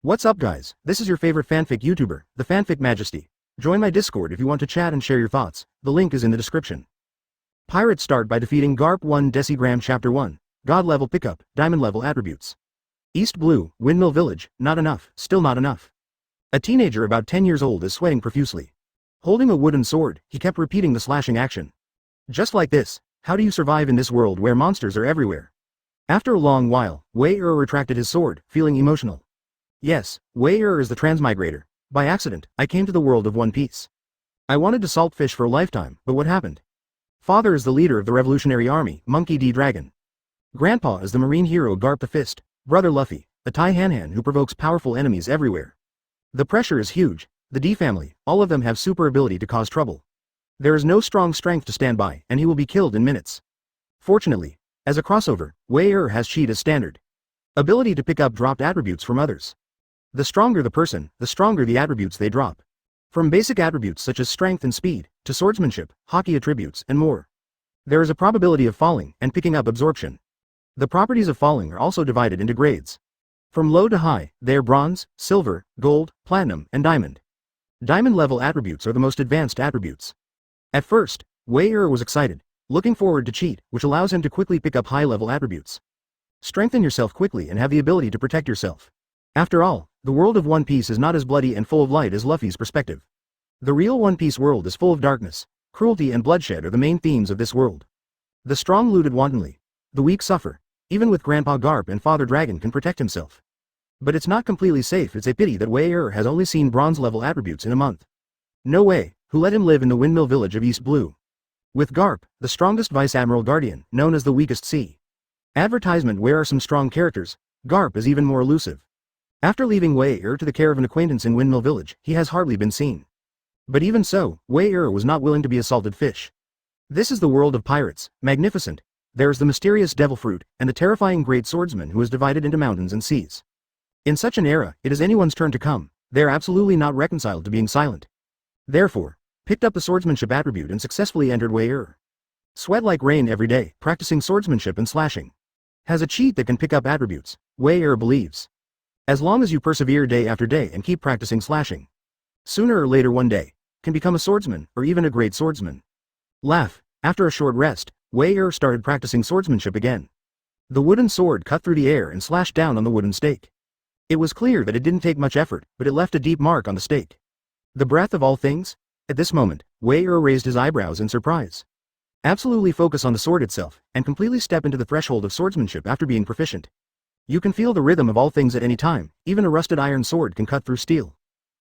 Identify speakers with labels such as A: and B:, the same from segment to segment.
A: What's up guys, this is your favorite fanfic YouTuber, the Fanfic Majesty. Join my Discord if you want to chat and share your thoughts, the link is in the description. Pirates start by defeating Garp 1 Decigram Chapter 1, God level pickup, Diamond level attributes. East Blue, Windmill Village, not enough, still not enough. A teenager about 10 years old is sweating profusely. Holding a wooden sword, he kept repeating the slashing action. Just like this, how do you survive in this world where monsters are everywhere? After a long while, Wei-er retracted his sword, feeling emotional. Yes, Wei-er is the transmigrator. By accident, I came to the world of One Piece. I wanted to salt fish for a lifetime, but what happened? Father is the leader of the Revolutionary Army, Monkey D. Dragon. Grandpa is the marine hero Garp the Fist, brother Luffy, a Tai Han who provokes powerful enemies everywhere. The pressure is huge, the D family, all of them have super ability to cause trouble. There is no strong strength to stand by, and he will be killed in minutes. Fortunately, as a crossover, Wei-er has cheat as standard. Ability to pick up dropped attributes from others. The stronger the person, the stronger the attributes they drop. From basic attributes such as strength and speed, to swordsmanship, hockey attributes, and more. There is a probability of falling and picking up absorption. The properties of falling are also divided into grades. From low to high, they are bronze, silver, gold, platinum, and diamond. Diamond level attributes are the most advanced attributes. At first, Wei-er was excited, looking forward to cheat, which allows him to quickly pick up high-level attributes. Strengthen yourself quickly and have the ability to protect yourself. After all, the world of One Piece is not as bloody and full of light as Luffy's perspective. The real One Piece world is full of darkness, cruelty and bloodshed are the main themes of this world. The strong looted wantonly. The weak suffer. Even with Grandpa Garp and Father Dragon can protect himself. But it's not completely safe. It's a pity that Wei-er has only seen bronze-level attributes in a month. No way, who let him live in the windmill village of East Blue? With Garp, the strongest Vice Admiral Guardian, known as the weakest sea. Advertisement. Where are some strong characters? Garp is even more elusive. After leaving Wei-er to the care of an acquaintance in Windmill Village, he has hardly been seen. But even so, Wei-er was not willing to be a salted fish. This is the world of pirates, magnificent. There is the mysterious devil fruit, and the terrifying great swordsman who is divided into mountains and seas. In such an era, it is anyone's turn to come. They are absolutely not reconciled to being silent. Therefore, picked up the swordsmanship attribute and successfully entered Wei-er. Sweat like rain every day, practicing swordsmanship and slashing. Has a cheat that can pick up attributes, Wei-er believes. As long as you persevere day after day and keep practicing slashing. Sooner or later one day, can become a swordsman, or even a great swordsman. Laugh. After a short rest, Wei-er started practicing swordsmanship again. The wooden sword cut through the air and slashed down on the wooden stake. It was clear that it didn't take much effort, but it left a deep mark on the stake. The breath of all things? At this moment, Wei-er raised his eyebrows in surprise. Absolutely focus on the sword itself, and completely step into the threshold of swordsmanship after being proficient. You can feel the rhythm of all things at any time, even a rusted iron sword can cut through steel.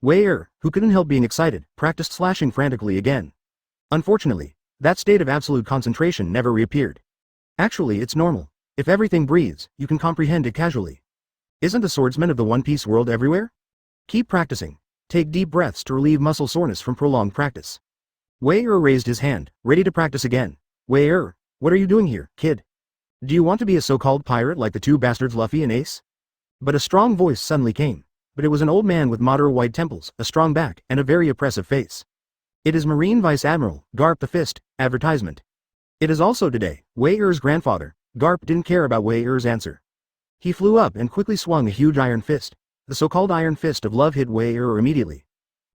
A: Wei-er, who couldn't help being excited, practiced slashing frantically again. Unfortunately, that state of absolute concentration never reappeared. Actually, it's normal. If everything breathes, you can comprehend it casually. Isn't the swordsman of the One Piece world everywhere? Keep practicing. Take deep breaths to relieve muscle soreness from prolonged practice. Wei-er raised his hand, ready to practice again. Wei-er, what are you doing here, kid? Do you want to be a so-called pirate like the two bastards Luffy and Ace? But a strong voice suddenly came. But it was an old man with moderate white temples, a strong back, and a very oppressive face. It is Marine Vice Admiral, Garp the Fist, advertisement. It is also today, Wei-er's grandfather. Garp didn't care about Wei-er's answer. He flew up and quickly swung a huge iron fist. The so-called Iron Fist of Love hit Wei-er immediately.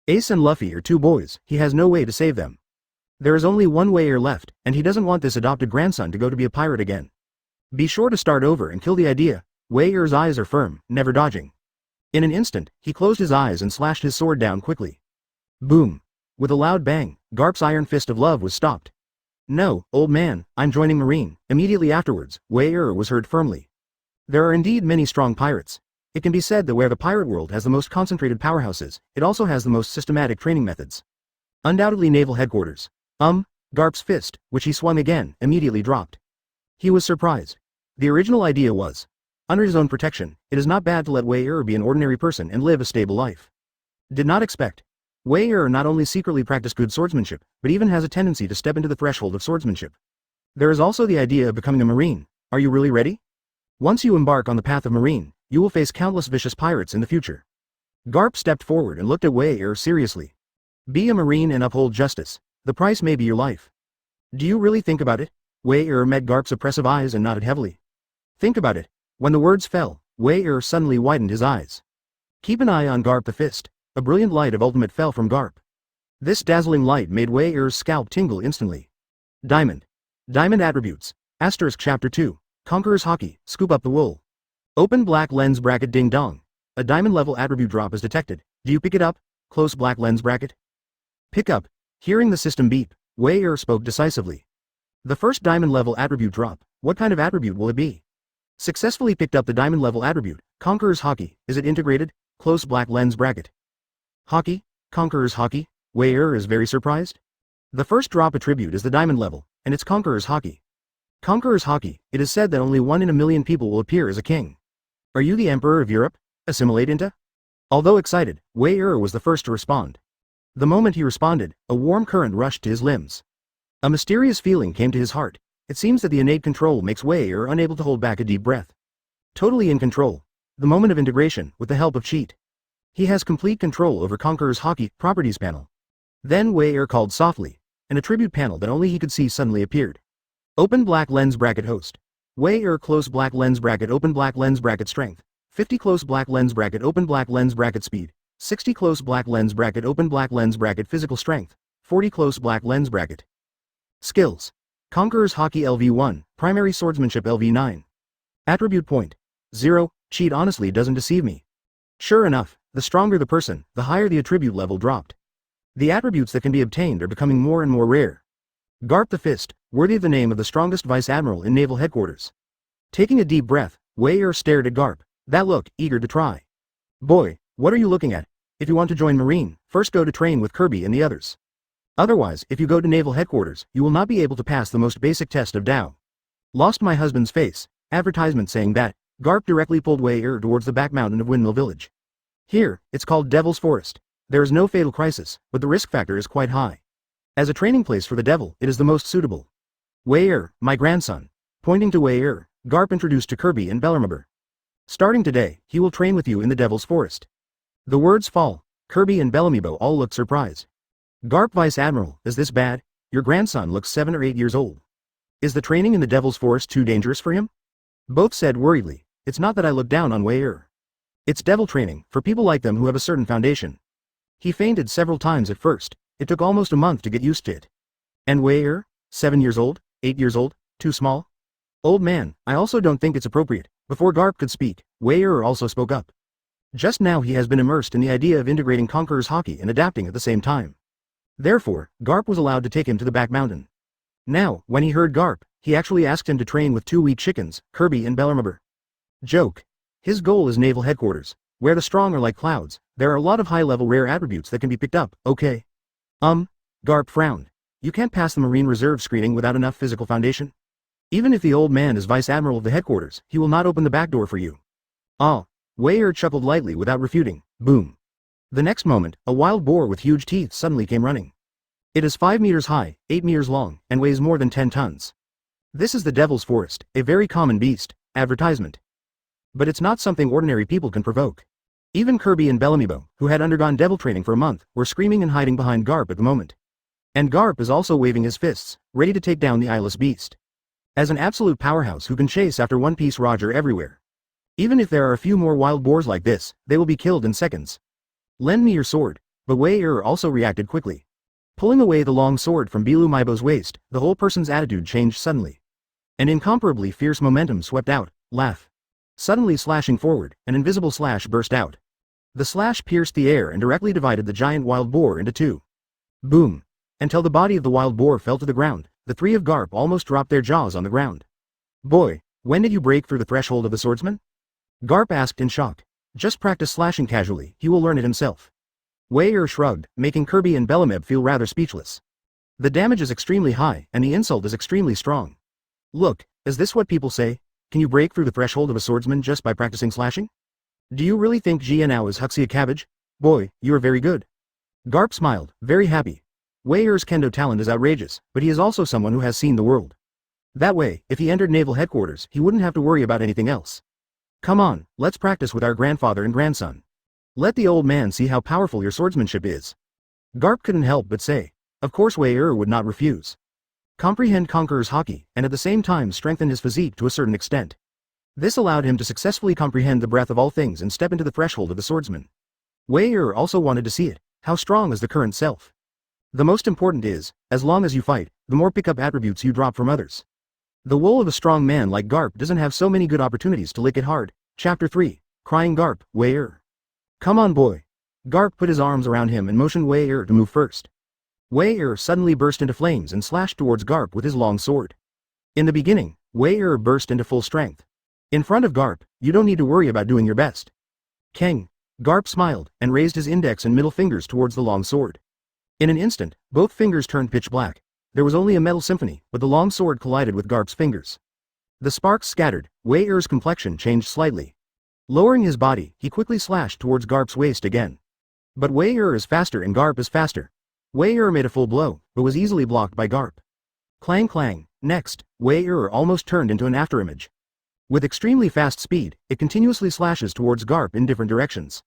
A: Ace and Luffy are two boys, he has no way to save them. There is only one Wei-er left, and he doesn't want this adopted grandson to go to be a pirate again. Be sure to start over and kill the idea. Wei-er's eyes are firm, never dodging. In an instant, he closed his eyes and slashed his sword down quickly. Boom! With a loud bang, Garp's Iron Fist of Love was stopped. No, old man, I'm joining Marine. Immediately afterwards, Wei-er was heard firmly. There are indeed many strong pirates. It can be said that where the pirate world has the most concentrated powerhouses, it also has the most systematic training methods. Undoubtedly Naval headquarters. Garp's fist, which he swung again, immediately dropped. He was surprised. The original idea was, under his own protection, it is not bad to let Wei-er be an ordinary person and live a stable life. Did not expect. Wei-er not only secretly practiced good swordsmanship, but even has a tendency to step into the threshold of swordsmanship. There is also the idea of becoming a marine. Are you really ready? Once you embark on the path of marine, you will face countless vicious pirates in the future. Garp stepped forward and looked at Wei-er seriously. Be a marine and uphold justice. The price may be your life. Do you really think about it? Wei-er met Garp's oppressive eyes and nodded heavily. Think about it. When the words fell, Wei-er suddenly widened his eyes. Keep an eye on Garp the Fist. A brilliant light of ultimate fell from Garp. This dazzling light made Wei Er's scalp tingle instantly. Diamond. Diamond attributes. Asterisk Chapter 2. Conqueror's Haki, scoop up the wool. Open black lens bracket ding dong. A diamond level attribute drop is detected. Do you pick it up? Close black lens bracket. Pick up. Hearing the system beep, Wei Er spoke decisively. The first diamond level attribute drop, what kind of attribute will it be? Successfully picked up the diamond level attribute, Conqueror's Haki, is it integrated? Close black lens bracket. Haki? Conqueror's Haki? Wei Er is very surprised. The first drop attribute is the diamond level, and it's Conqueror's Haki. Conqueror's Haki, it is said that only 1 in a million people will appear as a king. Are you the Emperor of Europe? Assimilate into? Although excited, Wei Er was the first to respond. The moment he responded, a warm current rushed to his limbs. A mysterious feeling came to his heart. It seems that the innate control makes Wei Er unable to hold back a deep breath. Totally in control. The moment of integration, with the help of cheat. He has complete control over Conqueror's Haki properties panel. Then Wei Er called softly. An attribute panel that only he could see suddenly appeared. Open black lens bracket host. Wei Er close black lens bracket open black lens bracket strength. 50 close black lens bracket open black lens bracket speed. 60 close black lens bracket open black lens bracket physical strength. 40 close black lens bracket. Skills. Conqueror's Haki LV1, primary swordsmanship LV9. Attribute point. 0, cheat honestly doesn't deceive me. Sure enough, the stronger the person, the higher the attribute level dropped. The attributes that can be obtained are becoming more and more rare. Garp the Fist, worthy of the name of the strongest vice admiral in naval headquarters. Taking a deep breath, Wei Er stared at Garp, that look, eager to try. Boy, what are you looking at? If you want to join Marine, first go to train with Kirby and the others. Otherwise, if you go to naval headquarters, you will not be able to pass the most basic test of Tao. Lost my husband's face, advertisement saying that. Garp directly pulled Wei Er towards the back mountain of Windmill Village. Here, it's called Devil's Forest. There is no fatal crisis, but the risk factor is quite high. As a training place for the devil, it is the most suitable. Wei Er, my grandson. Pointing to Wei Er, Garp introduced to Kirby and Bellermaber. Starting today, he will train with you in the Devil's Forest. The words fall. Kirby and Bellarmibo all looked surprised. Garp Vice Admiral, is this bad? Your grandson looks 7 or 8 years old. Is the training in the Devil's Forest too dangerous for him? Both said worriedly, it's not that I look down on Wei Er. It's devil training, for people like them who have a certain foundation. He fainted several times at first, it took almost a month to get used to it. And Wei Er? 7 years old? 8 years old? Too small? Old man, I also don't think it's appropriate. Before Garp could speak, Wei Er also spoke up. Just now he has been immersed in the idea of integrating Conqueror's Haki and adapting at the same time. Therefore, Garp was allowed to take him to the back mountain. Now, when he heard Garp, he actually asked him to train with 2 weak chickens, Kirby and Bellarmiber. Joke. His goal is naval headquarters, where the strong are like clouds. There are a lot of high-level rare attributes that can be picked up, okay? Garp frowned. You can't pass the Marine Reserve screening without enough physical foundation? Even if the old man is Vice Admiral of the headquarters, he will not open the back door for you. Wei Er chuckled lightly without refuting. Boom. The next moment, a wild boar with huge teeth suddenly came running. It is 5 meters high, 8 meters long, and weighs more than 10 tons. This is the Devil's Forest, a very common beast. Advertisement. But it's not something ordinary people can provoke. Even Kirby and Bellarmibo, who had undergone devil training for a month, were screaming and hiding behind Garp at the moment. And Garp is also waving his fists, ready to take down the eyeless beast. As an absolute powerhouse who can chase after One Piece Roger everywhere. Even if there are a few more wild boars like this, they will be killed in seconds. Lend me your sword. But Wei Er also reacted quickly. Pulling away the long sword from Bilu Maibo's waist, the whole person's attitude changed suddenly. An incomparably fierce momentum swept out, laugh. Suddenly slashing forward, an invisible slash burst out. The slash pierced the air and directly divided the giant wild boar into 2. Boom. Until the body of the wild boar fell to the ground, the 3 of Garp almost dropped their jaws on the ground. Boy, when did you break through the threshold of the swordsman? Garp asked in shock. Just practice slashing casually, he will learn it himself. Wei Er shrugged, making Kirby and Bellarmib feel rather speechless. The damage is extremely high, and the insult is extremely strong. Look, is this what people say? Can you break through the threshold of a swordsman just by practicing slashing? Do you really think Jianao is Huxia Cabbage? Boy, you are very good. Garp smiled, very happy. Wei Er's kendo talent is outrageous, but he is also someone who has seen the world. That way, if he entered naval headquarters, he wouldn't have to worry about anything else. Come on, let's practice with our grandfather and grandson. Let the old man see how powerful your swordsmanship is. Garp couldn't help but say. Of course Wei Er would not refuse. Comprehend Conqueror's Haki, and at the same time strengthen his physique to a certain extent. This allowed him to successfully comprehend the breadth of all things and step into the threshold of the swordsman. Wei Er also wanted to see it. How strong is the current self? The most important is, as long as you fight, the more pickup attributes you drop from others. The wool of a strong man like Garp doesn't have so many good opportunities to lick it hard. Chapter 3. Crying Garp, Wei Er. Come on boy. Garp put his arms around him and motioned Wei Er to move first. Wei Er suddenly burst into flames and slashed towards Garp with his long sword. In the beginning, Wei Er burst into full strength. In front of Garp, you don't need to worry about doing your best. Kang. Garp smiled and raised his index and middle fingers towards the long sword. In an instant, both fingers turned pitch black. There was only a metal symphony, but the long sword collided with Garp's fingers. The sparks scattered. Wei Er's complexion changed slightly. Lowering his body, he quickly slashed towards Garp's waist again. But Wei Er is faster and Garp is faster. Wei Er made a full blow, but was easily blocked by Garp. Clang clang. Next, Wei Er almost turned into an afterimage. With extremely fast speed, it continuously slashes towards Garp in different directions.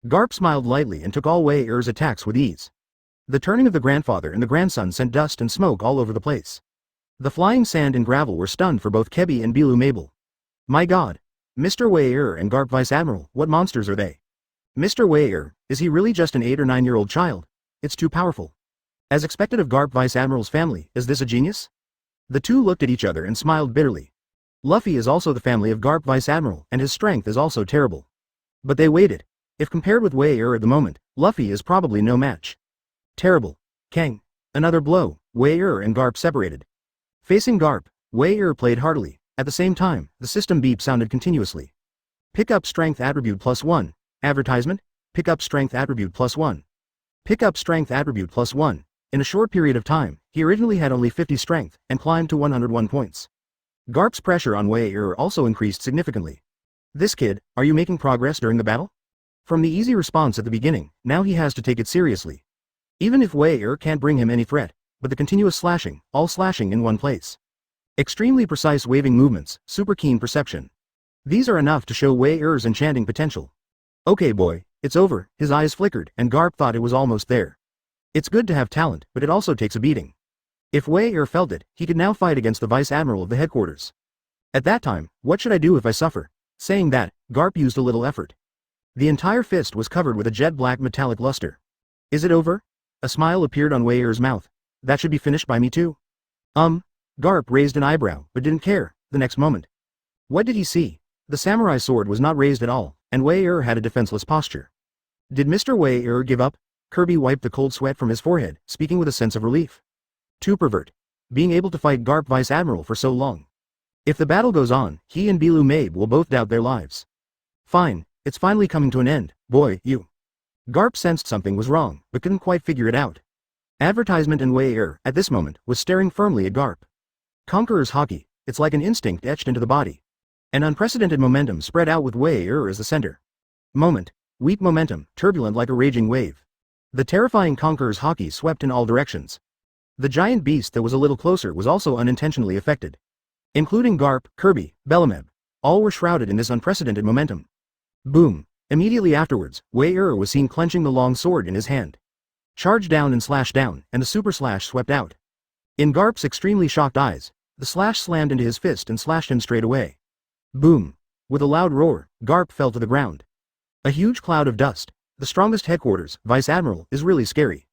A: Garp smiled lightly and took all Wei Er's attacks with ease. The turning of the grandfather and the grandson sent dust and smoke all over the place. The flying sand and gravel were stunned for both Kebi and Bilu Mabel. My god. Mr. Wei Er and Garp Vice Admiral, what monsters are they? Mr. Wei Er, is he really just an 8 or 9-year-old child? It's too powerful. As expected of Garp Vice Admiral's family, is this a genius? The two looked at each other and smiled bitterly. Luffy is also the family of Garp Vice Admiral, and his strength is also terrible. But they waited. If compared with Wei Er at the moment, Luffy is probably no match. Terrible. Kang. Another blow. Wei Er and Garp separated. Facing Garp, Wei Er played heartily. At the same time, the system beep sounded continuously. Pick up strength attribute +1. Advertisement. Pick up strength attribute +1. Pick up strength attribute +1. In a short period of time, he originally had only 50 strength, and climbed to 101 points. Garp's pressure on Wei Er also increased significantly. This kid, are you making progress during the battle? From the easy response at the beginning, now he has to take it seriously. Even if Wei Er can't bring him any threat, but the continuous slashing, all slashing in one place. Extremely precise waving movements, super keen perception. These are enough to show Wei Er's enchanting potential. Okay boy, it's over, his eyes flickered, and Garp thought it was almost there. It's good to have talent, but it also takes a beating. If Wei Er felt it, he could now fight against the Vice Admiral of the headquarters. At that time, what should I do if I suffer? Saying that, Garp used a little effort. The entire fist was covered with a jet black metallic luster. Is it over? A smile appeared on Wei Er's mouth. That should be finished by me too. Garp raised an eyebrow, but didn't care, the next moment. What did he see? The samurai sword was not raised at all, and Wei Er had a defenseless posture. Did Mr. Wei Er give up? Kirby wiped the cold sweat from his forehead, speaking with a sense of relief. Too pervert. Being able to fight Garp Vice Admiral for so long. If the battle goes on, he and Bilu Mabe will both doubt their lives. Fine, it's finally coming to an end, boy, you. Garp sensed something was wrong, but couldn't quite figure it out. Advertisement and Wei Er, at this moment, was staring firmly at Garp. Conqueror's Haki, it's like an instinct etched into the body. An unprecedented momentum spread out with Wei Er as the center. Moment. Weak momentum, turbulent like a raging wave. The terrifying Conqueror's Haki swept in all directions. The giant beast that was a little closer was also unintentionally affected. Including Garp, Kirby, Bellameb. All were shrouded in this unprecedented momentum. Boom. Immediately afterwards, Wei Er was seen clenching the long sword in his hand. Charge down and slash down, and the super slash swept out. In Garp's extremely shocked eyes, the slash slammed into his fist and slashed him straight away. Boom. With a loud roar, Garp fell to the ground. A huge cloud of dust. The strongest headquarters, Vice Admiral, is really scary.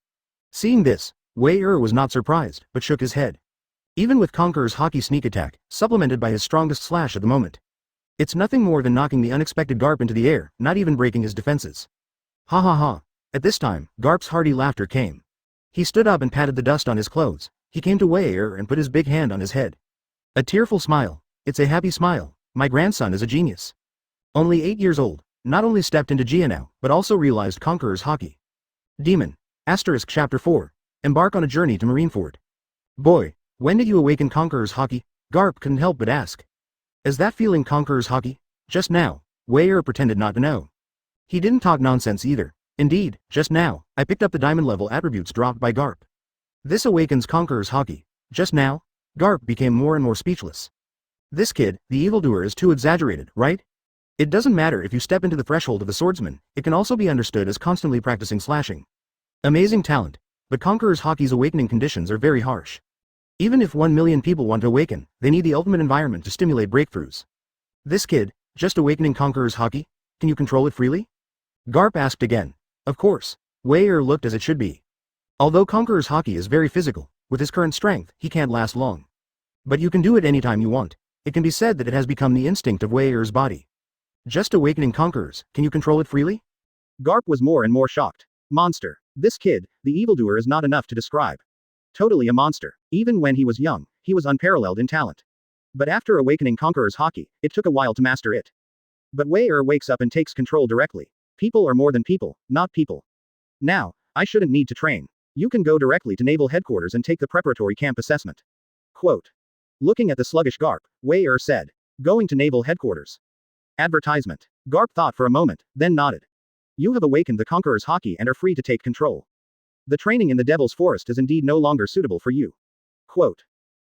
A: Seeing this, Wei Er was not surprised, but shook his head. Even with Conqueror's Haki sneak attack, supplemented by his strongest slash at the moment. It's nothing more than knocking the unexpected Garp into the air, not even breaking his defenses. Ha ha ha. At this time, Garp's hearty laughter came. He stood up and patted the dust on his clothes. He came to Wei Er and put his big hand on his head. A tearful smile. It's a happy smile. My grandson is a genius. Only 8 years old, not only stepped into Gia now, but also realized Conqueror's Haki. Demon. Asterisk Chapter 4. Embark on a journey to Marineford. Boy, when did you awaken Conqueror's Haki? Garp couldn't help but ask. Is that feeling Conqueror's Haki? Just now. Wei Er pretended not to know. He didn't talk nonsense either. Indeed, just now, I picked up the diamond level attributes dropped by Garp. This awakens Conqueror's Haki. Just now? Garp became more and more speechless. This kid, the evildoer, is too exaggerated, right? It doesn't matter if you step into the threshold of the swordsman, it can also be understood as constantly practicing slashing. Amazing talent, but Conqueror's Haki's awakening conditions are very harsh. Even if 1 million people want to awaken, they need the ultimate environment to stimulate breakthroughs. This kid, just awakening Conqueror's Haki? Can you control it freely? Garp asked again. Of course. Wei looked as it should be. Although Conqueror's Haki is very physical, with his current strength, he can't last long. But you can do it anytime you want. It can be said that it has become the instinct of Wei's body. Just awakening Conquerors, can you control it freely? Garp was more and more shocked. Monster. This kid, the evildoer, is not enough to describe. Totally a monster. Even when he was young, he was unparalleled in talent. But after awakening Conqueror's Haki, it took a while to master it. But Wei wakes up and takes control directly. People are more than people, not people. Now, I shouldn't need to train. You can go directly to Naval Headquarters and take the preparatory camp assessment. Quote. Looking at the sluggish Garp, Wei said. Going to Naval Headquarters. Advertisement. Garp thought for a moment, then nodded. You have awakened the Conqueror's Haki and are free to take control. The training in the Devil's Forest is indeed no longer suitable for you. Quote.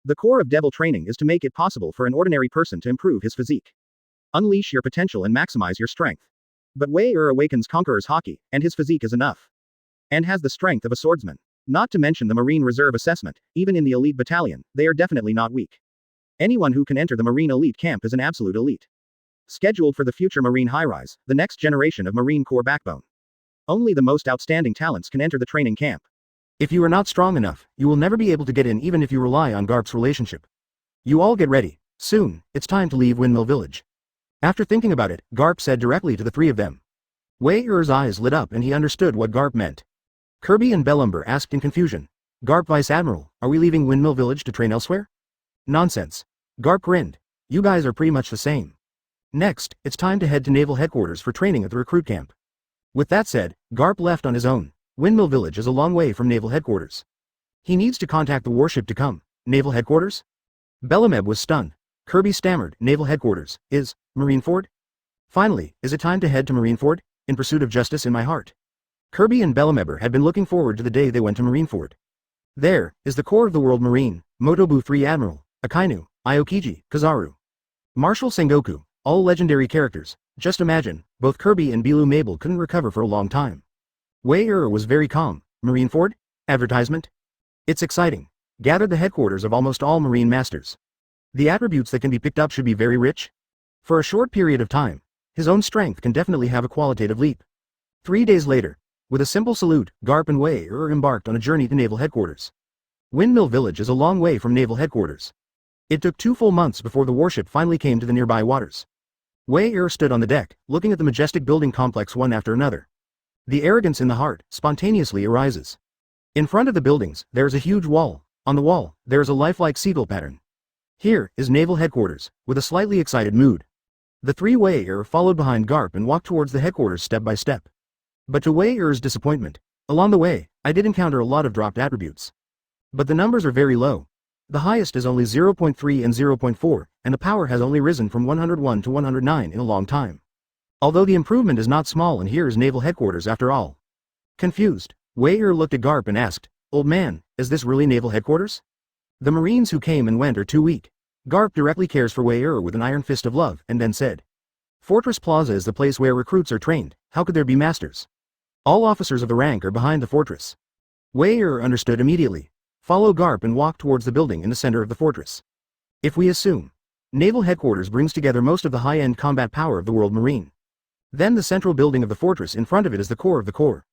A: The core of Devil training is to make it possible for an ordinary person to improve his physique. Unleash your potential and maximize your strength. But Wei awakens Conqueror's Haki, and his physique is enough. And has the strength of a swordsman. Not to mention the Marine Reserve assessment, even in the elite battalion, they are definitely not weak. Anyone who can enter the Marine elite camp is an absolute elite. Scheduled for the future Marine high-rise, the next generation of Marine Corps backbone. Only the most outstanding talents can enter the training camp. If you are not strong enough, you will never be able to get in even if you rely on Garp's relationship. You all get ready. Soon, it's time to leave Windmill Village. After thinking about it, Garp said directly to the three of them. Wei's eyes lit up and he understood what Garp meant. Kirby and Bellumber asked in confusion. Garp Vice Admiral, are we leaving Windmill Village to train elsewhere? Nonsense. Garp grinned. You guys are pretty much the same. Next, it's time to head to Naval Headquarters for training at the recruit camp. With that said, Garp left on his own. Windmill Village is a long way from Naval Headquarters. He needs to contact the warship to come. Naval Headquarters? Bellameb was stunned. Kirby stammered. Naval Headquarters is Marineford? Finally, is it time to head to Marineford, in pursuit of justice in my heart? Kirby and Bellameb had been looking forward to the day they went to Marineford. There is the core of the world Marine, Motobu 3 Admiral, Akainu, Aokiji, Kazaru. Marshal Sengoku, all legendary characters. Just imagine, both Kirby and Bilu Mabel couldn't recover for a long time. Wei was very calm. Marineford? Advertisement? It's exciting. Gather the headquarters of almost all Marine Masters. The attributes that can be picked up should be very rich. For a short period of time, his own strength can definitely have a qualitative leap. 3 days later, with a simple salute, Garp and Wei embarked on a journey to Naval Headquarters. Windmill Village is a long way from Naval Headquarters. It took 2 full months before the warship finally came to the nearby waters. Wei stood on the deck, looking at the majestic building complex one after another. The arrogance in the heart spontaneously arises. In front of the buildings, there is a huge wall. On the wall, there is a lifelike seagull pattern. Here is Naval Headquarters, with a slightly excited mood. The three Wei followed behind Garp and walked towards the headquarters step by step. But to Wei's disappointment, along the way, I did encounter a lot of dropped attributes. But the numbers are very low. The highest is only 0.3 and 0.4, and the power has only risen from 101 to 109 in a long time. Although the improvement is not small, and here is Naval Headquarters after all. Confused, Wei looked at Garp and asked, Old man, is this really Naval Headquarters? The Marines who came and went are too weak. Garp directly cares for Wei with an iron fist of love, and then said. Fortress Plaza is the place where recruits are trained. How could there be masters? All officers of the rank are behind the fortress. Wei understood immediately. Follow Garp and walk towards the building in the center of the fortress. If we assume Naval Headquarters brings together most of the high-end combat power of the world Marine, then the central building of the fortress in front of it is the core of the core.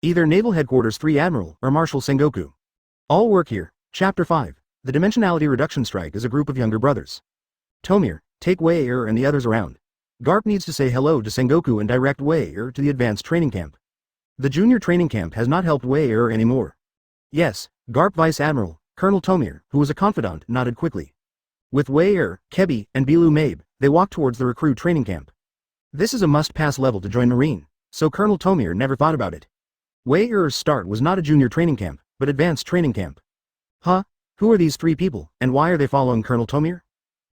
A: Either Naval Headquarters 3 Admiral or Marshal Sengoku. All work here. Chapter 5. The Dimensionality Reduction Strike is a group of younger brothers. Tomir, take Wei and the others around. Garp needs to say hello to Sengoku and direct Wei to the advanced training camp. The junior training camp has not helped Wei anymore. Yes, Garp Vice Admiral, Colonel Tomir, who was a confidant, nodded quickly. With Wei Kebi, and Bilu Mabe, they walked towards the recruit training camp. This is a must-pass level to join Marine, so Colonel Tomir never thought about it. Wei's start was not a junior training camp, but advanced training camp. Huh? Who are these 3 people, and why are they following Colonel Tomir?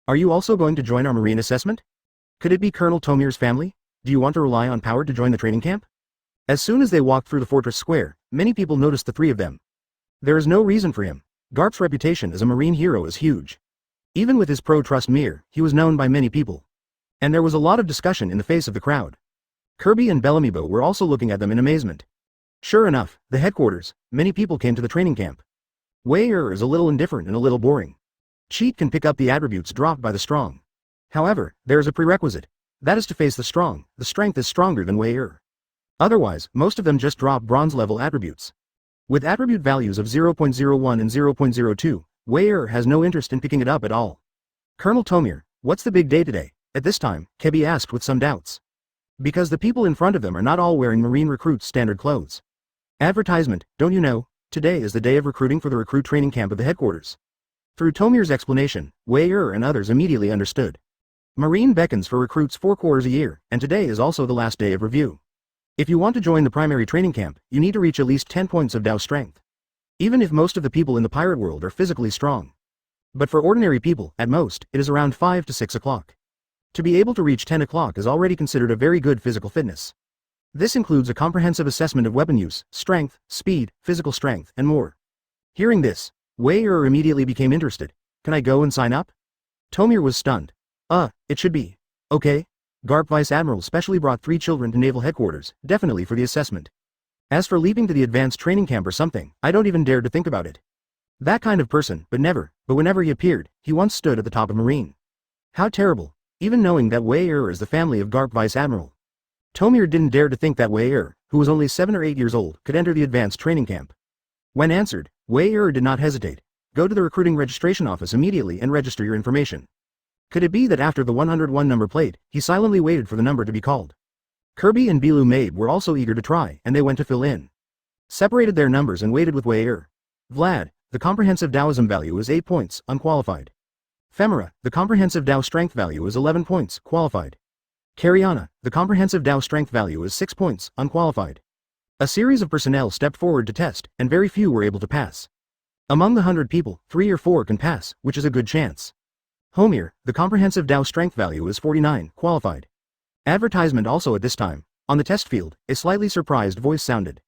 A: Are you also going to join our Marine assessment? Could it be Colonel Tomir's family? Do you want to rely on power to join the training camp? As soon as they walked through the fortress square, many people noticed the 3 of them. There is no reason for him. Garp's reputation as a Marine hero is huge. Even with his pro-trust Mir, he was known by many people. And there was a lot of discussion in the face of the crowd. Kirby and Bellamibo were also looking at them in amazement. Sure enough, the headquarters, many people came to the training camp. Wei is a little indifferent and a little boring. Cheat can pick up the attributes dropped by the strong. However, there is a prerequisite. That is to face the strong. The strength is stronger than Wei-er. Otherwise, most of them just drop bronze level attributes. With attribute values of 0.01 and 0.02, Wei-er has no interest in picking it up at all. Colonel Tomir, what's the big day today? At this time, Kebi asked with some doubts. Because the people in front of them are not all wearing Marine recruits' standard clothes. Advertisement, don't you know? Today is the day of recruiting for the recruit training camp of the headquarters. Through Tomir's explanation, Wei-er and others immediately understood. Marine beckons for recruits 4 quarters a year, and today is also the last day of review. If you want to join the primary training camp, you need to reach at least 10 points of Dao strength. Even if most of the people in the pirate world are physically strong. But for ordinary people, at most, it is around 5 to 6 o'clock. To be able to reach 10 o'clock is already considered a very good physical fitness. This includes a comprehensive assessment of weapon use, strength, speed, physical strength, and more. Hearing this, Wei-er immediately became interested. Can I go and sign up? Tomir was stunned. It should be. Okay. Garp Vice Admiral specially brought 3 children to Naval Headquarters, definitely for the assessment. As for leaping to the advanced training camp or something, I don't even dare to think about it. That kind of person, but whenever he appeared, he once stood at the top of Marine. How terrible, even knowing that Wei-er is the family of Garp Vice Admiral. Tomir didn't dare to think that Wei-er, who was only 7 or 8 years old, could enter the advanced training camp. When answered, Wei-er did not hesitate. Go to the recruiting registration office immediately and register your information. Could it be that after the 101 number plate, he silently waited for the number to be called? Kirby and Bilu Mabe were also eager to try, and they went to fill in. Separated their numbers and waited with Wei-er. Vlad, the comprehensive Taoism value is 8 points, unqualified. Femera, the comprehensive Dao strength value is 11 points, qualified. Cariana, the comprehensive Dao strength value is 6 points, unqualified. A series of personnel stepped forward to test, and very few were able to pass. Among the 100 people, 3 or 4 can pass, which is a good chance. Homir, the comprehensive Dao strength value is 49, qualified. Advertisement also at this time. On the test field, a slightly surprised voice sounded.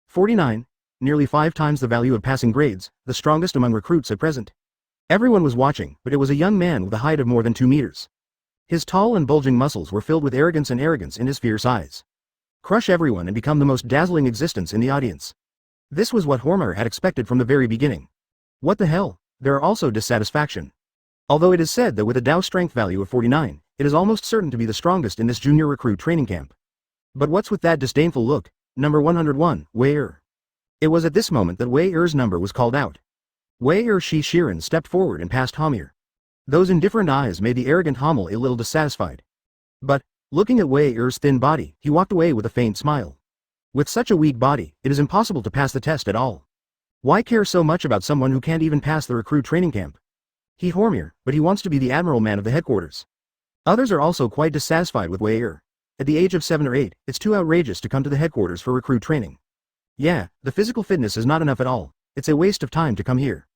A: 49, nearly 5 times the value of passing grades, the strongest among recruits at present. Everyone was watching, but it was a young man with a height of more than 2 meters. His tall and bulging muscles were filled with arrogance in his fierce eyes. Crush everyone and become the most dazzling existence in the audience. This was what Homir had expected from the very beginning. What the hell? There are also dissatisfaction. Although it is said that with a Dao strength value of 49, it is almost certain to be the strongest in this junior recruit training camp. But what's with that disdainful look? Number 101, Wei-er. It was at this moment that Wei-er's number was called out. Wei-er Shi Shiren stepped forward and passed Homir. Those indifferent eyes made the arrogant Homil a little dissatisfied. But, looking at Wei-er's thin body, he walked away with a faint smile. With such a weak body, it is impossible to pass the test at all. Why care so much about someone who can't even pass the recruit training camp? He Homir, but he wants to be the admiral man of the headquarters. Others are also quite dissatisfied with Wei-er. At the age of 7 or 8, it's too outrageous to come to the headquarters for recruit training. Yeah, the physical fitness is not enough at all. It's a waste of time to come here.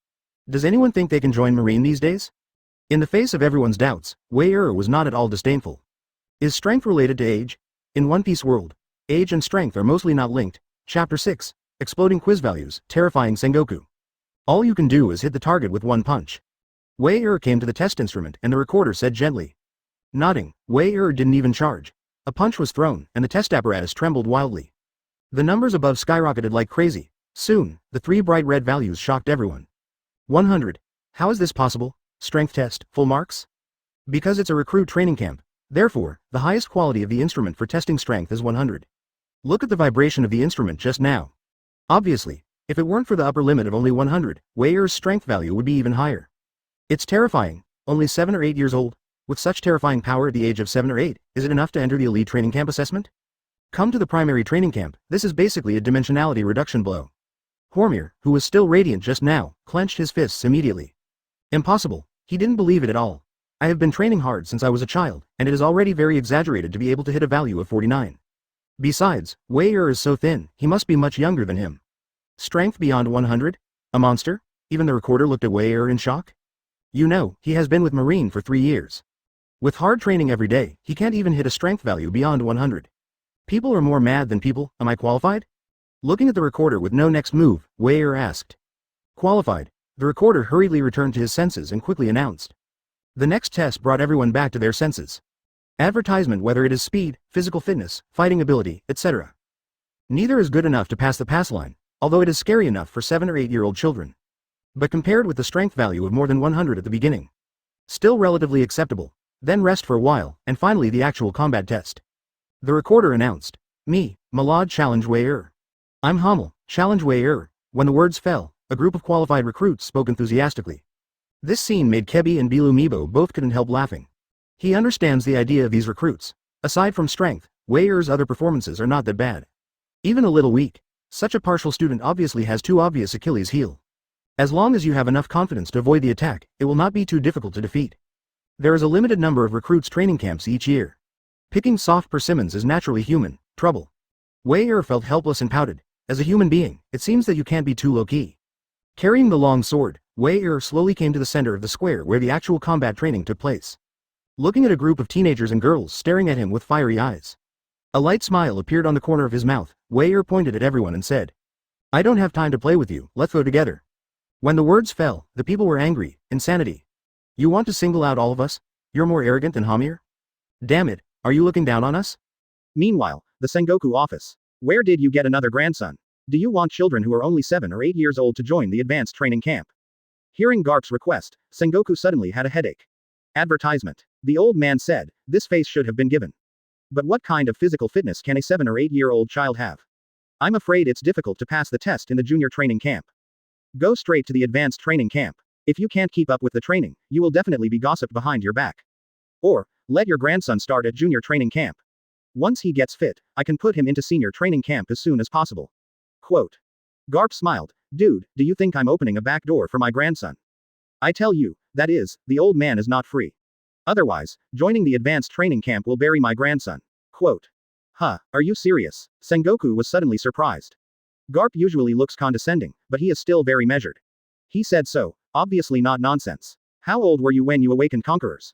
A: Does anyone think they can join Marine these days? In the face of everyone's doubts, Wei-er was not at all disdainful. Is strength related to age? In One Piece world, age and strength are mostly not linked. Chapter 6, Exploding Quiz Values, Terrifying Sengoku. All you can do is hit the target with one punch. Wei-er came to the test instrument and the recorder said gently. Nodding, Wei-er didn't even charge. A punch was thrown and the test apparatus trembled wildly. The numbers above skyrocketed like crazy. Soon, the 3 bright red values shocked everyone. 100. How is this possible? Strength test, full marks? Because it's a recruit training camp. Therefore, the highest quality of the instrument for testing strength is 100. Look at the vibration of the instrument just now. Obviously, if it weren't for the upper limit of only 100, Wei-er's strength value would be even higher. It's terrifying. Only 7 or 8 years old. With such terrifying power at the age of 7 or 8, is it enough to enter the elite training camp assessment? Come to the primary training camp. This is basically a dimensionality reduction blow. Homir, who was still radiant just now, clenched his fists immediately. Impossible. He didn't believe it at all. I have been training hard since I was a child, and it is already very exaggerated to be able to hit a value of 49. Besides, Wei-er is so thin, he must be much younger than him. Strength beyond 100? A monster? Even the recorder looked at Wei-er in shock. You know, he has been with Marine for 3 years. With hard training every day, he can't even hit a strength value beyond 100. People are more mad than people. Am I qualified? Looking at the recorder with no next move, Wei-er asked. Qualified. The recorder hurriedly returned to his senses and quickly announced. The next test brought everyone back to their senses. Advertisement, whether it is speed, physical fitness, fighting ability, etc. Neither is good enough to pass the pass line, although it is scary enough for 7 or 8-year-old children. But compared with the strength value of more than 100 at the beginning, still relatively acceptable. then rest for a while, and finally the actual combat test. The recorder announced, "Me, Malad challenge Wei-er. I'm Hummel, challenge Wei-er." When the words fell, a group of qualified recruits spoke enthusiastically. This scene made Kebi and Bilu Mibo both couldn't help laughing. He understands the idea of these recruits. Aside from strength, Wei-er's other performances are not that bad. Even a little weak. Such a partial student obviously has two obvious Achilles' heel. As long as you have enough confidence to avoid the attack, it will not be too difficult to defeat. There is a limited number of recruits training camps each year. Picking soft persimmons is naturally human, trouble. Wei-er felt helpless and pouted. As a human being, it seems that you can't be too low-key. Carrying the long sword, Wei-er slowly came to the center of the square where the actual combat training took place. Looking at a group of teenagers and girls staring at him with fiery eyes. A light smile appeared on the corner of his mouth. Wei-er pointed at everyone and said, "I don't have time to play with you, let's go together." When the words fell, the people were angry. Insanity. You want to single out all of us? You're more arrogant than Hamir? Damn it, are you looking down on us? Meanwhile, the Sengoku office. Where did you get another grandson? Do you want children who are only 7 or 8 years old to join the advanced training camp? Hearing Garp's request, Sengoku suddenly had a headache. Advertisement. The old man said, this face should have been given. But what kind of physical fitness can a 7 or 8-year-old child have? I'm afraid it's difficult to pass the test in the junior training camp. Go straight to the advanced training camp. If you can't keep up with the training, you will definitely be gossiped behind your back. Or, let your grandson start at junior training camp. Once he gets fit, I can put him into senior training camp as soon as possible. Quote. Garp smiled. Dude, do you think I'm opening a back door for my grandson? I tell you, that is, the old man is not free. Otherwise, joining the advanced training camp will bury my grandson. Quote. Huh, are you serious? Sengoku was suddenly surprised. Garp usually looks condescending, but he is still very measured. He said so, obviously not nonsense. How old were you when you awakened conquerors?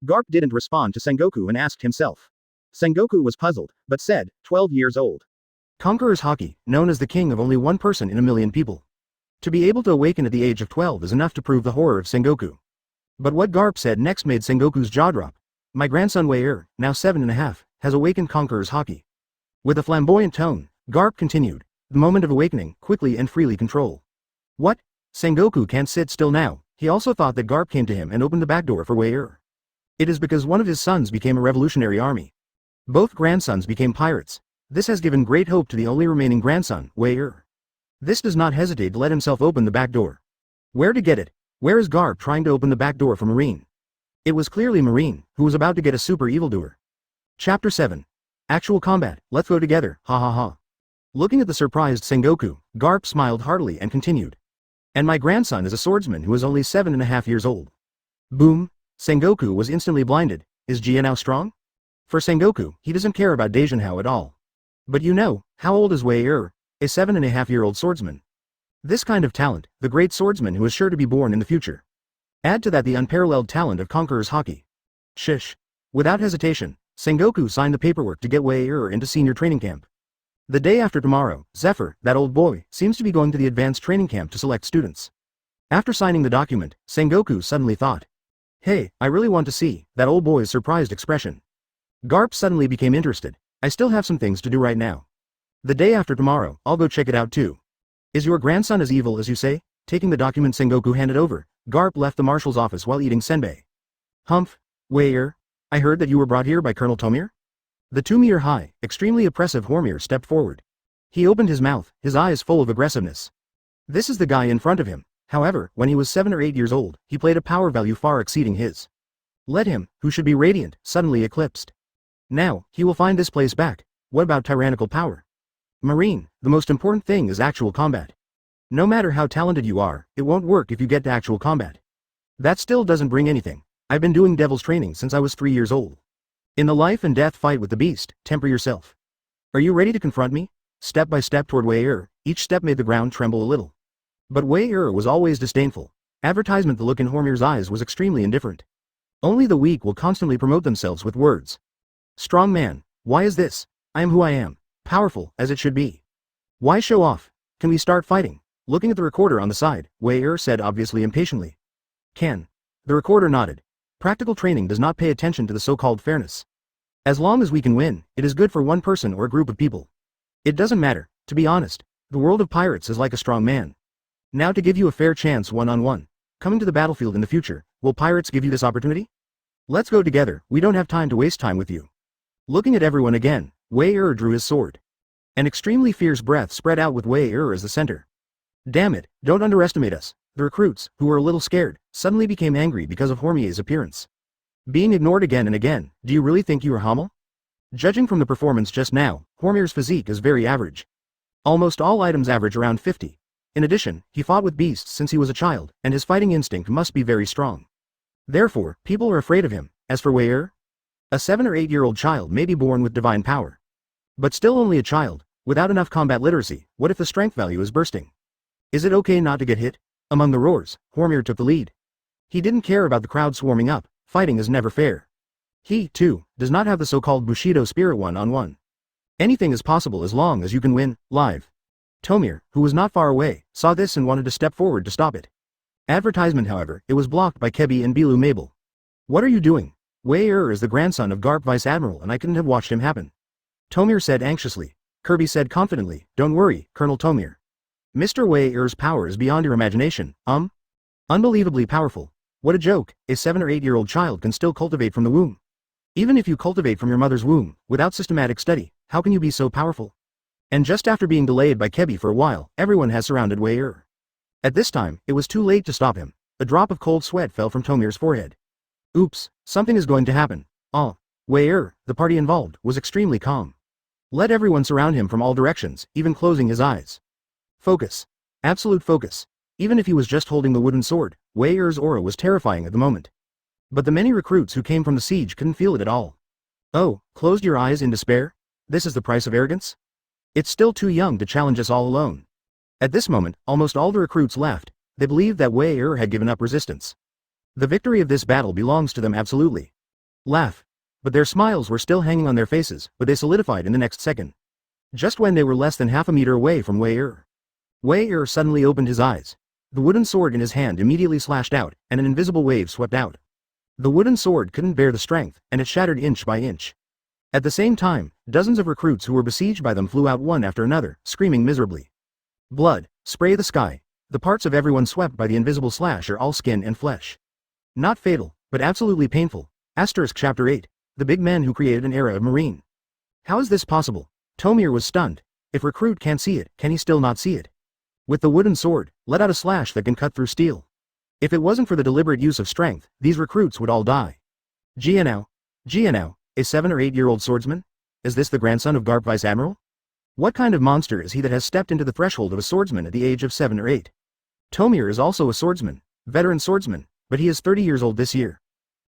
A: Garp didn't respond to Sengoku and asked himself. Sengoku was puzzled, but said, 12 years old. Conqueror's Haki, known as the king of only one person in a million people. To be able to awaken at the age of 12 is enough to prove the horror of Sengoku. But what Garp said next made Sengoku's jaw drop. My grandson Wei-er, now 7.5, has awakened Conqueror's Haki. With a flamboyant tone, Garp continued, the moment of awakening, quickly and freely control. What? Sengoku can't sit still now. He also thought that Garp came to him and opened the back door for Wei-er. It is because one of his sons became a revolutionary army. Both grandsons became pirates. This has given great hope to the only remaining grandson, Wei-er. This does not hesitate to let himself open the back door. Where to get it? Where is Garp trying to open the back door for Marine? It was clearly Marine, who was about to get a super evildoer. Chapter 7. Actual combat, let's go together, ha ha ha. Looking at the surprised Sengoku, Garp smiled heartily and continued. And my grandson is a swordsman who is only 7.5 years old. Boom. Sengoku was instantly blinded. Is Jia now strong? For Sengoku, he doesn't care about Daijinhao at all. But you know, how old is Wei-er, a 7.5-year-old swordsman? This kind of talent, the great swordsman who is sure to be born in the future. Add to that the unparalleled talent of Conqueror's Haki. Shish. Without hesitation, Sengoku signed the paperwork to get Wei-er into senior training camp. The day after tomorrow, Zephyr, that old boy, seems to be going to the advanced training camp to select students. After signing the document, Sengoku suddenly thought. Hey, I really want to see that old boy's surprised expression. Garp suddenly became interested. I still have some things to do right now. The day after tomorrow, I'll go check it out too. Is your grandson as evil as you say? Taking the document Sengoku handed over, Garp left the marshal's office while eating senbei. Humph, Wei-er, I heard that you were brought here by Colonel Tomir? The 2-meter-high, extremely oppressive Hormir stepped forward. He opened his mouth, his eyes full of aggressiveness. This is the guy in front of him. However, when he was 7 or 8 years old, he played a power value far exceeding his. Let him, who should be radiant, suddenly eclipsed. Now, he will find this place back. What about tyrannical power? Marine, the most important thing is actual combat. No matter how talented you are, it won't work if you get to actual combat. That still doesn't bring anything. I've been doing devil's training since I was 3 years old. In the life and death fight with the beast, temper yourself. Are you ready to confront me? Step by step toward Wei-er, each step made the ground tremble a little. But Wei-er was always disdainful. Advertisement. The look in Hormir's eyes was extremely indifferent. Only the weak will constantly promote themselves with words. Strong man, why is this? I am who I am. Powerful, as it should be. Why show off? Can we start fighting? Looking at the recorder on the side, Wei-er said obviously impatiently. Can. The recorder nodded. Practical training does not pay attention to the so-called fairness. As long as we can win, it is good for one person or a group of people. It doesn't matter, to be honest. The world of pirates is like a strong man. Now to give you a fair chance one-on-one. Coming to the battlefield in the future, will pirates give you this opportunity? Let's go together, we don't have time to waste time with you. Looking at everyone again, Wei drew his sword. An extremely fierce breath spread out with Wei as the center. Damn it, don't underestimate us. The recruits, who were a little scared, suddenly became angry because of Hormier's appearance. Being ignored again and again, do you really think you are Hummel? Judging from the performance just now, Hormier's physique is very average. Almost all items average around 50. In addition, he fought with beasts since he was a child, and his fighting instinct must be very strong. Therefore, people are afraid of him. As for Wei, a 7 or 8-year-old child may be born with divine power. But still only a child, without enough combat literacy. What if the strength value is bursting? Is it okay not to get hit? Among the roars, Hormier took the lead. He didn't care about the crowd swarming up. Fighting is never fair. He, too, does not have the so-called Bushido spirit one-on-one. Anything is possible as long as you can win, live. Tomir, who was not far away, saw this and wanted to step forward to stop it. Advertisement, however, it was blocked by Kebi and Bilu Mabel. What are you doing? Wei is the grandson of Garp Vice Admiral and I couldn't have watched him happen. Tomir said anxiously. Kirby said confidently, don't worry, Colonel Tomir. Mr. Wei's power is beyond your imagination, Unbelievably powerful. What a joke, a 7 or 8-year-old child can still cultivate from the womb. Even if you cultivate from your mother's womb, without systematic study, how can you be so powerful? And just after being delayed by Kebi for a while, everyone has surrounded Wei. At this time, it was too late to stop him. A drop of cold sweat fell from Tomir's forehead. Oops, something is going to happen. Wei, the party involved, was extremely calm. Let everyone surround him from all directions, even closing his eyes. Focus. Absolute focus. Even if he was just holding the wooden sword, Wei's aura was terrifying at the moment. But the many recruits who came from the siege couldn't feel it at all. Oh, closed your eyes in despair? This is the price of arrogance? It's still too young to challenge us all alone. At this moment, almost all the recruits left. They believed that Wei had given up resistance. The victory of this battle belongs to them absolutely. Laugh. But their smiles were still hanging on their faces, but they solidified in the next second. Just when they were less than half a meter away from Wei. Wei suddenly opened his eyes. The wooden sword in his hand immediately slashed out, and an invisible wave swept out. The wooden sword couldn't bear the strength, and it shattered inch by inch. At the same time, dozens of recruits who were besieged by them flew out one after another, screaming miserably. Blood, spray the sky. The parts of everyone swept by the invisible slash are all skin and flesh. Not fatal, but absolutely painful. Chapter 8. The big man who created an era of marine. How is this possible? Tomir was stunned. If recruit can't see it, can he still not see it? With the wooden sword, let out a slash that can cut through steel. If it wasn't for the deliberate use of strength, these recruits would all die. Jianao, a 7 or 8-year-old swordsman? Is this the grandson of Garp Vice Admiral? What kind of monster is he that has stepped into the threshold of a swordsman at the age of 7 or 8? Tomir is also a swordsman, veteran swordsman, but he is 30 years old this year.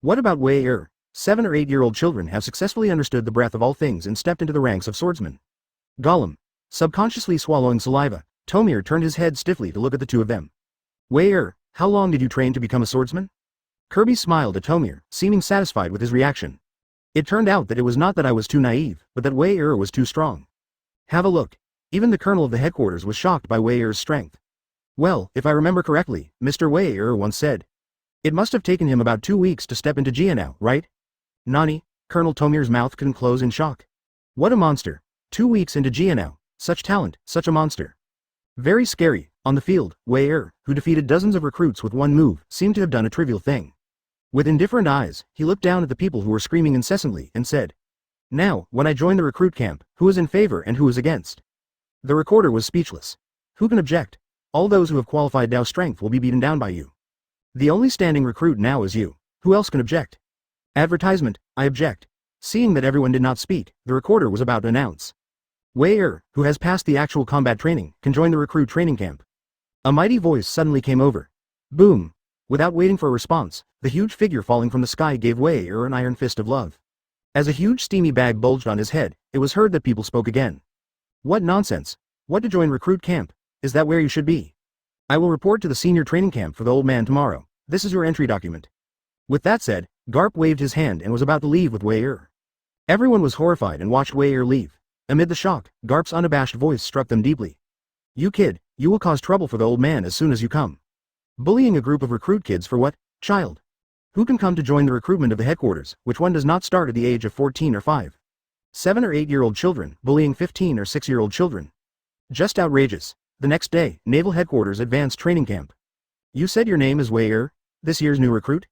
A: What about Wei? 7 or 8-year-old children have successfully understood the breadth of all things and stepped into the ranks of swordsmen. Gollum. Subconsciously swallowing saliva, Tomir turned his head stiffly to look at the two of them. Wei, how long did you train to become a swordsman? Kirby smiled at Tomir, seeming satisfied with his reaction. It turned out that it was not that I was too naive, but that Wei was too strong. Have a look. Even the colonel of the headquarters was shocked by Wei's strength. Well, if I remember correctly, Mr. Wei once said. It must have taken him about 2 weeks to step into Jianao, right? Nani? Colonel Tomir's mouth couldn't close in shock. What a monster. 2 weeks into Jianao. Such talent, such a monster. Very scary. On the field, Wei, who defeated dozens of recruits with one move, seemed to have done a trivial thing. With indifferent eyes, he looked down at the people who were screaming incessantly and said, now, when I join the recruit camp, who is in favor and who is against? The recorder was speechless. Who can object? All those who have qualified Dao strength will be beaten down by you. The only standing recruit now is you. Who else can object? Advertisement, I object. Seeing that everyone did not speak, the recorder was about to announce. Wei, who has passed the actual combat training, can join the recruit training camp. A mighty voice suddenly came over. Boom. Without waiting for a response, the huge figure falling from the sky gave Wei an iron fist of love. As a huge steamy bag bulged on his head, it was heard that people spoke again. What nonsense. What to join recruit camp? Is that where you should be? I will report to the senior training camp for the old man tomorrow. This is your entry document. With that said, Garp waved his hand and was about to leave with Wei. Everyone was horrified and watched Wei leave. Amid the shock, Garp's unabashed voice struck them deeply. You kid, you will cause trouble for the old man as soon as you come. Bullying a group of recruit kids for what, child? Who can come to join the recruitment of the headquarters, which one does not start at the age of 14 or 5? 7 or 8-year-old children, bullying 15 or 6-year-old children. Just outrageous. The next day, Naval Headquarters Advanced Training Camp. You said your name is Wei, this year's new recruit?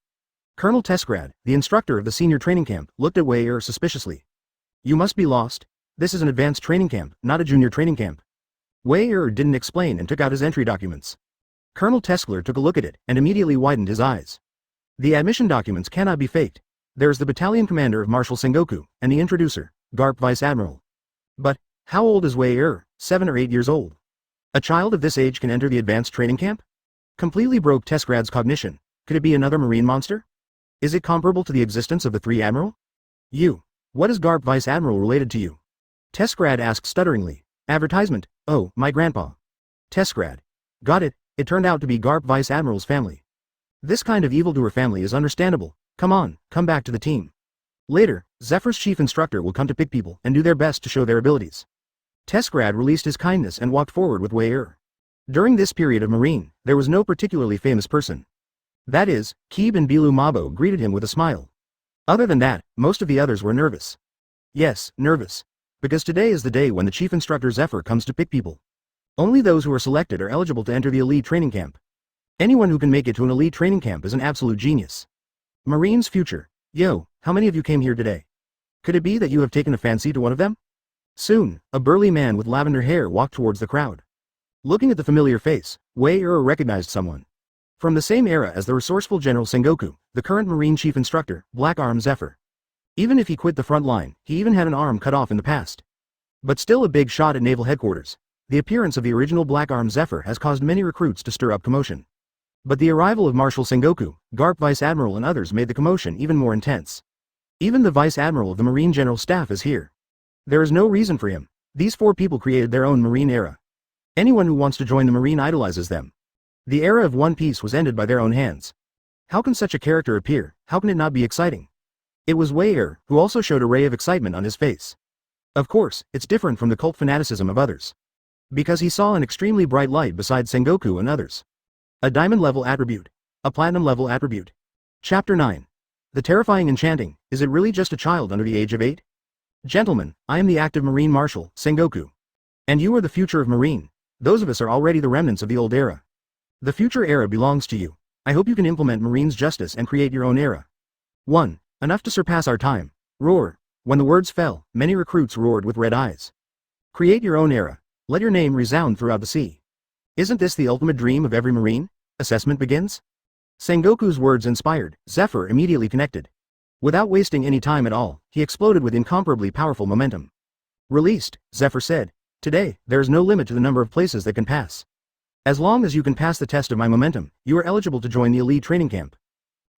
A: Colonel Tesgrad, the instructor of the senior training camp, looked at Wei suspiciously. You must be lost. This is an advanced training camp, not a junior training camp. Wei didn't explain and took out his entry documents. Colonel Teskler took a look at it and immediately widened his eyes. The admission documents cannot be faked. There is the battalion commander of Marshal Sengoku, and the introducer, Garp Vice Admiral. But, how old is Wei 7 or 8 years old? A child of this age can enter the advanced training camp? Completely broke Teskrad's cognition. Could it be another marine monster? Is it comparable to the existence of the Three Admiral? What is Garp Vice Admiral related to you? Tesgrad asked stutteringly. Advertisement, oh, my grandpa. Tesgrad. Got it, it turned out to be Garp Vice Admiral's family. This kind of evildoer family is understandable. Come on, come back to the team. Later, Zephyr's chief instructor will come to pick people and do their best to show their abilities. Tesgrad released his kindness and walked forward with Wei. During this period of Marine, there was no particularly famous person. That is, Keeb and Bilu Mabo greeted him with a smile. Other than that, most of the others were nervous. Yes, nervous. Because today is the day when the chief instructor Zephyr comes to pick people. Only those who are selected are eligible to enter the elite training camp. Anyone who can make it to an elite training camp is an absolute genius. Marine's future. Yo, how many of you came here today? Could it be that you have taken a fancy to one of them? Soon, a burly man with lavender hair walked towards the crowd. Looking at the familiar face, Wei recognized someone. From the same era as the resourceful General Sengoku, the current Marine Chief Instructor, Black Arm Zephyr. Even if he quit the front line, he even had an arm cut off in the past. But still a big shot at Naval Headquarters. The appearance of the original Black Arm Zephyr has caused many recruits to stir up commotion. But the arrival of Marshal Sengoku, Garp Vice Admiral and others made the commotion even more intense. Even the Vice Admiral of the Marine General Staff is here. There is no reason for him. These 4 people created their own Marine era. Anyone who wants to join the Marine idolizes them. The era of One Piece was ended by their own hands. How can such a character appear? How can it not be exciting? It was Wei who also showed a ray of excitement on his face. Of course, it's different from the cult fanaticism of others. Because he saw an extremely bright light beside Sengoku and others. A diamond-level attribute. A platinum-level attribute. Chapter 9. The terrifying enchanting, is it really just a child under the age of 8? Gentlemen, I am the active Marine Marshal, Sengoku. And you are the future of Marine. Those of us are already the remnants of the old era. The future era belongs to you. I hope you can implement Marine's justice and create your own era. 1. Enough to surpass our time. Roar. When the words fell, many recruits roared with red eyes. Create your own era. Let your name resound throughout the sea. Isn't this the ultimate dream of every Marine? Assessment begins. Sengoku's words inspired, Zephyr immediately connected. Without wasting any time at all, he exploded with incomparably powerful momentum. Released, Zephyr said. Today, there is no limit to the number of places that can pass. As long as you can pass the test of my momentum, you are eligible to join the elite training camp.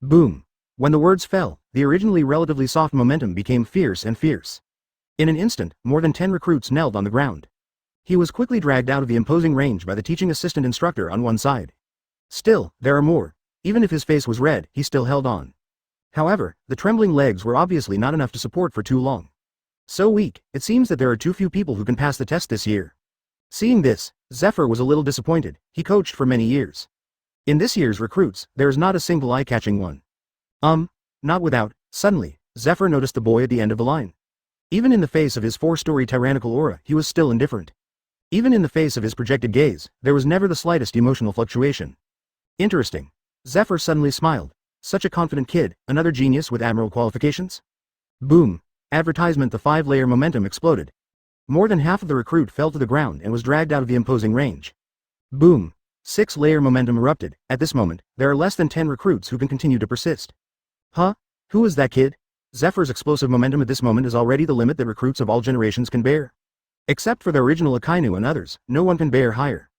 A: Boom. When the words fell, the originally relatively soft momentum became fierce and fierce. In an instant, more than 10 recruits knelt on the ground. He was quickly dragged out of the imposing range by the teaching assistant instructor on one side. Still, there are more. Even if his face was red, he still held on. However, the trembling legs were obviously not enough to support for too long. So weak, it seems that there are too few people who can pass the test this year. Seeing this, Zephyr was a little disappointed. He coached for many years. In this year's recruits, there is not a single eye-catching one. Not without. Suddenly, Zephyr noticed the boy at the end of the line. Even in the face of his 4-story tyrannical aura, he was still indifferent. Even in the face of his projected gaze, there was never the slightest emotional fluctuation. Interesting. Zephyr suddenly smiled. Such a confident kid, another genius with admiral qualifications? Boom. Advertisement. The 5-layer momentum exploded. More than half of the recruit fell to the ground and was dragged out of the imposing range. Boom. 6-layer momentum erupted. At this moment, there are less than 10 recruits who can continue to persist. Huh? Who is that kid? Zephyr's explosive momentum at this moment is already the limit that recruits of all generations can bear. Except for the original Akainu and others, no one can bear higher.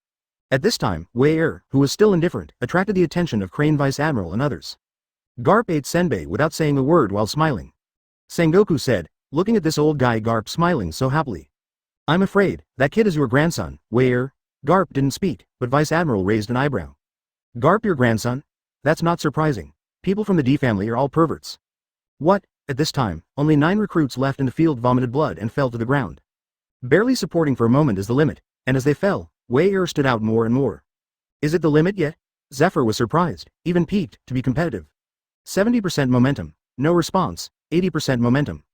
A: At this time, Wei who was still indifferent, attracted the attention of Crane Vice Admiral and others. Garp ate senbei without saying a word while smiling. Sengoku said, looking at this old guy Garp smiling so happily. I'm afraid, that kid is your grandson, Wei Garp didn't speak, but Vice Admiral raised an eyebrow. Garp your grandson? That's not surprising. People from the D family are all perverts. What? At this time, only 9 recruits left in the field vomited blood and fell to the ground. Barely supporting for a moment is the limit, and as they fell, Wei stood out more and more. Is it the limit yet? Zephyr was surprised, even piqued, to be competitive. 70% momentum. No response. 80% momentum.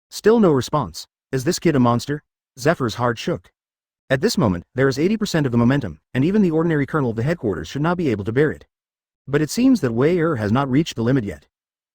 A: Still no response. Is this kid a monster? Zephyr's heart shook. At this moment, there is 80% of the momentum, and even the ordinary colonel of the headquarters should not be able to bear it. But it seems that Wei has not reached the limit yet.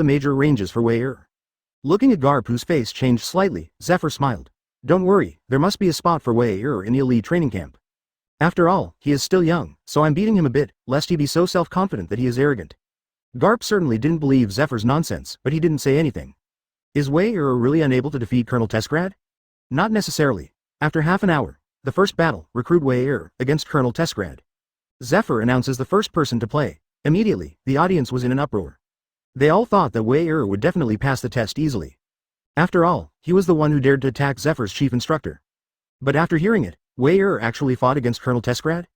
A: the major ranges for Wei. Looking at Garp, whose face changed slightly, Zephyr smiled. Don't worry, there must be a spot for Wei in the elite training camp. After all, he is still young, so I'm beating him a bit, lest he be so self-confident that he is arrogant. Garp certainly didn't believe Zephyr's nonsense, but he didn't say anything. Is Wei really unable to defeat Colonel Tessgrad? Not necessarily. After half an hour, the first battle, recruit Wei against Colonel Tessgrad. Zephyr announces the first person to play. Immediately, the audience was in an uproar. They all thought that Wei would definitely pass the test easily. After all, he was the one who dared to attack Zephyr's chief instructor. But after hearing it, Wei actually fought against Colonel Tessgrad?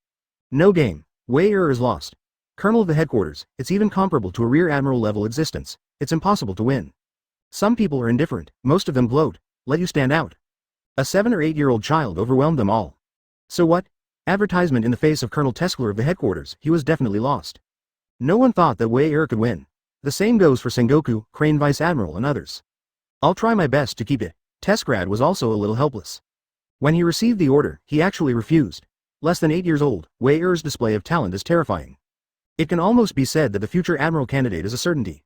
A: No game. Wei is lost. Colonel of the headquarters, it's even comparable to a rear admiral level existence. It's impossible to win. Some people are indifferent, most of them gloat, let you stand out. A 7 or 8-year-old child overwhelmed them all. So what? Advertisement in the face of Colonel Teskler of the headquarters, he was definitely lost. No one thought that Wei could win. The same goes for Sengoku, Crane Vice Admiral and others. I'll try my best to keep it. Teskrad was also a little helpless. When he received the order, he actually refused. Less than 8 years old, Wei display of talent is terrifying. It can almost be said that the future admiral candidate is a certainty.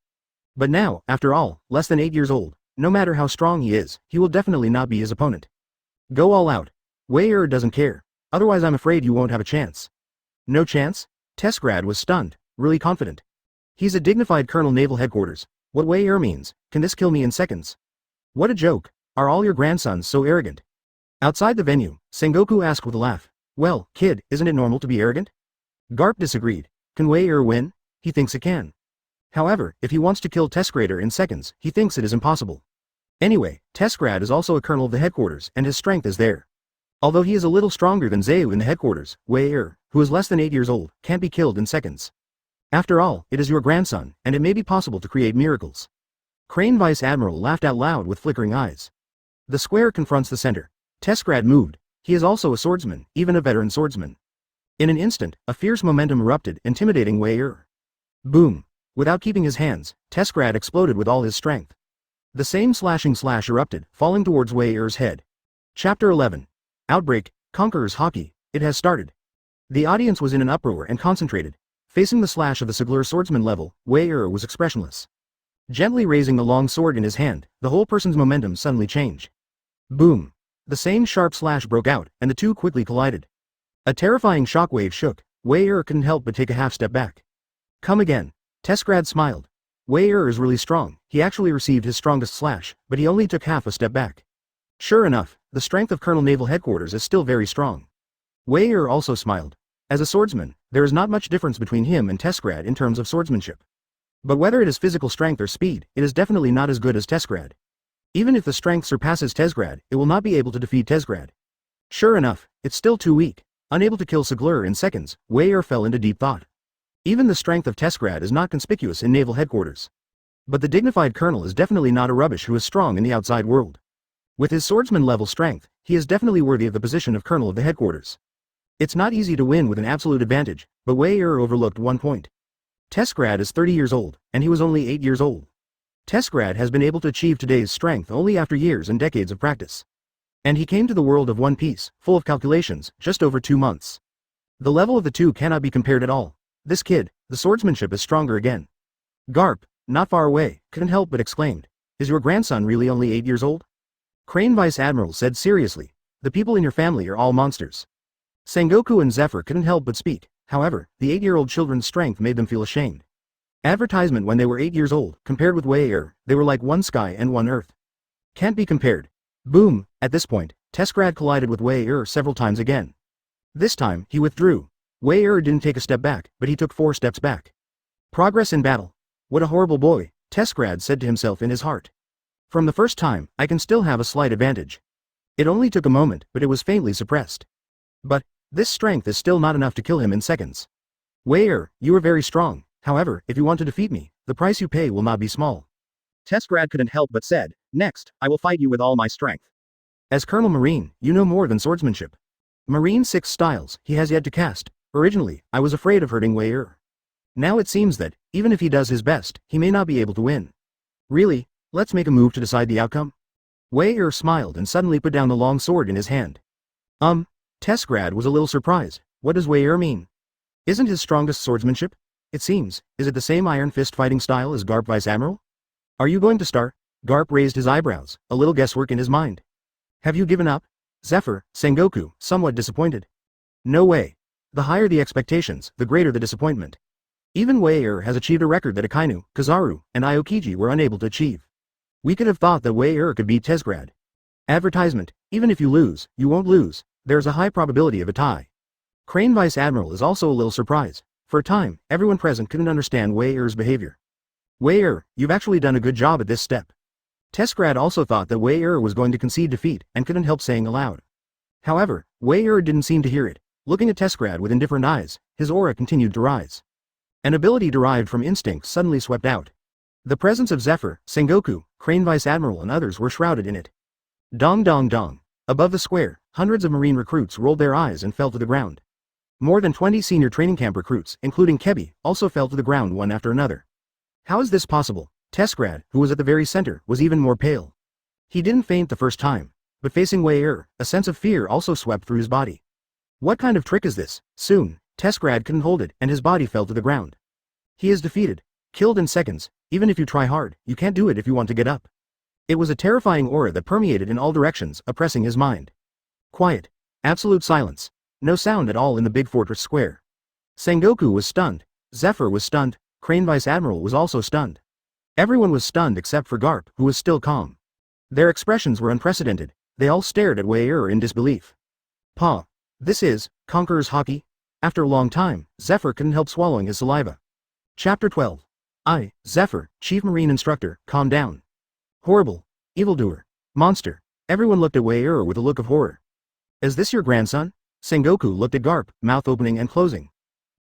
A: But now, after all, less than 8 years old, no matter how strong he is, he will definitely not be his opponent. Go all out. Wei doesn't care. Otherwise I'm afraid you won't have a chance. No chance? Teskrad was stunned, really confident. He's a dignified Colonel Naval Headquarters. What Wei means, can this kill me in seconds? What a joke. Are all your grandsons so arrogant? Outside the venue, Sengoku asked with a laugh. Well, kid, isn't it normal to be arrogant? Garp disagreed. Can Wei win? He thinks it can. However, if he wants to kill Teskrad in seconds, he thinks it is impossible. Anyway, Teskrad is also a colonel of the headquarters and his strength is there. Although he is a little stronger than Zeu in the headquarters, Wei who is less than 8 years old, can't be killed in seconds. After all, it is your grandson, and it may be possible to create miracles. Crane Vice Admiral laughed out loud with flickering eyes. The square confronts the center. Teskrad moved. He is also a swordsman, even a veteran swordsman. In an instant, a fierce momentum erupted, intimidating Wei Boom. Without keeping his hands, Teskrad exploded with all his strength. The same slashing slash erupted, falling towards Wei's head. Chapter 11. Outbreak, Conqueror's Hockey. It has started. The audience was in an uproar and concentrated. Facing the slash of the Sigler swordsman level, Wei was expressionless. Gently raising the long sword in his hand, the whole person's momentum suddenly changed. Boom. The same sharp slash broke out, and the two quickly collided. A terrifying shockwave shook. Wei couldn't help but take a half step back. Come again. Teskrad smiled. Wei is really strong. He actually received his strongest slash, but he only took half a step back. Sure enough, the strength of Colonel Naval Headquarters is still very strong. Wei also smiled. As a swordsman, there is not much difference between him and Teskrad in terms of swordsmanship. But whether it is physical strength or speed, it is definitely not as good as Teskrad. Even if the strength surpasses Teskrad, it will not be able to defeat Teskrad. Sure enough, it's still too weak. Unable to kill Sigler in seconds, Wei fell into deep thought. Even the strength of Teskrad is not conspicuous in Naval Headquarters. But the dignified colonel is definitely not a rubbish who is strong in the outside world. With his swordsman-level strength, he is definitely worthy of the position of colonel of the headquarters. It's not easy to win with an absolute advantage, but Wei overlooked one point. Teskrad is 30 years old, and he was only 8 years old. Teskrad has been able to achieve today's strength only after years and decades of practice. And he came to the world of One Piece, full of calculations, just over 2 months. The level of the two cannot be compared at all. This kid, the swordsmanship is stronger again. Garp, not far away, couldn't help but exclaimed. Is your grandson really only 8 years old? Crane Vice Admiral said seriously. The people in your family are all monsters. Sengoku and Zephyr couldn't help but speak. However, the 8-year-old children's strength made them feel ashamed. Advertisement when they were 8 years old, compared with Wei they were like one sky and one earth. Can't be compared. Boom, at this point, Teskrad collided with Wei several times again. This time, he withdrew. Wei didn't take a step back, but he took 4 steps back. Progress in battle. What a horrible boy, Teskrad said to himself in his heart. From the first time, I can still have a slight advantage. It only took a moment, but it was faintly suppressed. But, this strength is still not enough to kill him in seconds. Wei you are very strong, however, if you want to defeat me, the price you pay will not be small. Teskrad couldn't help but said, next, I will fight you with all my strength. As Colonel Marine, you know more than swordsmanship. Marine 6 styles, he has yet to cast. Originally, I was afraid of hurting Wei Now it seems that, even if he does his best, he may not be able to win. Really? Let's make a move to decide the outcome? Wei smiled and suddenly put down the long sword in his hand. Teskrad was a little surprised. What does Wei mean? Isn't his strongest swordsmanship? It seems, is it the same iron fist fighting style as Garp Vice Admiral? Are you going to start? Garp raised his eyebrows, a little guesswork in his mind. Have you given up? Zephyr, Sengoku, somewhat disappointed. No way. The higher the expectations, the greater the disappointment. Even Wei has achieved a record that Akainu, Kizaru, and Aokiji were unable to achieve. We could have thought that Wei could beat Teskrad. Advertisement, even if you lose, you won't lose, there's a high probability of a tie. Crane Vice Admiral is also a little surprised. For a time, everyone present couldn't understand Wei's behavior. Wei you've actually done a good job at this step. Teskrad also thought that Wei was going to concede defeat and couldn't help saying aloud. However, Wei didn't seem to hear it. Looking at Teskrad with indifferent eyes, his aura continued to rise. An ability derived from instinct suddenly swept out. The presence of Zephyr, Sengoku, Crane Vice Admiral and others were shrouded in it. Dong dong dong. Above the square, hundreds of Marine recruits rolled their eyes and fell to the ground. More than 20 senior training camp recruits, including Kebi, also fell to the ground one after another. How is this possible? Tesgrad, who was at the very center, was even more pale. He didn't faint the first time, but facing Wei a sense of fear also swept through his body. What kind of trick is this? Soon, Tesgrad couldn't hold it and his body fell to the ground. He is defeated. Killed in seconds. Even if you try hard, you can't do it if you want to get up. It was a terrifying aura that permeated in all directions, oppressing his mind. Quiet. Absolute silence. No sound at all in the big fortress square. Sengoku was stunned. Zephyr was stunned. Crane Vice Admiral was also stunned. Everyone was stunned except for Garp, who was still calm. Their expressions were unprecedented. They all stared at Wei in disbelief. Pa. This is Conqueror's Haki? After a long time, Zephyr couldn't help swallowing his saliva. Chapter 12. Zephyr, Chief Marine Instructor, calm down. Horrible. Evildoer. Monster. Everyone looked at Wei with a look of horror. Is this your grandson? Sengoku looked at Garp, mouth opening and closing.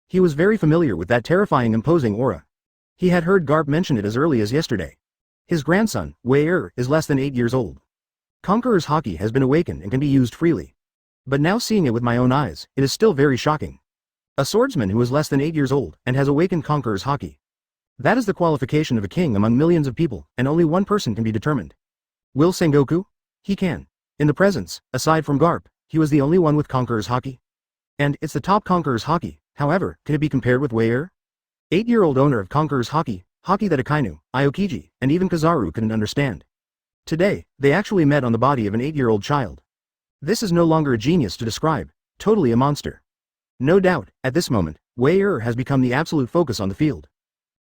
A: He was very familiar with that terrifying imposing aura. He had heard Garp mention it as early as yesterday. His grandson, Wei is less than 8 years old. Conqueror's Haki has been awakened and can be used freely. But now seeing it with my own eyes, it is still very shocking. A swordsman who is less than 8 years old and has awakened Conqueror's Haki. That is the qualification of a king among millions of people, and only one person can be determined. Will Sengoku? He can. In the presence, aside from Garp, he was the only one with Conqueror's Haki. And it's the top Conqueror's Haki. However, can it be compared with Wei 8-year-old owner of Conqueror's Haki that Akainu, Aokiji, and even Kizaru couldn't understand. Today, they actually met on the body of an 8-year-old child. This is no longer a genius to describe, totally a monster. No doubt, at this moment, Wei has become the absolute focus on the field.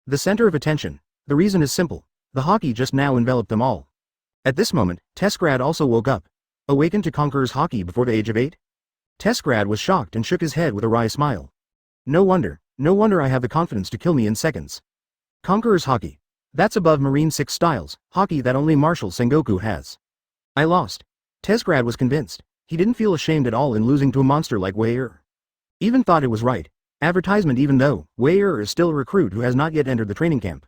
A: The center of attention. The reason is simple. The Haki just now enveloped them all. At this moment, Tesgrad also woke up. Awakened to Conqueror's Haki before the age of 8? Tesgrad was shocked and shook his head with a wry smile. No wonder I have the confidence to kill me in seconds. Conqueror's Haki. That's above Marine 6 styles, Haki that only Marshal Sengoku has. I lost. Tesgrad was convinced. He didn't feel ashamed at all in losing to a monster like Wei Even thought it was right. Advertisement even though, Wei is still a recruit who has not yet entered the training camp.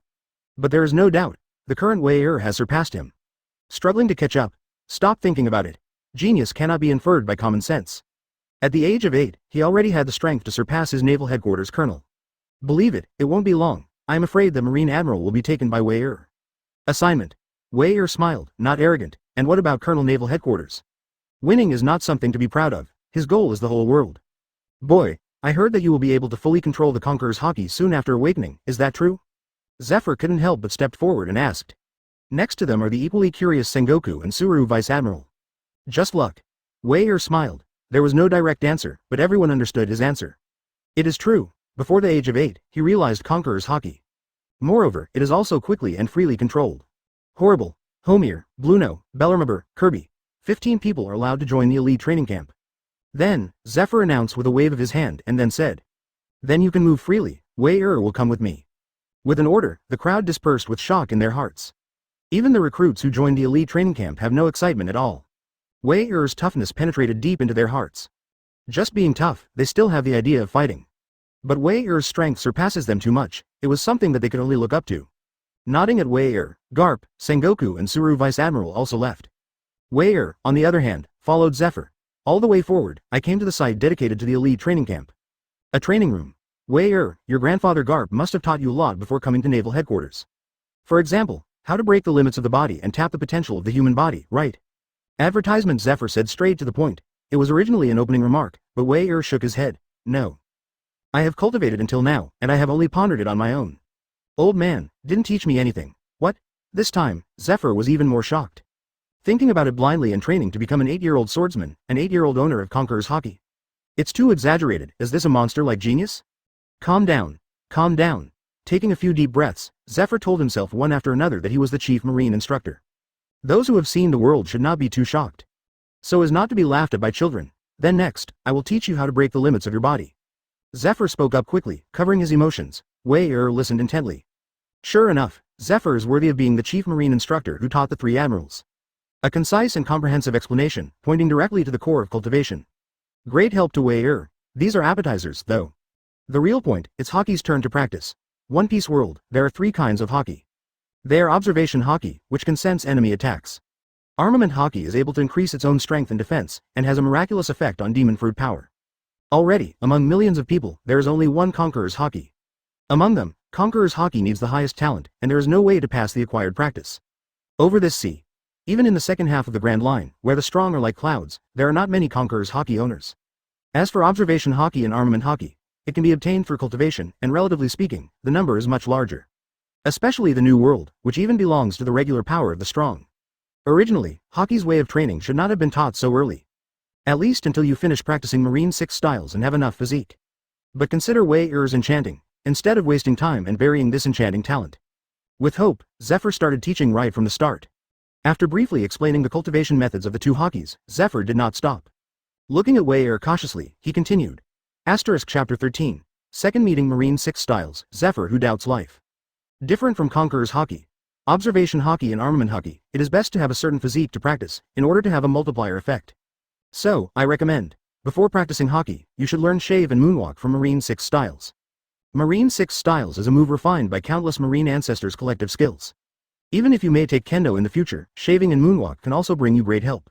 A: But there is no doubt, the current Wei has surpassed him. Struggling to catch up. Stop thinking about it. Genius cannot be inferred by common sense. At the age of 8, he already had the strength to surpass his naval headquarters colonel. Believe it, it won't be long. I am afraid the Marine Admiral will be taken by Wei Assignment. Wei smiled, not arrogant, and what about Colonel Naval Headquarters? Winning is not something to be proud of, his goal is the whole world. Boy, I heard that you will be able to fully control the Conqueror's Haki soon after awakening, is that true? Zephyr couldn't help but stepped forward and asked. Next to them are the equally curious Sengoku and Suru Vice Admiral. Just luck. Wei smiled. There was no direct answer, but everyone understood his answer. It is true. Before the age of 8, he realized Conqueror's Haki. Moreover, it is also quickly and freely controlled. Horrible. Homir, Bluno, Bellermaber, Kirby. 15 people are allowed to join the elite training camp. Then, Zephyr announced with a wave of his hand and then said. Then you can move freely, Wei will come with me. With an order, the crowd dispersed with shock in their hearts. Even the recruits who joined the elite training camp have no excitement at all. Wei's toughness penetrated deep into their hearts. Just being tough, they still have the idea of fighting. But Wei's strength surpasses them too much, it was something that they could only look up to. Nodding at Wei Garp, Sengoku and Suru Vice Admiral also left. Wei on the other hand, followed Zephyr. All the way forward, I came to the site dedicated to the elite training camp. A training room. Wei your grandfather Garp must have taught you a lot before coming to Naval Headquarters. For example, how to break the limits of the body and tap the potential of the human body, right? Advertisement Zephyr said straight to the point. It was originally an opening remark, but Wei shook his head. No. I have cultivated until now, and I have only pondered it on my own. Old man, didn't teach me anything. What? This time, Zephyr was even more shocked. Thinking about it blindly and training to become an 8-year-old swordsman, an 8-year-old owner of Conqueror's Haki. It's too exaggerated, is this a monster like genius? Calm down. Calm down. Taking a few deep breaths, Zephyr told himself one after another that he was the chief marine instructor. Those who have seen the world should not be too shocked. So as not to be laughed at by children. Then next, I will teach you how to break the limits of your body. Zephyr spoke up quickly, covering his emotions. Wei listened intently. Sure enough, Zephyr is worthy of being the chief marine instructor who taught the 3 admirals. A concise and comprehensive explanation, pointing directly to the core of cultivation. Great help to Wei. These are appetizers, though. The real point, it's hockey's turn to practice. One Piece world, there are 3 kinds of hockey. They are observation hockey, which can sense enemy attacks. Armament hockey is able to increase its own strength and defense, and has a miraculous effect on demon fruit power. Already, among millions of people, there is only one Conqueror's hockey. Among them, Conqueror's hockey needs the highest talent, and there is no way to pass the acquired practice. Over this sea, even in the second half of the Grand Line, where the strong are like clouds, there are not many Conqueror's hockey owners. As for observation hockey and armament hockey, it can be obtained through cultivation, and relatively speaking, the number is much larger. Especially the New World, which even belongs to the regular power of the strong. Originally, hockey's way of training should not have been taught so early. At least until you finish practicing Marine 6 styles and have enough physique. But consider Wei Er's enchanting, instead of wasting time and burying this enchanting talent. With hope, Zephyr started teaching right from the start. After briefly explaining the cultivation methods of the 2 hockeys, Zephyr did not stop. Looking at Wei Er cautiously, he continued. Chapter 13. Second meeting Marine 6 styles, Zephyr who doubts life. Different from Conqueror's hockey, observation hockey and armament hockey, it is best to have a certain physique to practice, in order to have a multiplier effect. So, I recommend, before practicing hockey, you should learn shave and moonwalk from Marine 6 styles. Marine 6 styles is a move refined by countless Marine ancestors' collective skills. Even if you may take kendo in the future, shaving and moonwalk can also bring you great help.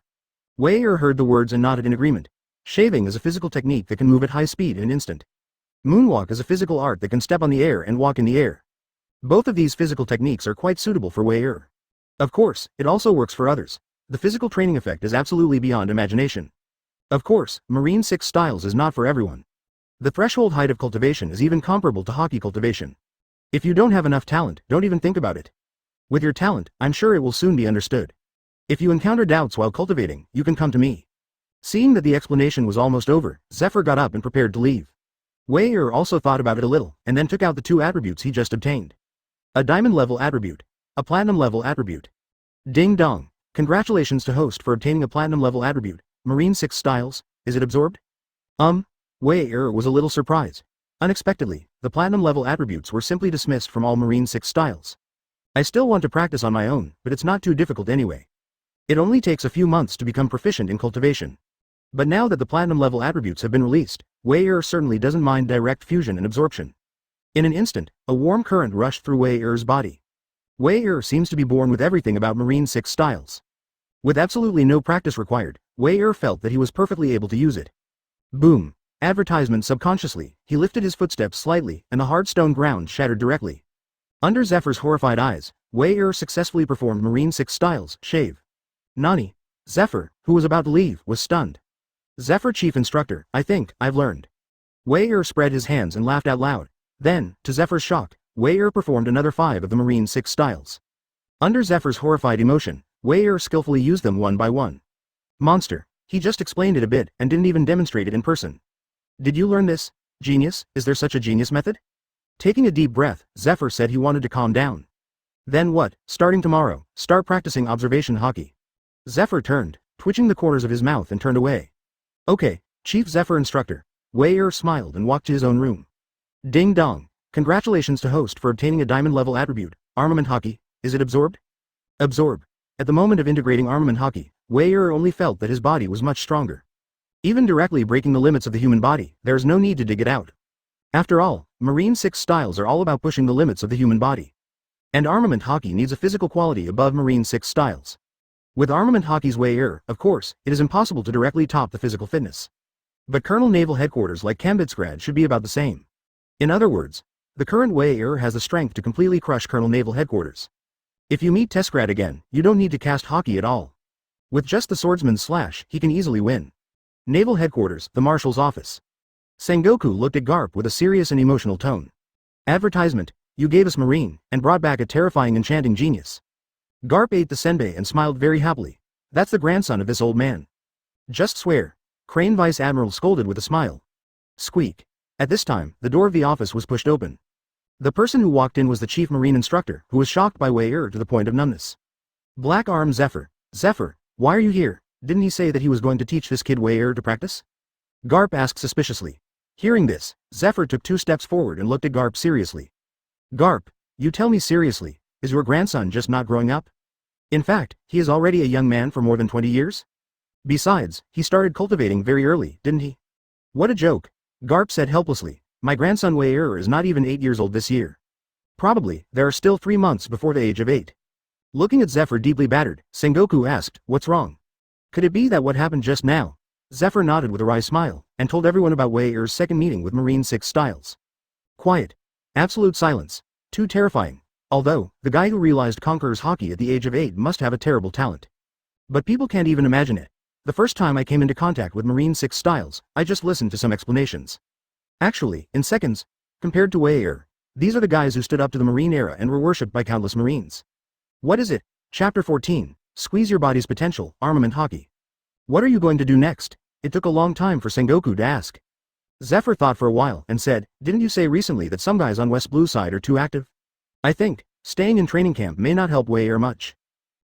A: Wei Er heard the words and nodded in agreement. Shaving is a physical technique that can move at high speed in an instant. Moonwalk is a physical art that can step on the air and walk in the air. Both of these physical techniques are quite suitable for Wei Er. Of course, it also works for others. The physical training effect is absolutely beyond imagination. Of course, Marine 6 styles is not for everyone. The threshold height of cultivation is even comparable to hockey cultivation. If you don't have enough talent, don't even think about it. With your talent, I'm sure it will soon be understood. If you encounter doubts while cultivating, you can come to me. Seeing that the explanation was almost over, Zephyr got up and prepared to leave. Wei Er also thought about it a little, and then took out the 2 attributes he just obtained. A diamond level attribute. A platinum level attribute. Ding dong. Congratulations to host for obtaining a platinum level attribute. Marine 6 styles, is it absorbed? Wei Er was a little surprised. Unexpectedly, the platinum level attributes were simply dismissed from all Marine 6 styles. I still want to practice on my own, but it's not too difficult anyway. It only takes a few months to become proficient in cultivation. But now that the platinum level attributes have been released, Wei Er certainly doesn't mind direct fusion and absorption. In an instant, a warm current rushed through Wei Er's body. Wei Er seems to be born with everything about Marine 6 styles. With absolutely no practice required, Wei Er felt that he was perfectly able to use it. Boom. Advertisement subconsciously, he lifted his footsteps slightly, and the hard stone ground shattered directly. Under Zephyr's horrified eyes, Wei Er successfully performed Marine 6 styles, shave. Nani? Zephyr, who was about to leave, was stunned. Zephyr Chief Instructor, I think, I've learned. Wei Er spread his hands and laughed out loud. Then, to Zephyr's shock, Wei Er performed another 5 of the Marine 6 styles. Under Zephyr's horrified emotion, Wei Er skillfully used them one by one. Monster. He just explained it a bit and didn't even demonstrate it in person. Did you learn this? Genius? Is there such a genius method? Taking a deep breath, Zephyr said he wanted to calm down. Then what? Starting tomorrow, start practicing observation hockey. Zephyr turned, twitching the corners of his mouth and turned away. Okay, Chief Zephyr Instructor. Wei Er smiled and walked to his own room. Ding dong. Congratulations to host for obtaining a diamond level attribute, armament hockey. Is it absorbed? Absorb. At the moment of integrating armament hockey, Wei Er only felt that his body was much stronger. Even directly breaking the limits of the human body, there is no need to dig it out. After all, Marine 6 styles are all about pushing the limits of the human body. And armament hockey needs a physical quality above Marine 6 styles. With armament hockey's Wei Er, of course, it is impossible to directly top the physical fitness. But Colonel Naval Headquarters like Kambitsgrad should be about the same. In other words, the current Wei Er has the strength to completely crush Colonel Naval Headquarters. If you meet Tessgrad again, you don't need to cast hockey at all. With just the swordsman's slash, he can easily win. Naval Headquarters, the Marshal's office. Sengoku looked at Garp with a serious and emotional tone. Advertisement, you gave us Marine, and brought back a terrifying enchanting genius. Garp ate the senbei and smiled very happily. That's the grandson of this old man. Just swear. Crane Vice Admiral scolded with a smile. Squeak. At this time, the door of the office was pushed open. The person who walked in was the Chief Marine Instructor, who was shocked by Wei Er to the point of numbness. Black Arm Zephyr. Zephyr, why are you here? Didn't he say that he was going to teach this kid Wei Er to practice? Garp asked suspiciously. Hearing this, Zephyr took 2 steps forward and looked at Garp seriously. Garp, you tell me seriously, is your grandson just not growing up? In fact, he is already a young man for more than 20 years? Besides, he started cultivating very early, didn't he? What a joke, Garp said helplessly, My grandson Wei is not even 8 years old this year. Probably, there are still 3 months before the age of 8. Looking at Zephyr deeply battered, Sengoku asked, what's wrong? Could it be that what happened just now? Zephyr nodded with a wry smile, and told everyone about Wei-er's second meeting with Marine 6 Styles. Quiet. Absolute silence. Too terrifying. Although, the guy who realized Conqueror's Haki at the age of 8 must have a terrible talent. But people can't even imagine it. The first time I came into contact with Marine 6 Styles, I just listened to some explanations. Actually, in seconds, compared to Wei-er, these are the guys who stood up to the Marine era and were worshipped by countless Marines. What is it? Chapter 14, Squeeze Your Body's Potential, Armament Haki. What are you going to do next? It took a long time for Sengoku to ask. Zephyr thought for a while and said, didn't you say recently that some guys on West Blue side are too active? I think, staying in training camp may not help Wei-er much.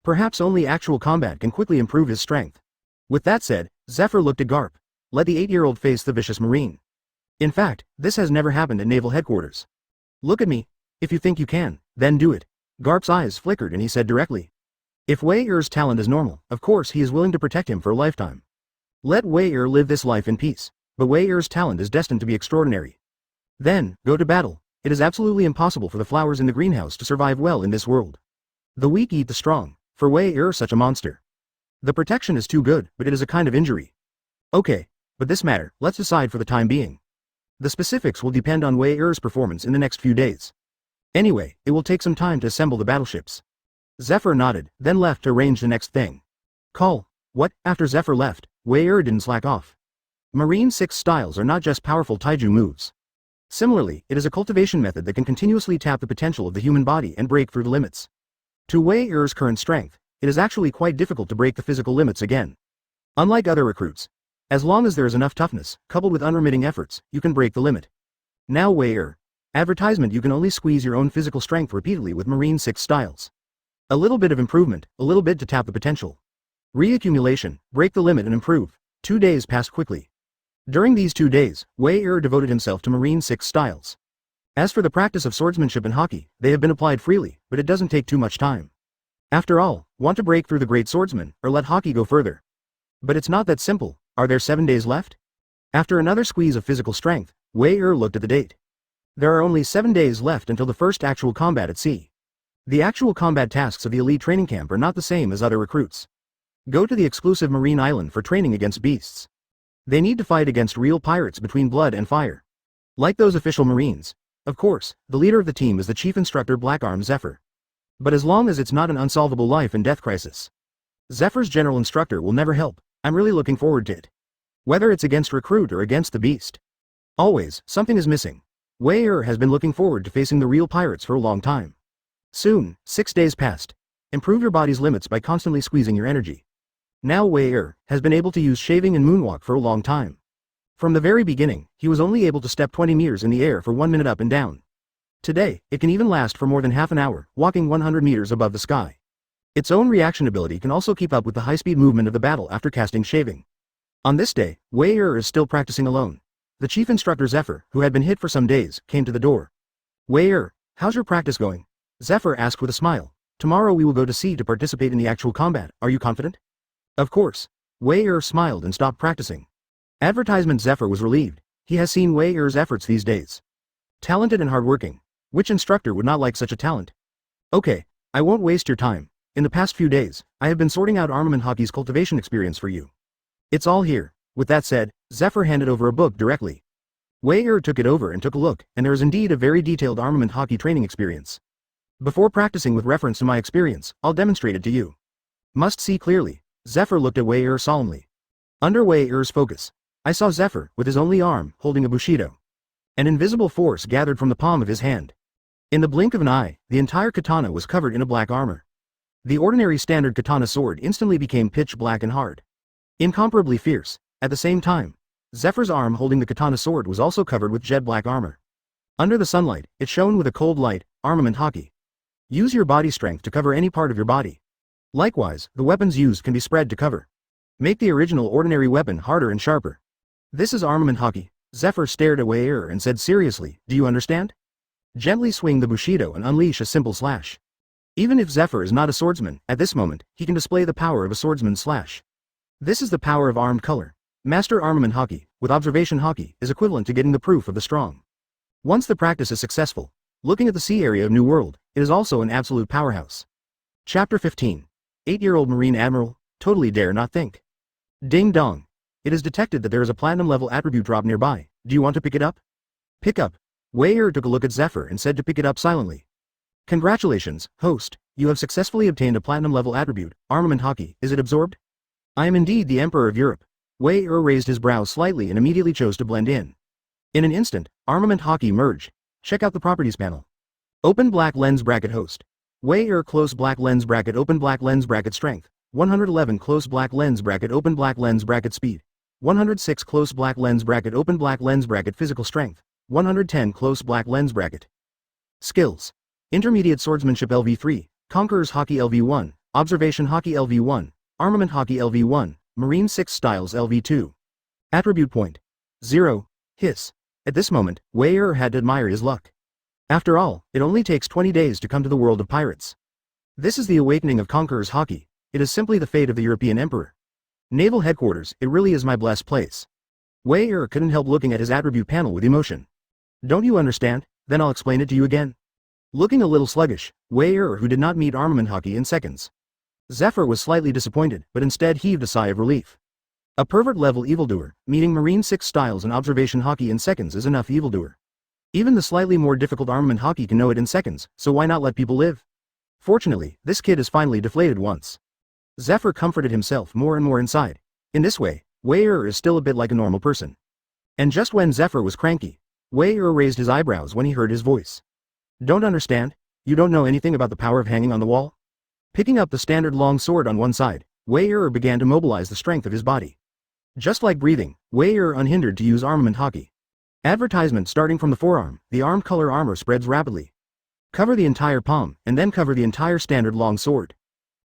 A: Perhaps only actual combat can quickly improve his strength. With that said, Zephyr looked at Garp. Let the 8-year-old face the vicious Marine. In fact, this has never happened at Naval headquarters. Look at me. If you think you can, then do it. Garp's eyes flickered and he said directly. If Wei-er's talent is normal, of course he is willing to protect him for a lifetime. Let Wei-er live this life in peace, but Wei-er's talent is destined to be extraordinary. Then, go to battle. It is absolutely impossible for the flowers in the greenhouse to survive well in this world. The weak eat the strong, for Wei-er such a monster. The protection is too good, but it is a kind of injury. Okay, but this matter, let's decide for the time being. The specifics will depend on Wei-er's performance in the next few days. Anyway, it will take some time to assemble the battleships. Zephyr nodded, then left to arrange the next thing. Call. What? After Zephyr left, Wei-er didn't slack off. Marine 6 Styles are not just powerful taiju moves. Similarly, it is a cultivation method that can continuously tap the potential of the human body and break through the limits. To Wei-er's current strength, it is actually quite difficult to break the physical limits again. Unlike other recruits, as long as there is enough toughness, coupled with unremitting efforts, you can break the limit. Now Wei-er. Advertisement: you can only squeeze your own physical strength repeatedly with Marine 6 Styles. A little bit of improvement, a little bit to tap the potential. Reaccumulation, break the limit and improve. 2 days passed quickly. During these 2 days, Wei-er devoted himself to Marine 6 Styles. As for the practice of swordsmanship and Haki, they have been applied freely, but it doesn't take too much time. After all, want to break through the great swordsman, or let Haki go further? But it's not that simple. Are there 7 days left? After another squeeze of physical strength, Wei-er looked at the date. There are only 7 days left until the first actual combat at sea. The actual combat tasks of the elite training camp are not the same as other recruits. Go to the exclusive marine island for training against beasts. They need to fight against real pirates between blood and fire. Like those official marines. Of course, the leader of the team is the chief instructor Blackarm Zephyr. But as long as it's not an unsolvable life and death crisis, Zephyr's general instructor will never help. I'm really looking forward to it. Whether it's against recruit or against the beast. Always, something is missing. Wei-er has been looking forward to facing the real pirates for a long time. Soon, 6 days passed. Improve your body's limits by constantly squeezing your energy. Now Wei-er has been able to use shaving and moonwalk for a long time. From the very beginning, he was only able to step 20 meters in the air for 1 minute up and down. Today, it can even last for more than half an hour, walking 100 meters above the sky. Its own reaction ability can also keep up with the high-speed movement of the battle after casting shaving. On this day, Wei-er is still practicing alone. The chief instructor Zephyr, who had been hit for some days, came to the door. Wei-er, how's your practice going? Zephyr asked with a smile. Tomorrow we will go to sea to participate in the actual combat. Are you confident? Of course. Wei-er smiled and stopped practicing. Advertisement: Zephyr was relieved. He has seen Wei-er's efforts these days. Talented and hardworking. Which instructor would not like such a talent? Okay, I won't waste your time. In the past few days, I have been sorting out Armament Haki's cultivation experience for you. It's all here. With that said, Zephyr handed over a book directly. Wei-er took it over and took a look, and there is indeed a very detailed Armament Haki training experience. Before practicing with reference to my experience, I'll demonstrate it to you. Must see clearly. Zephyr looked at Wei-er solemnly. Under Wei-er's focus, I saw Zephyr, with his only arm, holding a bushido. An invisible force gathered from the palm of his hand. In the blink of an eye, the entire katana was covered in a black armor. The ordinary standard katana sword instantly became pitch black and hard. Incomparably fierce. At the same time, Zephyr's arm holding the katana sword was also covered with jet black armor. Under the sunlight, it shone with a cold light. Armament Haki. Use your body strength to cover any part of your body. Likewise, the weapons used can be spread to cover. Make the original ordinary weapon harder and sharper. This is Armament Haki. Zephyr stared at Wei-er and said seriously, do you understand? Gently swing the bushido and unleash a simple slash. Even if Zephyr is not a swordsman, at this moment, he can display the power of a swordsman's slash. This is the power of armed color. Master Armament Haki, with observation Haki, is equivalent to getting the proof of the strong. Once the practice is successful, looking at the sea area of New World, it is also an absolute powerhouse. Chapter 15. 8-year-old Marine Admiral, totally dare not think. Ding dong. It is detected that there is a platinum level attribute drop nearby. Do you want to pick it up? Pick up. Wei took a look at Zephyr and said to pick it up silently. Congratulations, host, you have successfully obtained a platinum level attribute, armament hockey, is it absorbed? I am indeed the Emperor of Europe. Wei raised his brows slightly and immediately chose to blend in. In an instant, armament hockey merged. Check out the properties panel. Open black lens bracket host. Wei close black lens bracket open black lens bracket strength. 111 close black lens bracket open black lens bracket speed. 106 close black lens bracket open black lens bracket physical strength. 110 close black lens bracket. Skills. Intermediate swordsmanship LV3, Conqueror's hockey LV1, observation hockey LV1, armament hockey LV1, marine 6 styles LV2. Attribute point. 0. Hiss. At this moment, Wei had to admire his luck. After all, it only takes 20 days to come to the world of pirates. This is the awakening of Conqueror's hockey. It is simply the fate of the European Emperor. Naval headquarters, it really is my blessed place. Wei couldn't help looking at his attribute panel with emotion. Don't you understand? Then I'll explain it to you again. Looking a little sluggish, Wei who did not meet armament hockey in seconds. Zephyr was slightly disappointed, but instead heaved a sigh of relief. A pervert-level evildoer, meeting Marine 6 styles and observation hockey in seconds is enough evildoer. Even the slightly more difficult armament hockey can know it in seconds, so why not let people live? Fortunately, this kid is finally deflated once. Zephyr comforted himself more and more inside. In this way, Wei is still a bit like a normal person. And just when Zephyr was cranky, Wei raised his eyebrows when he heard his voice. Don't understand? You don't know anything about the power of hanging on the wall? Picking up the standard long sword on one side, Wei began to mobilize the strength of his body. Just like breathing, Wei unhindered to use armament hockey. Advertisement starting from the forearm, the armed color armor spreads rapidly. Cover the entire palm, and then cover the entire standard long sword.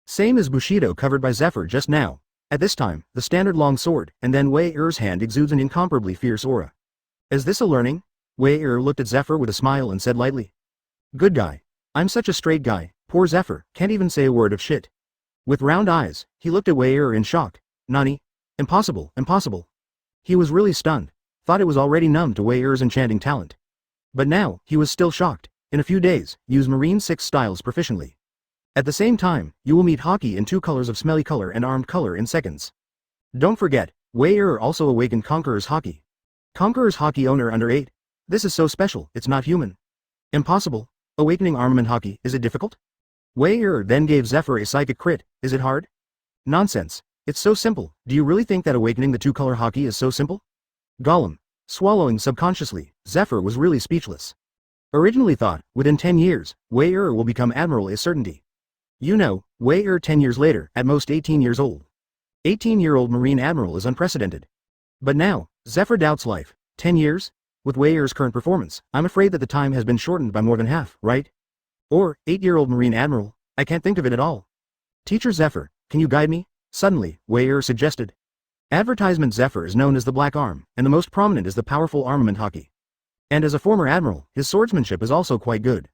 A: Same as Bushido covered by Zephyr just now. At this time, the standard long sword, and then Wei-er's hand exudes an incomparably fierce aura. Is this a learning? Wei-er looked at Zephyr with a smile and said lightly. Good guy. I'm such a straight guy, poor Zephyr, can't even say a word of shit. With round eyes, he looked at Wei-er in shock. Nani? Impossible, impossible. He was really stunned, thought it was already numb to Wei-er's enchanting talent. But now, he was still shocked. In a few days, use Marine 6 styles proficiently. At the same time, you will meet hockey in 2 colors of smelly color and armed color in seconds. Don't forget, Wei also awakened Conqueror's hockey. Conqueror's hockey owner under 8. This is so special, it's not human. Impossible. Awakening armament hockey, is it difficult? Wei then gave Zephyr a psychic crit, is it hard? Nonsense. It's so simple, do you really think that awakening the 2-color hockey is so simple? Gollum. Swallowing subconsciously, Zephyr was really speechless. Originally thought, within 10 years, Wei will become admiral is certainty. You know, Wei 10 years later, at most 18 years old. 18-year-old Marine Admiral is unprecedented. But now, Zephyr doubts life. 10 years? With Wei current performance, I'm afraid that the time has been shortened by more than half, right? Or, 8-year-old Marine Admiral, I can't think of it at all. Teacher Zephyr, can you guide me? Suddenly, Wei suggested. Advertisement Zephyr is known as the Black Arm, and the most prominent is the powerful armament hockey. And as a former admiral, his swordsmanship is also quite good.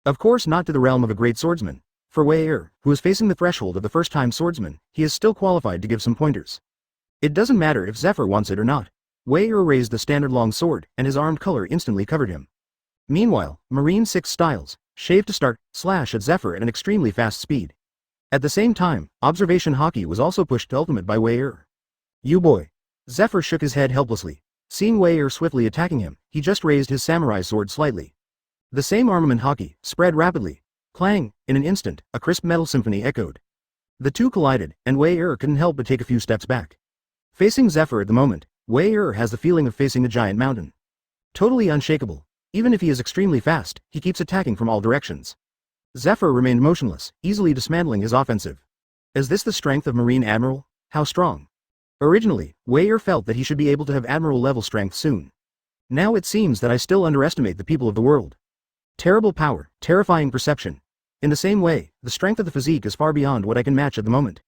A: Of course not to the realm of a great swordsman. For Wei who is facing the threshold of the first-time swordsman, he is still qualified to give some pointers. It doesn't matter if Zephyr wants it or not. Wei raised the standard long sword, and his armed color instantly covered him. Meanwhile, Marine 6 styles, shave to start, slash at Zephyr at an extremely fast speed. At the same time, observation hockey was also pushed to ultimate by Wei. You boy. Zephyr shook his head helplessly. Seeing Wei swiftly attacking him, he just raised his samurai sword slightly. The same armament hockey spread rapidly. Clang! In an instant, a crisp metal symphony echoed. The two collided, and Wei couldn't help but take a few steps back. Facing Zephyr at the moment, Wei has the feeling of facing a giant mountain. Totally unshakable. Even if he is extremely fast, he keeps attacking from all directions. Zephyr remained motionless, easily dismantling his offensive. Is this the strength of Marine Admiral? How strong? Originally, Wei felt that he should be able to have admiral-level strength soon. Now it seems that I still underestimate the people of the world. Terrible power, terrifying perception. In the same way, the strength of the physique is far beyond what I can match at the moment.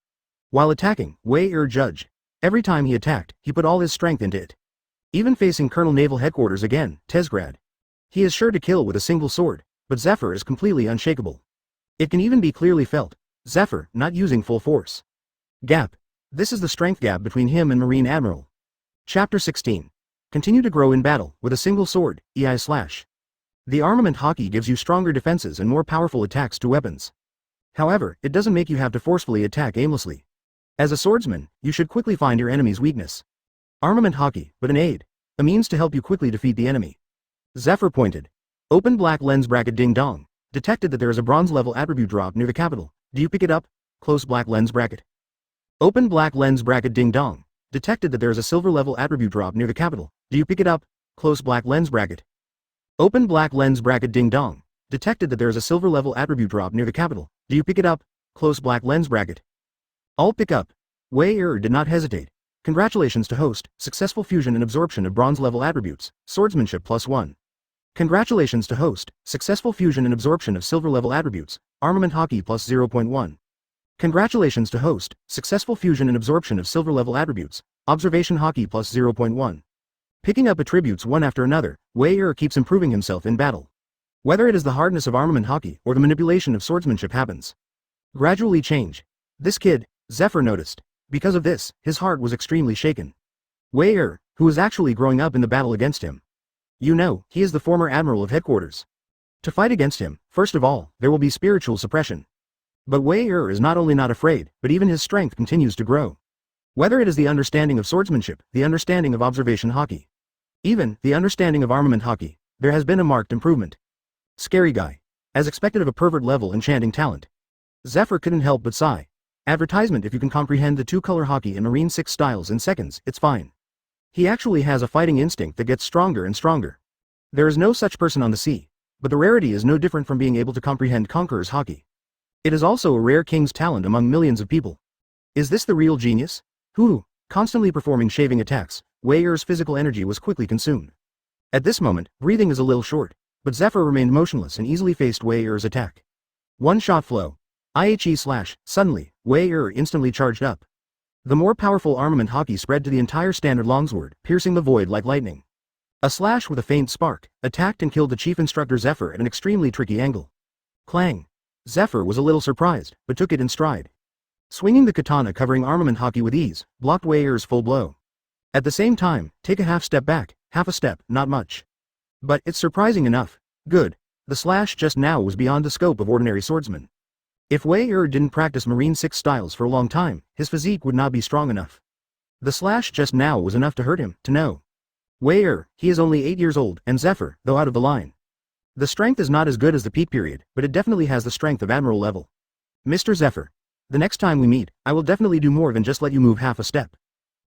A: While attacking, Wei judged. Every time he attacked, he put all his strength into it. Even facing Colonel Naval Headquarters again, Tezgrad. He is sure to kill with a single sword, but Zephyr is completely unshakable. It can even be clearly felt. Zephyr, not using full force. Gap. This is the strength gap between him and Marine Admiral. Chapter 16. Continue to grow in battle, with a single sword, EI slash. The armament hockey gives you stronger defenses and more powerful attacks to weapons. However, it doesn't make you have to forcefully attack aimlessly. As a swordsman, you should quickly find your enemy's weakness. Armament hockey, but an aid. A means to help you quickly defeat the enemy. Zephyr pointed. Open black lens bracket ding dong. Detected that there is a bronze level attribute drop near the capital. Do you pick it up? Close black lens bracket. Open black lens bracket ding dong. Detected that there is a silver level attribute drop near the capital. Do you pick it up? Close black lens bracket. Open black lens bracket ding dong. Detected that there is a silver level attribute drop near the capital. Do you pick it up? Close black lens bracket. I'll pick up. Wei did not hesitate. Congratulations to host, successful fusion and absorption of bronze level attributes, swordsmanship +1. Congratulations to host, successful fusion and absorption of silver level attributes, armament hockey +0.1. Congratulations to host, successful fusion and absorption of silver level attributes, observation hockey +0.1. Picking up attributes one after another, Wei keeps improving himself in battle. Whether it is the hardness of armament hockey or the manipulation of swordsmanship happens. Gradually change. This kid, Zephyr noticed. Because of this, his heart was extremely shaken. Wei who was actually growing up in the battle against him. You know, he is the former admiral of headquarters. To fight against him, first of all, there will be spiritual suppression. But Wei is not only not afraid, but even his strength continues to grow. Whether it is the understanding of swordsmanship, the understanding of observation hockey, even the understanding of armament hockey, there has been a marked improvement. Scary guy. As expected of a pervert level enchanting talent. Zephyr couldn't help but sigh. Advertisement. If you can comprehend the two-color hockey and Marine 6 styles in seconds, it's fine. He actually has a fighting instinct that gets stronger and stronger. There is no such person on the sea, but the rarity is no different from being able to comprehend Conqueror's hockey. It is also a rare king's talent among millions of people. Is this the real genius? Who, constantly performing shaving attacks, Wei's physical energy was quickly consumed. At this moment, breathing is a little short, but Zephyr remained motionless and easily faced Wei's attack. One-shot flow. Suddenly, Wei instantly charged up. The more powerful armament hockey spread to the entire standard longsword, piercing the void like lightning. A slash with a faint spark, attacked and killed the chief instructor Zephyr at an extremely tricky angle. Clang. Zephyr was a little surprised, but took it in stride. Swinging the katana covering armament hockey with ease, blocked Wei's full blow. At the same time, take a half step back, half a step, not much. But it's surprising enough. Good. The slash just now was beyond the scope of ordinary swordsmen. If Wei didn't practice Marine 6 styles for a long time, his physique would not be strong enough. The slash just now was enough to hurt him, to know. Wei he is only 8 years old, and Zephyr, though out of the line. The strength is not as good as the peak period, but it definitely has the strength of admiral level. Mr. Zephyr. The next time we meet, I will definitely do more than just let you move half a step.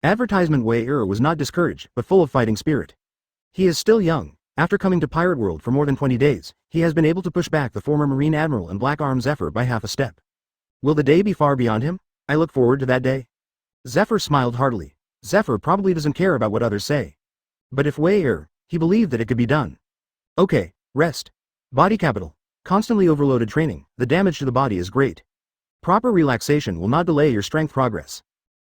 A: Advertisement. Wei was not discouraged, but full of fighting spirit. He is still young. After coming to Pirate World for more than 20 days, he has been able to push back the former Marine Admiral and Black Arm Zephyr by half a step. Will the day be far beyond him? I look forward to that day. Zephyr smiled heartily. Zephyr probably doesn't care about what others say. But if Wei he believed that it could be done. Okay, rest. Body capital. Constantly overloaded training, the damage to the body is great. Proper relaxation will not delay your strength progress.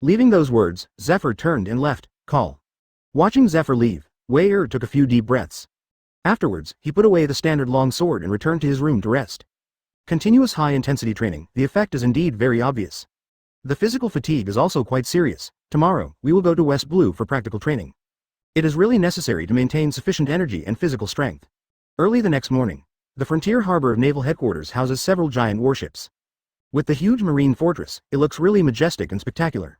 A: Leaving those words, Zephyr turned and left. Call. Watching Zephyr leave, Wei took a few deep breaths. Afterwards, he put away the standard long sword and returned to his room to rest. Continuous high-intensity training, the effect is indeed very obvious. The physical fatigue is also quite serious. Tomorrow, we will go to West Blue for practical training. It is really necessary to maintain sufficient energy and physical strength. Early the next morning, the frontier harbor of Naval Headquarters houses several giant warships. With the huge marine fortress, it looks really majestic and spectacular.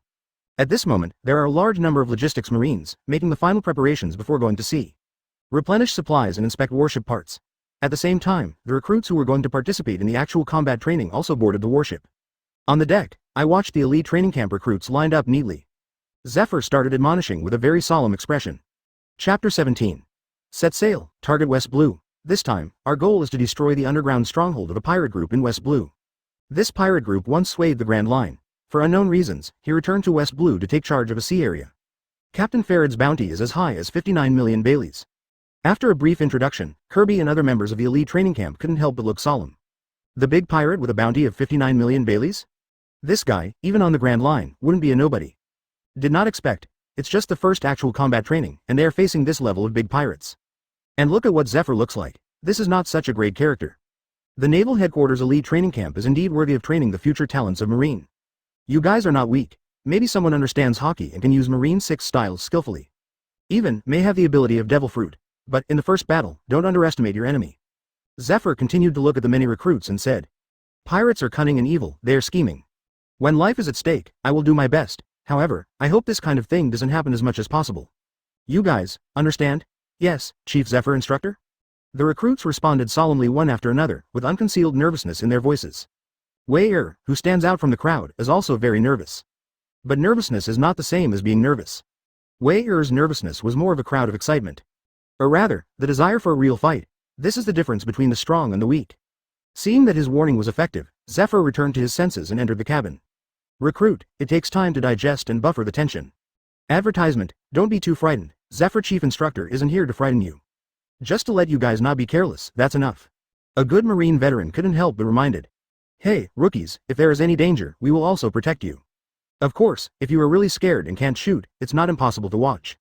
A: At this moment, there are a large number of logistics marines, making the final preparations before going to sea. Replenish supplies and inspect warship parts. At the same time, the recruits who were going to participate in the actual combat training also boarded the warship. On the deck, I watched the elite training camp recruits lined up neatly. Zephyr started admonishing with a very solemn expression. Chapter 17. Set sail, target West Blue. This time, our goal is to destroy the underground stronghold of a pirate group in West Blue. This pirate group once swayed the Grand Line. For unknown reasons, he returned to West Blue to take charge of a sea area. Captain Farad's bounty is as high as 59 million Baileys. After a brief introduction, Kirby and other members of the elite training camp couldn't help but look solemn. The big pirate with a bounty of 59 million Baileys? This guy, even on the Grand Line, wouldn't be a nobody. Did not expect. It's just the first actual combat training, and they are facing this level of big pirates. And look at what Zephyr looks like. This is not such a great character. The Naval Headquarters elite training camp is indeed worthy of training the future talents of Marine. You guys are not weak. Maybe someone understands hockey and can use Marine 6 styles skillfully. Even, may have the ability of Devil Fruit. But, in the first battle, don't underestimate your enemy. Zephyr continued to look at the many recruits and said, "Pirates are cunning and evil, they are scheming. When life is at stake, I will do my best, however, I hope this kind of thing doesn't happen as much as possible. You guys, understand?" "Yes, Chief Zephyr Instructor." The recruits responded solemnly one after another, with unconcealed nervousness in their voices. Wei who stands out from the crowd, is also very nervous. But nervousness is not the same as being nervous. Wei nervousness was more of a crowd of excitement. Or rather, the desire for a real fight. This is the difference between the strong and the weak. Seeing that his warning was effective, Zephyr returned to his senses and entered the cabin. "Recruit, it takes time to digest and buffer the tension. Advertisement, don't be too frightened, Zephyr Chief Instructor isn't here to frighten you. Just to let you guys not be careless, that's enough." A good Marine veteran couldn't help but reminded. "Hey, rookies, if there is any danger, we will also protect you. Of course, if you are really scared and can't shoot, it's not impossible to watch."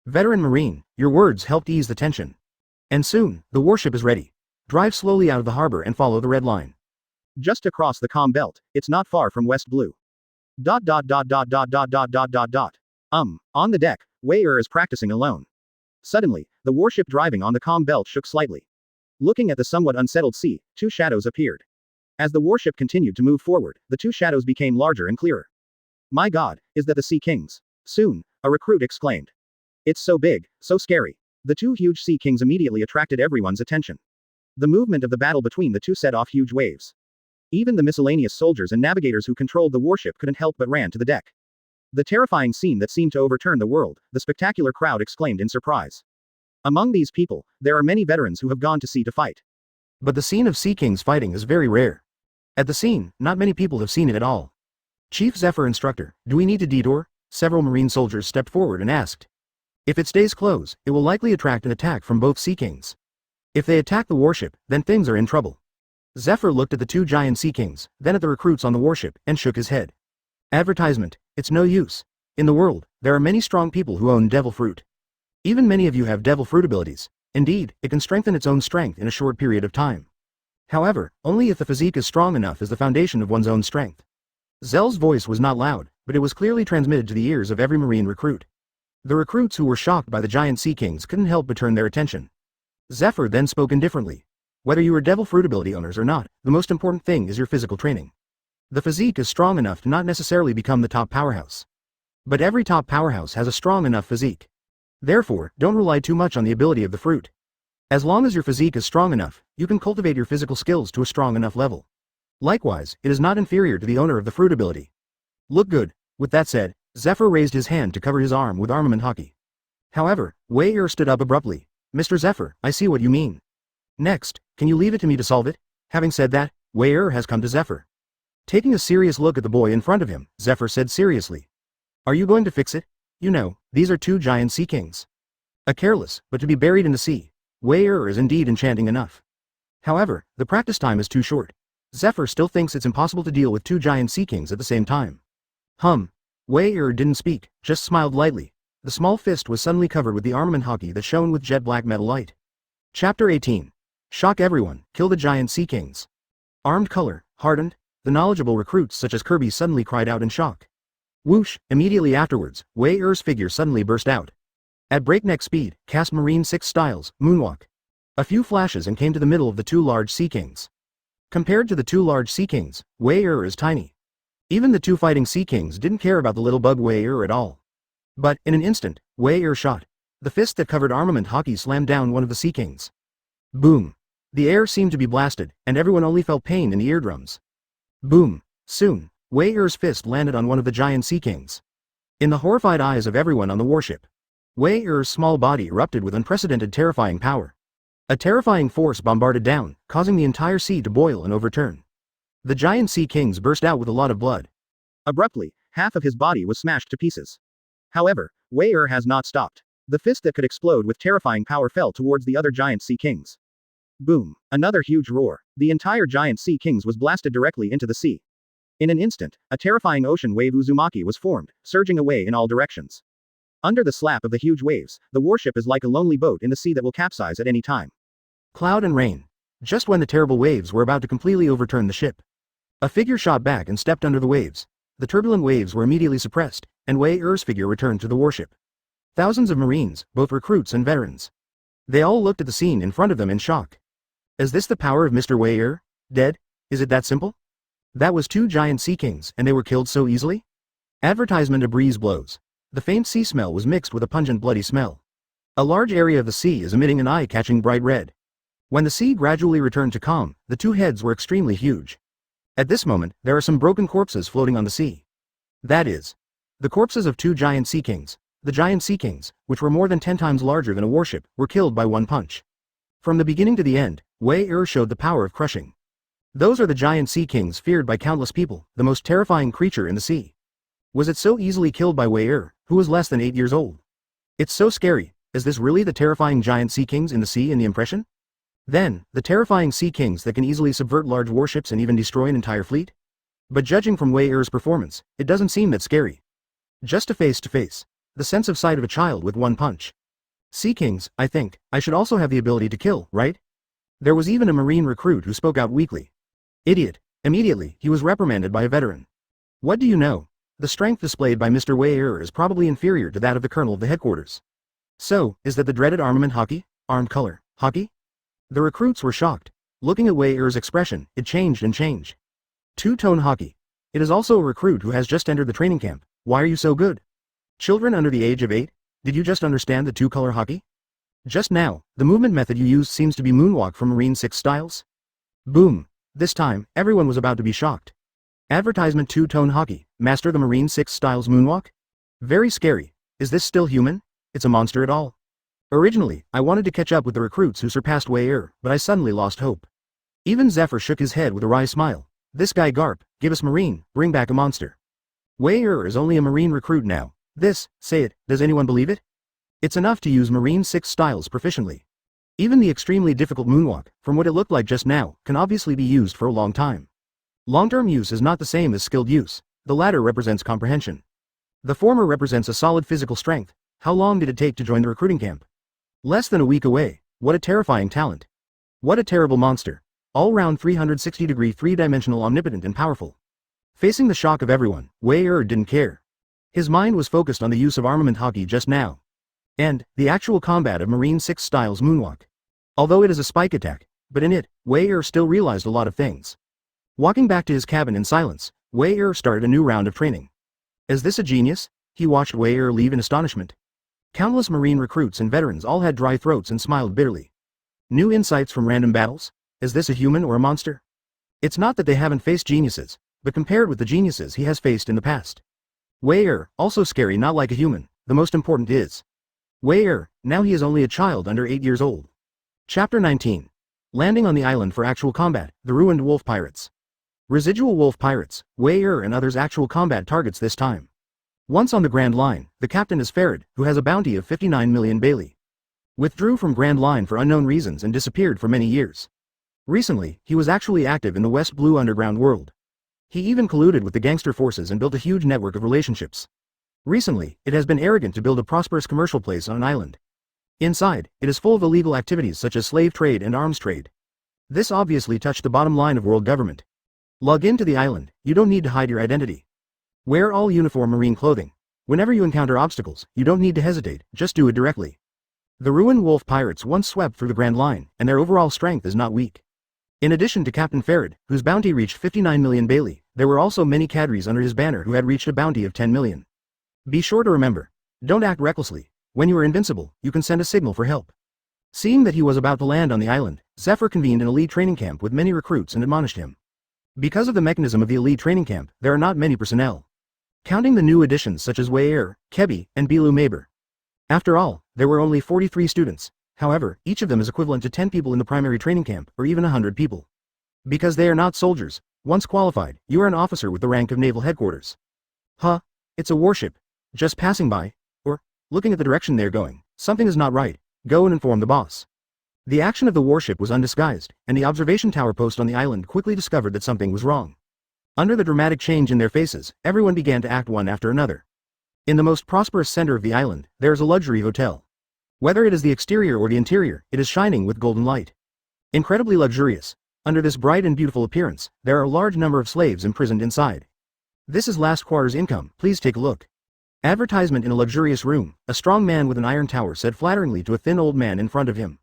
A: Veteran Marine, your words helped ease the tension. "And soon, the warship is ready. Drive slowly out of the harbor and follow the red line. Just across the comm belt, it's not far from West Blue. ... On the deck, Wei is practicing alone. Suddenly, the warship driving on the comm belt shook slightly. Looking at the somewhat unsettled sea, two shadows appeared. As the warship continued to move forward, the two shadows became larger and clearer. "My God, is that the Sea Kings?" Soon, a recruit exclaimed. "It's so big, so scary." The two huge Sea Kings immediately attracted everyone's attention. The movement of the battle between the two set off huge waves. Even the miscellaneous soldiers and navigators who controlled the warship couldn't help but ran to the deck. The terrifying scene that seemed to overturn the world, the spectacular crowd exclaimed in surprise. Among these people, there are many veterans who have gone to sea to fight. But the scene of Sea Kings fighting is very rare. At the scene, not many people have seen it at all. "Chief Zephyr Instructor, do we need to detour?" Several Marine soldiers stepped forward and asked. "If it stays close, it will likely attract an attack from both Sea Kings. If they attack the warship, then things are in trouble." Zephyr looked at the two giant Sea Kings, then at the recruits on the warship, and shook his head. "Advertisement, it's no use. In the world, there are many strong people who own devil fruit. Even many of you have devil fruit abilities. Indeed, it can strengthen its own strength in a short period of time. However, only if the physique is strong enough as the foundation of one's own strength." Zell's voice was not loud, but it was clearly transmitted to the ears of every Marine recruit. The recruits who were shocked by the giant Sea Kings couldn't help but turn their attention. Zephyr then spoke indifferently. "Whether you are devil fruit ability owners or not, the most important thing is your physical training. The physique is strong enough to not necessarily become the top powerhouse. But every top powerhouse has a strong enough physique. Therefore, don't rely too much on the ability of the fruit. As long as your physique is strong enough, you can cultivate your physical skills to a strong enough level. Likewise, it is not inferior to the owner of the fruit ability. Look good." With that said, Zephyr raised his hand to cover his arm with armament hockey. However, Wei stood up abruptly. "Mr. Zephyr, I see what you mean. Next, can you leave it to me to solve it?" Having said that, Wei has come to Zephyr. Taking a serious look at the boy in front of him, Zephyr said seriously. "Are you going to fix it? You know, these are two giant Sea Kings. A careless, but to be buried in the sea. Wei is indeed enchanting enough. However, the practice time is too short. Zephyr still thinks it's impossible to deal with two giant Sea Kings at the same time." Wei didn't speak, just smiled lightly. The small fist was suddenly covered with the armament hockey that shone with jet black metal light. Chapter 18. Shock everyone, kill the giant Sea Kings. Armed color, hardened, the knowledgeable recruits such as Kirby suddenly cried out in shock. Whoosh, immediately afterwards, Wei figure suddenly burst out. At breakneck speed, cast Marine 6 styles, moonwalk. A few flashes and came to the middle of the two large Sea Kings. Compared to the two large Sea Kings, Wei is tiny. Even the two fighting Sea Kings didn't care about the little bug Wei at all. But, in an instant, Wei shot. The fist that covered armament hockey slammed down one of the Sea Kings. Boom. The air seemed to be blasted, and everyone only felt pain in the eardrums. Boom. Soon, Wei fist landed on one of the giant Sea Kings. In the horrified eyes of everyone on the warship, Wei small body erupted with unprecedented terrifying power. A terrifying force bombarded down, causing the entire sea to boil and overturn. The giant Sea Kings burst out with a lot of blood. Abruptly, half of his body was smashed to pieces. However, Wei has not stopped. The fist that could explode with terrifying power fell towards the other giant Sea Kings. Boom. Another huge roar. The entire giant Sea Kings was blasted directly into the sea. In an instant, a terrifying ocean wave Uzumaki was formed, surging away in all directions. Under the slap of the huge waves, the warship is like a lonely boat in the sea that will capsize at any time. Cloud and rain. Just when the terrible waves were about to completely overturn the ship, a figure shot back and stepped under the waves. The turbulent waves were immediately suppressed, and Wei figure returned to the warship. Thousands of Marines, both recruits and veterans, They all looked at the scene in front of them in shock. Is this the power of Mr. Wei dead? Is it that simple? That was 2 giant sea kings and they were killed so easily? Advertisement. A breeze blows. The faint sea smell was mixed with a pungent bloody smell. A large area of the sea is emitting an eye-catching bright red. When the sea gradually returned to calm, the 2 heads were extremely huge. At this moment, there are some broken corpses floating on the sea. That is, the corpses of 2 giant sea kings. The giant sea kings, which were more than 10 times larger than a warship, were killed by one punch. From the beginning to the end, Wei showed the power of crushing. Those are the giant sea kings feared by countless people, the most terrifying creature in the sea. Was it so easily killed by Wei who was less than 8 years old? It's so scary. Is this really the terrifying giant sea kings in the sea in the impression? Then, the terrifying sea kings that can easily subvert large warships and even destroy an entire fleet? But judging from Wei performance, it doesn't seem that scary. Just a face-to-face. The sense of sight of a child with one punch. Sea kings, I think, I should also have the ability to kill, right? There was even a marine recruit who spoke out weakly. Idiot. Immediately, he was reprimanded by a veteran. What do you know? The strength displayed by Mr. Wei is probably inferior to that of the colonel of the headquarters. So, is that the dreaded armament hockey? Armed color, hockey? The recruits were shocked. Looking at Wei expression, it changed and changed. Two-tone hockey. It is also a recruit who has just entered the training camp. Why are you so good? Children under the age of 8, did you just understand the 2-color hockey? Just now, the movement method you used seems to be moonwalk from Marine 6 styles. Boom. This time, everyone was about to be shocked. Advertisement. 2-tone hockey, master the Marine 6 styles moonwalk? Very scary. Is this still human? It's a monster at all. Originally, I wanted to catch up with the recruits who surpassed Wei but I suddenly lost hope. Even Zephyr shook his head with a wry smile. This guy Garp, give us Marine, bring back a monster. Wei is only a Marine recruit now. This, say it, does anyone believe it? It's enough to use Marine 6 styles proficiently. Even the extremely difficult moonwalk, from what it looked like just now, can obviously be used for a long time. Long-term use is not the same as skilled use. The latter represents comprehension. The former represents a solid physical strength. How long did it take to join the recruiting camp? Less than a week away. What a terrifying talent. What a terrible monster. All-round 360-degree three-dimensional, omnipotent and powerful. Facing the shock of everyone, Wei didn't care. His mind was focused on the use of armament hockey just now. And, the actual combat of Marine 6 styles moonwalk. Although it is a spike attack, but in it, Wei still realized a lot of things. Walking back to his cabin in silence, Wei started a new round of training. Is this a genius? He watched Wei leave in astonishment. Countless Marine recruits and veterans all had dry throats and smiled bitterly. New insights from random battles? Is this a human or a monster? It's not that they haven't faced geniuses, but compared with the geniuses he has faced in the past. Wei also scary, not like a human. The most important is Wei now he is only a child under 8 years old. Chapter 19. Landing on the island for actual combat, the ruined wolf pirates. Residual wolf pirates, Wei and others actual combat targets this time. Once on the Grand Line, the captain is Ferret, who has a bounty of 59 million Bailey. Withdrew from Grand Line for unknown reasons and disappeared for many years. Recently, he was actually active in the West Blue underground world. He even colluded with the gangster forces and built a huge network of relationships. Recently, it has been arrogant to build a prosperous commercial place on an island. Inside, it is full of illegal activities such as slave trade and arms trade. This obviously touched the bottom line of world government. Log into the island, you don't need to hide your identity. Wear all uniform marine clothing. Whenever you encounter obstacles, you don't need to hesitate, just do it directly. The ruined wolf pirates once swept through the Grand Line, and their overall strength is not weak. In addition to Captain Ferret, whose bounty reached 59 million Bailey, there were also many cadres under his banner who had reached a bounty of 10 million. Be sure to remember, don't act recklessly. When you are invincible, you can send a signal for help. Seeing that he was about to land on the island, Zephyr convened an elite training camp with many recruits and admonished him. Because of the mechanism of the elite training camp, there are not many personnel. Counting the new additions such as Wei Kebi, and Bilu Maber. After all, there were only 43 students. However, each of them is equivalent to 10 people in the primary training camp, or even 100 people. Because they are not soldiers, once qualified, you are an officer with the rank of Naval Headquarters. Huh? It's a warship. Just passing by? Or, looking at the direction they're going, something is not right, go and inform the boss. The action of the warship was undisguised, and the observation tower post on the island quickly discovered that something was wrong. Under the dramatic change in their faces, everyone began to act one after another. In the most prosperous center of the island, there is a luxury hotel. Whether it is the exterior or the interior, it is shining with golden light. Incredibly luxurious. Under this bright and beautiful appearance, there are a large number of slaves imprisoned inside. This is last quarter's income, please take a look. Advertisement in a luxurious room, a strong man with an iron tower said flatteringly to a thin old man in front of him.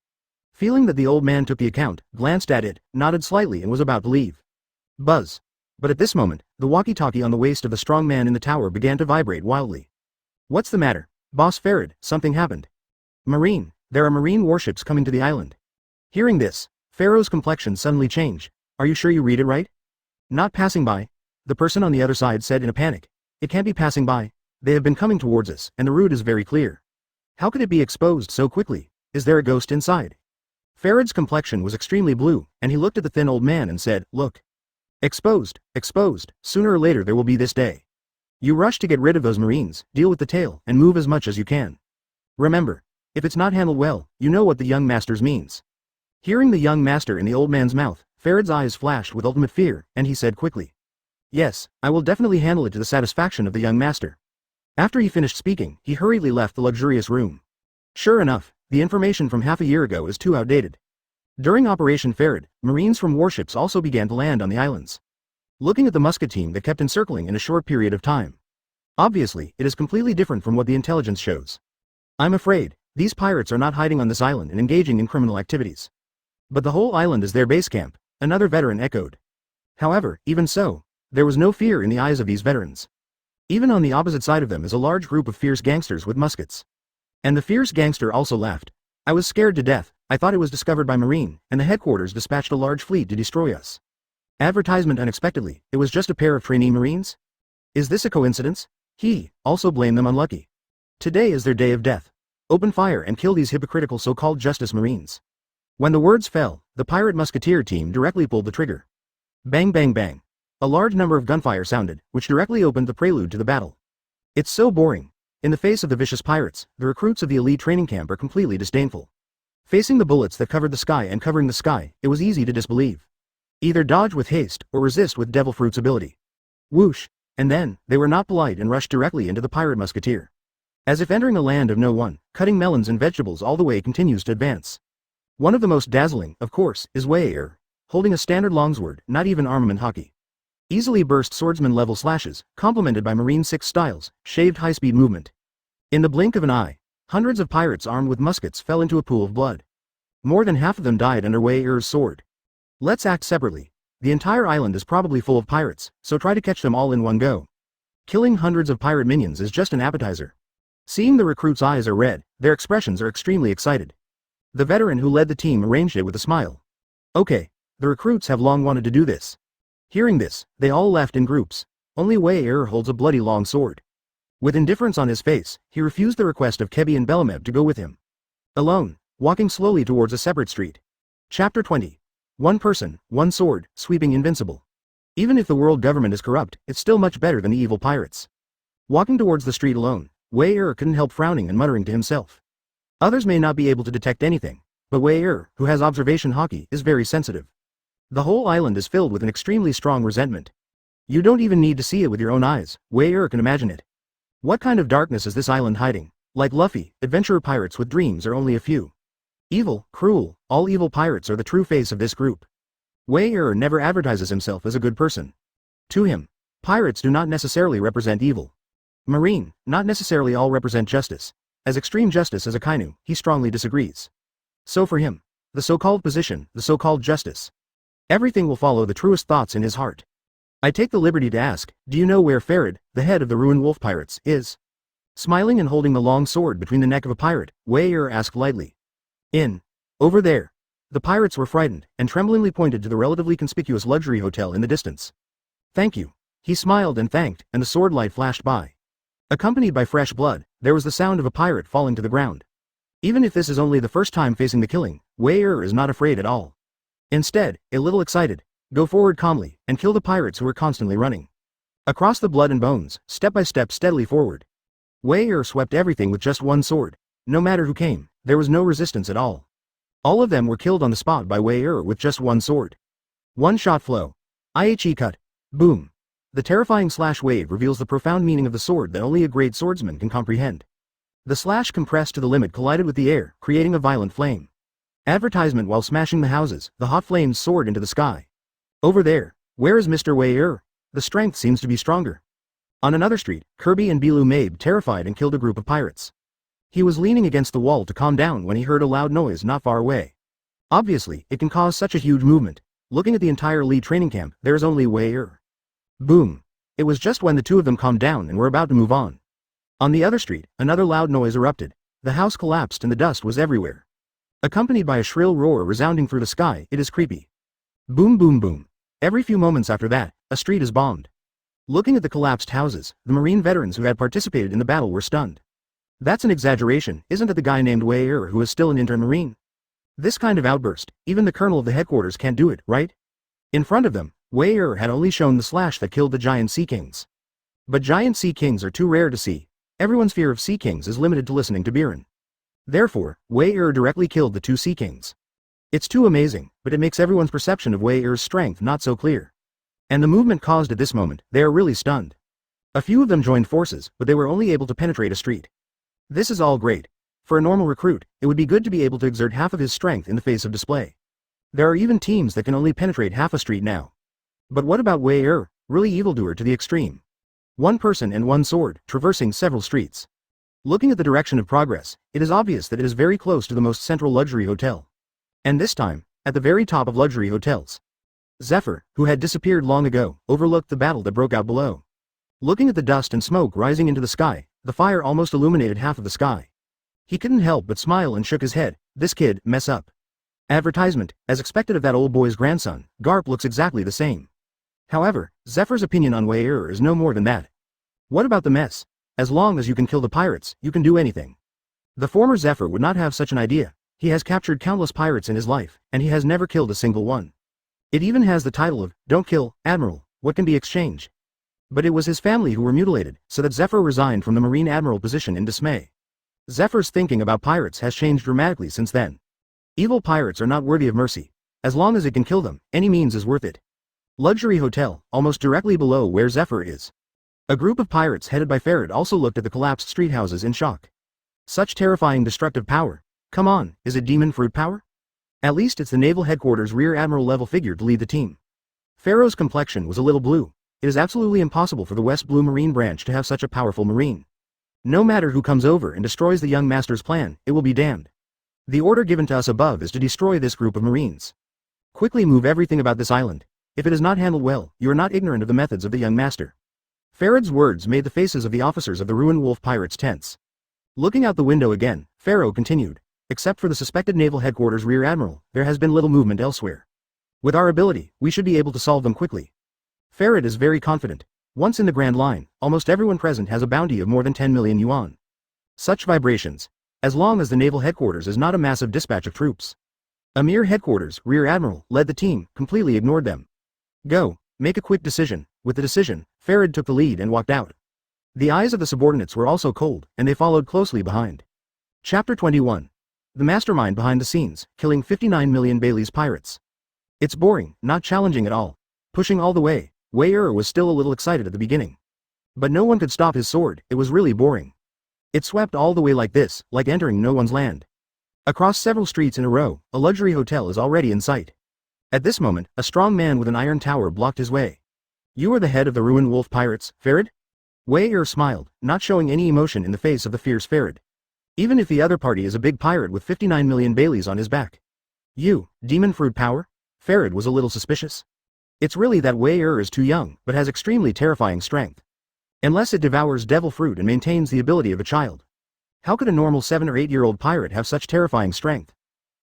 A: Feeling that the old man took the account, glanced at it, nodded slightly and was about to leave. Buzz. But at this moment, the walkie-talkie on the waist of the strong man in the tower began to vibrate wildly. What's the matter, Boss Farad? Something happened. Marine, there are marine warships coming to the island. Hearing this, Pharaoh's complexion suddenly changed. Are you sure you read it right? Not passing by, the person on the other side said in a panic. It can't be passing by. They have been coming towards us, and the route is very clear. How could it be exposed so quickly? Is there a ghost inside? Farad's complexion was extremely blue, and he looked at the thin old man and said, Look. Exposed, exposed, sooner or later there will be this day. You rush to get rid of those marines, deal with the tail, and move as much as you can. Remember, if it's not handled well, you know what the young master's means. Hearing the young master in the old man's mouth, Farad's eyes flashed with ultimate fear, and he said quickly. Yes, I will definitely handle it to the satisfaction of the young master. After he finished speaking, he hurriedly left the luxurious room. Sure enough, the information from half a year ago is too outdated. During Operation Farad, marines from warships also began to land on the islands. Looking at the musket team that kept encircling in a short period of time. Obviously, it is completely different from what the intelligence shows. I'm afraid, these pirates are not hiding on this island and engaging in criminal activities. But the whole island is their base camp, another veteran echoed. However, even so, there was no fear in the eyes of these veterans. Even on the opposite side of them is a large group of fierce gangsters with muskets. And the fierce gangster also laughed. I was scared to death. I thought it was discovered by Marine, and the headquarters dispatched a large fleet to destroy us. Advertisement unexpectedly, it was just a pair of trainee Marines? Is this a coincidence? He also blamed them unlucky. Today is their day of death. Open fire and kill these hypocritical so-called Justice Marines. When the words fell, the pirate musketeer team directly pulled the trigger. Bang bang bang. A large number of gunfire sounded, which directly opened the prelude to the battle. It's so boring. In the face of the vicious pirates, the recruits of the elite training camp are completely disdainful. Facing the bullets that covered the sky and covering the sky, it was easy to disbelieve. Either dodge with haste or resist with Devil Fruit's ability. Whoosh! And then, they were not polite and rushed directly into the pirate musketeer. As if entering a land of no one, cutting melons and vegetables all the way continues to advance. One of the most dazzling, of course, is Wei-Er, holding a standard longsword, not even armament hockey. Easily burst swordsman-level slashes, complemented by Marine 6 styles, shaved high-speed movement. In the blink of an eye, hundreds of pirates armed with muskets fell into a pool of blood. More than half of them died under Wei-Er's sword. Let's act separately. The entire island is probably full of pirates, so try to catch them all in one go. Killing hundreds of pirate minions is just an appetizer. Seeing the recruits' eyes are red, their expressions are extremely excited. The veteran who led the team arranged it with a smile. Okay, the recruits have long wanted to do this. Hearing this, they all left in groups. Only Wei-Er holds a bloody long sword. With indifference on his face, he refused the request of Kebi and Belameb to go with him. Alone, walking slowly towards a separate street. Chapter 20. One person, one sword, sweeping invincible. Even if the world government is corrupt, it's still much better than the evil pirates. Walking towards the street alone, Wei-Er couldn't help frowning and muttering to himself. Others may not be able to detect anything, but Wei-Er, who has observation hockey, is very sensitive. The whole island is filled with an extremely strong resentment. You don't even need to see it with your own eyes, Wei-Er can imagine it. What kind of darkness is this island hiding? Like Luffy, adventurer pirates with dreams are only a few. Evil, cruel, all evil pirates are the true face of this group. Wei-Er never advertises himself as a good person. To him, pirates do not necessarily represent evil. Marine, not necessarily all represent justice. As extreme justice as Akainu, he strongly disagrees. So for him, the so-called position, the so-called justice. Everything will follow the truest thoughts in his heart. I take the liberty to ask, do you know where Farad, the head of the ruined wolf pirates, is? Smiling and holding the long sword between the neck of a pirate, Wei-Er asked lightly. Over there. The pirates were frightened, and tremblingly pointed to the relatively conspicuous luxury hotel in the distance. Thank you. He smiled and thanked, and the sword light flashed by. Accompanied by fresh blood, there was the sound of a pirate falling to the ground. Even if this is only the first time facing the killing, Wei-Er is not afraid at all. Instead, a little excited, go forward calmly, and kill the pirates who are constantly running. Across the blood and bones, step by step steadily forward. Wei-Er swept everything with just one sword. No matter who came, there was no resistance at all. All of them were killed on the spot by Wei-Er with just one sword. One shot flow. IHE cut. Boom. The terrifying slash wave reveals the profound meaning of the sword that only a great swordsman can comprehend. The slash compressed to the limit collided with the air, creating a violent flame. Advertisement while smashing the houses, the hot flames soared into the sky. Over there, where is Mr. Wei-Er? The strength seems to be stronger. On another street, Kirby and Bilu Mabe terrified and killed a group of pirates. He was leaning against the wall to calm down when he heard a loud noise not far away. Obviously, it can cause such a huge movement. Looking at the entire Lee training camp, there is only Wei-er. Boom. It was just when the two of them calmed down and were about to move on. On the other street, another loud noise erupted. The house collapsed and the dust was everywhere. Accompanied by a shrill roar resounding through the sky, it is creepy. Boom boom boom. Every few moments after that, a street is bombed. Looking at the collapsed houses, the Marine veterans who had participated in the battle were stunned. That's an exaggeration, isn't it? The guy named Wei-er who is still an intern Marine? This kind of outburst, even the colonel of the headquarters can't do it, right? In front of them, Wei-er had only shown the slash that killed the giant sea kings. But giant sea kings are too rare to see. Everyone's fear of sea kings is limited to listening to Biren. Therefore, Wei-er directly killed the two sea kings. It's too amazing, but it makes everyone's perception of Wei-er's strength not so clear. And the movement caused at this moment, they are really stunned. A few of them joined forces, but they were only able to penetrate a street. This is all great. For a normal recruit, it would be good to be able to exert half of his strength in the face of display. There are even teams that can only penetrate half a street now. But what about Wei-er, really evildoer to the extreme? One person and one sword, traversing several streets. Looking at the direction of progress, it is obvious that it is very close to the most central luxury hotel. And this time, at the very top of luxury hotels. Zephyr, who had disappeared long ago, overlooked the battle that broke out below. Looking at the dust and smoke rising into the sky, the fire almost illuminated half of the sky. He couldn't help but smile and shook his head. This kid, mess up. Advertisement, as expected of that old boy's grandson, Garp looks exactly the same. However, Zephyr's opinion on Wei-er is no more than that. What about the mess? As long as you can kill the pirates, you can do anything. The former Zephyr would not have such an idea. He has captured countless pirates in his life, and he has never killed a single one. It even has the title of, Don't Kill, Admiral, what can be exchanged? But it was his family who were mutilated, so that Zephyr resigned from the Marine Admiral position in dismay. Zephyr's thinking about pirates has changed dramatically since then. Evil pirates are not worthy of mercy. As long as it can kill them, any means is worth it. Luxury hotel, almost directly below where Zephyr is. A group of pirates headed by Ferret also looked at the collapsed street houses in shock. Such terrifying destructive power. Come on, is it demon fruit power? At least it's the Naval Headquarters Rear Admiral level figure to lead the team. Pharaoh's complexion was a little blue. It is absolutely impossible for the West Blue Marine branch to have such a powerful Marine. No matter who comes over and destroys the young master's plan, it will be damned. The order given to us above is to destroy this group of Marines. Quickly move everything about this island. If it is not handled well, you are not ignorant of the methods of the young master. Farad's words made the faces of the officers of the ruined wolf pirates tense. Looking out the window again, Pharaoh continued. Except for the suspected Naval Headquarters Rear Admiral, there has been little movement elsewhere. With our ability, we should be able to solve them quickly. Farad is very confident. Once in the Grand Line, almost everyone present has a bounty of more than 10 million yuan. Such vibrations. As long as the Naval Headquarters is not a massive dispatch of troops. Amir Headquarters Rear Admiral led the team, completely ignored them. Go, make a quick decision. With the decision, Farad took the lead and walked out. The eyes of the subordinates were also cold, and they followed closely behind. Chapter 21. The mastermind behind the scenes, killing 59 million Bailey's pirates. It's boring, not challenging at all. Pushing all the way, Wei-er was still a little excited at the beginning. But no one could stop his sword, it was really boring. It swept all the way like this, like entering no one's land. Across several streets in a row, a luxury hotel is already in sight. At this moment, a strong man with an iron tower blocked his way. You are the head of the ruined wolf pirates, Farad? Wei-er smiled, not showing any emotion in the face of the fierce Farad. Even if the other party is a big pirate with 59 million Baileys on his back. You, demon fruit power? Farad was a little suspicious. It's really that Wei-er is too young, but has extremely terrifying strength. Unless it devours devil fruit and maintains the ability of a child. How could a normal 7 or 8-year-old pirate have such terrifying strength?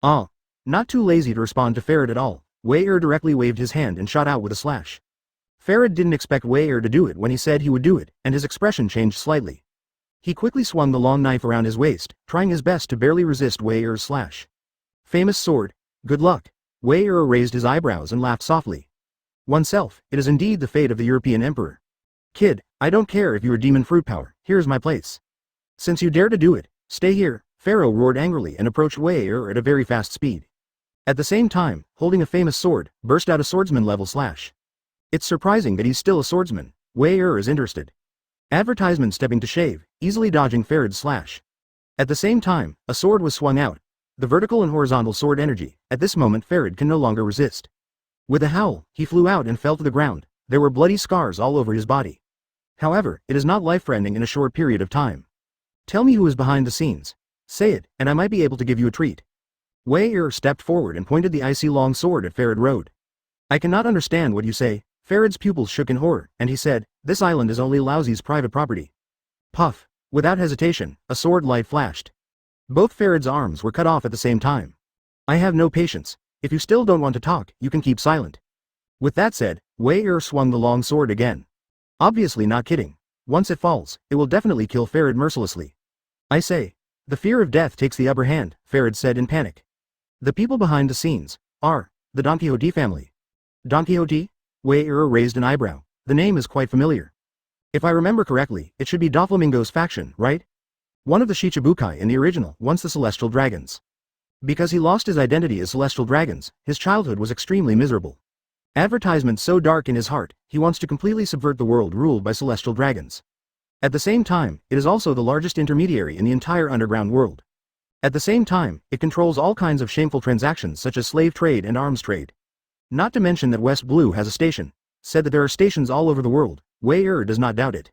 A: Ah, not too lazy to respond to Farad at all, Wei-er directly waved his hand and shot out with a slash. Farad didn't expect Wei-er to do it when he said he would do it, and his expression changed slightly. He quickly swung the long knife around his waist, trying his best to barely resist Wei-er's slash. Famous sword, good luck. Wei-er raised his eyebrows and laughed softly. Oneself, it is indeed the fate of the European emperor. Kid, I don't care if you are demon fruit power, here's my place. Since you dare to do it, stay here, Pharaoh roared angrily and approached Wei-er at a very fast speed. At the same time, holding a famous sword, burst out a swordsman-level slash. It's surprising that he's still a swordsman. Wei-er is interested. Advertisement stepping to shave, easily dodging Farad's slash. At the same time, a sword was swung out. The vertical and horizontal sword energy. At this moment Farad can no longer resist. With a howl, he flew out and fell to the ground. There were bloody scars all over his body. However, it is not life-threatening in a short period of time. Tell me who is behind the scenes. Say it, and I might be able to give you a treat. Wei stepped forward and pointed the icy long sword at Farid Road. I cannot understand what you say. Farid's pupils shook in horror, and he said, this island is only Laozi's private property. Puff. Without hesitation, a sword light flashed. Both Farid's arms were cut off at the same time. I have no patience. If you still don't want to talk, you can keep silent. With that said, Wei swung the long sword again. Obviously not kidding. Once it falls, it will definitely kill Farid mercilessly. I say. The fear of death takes the upper hand, Farid said in panic. The people behind the scenes are the Don Quixote family. Don Quixote? Wei raised an eyebrow. The name is quite familiar. If I remember correctly, it should be Doflamingo's faction, right? One of the Shichibukai in the original, once the Celestial Dragons. Because he lost his identity as Celestial Dragons, his childhood was extremely miserable. Advertisement so dark in his heart, he wants to completely subvert the world ruled by Celestial Dragons. At the same time, it is also the largest intermediary in the entire underground world. At the same time, it controls all kinds of shameful transactions such as slave trade and arms trade. Not to mention that West Blue has a station. Said that there are stations all over the world. Wei does not doubt it.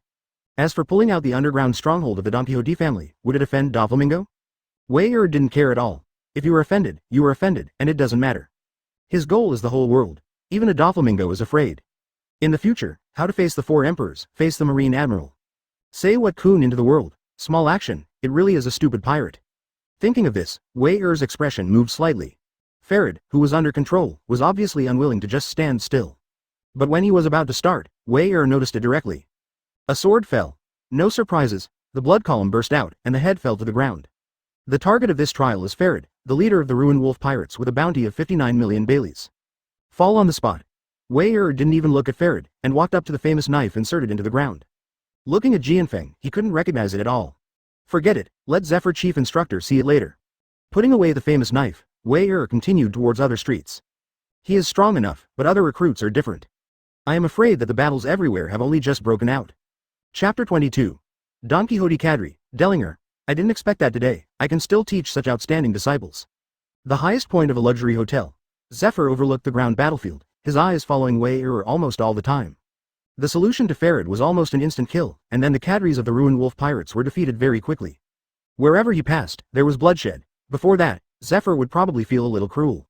A: As for pulling out the underground stronghold of the Don Quixote family, would it offend Doflamingo? Wei didn't care at all. If you were offended, and it doesn't matter. His goal is the whole world. Even a Doflamingo is afraid. In the future, how to face the 4 emperors, face the Marine Admiral. Say what Kun into the world. Small action, it really is a stupid pirate. Thinking of this, Wei-er's expression moved slightly. Farid, who was under control, was obviously unwilling to just stand still. But when he was about to start, Wei-er noticed it directly. A sword fell. No surprises, the blood column burst out, and the head fell to the ground. The target of this trial is Farid, the leader of the Ruined Wolf Pirates with a bounty of 59 million Baileys. Fall on the spot. Wei-er didn't even look at Farid, and walked up to the famous knife inserted into the ground. Looking at Jianfeng, he couldn't recognize it at all. Forget it, let Zephyr Chief Instructor see it later. Putting away the famous knife, Wei-er continued towards other streets. He is strong enough, but other recruits are different. I am afraid that the battles everywhere have only just broken out. Chapter 22. Don Quixote Cadre, Dellinger. I didn't expect that today. I can still teach such outstanding disciples. The highest point of a luxury hotel. Zephyr overlooked the ground battlefield, his eyes following Wei-er almost all the time. The solution to Farid was almost an instant kill, and then the cadres of the Ruined Wolf Pirates were defeated very quickly. Wherever he passed, there was bloodshed. Before that, Zephyr would probably feel a little cruel.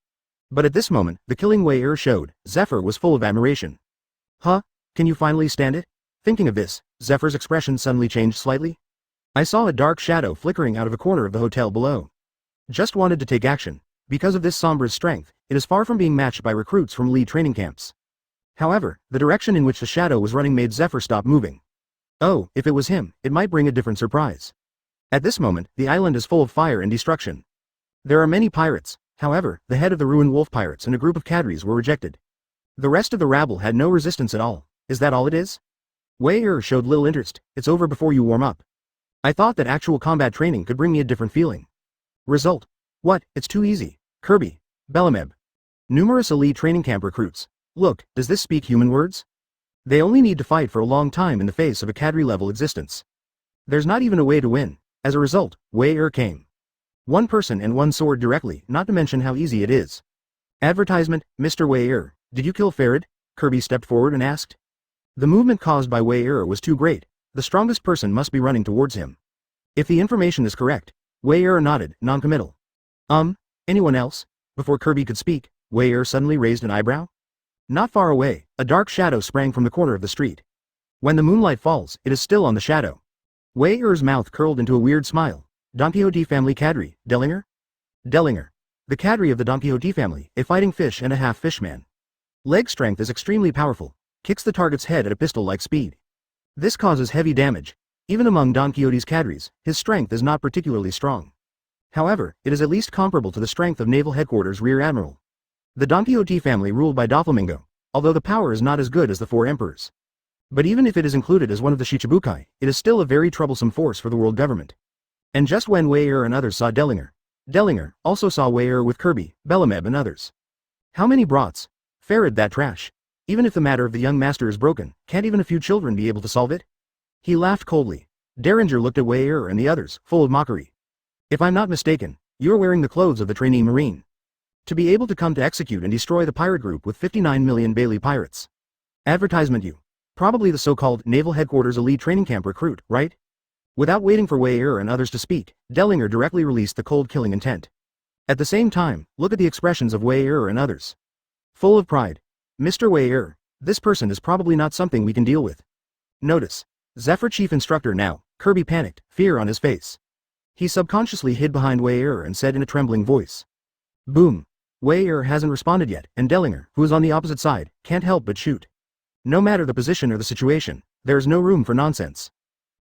A: But at this moment, the killing Wei-er showed, Zephyr was full of admiration. Huh? Can you finally stand it? Thinking of this, Zephyr's expression suddenly changed slightly. I saw a dark shadow flickering out of a corner of the hotel below. Just wanted to take action. Because of this sombra's strength, it is far from being matched by recruits from elite training camps. However, the direction in which the shadow was running made Zephyr stop moving. Oh, if it was him, it might bring a different surprise. At this moment, the island is full of fire and destruction. There are many pirates, however, the head of the Ruined Wolf Pirates and a group of cadres were rejected. The rest of the rabble had no resistance at all. Is that all it is? Wei-er showed little interest. It's over before you warm up. I thought that actual combat training could bring me a different feeling. Result. What, it's too easy. Kirby. Bellameb. Numerous elite training camp recruits. Look, does this speak human words? They only need to fight for a long time in the face of a cadre-level existence. There's not even a way to win. As a result, Wei-er came. One person and one sword directly, not to mention how easy it is. Advertisement, Mr. Wei-er, did you kill Farid? Kirby stepped forward and asked. The movement caused by Wei-er was too great. The strongest person must be running towards him. If the information is correct, Wei-er nodded, non-committal. Anyone else? Before Kirby could speak, Wei-er suddenly raised an eyebrow. Not far away, a dark shadow sprang from the corner of the street. When the moonlight falls, it is still on the shadow. Wei-er's mouth curled into a weird smile. Don Quixote family cadre, Dellinger? Dellinger. The cadre of the Don Quixote family, a fighting fish and a half fishman. Leg strength is extremely powerful, kicks the target's head at a pistol-like speed. This causes heavy damage. Even among Don Quixote's cadres, his strength is not particularly strong. However, it is at least comparable to the strength of Naval Headquarters Rear Admiral. The Don Quixote family ruled by Doflamingo, although the power is not as good as the 4 emperors. But even if it is included as one of the Shichibukai, it is still a very troublesome force for the world government. And just when Wei-er and others saw Dellinger also saw Wei-er with Kirby, Bellameb and others. How many brats? Farid that trash. Even if the matter of the young master is broken, can't even a few children be able to solve it? He laughed coldly. Derringer looked at Wei-er and the others, full of mockery. If I'm not mistaken, you are wearing the clothes of the trainee marine. To be able to come to execute and destroy the pirate group with 59 million Bailey pirates. Advertisement you. Probably the so-called Naval Headquarters Elite Training Camp recruit, right? Without waiting for Wei and others to speak, Dellinger directly released the cold killing intent. At the same time, look at the expressions of Wei and others. Full of pride. Mr. Wei, this person is probably not something we can deal with. Notice. Zephyr Chief Instructor now, Kirby panicked, fear on his face. He subconsciously hid behind Wei and said in a trembling voice. Boom. Wei hasn't responded yet, and Dellinger, who is on the opposite side, can't help but shoot. No matter the position or the situation, there is no room for nonsense.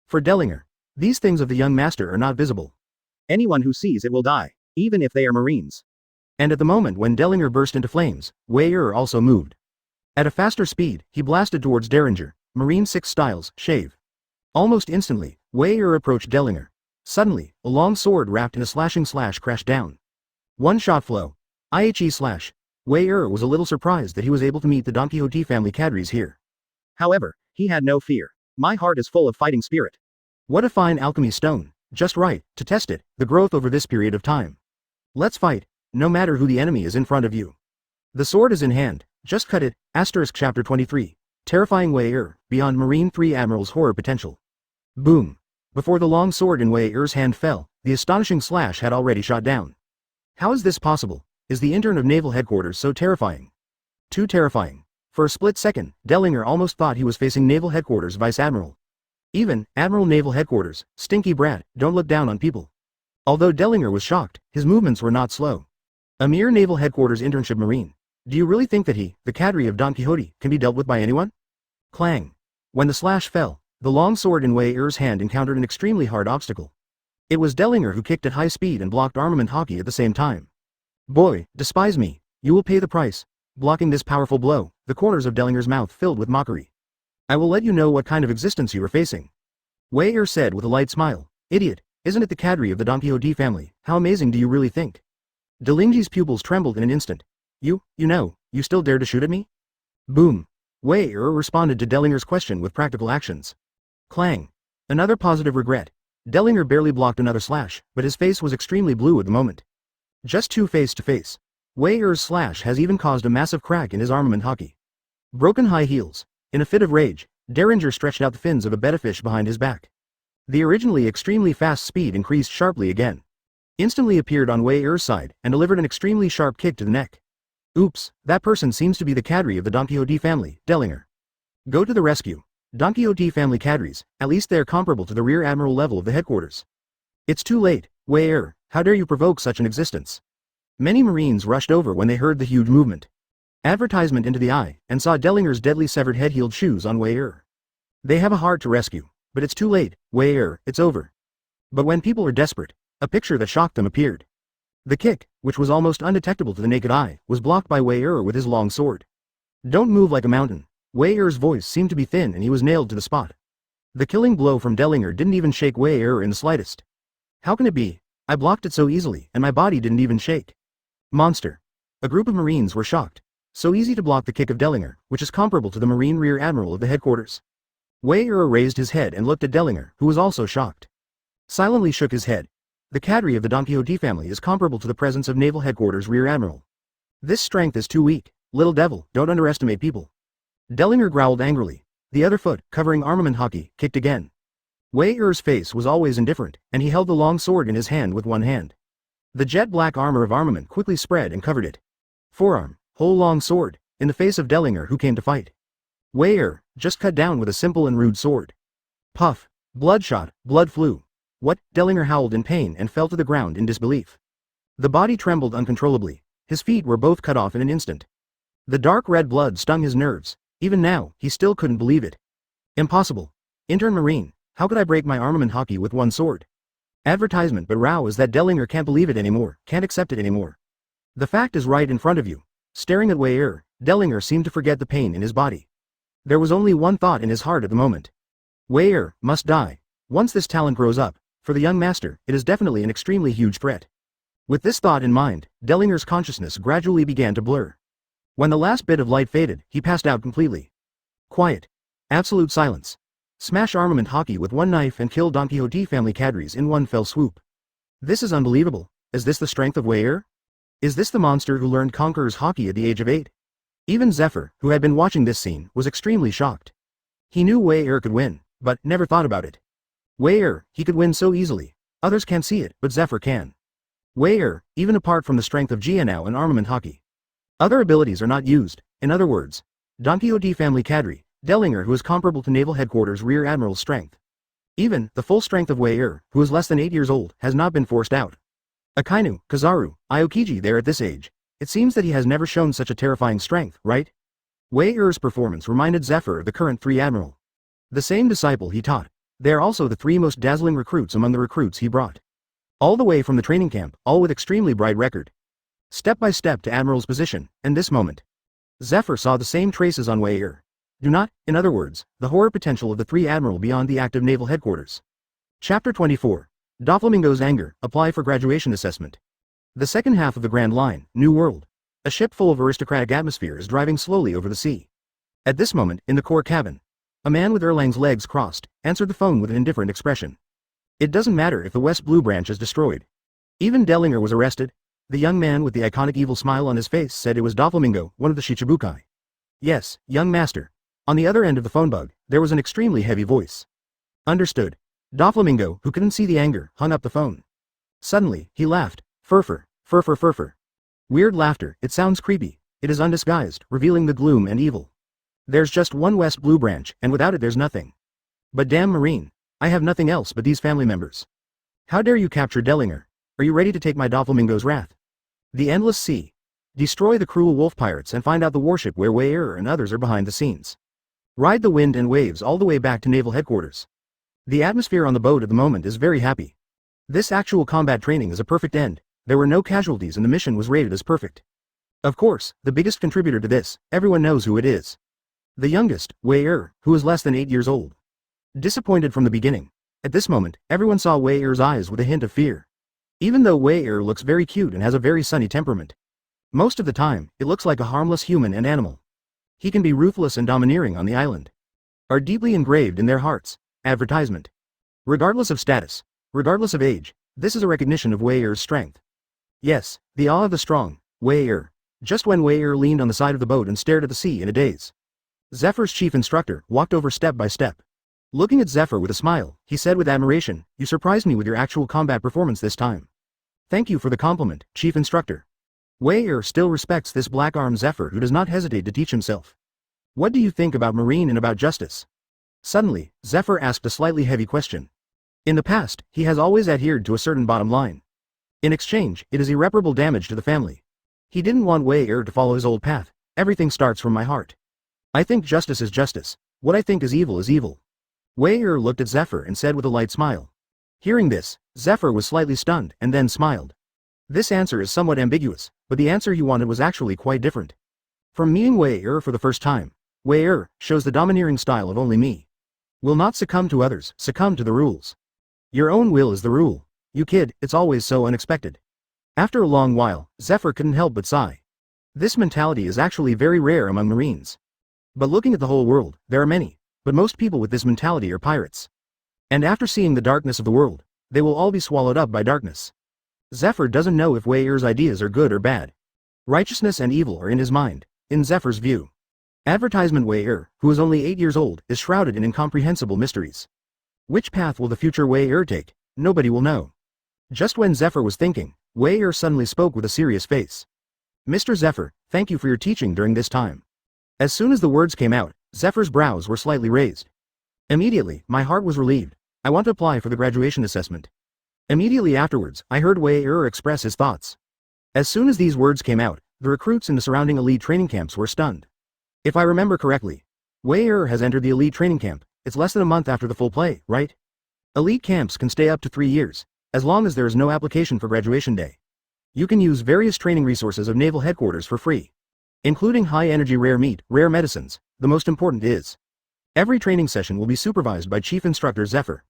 A: For Dellinger, these things of the young master are not visible. Anyone who sees it will die, even if they are Marines. And at the moment when Dellinger burst into flames, Wei also moved. At a faster speed, he blasted towards Derringer, Marine 6 styles, shave. Almost instantly, Wei approached Dellinger. Suddenly, a long sword wrapped in a slashing slash crashed down. One shot flow. IHE slash. Wei was a little surprised that he was able to meet the Don Quixote family cadres here. However, he had no fear. My heart is full of fighting spirit. What a fine alchemy stone, just right, to test it, the growth over this period of time. Let's fight, no matter who the enemy is in front of you. The sword is in hand, just cut it, Chapter 23. Terrifying Wei beyond Marine 3 Admiral's horror potential. Boom. Before the long sword in Wei hand fell, the astonishing slash had already shot down. How is this possible? Is the intern of Naval Headquarters so terrifying? Too terrifying. For a split second, Dellinger almost thought he was facing Naval Headquarters Vice Admiral. Even, Admiral Naval Headquarters, stinky brat, don't look down on people. Although Dellinger was shocked, his movements were not slow. A mere Naval Headquarters internship Marine. Do you really think that he, the cadre of Don Quixote, can be dealt with by anyone? Clang. When the slash fell, the long sword in Wei hand encountered an extremely hard obstacle. It was Dellinger who kicked at high speed and blocked armament hockey at the same time. Boy, despise me, you will pay the price. Blocking this powerful blow, the corners of Dellinger's mouth filled with mockery. I will let you know what kind of existence you are facing. Wei said with a light smile. Idiot, isn't it the cadre of the Don Quixote family? How amazing do you really think? Delingji's pupils trembled in an instant. You still dare to shoot at me? Boom. Wei responded to Dellinger's question with practical actions. Clang. Another positive regret. Dellinger barely blocked another slash, but his face was extremely blue at the moment. Just two face to face. Wei slash has even caused a massive crack in his armament hockey. Broken high heels. In a fit of rage, Derringer stretched out the fins of a betta fish behind his back. The originally extremely fast speed increased sharply again. Instantly appeared on Wei's side and delivered an extremely sharp kick to the neck. Oops, that person seems to be the cadre of the Don Quixote family, Dellinger. Go to the rescue. Don Quixote family cadres, at least they are comparable to the rear admiral level of the headquarters. It's too late, Wei, how dare you provoke such an existence? Many Marines rushed over when they heard the huge movement. Advertisement into the eye, and saw Dellinger's deadly severed head-heeled shoes on Wei. They have a heart to rescue, but it's too late, Wei, it's over. But when people are desperate, a picture that shocked them appeared. The kick, which was almost undetectable to the naked eye, was blocked by Wei with his long sword. Don't move like a mountain. Wei's voice seemed to be thin and he was nailed to the spot. The killing blow from Dellinger didn't even shake Wei in the slightest. How can it be? I blocked it so easily, and my body didn't even shake. Monster. A group of Marines were shocked. So easy to block the kick of Dellinger, which is comparable to the Marine Rear Admiral of the headquarters. Wei raised his head and looked at Dellinger, who was also shocked. Silently shook his head. The cadre of the Don Quixote family is comparable to the presence of Naval Headquarters Rear Admiral. This strength is too weak. Little devil, don't underestimate people. Dellinger growled angrily. The other foot, covering armament hockey, kicked again. Wei's face was always indifferent, and he held the long sword in his hand with one hand. The jet black armor of armament quickly spread and covered it. Forearm, whole long sword, in the face of Dellinger who came to fight. Wei just cut down with a simple and rude sword. Puff, bloodshot, blood flew. What? Dellinger howled in pain and fell to the ground in disbelief. The body trembled uncontrollably. His feet were both cut off in an instant. The dark red blood stung his nerves. Even now, he still couldn't believe it. Impossible. Intern Marine, how could I break my armament hockey with one sword? Advertisement but row is that Dellinger can't believe it anymore, can't accept it anymore. The fact is right in front of you. Staring at Wei, Dellinger seemed to forget the pain in his body. There was only one thought in his heart at the moment. Wei must die. Once this talent grows up, for the young master, it is definitely an extremely huge threat. With this thought in mind, Dellinger's consciousness gradually began to blur. When the last bit of light faded, he passed out completely. Quiet. Absolute silence. Smash armament hockey with one knife and kill Don Quixote family cadres in one fell swoop. This is unbelievable. Is this the strength of Wei? Is this the monster who learned Conqueror's hockey at the age of 8? Even Zephyr, who had been watching this scene, was extremely shocked. He knew Wei could win, but never thought about it. Wei, he could win so easily. Others can't see it, but Zephyr can. Wei, even apart from the strength of Jianao and armament hockey. Other abilities are not used, in other words. Don Quixote family cadre, Dellinger who is comparable to Naval Headquarters Rear Admiral's strength. Even, the full strength of Wei, who is less than 8 years old, has not been forced out. Akainu, Kizaru, Aokiji there at this age. It seems that he has never shown such a terrifying strength, right? Wei-er's performance reminded Zephyr of the current 3 Admiral. The same disciple he taught. They are also the 3 most dazzling recruits among the recruits he brought. All the way from the training camp, all with extremely bright record. Step by step to Admiral's position, and this moment. Zephyr saw the same traces on Wei. Do not, in other words, the horror potential of the 3 Admiral beyond the active naval headquarters. Chapter 24. Doflamingo's Anger, Apply for Graduation Assessment. The second half of the Grand Line, New World. A ship full of aristocratic atmosphere is driving slowly over the sea. At this moment, in the core cabin, a man with Erlang's legs crossed, answered the phone with an indifferent expression. It doesn't matter if the West Blue Branch is destroyed. Even Dellinger was arrested. The young man with the iconic evil smile on his face said it was Doflamingo, one of the Shichibukai. Yes, young master. On the other end of the phone bug, there was an extremely heavy voice. Understood. Doflamingo, who couldn't see the anger, hung up the phone. Suddenly, he laughed. Furfur. Weird laughter, it sounds creepy. It is undisguised, revealing the gloom and evil. There's just one West Blue Branch, and without it there's nothing. But damn Marine. I have nothing else but these family members. How dare you capture Dellinger? Are you ready to take my Doflamingo's wrath? The Endless Sea. Destroy the cruel wolf pirates and find out the warship where Wei and others are behind the scenes. Ride the wind and waves all the way back to naval headquarters. The atmosphere on the boat at the moment is very happy. This actual combat training is a perfect end. There were no casualties and the mission was rated as perfect. Of course, the biggest contributor to this, everyone knows who it is. The youngest, Wei, who is less than 8 years old. Disappointed from the beginning. At this moment, everyone saw Wei-er's eyes with a hint of fear. Even though Wei-er looks very cute and has a very sunny temperament. Most of the time, it looks like a harmless human and animal. He can be ruthless and domineering on the island. Are deeply engraved in their hearts. Advertisement. Regardless of status. Regardless of age, this is a recognition of Wei-er's strength. Yes, the awe of the strong, Wei-er. Just when Wei-er leaned on the side of the boat and stared at the sea in a daze. Zephyr's chief instructor walked over step by step. Looking at Zephyr with a smile, he said with admiration, "You surprised me with your actual combat performance this time. Thank you for the compliment, chief instructor." Wei still respects this black-armed Zephyr who does not hesitate to teach himself. What do you think about Marine and about justice? Suddenly, Zephyr asked a slightly heavy question. In the past, he has always adhered to a certain bottom line. In exchange, it is irreparable damage to the family. He didn't want Wei to follow his old path. Everything starts from my heart. I think justice is justice. What I think is evil is evil. Wei looked at Zephyr and said with a light smile. Hearing this, Zephyr was slightly stunned and then smiled. This answer is somewhat ambiguous, but the answer he wanted was actually quite different. From meeting Wei for the first time, Wei shows the domineering style of only me. Will not succumb to others, succumb to the rules. Your own will is the rule. You kid, it's always so unexpected. After a long while, Zephyr couldn't help but sigh. This mentality is actually very rare among Marines. But looking at the whole world, there are many, but most people with this mentality are pirates. And after seeing the darkness of the world, they will all be swallowed up by darkness. Zephyr doesn't know if Wei-er's ideas are good or bad. Righteousness and evil are in his mind, in Zephyr's view. Advertisement Wei-er, who is only 8 years old, is shrouded in incomprehensible mysteries. Which path will the future Wei-er take? Nobody will know. Just when Zephyr was thinking, Wei suddenly spoke with a serious face. Mr. Zephyr, thank you for your teaching during this time. As soon as the words came out, Zephyr's brows were slightly raised. Immediately, my heart was relieved. I want to apply for the graduation assessment. Immediately afterwards, I heard Wei express his thoughts. As soon as these words came out, the recruits in the surrounding elite training camps were stunned. If I remember correctly, Wei has entered the elite training camp. It's less than a month after the full play, right? Elite camps can stay up to 3 years. As long as there is no application for graduation day. You can use various training resources of Naval Headquarters for free. Including high-energy rare meat, rare medicines. The most important is. Every training session will be supervised by Chief Instructor Zephyr.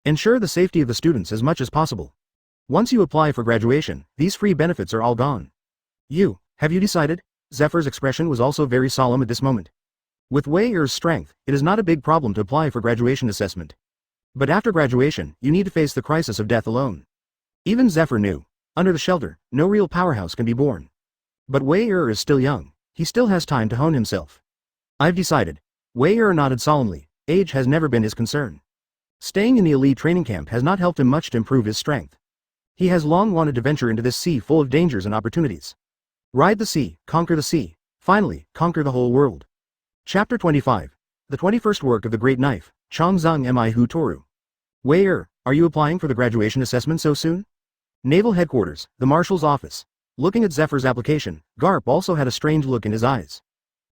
A: Ensure the safety of the students as much as possible. Once you apply for graduation, these free benefits are all gone. Have you decided? Zephyr's expression was also very solemn at this moment. With Wei-er's strength, it is not a big problem to apply for graduation assessment. But after graduation, you need to face the crisis of death alone. Even Zephyr knew. Under the shelter, no real powerhouse can be born. But Wei is still young. He still has time to hone himself. I've decided. Wei nodded solemnly. age has never been his concern. Staying in the elite training camp has not helped him much to improve his strength. He has long wanted to venture into this sea full of dangers and opportunities. Ride the sea, conquer the sea, finally, conquer the whole world. Chapter 25. The 21st Work of the Great Knife, Chongzeng Mi Hu Toru. Wei Er, are you applying for the graduation assessment so soon? Naval Headquarters, the Marshal's office. Looking at Zephyr's application, Garp also had a strange look in his eyes.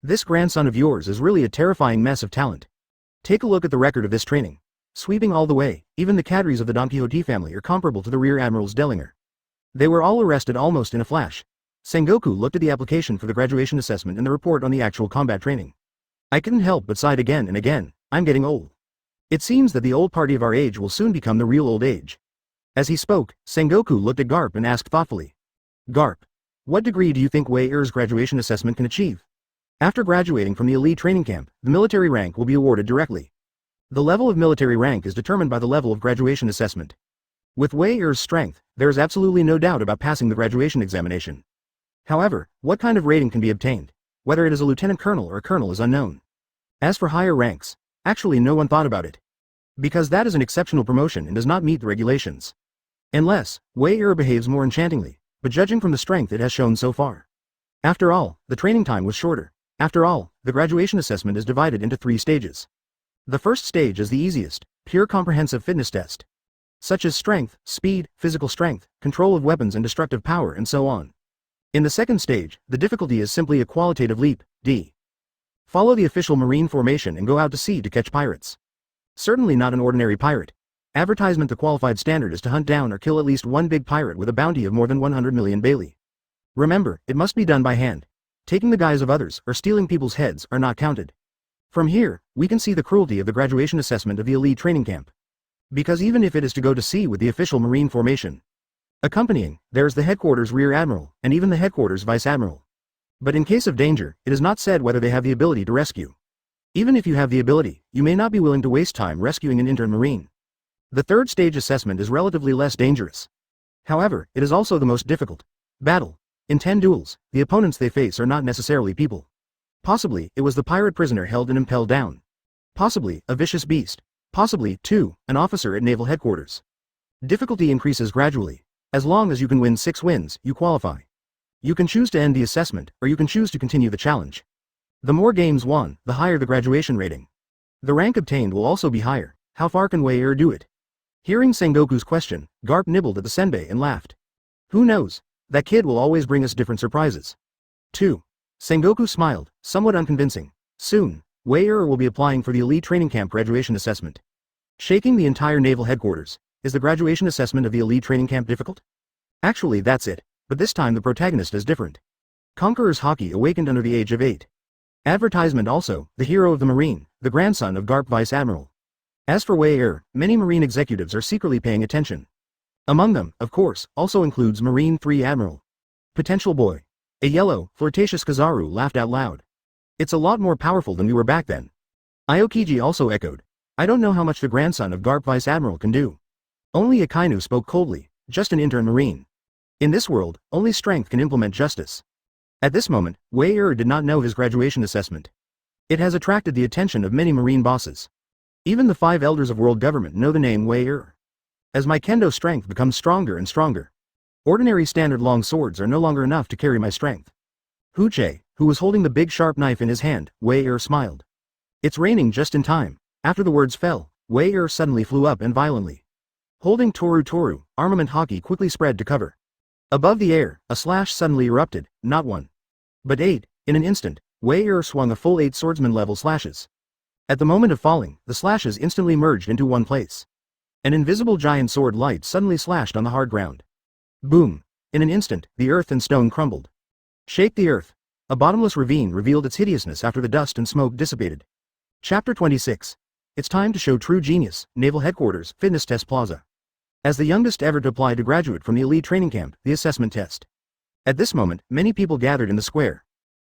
A: This grandson of yours is really a terrifying mess of talent. Take a look at the record of this training. Sweeping all the way, even the cadres of the Don Quixote family are comparable to the Rear Admiral's Dellinger. They were all arrested almost in a flash. Sengoku looked at the application for the graduation assessment and the report on the actual combat training. I couldn't help but sighed again and again. I'm getting old. It seems that the old party of our age will soon become the real old age. As he spoke, Sengoku looked at Garp and asked thoughtfully. Garp, what degree do you think Wei Er's graduation assessment can achieve? After graduating from the elite training camp, the military rank will be awarded directly. The level of military rank is determined by the level of graduation assessment. With Wei Er's strength, there is absolutely no doubt about passing the graduation examination. However, what kind of rating can be obtained, whether it is a lieutenant colonel or a colonel, is unknown. As for higher ranks, actually no one thought about it. Because that is an exceptional promotion and does not meet the regulations. Unless, Wei Er behaves more enchantingly, but judging from the strength it has shown so far. After all, the training time was shorter. After all, the graduation assessment is divided into 3 stages. The first stage is the easiest, pure comprehensive fitness test. Such as strength, speed, physical strength, control of weapons and destructive power and so on. In the second stage, the difficulty is simply a qualitative leap, D. Follow the official marine formation and go out to sea to catch pirates. Certainly not an ordinary pirate. Advertisement: the qualified standard is to hunt down or kill at least one big pirate with a bounty of more than 100 million Bailey. Remember, it must be done by hand. Taking the guise of others or stealing people's heads are not counted. From here, we can see the cruelty of the graduation assessment of the elite training camp. Because even if it is to go to sea with the official marine formation, accompanying, there is the headquarters rear admiral, and even the headquarters vice admiral. But in case of danger, it is not said whether they have the ability to rescue. Even if you have the ability, you may not be willing to waste time rescuing an intern marine. The third stage assessment is relatively less dangerous. However, it is also the most difficult. Battle. In 10 duels, the opponents they face are not necessarily people. Possibly, it was the pirate prisoner held and impelled down. Possibly, a vicious beast. Possibly, too, an officer at naval headquarters. Difficulty increases gradually. As long as you can win 6 wins, you qualify. You can choose to end the assessment, or you can choose to continue the challenge. The more games won, the higher the graduation rating. The rank obtained will also be higher. How far can Wei Er do it? Hearing Sengoku's question, Garp nibbled at the senbei and laughed. Who knows? That kid will always bring us different surprises. 2. Sengoku smiled, somewhat unconvincing. Soon, Wei Er will be applying for the elite training camp graduation assessment. Shaking the entire naval headquarters. Is the graduation assessment of the elite training camp difficult? Actually, that's it, but this time the protagonist is different. Conqueror's Hockey awakened under the age of 8. Advertisement also, the hero of the Marine, the grandson of Garp Vice Admiral. As for Wei Er, many Marine executives are secretly paying attention. Among them, of course, also includes Marine 3 Admiral. Potential boy. A yellow, flirtatious Kizaru laughed out loud. It's a lot more powerful than we were back then. Aokiji also echoed. I don't know how much the grandson of Garp Vice Admiral can do. Only Akainu spoke coldly, just an intern Marine. In this world, only strength can implement justice. At this moment, Wei Er did not know his graduation assessment. It has attracted the attention of many Marine bosses. Even the 5 elders of world government know the name Wei Er. As my kendo strength becomes stronger and stronger, ordinary standard long swords are no longer enough to carry my strength. Huche, who was holding the big sharp knife in his hand, Wei Er smiled. It's raining just in time. After the words fell, Wei Er suddenly flew up and violently. Holding Toru, armament Hockey quickly spread to cover. Above the air, a slash suddenly erupted, not 1, but 8. In an instant, Wei Er swung a full 8 swordsman-level slashes. At the moment of falling, the slashes instantly merged into one place. An invisible giant sword light suddenly slashed on the hard ground. Boom! In an instant, the earth and stone crumbled. Shake the earth. A bottomless ravine revealed its hideousness after the dust and smoke dissipated. Chapter 26. It's time to show true genius, Naval Headquarters, Fitness Test Plaza. As the youngest ever to apply to graduate from the elite training camp, the assessment test. At this moment, many people gathered in the square.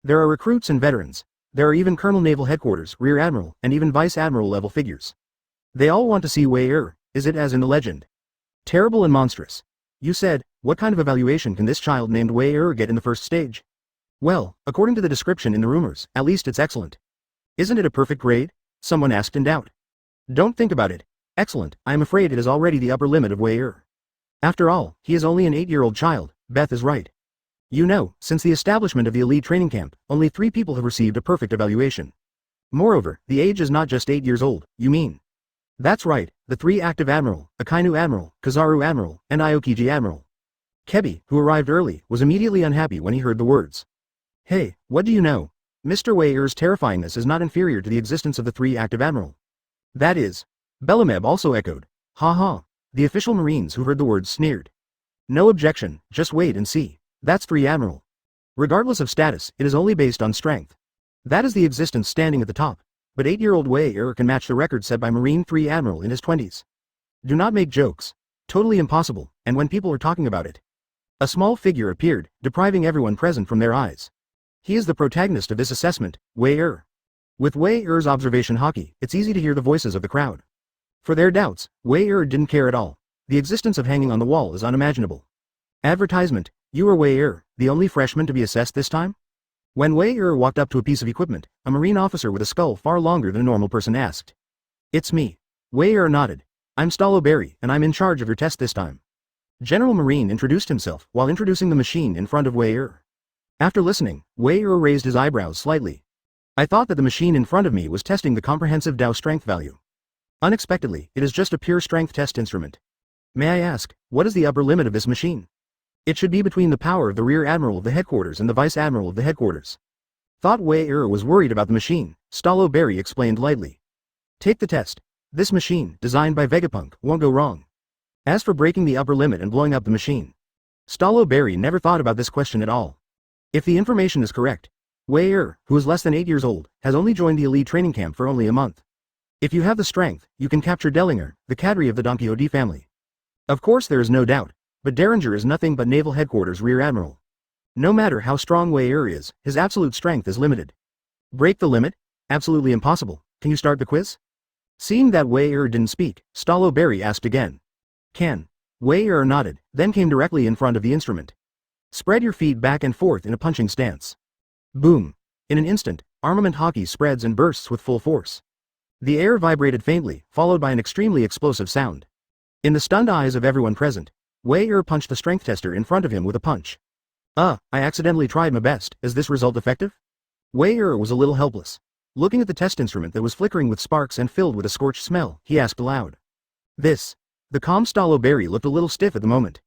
A: There are recruits and veterans. There are even Colonel Naval Headquarters, Rear Admiral, and even Vice Admiral level figures. They all want to see Wei Er, is it as in the legend? Terrible and monstrous. You said, what kind of evaluation can this child named Wei Er get in the first stage? Well, according to the description in the rumors, at least it's excellent. Isn't it a perfect grade? Someone asked in doubt. Don't think about it. Excellent, I am afraid it is already the upper limit of Wei-er. After all, he is only an 8-year-old child, Beth is right. You know, since the establishment of the elite training camp, only 3 people have received a perfect evaluation. Moreover, the age is not just 8 years old, you mean? That's right, the 3 active Admiral, Akainu Admiral, Kizaru Admiral, and Aokiji Admiral. Kebi, who arrived early, was immediately unhappy when he heard the words. Hey, what do you know? Mr. Wei-er's terrifyingness is not inferior to the existence of the 3 active Admiral. That is. Belameb also echoed. Ha ha. The official Marines who heard the words sneered. No objection, just wait and see. That's 3 Admiral. Regardless of status, it is only based on strength. That is the existence standing at the top. But 8-year-old Wei-er can match the record set by Marine 3 Admiral in his 20s. Do not make jokes. Totally impossible, and when people are talking about it. A small figure appeared, depriving everyone present from their eyes. He is the protagonist of this assessment, Wei-er. With Wei-er's observation hockey, it's easy to hear the voices of the crowd. For their doubts, Wei-er didn't care at all. The existence of hanging on the wall is unimaginable. Advertisement, you are Wei-er, the only freshman to be assessed this time? When Wei-er walked up to a piece of equipment, a Marine officer with a skull far longer than a normal person asked. It's me. Wei-er nodded. I'm Stallowberry, and I'm in charge of your test this time. General Marine introduced himself while introducing the machine in front of Wei-er. After listening, Wei-er raised his eyebrows slightly. I thought that the machine in front of me was testing the comprehensive Dao strength value. Unexpectedly, it is just a pure strength test instrument. May I ask, what is the upper limit of this machine? It should be between the power of the Rear Admiral of the headquarters and the Vice Admiral of the headquarters. Thought Wei-er was worried about the machine, Stallowberry explained lightly. Take the test. This machine, designed by Vegapunk, won't go wrong. As for breaking the upper limit and blowing up the machine, Stallowberry never thought about this question at all. If the information is correct, Wei-er, who is less than 8 years old, has only joined the elite training camp for only a month. If you have the strength, you can capture Dellinger, the cadre of the Don Quixote family. Of course there is no doubt, but Derringer is nothing but Naval Headquarters Rear Admiral. No matter how strong Wei-er is, his absolute strength is limited. Break the limit? Absolutely impossible. Can you start the quiz? Seeing that Wei-er didn't speak, Stallowberry asked again. Can. Wei-er nodded, then came directly in front of the instrument. Spread your feet back and forth in a punching stance. Boom. In an instant, armament hockey spreads and bursts with full force. The air vibrated faintly, followed by an extremely explosive sound. In the stunned eyes of everyone present, Wei-er punched the strength tester in front of him with a punch. I accidentally tried my best. Is this result effective? Wei-er was a little helpless. Looking at the test instrument that was flickering with sparks and filled with a scorched smell, he asked aloud. This. The calm Stallowberry looked a little stiff at the moment.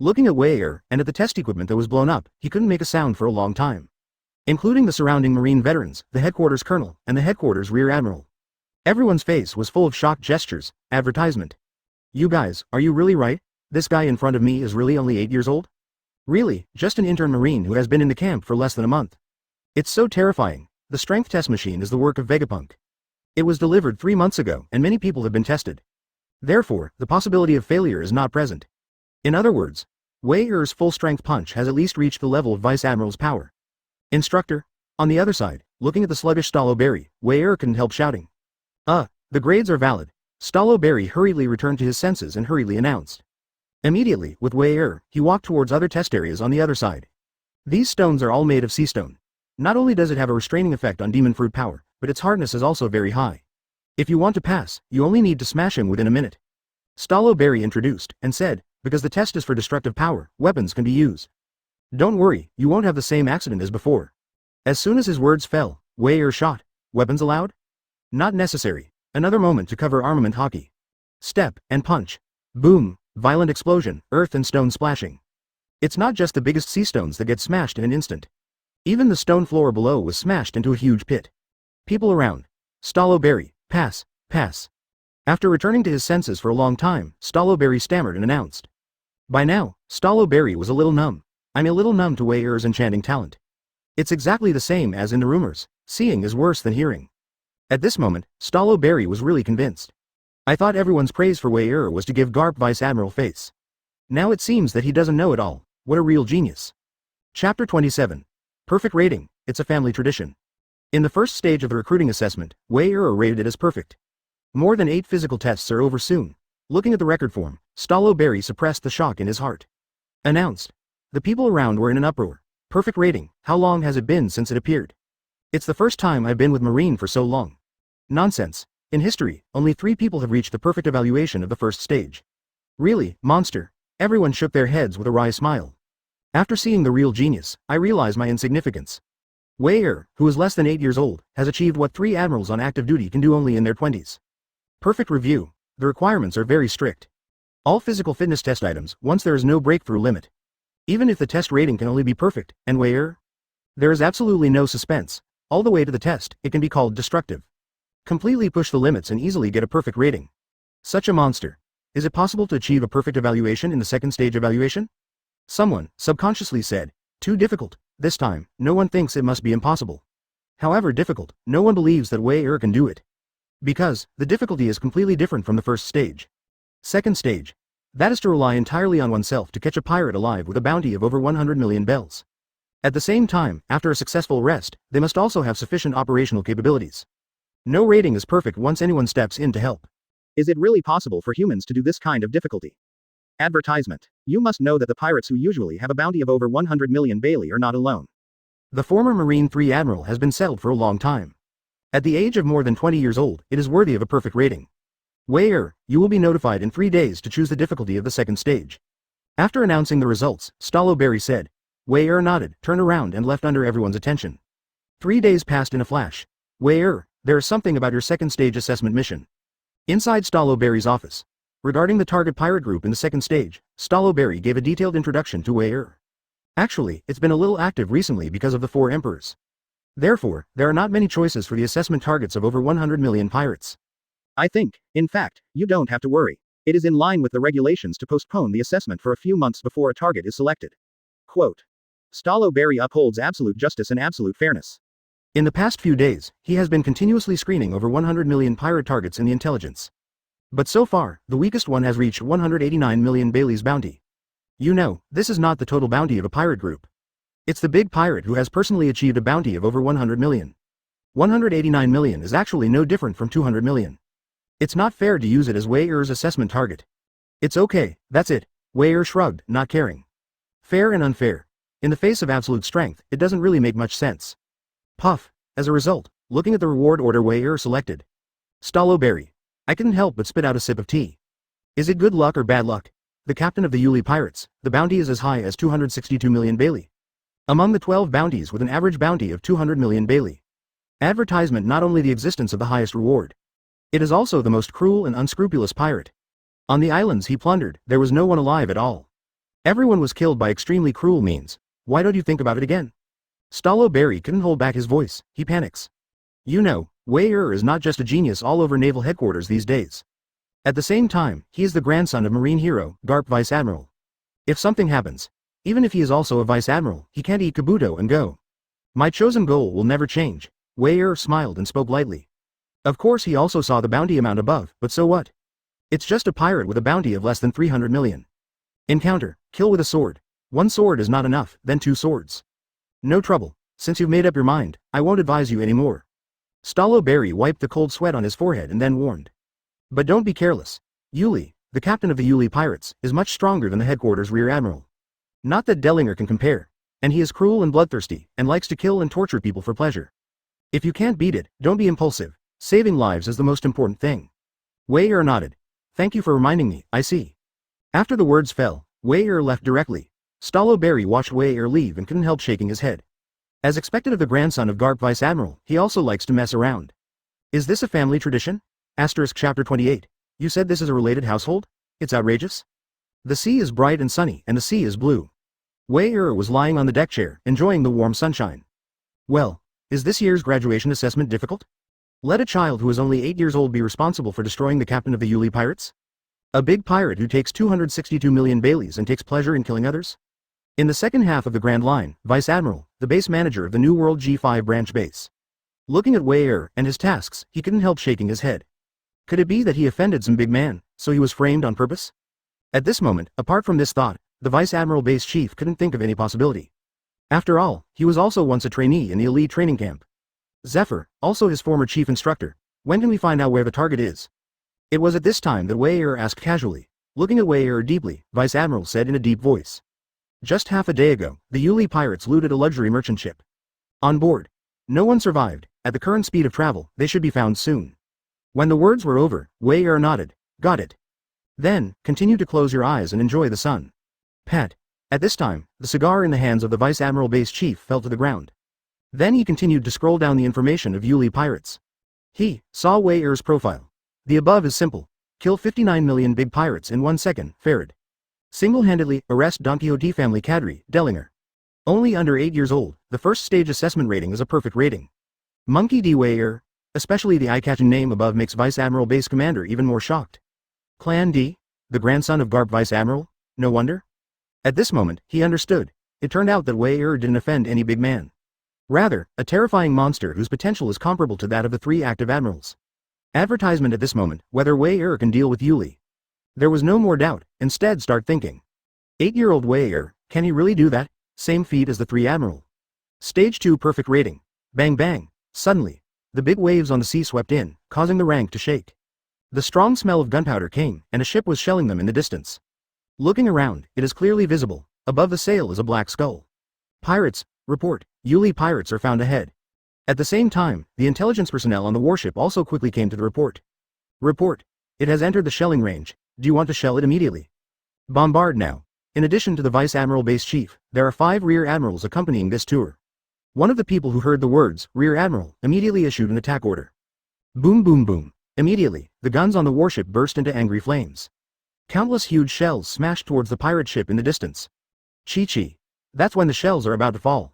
A: Looking at Wei-er, and at the test equipment that was blown up, he couldn't make a sound for a long time. Including the surrounding Marine veterans, the headquarters colonel, and the headquarters rear admiral. Everyone's face was full of shocked gestures. Advertisement. You guys, are you really right? This guy in front of me is really only 8 years old? Really, just an intern Marine who has been in the camp for less than a month. It's so terrifying. The strength test machine is the work of Vegapunk. It was delivered 3 months ago, and many people have been tested. Therefore, the possibility of failure is not present. In other words, Wei-er's full-strength punch has at least reached the level of Vice Admiral's power. Instructor. On the other side, looking at the sluggish Stallowberry, Wei-er couldn't help shouting. The grades are valid. Stallowberry hurriedly returned to his senses and hurriedly announced. Immediately, with Wei-er, he walked towards other test areas on the other side. These stones are all made of sea stone. Not only does it have a restraining effect on demon fruit power, but its hardness is also very high. If you want to pass, you only need to smash him within a minute. Stallowberry introduced, and said, because the test is for destructive power, weapons can be used. Don't worry, you won't have the same accident as before. As soon as his words fell, Wei-er shot. Weapons allowed? Not necessary. Another moment to cover armament hockey. Step, and punch. Boom, violent explosion, earth and stone splashing. It's not just the biggest sea stones that get smashed in an instant. Even the stone floor below was smashed into a huge pit. People around. Stallowberry, pass, pass. After returning to his senses for a long time, Stallowberry stammered and announced. By now, Stallowberry was a little numb. I'm a little numb to Wei-er's enchanting talent. It's exactly the same as in the rumors. Seeing is worse than hearing. At this moment, Stallowberry was really convinced. I thought everyone's praise for Wei-er was to give Garp Vice Admiral face. Now it seems that he doesn't know it all. What a real genius. Chapter 27. Perfect rating. It's a family tradition. In the first stage of the recruiting assessment, Wei-er rated it as perfect. More than 8 physical tests are over soon. Looking at the record form, Stallowberry suppressed the shock in his heart. Announced. The people around were in an uproar. Perfect rating. How long has it been since it appeared? It's the first time I've been with Marine for so long. Nonsense. In history, only 3 people have reached the perfect evaluation of the first stage. Really, monster? Everyone shook their heads with a wry smile. After seeing the real genius, I realized my insignificance. Wei Er, who is less than 8 years old, has achieved what 3 admirals on active duty can do only in their 20s. Perfect review. The requirements are very strict. All physical fitness test items, once there is no breakthrough limit. Even if the test rating can only be perfect, and Wei Er? There is absolutely no suspense. All the way to the test, it can be called destructive. Completely push the limits and easily get a perfect rating. Such a monster. Is it possible to achieve a perfect evaluation in the second stage evaluation? Someone, subconsciously said, too difficult. This time, no one thinks it must be impossible. However difficult, no one believes that Wei Er can do it. Because, the difficulty is completely different from the first stage. Second stage. That is to rely entirely on oneself to catch a pirate alive with a bounty of over 100 million bells. At the same time, after a successful rest, they must also have sufficient operational capabilities. No rating is perfect once anyone steps in to help. Is it really possible for humans to do this kind of difficulty? Advertisement. You must know that the pirates who usually have a bounty of over 100 million Bailey are not alone. The former Marine 3 Admiral has been settled for a long time. At the age of more than 20 years old, it is worthy of a perfect rating. Wei Er, you will be notified in 3 days to choose the difficulty of the second stage. After announcing the results, Stallowberry said. Wei Er nodded, turned around and left under everyone's attention. 3 days passed in a flash. Wei Er, there is something about your second stage assessment mission. Inside Stallowberry's office. Regarding the target pirate group in the second stage, Stallowberry gave a detailed introduction to Wei Er. Actually, it's been a little active recently because of the 4 emperors. Therefore, there are not many choices for the assessment targets of over 100 million pirates. I think, in fact, you don't have to worry. It is in line with the regulations to postpone the assessment for a few months before a target is selected. Quote. Stallowberry upholds absolute justice and absolute fairness. In the past few days, he has been continuously screening over 100 million pirate targets in the intelligence. But so far, the weakest one has reached 189 million Bailey's bounty. You know, this is not the total bounty of a pirate group. It's the big pirate who has personally achieved a bounty of over 100 million. 189 million is actually no different from 200 million. It's not fair to use it as Wei Er's assessment target. It's okay, that's it, Wei Er shrugged, not caring. Fair and unfair. In the face of absolute strength, it doesn't really make much sense. Puff. As a result, looking at the reward order Wei Er selected. Stallowberry. I couldn't help but spit out a sip of tea. Is it good luck or bad luck? The captain of the Yuli pirates, the bounty is as high as 262 million Bailey. Among the 12 bounties with an average bounty of 200 million Bailey. Advertisement not only the existence of the highest reward. It is also the most cruel and unscrupulous pirate. On the islands he plundered, there was no one alive at all. Everyone was killed by extremely cruel means. Why don't you think about it again? Stallowberry couldn't hold back his voice, he panics. You know, Wei Er is not just a genius all over naval headquarters these days. At the same time, he is the grandson of Marine hero, Garp Vice Admiral. If something happens, even if he is also a Vice Admiral, he can't eat Kabuto and go. My chosen goal will never change. Wei Er smiled and spoke lightly. Of course he also saw the bounty amount above, but so what? It's just a pirate with a bounty of less than 300 million. Encounter, kill with a sword. 1 sword is not enough, then 2 swords. No trouble, since you've made up your mind, I won't advise you anymore. Stallowberry wiped the cold sweat on his forehead and then warned. But don't be careless. Yuli, the captain of the Yuli pirates, is much stronger than the headquarters rear admiral. Not that Dellinger can compare. And he is cruel and bloodthirsty, and likes to kill and torture people for pleasure. If you can't beat it, don't be impulsive. Saving lives is the most important thing. Wei Er nodded. Thank you for reminding me, I see. After the words fell, Wei Er left directly. Stallowberry watched Wei Er leave and couldn't help shaking his head. As expected of the grandson of Garp Vice Admiral, he also likes to mess around. Is this a family tradition? Asterisk chapter 28. You said this is a related household? It's outrageous. The sea is bright and sunny and the sea is blue. Wei Er was lying on the deck chair, enjoying the warm sunshine. Well, is this year's graduation assessment difficult? Let a child who is only 8 years old be responsible for destroying the captain of the Yuli pirates? A big pirate who takes 262 million Baileys and takes pleasure in killing others? In the second half of the Grand Line, Vice Admiral, the base manager of the New World G5 branch base. Looking at Wei Er and his tasks, he couldn't help shaking his head. Could it be that he offended some big man, so he was framed on purpose? At this moment, apart from this thought, the Vice Admiral base chief couldn't think of any possibility. After all, he was also once a trainee in the elite training camp. Zephyr, also his former chief instructor. When can we find out where the target is? It was at this time that Wei Er asked casually. Looking at Wei Er deeply, Vice Admiral said in a deep voice. Just half a day ago, the Yuli pirates looted a luxury merchant ship. On board. No one survived, at the current speed of travel, they should be found soon. When the words were over, Wei nodded. Got it. Then, continue to close your eyes and enjoy the sun. Pat. At this time, the cigar in the hands of the Vice Admiral Base Chief fell to the ground. Then he continued to scroll down the information of Yuli pirates. He saw Wei profile. The above is simple. Kill 59 million big pirates in 1 second, Farad. Single-handedly, arrest Don Quixote family cadre, Dellinger. Only under 8 years old, the first stage assessment rating is a perfect rating. Monkey D. Wei especially the eye-catching name above makes Vice Admiral Base Commander even more shocked. Clan D? The grandson of Garp Vice Admiral? No wonder? At this moment, he understood. It turned out that Wei didn't offend any big man. Rather, a terrifying monster whose potential is comparable to that of the 3 active admirals. Advertisement at this moment, whether Wei can deal with Yuli. There was no more doubt, instead start thinking. 8-year-old Wei can he really do that? Same feat as the 3 admiral. Stage 2 perfect rating. Bang bang. Suddenly, the big waves on the sea swept in, causing the rank to shake. The strong smell of gunpowder came, and a ship was shelling them in the distance. Looking around, it is clearly visible. Above the sail is a black skull. Pirates, report. Yuli pirates are found ahead. At the same time, the intelligence personnel on the warship also quickly came to the report. Report. It has entered the shelling range. Do you want to shell it immediately? Bombard now. In addition to the Vice Admiral Base Chief, there are 5 Rear Admirals accompanying this tour. One of the people who heard the words, Rear Admiral, immediately issued an attack order. Boom boom boom. Immediately, the guns on the warship burst into angry flames. Countless huge shells smashed towards the pirate ship in the distance. Chi. That's when the shells are about to fall.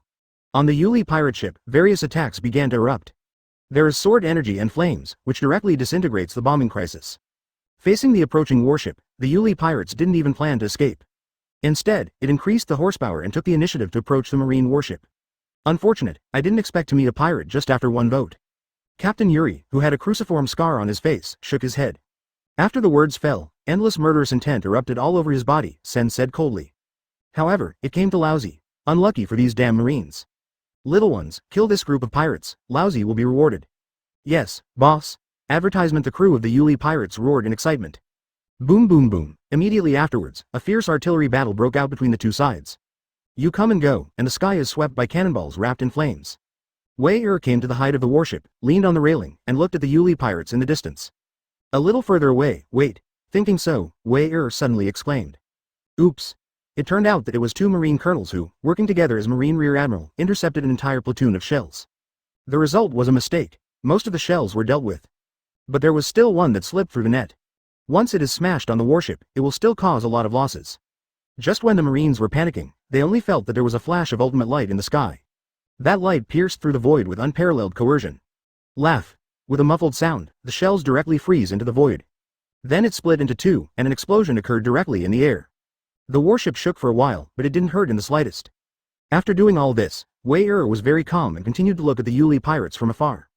A: On the Yuli pirate ship, various attacks began to erupt. There is sword energy and flames, which directly disintegrates the bombing crisis. Facing the approaching warship, the Yuli pirates didn't even plan to escape. Instead, it increased the horsepower and took the initiative to approach the marine warship. Unfortunate, I didn't expect to meet a pirate just after 1 vote. Captain Yuri, who had a cruciform scar on his face, shook his head. After the words fell, endless murderous intent erupted all over his body, Sen said coldly. However, it came to lousy. Unlucky for these damn marines. Little ones, kill this group of pirates, lousy will be rewarded. Yes, boss. Advertisement. The crew of the Yuli pirates roared in excitement. Boom boom boom. Immediately afterwards, a fierce artillery battle broke out between the 2 sides. You come and go, and the sky is swept by cannonballs wrapped in flames. Wei came to the height of the warship, leaned on the railing, and looked at the Yuli pirates in the distance. A little further away, wait. Thinking so, Wei suddenly exclaimed. Oops. It turned out that it was 2 Marine colonels who, working together as Marine Rear Admiral, intercepted an entire platoon of shells. The result was a mistake. Most of the shells were dealt with. But there was still one that slipped through the net. Once it is smashed on the warship, it will still cause a lot of losses. Just when the Marines were panicking, they only felt that there was a flash of ultimate light in the sky. That light pierced through the void with unparalleled coercion. Laugh. With a muffled sound, the shells directly freeze into the void. Then it split into 2, and an explosion occurred directly in the air. The warship shook for a while, but it didn't hurt in the slightest. After doing all this, Wei was very calm and continued to look at the Yuli pirates from afar.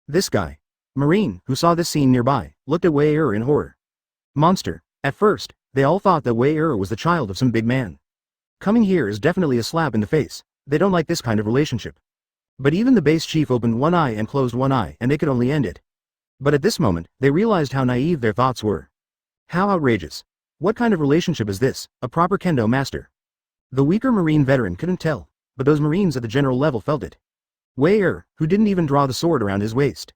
A: This guy, Marine, who saw this scene nearby, looked at Wei in horror. Monster. At first, they all thought that Wei was the child of some big man. Coming here is definitely a slap in the face. They don't like this kind of relationship. But even the base chief opened one eye and closed one eye, and they could only end it. But at this moment, they realized how naive their thoughts were. How outrageous. What kind of relationship is this, a proper kendo master? The weaker Marine veteran couldn't tell, but those Marines at the general level felt it. Wei who didn't even draw the sword around his waist.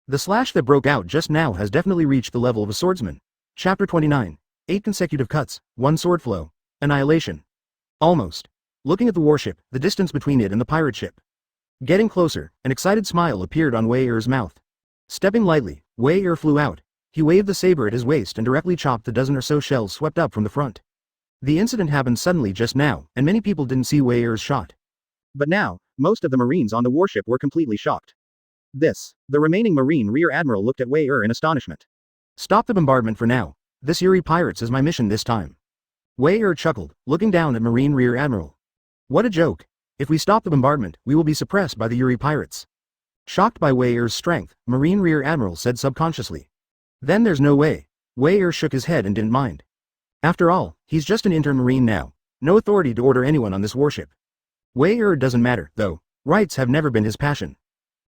A: The slash that broke out just now has definitely reached the level of a swordsman. Chapter 29. 8 consecutive cuts, 1 sword flow. Annihilation. Almost. Looking at the warship, the distance between it and the pirate ship. Getting closer, an excited smile appeared on Wei mouth. Stepping lightly, Wei flew out. He waved the saber at his waist and directly chopped the dozen or so shells swept up from the front. The incident happened suddenly just now, and many people didn't see Wei's shot. But now, most of the Marines on the warship were completely shocked. The remaining Marine Rear Admiral looked at Wei in astonishment. Stop the bombardment for now. This Yuri pirates is my mission this time. Wei chuckled, looking down at Marine Rear Admiral. What a joke. If we stop the bombardment, we will be suppressed by the Yuri pirates. Shocked by Wei's strength, Marine Rear Admiral said subconsciously. Then there's no way. Wei shook his head and didn't mind. After all, he's just an intern Marine now. No authority to order anyone on this warship. Wei doesn't matter, though. Rights have never been his passion.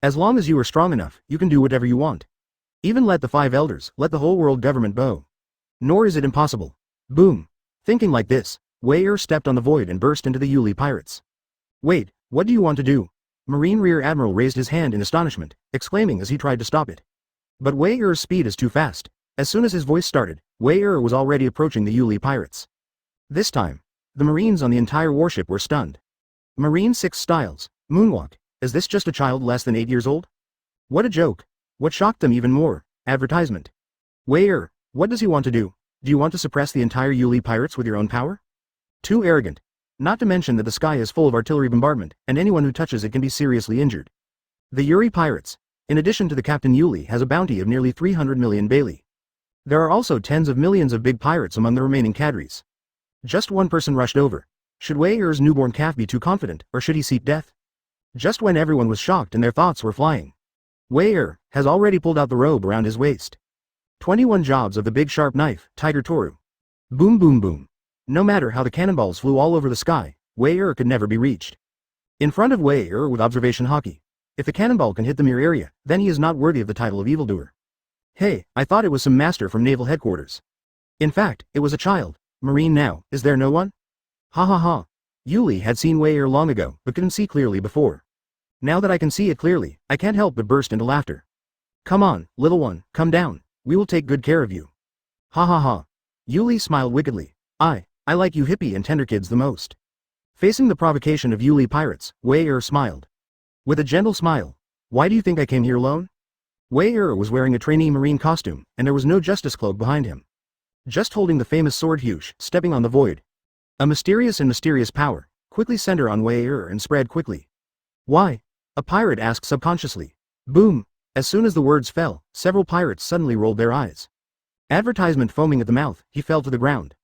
A: As long as you are strong enough, you can do whatever you want. Even let the 5 elders, let the whole world government bow. Nor is it impossible. Boom. Thinking like this, Wei stepped on the void and burst into the Yuli pirates. Wait, what do you want to do? Marine Rear Admiral raised his hand in astonishment, exclaiming as he tried to stop it. But Wei Er's speed is too fast. As soon as his voice started, Wei Er was already approaching the Yuli pirates. This time, the Marines on the entire warship were stunned. Marine 6 Styles, Moonwalk, is this just a child less than 8 years old? What a joke. What shocked them even more, advertisement. Wei Er, what does he want to do? Do you want to suppress the entire Yuli pirates with your own power? Too arrogant. Not to mention that the sky is full of artillery bombardment, and anyone who touches it can be seriously injured. The Yuri pirates, in addition to the Captain Yuli, has a bounty of nearly 300 million Bailey. There are also tens of millions of big pirates among the remaining cadres. Just one person rushed over. Should Wei Er's newborn calf be too confident, or should he seek death? Just when everyone was shocked and their thoughts were flying, Wei Er has already pulled out the robe around his waist. 21 jobs of the big sharp knife, Tiger Toru. Boom boom boom. No matter how the cannonballs flew all over the sky, Wei Er could never be reached. In front of Wei Er with observation hockey. If the cannonball can hit the mere area, then he is not worthy of the title of evildoer. Hey, I thought it was some master from Naval headquarters. In fact, it was a child. Marine now, is there no one? Ha ha ha. Yuli had seen Wei Er long ago, but couldn't see clearly before. Now that I can see it clearly, I can't help but burst into laughter. Come on, little one, come down. We will take good care of you. Ha ha ha. Yuli smiled wickedly. I like you hippie and tender kids the most. Facing the provocation of Yuli pirates, Wei Er smiled. With a gentle smile. Why do you think I came here alone? Wei Er was wearing a trainee marine costume, and there was no justice cloak behind him. Just holding the famous sword Huge, stepping on the void. A mysterious power, quickly center on Wei Er and spread quickly. Why? A pirate asked subconsciously. Boom! As soon as the words fell, several pirates suddenly rolled their eyes. Advertisement foaming at the mouth, he fell to the ground.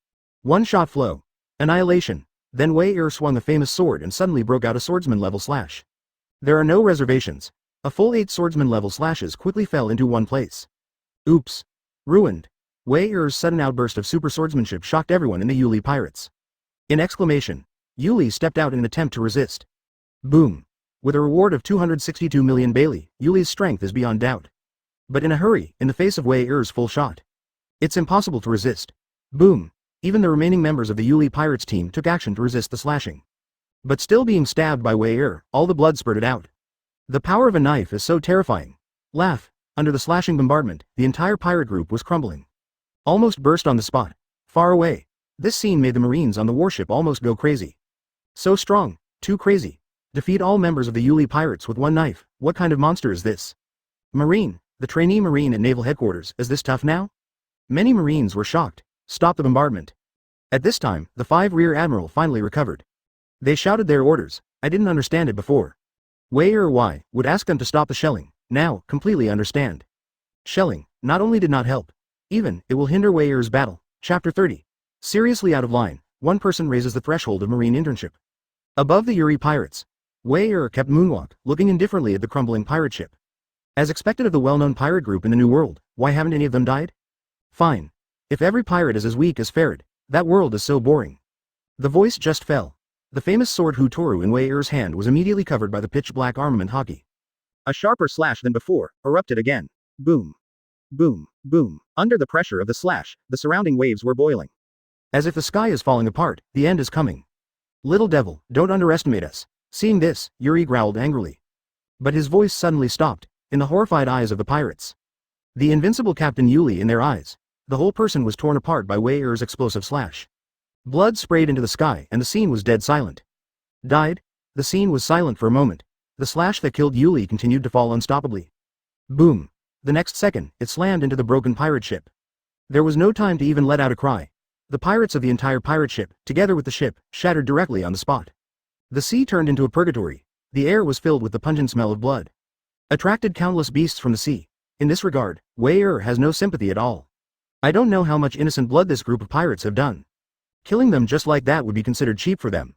A: One-shot flow. Annihilation. Then Wei Er swung the famous sword and suddenly broke out a swordsman-level slash. There are no reservations. A full 8 swordsman-level slashes quickly fell into one place. Oops. Ruined. Wei Er's sudden outburst of super swordsmanship shocked everyone in the Yuli pirates. In exclamation, Yuli stepped out in an attempt to resist. Boom. With a reward of 262 million Bailey, Yuli's strength is beyond doubt. But in a hurry, in the face of Wei Er's full shot. It's impossible to resist. Boom. Even the remaining members of the Yuli pirates team took action to resist the slashing. But still being stabbed by Wei Er, all the blood spurted out. The power of a knife is so terrifying. Laugh. Under the slashing bombardment, the entire pirate group was crumbling. Almost burst on the spot. Far away. This scene made the Marines on the warship almost go crazy. So strong. Too crazy. Defeat all members of the Yuli pirates with one knife. What kind of monster is this? Marine. The trainee Marine at Naval headquarters. Is this tough now? Many Marines were shocked. Stop the bombardment. At this time, the 5 Rear Admiral finally recovered. They shouted their orders. I didn't understand it before. Wei Er would ask them to stop the shelling. Now, completely understand. Shelling, not only did not help. Even, it will hinder Wei Er's battle. Chapter 30. Seriously out of line, one person raises the threshold of Marine internship. Above the Yuri pirates, Wei Er kept moonwalk, looking indifferently at the crumbling pirate ship. As expected of the well-known pirate group in the New World, why haven't any of them died? Fine. If every pirate is as weak as Ferret, that world is so boring. The voice just fell. The famous sword Hutoru in Wei Er's hand was immediately covered by the pitch-black armament hockey. A sharper slash than before, erupted again. Boom. Boom. Boom. Under the pressure of the slash, the surrounding waves were boiling. As if the sky is falling apart, the end is coming. Little devil, don't underestimate us. Seeing this, Yuri growled angrily. But his voice suddenly stopped, in the horrified eyes of the pirates. The invincible Captain Yuli in their eyes. The whole person was torn apart by Wei Er's explosive slash. Blood sprayed into the sky and the scene was dead silent. Died? The scene was silent for a moment. The slash that killed Yuli continued to fall unstoppably. Boom. The next second, it slammed into the broken pirate ship. There was no time to even let out a cry. The pirates of the entire pirate ship, together with the ship, shattered directly on the spot. The sea turned into a purgatory. The air was filled with the pungent smell of blood. Attracted countless beasts from the sea. In this regard, Wei Er has no sympathy at all. I don't know how much innocent blood this group of pirates have done. Killing them just like that would be considered cheap for them.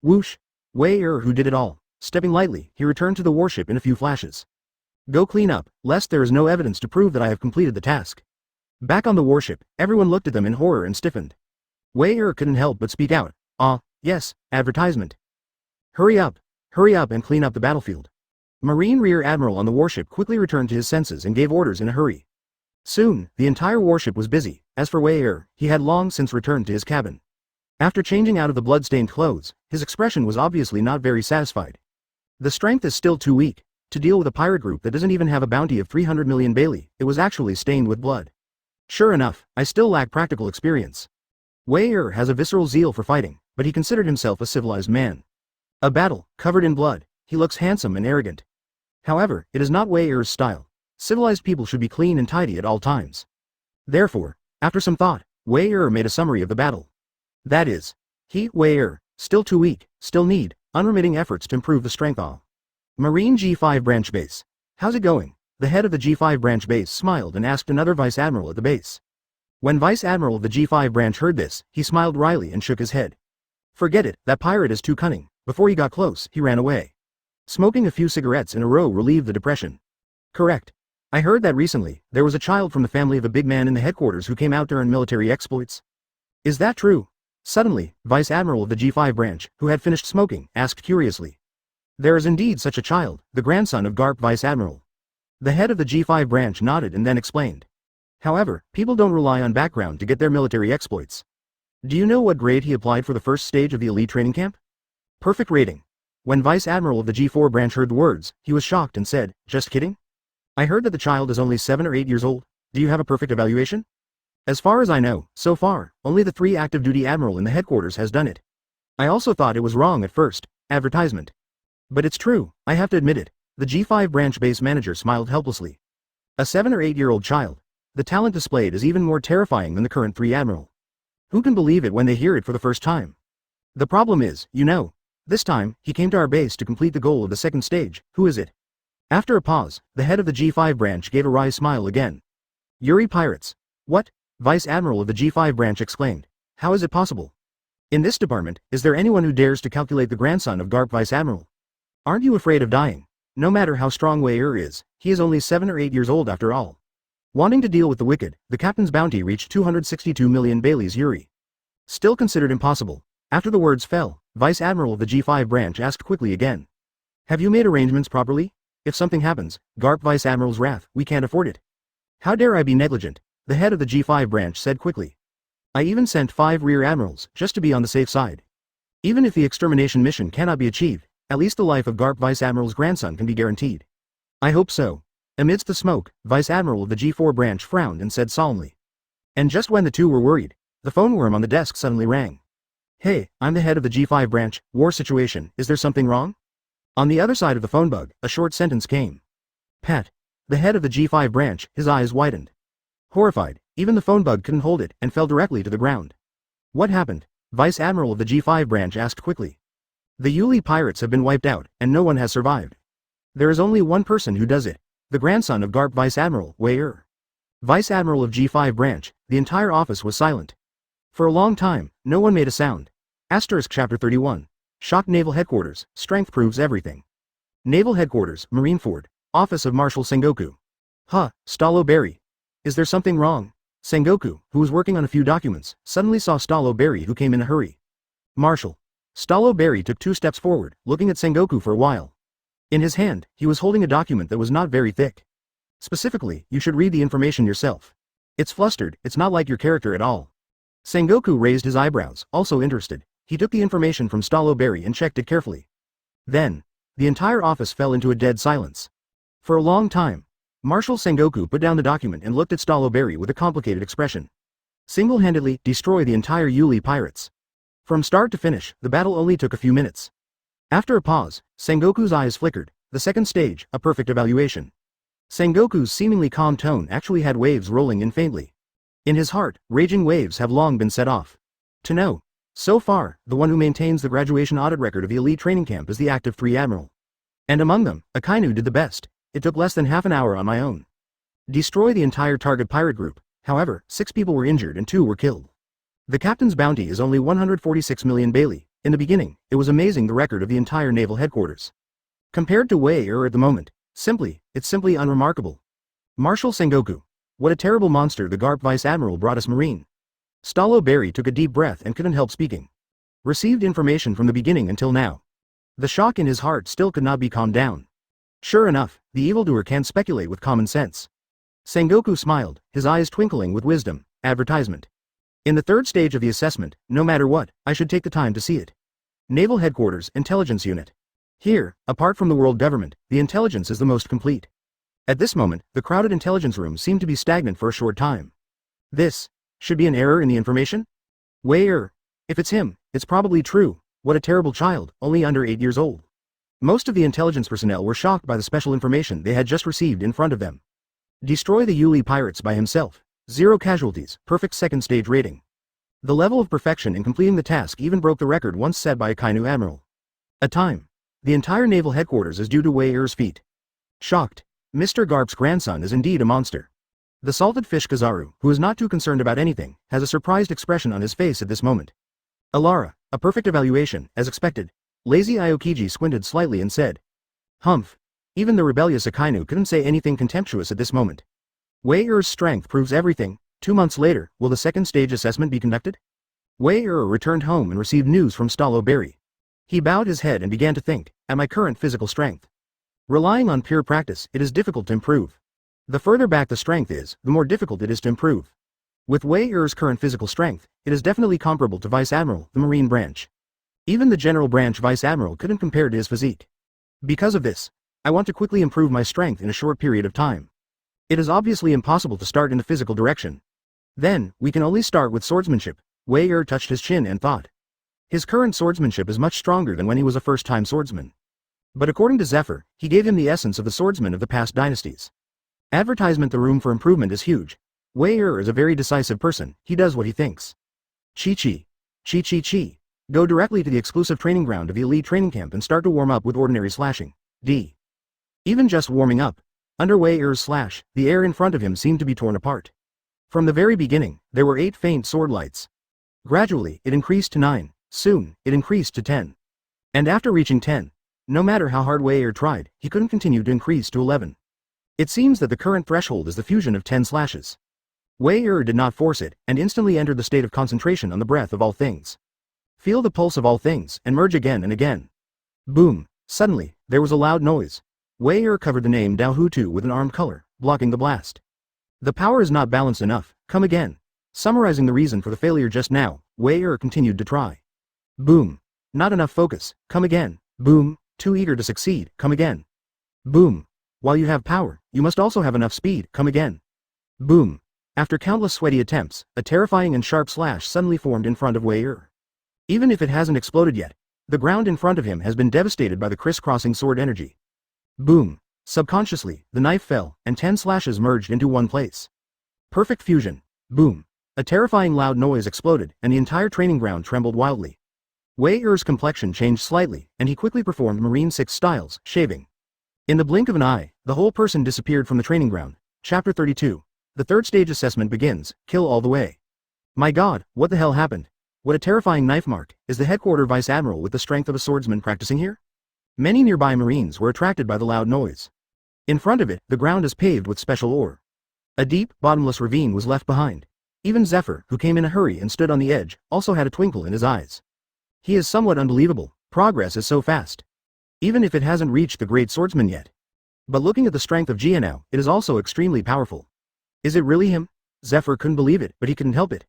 A: Whoosh. Wei Er who did it all. Stepping lightly, he returned to the warship in a few flashes. Go clean up, lest there is no evidence to prove that I have completed the task. Back on the warship, everyone looked at them in horror and stiffened. Wei Er couldn't help but speak out. Yes, advertisement. Hurry up and clean up the battlefield. Marine Rear Admiral on the warship quickly returned to his senses and gave orders in a hurry. Soon, the entire warship was busy. As for Wei Er, he had long since returned to his cabin. After changing out of the blood-stained clothes, his expression was obviously not very satisfied. The strength is still too weak to deal with a pirate group that doesn't even have a bounty of 300 million Bailey. It was actually stained with blood. Sure enough, I still lack practical experience. Wei Er has a visceral zeal for fighting, but he considered himself a civilized man. A battle, covered in blood, he looks handsome and arrogant. However, it is not Wei Er's style. Civilized people should be clean and tidy at all times. Therefore, after some thought, Wei Er made a summary of the battle. That is, he, Wei Er, still too weak, still need unremitting efforts to improve the strength all. Marine G5 Branch Base. How's it going? The head of the G5 Branch Base smiled and asked another Vice Admiral at the base. When Vice Admiral of the G5 Branch heard this, he smiled wryly and shook his head. Forget it, that pirate is too cunning. Before he got close, he ran away. Smoking a few cigarettes in a row relieved the depression. Correct. I heard that recently, there was a child from the family of a big man in the headquarters who came out during military exploits. Is that true? Suddenly, Vice Admiral of the G5 Branch, who had finished smoking, asked curiously. There is indeed such a child, the grandson of Garp Vice Admiral. The head of the G5 Branch nodded and then explained. However, people don't rely on background to get their military exploits. Do you know what grade he applied for the first stage of the elite training camp? Perfect rating. When Vice Admiral of the G4 Branch heard the words, he was shocked and said, just kidding? I heard that the child is only 7 or 8 years old. Do you have a perfect evaluation? As far as I know, so far, only the 3 active duty admiral in the headquarters has done it. I also thought it was wrong at first, advertisement. But it's true, I have to admit it. The G5 Branch Base manager smiled helplessly. A 7 or 8-year-old child. The talent displayed is even more terrifying than the current 3 admiral. Who can believe it when they hear it for the first time? The problem is, this time, he came to our base to complete the goal of the second stage. Who is it? After a pause, the head of the G5 Branch gave a wry smile again. Yuri Pirates. What? Vice Admiral of the G5 Branch exclaimed. How is it possible? In this department, is there anyone who dares to calculate the grandson of Garp Vice Admiral? Aren't you afraid of dying? No matter how strong Wei Er is, he is only 7 or 8 years old after all. Wanting to deal with the wicked, the captain's bounty reached 262 million Bailey's Yuri. Still considered impossible. After the words fell, Vice Admiral of the G5 Branch asked quickly again. Have you made arrangements properly? If something happens, Garp Vice Admiral's wrath, we can't afford it. How dare I be negligent? The head of the G5 Branch said quickly. I even sent 5 rear admirals, just to be on the safe side. Even if the extermination mission cannot be achieved, at least the life of Garp Vice Admiral's grandson can be guaranteed. I hope so. Amidst the smoke, Vice Admiral of the G4 Branch frowned and said solemnly. And just when the two were worried, the phone worm on the desk suddenly rang. Hey, I'm the head of the G5 Branch, war situation, is there something wrong? On the other side of the phone bug, a short sentence came. Pat. The head of the G5 Branch, his eyes widened. Horrified, even the phone bug couldn't hold it and fell directly to the ground. What happened? Vice Admiral of the G5 Branch asked quickly. The Yuli pirates have been wiped out, and no one has survived. There is only one person who does it. The grandson of Garp Vice Admiral, Wei Er. Vice Admiral of G5 Branch, the entire office was silent. For a long time, no one made a sound. Asterisk Chapter 31. Shocked Naval Headquarters, strength proves everything. Naval Headquarters, Marineford, Office of Marshal Sengoku. Stalo Berry. Is there something wrong? Sengoku, who was working on a few documents, suddenly saw Stalo Berry who came in a hurry. Marshal. Stalo Berry took 2 steps forward, looking at Sengoku for a while. In his hand, he was holding a document that was not very thick. Specifically, you should read the information yourself. It's flustered, it's not like your character at all. Sengoku raised his eyebrows, also interested. He took the information from Stalo Berry and checked it carefully. Then, the entire office fell into a dead silence. For a long time, Marshal Sengoku put down the document and looked at Stalo Berry with a complicated expression. Single-handedly, destroy the entire Yuli pirates. From start to finish, the battle only took a few minutes. After a pause, Sengoku's eyes flickered. The second stage, a perfect evaluation. Sengoku's seemingly calm tone actually had waves rolling in faintly. In his heart, raging waves have long been set off. To know. So far, the one who maintains the graduation audit record of the elite training camp is the active 3 admiral. And among them, Akainu did the best. It took less than half an hour on my own. Destroy the entire target pirate group. However, 6 people were injured and 2 were killed. The captain's bounty is only 146 million Bailey. In the beginning, it was amazing the record of the entire naval headquarters. Compared to Wei Er at the moment, it's simply unremarkable. Marshal Sengoku. What a terrible monster the Garp Vice Admiral brought us Marine. Stalo Berry took a deep breath and couldn't help speaking. Received information from the beginning until now. The shock in his heart still could not be calmed down. Sure enough, the evildoer can't speculate with common sense. Sengoku smiled, his eyes twinkling with wisdom. Advertisement. In the 3rd stage of the assessment, no matter what, I should take the time to see it. Naval Headquarters, Intelligence Unit. Here, apart from the world government, the intelligence is the most complete. At this moment, the crowded intelligence room seemed to be stagnant for a short time. This should be an error in the information? Where? If it's him, it's probably true. What a terrible child, only under 8 years old. Most of the intelligence personnel were shocked by the special information they had just received in front of them. Destroy the Yuli pirates by himself. 0 casualties, perfect second stage rating. The level of perfection in completing the task even broke the record once set by a Kainu admiral. A time. The entire naval headquarters is due to Wei Er's feat. Shocked. Mr. Garp's grandson is indeed a monster. The salted fish Kizaru, who is not too concerned about anything, has a surprised expression on his face at this moment. Alara, a perfect evaluation, as expected. Lazy Aokiji squinted slightly and said. Humph. Even the rebellious Akainu couldn't say anything contemptuous at this moment. Wei Er's strength proves everything. 2 months later, will the second stage assessment be conducted? Wei Er returned home and received news from Stallo Berry. He bowed his head and began to think, at my current physical strength. Relying on pure practice, it is difficult to improve. The further back the strength is, the more difficult it is to improve. With Wei Er's current physical strength, it is definitely comparable to Vice Admiral, the Marine branch. Even the General Branch Vice Admiral couldn't compare to his physique. Because of this, I want to quickly improve my strength in a short period of time. It is obviously impossible to start in the physical direction. Then, we can only start with swordsmanship. Wei Er touched his chin and thought. His current swordsmanship is much stronger than when he was a first-time swordsman. But according to Zephyr, he gave him the essence of the swordsman of the past dynasties. Advertisement: the room for improvement is huge. Wei Er is a very decisive person, he does what he thinks. Chi. Go directly to the exclusive training ground of the elite training camp and start to warm up with ordinary slashing. D. Even just warming up. Under Wei Er's slash, the air in front of him seemed to be torn apart. From the very beginning, there were 8 faint sword lights. Gradually, it increased to 9. Soon, it increased to 10. And after reaching 10, no matter how hard Wei Er tried, he couldn't continue to increase to 11. It seems that the current threshold is the fusion of 10 slashes. Wei Er did not force it, and instantly entered the state of concentration on the breath of all things. Feel the pulse of all things, and merge again and again. Boom! Suddenly, there was a loud noise. Wei Er covered the name Dao Hutu with an armed color, blocking the blast. The power is not balanced enough, come again. Summarizing the reason for the failure just now, Wei Er continued to try. Boom! Not enough focus, come again. Boom! Too eager to succeed, come again. Boom! While you have power, you must also have enough speed, come again. Boom! After countless sweaty attempts, a terrifying and sharp slash suddenly formed in front of Wei Er. Even if it hasn't exploded yet, the ground in front of him has been devastated by the crisscrossing sword energy. Boom! Subconsciously, the knife fell, and 10 slashes merged into one place. Perfect fusion. Boom! A terrifying loud noise exploded, and the entire training ground trembled wildly. Wei Er's complexion changed slightly, and he quickly performed Marine 6 styles, shaving. In the blink of an eye, the whole person disappeared from the training ground. Chapter 32. The third stage assessment begins, kill all the way. My god, what the hell happened? What a terrifying knife mark. Is the headquarter vice admiral with the strength of a swordsman practicing here? Many nearby marines were attracted by the loud noise. In front of it, the ground is paved with special ore. A deep, bottomless ravine was left behind. Even Zephyr, who came in a hurry and stood on the edge, also had a twinkle in his eyes. He is somewhat unbelievable, progress is so fast. Even if it hasn't reached the great swordsman yet. But looking at the strength of Jia now, it is also extremely powerful. Is it really him? Zephyr couldn't believe it, but he couldn't help it.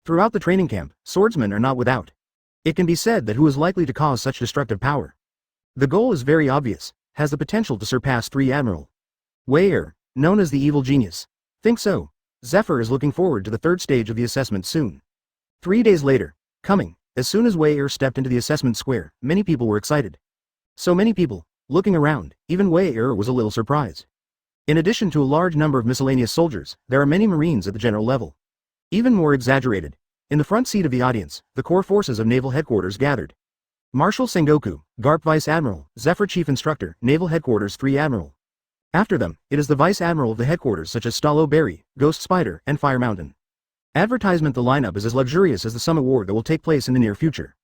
A: Throughout the training camp, swordsmen are not without. It can be said that who is likely to cause such destructive power? The goal is very obvious, has the potential to surpass 3 Admiral. Wei Er, known as the evil genius. Think so. Zephyr is looking forward to the third stage of the assessment soon. 3 days later, coming, as soon as Wei Er stepped into the assessment square, many people were excited. So many people, looking around, even Wei Er was a little surprised. In addition to a large number of miscellaneous soldiers, there are many marines at the general level. Even more exaggerated, in the front seat of the audience, the core forces of Naval Headquarters gathered. Marshal Sengoku, Garp Vice Admiral, Zephyr Chief Instructor, Naval Headquarters 3 Admiral. After them, it is the Vice Admiral of the headquarters such as Stallo Berry, Ghost Spider, and Fire Mountain. Advertisement: the lineup is as luxurious as the summit war that will take place in the near future.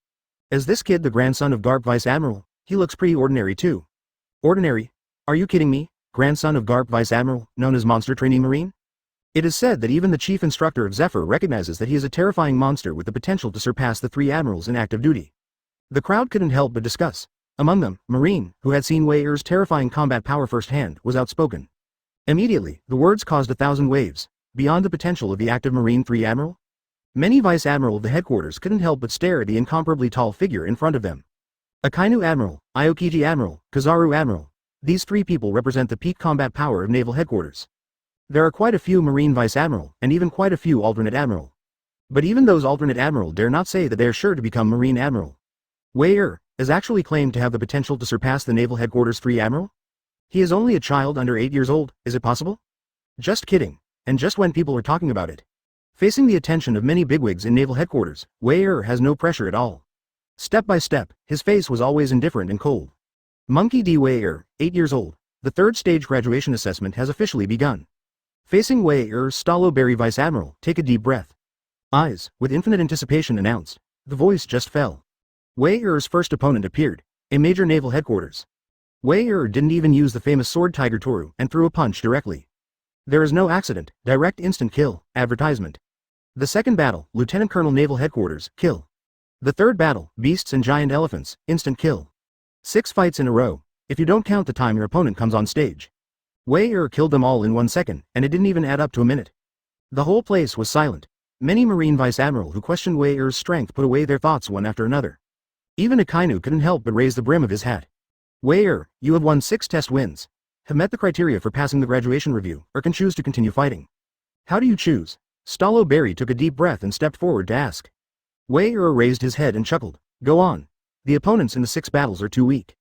A: Is this kid the grandson of Garp Vice Admiral? He looks pretty ordinary too. Ordinary? Are you kidding me? Grandson of Garp Vice Admiral, known as Monster Trainee Marine? It is said that even the chief instructor of Zephyr recognizes that he is a terrifying monster with the potential to surpass the 3 admirals in active duty. The crowd couldn't help but discuss. Among them, Marine, who had seen Wei Er's terrifying combat power firsthand, was outspoken. Immediately, the words caused 1,000 waves. Beyond the potential of the active Marine 3 Admiral? Many Vice Admiral of the headquarters couldn't help but stare at the incomparably tall figure in front of them. Akainu Admiral, Aokiji Admiral, Kizaru Admiral. These three people represent the peak combat power of naval headquarters. There are quite a few Marine Vice Admiral, and even quite a few alternate Admiral. But even those alternate Admiral dare not say that they are sure to become Marine Admiral. Wei is actually claimed to have the potential to surpass the naval headquarters 3 Admiral? He is only a child under 8 years old, is it possible? Just kidding, and just when people are talking about it. Facing the attention of many bigwigs in naval headquarters, Wei has no pressure at all. Step by step, his face was always indifferent and cold. Monkey D. Wei 8 years old, the third stage graduation assessment has officially begun. Facing Wei Stalo Berry Vice Admiral, take a deep breath. Eyes, with infinite anticipation announced. The voice just fell. Wei-er's first opponent appeared, a major naval headquarters. Wei-er didn't even use the famous sword Tiger Toru and threw a punch directly. There is no accident, direct instant kill, advertisement. The second battle, Lieutenant Colonel Naval Headquarters, kill. The third battle, Beasts and Giant Elephants, instant kill. 6 fights in a row, if you don't count the time your opponent comes on stage. Wei-er killed them all in 1 second, and it didn't even add up to a minute. The whole place was silent. Many Marine Vice Admiral who questioned Wei-er's strength put away their thoughts one after another. Even Akainu couldn't help but raise the brim of his hat. Wei-er, you have won 6 test wins, have met the criteria for passing the graduation review, or can choose to continue fighting. How do you choose? Stalo Berry took a deep breath and stepped forward to ask. Wei-er raised his head and chuckled. Go on. The opponents in the 6 battles are too weak.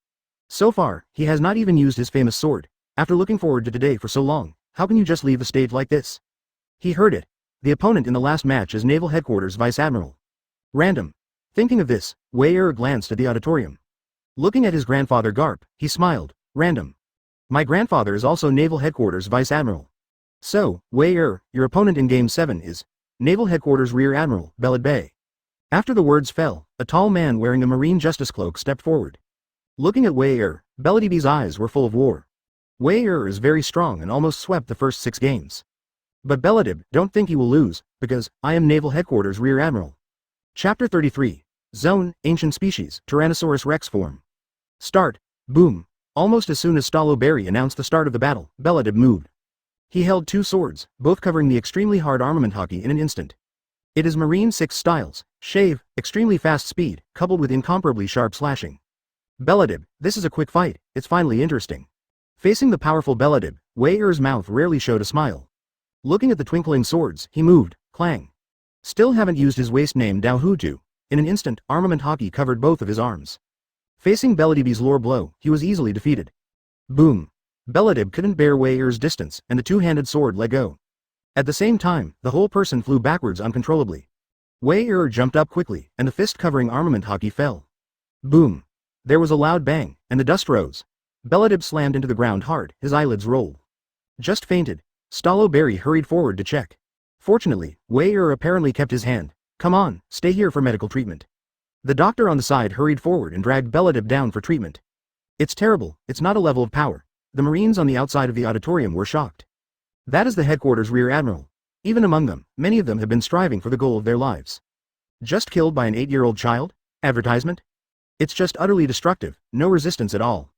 A: So far, he has not even used his famous sword. After looking forward to today for so long, how can you just leave the stage like this? He heard it. The opponent in the last match is Naval Headquarters Vice Admiral. Random. Thinking of this, Wei-er glanced at the auditorium. Looking at his grandfather Garp, he smiled. Random. My grandfather is also Naval Headquarters Vice Admiral. So, Wei-er, your opponent in Game 7 is Naval Headquarters Rear Admiral, Belad Bay. After the words fell, a tall man wearing a Marine Justice cloak stepped forward. Looking at Wei-er, Beladibi's eyes were full of war. Wei-er is very strong and almost swept the first 6 games. But Beladib, don't think he will lose, because I am Naval Headquarters Rear Admiral. Chapter 33. Zone, Ancient Species, Tyrannosaurus Rex Form. Start. Boom. Almost as soon as Stalo Berry announced the start of the battle, Beladib moved. He held 2 swords, both covering the extremely hard armament hockey in an instant. It is Marine 6 styles, shave, extremely fast speed, coupled with incomparably sharp slashing. Beladib, this is a quick fight, it's finally interesting. Facing the powerful Beladib, Wei-er's mouth rarely showed a smile. Looking at the twinkling swords, he moved, clang. Still haven't used his waist name Dao Hutu. In an instant, armament hockey covered both of his arms. Facing Beladibi's lore blow, he was easily defeated. Boom. Beladib couldn't bear Wei-er's distance, and the 2-handed sword let go. At the same time, the whole person flew backwards uncontrollably. Wei-er jumped up quickly, and the fist covering armament hockey fell. Boom. There was a loud bang, and the dust rose. Beladib slammed into the ground hard, his eyelids rolled. Just fainted. Stalo Berry hurried forward to check. Fortunately, Wei-er apparently kept his hand. Come on, stay here for medical treatment. The doctor on the side hurried forward and dragged Beladib down for treatment. It's terrible, it's not a level of power. The Marines on the outside of the auditorium were shocked. That is the headquarters Rear Admiral. Even among them, many of them have been striving for the goal of their lives. Just killed by an 8-year-old child? Advertisement? It's just utterly destructive, no resistance at all.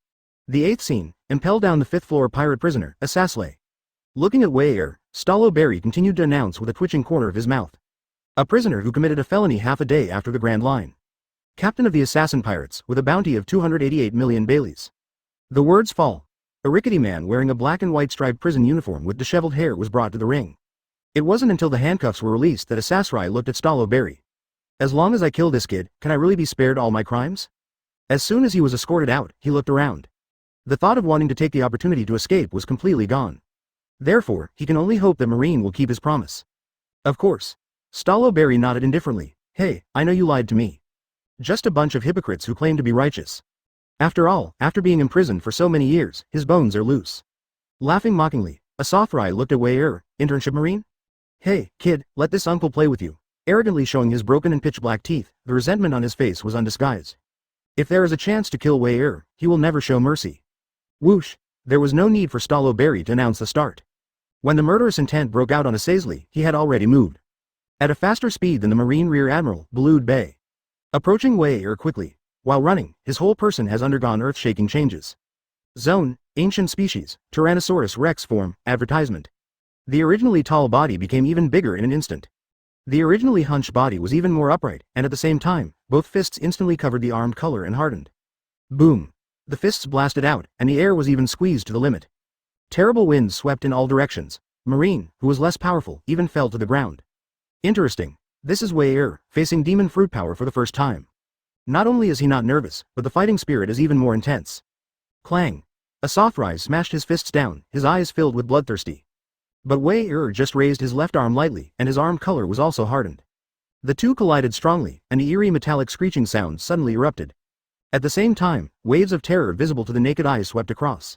A: The 8th scene, impel down the 5th floor pirate prisoner, Assassin. Looking at Wei-er, Stalo Berry continued to announce with a twitching corner of his mouth. A prisoner who committed a felony half a day after the Grand Line. Captain of the Assassin Pirates, with a bounty of 288 million Baileys. The words fall. A rickety man wearing a black and white striped prison uniform with disheveled hair was brought to the ring. It wasn't until the handcuffs were released that Assassin looked at Stalo Berry. As long as I kill this kid, can I really be spared all my crimes? As soon as he was escorted out, he looked around. The thought of wanting to take the opportunity to escape was completely gone. Therefore, he can only hope that Marine will keep his promise. Of course. Stalo Berry nodded indifferently. Hey, I know you lied to me. Just a bunch of hypocrites who claim to be righteous. After all, after being imprisoned for so many years, his bones are loose. Laughing mockingly, Assafrai looked at Wei-er, internship Marine? Hey, kid, let this uncle play with you. Arrogantly showing his broken and pitch-black teeth, the resentment on his face was undisguised. If there is a chance to kill Wei-er, he will never show mercy. Whoosh. There was no need for Stalo Berry to announce the start. When the murderous intent broke out on Assassin, he had already moved. At a faster speed than the Marine Rear Admiral, Belud Bay. Approaching Wei-er quickly. While running, his whole person has undergone earth-shaking changes. Zone, Ancient Species, Tyrannosaurus Rex Form, Advertisement. The originally tall body became even bigger in an instant. The originally hunched body was even more upright, and at the same time, both fists instantly covered the armed color and hardened. Boom. The fists blasted out, and the air was even squeezed to the limit. Terrible winds swept in all directions. Marine, who was less powerful, even fell to the ground. Interesting. This is Wei facing demon fruit power for the first time. Not only is he not nervous, but the fighting spirit is even more intense. Clang. A soft rise smashed his fists down, his eyes filled with bloodthirsty. But Wei just raised his left arm lightly, and his arm color was also hardened. The two collided strongly, and the eerie metallic screeching sound suddenly erupted. At the same time, waves of terror visible to the naked eye swept across.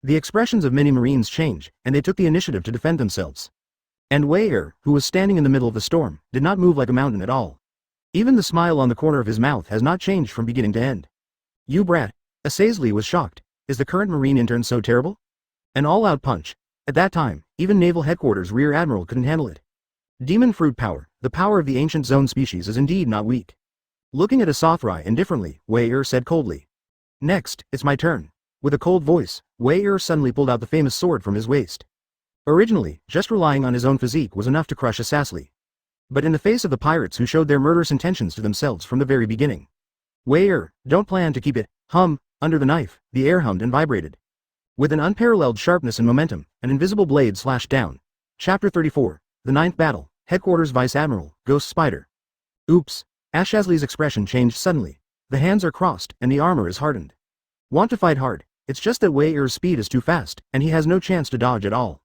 A: The expressions of many Marines changed, and they took the initiative to defend themselves. And Wei who was standing in the middle of the storm, did not move like a mountain at all. Even the smile on the corner of his mouth has not changed from beginning to end. You brat. Asazeley was shocked. Is the current Marine intern so terrible? An all-out punch. At that time, even Naval Headquarters Rear Admiral couldn't handle it. Demon fruit power, the power of the ancient zone species is indeed not weak. Looking at Asathrai indifferently, Wei said coldly. Next, it's my turn. With a cold voice, Wei suddenly pulled out the famous sword from his waist. Originally, just relying on his own physique was enough to crush Asazeley. But in the face of the pirates who showed their murderous intentions to themselves from the very beginning, Wei don't plan to keep it, under the knife. The air hummed and vibrated. With an unparalleled sharpness and momentum, an invisible blade slashed down. Chapter 34, The Ninth Battle, Headquarters Vice Admiral, Ghost Spider. Oops. Asazeley's expression changed suddenly. The hands are crossed, and the armor is hardened. Want to fight hard, it's just that Wei speed is too fast, and he has no chance to dodge at all.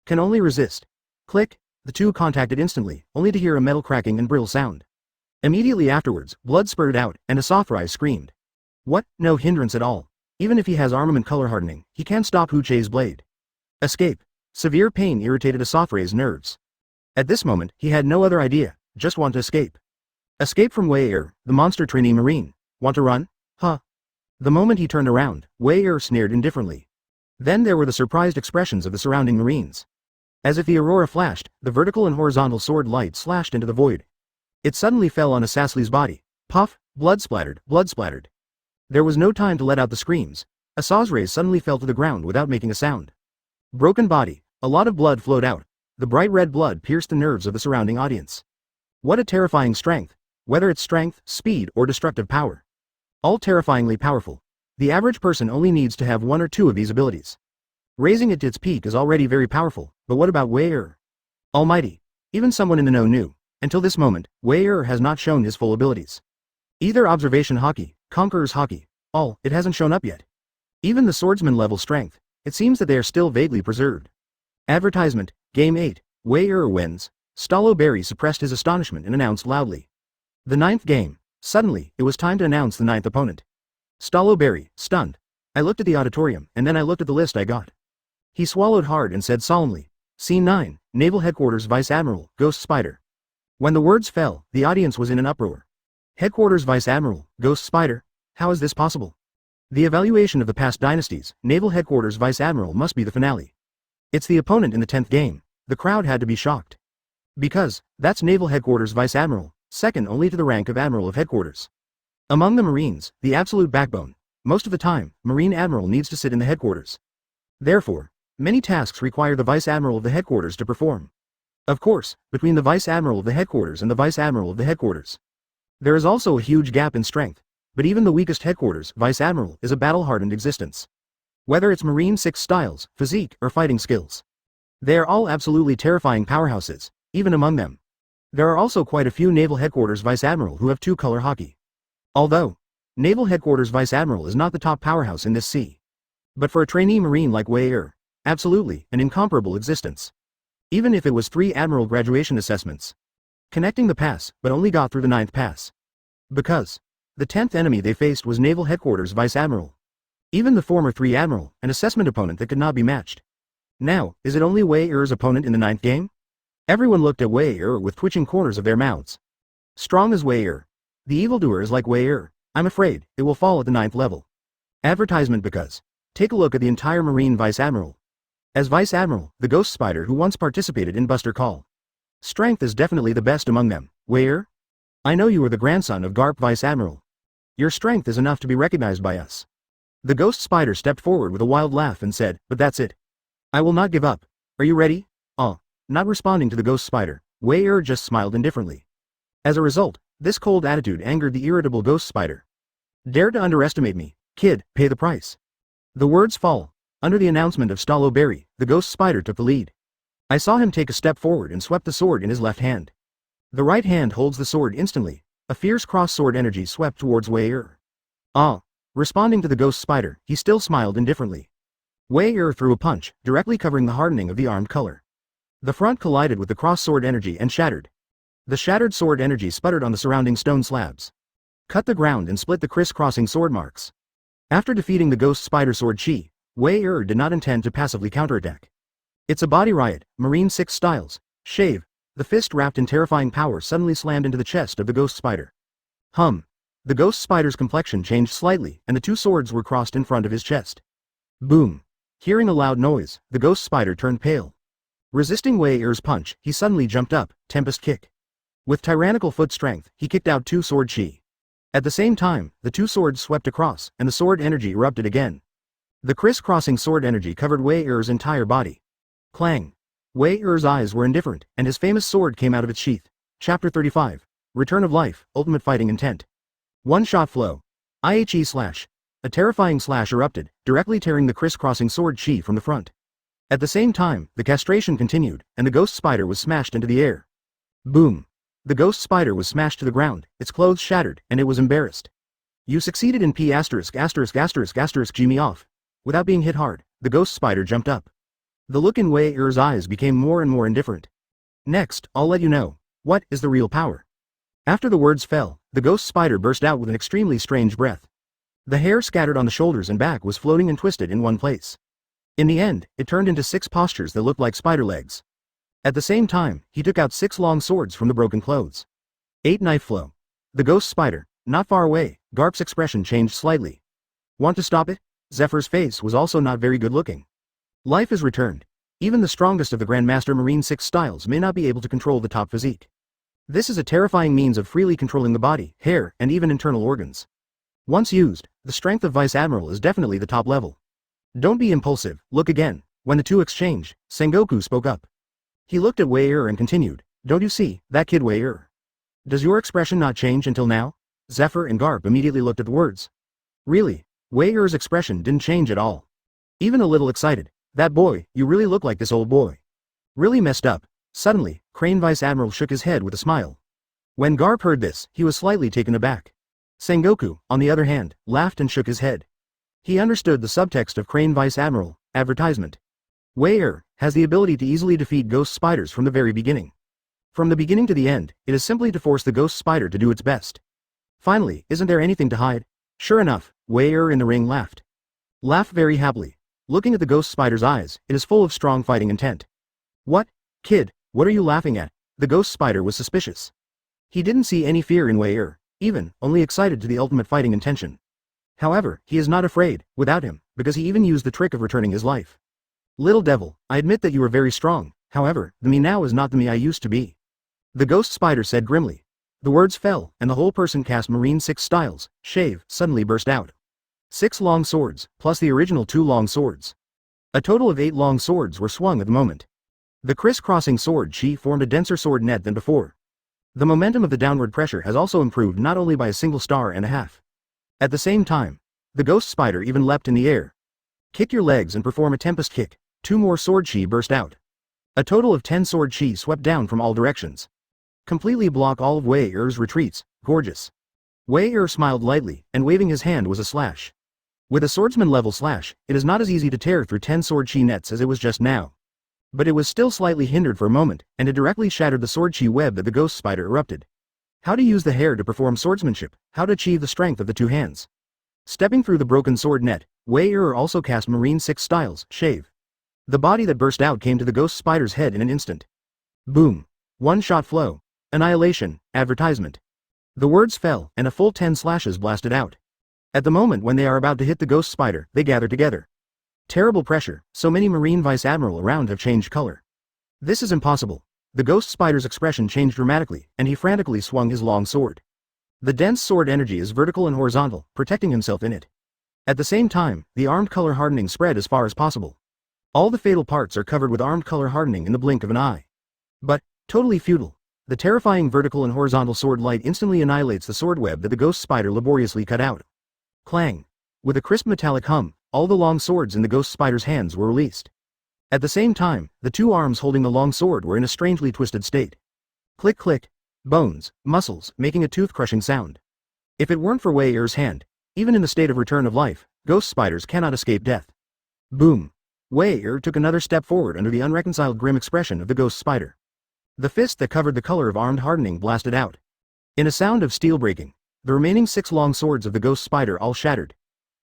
A: Can only resist. Click. The two contacted instantly, only to hear a metal cracking and brittle sound. Immediately afterwards, blood spurted out, and Asathrai screamed. What? No hindrance at all. Even if he has armament color hardening, he can't stop Huche's blade. Escape. Severe pain irritated Asathrai's nerves. At this moment, he had no other idea, just want to escape. Escape from Wei the monster trainee Marine. Want to run? Huh. The moment he turned around, Wei sneered indifferently. Then there were the surprised expressions of the surrounding Marines. As if the aurora flashed, the vertical and horizontal sword light slashed into the void. It suddenly fell on Asazeley's body. Puff, blood splattered, blood splattered. There was no time to let out the screams. Asathrei suddenly fell to the ground without making a sound. Broken body, a lot of blood flowed out. The bright red blood pierced the nerves of the surrounding audience. What a terrifying strength, whether it's strength, speed, or destructive power. All terrifyingly powerful. The average person only needs to have one or two of these abilities. Raising it to its peak is already very powerful, but what about Wei Almighty. Even someone in the know knew. Until this moment, Wei has not shown his full abilities. Either observation haki, Conqueror's haki, it hasn't shown up yet. Even the swordsman level strength, it seems that they are still vaguely preserved. Advertisement, Game 8, Wei wins. Stallo Berry suppressed his astonishment and announced loudly. The ninth game. Suddenly, it was time to announce the ninth opponent. Stallo Berry, stunned. I looked at the auditorium, and then I looked at the list I got. He swallowed hard and said solemnly, Scene 9, Naval Headquarters Vice Admiral, Ghost Spider. When the words fell, the audience was in an uproar. Headquarters Vice Admiral, Ghost Spider? How is this possible? The evaluation of the past dynasties, Naval Headquarters Vice Admiral must be the finale. It's the opponent in the 10th game. The crowd had to be shocked. Because, that's Naval Headquarters Vice Admiral, second only to the rank of Admiral of Headquarters. Among the Marines, the absolute backbone. Most of the time, Marine Admiral needs to sit in the headquarters. Therefore, many tasks require the Vice Admiral of the headquarters to perform. Of course, between the Vice Admiral of the headquarters and the Vice Admiral of the headquarters, there is also a huge gap in strength, but even the weakest headquarters Vice Admiral is a battle-hardened existence. Whether it's Marine 6 styles, physique, or fighting skills. They are all absolutely terrifying powerhouses, even among them. There are also quite a few Naval Headquarters Vice Admiral who have two-color hockey. Although, Naval Headquarters Vice Admiral is not the top powerhouse in this sea. But for a trainee Marine like Wei absolutely, an incomparable existence. Even if it was 3 Admiral graduation assessments. Connecting the pass, but only got through the 9th pass. Because, the 10th enemy they faced was Naval Headquarters Vice Admiral. Even the former 3 Admiral, an assessment opponent that could not be matched. Now, is it only Wei opponent in the 9th game? Everyone looked at Wei with twitching corners of their mouths. Strong as Wei The evildoer is like Wei I'm afraid, it will fall at the 9th level. Advertisement because, take a look at the entire Marine Vice Admiral. As Vice Admiral, the Ghost Spider who once participated in Buster Call. Strength is definitely the best among them. Wei I know you are the grandson of Garp Vice Admiral. Your strength is enough to be recognized by us. The Ghost Spider stepped forward with a wild laugh and said, but that's it. I will not give up. Are you ready? Not responding to the Ghost Spider, Wei just smiled indifferently. As a result, this cold attitude angered the irritable Ghost Spider. Dare to underestimate me, Kid, pay the price. The words fall. Under the announcement of Stallo Berry, the ghost spider took the lead. I saw him take a step forward and swept the sword in his left hand. The right hand holds the sword instantly. A fierce cross-sword energy swept towards Wei-Er. Ah! Responding to the ghost spider, he still smiled indifferently. Wei-Er threw a punch, directly covering the hardening of the armed color. The front collided with the cross-sword energy and shattered. The shattered sword energy sputtered on the surrounding stone slabs. Cut the ground and split the criss-crossing sword marks. After defeating the ghost spider sword chi, Wei-Er did not intend to passively counterattack. It's a body riot, Marine 6 styles, shave. The fist wrapped in terrifying power suddenly slammed into the chest of the ghost spider. Hum. The ghost spider's complexion changed slightly, and the two swords were crossed in front of his chest. Boom. Hearing a loud noise, the ghost spider turned pale. Resisting Wei-Er's punch, he suddenly jumped up, Tempest Kick. With tyrannical foot strength, he kicked out two sword chi. At the same time, the two swords swept across, and the sword energy erupted again. The criss-crossing sword energy covered Wei-Er's entire body. Clang. Wei-Er's eyes were indifferent, and his famous sword came out of its sheath. Chapter 35. Return of Life, Ultimate Fighting Intent. One-shot flow. IHE slash. A terrifying slash erupted, directly tearing the criss-crossing sword chi from the front. At the same time, the castration continued, and the ghost spider was smashed into the air. Boom. The ghost spider was smashed to the ground, its clothes shattered, and it was embarrassed. You succeeded in G me off. Without being hit hard, the ghost spider jumped up. The look in Wei-Er's eyes became more and more indifferent. Next, I'll let you know. What is the real power? After the words fell, the ghost spider burst out with an extremely strange breath. The hair scattered on the shoulders and back was floating and twisted in one place. In the end, it turned into 6 postures that looked like spider legs. At the same time, he took out 6 long swords from the broken clothes. 8 knife flow. The ghost spider, not far away, Garp's expression changed slightly. Want to stop it? Zephyr's face was also not very good looking. Life is returned. Even the strongest of the Grandmaster Marine 6 styles may not be able to control the top physique. This is a terrifying means of freely controlling the body, hair, and even internal organs. Once used, the strength of Vice Admiral is definitely the top level. Don't be impulsive, look again. When the two exchanged, Sengoku spoke up. He looked at Wei-Er and continued, don't you see, that kid Wei-Er? Does your expression not change until now? Zephyr and Garp immediately looked at the words. Really, Wei-Er's expression didn't change at all. Even a little excited. That boy, you really look like this old boy. Really messed up. Suddenly, Crane Vice Admiral shook his head with a smile. When Garp heard this, he was slightly taken aback. Sengoku, on the other hand, laughed and shook his head. He understood the subtext of Crane Vice Admiral, advertisement. Wei-Er has the ability to easily defeat ghost spiders from the very beginning. From the beginning to the end, it is simply to force the ghost spider to do its best. Finally, isn't there anything to hide? Sure enough, Wei-Er in the ring laughed. Laughed very happily. Looking at the ghost spider's eyes, it is full of strong fighting intent. What? Kid, what are you laughing at? The ghost spider was suspicious. He didn't see any fear in Wei-Er, even, only excited to the ultimate fighting intention. However, he is not afraid, without him, because he even used the trick of returning his life. Little devil, I admit that you are very strong, however, the me now is not the me I used to be. The ghost spider said grimly. The words fell, and the whole person cast Marine 6 styles, shave, suddenly burst out. 6 long swords, plus the original 2 long swords. A total of 8 long swords were swung at the moment. The criss-crossing sword chi formed a denser sword net than before. The momentum of the downward pressure has also improved not only by a single star and a half. At the same time, the ghost spider even leapt in the air. Kick your legs and perform a tempest kick. 2 more sword chi burst out. A total of 10 sword chi swept down from all directions. Completely block all of Wei-Er's retreats, gorgeous. Wei-Er smiled lightly, and waving his hand was a slash. With a swordsman-level slash, it is not as easy to tear through 10 sword chi nets as it was just now. But it was still slightly hindered for a moment, and it directly shattered the sword chi web that the ghost spider erupted. How to use the hair to perform swordsmanship, how to achieve the strength of the 2 hands. Stepping through the broken sword net, Wei-Er also cast Marine 6 styles, shave. The body that burst out came to the ghost spider's head in an instant. Boom. One-shot flow. Annihilation, advertisement. The words fell, and a full 10 slashes blasted out. At the moment when they are about to hit the ghost spider, they gather together. Terrible pressure, so many Marine Vice Admiral around have changed color. This is impossible. The ghost spider's expression changed dramatically, and he frantically swung his long sword. The dense sword energy is vertical and horizontal, protecting himself in it. At the same time, the armed color hardening spread as far as possible. All the fatal parts are covered with armed color hardening in the blink of an eye. But, totally futile. The terrifying vertical and horizontal sword light instantly annihilates the sword web that the ghost spider laboriously cut out. Clang. With a crisp metallic hum, all the long swords in the ghost spider's hands were released. At the same time, the two arms holding the long sword were in a strangely twisted state. Click click. Bones, muscles, making a tooth-crushing sound. If it weren't for Wei Er's hand, even in the state of return of life, ghost spiders cannot escape death. Boom. Wei Er took another step forward under the unreconciled grim expression of the ghost spider. The fist that covered the color of armed hardening blasted out. In a sound of steel breaking, the remaining 6 long swords of the ghost spider all shattered.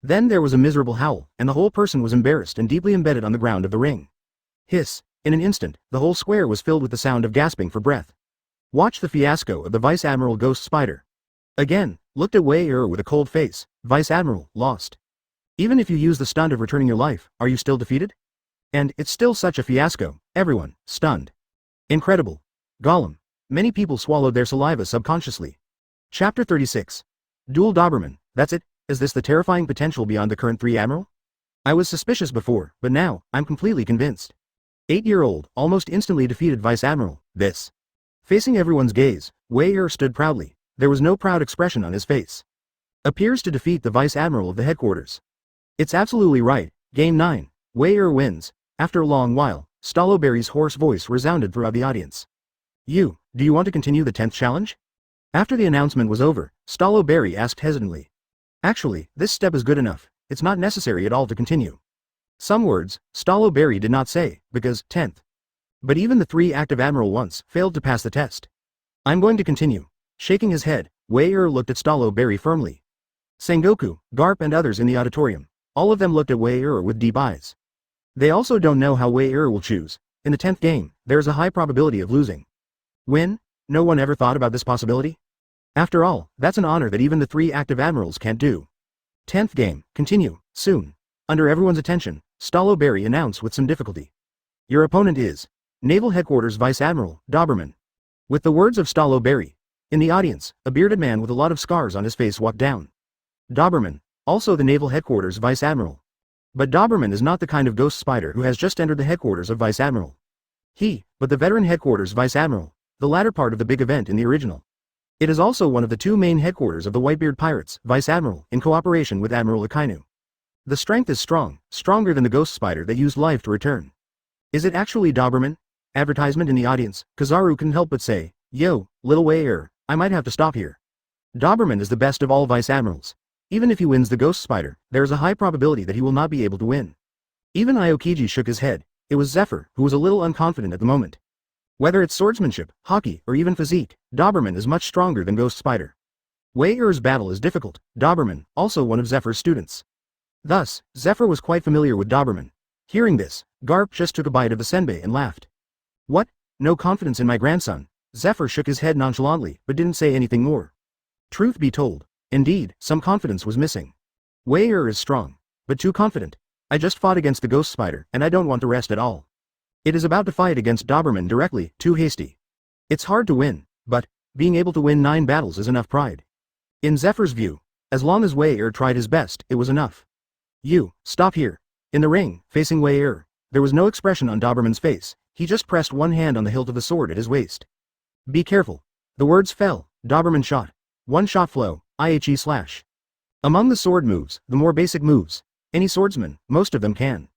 A: Then there was a miserable howl, and the whole person was embarrassed and deeply embedded on the ground of the ring. Hiss. In an instant, the whole square was filled with the sound of gasping for breath. Watch the fiasco of the Vice Admiral Ghost Spider. Again, looked at Wei Er with a cold face. Vice Admiral, lost. Even if you use the stunt of returning your life, are you still defeated? And it's still such a fiasco. Everyone, stunned. Incredible. Gollum. Many people swallowed their saliva subconsciously. Chapter 36. Dual Doberman, that's it? Is this the terrifying potential beyond the current 3 Admiral? I was suspicious before, but now, I'm completely convinced. 8-year-old, almost instantly defeated Vice Admiral, this. Facing everyone's gaze, Wei Er stood proudly. There was no proud expression on his face. Appears to defeat the Vice Admiral of the headquarters. It's absolutely right. Game 9. Wei Er wins. After a long while, Stallowberry's hoarse voice resounded throughout the audience. Do you want to continue the 10th challenge? After the announcement was over, Stallowberry asked hesitantly. Actually, this step is good enough. It's not necessary at all to continue. Some words, Stallowberry did not say, because 10th. But even the 3 active Admiral once failed to pass the test. I'm going to continue. Shaking his head, Wei Er looked at Stallowberry firmly. Sengoku, Garp and others in the auditorium. All of them looked at Wei Er with deep eyes. They also don't know how Wei Er will choose. In the 10th game, there is a high probability of losing. Win? No one ever thought about this possibility? After all, that's an honor that even the 3 active Admirals can't do. 10th game, continue, soon. Under everyone's attention, Stallowberry announced with some difficulty. Your opponent is Naval Headquarters Vice Admiral, Doberman. With the words of Stallowberry, in the audience, a bearded man with a lot of scars on his face walked down. Doberman, also the Naval Headquarters Vice Admiral. But Doberman is not the kind of ghost spider who has just entered the headquarters of Vice Admiral. But the veteran headquarters Vice Admiral, the latter part of the big event in the original. It is also one of the 2 main headquarters of the Whitebeard Pirates, Vice Admiral, in cooperation with Admiral Akainu. The strength is strong, stronger than the ghost spider that used life to return. Is it actually Doberman? Advertisement in the audience, Kizaru couldn't help but say, Yo, little Wei Er, I might have to stop here. Doberman is the best of all Vice Admirals. Even if he wins the ghost spider, there is a high probability that he will not be able to win. Even Aokiji shook his head. It was Zephyr, who was a little unconfident at the moment. Whether it's swordsmanship, hockey, or even physique, Doberman is much stronger than Ghost Spider. Wei Er's battle is difficult. Doberman, also one of Zephyr's students. Thus, Zephyr was quite familiar with Doberman. Hearing this, Garp just took a bite of the senbei and laughed. What? No confidence in my grandson? Zephyr shook his head nonchalantly, but didn't say anything more. Truth be told, indeed, some confidence was missing. Wei Er is strong, but too confident. I just fought against the Ghost Spider, and I don't want to rest at all. It is about to fight against Doberman directly, too hasty. It's hard to win, but being able to win 9 battles is enough pride. In Zephyr's view, as long as Wei Er tried his best, it was enough. Stop here. In the ring, facing Wei Er, there was no expression on Doberman's face. He just pressed one hand on the hilt of the sword at his waist. Be careful. The words fell. Doberman shot. One shot flow, IHE slash. Among the sword moves, the more basic moves, any swordsman, most of them can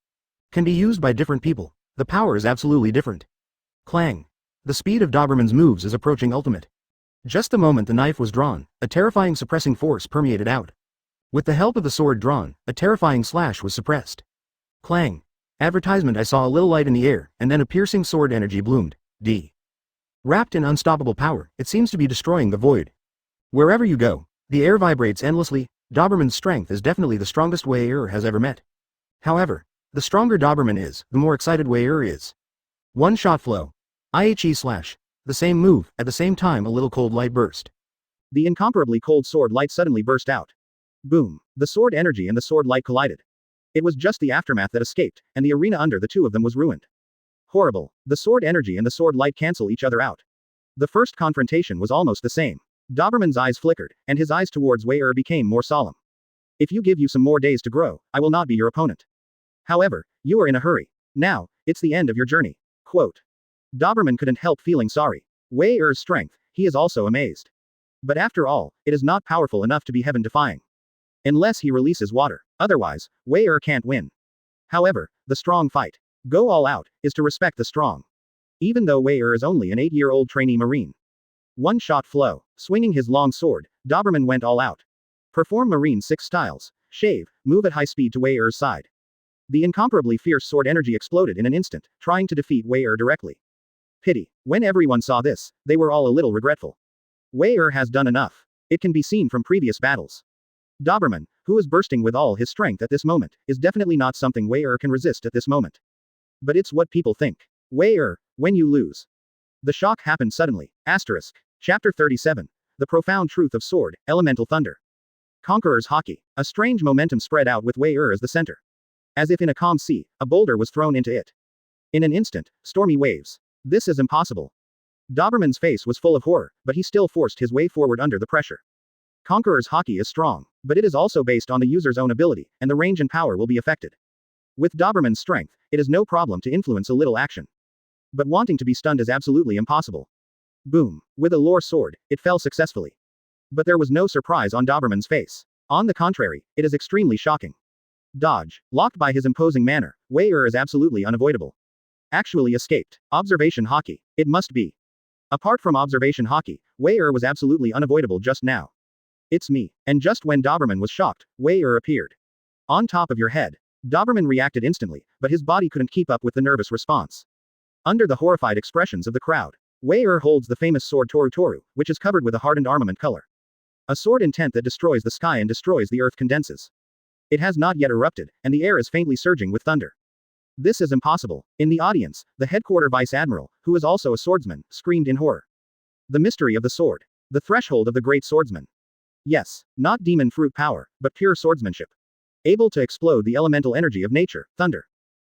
A: be used by different people. The power is absolutely different. Clang. The speed of Doberman's moves is approaching ultimate. Just the moment the knife was drawn, a terrifying suppressing force permeated out. With the help of the sword drawn, a terrifying slash was suppressed. Clang. Advertisement. I saw a little light in the air, and then a piercing sword energy bloomed. Wrapped in unstoppable power, it seems to be destroying the void. Wherever you go, the air vibrates endlessly. Doberman's strength is definitely the strongest Wei Er has ever met. However, the stronger Doberman is, the more excited Wei Er is. One shot flow. IHE slash. The same move, at the same time a little cold light burst. The incomparably cold sword light suddenly burst out. Boom. The sword energy and the sword light collided. It was just the aftermath that escaped, and the arena under the two of them was ruined. Horrible. The sword energy and the sword light cancel each other out. The first confrontation was almost the same. Doberman's eyes flickered, and his eyes towards Wei Er became more solemn. If you give you some more days to grow, I will not be your opponent. However, you are in a hurry. Now, it's the end of your journey. Quote. Doberman couldn't help feeling sorry. Wei Er's strength, he is also amazed. But after all, it is not powerful enough to be heaven-defying. Unless he releases water. Otherwise, Wei can't win. However, the strong fight. Go all out, is to respect the strong. Even though Wei is only an 8-year-old trainee marine. One-shot flow. Swinging his long sword, Doberman went all out. Perform Marine 6 styles. Shave, move at high speed to Wei side. The incomparably fierce sword energy exploded in an instant, trying to defeat Wei directly. Pity. When everyone saw this, they were all a little regretful. Wei has done enough. It can be seen from previous battles. Doberman, who is bursting with all his strength at this moment, is definitely not something Wei can resist at this moment. But it's what people think. Wei when you lose. The shock happened suddenly. Asterisk. Chapter 37. The profound truth of sword, elemental thunder. Conqueror's hockey. A strange momentum spread out with Wei as the center. As if in a calm sea, a boulder was thrown into it. In an instant, stormy waves. This is impossible. Doberman's face was full of horror, but he still forced his way forward under the pressure. Conqueror's hockey is strong, but it is also based on the user's own ability, and the range and power will be affected. With Doberman's strength, it is no problem to influence a little action. But wanting to be stunned is absolutely impossible. Boom. With a lore sword, it fell successfully. But there was no surprise on Doberman's face. On the contrary, it is extremely shocking. Dodge. Locked by his imposing manner, Wei is absolutely unavoidable. Actually escaped. Observation hockey. It must be. Apart from observation hockey, Wei was absolutely unavoidable just now. It's me. And just when Doberman was shocked, Wei appeared. On top of your head. Doberman reacted instantly, but his body couldn't keep up with the nervous response. Under the horrified expressions of the crowd, Wei holds the famous sword Toru Toru, which is covered with a hardened armament color. A sword intent that destroys the sky and destroys the earth condenses. It has not yet erupted, and the air is faintly surging with thunder. This is impossible. In the audience, the headquarter vice admiral, who is also a swordsman, screamed in horror. The mystery of the sword. The threshold of the great swordsman. Yes, not demon fruit power, but pure swordsmanship. Able to explode the elemental energy of nature, thunder.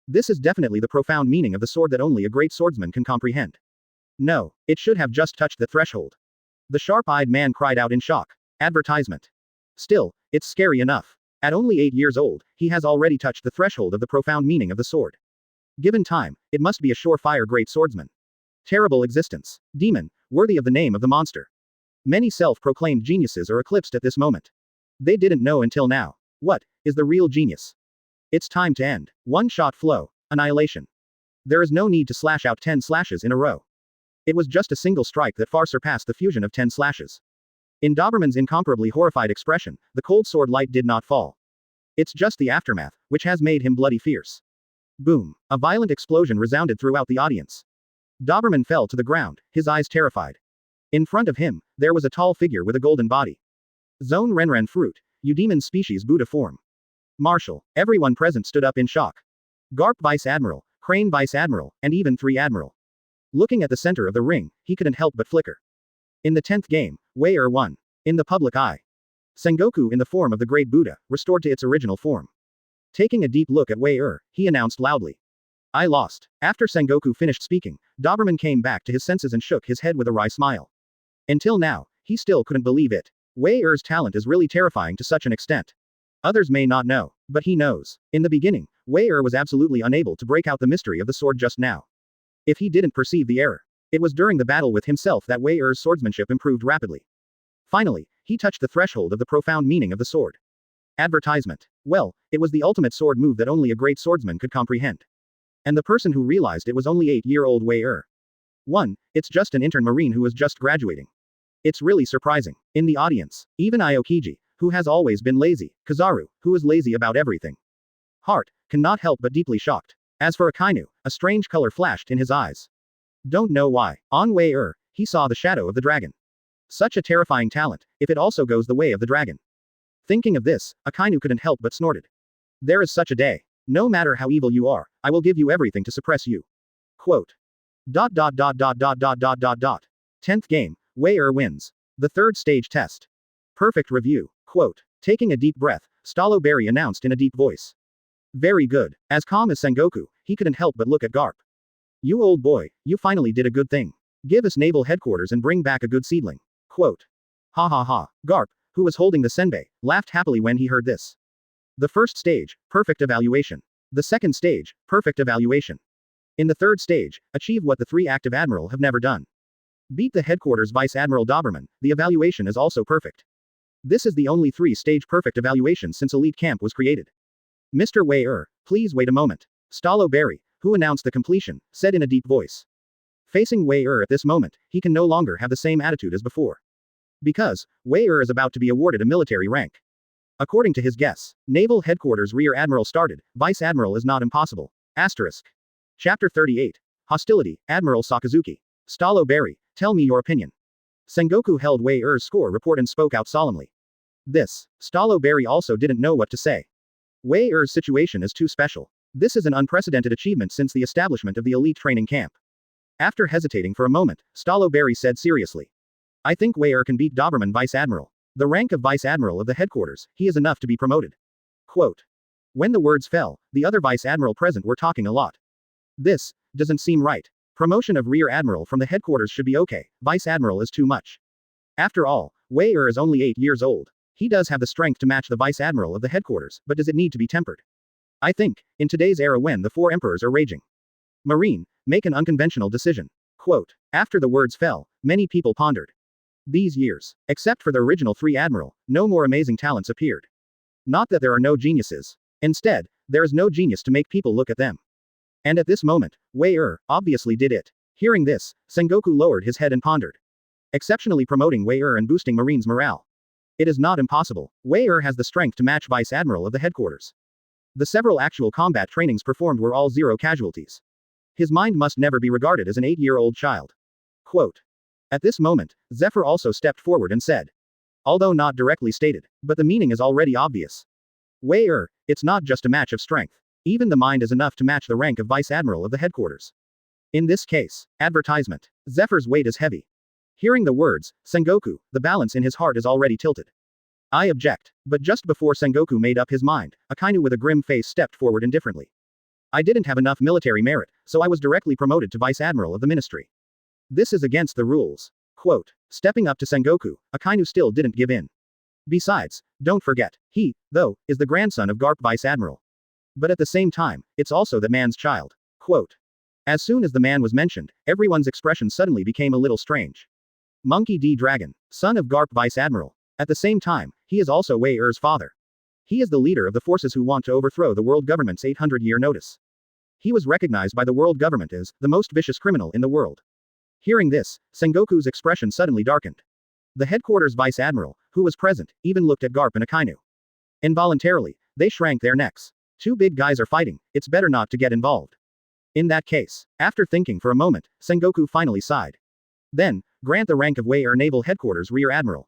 A: This is definitely the profound meaning of the sword that only a great swordsman can comprehend. No, it should have just touched the threshold. The sharp-eyed man cried out in shock. Advertisement. Still, it's scary enough. At only 8 years old, he has already touched the threshold of the profound meaning of the sword. Given time, it must be a surefire great swordsman. Terrible existence. Demon, worthy of the name of the monster. Many self-proclaimed geniuses are eclipsed at this moment. They didn't know until now. What is the real genius? It's time to end. One-shot flow. Annihilation. There is no need to slash out 10 slashes in a row. It was just a single strike that far surpassed the fusion of 10 slashes. In Doberman's incomparably horrified expression, the cold sword light did not fall. It's just the aftermath, which has made him bloody fierce. Boom. A violent explosion resounded throughout the audience. Doberman fell to the ground, his eyes terrified. In front of him, there was a tall figure with a golden body. Zone Renren fruit, Eudemon species Buddha form. Marshal. Everyone present stood up in shock. Garp Vice Admiral, Crane Vice Admiral, and even 3 Admiral. Looking at the center of the ring, he couldn't help but flicker. In the 10th game, Wei won. In the public eye. Sengoku in the form of the Great Buddha, restored to its original form. Taking a deep look at Wei he announced loudly. I lost. After Sengoku finished speaking, Doberman came back to his senses and shook his head with a wry smile. Until now, he still couldn't believe it. Wei's talent is really terrifying to such an extent. Others may not know, but he knows. In the beginning, Wei was absolutely unable to break out the mystery of the sword just now. If he didn't perceive the error, it was during the battle with himself that Wei's swordsmanship improved rapidly. Finally, he touched the threshold of the profound meaning of the sword. Advertisement. Well, it was the ultimate sword move that only a great swordsman could comprehend. And the person who realized it was only 8-year-old Wei. 1. It's just an intern marine who was just graduating. It's really surprising. In the audience, even Aokiji, who has always been lazy, Kizaru, who is lazy about everything. Heart, cannot help but deeply shocked. As for Akainu, a strange color flashed in his eyes. Don't know why. On Wei he saw the shadow of the dragon. Such a terrifying talent, if it also goes the way of the dragon. Thinking of this, Akainu couldn't help but snorted. There is such a day. No matter how evil you are, I will give you everything to suppress you. Quote. 10th game, Wei wins. The 3rd stage test. Perfect review. Quote. Taking a deep breath, Stalo Berry announced in a deep voice. Very good. As calm as Sengoku, he couldn't help but look at Garp. You old boy, you finally did a good thing. Give us naval headquarters and bring back a good seedling. Quote. Ha ha ha. Garp, who was holding the senbei, laughed happily when he heard this. The 1st stage, perfect evaluation. The 2nd stage, perfect evaluation. In the 3rd stage, achieve what the 3 active admiral have never done. Beat the headquarters Vice Admiral Doberman, the evaluation is also perfect. This is the only 3-stage perfect evaluation since Elite Camp was created. Mr. Wei, please wait a moment. Stallo Berry, who announced the completion, said in a deep voice. Facing Wei at this moment, he can no longer have the same attitude as before. Because, Wei is about to be awarded a military rank. According to his guess, Naval Headquarters Rear Admiral started, Vice Admiral is not impossible. Asterisk. Chapter 38. Hostility, Admiral Sakazuki. Stallo Berry, tell me your opinion. Sengoku held Wei-er's score report and spoke out solemnly. This, Stallo Berry also didn't know what to say. Wei-er's situation is too special. This is an unprecedented achievement since the establishment of the elite training camp. After hesitating for a moment, Stallo Berry said seriously. I think Wei can beat Doberman Vice Admiral. The rank of Vice Admiral of the headquarters, he is enough to be promoted. Quote. When the words fell, the other Vice Admiral present were talking a lot. This doesn't seem right. Promotion of Rear Admiral from the headquarters should be okay, Vice Admiral is too much. After all, Wei is only 8 years old. He does have the strength to match the Vice Admiral of the headquarters, but does it need to be tempered? I think, in today's era when the 4 emperors are raging. Marine, make an unconventional decision. Quote. After the words fell, many people pondered. These years, except for the original 3 admiral, no more amazing talents appeared. Not that there are no geniuses. Instead, there is no genius to make people look at them. And at this moment, Wei obviously did it. Hearing this, Sengoku lowered his head and pondered. Exceptionally promoting Wei and boosting Marine's morale. It is not impossible. Wei has the strength to match Vice Admiral of the headquarters. The several actual combat trainings performed were all 0 casualties. His mind must never be regarded as an 8-year-old child. Quote. At this moment, Zephyr also stepped forward and said. Although not directly stated, but the meaning is already obvious. Wei it's not just a match of strength. Even the mind is enough to match the rank of Vice Admiral of the headquarters. In this case, advertisement. Zephyr's weight is heavy. Hearing the words, Sengoku, the balance in his heart is already tilted. I object. But just before Sengoku made up his mind, Akainu with a grim face stepped forward indifferently. I didn't have enough military merit, so I was directly promoted to Vice Admiral of the Ministry. This is against the rules. Quote. Stepping up to Sengoku, Akainu still didn't give in. Besides, don't forget, he, though, is the grandson of Garp Vice Admiral. But at the same time, it's also that man's child. Quote. As soon as the man was mentioned, everyone's expression suddenly became a little strange. Monkey D. Dragon, son of Garp Vice Admiral. At the same time, he is also Wei-er's father. He is the leader of the forces who want to overthrow the world government's 800-year notice. He was recognized by the world government as the most vicious criminal in the world. Hearing this, Sengoku's expression suddenly darkened. The headquarters Vice Admiral, who was present, even looked at Garp and Akainu. Involuntarily, they shrank their necks. 2 big guys are fighting, it's better not to get involved. In that case, after thinking for a moment, Sengoku finally sighed. Then, grant the rank of Wei Naval Headquarters Rear Admiral.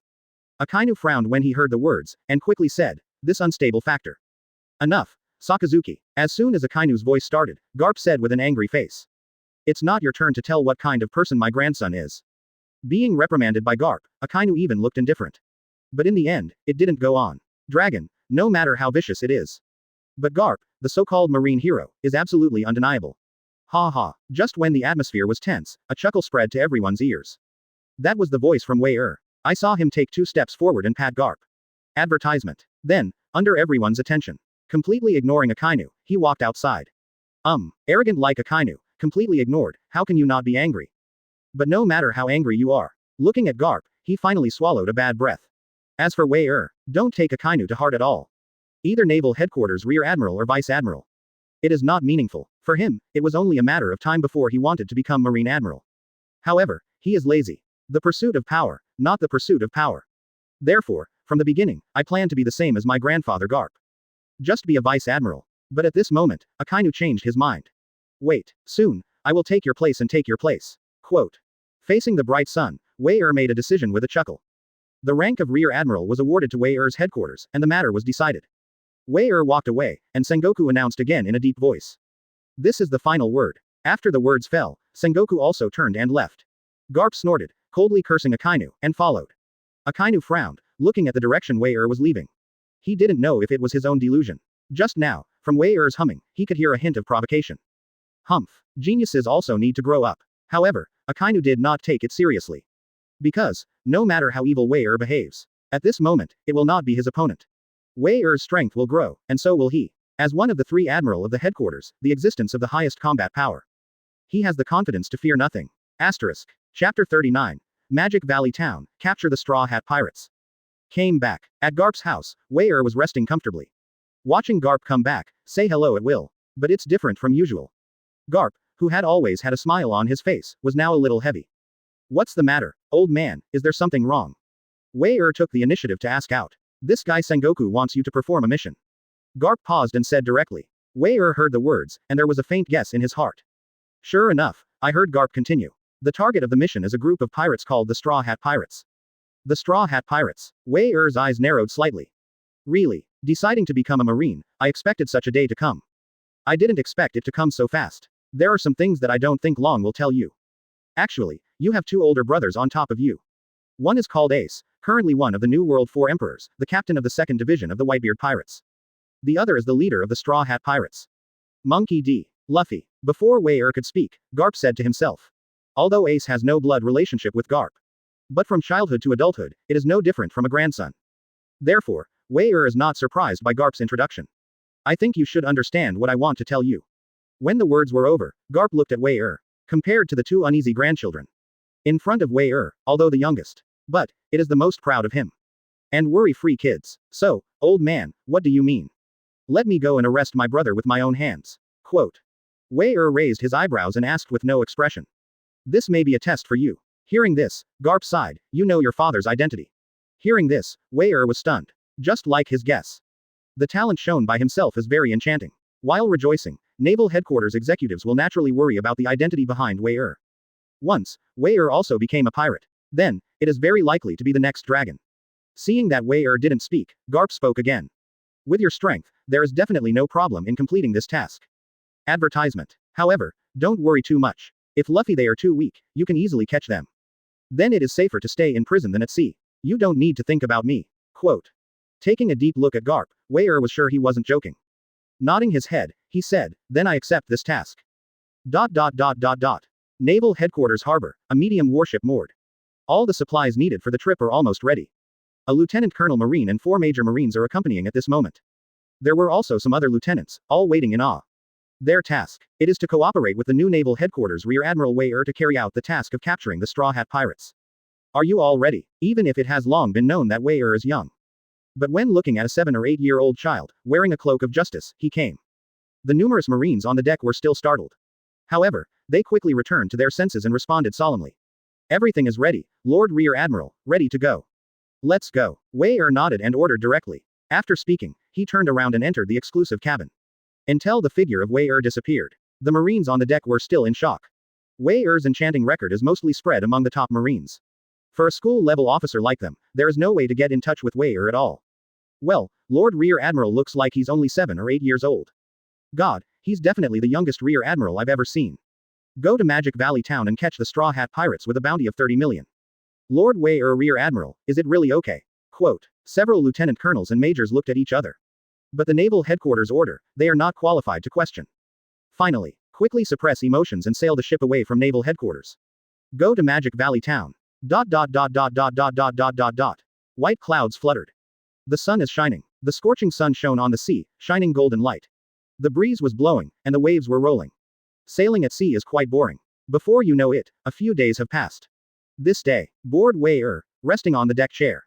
A: Akainu frowned when he heard the words, and quickly said, this unstable factor. Enough, Sakazuki. As soon as Akainu's voice started, Garp said with an angry face. It's not your turn to tell what kind of person my grandson is. Being reprimanded by Garp, Akainu even looked indifferent. But in the end, it didn't go on. Dragon, no matter how vicious it is. But Garp, the so-called marine hero, is absolutely undeniable. Ha ha. Just when the atmosphere was tense, a chuckle spread to everyone's ears. That was the voice from Wei. I saw him take 2 steps forward and pat Garp. Advertisement. Then, under everyone's attention, completely ignoring Akainu, he walked outside. Arrogant like Akainu, completely ignored, how can you not be angry? But no matter how angry you are, looking at Garp, he finally swallowed a bad breath. As for Wei, don't take Akainu to heart at all. Either Naval Headquarters Rear Admiral or Vice Admiral. It is not meaningful. For him, it was only a matter of time before he wanted to become Marine Admiral. However, he is lazy. The pursuit of power, not the pursuit of power. Therefore, from the beginning, I planned to be the same as my grandfather Garp. Just be a Vice Admiral. But at this moment, Akainu changed his mind. Wait, soon, I will take your place and take your place. Quote. Facing the bright sun, Wei made a decision with a chuckle. The rank of Rear Admiral was awarded to Wei headquarters, and the matter was decided. Wei walked away, and Sengoku announced again in a deep voice. This is the final word. After the words fell, Sengoku also turned and left. Garp snorted, coldly cursing Akainu, and followed. Akainu frowned, looking at the direction Wei was leaving. He didn't know if it was his own delusion. Just now, from Wei-er's humming, he could hear a hint of provocation. Humph. Geniuses also need to grow up. However, Akainu did not take it seriously. Because, no matter how evil Wei behaves, at this moment, it will not be his opponent. Wei-er's strength will grow, and so will he. As one of the 3 admiral of the headquarters, the existence of the highest combat power. He has the confidence to fear nothing. Asterisk. Chapter 39. Magic Valley Town, capture the Straw Hat Pirates. Came back. At Garp's house, Wei was resting comfortably. Watching Garp come back, say hello at will. But it's different from usual. Garp, who had always had a smile on his face, was now a little heavy. What's the matter, old man, is there something wrong? Wei took the initiative to ask out. This guy Sengoku wants you to perform a mission. Garp paused and said directly. Wei heard the words, and there was a faint guess in his heart. Sure enough, I heard Garp continue. The target of the mission is a group of pirates called the Straw Hat Pirates. The Straw Hat Pirates. Wei's eyes narrowed slightly. Really? Deciding to become a marine, I expected such a day to come. I didn't expect it to come so fast. There are some things that I don't think long will tell you. Actually, you have two older brothers on top of you. One is called Ace, currently one of the New World 4 Emperors, the captain of the 2nd Division of the Whitebeard Pirates. The other is the leader of the Straw Hat Pirates. Monkey D. Luffy. Before Wei could speak, Garp said to himself. Although Ace has no blood relationship with Garp. But from childhood to adulthood, it is no different from a grandson. Therefore, Wei is not surprised by Garp's introduction. I think you should understand what I want to tell you. When the words were over, Garp looked at Wei compared to the two uneasy grandchildren. In front of Wei although the youngest. But, it is the most proud of him. And worry-free kids. So, old man, what do you mean? Let me go and arrest my brother with my own hands. Quote. Wei raised his eyebrows and asked with no expression. This may be a test for you. Hearing this, Garp sighed, you know your father's identity. Hearing this, Wei was stunned. Just like his guess. The talent shown by himself is very enchanting. While rejoicing, Naval Headquarters executives will naturally worry about the identity behind Wei Once, Wei also became a pirate. Then, it is very likely to be the next dragon. Seeing that Wei didn't speak, Garp spoke again. With your strength, there is definitely no problem in completing this task. Advertisement. However, don't worry too much. If Luffy they are too weak, you can easily catch them. Then it is safer to stay in prison than at sea. You don't need to think about me. Quote. Taking a deep look at Garp, Wei was sure he wasn't joking. Nodding his head, he said, then I accept this task. ... Naval Headquarters Harbor, a medium warship moored. All the supplies needed for the trip are almost ready. A Lieutenant Colonel Marine and 4 Major Marines are accompanying at this moment. There were also some other lieutenants, all waiting in awe. Their task. It is to cooperate with the new Naval Headquarters Rear Admiral Wei to carry out the task of capturing the Straw Hat Pirates. Are you all ready? Even if it has long been known that Wei is young. But when looking at a 7 or 8-year-old child, wearing a cloak of justice, he came. The numerous Marines on the deck were still startled. However, they quickly returned to their senses and responded solemnly. Everything is ready, Lord Rear Admiral, ready to go. Let's go. Wei nodded and ordered directly. After speaking, he turned around and entered the exclusive cabin. Until the figure of Wei disappeared. The Marines on the deck were still in shock. Wei's enchanting record is mostly spread among the top Marines. For a school-level officer like them, there is no way to get in touch with Wei at all. Well, Lord Rear Admiral looks like he's only 7 or 8 years old. God, he's definitely the youngest Rear Admiral I've ever seen. Go to Magic Valley Town and catch the Straw Hat Pirates with a bounty of 30 million. Lord Wei Rear Admiral, is it really okay? Quote. Several lieutenant colonels and majors looked at each other. But the Naval Headquarters order, they are not qualified to question. Finally, quickly suppress emotions and sail the ship away from Naval Headquarters. Go to Magic Valley Town. ... White clouds fluttered. The sun is shining. The scorching sun shone on the sea, shining golden light. The breeze was blowing, and the waves were rolling. Sailing at sea is quite boring. Before you know it, a few days have passed. This day, bored Wei resting on the deck chair.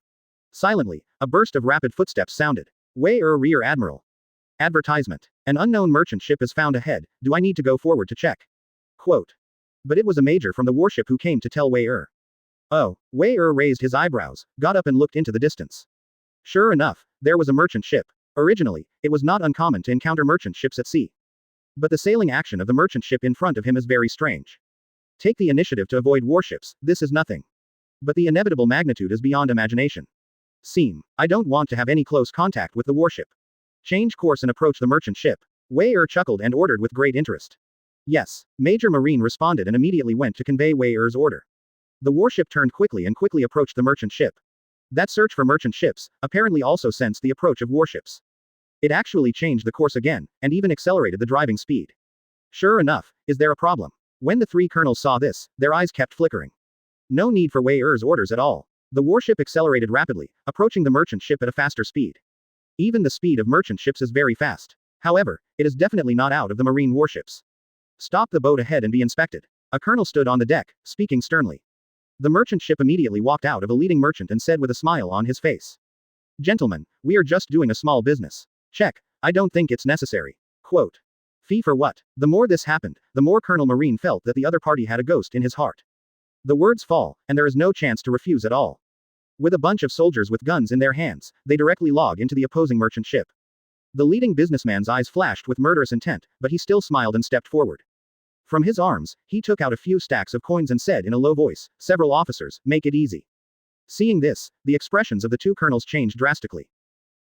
A: Silently, a burst of rapid footsteps sounded. Wei Rear Admiral. Advertisement. An unknown merchant ship is found ahead, do I need to go forward to check? Quote. But it was a major from the warship who came to tell Wei Oh, Wei raised his eyebrows, got up and looked into the distance. Sure enough, there was a merchant ship. Originally, it was not uncommon to encounter merchant ships at sea. But the sailing action of the merchant ship in front of him is very strange. Take the initiative to avoid warships, this is nothing. But the inevitable magnitude is beyond imagination. I don't want to have any close contact with the warship. Change course and approach the merchant ship. Wei chuckled and ordered with great interest. Yes, Major Marine responded and immediately went to convey Wei's order. The warship turned quickly and quickly approached the merchant ship. That search for merchant ships apparently also sensed the approach of warships. It actually changed the course again, and even accelerated the driving speed. Sure enough, is there a problem? When the 3 colonels saw this, their eyes kept flickering. No need for Wei's orders at all. The warship accelerated rapidly, approaching the merchant ship at a faster speed. Even the speed of merchant ships is very fast. However, it is definitely not out of the marine warships. Stop the boat ahead and be inspected. A colonel stood on the deck, speaking sternly. The merchant ship immediately walked out of a leading merchant and said with a smile on his face. Gentlemen, we are just doing a small business. Check. I don't think it's necessary. Quote. Fee for what? The more this happened, the more Colonel Marine felt that the other party had a ghost in his heart. The words fall, and there is no chance to refuse at all. With a bunch of soldiers with guns in their hands, they directly log into the opposing merchant ship. The leading businessman's eyes flashed with murderous intent, but he still smiled and stepped forward. From his arms, he took out a few stacks of coins and said in a low voice, "Several officers, make it easy." Seeing this, the expressions of the two colonels changed drastically.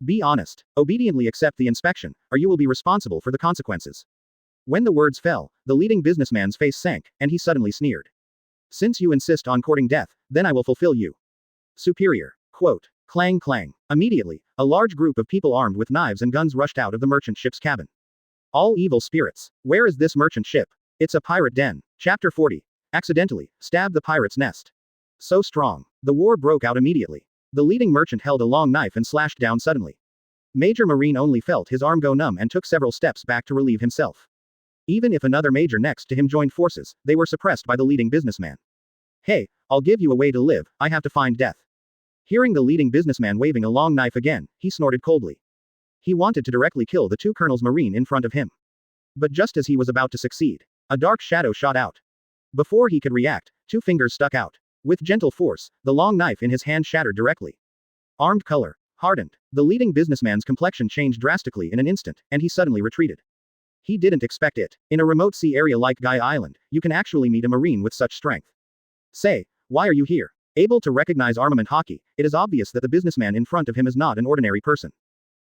A: Be honest, obediently accept the inspection, or you will be responsible for the consequences. When the words fell, the leading businessman's face sank, and he suddenly sneered. Since you insist on courting death, then I will fulfill you. Superior. Quote. Clang clang. Immediately, a large group of people armed with knives and guns rushed out of the merchant ship's cabin. All evil spirits. Where is this merchant ship? It's a pirate den. Chapter 40. Accidentally, stab the pirate's nest. So strong. The war broke out immediately. The leading merchant held a long knife and slashed down suddenly. Major Marine only felt his arm go numb and took several steps back to relieve himself. Even if another major next to him joined forces, they were suppressed by the leading businessman. Hey, I'll give you a way to live, I have to find death. Hearing the leading businessman waving a long knife again, he snorted coldly. He wanted to directly kill the two colonels Marine in front of him. But just as he was about to succeed, a dark shadow shot out. Before he could react, two fingers stuck out. With gentle force, the long knife in his hand shattered directly. Armed color hardened. The leading businessman's complexion changed drastically in an instant, and he suddenly retreated. He didn't expect it. In a remote sea area like Guy Island, you can actually meet a Marine with such strength. Say, why are you here? Able to recognize armament hockey, it is obvious that the businessman in front of him is not an ordinary person.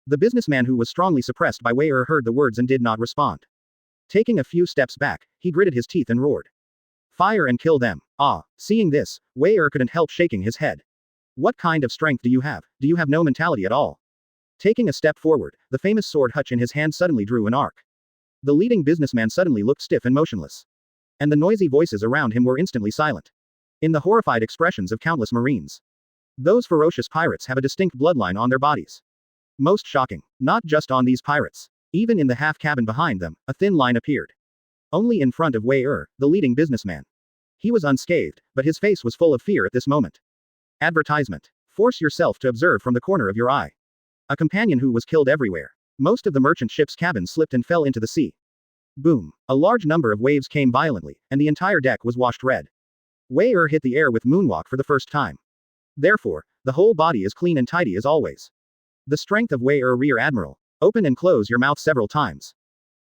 A: The businessman who was strongly suppressed by Wei heard the words and did not respond. Taking a few steps back, he gritted his teeth and roared. Fire and kill them. Ah, seeing this, Wei couldn't help shaking his head. What kind of strength do you have? Do you have no mentality at all? Taking a step forward, the famous sword hutch in his hand suddenly drew an arc. The leading businessman suddenly looked stiff and motionless. And the noisy voices around him were instantly silent. In the horrified expressions of countless Marines. Those ferocious pirates have a distinct bloodline on their bodies. Most shocking, not just on these pirates. Even in the half cabin behind them, a thin line appeared. Only in front of Wei the leading businessman. He was unscathed, but his face was full of fear at this moment. Advertisement. Force yourself to observe from the corner of your eye. A companion who was killed everywhere. Most of the merchant ship's cabins slipped and fell into the sea. Boom. A large number of waves came violently, and the entire deck was washed red. Wei hit the air with moonwalk for the first time. Therefore, the whole body is clean and tidy as always. The strength of Wei Rear Admiral. Open and close your mouth several times.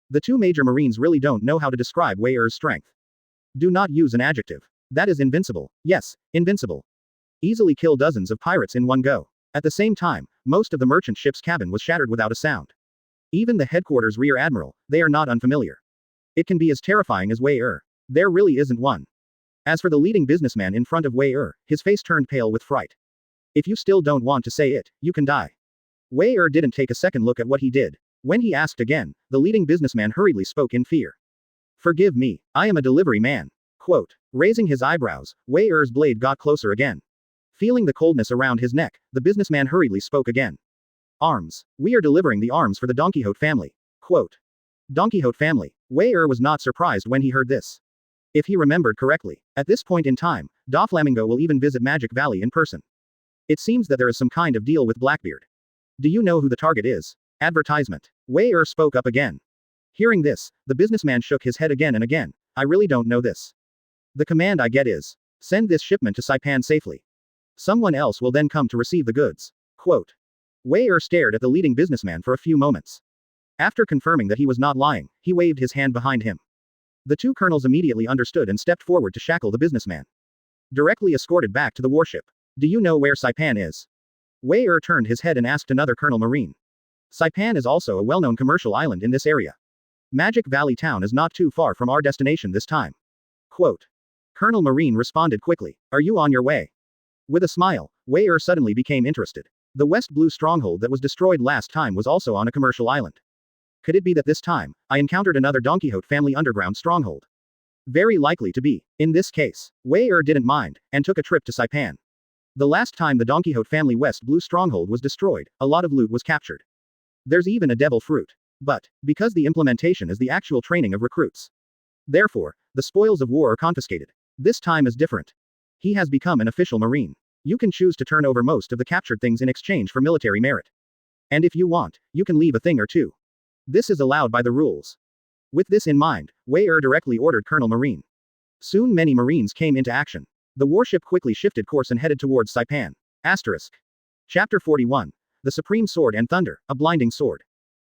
A: The two major Marines really don't know how to describe Wei's strength. Do not use an adjective. That is invincible. Yes, invincible. Easily kill dozens of pirates in one go. At the same time, most of the merchant ship's cabin was shattered without a sound. Even the headquarters rear admiral, they are not unfamiliar. It can be as terrifying as Wei There really isn't one. As for the leading businessman in front of Wei his face turned pale with fright. If you still don't want to say it, you can die. Wei didn't take a second look at what he did. When he asked again, the leading businessman hurriedly spoke in fear. Forgive me, I am a delivery man. Quote. Raising his eyebrows, Wei's blade got closer again. Feeling the coldness around his neck, the businessman hurriedly spoke again. Arms. We are delivering the arms for the Don Quixote family. Quote. Don Quixote family. Wei was not surprised when he heard this. If he remembered correctly, at this point in time, Doflamingo will even visit Magic Valley in person. It seems that there is some kind of deal with Blackbeard. Do you know who the target is? Advertisement. Wei spoke up again. Hearing this, the businessman shook his head again and again. I really don't know this. The command I get is, send this shipment to Saipan safely. Someone else will then come to receive the goods. Quote. Wei stared at the leading businessman for a few moments. After confirming that he was not lying, he waved his hand behind him. The two colonels immediately understood and stepped forward to shackle the businessman. Directly escorted back to the warship. Do you know where Saipan is? Wei turned his head and asked another Colonel Marine. Saipan is also a well-known commercial island in this area. Magic Valley Town is not too far from our destination this time. Quote. Colonel Marine responded quickly. Are you on your way? With a smile, Wei suddenly became interested. The West Blue stronghold that was destroyed last time was also on a commercial island. Could it be that this time, I encountered another Don Quixote family underground stronghold? Very likely to be. In this case, Wei didn't mind, and took a trip to Saipan. The last time the Don Quixote family West Blue stronghold was destroyed, a lot of loot was captured. There's even a devil fruit. But, because the implementation is the actual training of recruits. Therefore, the spoils of war are confiscated. This time is different. He has become an official Marine. You can choose to turn over most of the captured things in exchange for military merit. And if you want, you can leave a thing or two. This is allowed by the rules. With this in mind, Wei directly ordered Colonel Marine. Soon many Marines came into action. The warship quickly shifted course and headed towards Saipan. Asterisk. Chapter 41. The Supreme Sword and Thunder, a Blinding Sword.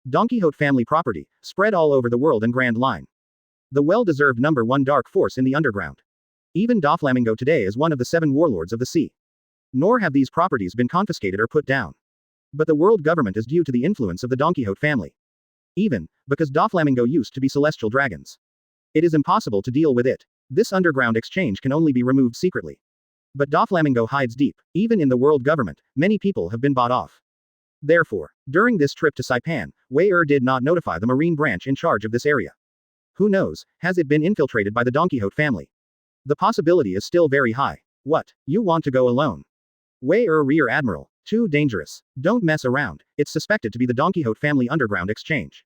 A: Don Quixote family property, spread all over the world and Grand Line. The well-deserved number one dark force in the underground. Even Doflamingo today is one of the 7 warlords of the sea. Nor have these properties been confiscated or put down. But the world government is due to the influence of the Don Quixote family. Even, because Doflamingo used to be celestial dragons. It is impossible to deal with it. This underground exchange can only be removed secretly. But Doflamingo hides deep. Even in the world government, many people have been bought off. Therefore, during this trip to Saipan, Wei did not notify the Marine branch in charge of this area. Who knows, has it been infiltrated by the Don Quixote family? The possibility is still very high. What, you want to go alone? Wei Rear Admiral, too dangerous. Don't mess around, it's suspected to be the Don Quixote family underground exchange.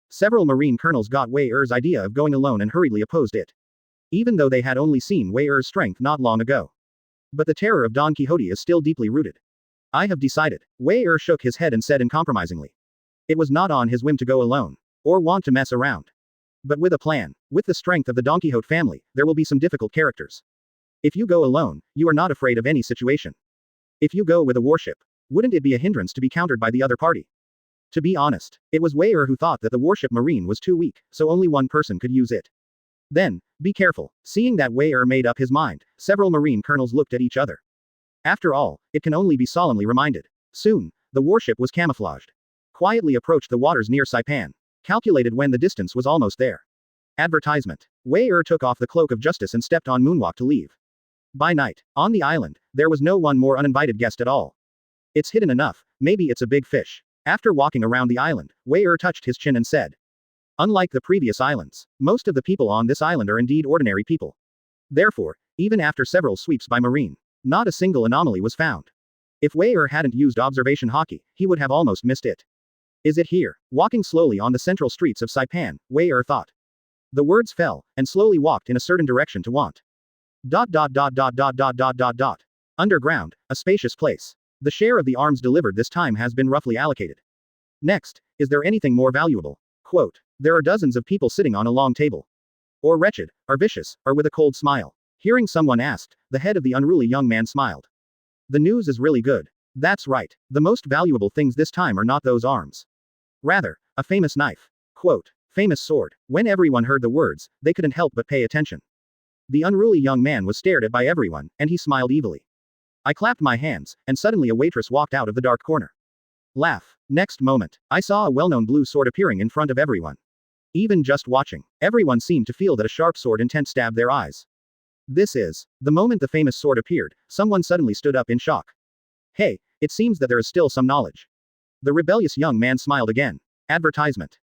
A: Several Marine colonels got Wei's idea of going alone and hurriedly opposed it. Even though they had only seen Wei's strength not long ago. But the terror of Don Quixote is still deeply rooted. I have decided. Wei shook his head and said uncompromisingly. It was not on his whim to go alone. Or want to mess around. But with a plan. With the strength of the Don Quixote family, there will be some difficult characters. If you go alone, you are not afraid of any situation. If you go with a warship, wouldn't it be a hindrance to be countered by the other party? To be honest, it was Wei who thought that the warship Marine was too weak, so only one person could use it. Then, be careful. Seeing that Wei made up his mind, several Marine colonels looked at each other. After all, it can only be solemnly reminded. Soon, the warship was camouflaged. Quietly approached the waters near Saipan. Calculated when the distance was almost there. Advertisement. Wei took off the cloak of justice and stepped on moonwalk to leave. By night, on the island, there was no one more uninvited guest at all. It's hidden enough, maybe it's a big fish. After walking around the island, Wei touched his chin and said. Unlike the previous islands, most of the people on this island are indeed ordinary people. Therefore, even after several sweeps by Marine, not a single anomaly was found. If Wei hadn't used observation hockey, he would have almost missed it. Is it here? Walking slowly on the central streets of Saipan, Wei thought. The words fell, and slowly walked in a certain direction to want. Underground, a spacious place. The share of the arms delivered this time has been roughly allocated. Next, is there anything more valuable? Quote. There are dozens of people sitting on a long table. Or wretched, or vicious, or with a cold smile. Hearing someone asked, the head of the unruly young man smiled. The news is really good. That's right. The most valuable things this time are not those arms. Rather, a famous knife. Quote. Famous sword. When everyone heard the words, they couldn't help but pay attention. The unruly young man was stared at by everyone, and he smiled evilly. I clapped my hands, and suddenly a waitress walked out of the dark corner. Laugh. Next moment, I saw a well-known blue sword appearing in front of everyone. Even just watching, everyone seemed to feel that a sharp sword intent stabbed their eyes. This is. The moment the famous sword appeared, someone suddenly stood up in shock. Hey, it seems that there is still some knowledge. The rebellious young man smiled again. Advertisement.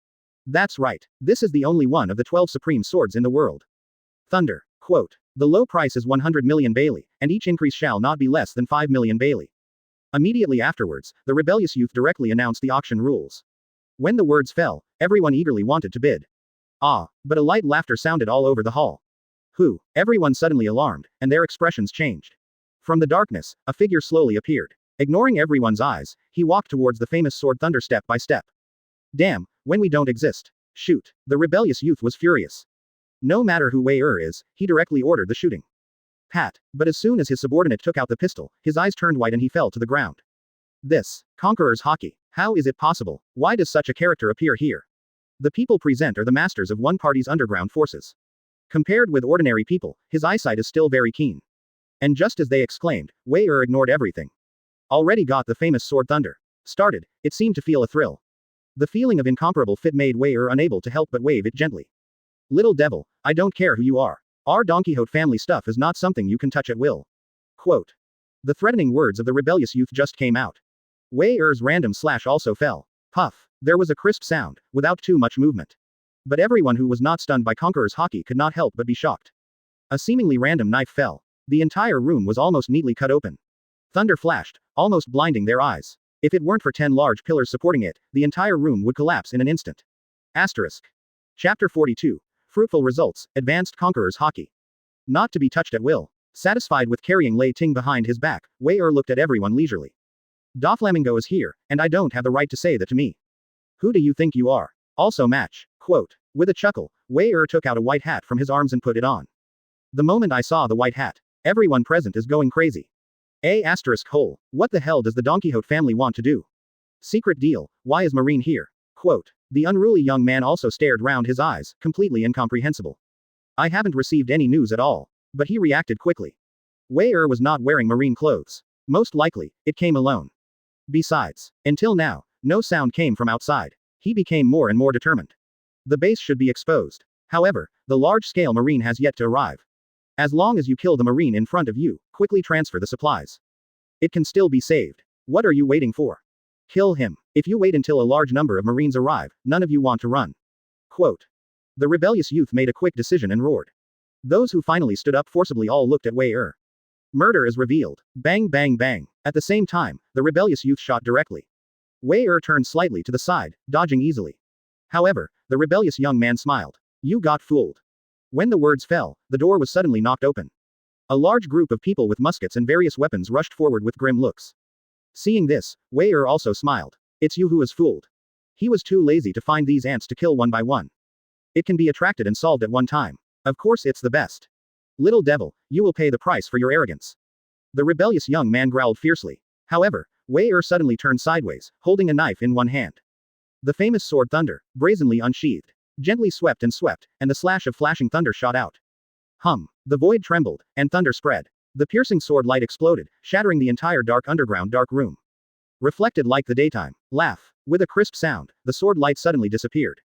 A: That's right, this is the only one of the 12 supreme swords in the world. Thunder. Quote. The low price is 100 million Bailey, and each increase shall not be less than 5 million Bailey. Immediately afterwards, the rebellious youth directly announced the auction rules. When the words fell, everyone eagerly wanted to bid. Ah, but a light laughter sounded all over the hall. Who? Everyone suddenly alarmed, and their expressions changed. From the darkness, a figure slowly appeared. Ignoring everyone's eyes, he walked towards the famous sword Thunder step by step. Damn, when we don't exist. Shoot. The rebellious youth was furious. No matter who Wei is, he directly ordered the shooting. Pat. But as soon as his subordinate took out the pistol, his eyes turned white and he fell to the ground. This. Conqueror's hockey. How is it possible? Why does such a character appear here? The people present are the masters of one party's underground forces. Compared with ordinary people, his eyesight is still very keen. And just as they exclaimed, Wei ignored everything. Already got the famous sword Thunder. Started, it seemed to feel a thrill. The feeling of incomparable fit made Wei unable to help but wave it gently. Little devil, I don't care who you are. Our Don Quixote family stuff is not something you can touch at will. Quote. The threatening words of the rebellious youth just came out. Wei's random slash also fell. Puff. There was a crisp sound, without too much movement. But everyone who was not stunned by Conqueror's hockey could not help but be shocked. A seemingly random knife fell. The entire room was almost neatly cut open. Thunder flashed, almost blinding their eyes. If it weren't for 10 large pillars supporting it, the entire room would collapse in an instant. Asterisk. Chapter 42. Fruitful results, advanced Conqueror's hockey. Not to be touched at will. Satisfied with carrying Lei Ting behind his back, Wei looked at everyone leisurely. Doflamingo is here, and I don't have the right to say that to me. Who do you think you are? Also match. Quote. With a chuckle, Wei took out a white hat from his arms and put it on. The moment I saw the white hat, everyone present is going crazy. What the hell does the Don Quixote family want to do? Secret deal, why is Marine here? Quote. The unruly young man also stared round his eyes, completely incomprehensible. I haven't received any news at all. But he reacted quickly. Wei was not wearing marine clothes. Most likely, it came alone. Besides, until now, no sound came from outside. He became more and more determined. The base should be exposed. However, the large-scale marine has yet to arrive. As long as you kill the marine in front of you, quickly transfer the supplies. It can still be saved. What are you waiting for? Kill him. If you wait until a large number of marines arrive, none of you want to run. Quote. The rebellious youth made a quick decision and roared. Those who finally stood up forcibly all looked at Wei. Murder is revealed. Bang bang bang. At the same time, the rebellious youth shot directly. Wei turned slightly to the side, dodging easily. However, the rebellious young man smiled. You got fooled. When the words fell, the door was suddenly knocked open. A large group of people with muskets and various weapons rushed forward with grim looks. Seeing this, Wei also smiled. It's you who is fooled. He was too lazy to find these ants to kill one by one. It can be attracted and solved at one time. Of course it's the best. Little devil, you will pay the price for your arrogance. The rebellious young man growled fiercely. However, Wei suddenly turned sideways, holding a knife in one hand. The famous sword Thunder, brazenly unsheathed, gently swept, and the slash of flashing thunder shot out. The void trembled, and thunder spread. The piercing sword light exploded, shattering the entire underground dark room. Reflected like the daytime. Laugh. With a crisp sound, the sword light suddenly disappeared.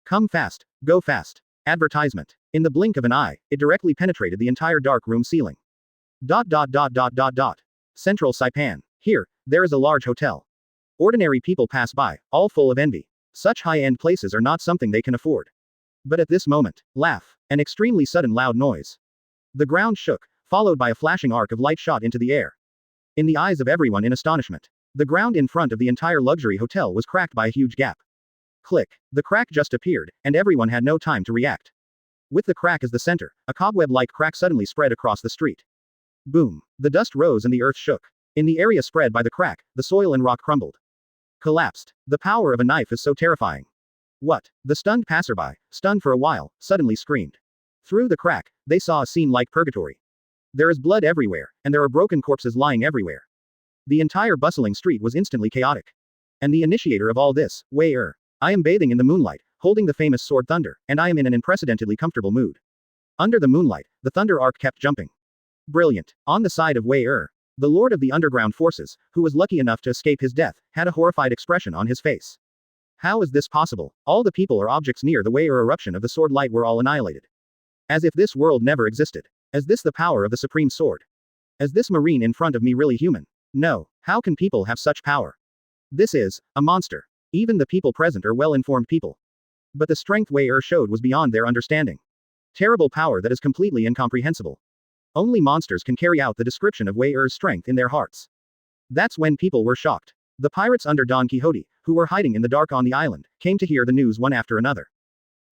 A: Come fast, go fast. Advertisement. In the blink of an eye, it directly penetrated the entire dark room ceiling. Central Saipan. Here, there is a large hotel. Ordinary people pass by, all full of envy. Such high-end places are not something they can afford. But at this moment, laugh, an extremely sudden loud noise. The ground shook, followed by a flashing arc of light shot into the air. In the eyes of everyone in astonishment, the ground in front of the entire luxury hotel was cracked by a huge gap. Click. The crack just appeared, and everyone had no time to react. With the crack as the center, a cobweb-like crack suddenly spread across the street. Boom. The dust rose and the earth shook. In the area spread by the crack, the soil and rock crumbled. Collapsed. The power of a knife is so terrifying. What? The stunned passerby, stunned for a while, suddenly screamed. Through the crack, they saw a scene like purgatory. There is blood everywhere, and there are broken corpses lying everywhere. The entire bustling street was instantly chaotic. And the initiator of all this, Wei. I am bathing in the moonlight, holding the famous sword Thunder, and I am in an unprecedentedly comfortable mood. Under the moonlight, the thunder arc kept jumping. Brilliant. On the side of Wei, the lord of the underground forces, who was lucky enough to escape his death, had a horrified expression on his face. How is this possible? All the people or objects near the Wei eruption of the sword light were all annihilated. As if this world never existed. Is this the power of the supreme sword? Is this marine in front of me really human? No. How can people have such power? This is a monster. Even the people present are well-informed people. But the strength Wei showed was beyond their understanding. Terrible power that is completely incomprehensible. Only monsters can carry out the description of Wei strength in their hearts. That's when people were shocked. The pirates under Don Quixote, who were hiding in the dark on the island, came to hear the news one after another.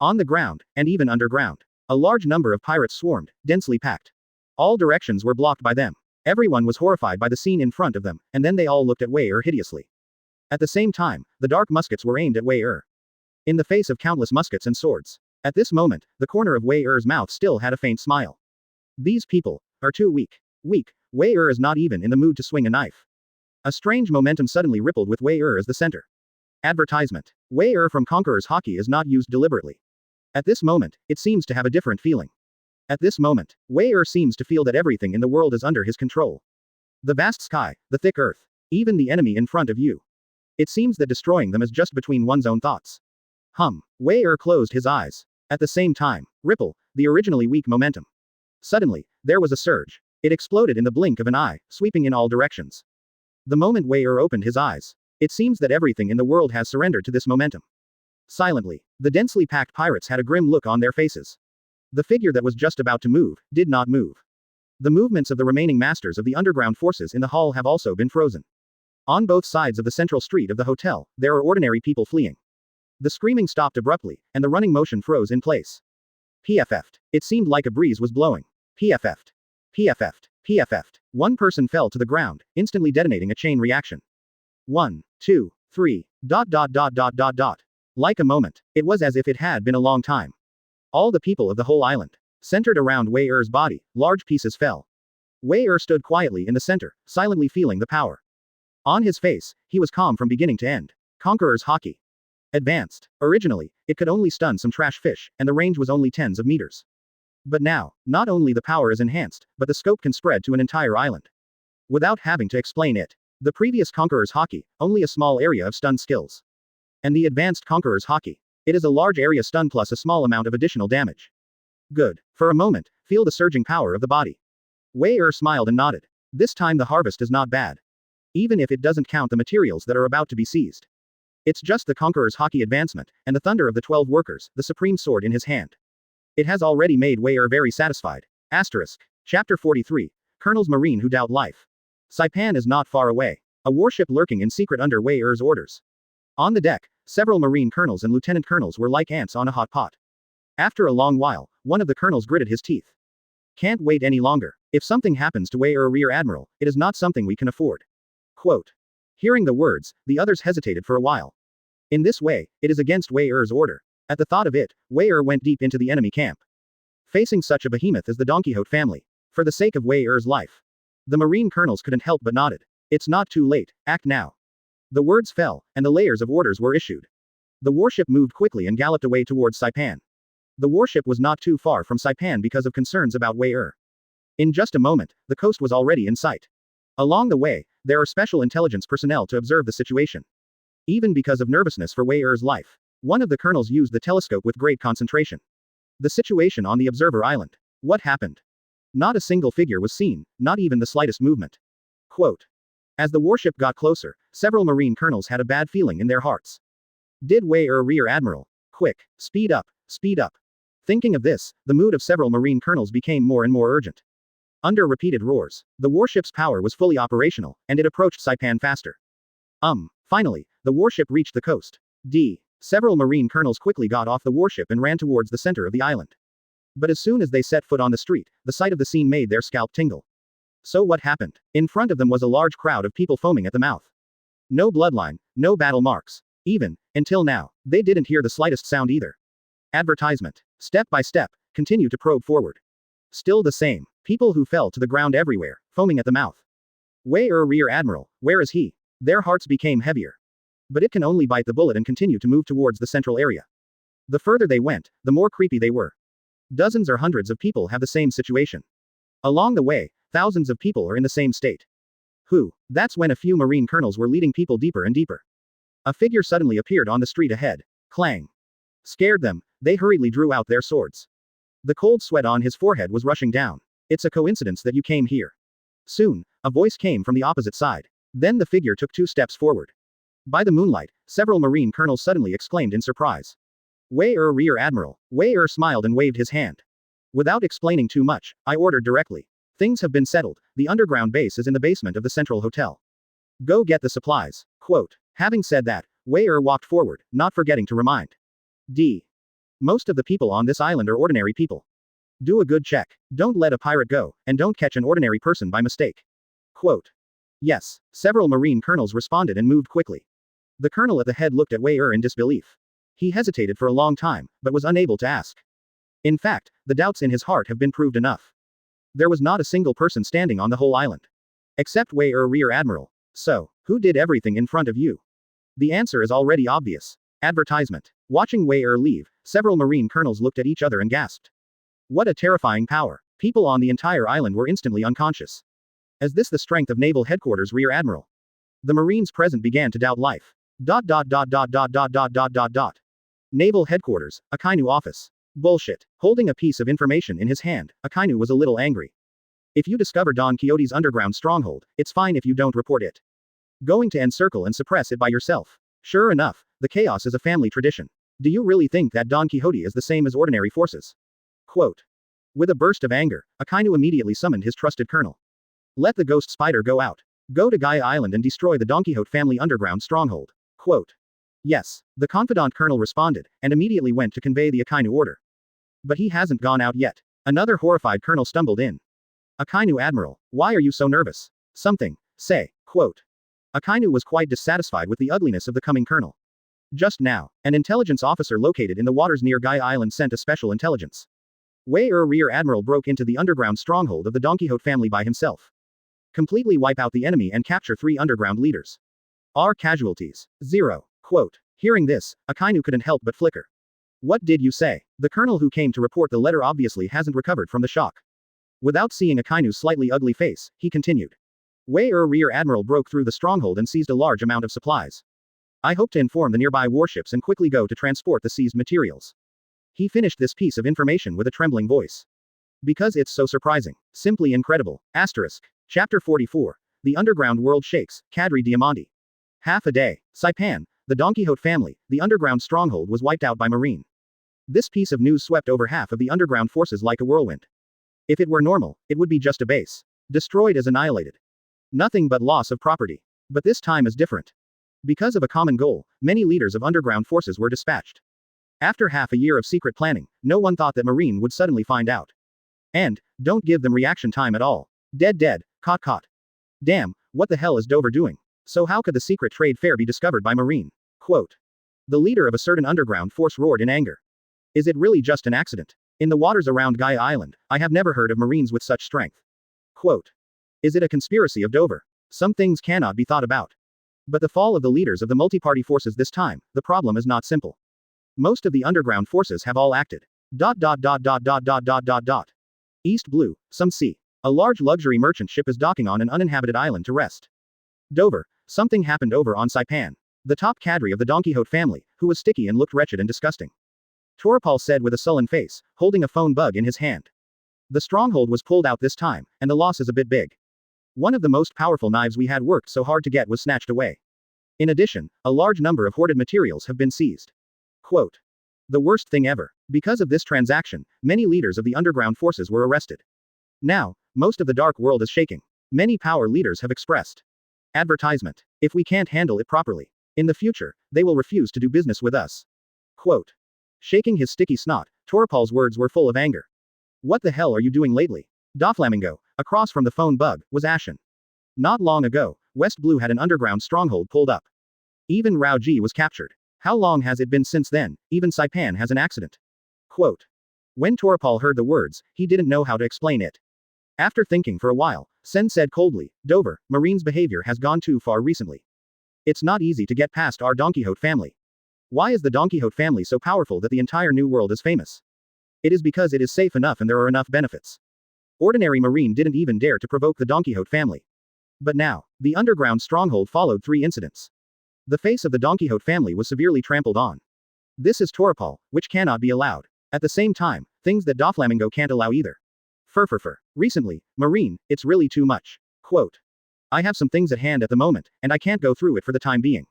A: On the ground, and even underground, a large number of pirates swarmed, densely packed. All directions were blocked by them. Everyone was horrified by the scene in front of them, and then they all looked at Wei hideously. At the same time, the dark muskets were aimed at Wei. In the face of countless muskets and swords. At this moment, the corner of Wei mouth still had a faint smile. These people are too weak. Weak. Wei is not even in the mood to swing a knife. A strange momentum suddenly rippled with Wei as the center. Advertisement. Wei from Conqueror's Hockey is not used deliberately. At this moment, it seems to have a different feeling. At this moment, Wei seems to feel that everything in the world is under his control. The vast sky, the thick earth, even the enemy in front of you. It seems that destroying them is just between one's own thoughts. Wei closed his eyes. At the same time, ripple, the originally weak momentum. Suddenly, there was a surge. It exploded in the blink of an eye, sweeping in all directions. The moment Wei opened his eyes, it seems that everything in the world has surrendered to this momentum. Silently, the densely packed pirates had a grim look on their faces. The figure that was just about to move, did not move. The movements of the remaining masters of the underground forces in the hall have also been frozen. On both sides of the central street of the hotel, there are ordinary people fleeing. The screaming stopped abruptly, and the running motion froze in place. PFF'd. It seemed like a breeze was blowing. PFF'd. PFF'd. PFF'd. One person fell to the ground, instantly detonating a chain reaction. 1, 2, 3. ... Like a moment. It was as if it had been a long time. All the people of the whole island centered around Wei Er's body, large pieces fell. Wei Er stood quietly in the center, silently feeling the power. On his face, he was calm from beginning to end. Conqueror's Haki. Advanced. Originally, it could only stun some trash fish, and the range was only tens of meters. But now, not only the power is enhanced, but the scope can spread to an entire island. Without having to explain it. The previous Conqueror's Haki, only a small area of stun skills. And the advanced Conqueror's Haki. It is a large area stun plus a small amount of additional damage. Good. For a moment, feel the surging power of the body. Wei Er smiled and nodded. This time the harvest is not bad. Even if it doesn't count the materials that are about to be seized. It's just the Conqueror's Haki advancement, and the thunder of the 12 workers, the supreme sword in his hand. It has already made Wei Er very satisfied. Asterisk. Chapter 43. Colonels Marine who doubt life. Saipan is not far away. A warship lurking in secret under Wei Er's orders. On the deck, several Marine colonels and lieutenant colonels were like ants on a hot pot. After a long while, one of the colonels gritted his teeth. Can't wait any longer. If something happens to Wei Er Rear Admiral, it is not something we can afford. Quote. Hearing the words, the others hesitated for a while. In this way, it is against Wei Er's order. At the thought of it, Wei Er went deep into the enemy camp. Facing such a behemoth as the Don Quixote family. For the sake of Wei Er's life. The Marine colonels couldn't help but nodded. It's not too late, act now. The words fell, and the layers of orders were issued. The warship moved quickly and galloped away towards Saipan. The warship was not too far from Saipan because of concerns about Wei Er. In just a moment, the coast was already in sight. Along the way, there are special intelligence personnel to observe the situation. Even because of nervousness for Wei Er's life, one of the colonels used the telescope with great concentration. The situation on the observer island. What happened? Not a single figure was seen, not even the slightest movement. Quote. As the warship got closer, several Marine colonels had a bad feeling in their hearts. Did Wei Er Rear Admiral? Quick, speed up, speed up. Thinking of this, the mood of several Marine colonels became more and more urgent. Under repeated roars, the warship's power was fully operational, and it approached Saipan faster. Finally, the warship reached the coast. Several Marine colonels quickly got off the warship and ran towards the center of the island. But as soon as they set foot on the street, the sight of the scene made their scalp tingle. So what happened? In front of them was a large crowd of people foaming at the mouth. No bloodline, no battle marks. Even, until now, they didn't hear the slightest sound either. Advertisement. Step by step, continue to probe forward. Still the same. People who fell to the ground everywhere, foaming at the mouth. Wei Er Rear Admiral, where is he? Their hearts became heavier. But it can only bite the bullet and continue to move towards the central area. The further they went, the more creepy they were. Dozens or hundreds of people have the same situation. Along the way, thousands of people are in the same state. That's when a few Marine colonels were leading people deeper and deeper. A figure suddenly appeared on the street ahead. Clang. Scared them, they hurriedly drew out their swords. The cold sweat on his forehead was rushing down. It's a coincidence that you came here. Soon, a voice came from the opposite side. Then the figure took 2 steps forward. By the moonlight, several Marine colonels suddenly exclaimed in surprise. Wei Er Rear Admiral. Wei Er smiled and waved his hand. Without explaining too much, I ordered directly. Things have been settled, the underground base is in the basement of the central hotel. Go get the supplies. Quote. Having said that, Wei Er walked forward, not forgetting to remind. Most of the people on this island are ordinary people. Do a good check. Don't let a pirate go, and don't catch an ordinary person by mistake. Quote. Yes. Several Marine colonels responded and moved quickly. The colonel at the head looked at Wei Er in disbelief. He hesitated for a long time, but was unable to ask. In fact, the doubts in his heart have been proved enough. There was not a single person standing on the whole island. Except Wei Er Rear Admiral. So, who did everything in front of you? The answer is already obvious. Advertisement. Watching Wei Er leave, several Marine colonels looked at each other and gasped. What a terrifying power. People on the entire island were instantly unconscious. Is this the strength of Naval Headquarters Rear Admiral? The Marines present began to doubt life. Naval Headquarters, Akainu office. Bullshit. Holding a piece of information in his hand, Akainu was a little angry. If you discover Don Quixote's underground stronghold, it's fine if you don't report it. Going to encircle and suppress it by yourself. Sure enough, the chaos is a family tradition. Do you really think that Don Quixote is the same as ordinary forces? Quote. With a burst of anger, Akainu immediately summoned his trusted colonel. Let the ghost spider go out. Go to Gaia Island and destroy the Don Quixote family underground stronghold. Quote. Yes, the confidant colonel responded, and immediately went to convey the Akainu order. But he hasn't gone out yet. Another horrified colonel stumbled in. Akainu Admiral, why are you so nervous? Something, say, quote. Akainu was quite dissatisfied with the ugliness of the coming colonel. Just now, an intelligence officer located in the waters near Guy Island sent a special intelligence. Rear Admiral broke into the underground stronghold of the Don Quixote family by himself. Completely wipe out the enemy and capture 3 underground leaders. Our casualties. 0. Quote. Hearing this, Akainu couldn't help but flicker. What did you say? The colonel who came to report the letter obviously hasn't recovered from the shock. Without seeing Akainu's slightly ugly face, he continued. Rear Admiral broke through the stronghold and seized a large amount of supplies. I hope to inform the nearby warships and quickly go to transport the seized materials. He finished this piece of information with a trembling voice. Because it's so surprising. Simply incredible. Asterisk. Chapter 44. The Underground World Shakes, Kadri Diamandi. Half a day. Saipan, the Don Quixote family, the underground stronghold was wiped out by Marine. This piece of news swept over half of the underground forces like a whirlwind. If it were normal, it would be just a base. Destroyed as annihilated. Nothing but loss of property. But this time is different. Because of a common goal, many leaders of underground forces were dispatched. After half a year of secret planning, no one thought that Marine would suddenly find out. And, don't give them reaction time at all. Dead, caught. Damn, what the hell is Dover doing? So how could the secret trade fair be discovered by Marine? Quote. The leader of a certain underground force roared in anger. Is it really just an accident? In the waters around Gaia Island, I have never heard of Marines with such strength. Quote. Is it a conspiracy of Dover? Some things cannot be thought about. But the fall of the leaders of the multi-party forces this time, the problem is not simple. Most of the underground forces have all acted. East Blue, some sea. A large luxury merchant ship is docking on an uninhabited island to rest. Dover, something happened over on Saipan. The top cadre of the Don Quixote family, who was sticky and looked wretched and disgusting. Torapal said with a sullen face, holding a phone bug in his hand. The stronghold was pulled out this time, and the loss is a bit big. One of the most powerful knives we had worked so hard to get was snatched away. In addition, a large number of hoarded materials have been seized. Quote. The worst thing ever. Because of this transaction, many leaders of the underground forces were arrested. Now, most of the dark world is shaking. Many power leaders have expressed. Advertisement. If we can't handle it properly. In the future, they will refuse to do business with us. Quote. Shaking his sticky snot, Torapal's words were full of anger. What the hell are you doing lately? Doflamingo, across from the phone bug, was ashen. Not long ago, West Blue had an underground stronghold pulled up. Even Rao Ji was captured. How long has it been since then? Even Saipan has an accident. Quote. When Torapal heard the words, he didn't know how to explain it. After thinking for a while, Sen said coldly, Dover, Marine's behavior has gone too far recently. It's not easy to get past our Don Quixote family. Why is the Don Quixote family so powerful that the entire New World is famous? It is because it is safe enough and there are enough benefits. Ordinary Marine didn't even dare to provoke the Don Quixote family. But now, the underground stronghold followed 3 incidents. The face of the Don Quixote family was severely trampled on. This is Torapal, which cannot be allowed. At the same time, things that Doflamingo can't allow either. Recently, Marine, it's really too much. Quote. I have some things at hand at the moment, and I can't go through it for the time being.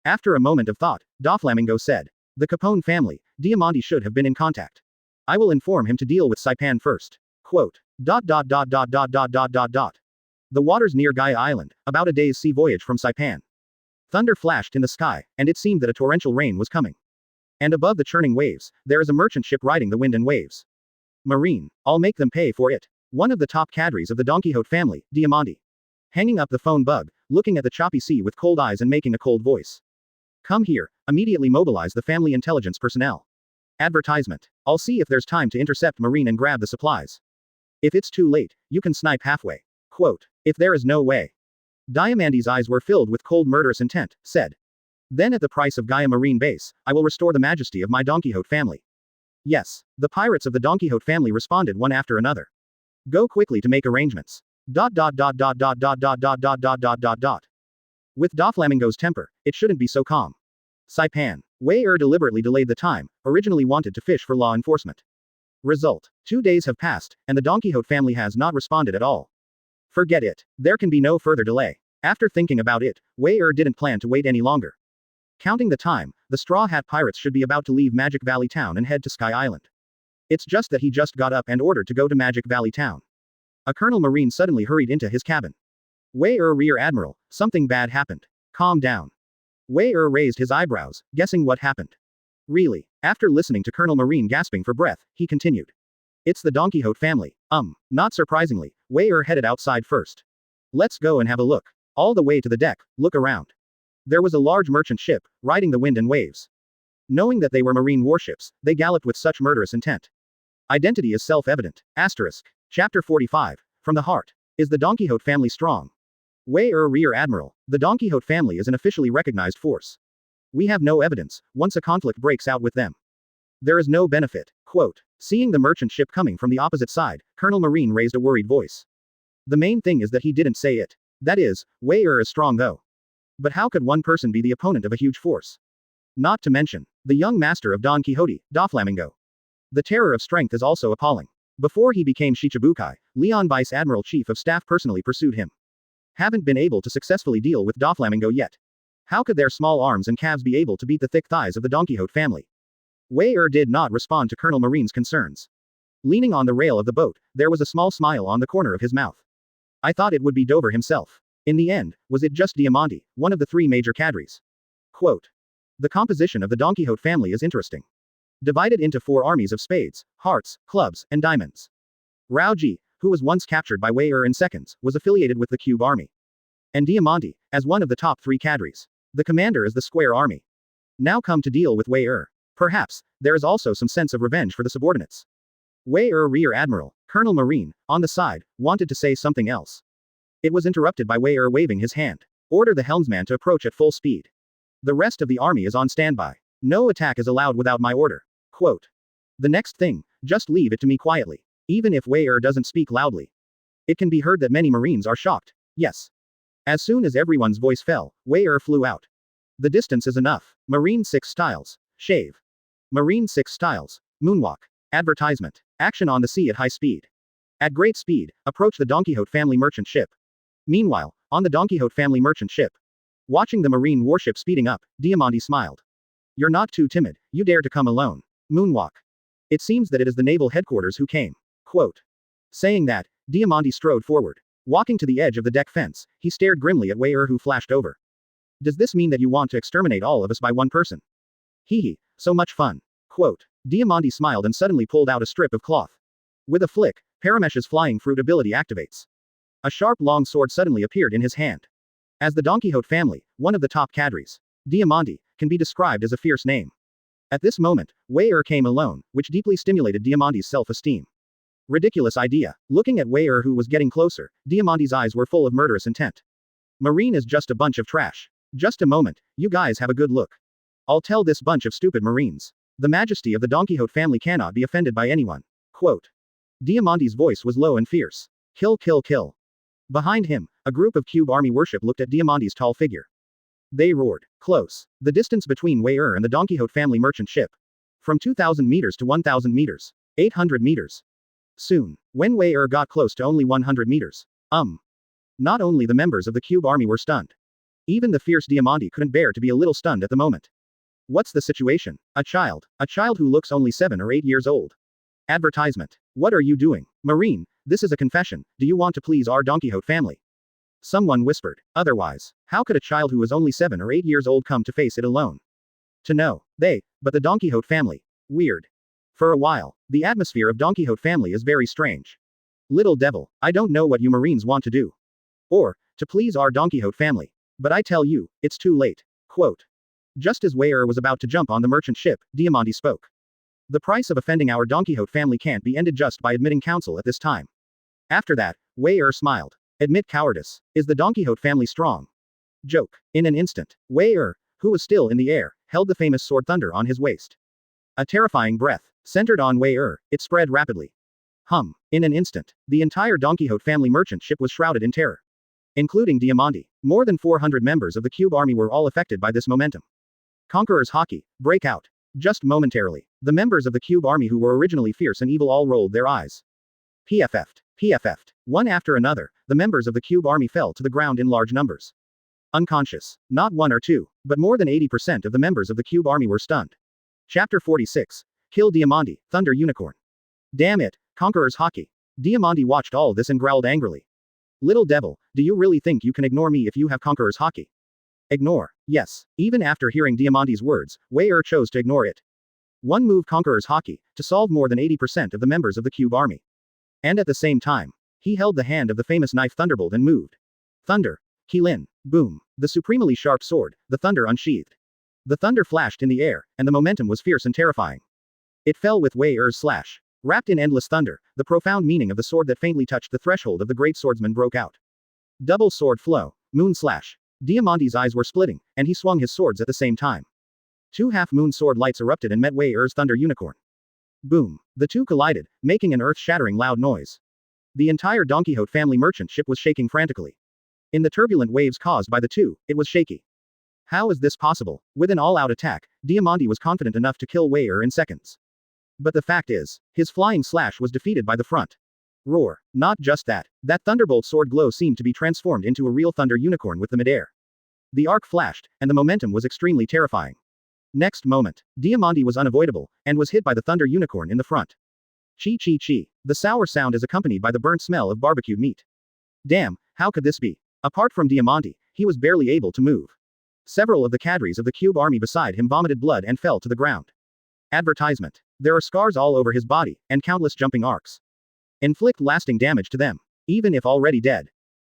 A: After a moment of thought, Doflamingo said. The Capone family, Diamandi should have been in contact. I will inform him to deal with Saipan first. Quote. The waters near Gaia Island, about a day's sea voyage from Saipan. Thunder flashed in the sky, and it seemed that a torrential rain was coming. And above the churning waves, there is a merchant ship riding the wind and waves. Marine, I'll make them pay for it. One of the top cadres of the Don Quixote family, Diamandi. Hanging up the phone bug, looking at the choppy sea with cold eyes and making a cold voice. Come here, immediately mobilize the family intelligence personnel. Advertisement. I'll see if there's time to intercept Marine and grab the supplies. If it's too late, you can snipe halfway. Quote. If there is no way. Diamandi's eyes were filled with cold murderous intent, said. Then at the price of Gaia Marine Base, I will restore the majesty of my Don Quixote family. Yes. The pirates of the Don Quixote family responded one after another. Go quickly to make arrangements. With Doflamingo's temper, it shouldn't be so calm. Saipan. Deliberately delayed the time, originally wanted to fish for law enforcement. Result. 2 days have passed, and the Don Quixote family has not responded at all. Forget it. There can be no further delay. After thinking about it, didn't plan to wait any longer. Counting the time, the Straw Hat Pirates should be about to leave Magic Valley Town and head to Sky Island. It's just that he just got up and ordered to go to Magic Valley Town. A Colonel Marine suddenly hurried into his cabin. Rear Admiral, something bad happened. Calm down. Raised his eyebrows, guessing what happened. Really? After listening to Colonel Marine gasping for breath, he continued. It's the Don Quixote family. Not surprisingly, Wei headed outside first. Let's go and have a look. All the way to the deck, look around. There was a large merchant ship, riding the wind and waves. Knowing that they were marine warships, they galloped with such murderous intent. Identity is self-evident. Asterisk. Chapter 45. From the heart. Is the Don Quixote family strong? Wei Rear Admiral. The Don Quixote family is an officially recognized force. We have no evidence, once a conflict breaks out with them. There is no benefit. Quote. Seeing the merchant ship coming from the opposite side, Colonel Marine raised a worried voice. The main thing is that he didn't say it. That is, Wei is strong though. But how could one person be the opponent of a huge force? Not to mention, the young master of Don Quixote, Doflamingo. The terror of strength is also appalling. Before he became Shichibukai, Leon Vice Admiral Chief of Staff personally pursued him. Haven't been able to successfully deal with Doflamingo yet. How could their small arms and calves be able to beat the thick thighs of the Don Quixote family? Wei did not respond to Colonel Marine's concerns. Leaning on the rail of the boat, there was a small smile on the corner of his mouth. I thought it would be Dover himself. In the end, was it just Diamante, one of the three major cadres? Quote. The composition of the Don Quixote family is interesting. Divided into 4 armies of spades, hearts, clubs, and diamonds. Rao Ji, who was once captured by Wei in seconds, was affiliated with the Cube Army. And Diamante, as one of the top 3 cadres. The commander is the Square Army. Now come to deal with Wei Perhaps, there is also some sense of revenge for the subordinates. Wei Rear Admiral, Colonel Marine, on the side, wanted to say something else. It was interrupted by Wei waving his hand. Order the helmsman to approach at full speed. The rest of the army is on standby. No attack is allowed without my order. Quote. The next thing, just leave it to me quietly. Even if Wei doesn't speak loudly. It can be heard that many Marines are shocked. Yes. As soon as everyone's voice fell, Wei flew out. The distance is enough. Marine 6 styles. Shave. Marine 6 styles. Moonwalk. Advertisement. Action on the sea at high speed. At great speed, approach the Don Quixote family merchant ship. Meanwhile, on the Don Quixote family merchant ship. Watching the marine warship speeding up, Diamante smiled. You're not too timid, you dare to come alone. Moonwalk. It seems that it is the naval headquarters who came. Quote. Saying that, Diamante strode forward. Walking to the edge of the deck fence, he stared grimly at Wei who flashed over. Does this mean that you want to exterminate all of us by one person? Hee hee, so much fun. Quote. Diamante smiled and suddenly pulled out a strip of cloth. With a flick, Paramesh's flying fruit ability activates. A sharp long sword suddenly appeared in his hand. As the Don Quixote family, one of the top cadres, Diamante, can be described as a fierce name. At this moment, Wei came alone, which deeply stimulated Diamante's self-esteem. Ridiculous idea. Looking at Wei who was getting closer, Diamante's eyes were full of murderous intent. Marine is just a bunch of trash. Just a moment, you guys have a good look. I'll tell this bunch of stupid Marines. The majesty of the Don Quixote family cannot be offended by anyone. Quote. Diamante's voice was low and fierce. Kill, kill, kill. Behind him, a group of Cube Army warship looked at Diamante's tall figure. They roared. Close. The distance between Wei and the Don Quixote family merchant ship. From 2,000 meters to 1,000 meters. 800 meters. Soon, when Wei got close to only 100 meters. Not only the members of the Cube Army were stunned. Even the fierce Diamante couldn't bear to be a little stunned at the moment. What's the situation? A child who looks only 7 or 8 years old. Advertisement. What are you doing? Marine, this is a confession, do you want to please our Don Quixote family? Someone whispered. Otherwise, how could a child who is only 7 or 8 years old come to face it alone? To know, but the Don Quixote family. Weird. For a while, the atmosphere of Don Quixote family is very strange. Little devil, I don't know what you Marines want to do. Or, to please our Don Quixote family. But I tell you, it's too late. Quote. Just as Wei was about to jump on the merchant ship, Diamante spoke. The price of offending our Don Quixote family can't be ended just by admitting counsel at this time. After that, Wei smiled. Admit cowardice. Is the Don Quixote family strong? Joke. In an instant, Wei who was still in the air, held the famous sword Thunder on his waist. A terrifying breath, centered on Wei it spread rapidly. In an instant, the entire Don Quixote family merchant ship was shrouded in terror. Including Diamante. More than 400 members of the Cube Army were all affected by this momentum. Conqueror's Haki, break out. Just momentarily, the members of the Cube Army who were originally fierce and evil all rolled their eyes. PFF'd. One after another, the members of the Cube Army fell to the ground in large numbers. Unconscious. Not 1 or 2, but more than 80% of the members of the Cube Army were stunned. Chapter 46. Kill Diamante, Thunder Unicorn. Damn it, Conqueror's Haki. Diamante watched all this and growled angrily. Little devil, do you really think you can ignore me if you have Conqueror's Haki? Ignore. Yes. Even after hearing Diamante's words, Wei chose to ignore it. One move Conqueror's Haki, to solve more than 80% of the members of the Cube Army. And at the same time, He held the hand of the famous knife Thunderbolt and moved. Thunder. Qilin. Boom. The supremely sharp sword, the thunder unsheathed. The thunder flashed in the air, and the momentum was fierce and terrifying. It fell with Wei Er's slash. Wrapped in endless thunder, the profound meaning of the sword that faintly touched the threshold of the great swordsman broke out. Double sword flow. Moon slash. Diamante's eyes were splitting, and he swung his swords at the same time. Two half-moon sword lights erupted and met Wei Er's thunder unicorn. Boom. The two collided, making an earth-shattering loud noise. The entire Don Quixote family merchant ship was shaking frantically. In the turbulent waves caused by the two, it was shaky. How is this possible? With an all-out attack, Diamante was confident enough to kill Wei Er in seconds. But the fact is, his flying slash was defeated by the front. Roar. Not just that. That thunderbolt sword glow seemed to be transformed into a real thunder unicorn with the midair. The arc flashed, and the momentum was extremely terrifying. Next moment, Diamante was unavoidable, and was hit by the thunder unicorn in the front. Chi chi chi. The sour sound is accompanied by the burnt smell of barbecued meat. Damn, how could this be? Apart from Diamante, he was barely able to move. Several of the cadres of the Cube army beside him vomited blood and fell to the ground. Advertisement. There are scars all over his body, and countless jumping arcs. Inflict lasting damage to them, even if already dead.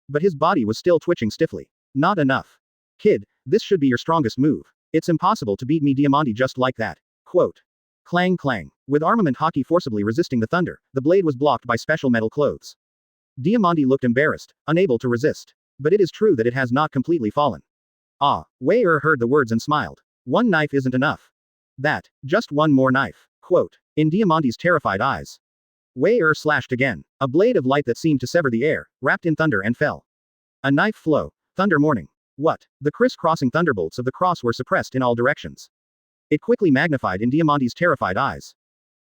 A: But his body was still twitching stiffly. Not enough. Kid, this should be your strongest move. It's impossible to beat me Diamante just like that. Quote. Clang clang. With armament hockey forcibly resisting the thunder, the blade was blocked by special metal clothes. Diamante looked embarrassed, unable to resist. But it is true that it has not completely fallen. Ah, Wei Er heard the words and smiled. One knife isn't enough. That, just one more knife. Quote. In Diamante's terrified eyes. Wei Er slashed again. A blade of light that seemed to sever the air, wrapped in thunder and fell. A knife flow. Thunder morning. What? The criss-crossing thunderbolts of the cross were suppressed in all directions. It quickly magnified in Diamante's terrified eyes.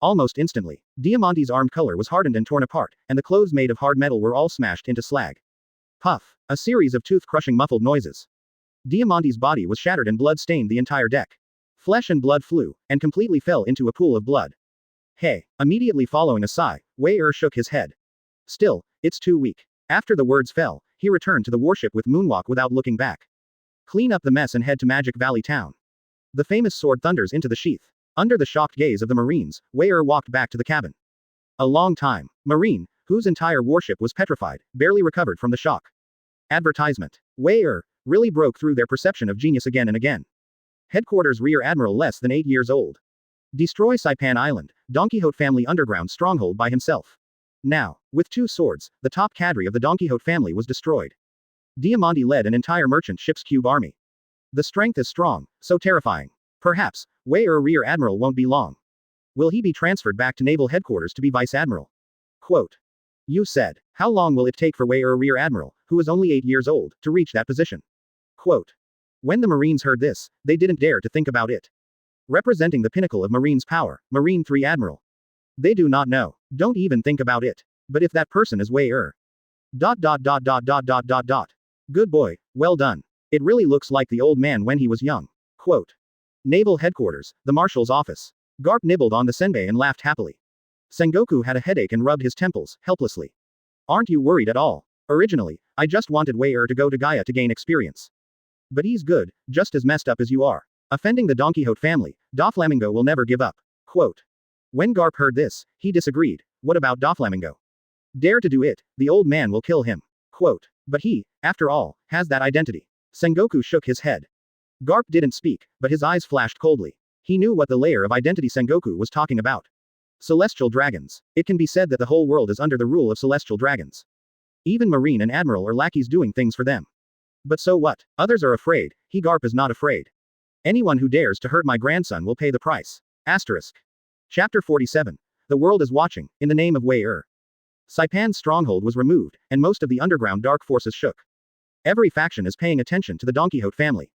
A: Almost instantly, Diamante's armed color was hardened and torn apart, and the clothes made of hard metal were all smashed into slag. Puff. A series of tooth-crushing muffled noises. Diamante's body was shattered and blood stained the entire deck. Flesh and blood flew, and completely fell into a pool of blood. Hey. Immediately following a sigh, Wei Er shook his head. Still, it's too weak. After the words fell, he returned to the warship with Moonwalk without looking back. Clean up the mess and head to Magic Valley Town. The famous sword thunders into the sheath. Under the shocked gaze of the Marines, Wei Er walked back to the cabin. A long time. Marine, whose entire warship was petrified, barely recovered from the shock. Advertisement. Wei Er really broke through their perception of genius again and again. Headquarters Rear Admiral less than 8 years old. Destroy Saipan Island, Don Quixote family underground stronghold by himself. Now, with 2 swords, the top cadre of the Don Quixote family was destroyed. Diamante led an entire merchant ship's cube army. The strength is strong, so terrifying. Perhaps, Wei Er Rear Admiral won't be long. Will he be transferred back to Naval Headquarters to be Vice Admiral? Quote. You said, how long will it take for Wei Er Rear Admiral, who is only 8 years old, to reach that position? Quote. When the Marines heard this, they didn't dare to think about it. Representing the pinnacle of Marines' power, Marine 3 Admiral. They do not know. Don't even think about it. But if that person is Wei Er. ... Good boy, well done. It really looks like the old man when he was young. Quote. Naval Headquarters, the Marshal's office. Garp nibbled on the senbei and laughed happily. Sengoku had a headache and rubbed his temples, helplessly. Aren't you worried at all? Originally, I just wanted Wei Er to go to Gaia to gain experience. But he's good, just as messed up as you are. Offending the Don Quixote family, Doflamingo will never give up. Quote. When Garp heard this, he disagreed. What about Doflamingo? Dare to do it, the old man will kill him. Quote. But he, after all, has that identity. Sengoku shook his head. Garp didn't speak, but his eyes flashed coldly. He knew what the layer of identity Sengoku was talking about. Celestial dragons. It can be said that the whole world is under the rule of celestial dragons. Even Marine and Admiral are lackeys doing things for them. But so what? Others are afraid, he Garp is not afraid. Anyone who dares to hurt my grandson will pay the price. Asterisk. Chapter 47. The world is watching, in the name of Wei Er. Saipan's stronghold was removed, and most of the underground dark forces shook. Every faction is paying attention to the Don Quixote family.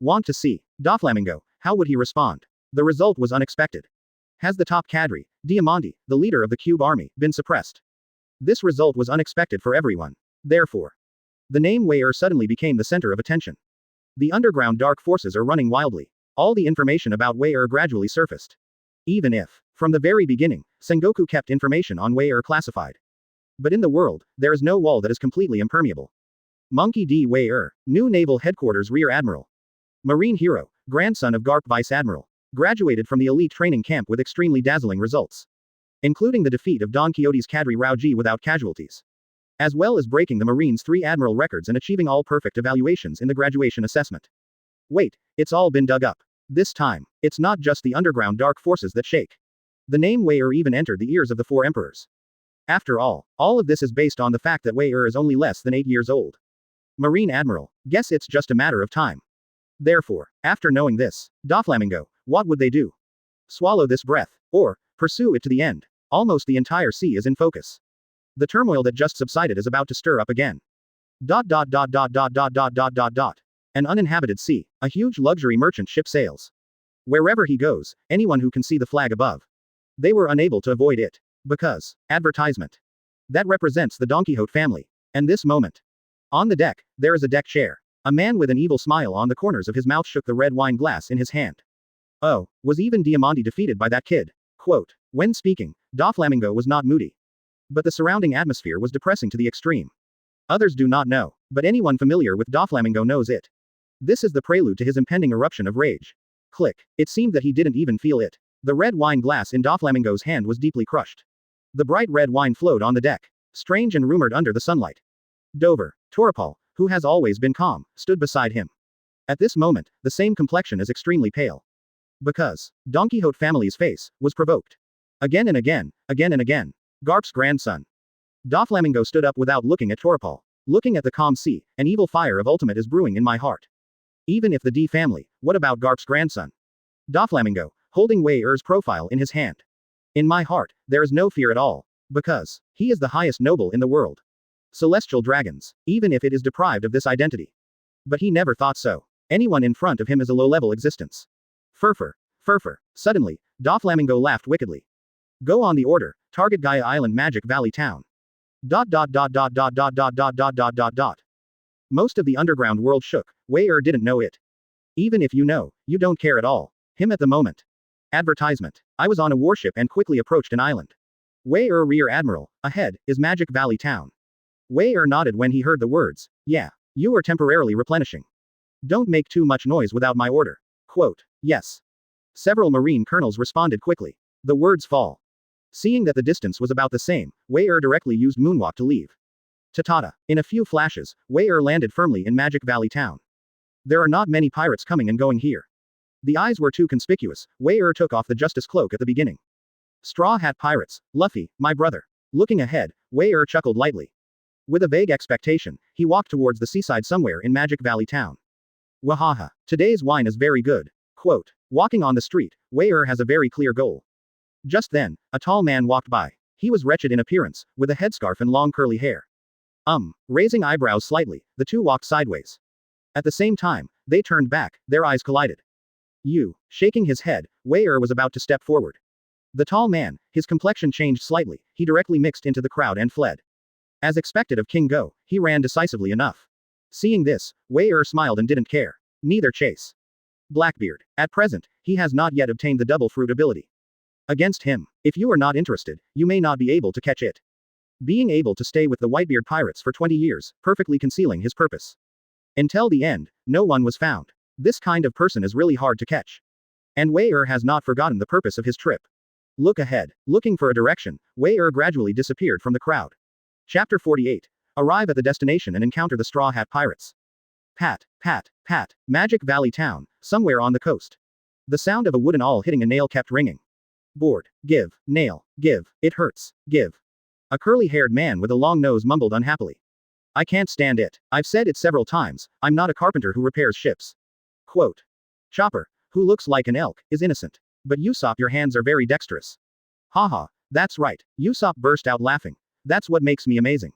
A: Want to see Doflamingo, how would he respond? The result was unexpected. Has the top cadre, Diamante, the leader of the Cube army, been suppressed? This result was unexpected for everyone. Therefore, the name Wei Er suddenly became the center of attention. The underground dark forces are running wildly. All the information about Wei Er gradually surfaced. Even if, from the very beginning, Sengoku kept information on Wei Er classified. But in the world, there is no wall that is completely impermeable. Monkey D. Wei Er, new Naval Headquarters Rear Admiral. Marine hero, grandson of Garp Vice Admiral. Graduated from the elite training camp with extremely dazzling results. Including the defeat of Don Quixote's cadre Rao Ji without casualties. as well as breaking the Marine's 3 admiral records and achieving all perfect evaluations in the graduation assessment. Wait, it's all been dug up. This time, it's not just the underground dark forces that shake. The name Wei even entered the ears of the 4 emperors. After all of this is based on the fact that Wei is only less than 8 years old. Marine Admiral, guess it's just a matter of time. Therefore, after knowing this, Doflamingo, what would they do? Swallow this breath, or pursue it to the end. Almost the entire sea is in focus. The turmoil that just subsided is about to stir up again. An uninhabited sea, a huge luxury merchant ship sails. Wherever he goes, anyone who can see the flag above. They were unable to avoid it. Because, advertisement. That represents the Don Quixote family. And this moment. On the deck, there is a deck chair. A man with an evil smile on the corners of his mouth shook the red wine glass in his hand. Oh, was even Diamante defeated by that kid? Quote. When speaking, Doflamingo was not moody. But the surrounding atmosphere was depressing to the extreme. Others do not know, but anyone familiar with Doflamingo knows it. This is the prelude to his impending eruption of rage. Click. It seemed that he didn't even feel it. The red wine glass in Doflamingo's hand was deeply crushed. The bright red wine flowed on the deck, strange and rumored under the sunlight. Dover, Toripal, who has always been calm, stood beside him. At this moment, the same complexion is extremely pale. Because Don Quixote family's face was provoked. Again and again, again and again. Garp's grandson. Doflamingo stood up without looking at Toripal. Looking at the calm sea, an evil fire of ultimate is brewing in my heart. Even if the D family, what about Garp's grandson? Doflamingo, holding Wei Er's profile in his hand. In my heart, there is no fear at all. Because he is the highest noble in the world. Celestial dragons, even if it is deprived of this identity. But he never thought so. Anyone in front of him is a low-level existence. Furfur. Suddenly, Doflamingo laughed wickedly. Go on the order, target Gaia Island Magic Valley Town. Most of the underground world shook. Wei didn't know it. Even if you know, you don't care at all. Him at the moment. Advertisement. I was on a warship and quickly approached an island. Wei Rear Admiral, ahead, is Magic Valley Town. Wei nodded when he heard the words. Yeah. You are temporarily replenishing. Don't make too much noise without my order. Quote. Yes. Several Marine colonels responded quickly. The words fall. Seeing that the distance was about the same, Wei directly used Moonwalk to leave. Ta-ta. In a few flashes, Wei landed firmly in Magic Valley Town. There are not many pirates coming and going here. The eyes were too conspicuous. Wei took off the Justice Cloak at the beginning. Straw Hat Pirates, Luffy, my brother. Looking ahead, Wei chuckled lightly. With a vague expectation, he walked towards the seaside somewhere in Magic Valley Town. Wahaha. Today's wine is very good. Quote. Walking on the street, Wei has a very clear goal. Just then, a tall man walked by. He was wretched in appearance, with a headscarf and long curly hair. Raising eyebrows slightly, the two walked sideways. At the same time, they turned back, their eyes collided. Shaking his head, Wei was about to step forward. The tall man, his complexion changed slightly, he directly mixed into the crowd and fled. As expected of King Go, he ran decisively enough. Seeing this, Wei smiled and didn't care. Neither chase. Blackbeard. At present, he has not yet obtained the double fruit ability. Against him, if you are not interested, you may not be able to catch it. Being able to stay with the Whitebeard pirates for 20 years, perfectly concealing his purpose. Until the end, no one was found. This kind of person is really hard to catch. And Wei has not forgotten the purpose of his trip. Look ahead. Looking for a direction, Wei gradually disappeared from the crowd. Chapter 48. Arrive at the destination and encounter the Straw Hat Pirates. Pat. Magic Valley Town, somewhere on the coast. The sound of a wooden awl hitting a nail kept ringing. Board. Give. Nail. Give. It hurts. Give. A curly-haired man with a long nose mumbled unhappily. I can't stand it. I've said it several times, I'm not a carpenter who repairs ships. Quote. Chopper, who looks like an elk, is innocent. But Usopp, your hands are very dexterous. Haha, that's right. Usopp burst out laughing. That's what makes me amazing.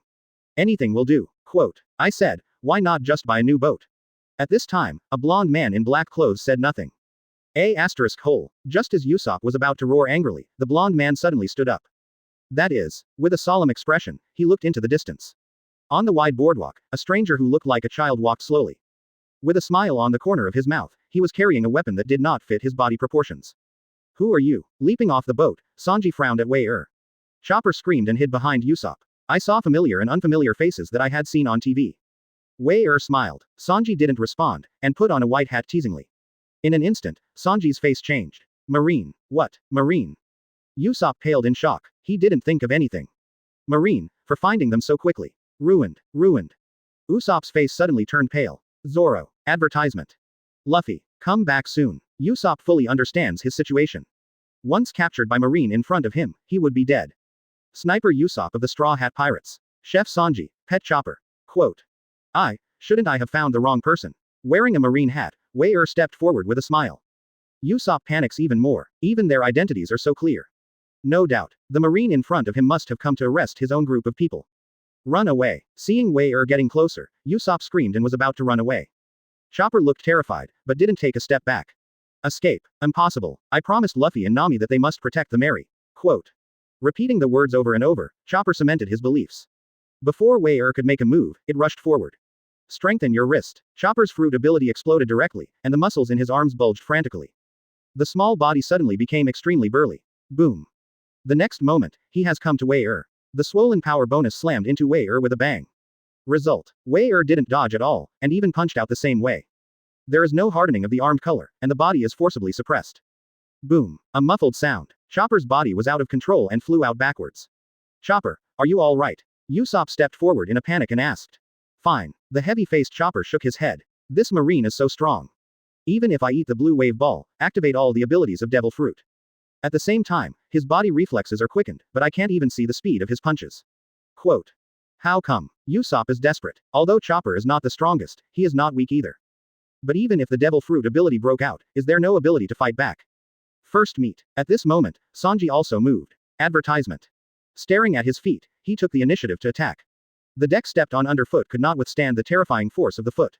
A: Anything will do. Quote. I said, why not just buy a new boat? At this time, a blond man in black clothes said nothing. Just as Usopp was about to roar angrily, the blond man suddenly stood up. That is, with a solemn expression, he looked into the distance. On the wide boardwalk, a stranger who looked like a child walked slowly. With a smile on the corner of his mouth, he was carrying a weapon that did not fit his body proportions. Who are you? Leaping off the boat, Sanji frowned at Wei. Chopper screamed and hid behind Usopp. I saw familiar and unfamiliar faces that I had seen on TV. Wei smiled. Sanji didn't respond, and put on a white hat teasingly. In an instant, Sanji's face changed. Marine. What? Marine? Usopp paled in shock. He didn't think of anything. Marine, for finding them so quickly. Ruined, ruined. Usopp's face suddenly turned pale. Zoro. Advertisement. Luffy. Come back soon. Usopp fully understands his situation. Once captured by Marine in front of him, he would be dead. Sniper Usopp of the Straw Hat Pirates. Chef Sanji. Pet Chopper. Quote. Shouldn't I have found the wrong person? Wearing a Marine hat, Wei stepped forward with a smile. Usopp panics even more, even their identities are so clear. No doubt, the Marine in front of him must have come to arrest his own group of people. Run away. Seeing Wei getting closer, Usopp screamed and was about to run away. Chopper looked terrified, but didn't take a step back. Escape. Impossible. I promised Luffy and Nami that they must protect the Mary. Quote. Repeating the words over and over, Chopper cemented his beliefs. Before Wei could make a move, it rushed forward. Strengthen your wrist. Chopper's fruit ability exploded directly, and the muscles in his arms bulged frantically. The small body suddenly became extremely burly. Boom. The next moment, he has come to Wei. The swollen power bonus slammed into Wei with a bang. Result. Wei didn't dodge at all, and even punched out the same way. There is no hardening of the arm color, and the body is forcibly suppressed. Boom. A muffled sound. Chopper's body was out of control and flew out backwards. Chopper, are you all right? Usopp stepped forward in a panic and asked. Fine. The heavy-faced Chopper shook his head. This Marine is so strong. Even if I eat the blue wave ball, activate all the abilities of Devil Fruit. At the same time, his body reflexes are quickened, but I can't even see the speed of his punches. Quote. How come? Usopp is desperate. Although Chopper is not the strongest, he is not weak either. But even if the Devil Fruit ability broke out, is there no ability to fight back? First meet. At this moment, Sanji also moved. Advertisement. Staring at his feet, he took the initiative to attack. The deck stepped on underfoot could not withstand the terrifying force of the foot.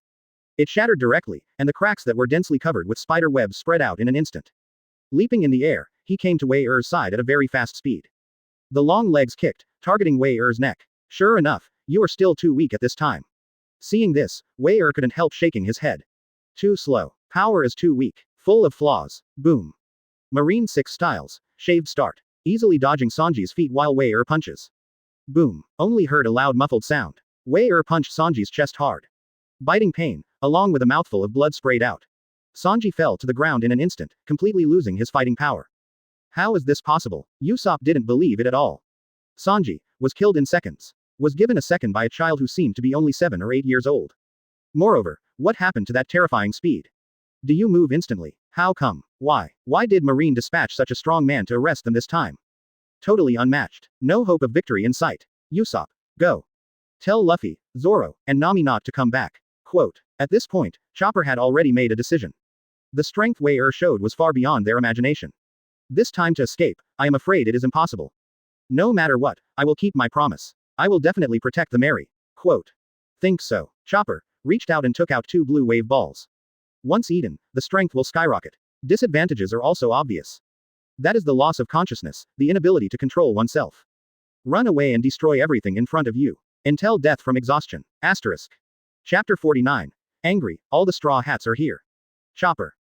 A: It shattered directly, and the cracks that were densely covered with spider webs spread out in an instant. Leaping in the air, he came to Wei side at a very fast speed. The long legs kicked, targeting Wei neck. Sure enough, you are still too weak at this time. Seeing this, Wei couldn't help shaking his head. Too slow. Power is too weak. Full of flaws. Boom. Marine 6 styles. Shaved start. Easily dodging Sanji's feet while Wei punches. Boom. Only heard a loud muffled sound. Wei punched Sanji's chest hard. Biting pain, along with a mouthful of blood sprayed out. Sanji fell to the ground in an instant, completely losing his fighting power. How is this possible? Usopp didn't believe it at all. Sanji was killed in seconds. Was given a second by a child who seemed to be only 7 or 8 years old. Moreover, what happened to that terrifying speed? Do you move instantly? How come? Why? Why did Marine dispatch such a strong man to arrest them this time? Totally unmatched. No hope of victory in sight. Usopp, go. Tell Luffy, Zoro, and Nami not to come back. Quote. At this point, Chopper had already made a decision. The strength Wei showed was far beyond their imagination. This time to escape, I am afraid it is impossible. No matter what, I will keep my promise. I will definitely protect the Mary. Quote. Think so. Chopper reached out and took out 2 blue wave balls. Once eaten, the strength will skyrocket. Disadvantages are also obvious. That is the loss of consciousness, the inability to control oneself. Run away and destroy everything in front of you. Until death from exhaustion. Asterisk. Chapter 49. Angry, all the straw hats are here. Chopper.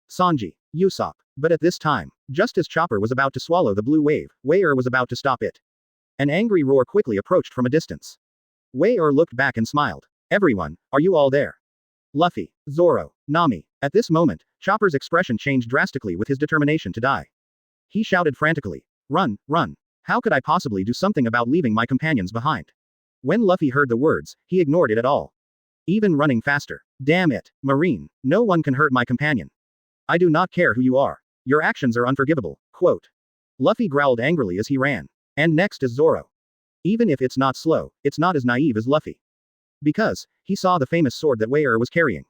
A: Sanji. Usopp. But at this time, just as Chopper was about to swallow the blue wave, Wei was about to stop it. An angry roar quickly approached from a distance. Wei looked back and smiled. Everyone, are you all there? Luffy, Zoro, Nami. At this moment, Chopper's expression changed drastically with his determination to die. He shouted frantically. Run, run. How could I possibly do something about leaving my companions behind? When Luffy heard the words, he ignored it at all. Even running faster. Damn it, Marine, no one can hurt my companion. I do not care who you are. Your actions are unforgivable. Quote. Luffy growled angrily as he ran. And next is Zoro. Even if it's not slow, it's not as naive as Luffy. Because, he saw the famous sword that Wei was carrying.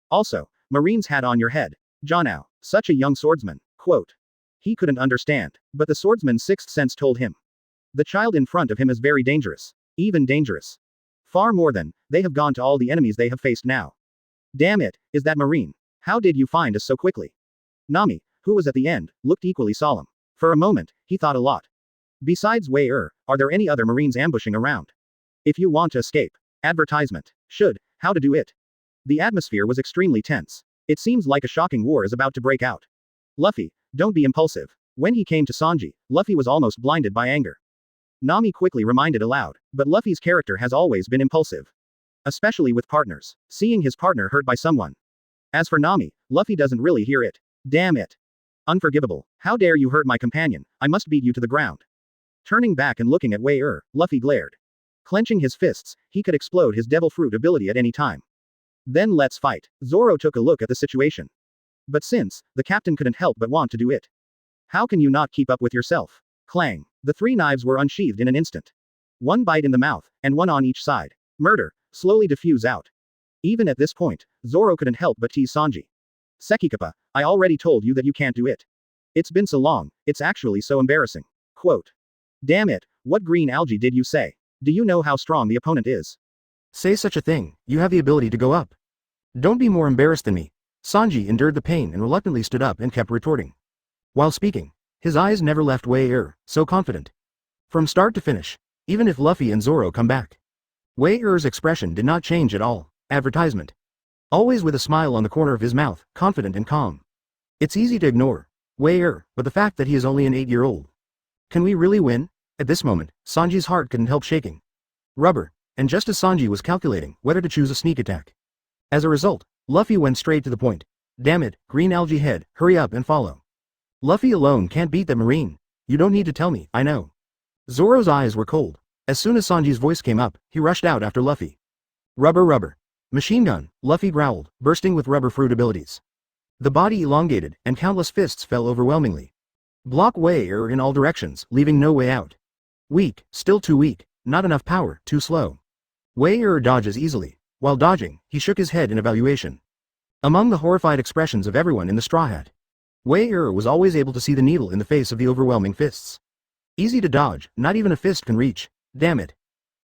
A: Also, Marine's hat on your head. Janao, such a young swordsman. Quote. He couldn't understand, but the swordsman's sixth sense told him. The child in front of him is very dangerous. Even dangerous. Far more than, they have gone to all the enemies they have faced now. Damn it, is that Marine? How did you find us so quickly? Nami, who was at the end, looked equally solemn. For a moment, he thought a lot. Besides Wei are there any other Marines ambushing around? If you want to escape. Advertisement. Should, how to do it. The atmosphere was extremely tense. It seems like a shocking war is about to break out. Luffy, don't be impulsive. When he came to Sanji, Luffy was almost blinded by anger. Nami quickly reminded aloud, but Luffy's character has always been impulsive. Especially with partners. Seeing his partner hurt by someone. As for Nami, Luffy doesn't really hear it. Damn it. Unforgivable. How dare you hurt my companion, I must beat you to the ground. Turning back and looking at Wei Luffy glared. Clenching his fists, he could explode his devil fruit ability at any time. Then let's fight. Zoro took a look at the situation. But since, the captain couldn't help but want to do it. How can you not keep up with yourself? Clang. The three knives were unsheathed in an instant. One bite in the mouth, and one on each side. Murder, slowly diffuse out. Even at this point, Zoro couldn't help but tease Sanji. Sekikappa, I already told you that you can't do it. It's been so long, it's actually so embarrassing. Quote. Damn it, what green algae did you say? Do you know how strong the opponent is? Say such a thing, you have the ability to go up. Don't be more embarrassed than me. Sanji endured the pain and reluctantly stood up and kept retorting. While speaking, his eyes never left Wei-er, so confident. From start to finish, even if Luffy and Zoro come back. Wei-er's expression did not change at all. Advertisement. Always with a smile on the corner of his mouth, confident and calm. It's easy to ignore Wei-er, but the fact that he is only an 8-year-old. Can we really win? At this moment, Sanji's heart couldn't help shaking. Rubber. And just as Sanji was calculating whether to choose a sneak attack. As a result, Luffy went straight to the point. Damn it, green algae head, hurry up and follow. Luffy alone can't beat the marine. You don't need to tell me, I know. Zoro's eyes were cold. As soon as Sanji's voice came up, he rushed out after Luffy. Rubber rubber. Machine gun, Luffy growled, bursting with rubber fruit abilities. The body elongated, and countless fists fell overwhelmingly. Block Wei-er in all directions, leaving no way out. Weak, still too weak, not enough power, too slow. Wei-er dodges easily. While dodging, he shook his head in evaluation. Among the horrified expressions of everyone in the Straw Hat, Wei-er was always able to see the needle in the face of the overwhelming fists. Easy to dodge, not even a fist can reach. Damn it.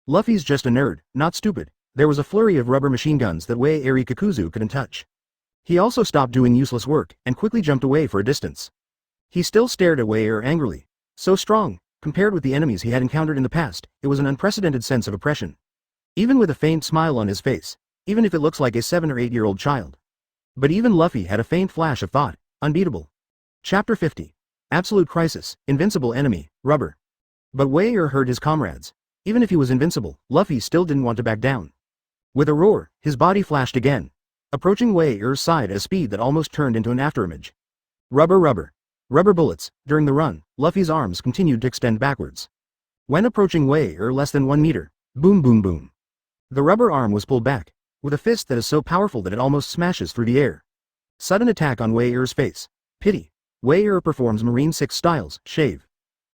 A: Luffy's just a nerd, not stupid. There was a flurry of rubber machine guns that Wei-er Kakuzu couldn't touch. He also stopped doing useless work, and quickly jumped away for a distance. He still stared at Wei-er angrily. So strong, compared with the enemies he had encountered in the past, it was an unprecedented sense of oppression. Even with a faint smile on his face, even if it looks like a 7 or 8-year-old child. But even Luffy had a faint flash of thought, unbeatable. Chapter 50. Absolute crisis, invincible enemy, rubber. But Wei-er heard his comrades. Even if he was invincible, Luffy still didn't want to back down. With a roar, his body flashed again, approaching Wei-er's side at a speed that almost turned into an afterimage. Rubber rubber. Rubber bullets. During the run, Luffy's arms continued to extend backwards. When approaching Wei-er less than 1 meter, boom boom boom. The rubber arm was pulled back, with a fist that is so powerful that it almost smashes through the air. Sudden attack on Wei-er's face. Pity. Wei-er performs Marine 6 styles, shave.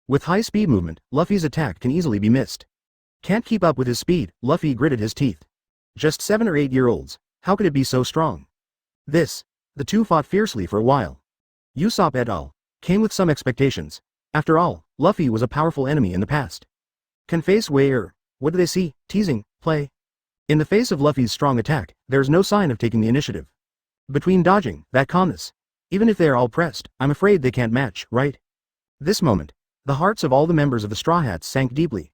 A: With high speed movement, Luffy's attack can easily be missed. Can't keep up with his speed, Luffy gritted his teeth. Just 7 or 8-year-olds, how could it be so strong? The two fought fiercely for a while. Usopp et al. Came with some expectations. After all, Luffy was a powerful enemy in the past. Can face Wei-er. What do they see? Teasing, play. In the face of Luffy's strong attack, there's no sign of taking the initiative. Between dodging, that calmness. Even if they're all pressed, I'm afraid they can't match, right? This moment, the hearts of all the members of the Straw Hats sank deeply.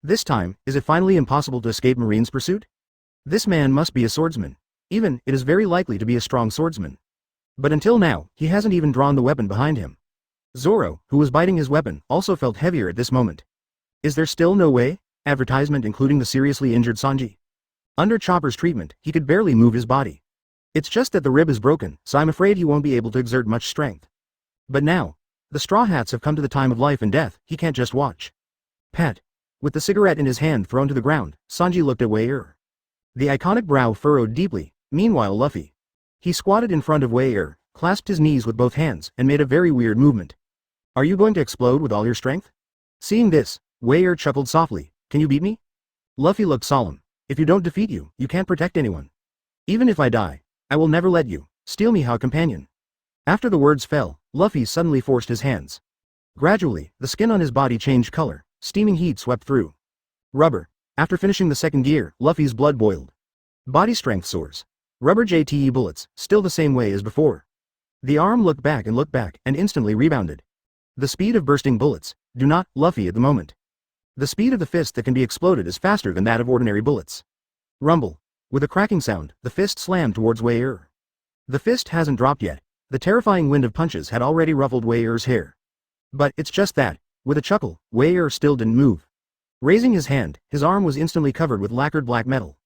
A: This time, is it finally impossible to escape Marine's pursuit? This man must be a swordsman. Even, it is very likely to be a strong swordsman. But until now, he hasn't even drawn the weapon behind him. Zoro, who was biting his weapon, also felt heavier at this moment. Is there still no way? Advertisement including the seriously injured Sanji. Under Chopper's treatment, he could barely move his body. It's just that the rib is broken, so I'm afraid he won't be able to exert much strength. But now, the Straw Hats have come to the time of life and death, he can't just watch. Pat. With the cigarette in his hand thrown to the ground, Sanji looked at Wei-er. The iconic brow furrowed deeply. Meanwhile Luffy. He squatted in front of Wei-er, clasped his knees with both hands, and made a very weird movement. Are you going to explode with all your strength? Seeing this, Wei-er chuckled softly. Can you beat me? Luffy looked solemn. If you don't defeat you, you can't protect anyone. Even if I die, I will never let you steal me how companion. After the words fell, Luffy suddenly forced his hands. Gradually, the skin on his body changed color, steaming heat swept through. Rubber. After finishing the second gear, Luffy's blood boiled. Body strength soars. Rubber JTE bullets, still the same way as before. The arm looked back, and instantly rebounded. The speed of bursting bullets, do not, Luffy at the moment. The speed of the fist that can be exploded is faster than that of ordinary bullets. Rumble. With a cracking sound, the fist slammed towards Wei-er. The fist hasn't dropped yet. The terrifying wind of punches had already ruffled Wei-er's hair. But it's just that, with a chuckle, Wei-er still didn't move. Raising his hand, his arm was instantly covered with lacquered black metal.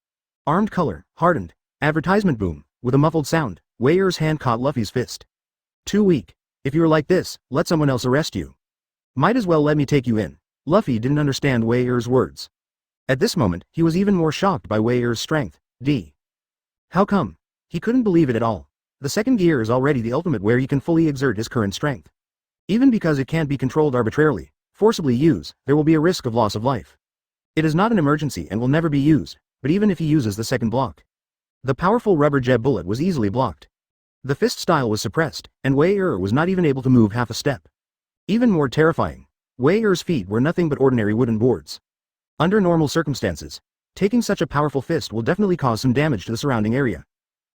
A: Armed color, hardened. Advertisement boom. With a muffled sound, Wei-er's hand caught Luffy's fist. Too weak. If you're like this, let someone else arrest you. Might as well let me take you in. Luffy didn't understand Wei-er's words. At this moment, he was even more shocked by Wei Er's strength. How come? He couldn't believe it at all. The second gear is already the ultimate where he can fully exert his current strength. Even because it can't be controlled arbitrarily, forcibly used, there will be a risk of loss of life. It is not an emergency and will never be used, but even if he uses the second block. The powerful rubber jet bullet was easily blocked. The fist style was suppressed, and Wei Er was not even able to move half a step. Even more terrifying, Wei Er's feet were nothing but ordinary wooden boards. Under normal circumstances, taking such a powerful fist will definitely cause some damage to the surrounding area.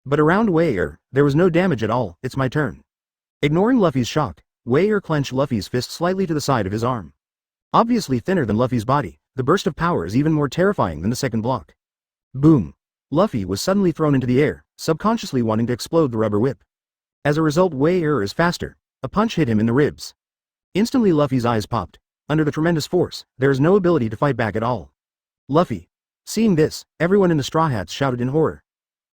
A: But around Wei Er, there was no damage at all. It's my turn. Ignoring Luffy's shock, Wei Er clenched Luffy's fist slightly to the side of his arm. Obviously thinner than Luffy's body, the burst of power is even more terrifying than the second block. Boom! Luffy was suddenly thrown into the air, subconsciously wanting to explode the rubber whip. As a result, Wei Er is faster. A punch hit him in the ribs. Instantly Luffy's eyes popped. Under the tremendous force, there is no ability to fight back at all. Luffy! Seeing this, everyone in the Straw Hats shouted in horror.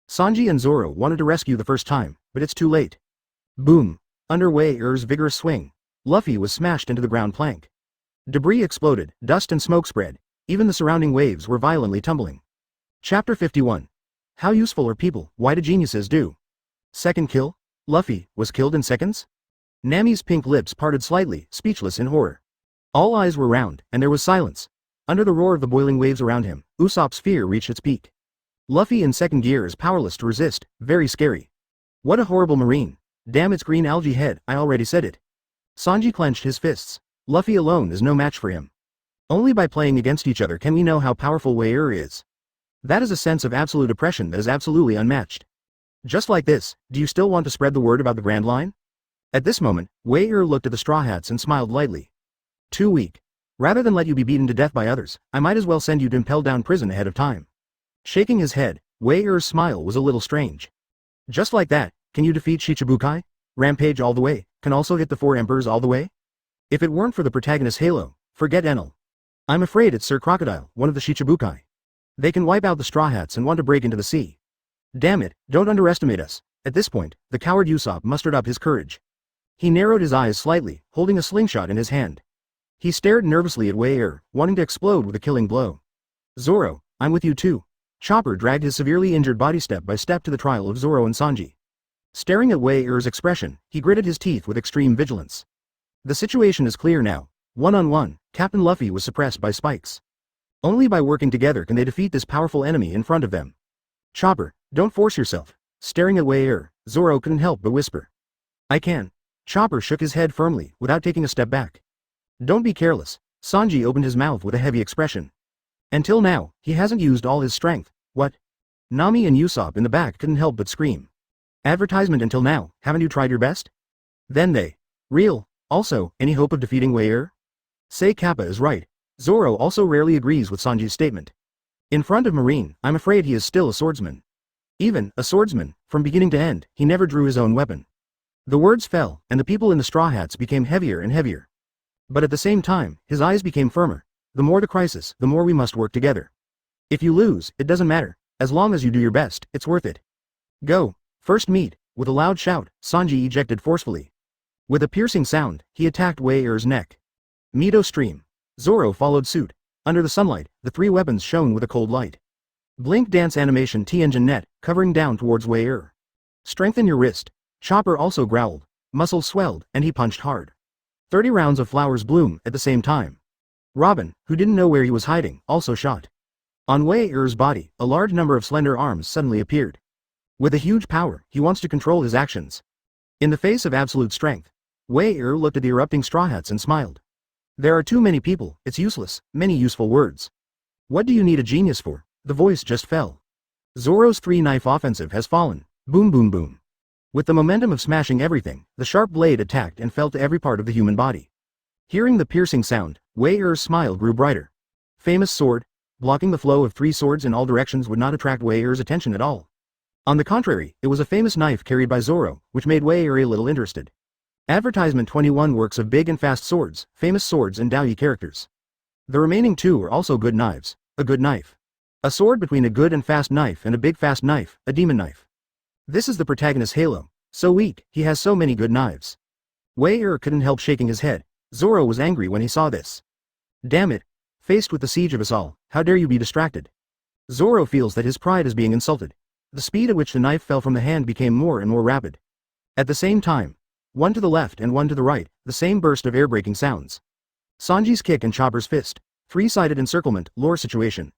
A: Sanji and Zoro wanted to rescue the first time, but it's too late. Boom! Under Wei Er's vigorous swing, Luffy was smashed into the ground plank. Debris exploded, dust and smoke spread, even the surrounding waves were violently tumbling. Chapter 51. How useful are people, why do geniuses do? Second kill? Luffy was killed in seconds? Nami's pink lips parted slightly, speechless in horror. All eyes were round, and there was silence. Under the roar of the boiling waves around him, Usopp's fear reached its peak. Luffy in second gear is powerless to resist, very scary. What a horrible marine. Damn its green algae head, I already said it. Sanji clenched his fists. Luffy alone is no match for him. Only by playing against each other can we know how powerful Wei Er is. That is a sense of absolute oppression that is absolutely unmatched. Just like this, do you still want to spread the word about the Grand Line? At this moment, Wei Er looked at the Straw Hats and smiled lightly. Too weak. Rather than let you be beaten to death by others, I might as well send you to impel down prison ahead of time. Shaking his head, Wei Er's smile was a little strange. Just like that, can you defeat Shichibukai? Rampage all the way, can also hit the 4 Emperors all the way? If it weren't for the protagonist Halo, forget Enel. I'm afraid it's Sir Crocodile, one of the Shichibukai. They can wipe out the Straw Hats and want to break into the sea. Damn it, don't underestimate us. At this point, the coward Usopp mustered up his courage. He narrowed his eyes slightly, holding a slingshot in his hand. He stared nervously at Wei Er, wanting to explode with a killing blow. Zoro, I'm with you too. Chopper dragged his severely injured body step by step to the trial of Zoro and Sanji. Staring at Wei Er's expression, he gritted his teeth with extreme vigilance. The situation is clear now. One-on-one, Captain Luffy was suppressed by spikes. Only by working together can they defeat this powerful enemy in front of them. Chopper, don't force yourself. Staring at Wei Er, Zoro couldn't help but whisper. I can. Chopper shook his head firmly, without taking a step back. Don't be careless. Sanji opened his mouth with a heavy expression. Until now, he hasn't used all his strength. What? Nami and Usopp in the back couldn't help but scream. Advertisement until now, haven't you tried your best? Then they. Real. Also, any hope of defeating Wei Er? Say Kappa is right. Zoro also rarely agrees with Sanji's statement. In front of Marine, I'm afraid he is still a swordsman. Even, a swordsman, from beginning to end, he never drew his own weapon. The words fell, and the people in the Straw Hats became heavier and heavier. But at the same time, his eyes became firmer. The more the crisis, the more we must work together. If you lose, it doesn't matter. As long as you do your best, it's worth it. Go. First meet. With a loud shout, Sanji ejected forcefully. With a piercing sound, he attacked Wei Er's neck. Mito Stream. Zoro followed suit. Under the sunlight, the 3 weapons shone with a cold light. Blink dance animation T-engine net, covering down towards Wei Er. Strengthen your wrist. Chopper also growled. Muscles swelled, and he punched hard. 30 rounds of flowers bloom at the same time. Robin, who didn't know where he was hiding, also shot. On Wei Er's body, a large number of slender arms suddenly appeared. With a huge power, he wants to control his actions. In the face of absolute strength, Wei Er looked at the erupting Straw Hats and smiled. There are too many people, it's useless, many useful words. What do you need a genius for? The voice just fell. Zoro's 3-knife offensive has fallen. Boom boom boom. With the momentum of smashing everything, the sharp blade attacked and fell to every part of the human body. Hearing the piercing sound, Wei Er's smile grew brighter. Famous sword. Blocking the flow of 3 swords in all directions would not attract Wei Er's attention at all. On the contrary, it was a famous knife carried by Zoro, which made Wei Er a little interested. Advertisement 21 works of big and fast swords, famous swords and Daoyi characters. The remaining 2 are also good knives. A good knife. A sword between a good and fast knife and a big fast knife, a demon knife. This is the protagonist Halo. So weak, he has so many good knives. Wei Er couldn't help shaking his head. Zoro was angry when he saw this. Damn it. Faced with the siege of us all, how dare you be distracted? Zoro feels that his pride is being insulted. The speed at which the knife fell from the hand became more and more rapid. At the same time, one to the left and one to the right, the same burst of air-breaking sounds. Sanji's kick and Chopper's fist. Three-sided encirclement, lore situation.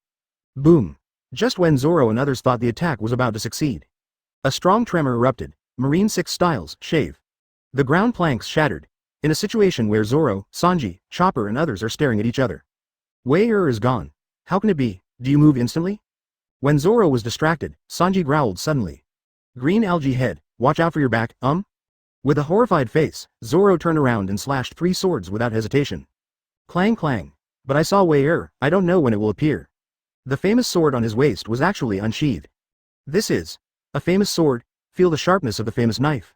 A: Boom. Just when Zoro and others thought the attack was about to succeed. A strong tremor erupted. Marine 6 styles, shave. The ground planks shattered. In a situation where Zoro, Sanji, Chopper and others are staring at each other. Wei is gone. How can it be? Do you move instantly? When Zoro was distracted, Sanji growled suddenly. Green algae head, watch out for your back, With a horrified face, Zoro turned around and slashed 3 swords without hesitation. Clang clang. But I saw Wei I don't know when it will appear. The famous sword on his waist was actually unsheathed. This is a famous sword. Feel the sharpness of the famous knife.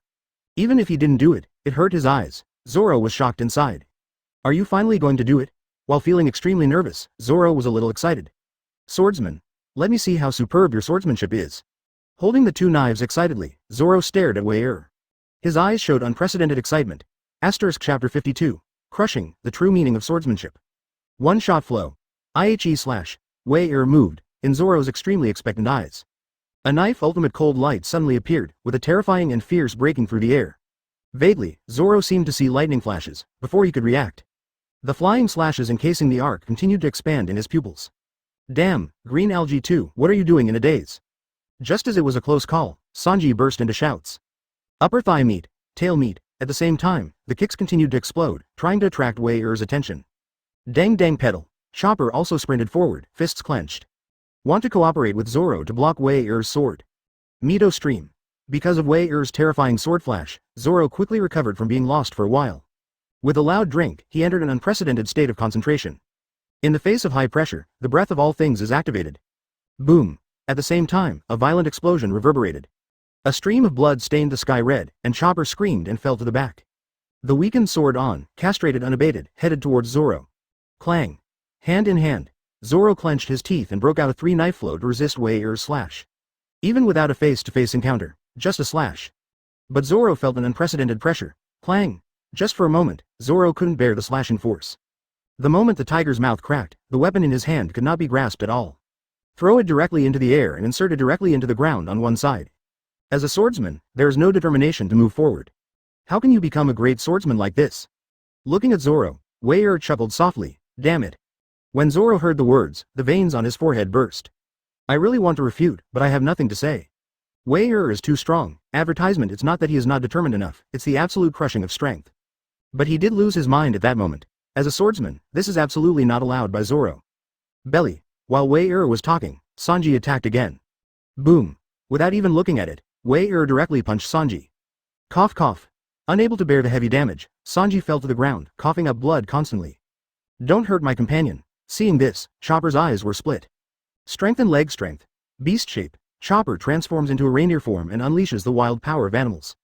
A: Even if he didn't do it, it hurt his eyes. Zoro was shocked inside. Are you finally going to do it? While feeling extremely nervous, Zoro was a little excited. Swordsman, let me see how superb your swordsmanship is. Holding the 2 knives excitedly, Zoro stared at Wei His eyes showed unprecedented excitement. Chapter 52. Crushing, the true meaning of swordsmanship. One-shot flow. Wei moved, in Zoro's extremely expectant eyes. A knife ultimate cold light suddenly appeared, with a terrifying and fierce breaking through the air. Vaguely, Zoro seemed to see lightning flashes, before he could react. The flying slashes encasing the arc continued to expand in his pupils. Damn, green algae too, what are you doing in a daze? Just as it was a close call, Sanji burst into shouts. Upper thigh meat, tail meat, at the same time, the kicks continued to explode, trying to attract Wei attention. Dang dang pedal. Chopper also sprinted forward, fists clenched. Want to cooperate with Zoro to block Wei-er's sword. Mito stream. Because of Wei-er's terrifying sword flash, Zoro quickly recovered from being lost for a while. With a loud drink, he entered an unprecedented state of concentration. In the face of high pressure, the breath of all things is activated. Boom. At the same time, a violent explosion reverberated. A stream of blood stained the sky red, and Chopper screamed and fell to the back. The weakened sword castrated unabated, headed towards Zoro. Clang. Hand in hand, Zoro clenched his teeth and broke out a 3-knife flow to resist Wei-er's slash. Even without a face-to-face encounter, just a slash. But Zoro felt an unprecedented pressure. Clang. Just for a moment, Zoro couldn't bear the slashing force. The moment the tiger's mouth cracked, the weapon in his hand could not be grasped at all. Throw it directly into the air and insert it directly into the ground on one side. As a swordsman, there is no determination to move forward. How can you become a great swordsman like this? Looking at Zoro, Wei chuckled softly. Damn it. When Zoro heard the words, the veins on his forehead burst. I really want to refute, but I have nothing to say. Wei is too strong. Advertisement, it's not that he is not determined enough, it's the absolute crushing of strength. But he did lose his mind at that moment. As a swordsman, this is absolutely not allowed by Zoro. Belly. While Wei was talking, Sanji attacked again. Boom. Without even looking at it, Wei directly punched Sanji. Cough cough. Unable to bear the heavy damage, Sanji fell to the ground, coughing up blood constantly. Don't hurt my companion. Seeing this, Chopper's eyes were split. Strength and leg strength. Beast shape. Chopper transforms into a reindeer form and unleashes the wild power of animals.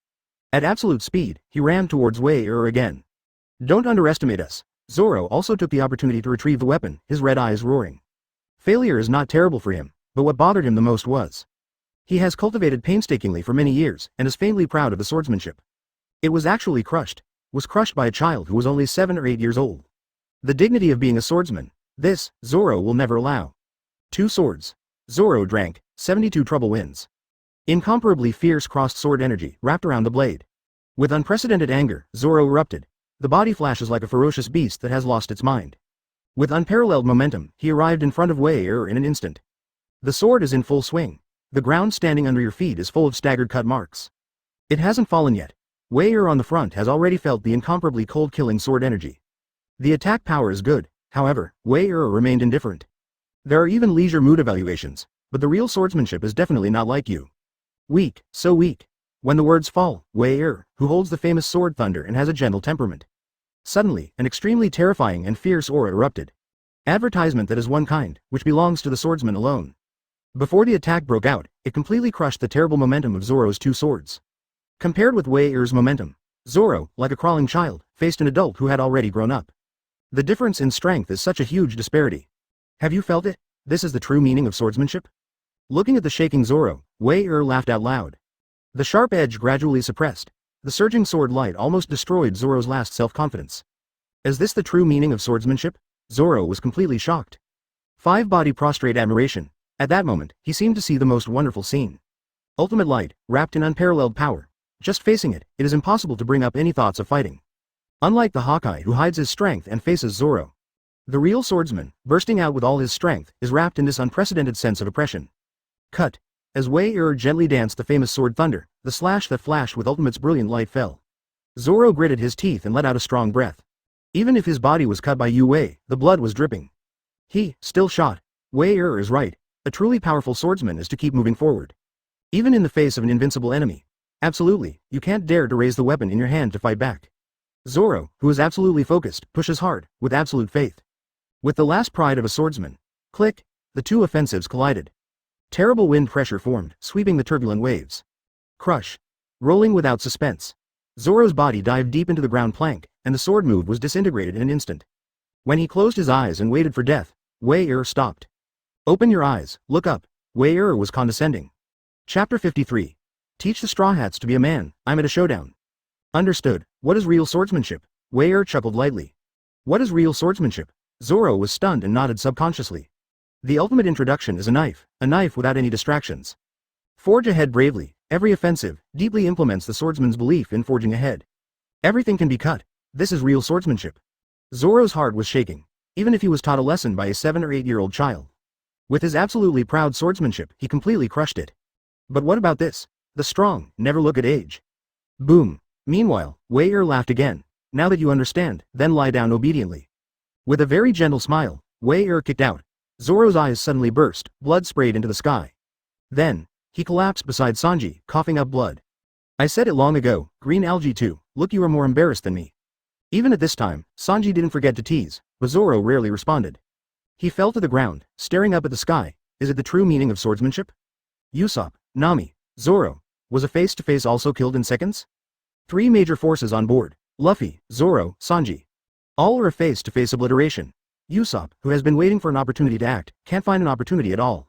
A: At absolute speed, he ran towards Wei again. Don't underestimate us. Zoro also took the opportunity to retrieve the weapon, his red eyes roaring. Failure is not terrible for him, but what bothered him the most was. He has cultivated painstakingly for many years, and is faintly proud of the swordsmanship. It was actually crushed. Was crushed by a child who was only 7 or 8 years old. The dignity of being a swordsman. This, Zoro will never allow. 2 swords. Zoro drank, 72 trouble wins. Incomparably fierce crossed sword energy wrapped around the blade. With unprecedented anger, Zoro erupted. The body flashes like a ferocious beast that has lost its mind. With unparalleled momentum, he arrived in front of Wei in an instant. The sword is in full swing. The ground standing under your feet is full of staggered cut marks. It hasn't fallen yet. Wei on the front has already felt the incomparably cold-killing sword energy. The attack power is good. However, Wei remained indifferent. There are even leisure mood evaluations, but the real swordsmanship is definitely not like you. Weak, so weak. When the words fall, Wei who holds the famous sword thunder and has a gentle temperament. Suddenly, an extremely terrifying and fierce aura erupted. Advertisement that is one kind, which belongs to the swordsman alone. Before the attack broke out, it completely crushed the terrible momentum of Zoro's 2 swords. Compared with Wei momentum, Zoro, like a crawling child, faced an adult who had already grown up. The difference in strength is such a huge disparity. Have you felt it? This is the true meaning of swordsmanship? Looking at the shaking Zoro, Wei laughed out loud. The sharp edge gradually suppressed. The surging sword light almost destroyed Zoro's last self-confidence. Is this the true meaning of swordsmanship? Zoro was completely shocked. Five-body prostrate admiration. At that moment, he seemed to see the most wonderful scene. Ultimate light, wrapped in unparalleled power. Just facing it, it is impossible to bring up any thoughts of fighting. Unlike the Hawkeye who hides his strength and faces Zoro. The real swordsman, bursting out with all his strength, is wrapped in this unprecedented sense of oppression. Cut. As Wei gently danced the famous sword thunder, the slash that flashed with Ultimate's brilliant light fell. Zoro gritted his teeth and let out a strong breath. Even if his body was cut by Wei, the blood was dripping. He, still shot. Wei is right. A truly powerful swordsman is to keep moving forward. Even in the face of an invincible enemy. Absolutely, you can't dare to raise the weapon in your hand to fight back. Zoro, who is absolutely focused, pushes hard, with absolute faith. With the last pride of a swordsman. Click, the two offensives collided. Terrible wind pressure formed, sweeping the turbulent waves. Crush. Rolling without suspense. Zoro's body dived deep into the ground plank, and the sword move was disintegrated in an instant. When he closed his eyes and waited for death, Wei stopped. Open your eyes, look up. Wei was condescending. Chapter 53. Teach the Straw Hats to be a man, I'm at a showdown. Understood. What is real swordsmanship? Wei chuckled lightly. What is real swordsmanship? Zoro was stunned and nodded subconsciously. The ultimate introduction is a knife without any distractions. Forge ahead bravely. Every offensive deeply implements the swordsman's belief in forging ahead. Everything can be cut. This is real swordsmanship. Zoro's heart was shaking, even if he was taught a lesson by a 7 or 8-year-old child. With his absolutely proud swordsmanship, he completely crushed it. But what about this? The strong never look at age. Boom. Meanwhile, Wei laughed again. Now that you understand, then lie down obediently. With a very gentle smile, Wei kicked out. Zoro's eyes suddenly burst, blood sprayed into the sky. Then, he collapsed beside Sanji, coughing up blood. I said it long ago, green algae too, look, you are more embarrassed than me. Even at this time, Sanji didn't forget to tease, but Zoro rarely responded. He fell to the ground, staring up at the sky. Is it the true meaning of swordsmanship? Usopp, Nami, Zoro. Was a face-to-face also killed in seconds? 3 major forces on board. Luffy, Zoro, Sanji. All are a face-to-face obliteration. Usopp, who has been waiting for an opportunity to act, can't find an opportunity at all.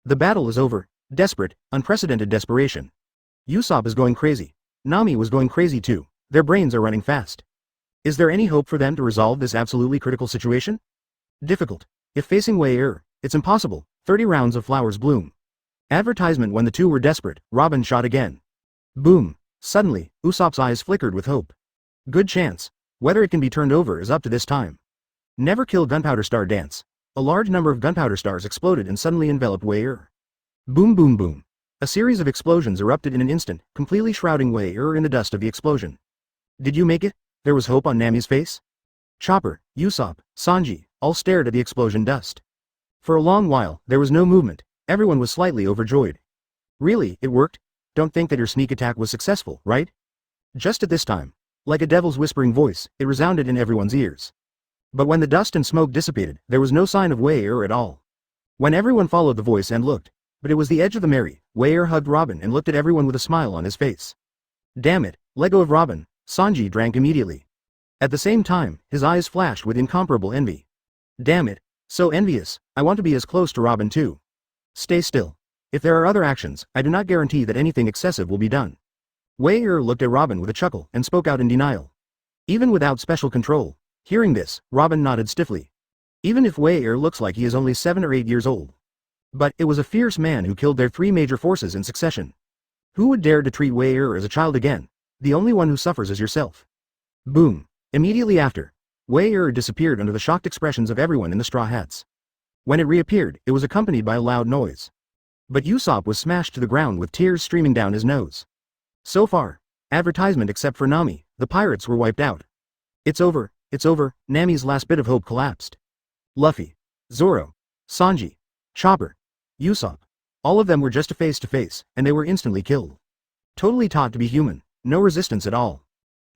A: The battle is over. Desperate, unprecedented desperation. Usopp is going crazy. Nami was going crazy too. Their brains are running fast. Is there any hope for them to resolve this absolutely critical situation? Difficult. If facing Wei it's impossible. 30 rounds of flowers bloom. Advertisement. When the two were desperate, Robin shot again. Boom. Suddenly, Usopp's eyes flickered with hope. Good chance. Whether it can be turned over is up to this time. Never kill gunpowder star dance. A large number of gunpowder stars exploded and suddenly enveloped Wei. Boom boom boom. A series of explosions erupted in an instant, completely shrouding Wei in the dust of the explosion. Did you make it? There was hope on Nami's face. Chopper, Usopp, Sanji, all stared at the explosion dust. For a long while, there was no movement. Everyone was slightly overjoyed. Really, it worked? Don't think that your sneak attack was successful, right? Just at this time, like a devil's whispering voice, it resounded in everyone's ears. But when the dust and smoke dissipated, there was no sign of Wei at all. When everyone followed the voice and looked, but it was the edge of the merry, Wei hugged Robin and looked at everyone with a smile on his face. Damn it, let go of Robin. Sanji drank immediately. At the same time, his eyes flashed with incomparable envy. Damn it, so envious, I want to be as close to Robin too. Stay still. If there are other actions, I do not guarantee that anything excessive will be done. Wei looked at Robin with a chuckle and spoke out in denial. Even without special control. Hearing this, Robin nodded stiffly. Even if Wei looks like he is only 7 or 8 years old. But it was a fierce man who killed their 3 major forces in succession. Who would dare to treat Wei as a child again? The only one who suffers is yourself. Boom. Immediately after, Wei disappeared under the shocked expressions of everyone in the Straw Hats. When it reappeared, it was accompanied by a loud noise. But Usopp was smashed to the ground with tears streaming down his nose. So far, advertisement except for Nami, the pirates were wiped out. It's over, Nami's last bit of hope collapsed. Luffy, Zoro, Sanji, Chopper, Usopp, all of them were just a face-to-face, and they were instantly killed. Totally taught to be human, no resistance at all.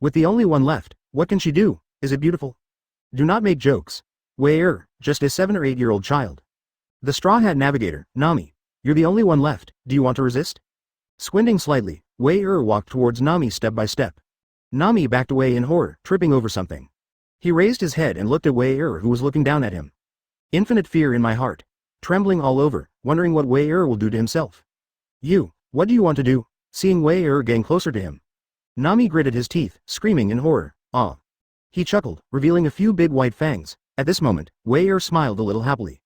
A: With the only one left, what can she do? Is it beautiful? Do not make jokes. Wei just a 7 or 8-year-old child. The Straw Hat Navigator, Nami, you're the only one left, do you want to resist? Squinting slightly, Wei walked towards Nami step by step. Nami backed away in horror, tripping over something. He raised his head and looked at Wei who was looking down at him. Infinite fear in my heart. Trembling all over, wondering what Wei will do to himself. You, what do you want to do? Seeing Wei getting closer to him. Nami gritted his teeth, screaming in horror. Ah. He chuckled, revealing a few big white fangs. At this moment, Wei smiled a little happily.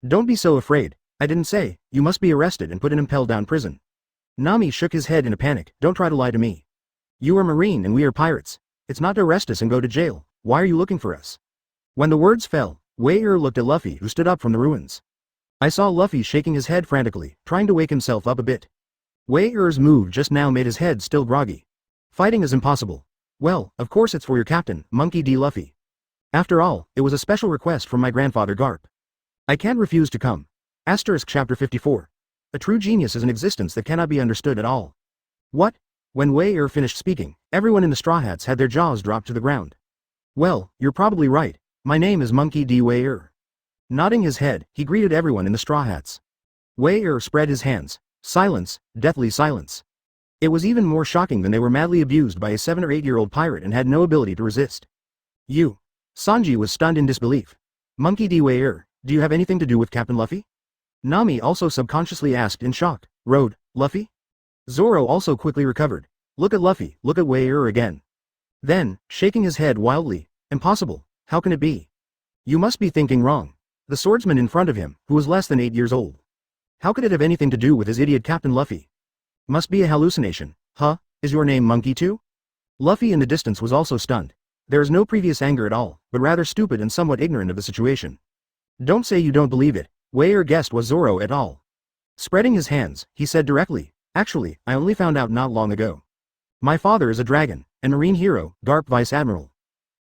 A: Don't be so afraid, I didn't say, you must be arrested and put in impelled down prison. Nami shook his head in a panic, don't try to lie to me. You are Marine and we are pirates. It's not to arrest us and go to jail, why are you looking for us? When the words fell, Wei looked at Luffy who stood up from the ruins. I saw Luffy shaking his head frantically, trying to wake himself up a bit. Wei's move just now made his head still groggy. Fighting is impossible. Well, of course it's for your captain, Monkey D. Luffy. After all, it was a special request from my grandfather Garp. I can't refuse to come. Chapter 54. A true genius is an existence that cannot be understood at all. What? When Wei finished speaking, everyone in the Straw Hats had their jaws dropped to the ground. Well, you're probably right, my name is Monkey D. Wei. Nodding his head, he greeted everyone in the Straw Hats. Wei spread his hands. Silence, deathly silence. It was even more shocking than they were madly abused by a 7 or 8-year-old pirate and had no ability to resist. You. Sanji was stunned in disbelief. Monkey D. Wei, do you have anything to do with Captain Luffy? Nami also subconsciously asked in shock. Road, Luffy? Zoro also quickly recovered. Look at Luffy, look at Wei again. Then, shaking his head wildly, impossible, how can it be? You must be thinking wrong. The swordsman in front of him, who was less than 8 years old. How could it have anything to do with his idiot Captain Luffy? Must be a hallucination, huh? Is your name Monkey too? Luffy in the distance was also stunned. There is no previous anger at all, but rather stupid and somewhat ignorant of the situation. Don't say you don't believe it, Wei guessed was Zoro at all. Spreading his hands, he said directly, actually, I only found out not long ago. My father is a dragon, and marine hero, Garp Vice Admiral.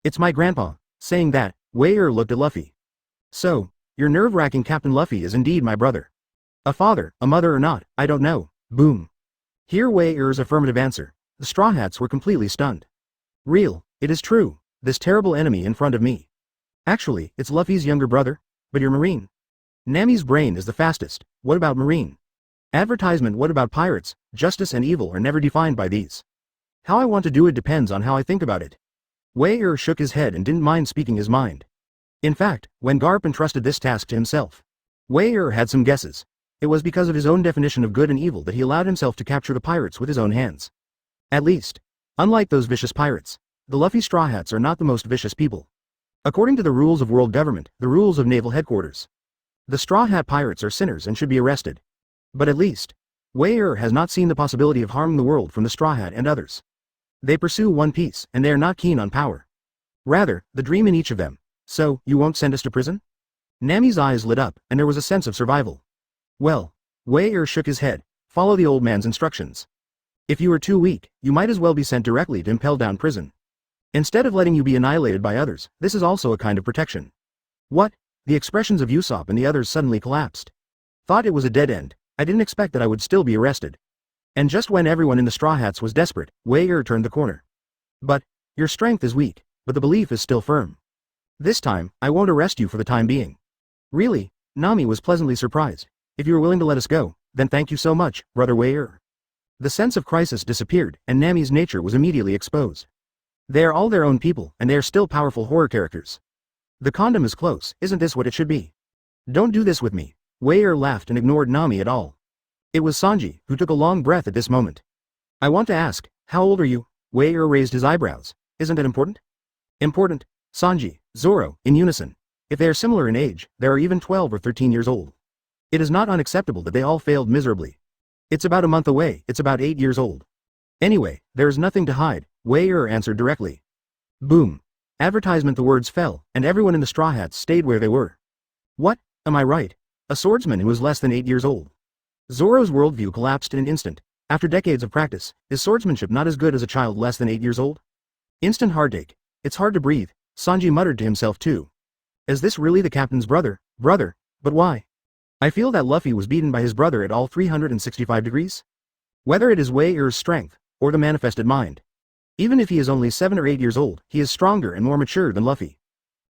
A: It's my grandpa. Saying that, Wei looked at Luffy. So, your nerve-wracking Captain Luffy is indeed my brother. A father, a mother or not, I don't know. Boom. Hear Wei's affirmative answer. The Straw Hats were completely stunned. Real, it is true, this terrible enemy in front of me. Actually, it's Luffy's younger brother, but you're Marine. Nami's brain is the fastest, what about Marine? Advertisement, what about pirates? Justice and evil are never defined by these. How I want to do it depends on how I think about it. Wei shook his head and didn't mind speaking his mind. In fact, when Garp entrusted this task to himself, Wei had some guesses. It was because of his own definition of good and evil that he allowed himself to capture the pirates with his own hands. At least, unlike those vicious pirates, the Luffy Straw Hats are not the most vicious people. According to the rules of world government, the rules of naval headquarters, the Straw Hat pirates are sinners and should be arrested. But at least, Wei has not seen the possibility of harming the world from the Straw Hat and others. They pursue one piece, and they are not keen on power. Rather, the dream in each of them. So, you won't send us to prison? Nami's eyes lit up, and there was a sense of survival. Well, Wei shook his head. Follow the old man's instructions. If you are too weak, you might as well be sent directly to impel down prison. Instead of letting you be annihilated by others, this is also a kind of protection. What? The expressions of Usopp and the others suddenly collapsed. Thought it was a dead end. I didn't expect that I would still be arrested. And just when everyone in the Straw Hats was desperate, Wei turned the corner. But, your strength is weak, but the belief is still firm. This time, I won't arrest you for the time being. Really? Nami was pleasantly surprised. If you are willing to let us go, then thank you so much, brother Wei. The sense of crisis disappeared, and Nami's nature was immediately exposed. They are all their own people, and they are still powerful horror characters. The condom is close, isn't this what it should be? Don't do this with me. Wei laughed and ignored Nami at all. It was Sanji, who took a long breath at this moment. I want to ask, how old are you? Wei raised his eyebrows. Isn't it important? Important. Sanji, Zoro, in unison. If they are similar in age, there are even 12 or 13 years old. It is not unacceptable that they all failed miserably. It's about a month away, it's about 8 years old. Anyway, there is nothing to hide, Wei answered directly. Boom. Advertisement, the words fell, and everyone in the Straw Hats stayed where they were. What? Am I right? A swordsman who was less than 8 years old. Zoro's worldview collapsed in an instant. After decades of practice, is swordsmanship not as good as a child less than 8 years old? Instant heartache. It's hard to breathe, Sanji muttered to himself too. Is this really the captain's brother? Brother? But why? I feel that Luffy was beaten by his brother at all 365 degrees. Whether it is Wei's strength, or the manifested mind. Even if he is only 7 or 8 years old, he is stronger and more mature than Luffy.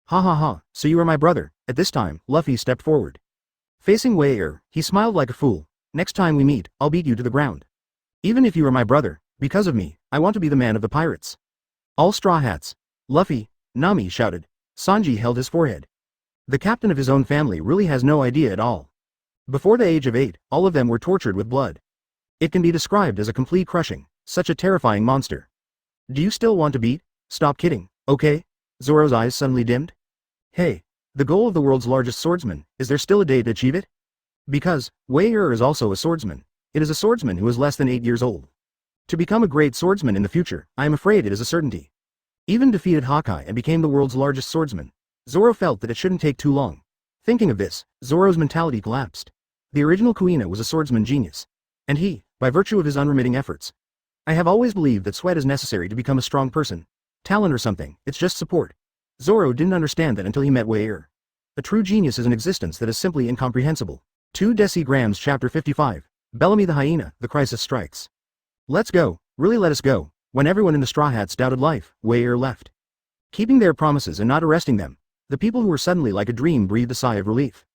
A: Ha ha ha, so you are my brother. At this time, Luffy stepped forward. Facing Wei, he smiled like a fool. Next time we meet, I'll beat you to the ground. Even if you are my brother, because of me, I want to be the man of the pirates. All Straw Hats. Luffy, Nami shouted. Sanji held his forehead. The captain of his own family really has no idea at all. Before the age of 8, all of them were tortured with blood. It can be described as a complete crushing, such a terrifying monster. Do you still want to beat? Stop kidding, okay? Zoro's eyes suddenly dimmed. Hey, The goal of the world's largest swordsman, is there still a day to achieve it? Because, Wei Er is also a swordsman. It is a swordsman who is less than 8 years old. To become a great swordsman in the future, I am afraid it is a certainty. Even defeated Hawkeye and became the world's largest swordsman. Zoro felt that it shouldn't take too long. Thinking of this, Zoro's mentality collapsed. The original Kuina was a swordsman genius. And he, by virtue of his unremitting efforts. I have always believed that sweat is necessary to become a strong person. Talent or something, it's just support. Zoro didn't understand that until he met Wei Er. A true genius is an existence that is simply incomprehensible. 2 Decigrams Chapter 55, Bellamy the Hyena, The Crisis Strikes. Let's go, really let us go. When everyone in the Straw Hats doubted life, Wei Er left. Keeping their promises and not arresting them, the people who were suddenly like a dream breathed a sigh of relief.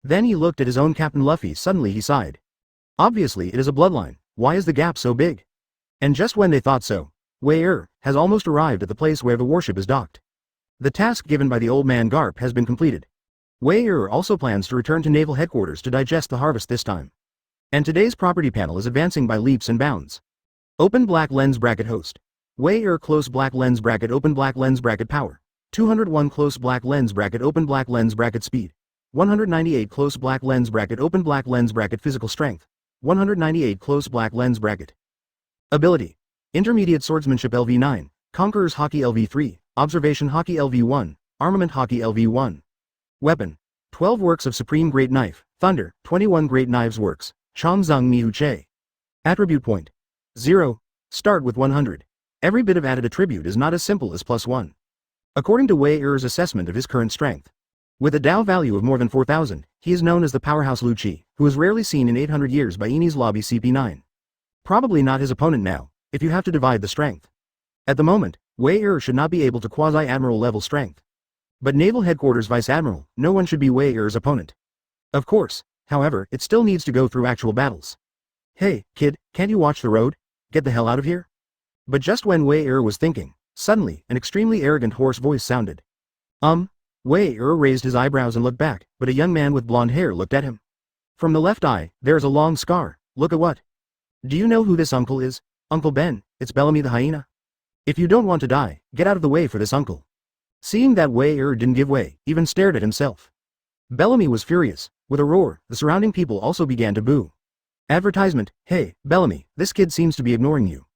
A: Then he looked at his own Captain Luffy. Suddenly he sighed. Obviously it is a bloodline, why is the gap so big? And just when they thought so, Wei Er has almost arrived at the place where the warship is docked. The task given by the old man Garp has been completed. Wei Er also plans to return to Naval headquarters to digest the harvest this time. And today's property panel is advancing by leaps and bounds. Open black lens bracket host. Wei Er close black lens bracket open black lens bracket power. 201 close black lens bracket open black lens bracket speed. 198 close black lens bracket open black lens bracket physical strength. 198 close black lens bracket. Ability. Intermediate swordsmanship LV9, Conqueror's Hockey LV3, Observation Hockey LV1, Armament Hockey LV1. Weapon. 12 works of Supreme Great Knife, Thunder, 21 Great Knives works, Changzang Mihu Che. Attribute point. 0. Start with 100. Every bit of added attribute is not as simple as +1. According to Wei Er's assessment of his current strength. With a Dao value of more than 4,000, he is known as the powerhouse Lu Chi, who is rarely seen in 800 years by Eni's lobby CP9. Probably not his opponent now, if you have to divide the strength. At the moment, Wei Er should not be able to quasi-admiral level strength. But Naval Headquarters Vice Admiral, no one should be Wei Er's opponent. Of course, however, it still needs to go through actual battles. Hey, kid, can't you watch the road? Get the hell out of here? But just when Wei Er was thinking, suddenly, an extremely arrogant hoarse voice sounded. Wei Er raised his eyebrows and looked back, but a young man with blonde hair looked at him. From the left eye, there is a long scar. Look at what? Do you know who this uncle is? Uncle Ben, it's Bellamy the Hyena. If you don't want to die, get out of the way for this uncle. Seeing that Wei Er didn't give way, even stared at himself. Bellamy was furious. With a roar, the surrounding people also began to boo. Advertisement, hey, Bellamy, this kid seems to be ignoring you.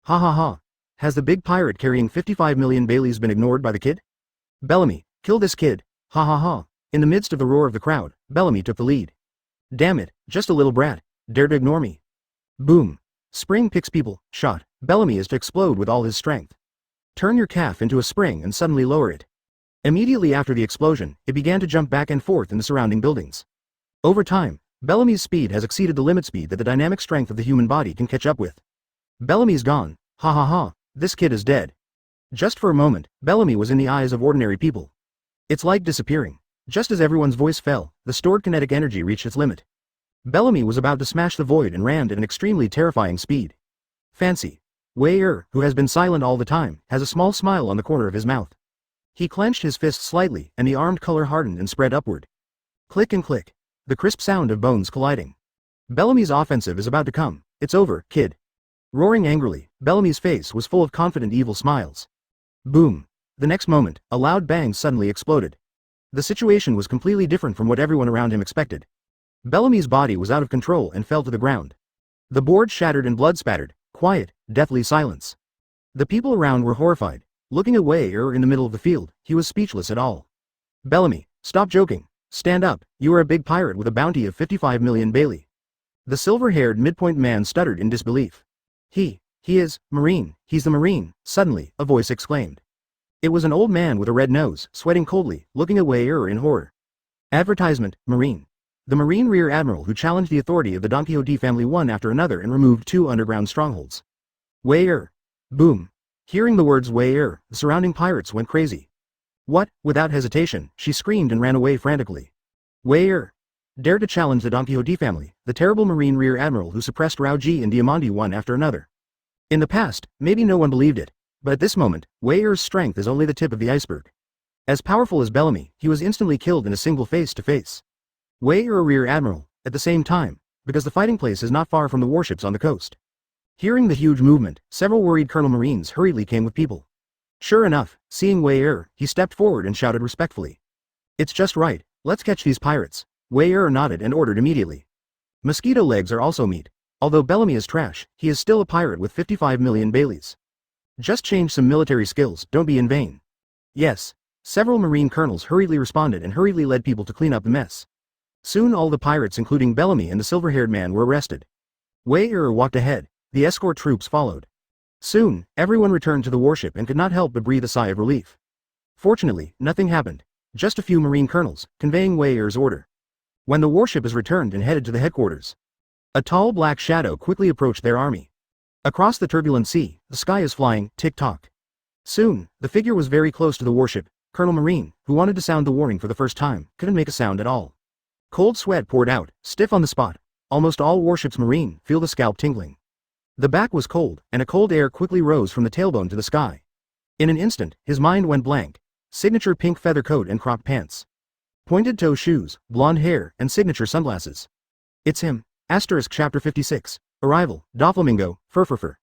A: Ha ha ha. Has the big pirate carrying 55 million Baileys been ignored by the kid? Bellamy, kill this kid. Ha ha ha. In the midst of the roar of the crowd, Bellamy took the lead. Damn it, just a little brat. Dare to ignore me. Boom. Spring picks people, shot. Bellamy is to explode with all his strength. Turn your calf into a spring and suddenly lower it. Immediately after the explosion, it began to jump back and forth in the surrounding buildings. Over time, Bellamy's speed has exceeded the limit speed that the dynamic strength of the human body can catch up with. Bellamy's gone. Ha ha ha, this kid is dead. Just for a moment, Bellamy was in the eyes of ordinary people. It's like disappearing. Just as everyone's voice fell, the stored kinetic energy reached its limit. Bellamy was about to smash the void and rammed at an extremely terrifying speed. Fancy. Wei Er, who has been silent all the time, has a small smile on the corner of his mouth. He clenched his fist slightly, and the armed color hardened and spread upward. Click and click. The crisp sound of bones colliding. Bellamy's offensive is about to come. It's over, kid. Roaring angrily, Bellamy's face was full of confident evil smiles. Boom. The next moment, a loud bang suddenly exploded. The situation was completely different from what everyone around him expected. Bellamy's body was out of control and fell to the ground. The board shattered and blood spattered. Quiet, deathly silence. The people around were horrified. Looking at Wei Er in the middle of the field, he was speechless at all. Bellamy, stop joking. Stand up, you are a big pirate with a bounty of 55 million Bailey. The silver-haired midpoint man stuttered in disbelief. He is, Marine, he's the Marine, suddenly, a voice exclaimed. It was an old man with a red nose, sweating coldly, looking at Wei Er in horror. Advertisement, Marine. The Marine Rear Admiral who challenged the authority of the Don Quixote family one after another and removed 2 underground strongholds. Wei Er. Boom. Hearing the words Wei Er, the surrounding pirates went crazy. What? Without hesitation, she screamed and ran away frantically. Wei Er. Dared to challenge the Don Quixote family, the terrible Marine Rear Admiral who suppressed Rao Ji and Diamandi one after another. In the past, maybe no one believed it, but at this moment, Wei Er's strength is only the tip of the iceberg. As powerful as Bellamy, he was instantly killed in a single face-to-face. Wei Er Rear Admiral, at the same time, because the fighting place is not far from the warships on the coast. Hearing the huge movement, several worried Colonel Marines hurriedly came with people. Sure enough, seeing Wei Er, he stepped forward and shouted respectfully. It's just right, let's catch these pirates. Wayer nodded and ordered immediately. Mosquito legs are also meat. Although Bellamy is trash, he is still a pirate with 55 million Baileys. Just change some military skills, don't be in vain. Yes. Several Marine colonels hurriedly responded and hurriedly led people to clean up the mess. Soon all the pirates including Bellamy and the silver-haired man were arrested. Wayer walked ahead, the escort troops followed. Soon, everyone returned to the warship and could not help but breathe a sigh of relief. Fortunately, nothing happened. Just a few Marine colonels, conveying Wayer's order. When the warship is returned and headed to the headquarters, a tall black shadow quickly approached their army. Across the turbulent sea, the sky is flying, tick-tock. Soon, the figure was very close to the warship. Colonel Marine, who wanted to sound the warning for the first time, couldn't make a sound at all. Cold sweat poured out, stiff on the spot. Almost all warships Marine feel the scalp tingling. The back was cold, and a cold air quickly rose from the tailbone to the sky. In an instant, his mind went blank. Signature pink feather coat and cropped pants. Pointed toe shoes, blonde hair, and signature sunglasses. It's him. Chapter 56. Arrival, Doflamingo, Furfurfur.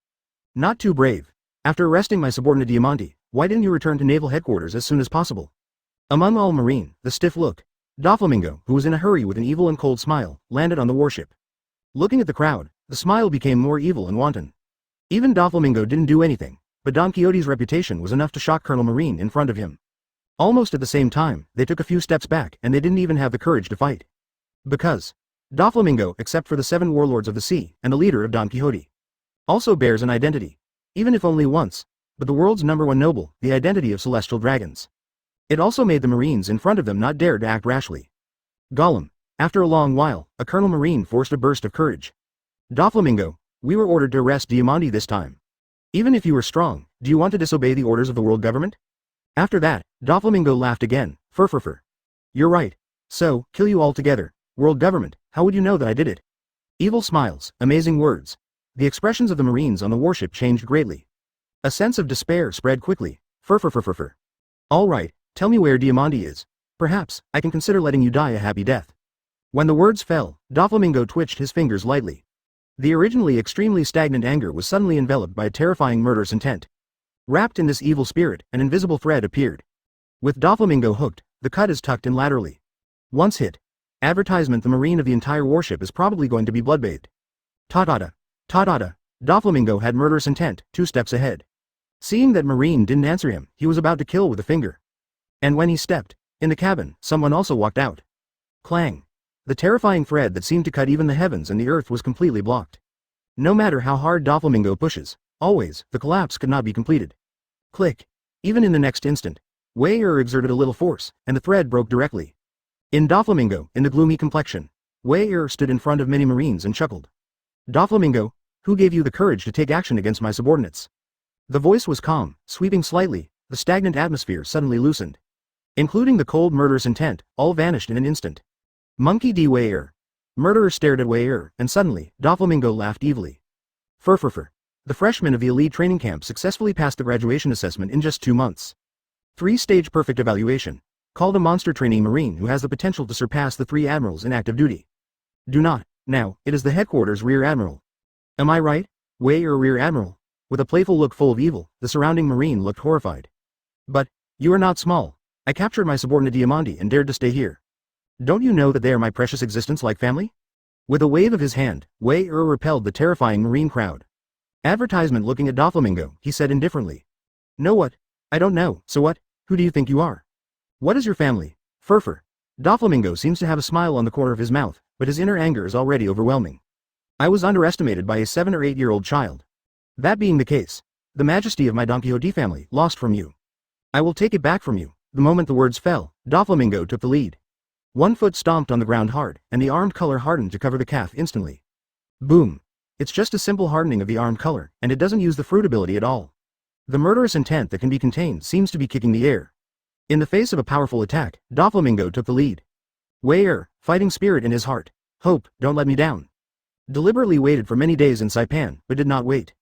A: Not too brave. After arresting my subordinate Diamante, why didn't you return to naval headquarters as soon as possible? Among all Marine, the stiff look. Doflamingo, who was in a hurry with an evil and cold smile, landed on the warship. Looking at the crowd, the smile became more evil and wanton. Even Doflamingo didn't do anything, but Don Quixote's reputation was enough to shock Colonel Marine in front of him. Almost at the same time, they took a few steps back and they didn't even have the courage to fight. Because Doflamingo, except for the 7 warlords of the sea and the leader of Don Quixote, also bears an identity, even if only once, but the world's #1 noble, the identity of celestial dragons. It also made the Marines in front of them not dare to act rashly. Gollum. After a long while, a Colonel Marine forced a burst of courage. Doflamingo, we were ordered to arrest Diamante this time. Even if you were strong, do you want to disobey the orders of the world government? After that, Doflamingo laughed again. Furfurfur. You're right. So, kill you all together. World government, how would you know that I did it? Evil smiles, amazing words. The expressions of the Marines on the warship changed greatly. A sense of despair spread quickly. Furfurfurfurfur. All right, tell me where Diamante is. Perhaps, I can consider letting you die a happy death. When the words fell, Doflamingo twitched his fingers lightly. The originally extremely stagnant anger was suddenly enveloped by a terrifying murderous intent. Wrapped in this evil spirit, an invisible thread appeared. With Doflamingo hooked, the cut is tucked in laterally. Once hit. Advertisement: the Marine of the entire warship is probably going to be bloodbathed. Ta-ta-ta. Ta-ta-ta. Doflamingo had murderous intent, 2 steps ahead. Seeing that Marine didn't answer him, he was about to kill with a finger. And when he stepped in the cabin, someone also walked out. Clang. The terrifying thread that seemed to cut even the heavens and the earth was completely blocked. No matter how hard Doflamingo pushes, always, the collapse could not be completed. Click. Even in the next instant, Wayer exerted a little force, and the thread broke directly. In Doflamingo, in the gloomy complexion, Wayer stood in front of many Marines and chuckled. Doflamingo, who gave you the courage to take action against my subordinates? The voice was calm, sweeping slightly, the stagnant atmosphere suddenly loosened. Including the cold murderous intent, all vanished in an instant. Monkey D. Wayer. Murderer stared at Wayer, and suddenly, Doflamingo laughed evilly. Furfurfur. The freshman of the elite training camp successfully passed the graduation assessment in just 2 months. 3-stage perfect evaluation. Called a monster trainee Marine who has the potential to surpass the 3 admirals in active duty. Do not. Now, it is the headquarters Rear Admiral. Am I right? Wayer Rear Admiral. With a playful look full of evil, the surrounding Marine looked horrified. But, you are not small. I captured my subordinate Diamante and dared to stay here. Don't you know that they are my precious existence like family? With a wave of his hand, Wayer repelled the terrifying Marine crowd. Advertisement. Looking at Doflamingo, he said indifferently. Know what? I don't know, so what? Who do you think you are? What is your family? Furfur. Doflamingo seems to have a smile on the corner of his mouth, but his inner anger is already overwhelming. I was underestimated by a 7 or 8-year-old child. That being the case, the majesty of my Don Quixote family lost from you. I will take it back from you. The moment the words fell, Doflamingo took the lead. One foot stomped on the ground hard, and the armed color hardened to cover the calf instantly. Boom. It's just a simple hardening of the armed color, and it doesn't use the fruit ability at all. The murderous intent that can be contained seems to be kicking the air. In the face of a powerful attack, Doflamingo took the lead. Wayer, fighting spirit in his heart. Hope, don't let me down. Deliberately waited for many days in Saipan, but did not wait.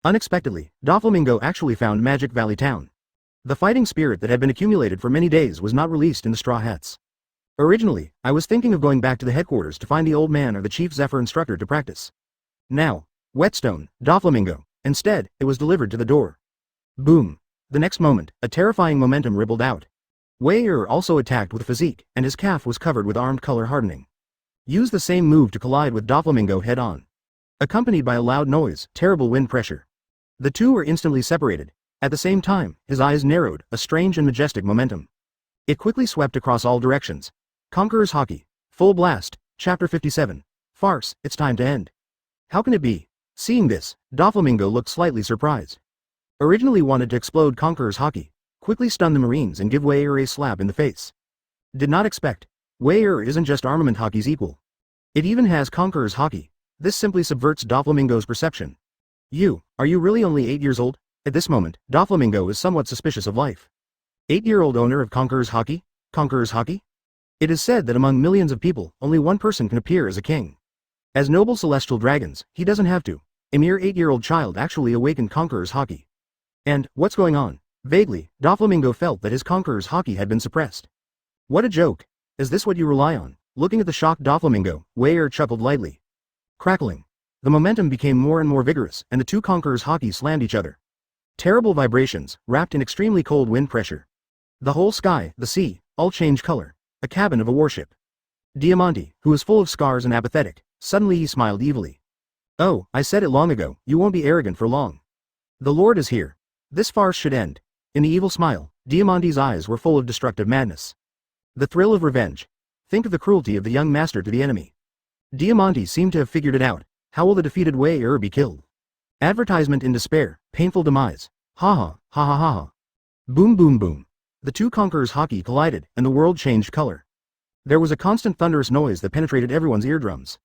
A: Unexpectedly, Doflamingo actually found Magic Valley Town. The fighting spirit that had been accumulated for many days was not released in the Straw Hats. Originally, I was thinking of going back to the headquarters to find the old man or the Chief Zephyr instructor to practice. Now, Whetstone, Doflamingo. Instead, it was delivered to the door. Boom. The next moment, a terrifying momentum rippled out. Wei Er also attacked with physique, and his calf was covered with armed color hardening. Use the same move to collide with Doflamingo head-on. Accompanied by a loud noise, terrible wind pressure. The two were instantly separated. At the same time, his eyes narrowed, a strange and majestic momentum. It quickly swept across all directions. Conqueror's Haki. Full blast. Chapter 57. Farce, it's time to end. How can it be? Seeing this, Doflamingo looked slightly surprised. Originally wanted to explode Conqueror's Haki, quickly stun the Marines and give Wei Er a slap in the face. Did not expect. Wei Er isn't just Armament Haki's equal. It even has Conqueror's Haki. This simply subverts Doflamingo's perception. Are you really only 8 years old? At this moment, Doflamingo is somewhat suspicious of life. 8-year-old owner of Conqueror's Haki? Conqueror's Haki? It is said that among millions of people, only one person can appear as a king. As noble celestial dragons, he doesn't have to. A mere 8-year-old child actually awakened Conqueror's Haki. And, what's going on? Vaguely, Doflamingo felt that his Conqueror's Haki had been suppressed. What a joke. Is this what you rely on? Looking at the shocked Doflamingo, Wei Er chuckled lightly. Crackling. The momentum became more and more vigorous, and the two Conqueror's Haki slammed each other. Terrible vibrations, wrapped in extremely cold wind pressure. The whole sky, the sea, all changed color. A cabin of a warship. Diamante, who was full of scars and apathetic, suddenly he smiled evilly. Oh, I said it long ago, you won't be arrogant for long. The Lord is here. This farce should end. In the evil smile, Diamante's eyes were full of destructive madness. The thrill of revenge. Think of the cruelty of the young master to the enemy. Diamante seemed to have figured it out. How will the defeated Wei Er be killed? Advertisement in despair, painful demise. Ha ha, ha ha ha ha. Boom boom boom. The two Conqueror's Haki collided, and the world changed color. There was a constant thunderous noise that penetrated everyone's eardrums.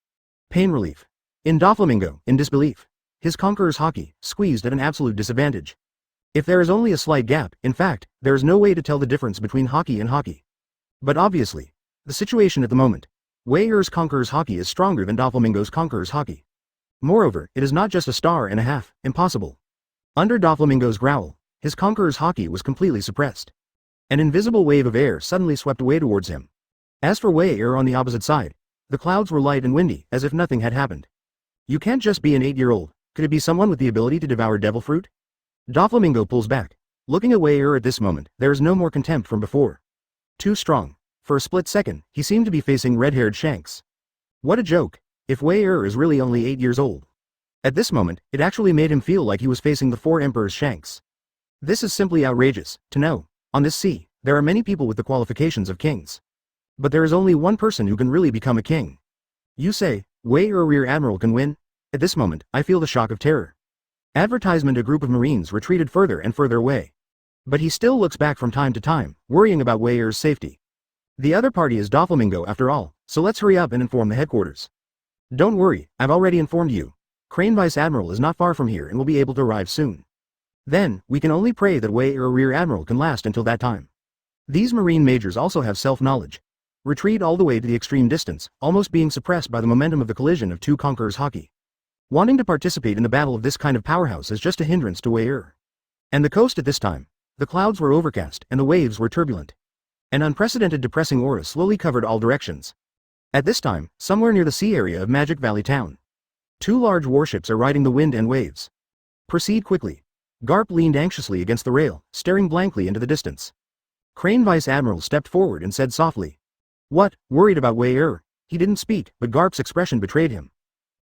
A: Pain relief. In Doflamingo, in disbelief. His Conqueror's Haki, squeezed at an absolute disadvantage. If there is only a slight gap, in fact, there is no way to tell the difference between Haki and Haki. But obviously, the situation at the moment, Wei Er's Conqueror's Haki is stronger than Doflamingo's Conqueror's Haki. Moreover, it is not just a star and a half, impossible. Under Doflamingo's growl, his Conqueror's Haki was completely suppressed. An invisible wave of air suddenly swept away towards him. As for Wei Er on the opposite side, the clouds were light and windy, as if nothing had happened. You can't just be an 8-year-old, could it be someone with the ability to devour devil fruit? Doflamingo pulls back. Looking at Wei Er at this moment, there is no more contempt from before. Too strong. For a split second, he seemed to be facing red-haired Shanks. What a joke, if Wei Er is really only 8 years old. At this moment, it actually made him feel like he was facing the 4 Emperor's Shanks. This is simply outrageous, to know. On this sea, there are many people with the qualifications of kings. But there is only one person who can really become a king. You say, Wei Er Rear Admiral can win? At this moment, I feel the shock of terror. Advertisement. A group of Marines retreated further and further away. But he still looks back from time to time, worrying about Wei Er's safety. The other party is Doflamingo after all, so let's hurry up and inform the headquarters. Don't worry, I've already informed you. Crane Vice Admiral is not far from here and will be able to arrive soon. Then, we can only pray that Wei Er Rear Admiral can last until that time. These Marine majors also have self-knowledge. Retreat all the way to the extreme distance, almost being suppressed by the momentum of the collision of two Conqueror's Haki. Wanting to participate in the battle of this kind of powerhouse is just a hindrance to Wei Er. And the coast at this time. The clouds were overcast and the waves were turbulent. An unprecedented depressing aura slowly covered all directions. At this time, somewhere near the sea area of Magic Valley Town. 2 large warships are riding the wind and waves. Proceed quickly. Garp leaned anxiously against the rail, staring blankly into the distance. Crane Vice Admiral stepped forward and said softly. What, worried about Wei Er? He didn't speak, but Garp's expression betrayed him.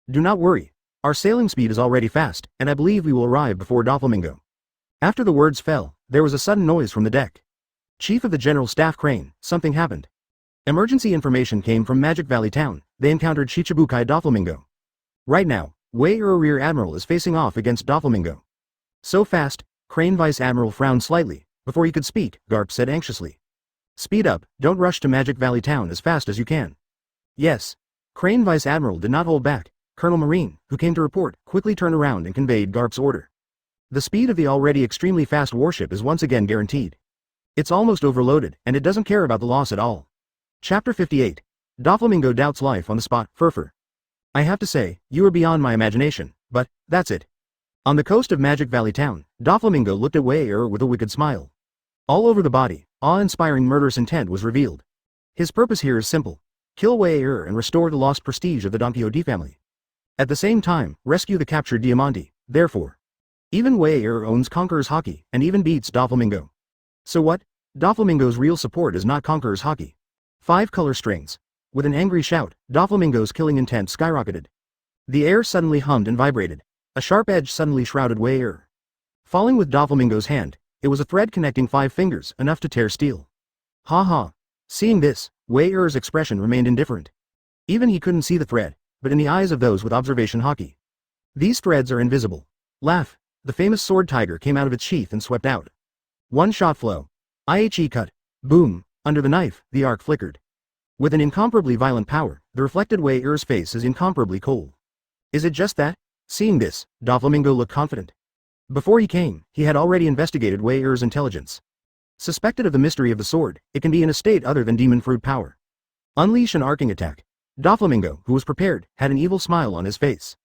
A: Do not worry. Our sailing speed is already fast, and I believe we will arrive before Doflamingo. After the words fell, there was a sudden noise from the deck. Chief of the General Staff Crane, something happened. Emergency information came from Magic Valley Town. They encountered Shichibukai Doflamingo. Right now, Wei Er Rear Admiral is facing off against Doflamingo. So fast, Crane Vice Admiral frowned slightly. Before he could speak, Garp said anxiously. Speed up, don't rush to Magic Valley Town as fast as you can. Yes. Crane Vice Admiral did not hold back. Colonel Marine, who came to report, quickly turned around and conveyed Garp's order. The speed of the already extremely fast warship is once again guaranteed. It's almost overloaded, and it doesn't care about the loss at all. Chapter 58. Doflamingo doubts life on the spot. Furfur. I have to say, you are beyond my imagination, but, that's it. On the coast of Magic Valley Town, Doflamingo looked at Wei Er with a wicked smile. All over the body, awe-inspiring murderous intent was revealed. His purpose here is simple. Kill Wei Er and restore the lost prestige of the Don Quixote family. At the same time, rescue the captured Diamante, therefore. Even Wei Er owns Conqueror's Haki, and even beats Doflamingo. So what? Doflamingo's real support is not Conqueror's Haki. 5 color strings. With an angry shout, Doflamingo's killing intent skyrocketed. The air suddenly hummed and vibrated. A sharp edge suddenly shrouded Wei Er. Falling with Doflamingo's hand, it was a thread connecting 5 fingers, enough to tear steel. Ha ha. Seeing this, Wei Er's expression remained indifferent. Even he couldn't see the thread, but in the eyes of those with observation Haki. These threads are invisible. Laugh. The famous sword tiger came out of its sheath and swept out. One shot flow. IHE cut. Boom. Under the knife, the arc flickered. With an incomparably violent power, the reflected Wei Er's face is incomparably cold. Is it just that? Seeing this, Doflamingo looked confident. Before he came, he had already investigated Wei Er's intelligence. Suspected of the mystery of the sword, it can be in a state other than demon fruit power. Unleash an arcing attack. Doflamingo, who was prepared, had an evil smile on his face.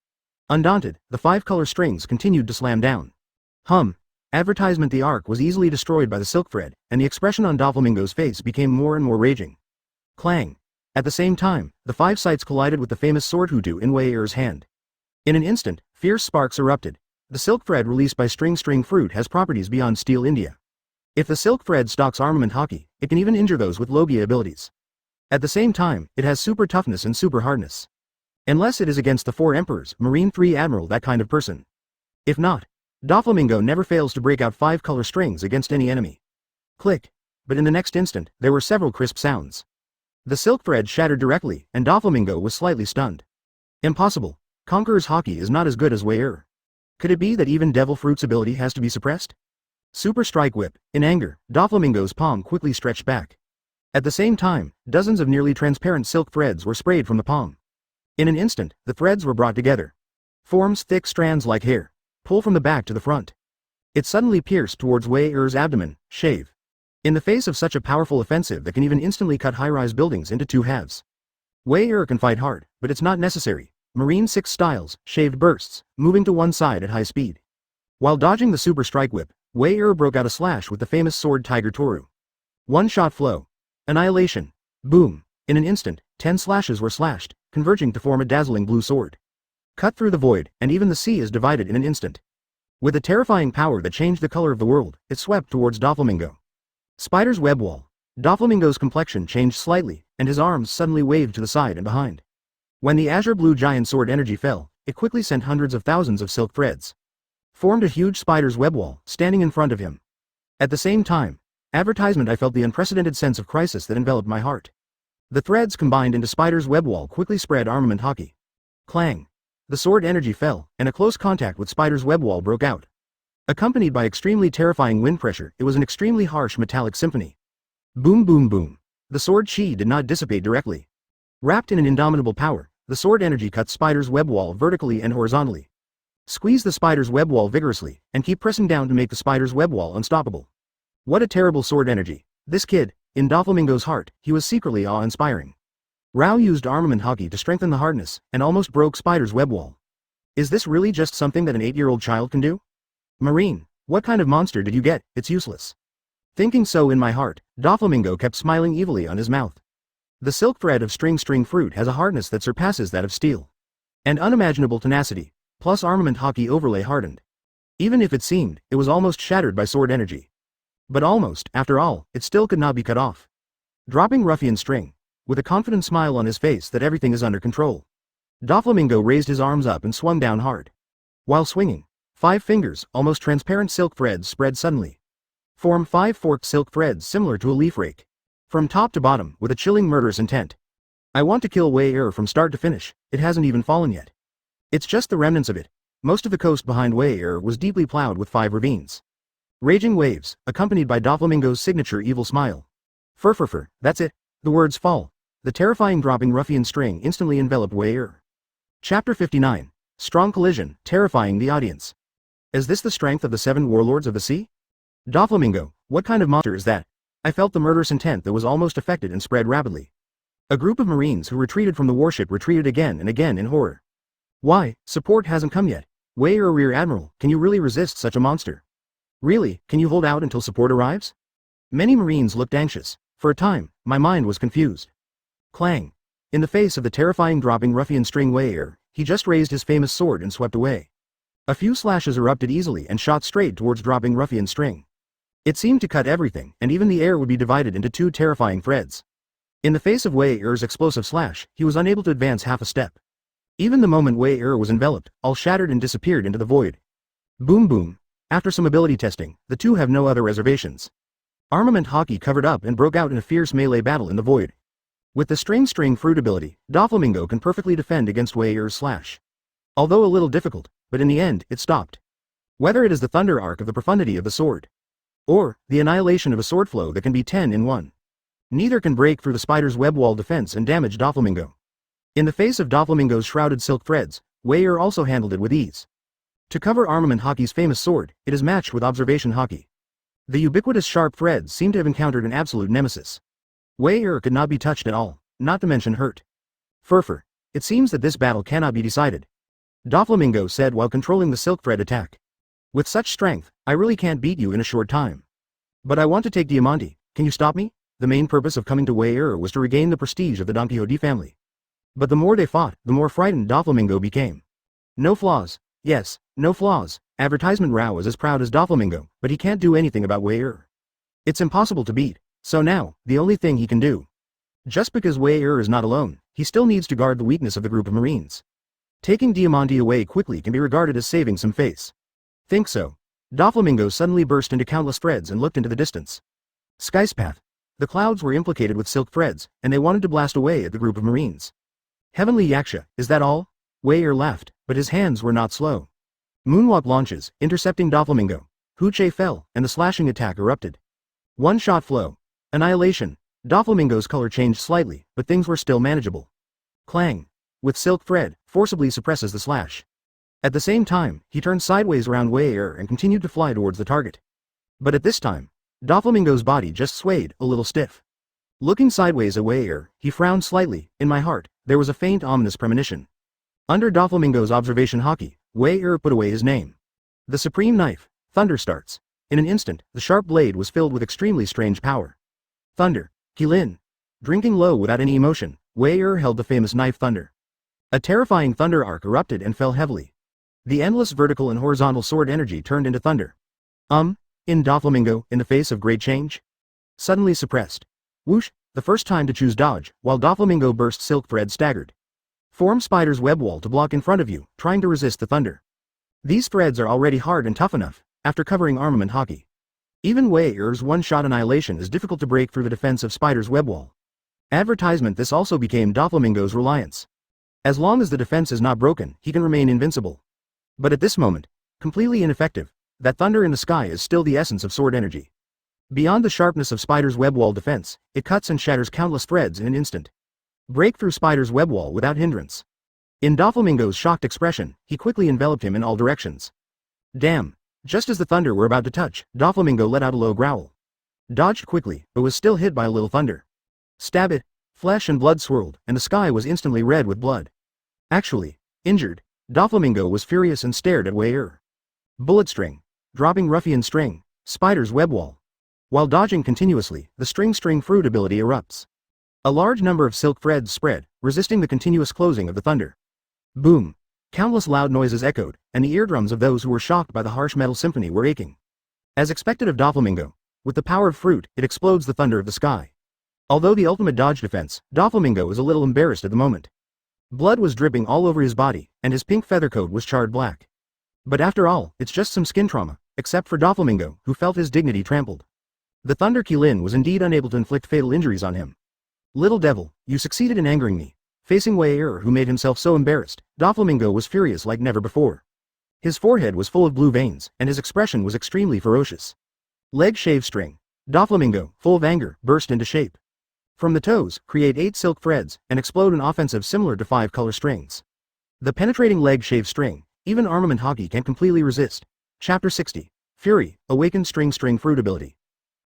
A: Undaunted, the 5 color strings continued to slam down. Advertisement. The arc was easily destroyed by the silk thread, and the expression on Doflamingo's face became more and more raging. Clang. At the same time, the 5 sights collided with the famous sword Hutu in Wei Er's hand. In an instant, fierce sparks erupted. The silk thread released by string fruit has properties beyond steel India. If the silk thread stalks armament Haki, it can even injure those with Logia abilities. At the same time, it has super toughness and super hardness. Unless it is against the 4 emperors, Marine 3 admiral, that kind of person. If not, Doflamingo never fails to break out 5 color strings against any enemy. Click. But in the next instant, there were several crisp sounds. The silk thread shattered directly, and Doflamingo was slightly stunned. Impossible. Conqueror's Haki is not as good as Wei Er. Could it be that even Devil Fruit's ability has to be suppressed? Super Strike Whip. In anger, Doflamingo's palm quickly stretched back. At the same time, dozens of nearly transparent silk threads were sprayed from the palm. In an instant, the threads were brought together. Forms thick strands like hair. Pull from the back to the front. It suddenly pierced towards Wei Er's abdomen. Shave. In the face of such a powerful offensive that can even instantly cut high-rise buildings into 2 halves. Wei Er can fight hard, but it's not necessary. Marine 6 styles, shaved bursts, moving to one side at high speed. While dodging the super strike whip, Wei Er broke out a slash with the famous sword Tiger Toru. One shot flow. Annihilation. Boom. In an instant, 10 slashes were slashed, converging to form a dazzling blue sword. Cut through the void, and even the sea is divided in an instant. With a terrifying power that changed the color of the world, it swept towards Doflamingo. Spider's web wall. Doflamingo's complexion changed slightly, and his arms suddenly waved to the side and behind. When the azure blue giant sword energy fell, it quickly sent hundreds of thousands of silk threads. Formed a huge spider's web wall, standing in front of him. At the same time, advertisement, I felt the unprecedented sense of crisis that enveloped my heart. The threads combined into spider's web wall quickly spread armament Haki. Clang. The sword energy fell, and a close contact with spider's web wall broke out. Accompanied by extremely terrifying wind pressure, it was an extremely harsh metallic symphony. Boom boom boom. The sword chi did not dissipate directly. Wrapped in an indomitable power, the sword energy cut spider's web wall vertically and horizontally. Squeeze the spider's web wall vigorously, and keep pressing down to make the spider's web wall unstoppable. What a terrible sword energy. This kid, in Doflamingo's heart, he was secretly awe-inspiring. Rao used armament Haki to strengthen the hardness, and almost broke spider's web wall. Is this really just something that an 8-year-old child can do? Marine, what kind of monster did you get? It's useless. Thinking so in my heart, Doflamingo kept smiling evilly on his mouth. The silk thread of string fruit has a hardness that surpasses that of steel. And unimaginable tenacity, plus armament Haki overlay hardened. Even if it seemed, it was almost shattered by sword energy. But almost, after all, it still could not be cut off. Dropping ruffian string, with a confident smile on his face that everything is under control. Doflamingo raised his arms up and swung down hard. While swinging, 5 fingers, almost transparent silk threads spread suddenly. Form 5 forked silk threads similar to a leaf rake. From top to bottom, with a chilling murderous intent. I want to kill Wei Er from start to finish, it hasn't even fallen yet. It's just the remnants of it. Most of the coast behind Wei Er was deeply plowed with 5 ravines. Raging waves, accompanied by Doflamingo's signature evil smile. Fur, that's it. The words fall. The terrifying dropping ruffian string instantly enveloped Wei Er. Chapter 59. Strong collision, terrifying the audience. Is this the strength of the 7 warlords of the sea? Doflamingo, what kind of monster is that? I felt the murderous intent that was almost affected and spread rapidly. A group of Marines who retreated from the warship retreated again and again in horror. Why, support hasn't come yet. Wei Er Rear Admiral, can you really resist such a monster? Really, can you hold out until support arrives? Many Marines looked anxious. For a time, my mind was confused. Clang. In the face of the terrifying dropping ruffian string Wei Er, he just raised his famous sword and swept away. A few slashes erupted easily and shot straight towards dropping ruffian string. It seemed to cut everything, and even the air would be divided into two terrifying threads. In the face of Wei Er's explosive slash, he was unable to advance half a step. Even the moment Wei Er was enveloped, all shattered and disappeared into the void. Boom boom. After some ability testing, the two have no other reservations. Armament Hockey covered up and broke out in a fierce melee battle in the void. With the string fruit ability, Doflamingo can perfectly defend against Wei Er's slash. Although a little difficult, but in the end, it stopped. Whether it is the thunder arc of the profundity of the sword, or the annihilation of a sword flow that can be 10 in 1. Neither can break through the spider's web wall defense and damage Doflamingo. In the face of Doflamingo's shrouded silk threads, Wei Er also handled it with ease. To cover Armament Hockey's famous sword, it is matched with Observation Hockey. The ubiquitous sharp threads seem to have encountered an absolute nemesis. Wei Er could not be touched at all, not to mention hurt. Furfur, it seems that this battle cannot be decided, Doflamingo said while controlling the silk thread attack. With such strength, I really can't beat you in a short time. But I want to take Diamante, can you stop me? The main purpose of coming to Wei Er was to regain the prestige of the Don Quixote family. But the more they fought, the more frightened Doflamingo became. No flaws. Yes, no flaws. Advertisement Rao is as proud as Doflamingo, but he can't do anything about Wei Er. It's impossible to beat, so now, the only thing he can do. Just because Wei Er is not alone, he still needs to guard the weakness of the group of Marines. Taking Diamante away quickly can be regarded as saving some face. Think so. Doflamingo suddenly burst into countless threads and looked into the distance. Skyspath. The clouds were implicated with silk threads, and they wanted to blast away at the group of Marines. Heavenly Yaksha, is that all? Wei Er laughed, but his hands were not slow. Moonwalk launches, intercepting Doflamingo. Huche fell, and the slashing attack erupted. One-shot flow. Annihilation. Doflamingo's color changed slightly, but things were still manageable. Clang. With silk thread, forcibly suppresses the slash. At the same time, he turned sideways around Wei Er and continued to fly towards the target. But at this time, Doflamingo's body just swayed, a little stiff. Looking sideways at Wei Er, he frowned slightly. In my heart, there was a faint ominous premonition. Under Doflamingo's observation Hockey, Wei Er put away his name. The supreme knife, Thunder starts. In an instant, the sharp blade was filled with extremely strange power. Thunder, Qilin. Drinking low without any emotion, Wei Er held the famous knife Thunder. A terrifying thunder arc erupted and fell heavily. The endless vertical and horizontal sword energy turned into thunder. In Doflamingo, in the face of great change? Suddenly suppressed. Whoosh, the first time to choose dodge, while Doflamingo burst silk thread staggered. Form spider's web wall to block in front of you, trying to resist the thunder. These threads are already hard and tough enough, after covering Armament Hockey. Even Wei Er's one-shot annihilation is difficult to break through the defense of spider's web wall. Advertisement This also became Doflamingo's reliance. As long as the defense is not broken, he can remain invincible. But at this moment, completely ineffective, that thunder in the sky is still the essence of sword energy. Beyond the sharpness of spider's web wall defense, it cuts and shatters countless threads in an instant. Break through spider's web wall without hindrance. In Doflamingo's shocked expression, he quickly enveloped him in all directions. Damn! Just as the thunder were about to touch, Doflamingo let out a low growl. Dodged quickly, but was still hit by a little thunder. Stab it! Flesh and blood swirled, and the sky was instantly red with blood. Actually, injured, Doflamingo was furious and stared at Wei Er. Bullet string. Dropping ruffian string. Spider's web wall. While dodging continuously, the string fruit ability erupts. A large number of silk threads spread, resisting the continuous closing of the thunder. Boom. Countless loud noises echoed, and the eardrums of those who were shocked by the harsh metal symphony were aching. As expected of Doflamingo, with the power of fruit, it explodes the thunder of the sky. Although the ultimate dodge defense, Doflamingo is a little embarrassed at the moment. Blood was dripping all over his body, and his pink feather coat was charred black. But after all, it's just some skin trauma, except for Doflamingo, who felt his dignity trampled. The Thunder Qilin was indeed unable to inflict fatal injuries on him. Little devil, you succeeded in angering me. Facing Wei Er, who made himself so embarrassed, Doflamingo was furious like never before. His forehead was full of blue veins, and his expression was extremely ferocious. Leg shave string. Doflamingo, full of anger, burst into shape. From the toes, create 8 silk threads, and explode an offensive similar to 5 color strings. The penetrating leg shave string, even Armament Hockey can't completely resist. Chapter 60. Fury, Awakened string fruit ability.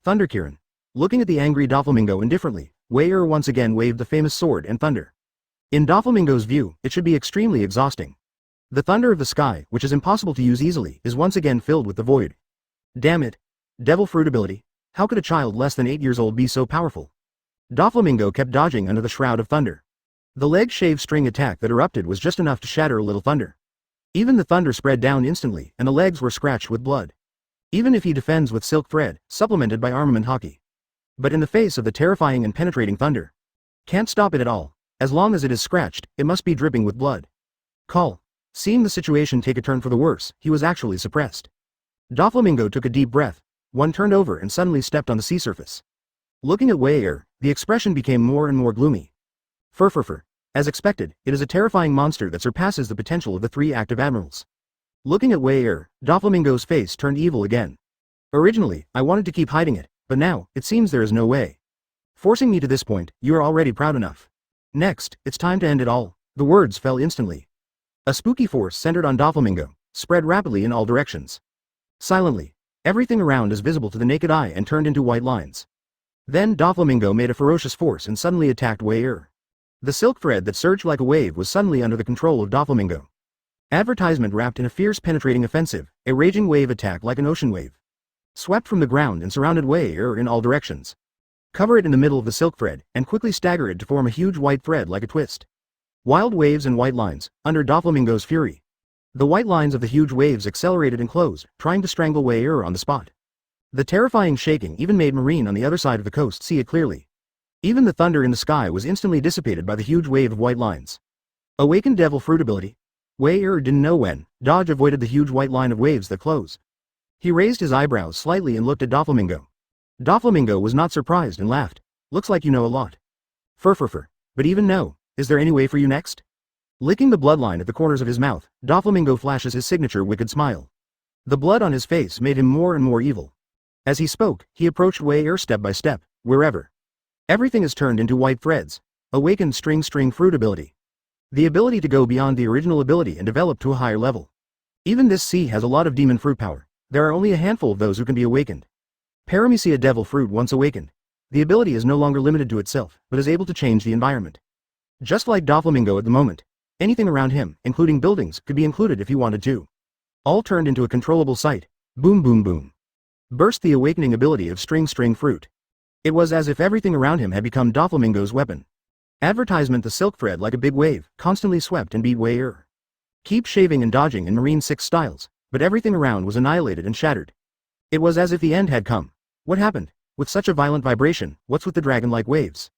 A: Thunder Kirin. Looking at the angry Doflamingo indifferently, Wei Er once again waved the famous sword and thunder. In Doflamingo's view, it should be extremely exhausting. The thunder of the sky, which is impossible to use easily, is once again filled with the void. Damn it. Devil fruit ability. How could a child less than 8 years old be so powerful? Doflamingo kept dodging under the shroud of thunder. The leg shave string attack that erupted was just enough to shatter a little thunder. Even the thunder spread down instantly, and the legs were scratched with blood. even if he defends with silk thread, supplemented by armament hockey. But in the face of the terrifying and penetrating thunder, can't stop it at all. As long as it is scratched, it must be dripping with blood. Call. Seeing the situation take a turn for the worse, he was actually suppressed. Doflamingo took a deep breath. One turned over and suddenly stepped on the sea surface. Looking at Wei Er, the expression became more and more gloomy. Fur. As expected, it is a terrifying monster that surpasses the potential of the 3 active admirals. Looking at Wei Er, Doflamingo's face turned evil again. Originally, I wanted to keep hiding it, but now, it seems there is no way. Forcing me to this point, you are already proud enough. Next, it's time to end it all. The words fell instantly. A spooky force centered on Doflamingo, spread rapidly in all directions. Silently, everything around is visible to the naked eye and turned into white lines. Then Doflamingo made a ferocious force and suddenly attacked Wei Er. The silk thread that surged like a wave was suddenly under the control of Doflamingo. Advertisement wrapped in a fierce penetrating offensive, a raging wave attack like an ocean wave. Swept from the ground and surrounded Wei Er in all directions. Cover it in the middle of the silk thread, and quickly stagger it to form a huge white thread like a twist. Wild waves and white lines, under Doflamingo's fury. The white lines of the huge waves accelerated and closed, trying to strangle Wei Er on the spot. The terrifying shaking even made Marine on the other side of the coast see it clearly. Even the thunder in the sky was instantly dissipated by the huge wave of white lines. Awakened Devil Fruit ability. Wei Er didn't know when, dodge avoided the huge white line of waves that closed. He raised his eyebrows slightly and looked at Doflamingo. Doflamingo was not surprised and laughed. Looks like you know a lot. Fur. But even no, is there any way for you next? Licking the bloodline at the corners of his mouth, Doflamingo flashes his signature wicked smile. The blood on his face made him more and more evil. As he spoke, he approached Wei Er step by step, wherever. Everything is turned into white threads. Awakened string fruit ability. The ability to go beyond the original ability and develop to a higher level. Even this sea has a lot of demon fruit power. There are only a handful of those who can be awakened. Paramecia Devil Fruit once awakened. The ability is no longer limited to itself, but is able to change the environment. Just like Doflamingo at the moment, anything around him, including buildings, could be included if he wanted to. All turned into a controllable sight. Boom. Burst the awakening ability of string fruit. It was as if everything around him had become Doflamingo's weapon. Advertisement the silk thread like a big wave, constantly swept and beat Wei Er. Keep shaving and dodging in Marine 6 styles, but everything around was annihilated and shattered. It was as if the end had come. What happened? With such a violent vibration, what's with the dragon-like waves?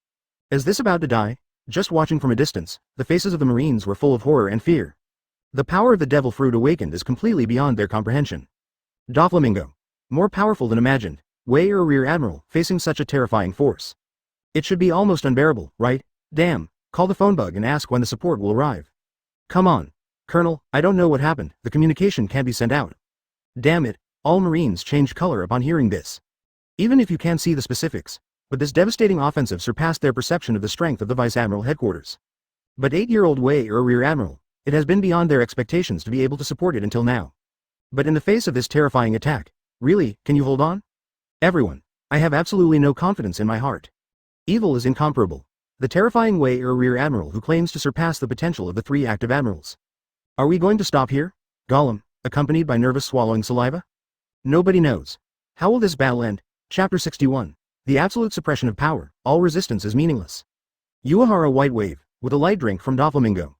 A: Is this about to die? Just watching from a distance, the faces of the Marines were full of horror and fear. The power of the Devil Fruit awakened is completely beyond their comprehension. Doflamingo. More powerful than imagined. Wei Er Rear Admiral, facing such a terrifying force. It should be almost unbearable, right? Damn, call the phone bug and ask when the support will arrive. Come on. Colonel, I don't know what happened, the communication can't be sent out. Damn it, all Marines changed color upon hearing this. Even if you can't see the specifics, but this devastating offensive surpassed their perception of the strength of the Vice Admiral headquarters. But 8-year-old Wei Er Rear Admiral, it has been beyond their expectations to be able to support it until now. But in the face of this terrifying attack, really, can you hold on? Everyone, I have absolutely no confidence in my heart. Evil is incomparable. The terrifying Wei Er Rear Admiral who claims to surpass the potential of the 3 active admirals. Are we going to stop here? Gollum, accompanied by nervous swallowing saliva? Nobody knows. How will this battle end? Chapter 61. The absolute suppression of power, all resistance is meaningless. Uehara White Wave, with a light drink from Doflamingo.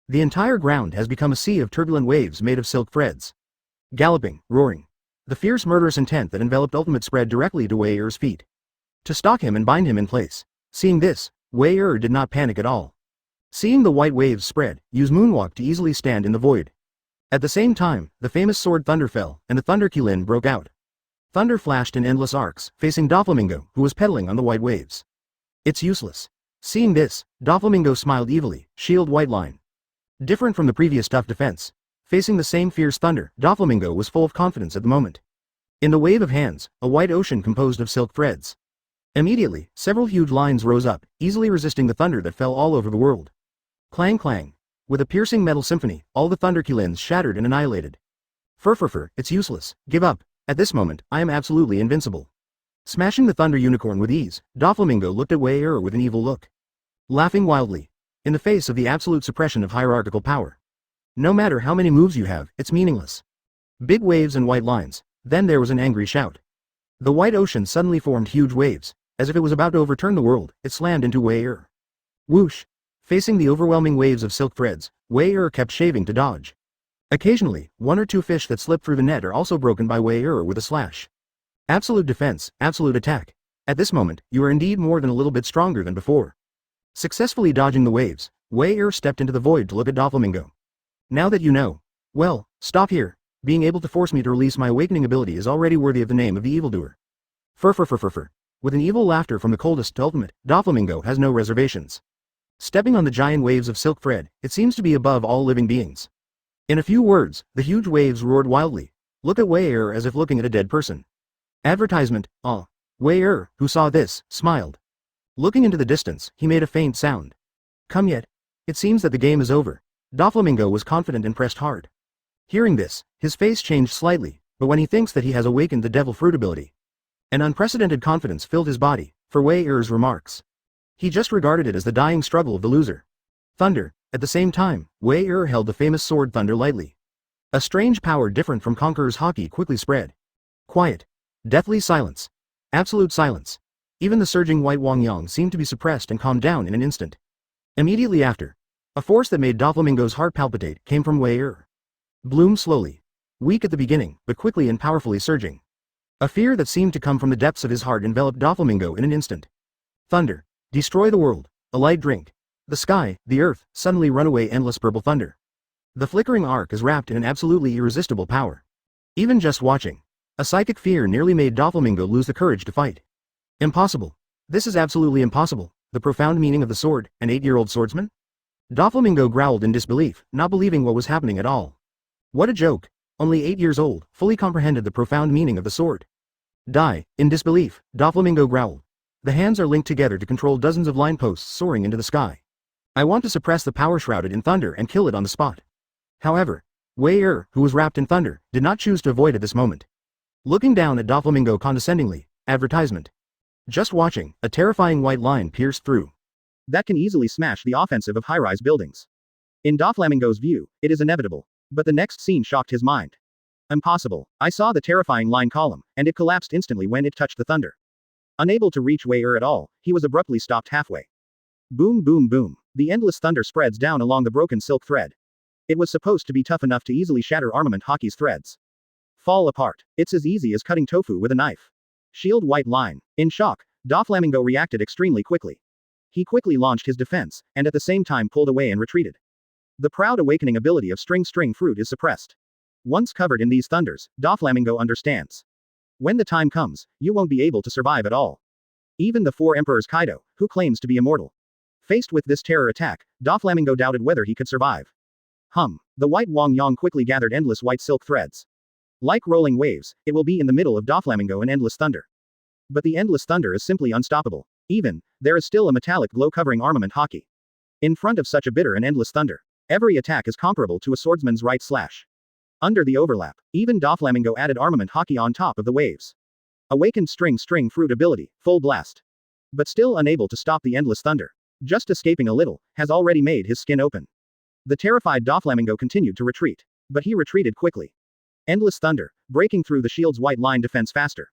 A: The entire ground has become a sea of turbulent waves made of silk threads. Galloping, roaring. The fierce murderous intent that enveloped Ultimate spread directly to Wei Er's feet. To stalk him and bind him in place. Seeing this, Wei Er did not panic at all. Seeing the white waves spread, use Moonwalk to easily stand in the void. At the same time, the famous sword Thunder fell, and the Thunder Qilin broke out. Thunder flashed in endless arcs, facing Doflamingo, who was pedaling on the white waves. It's useless. Seeing this, Doflamingo smiled evilly, shield white line. Different from the previous tough defense. Facing the same fierce thunder, Doflamingo was full of confidence at the moment. In the wave of hands, a white ocean composed of silk threads. Immediately, several huge lines rose up, easily resisting the thunder that fell all over the world. Clang clang. With a piercing metal symphony, all the Thunder Qilins shattered and annihilated. Fur, it's useless, give up. At this moment, I am absolutely invincible. Smashing the Thunder Unicorn with ease, Doflamingo looked at Wei Er with an evil look. Laughing wildly. In the face of the absolute suppression of hierarchical power. No matter how many moves you have, it's meaningless. Big waves and white lines, then there was an angry shout. The white ocean suddenly formed huge waves, as if it was about to overturn the world, it slammed into Wei Er. Whoosh! Facing the overwhelming waves of silk threads, Wei Er kept shaving to dodge. Occasionally, one or two fish that slip through the net are also broken by Wei with a slash. Absolute defense, absolute attack. At this moment, you are indeed more than a little bit stronger than before. Successfully dodging the waves, Wei stepped into the void to look at Doflamingo. Now that you know. Well, stop here. Being able to force me to release my awakening ability is already worthy of the name of the evildoer. Fur. With an evil laughter from the coldest to ultimate, Doflamingo has no reservations. Stepping on the giant waves of silk thread, it seems to be above all living beings. In a few words, the huge waves roared wildly. Look at Wei as if looking at a dead person. Advertisement, Wei who saw this, smiled. Looking into the distance, he made a faint sound. Come yet? It seems that the game is over. Doflamingo was confident and pressed hard. Hearing this, his face changed slightly, but when he thinks that he has awakened the devil fruit ability. An unprecedented confidence filled his body, for Wei-er's remarks. He just regarded it as the dying struggle of the loser. Thunder. At the same time, Wei held the famous sword Thunder lightly. A strange power different from Conqueror's Haki quickly spread. Quiet. Deathly silence. Absolute silence. Even the surging white Wangyang seemed to be suppressed and calmed down in an instant. Immediately after, a force that made Doflamingo's heart palpitate came from Wei. Bloom slowly. Weak at the beginning, but quickly and powerfully surging. A fear that seemed to come from the depths of his heart enveloped Doflamingo in an instant. Thunder. Destroy the world. A light drink. The sky, the earth, suddenly run away endless purple thunder. The flickering arc is wrapped in an absolutely irresistible power. Even just watching, a psychic fear nearly made Doflamingo lose the courage to fight. Impossible. This is absolutely impossible. The profound meaning of the sword, an 8-year-old swordsman? Doflamingo growled in disbelief, not believing what was happening at all. What a joke. Only 8 years old, fully comprehended the profound meaning of the sword. Die. In disbelief, Doflamingo growled. The hands are linked together to control dozens of line posts soaring into the sky. I want to suppress the power shrouded in thunder and kill it on the spot. However, Wei who was wrapped in thunder, did not choose to avoid at this moment. Looking down at Doflamingo condescendingly, advertisement. Just watching, a terrifying white line pierced through. That can easily smash the offensive of high-rise buildings. In Doflamingo's view, it is inevitable. But the next scene shocked his mind. Impossible. I saw the terrifying line column, and it collapsed instantly when it touched the thunder. Unable to reach Wei at all, he was abruptly stopped halfway. Boom boom boom. The endless thunder spreads down along the broken silk thread. It was supposed to be tough enough to easily shatter armament Haki's threads. Fall apart. It's as easy as cutting tofu with a knife. Shield white line. In shock, Doflamingo reacted extremely quickly. He quickly launched his defense, and at the same time pulled away and retreated. The proud awakening ability of string fruit is suppressed. Once covered in these thunders, Doflamingo understands. When the time comes, you won't be able to survive at all. Even the 4 Emperors Kaido, who claims to be immortal. Faced with this terror attack, Doflamingo doubted whether he could survive. The white Wangyang quickly gathered endless white silk threads. Like rolling waves, it will be in the middle of Doflamingo and endless thunder. But the endless thunder is simply unstoppable. Even, there is still a metallic glow covering armament Haki. In front of such a bitter and endless thunder, every attack is comparable to a swordsman's right slash. Under the overlap, even Doflamingo added armament Haki on top of the waves. Awakened string fruit ability, full blast. But still unable to stop the endless thunder. Just escaping a little, has already made his skin open. The terrified Doflamingo continued to retreat. But he retreated quickly. Endless thunder, breaking through the shield's white line defense faster.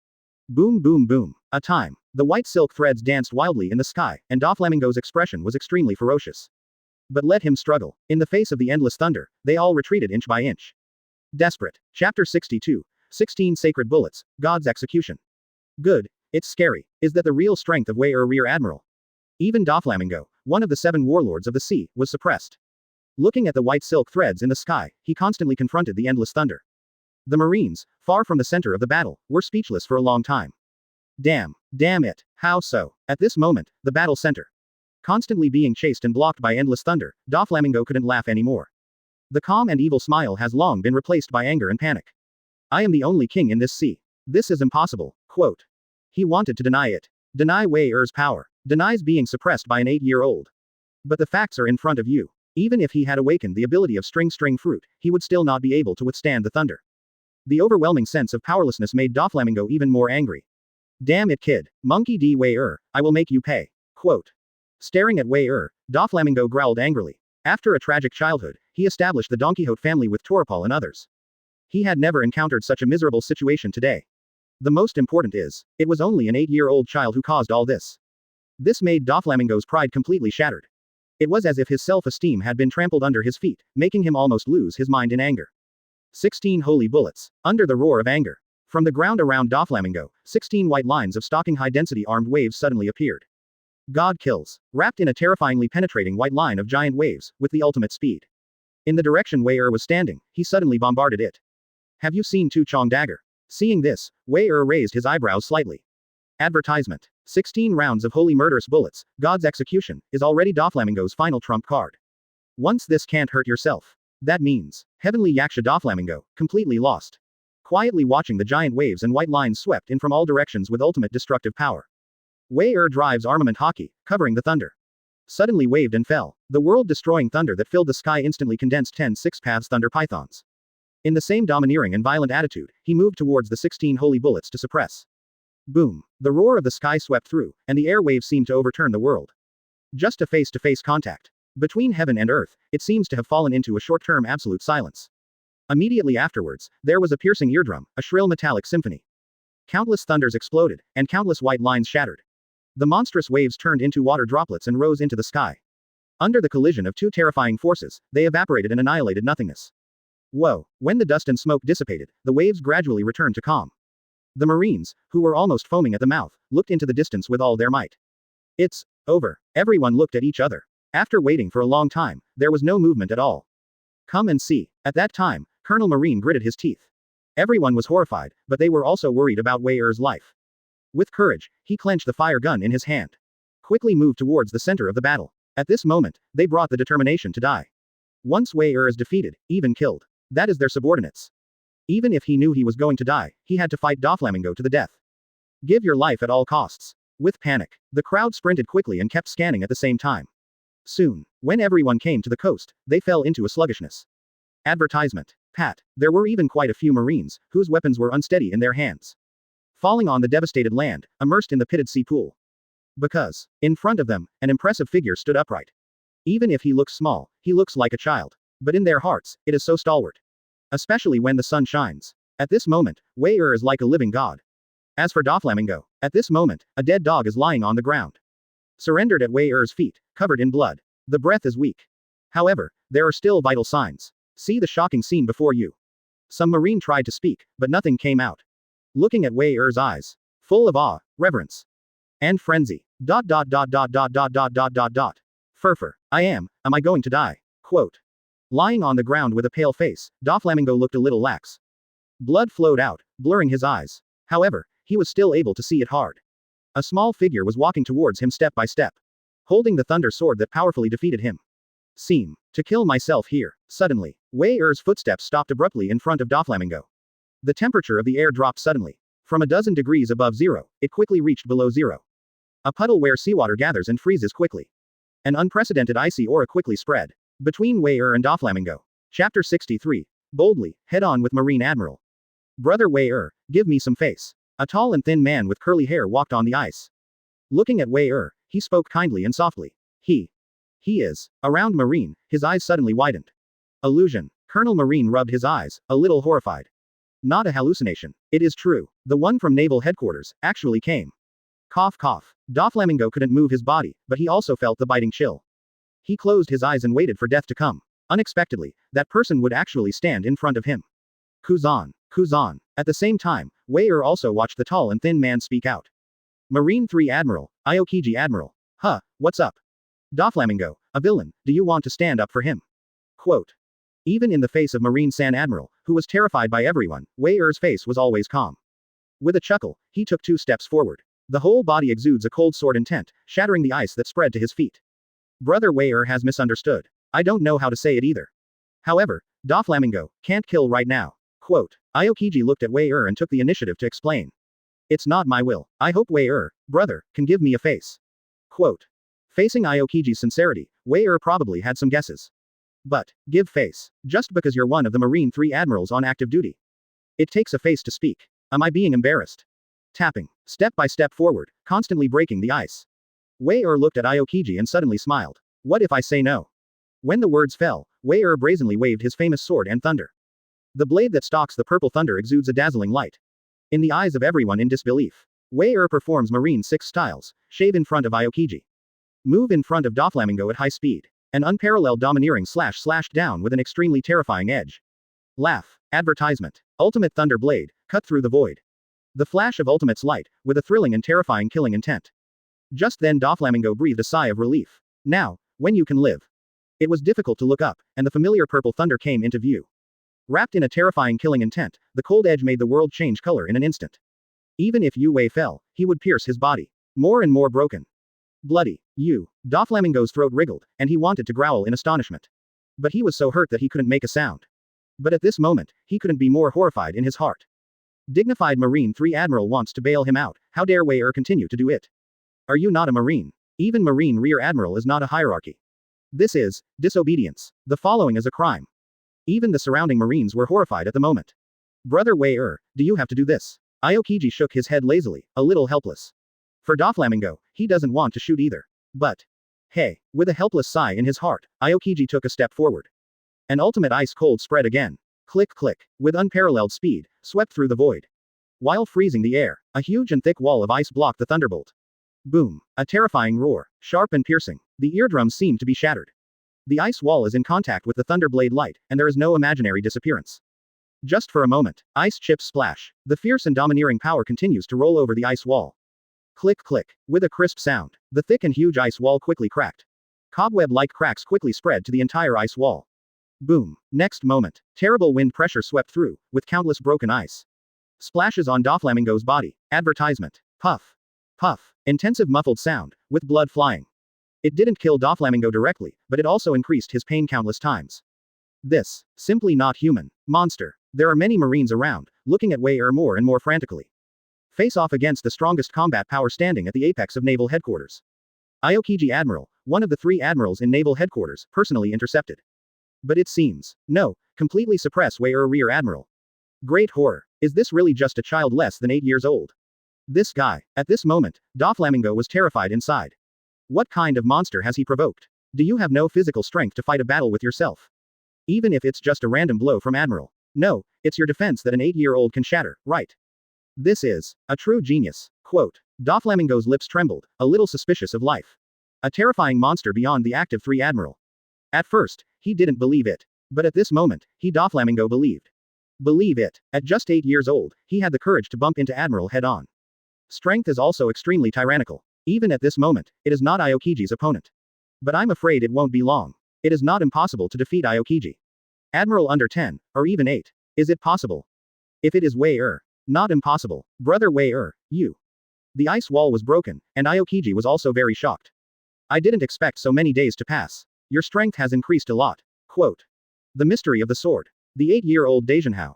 A: Boom boom boom. A time. The white silk threads danced wildly in the sky, and Doflamingo's expression was extremely ferocious. But let him struggle. In the face of the endless thunder, they all retreated inch by inch. Desperate. Chapter 62. 16 Sacred Bullets, God's Execution. Good. It's scary. Is that the real strength of Wei Rear Admiral? Even Doflamingo, one of the 7 warlords of the sea, was suppressed. Looking at the white silk threads in the sky, he constantly confronted the endless thunder. The Marines, far from the center of the battle, were speechless for a long time. Damn it. How so? At this moment, the battle center. Constantly being chased and blocked by endless thunder, Doflamingo couldn't laugh anymore. The calm and evil smile has long been replaced by anger and panic. I am the only king in this sea. This is impossible. Quote. He wanted to deny it. Deny Wei-er's power. Denies being suppressed by an 8-year-old. But the facts are in front of you. Even if he had awakened the ability of string fruit, he would still not be able to withstand the thunder. The overwhelming sense of powerlessness made Doflamingo even more angry. Damn it kid. Monkey D. Wei-er, I will make you pay. Quote. Staring at Wei-er, Doflamingo growled angrily. After a tragic childhood, he established the Don Quixote family with Toripal and others. He had never encountered such a miserable situation today. The most important is, it was only an 8-year-old child who caused all this. This made Doflamingo's pride completely shattered. It was as if his self-esteem had been trampled under his feet, making him almost lose his mind in anger. 16 holy bullets. Under the roar of anger. From the ground around Doflamingo, 16 white lines of stalking high-density armed waves suddenly appeared. God kills. Wrapped in a terrifyingly penetrating white line of giant waves, with the ultimate speed. In the direction Wei Er was standing, he suddenly bombarded it. Have you seen Tu Chong dagger? Seeing this, Wei Er raised his eyebrows slightly. Advertisement. 16 rounds of holy murderous bullets, God's execution, is already Doflamingo's final trump card. Once this can't hurt yourself. That means, Heavenly Yaksha Doflamingo, completely lost. Quietly watching the giant waves and white lines swept in from all directions with ultimate destructive power. Wei Er drives armament hockey, covering the thunder. Suddenly waved and fell. The world-destroying thunder that filled the sky instantly condensed 10 six-paths thunder pythons. In the same domineering and violent attitude, he moved towards the 16 holy bullets to suppress. Boom. The roar of the sky swept through, and the air waves seemed to overturn the world. Just a face-to-face contact. Between heaven and earth, it seems to have fallen into a short-term absolute silence. Immediately afterwards, there was a piercing eardrum, a shrill metallic symphony. Countless thunders exploded, and countless white lines shattered. The monstrous waves turned into water droplets and rose into the sky. Under the collision of two terrifying forces, they evaporated and annihilated nothingness. Whoa. When the dust and smoke dissipated, the waves gradually returned to calm. The Marines, who were almost foaming at the mouth, looked into the distance with all their might. It's over. Everyone looked at each other. After waiting for a long time, there was no movement at all. Come and see. At that time, Colonel Marine gritted his teeth. Everyone was horrified, but they were also worried about Wei Er's life. With courage, he clenched the fire gun in his hand. Quickly moved towards the center of the battle. At this moment, they brought the determination to die. Once Wei Er is defeated, even killed. That is their subordinates. Even if he knew he was going to die, he had to fight Doflamingo to the death. Give your life at all costs. With panic, the crowd sprinted quickly and kept scanning at the same time. Soon, when everyone came to the coast, they fell into a sluggishness. Advertisement. Pat. There were even quite a few Marines, whose weapons were unsteady in their hands. Falling on the devastated land, immersed in the pitted sea pool. Because, in front of them, an impressive figure stood upright. Even if he looks small, he looks like a child. But in their hearts, it is so stalwart. Especially when the sun shines. At this moment, Wei Er is like a living god. As for Doflamingo, at this moment, a dead dog is lying on the ground. Surrendered at Wei Er's feet, covered in blood. The breath is weak. However, there are still vital signs. See the shocking scene before you. Some Marine tried to speak, but nothing came out. Looking at Wei Er's eyes. Full of awe, reverence, and frenzy. Furfur. Am I going to die? Quote. Lying on the ground with a pale face, Doflamingo looked a little lax. Blood flowed out, blurring his eyes. However, he was still able to see it hard. A small figure was walking towards him step by step. Holding the thunder sword that powerfully defeated him. Seem to kill myself here. Suddenly, Wei Er's footsteps stopped abruptly in front of Doflamingo. The temperature of the air dropped suddenly. From a dozen degrees above zero, it quickly reached below zero. A puddle where seawater gathers and freezes quickly. An unprecedented icy aura quickly spread. Between Wei Er and Doflamingo. Chapter 63. Boldly, head on with Marine Admiral. Brother Wei Er, give me some face. A tall and thin man with curly hair walked on the ice. Looking at Wei Er, he spoke kindly and softly. He is. Around Marine, his eyes suddenly widened. Illusion. Colonel Marine rubbed his eyes, a little horrified. Not a hallucination. It is true. The one from Naval headquarters actually came. Cough cough. Doflamingo couldn't move his body, but he also felt the biting chill. He closed his eyes and waited for death to come. Unexpectedly, that person would actually stand in front of him. Kuzan. Kuzan. At the same time, Wei Er also watched the tall and thin man speak out. Marine 3 Admiral, Aokiji Admiral. Huh, what's up? Doflamingo, a villain, do you want to stand up for him? Quote. Even in the face of Marine San Admiral, who was terrified by everyone, Wei Er's face was always calm. With a chuckle, he took 2 steps forward. The whole body exudes a cold sword intent, shattering the ice that spread to his feet. Brother Wei Er has misunderstood. I don't know how to say it either. However, Doflamingo can't kill right now. Quote. Aokiji looked at Wei Er and took the initiative to explain. It's not my will. I hope Wei Er, brother, can give me a face. Quote. Facing Aokiji's sincerity, Wei Er probably had some guesses. But, give face. Just because you're one of the Marine 3 admirals on active duty. It takes a face to speak. Am I being embarrassed? Tapping. Step by step forward, constantly breaking the ice. Wei Er looked at Aokiji and suddenly smiled. What if I say no? When the words fell, Wei Er brazenly waved his famous sword and thunder. The blade that stalks the purple thunder exudes a dazzling light. In the eyes of everyone in disbelief, Wei Er performs Marine 6 styles, shave in front of Aokiji. Move in front of Doflamingo at high speed. An unparalleled domineering slash slashed down with an extremely terrifying edge. Laugh. Advertisement. Ultimate Thunder Blade, cut through the void. The flash of Ultimate's light, with a thrilling and terrifying killing intent. Just then Doflamingo breathed a sigh of relief. Now, when you can live. It was difficult to look up, and the familiar purple thunder came into view. Wrapped in a terrifying killing intent, the cold edge made the world change color in an instant. Even if Yu Wei fell, he would pierce his body. More and more broken. Bloody. Doflamingo's throat wriggled, and he wanted to growl in astonishment. But he was so hurt that he couldn't make a sound. But at this moment, he couldn't be more horrified in his heart. Dignified Marine 3 Admiral wants to bail him out, how dare Wei continue to do it? Are you not a Marine? Even Marine Rear Admiral is not a hierarchy. This is disobedience. The following is a crime. Even the surrounding Marines were horrified at the moment. Brother Wei, do you have to do this? Aokiji shook his head lazily, a little helpless. For Doflamingo, he doesn't want to shoot either. But, hey, with a helpless sigh in his heart, Aokiji took a step forward. An ultimate ice cold spread again. Click click, with unparalleled speed, swept through the void. While freezing the air, a huge and thick wall of ice blocked the thunderbolt. Boom, a terrifying roar, sharp and piercing. The eardrums seemed to be shattered. The ice wall is in contact with the thunderblade light, and there is no imaginary disappearance. Just for a moment, ice chips splash. The fierce and domineering power continues to roll over the ice wall. Click click, with a crisp sound, the thick and huge ice wall quickly cracked. Cobweb-like cracks quickly spread to the entire ice wall. Boom. Next moment, terrible wind pressure swept through, with countless broken ice. Splashes on Doflamingo's body. Advertisement. Puff. Puff. Intensive muffled sound, with blood flying. It didn't kill Doflamingo directly, but it also increased his pain countless times. This, simply not human. Monster. There are many Marines around, looking at Wei more and more frantically. Face off against the strongest combat power standing at the apex of Naval Headquarters. Aokiji Admiral, one of the 3 admirals in Naval Headquarters, personally intercepted. But it seems, no, completely suppress Wei Rear Admiral. Great horror. Is this really just a child less than 8 years old? This guy. At this moment, Doflamingo was terrified inside. What kind of monster has he provoked? Do you have no physical strength to fight a battle with yourself? Even if it's just a random blow from Admiral. No, it's your defense that an 8-year-old can shatter, right? This is a true genius. Quote. Doflamingo's lips trembled, a little suspicious of life. A terrifying monster beyond the active 3 Admiral. At first, he didn't believe it. But at this moment, Doflamingo believed. Believe it. At just 8 years old, he had the courage to bump into Admiral head-on. Strength is also extremely tyrannical. Even at this moment, it is not Aokiji's opponent. But I'm afraid it won't be long. It is not impossible to defeat Aokiji. Admiral under 10, or even 8. Is it possible? If it is Wei not impossible. Brother Wei you. The ice wall was broken, and Aokiji was also very shocked. I didn't expect so many days to pass. Your strength has increased a lot. Quote. The mystery of the sword. The 8-year-old Daijinhao.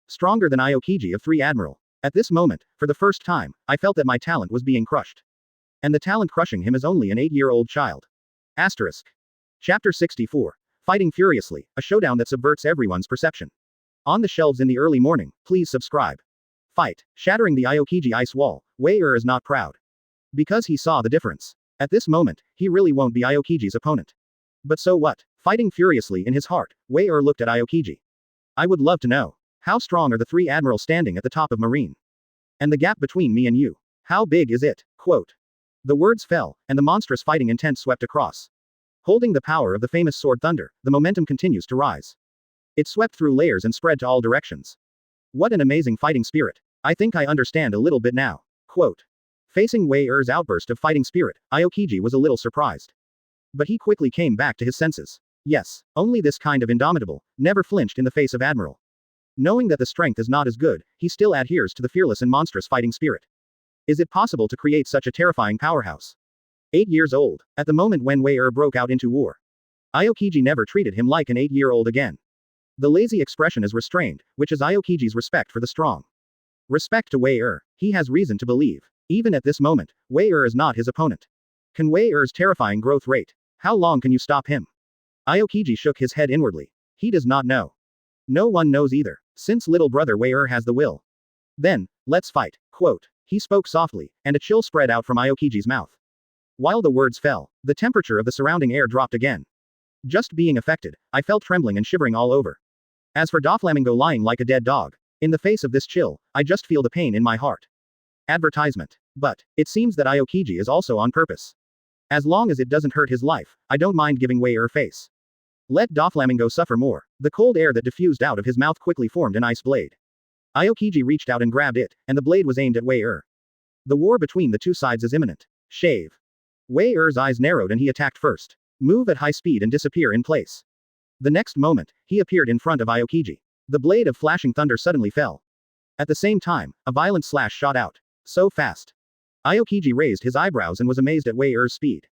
A: Stronger than Aokiji of 3 Admiral. At this moment, for the first time, I felt that my talent was being crushed. And the talent crushing him is only an 8-year-old child. Asterisk. Chapter 64. Fighting Furiously, a showdown that subverts everyone's perception. On the shelves in the early morning, please subscribe. Fight. Shattering the Aokiji ice wall, Wei is not proud. Because he saw the difference. At this moment, he really won't be Aokiji's opponent. But so what? Fighting furiously in his heart, Wei looked at Aokiji. I would love to know. How strong are the 3 admirals standing at the top of Marine? And the gap between me and you? How big is it? Quote. The words fell, and the monstrous fighting intent swept across. Holding the power of the famous sword thunder, the momentum continues to rise. It swept through layers and spread to all directions. What an amazing fighting spirit. I think I understand a little bit now. Quote. Facing Wei outburst of fighting spirit, Aokiji was a little surprised. But he quickly came back to his senses. Yes, only this kind of indomitable, never flinched in the face of Admiral. Knowing that the strength is not as good, he still adheres to the fearless and monstrous fighting spirit. Is it possible to create such a terrifying powerhouse? 8 years old, at the moment when Wei broke out into war. Aokiji never treated him like an 8-year-old again. The lazy expression is restrained, which is Aokiji's respect for the strong. Respect to Wei he has reason to believe. Even at this moment, Wei is not his opponent. Can Wei-er's terrifying growth rate? How long can you stop him? Aokiji shook his head inwardly. He does not know. No one knows either, since little brother Wei has the will. Then, let's fight. Quote. He spoke softly, and a chill spread out from Aokiji's mouth. While the words fell, the temperature of the surrounding air dropped again. Just being affected, I felt trembling and shivering all over. As for Doflamingo lying like a dead dog, in the face of this chill, I just feel the pain in my heart. Advertisement. But, it seems that Aokiji is also on purpose. As long as it doesn't hurt his life, I don't mind giving Wei face. Let Doflamingo suffer more. The cold air that diffused out of his mouth quickly formed an ice blade. Aokiji reached out and grabbed it, and the blade was aimed at Wei-Er. The war between the two sides is imminent. Shave. Wei-Er's eyes narrowed and he attacked first. Move at high speed and disappear in place. The next moment, he appeared in front of Aokiji. The blade of flashing thunder suddenly fell. At the same time, a violent slash shot out. So fast. Aokiji raised his eyebrows and was amazed at Wei-Er's speed.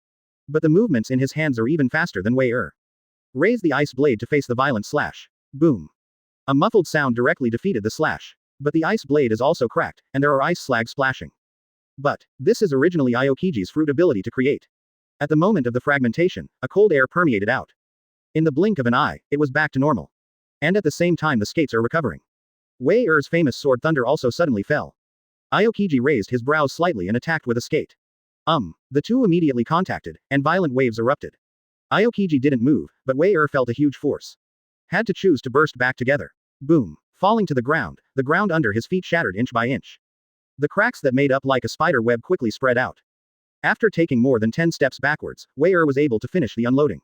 A: But the movements in his hands are even faster than Wei-Er. Raise the ice blade to face the violent slash. Boom. A muffled sound directly defeated the slash. But the ice blade is also cracked, and there are ice slag splashing. But, this is originally Aokiji's fruit ability to create. At the moment of the fragmentation, a cold air permeated out. In the blink of an eye, it was back to normal. And at the same time the skates are recovering. Wei-Er's famous sword thunder also suddenly fell. Aokiji raised his brows slightly and attacked with a skate. The two immediately contacted, and violent waves erupted. Aokiji didn't move, but Wei-Er felt a huge force. Had to choose to burst back together. Boom. Falling to the ground under his feet shattered inch by inch. The cracks that made up like a spider web quickly spread out. After taking more than 10 steps backwards, Wei-Er was able to finish the unloading.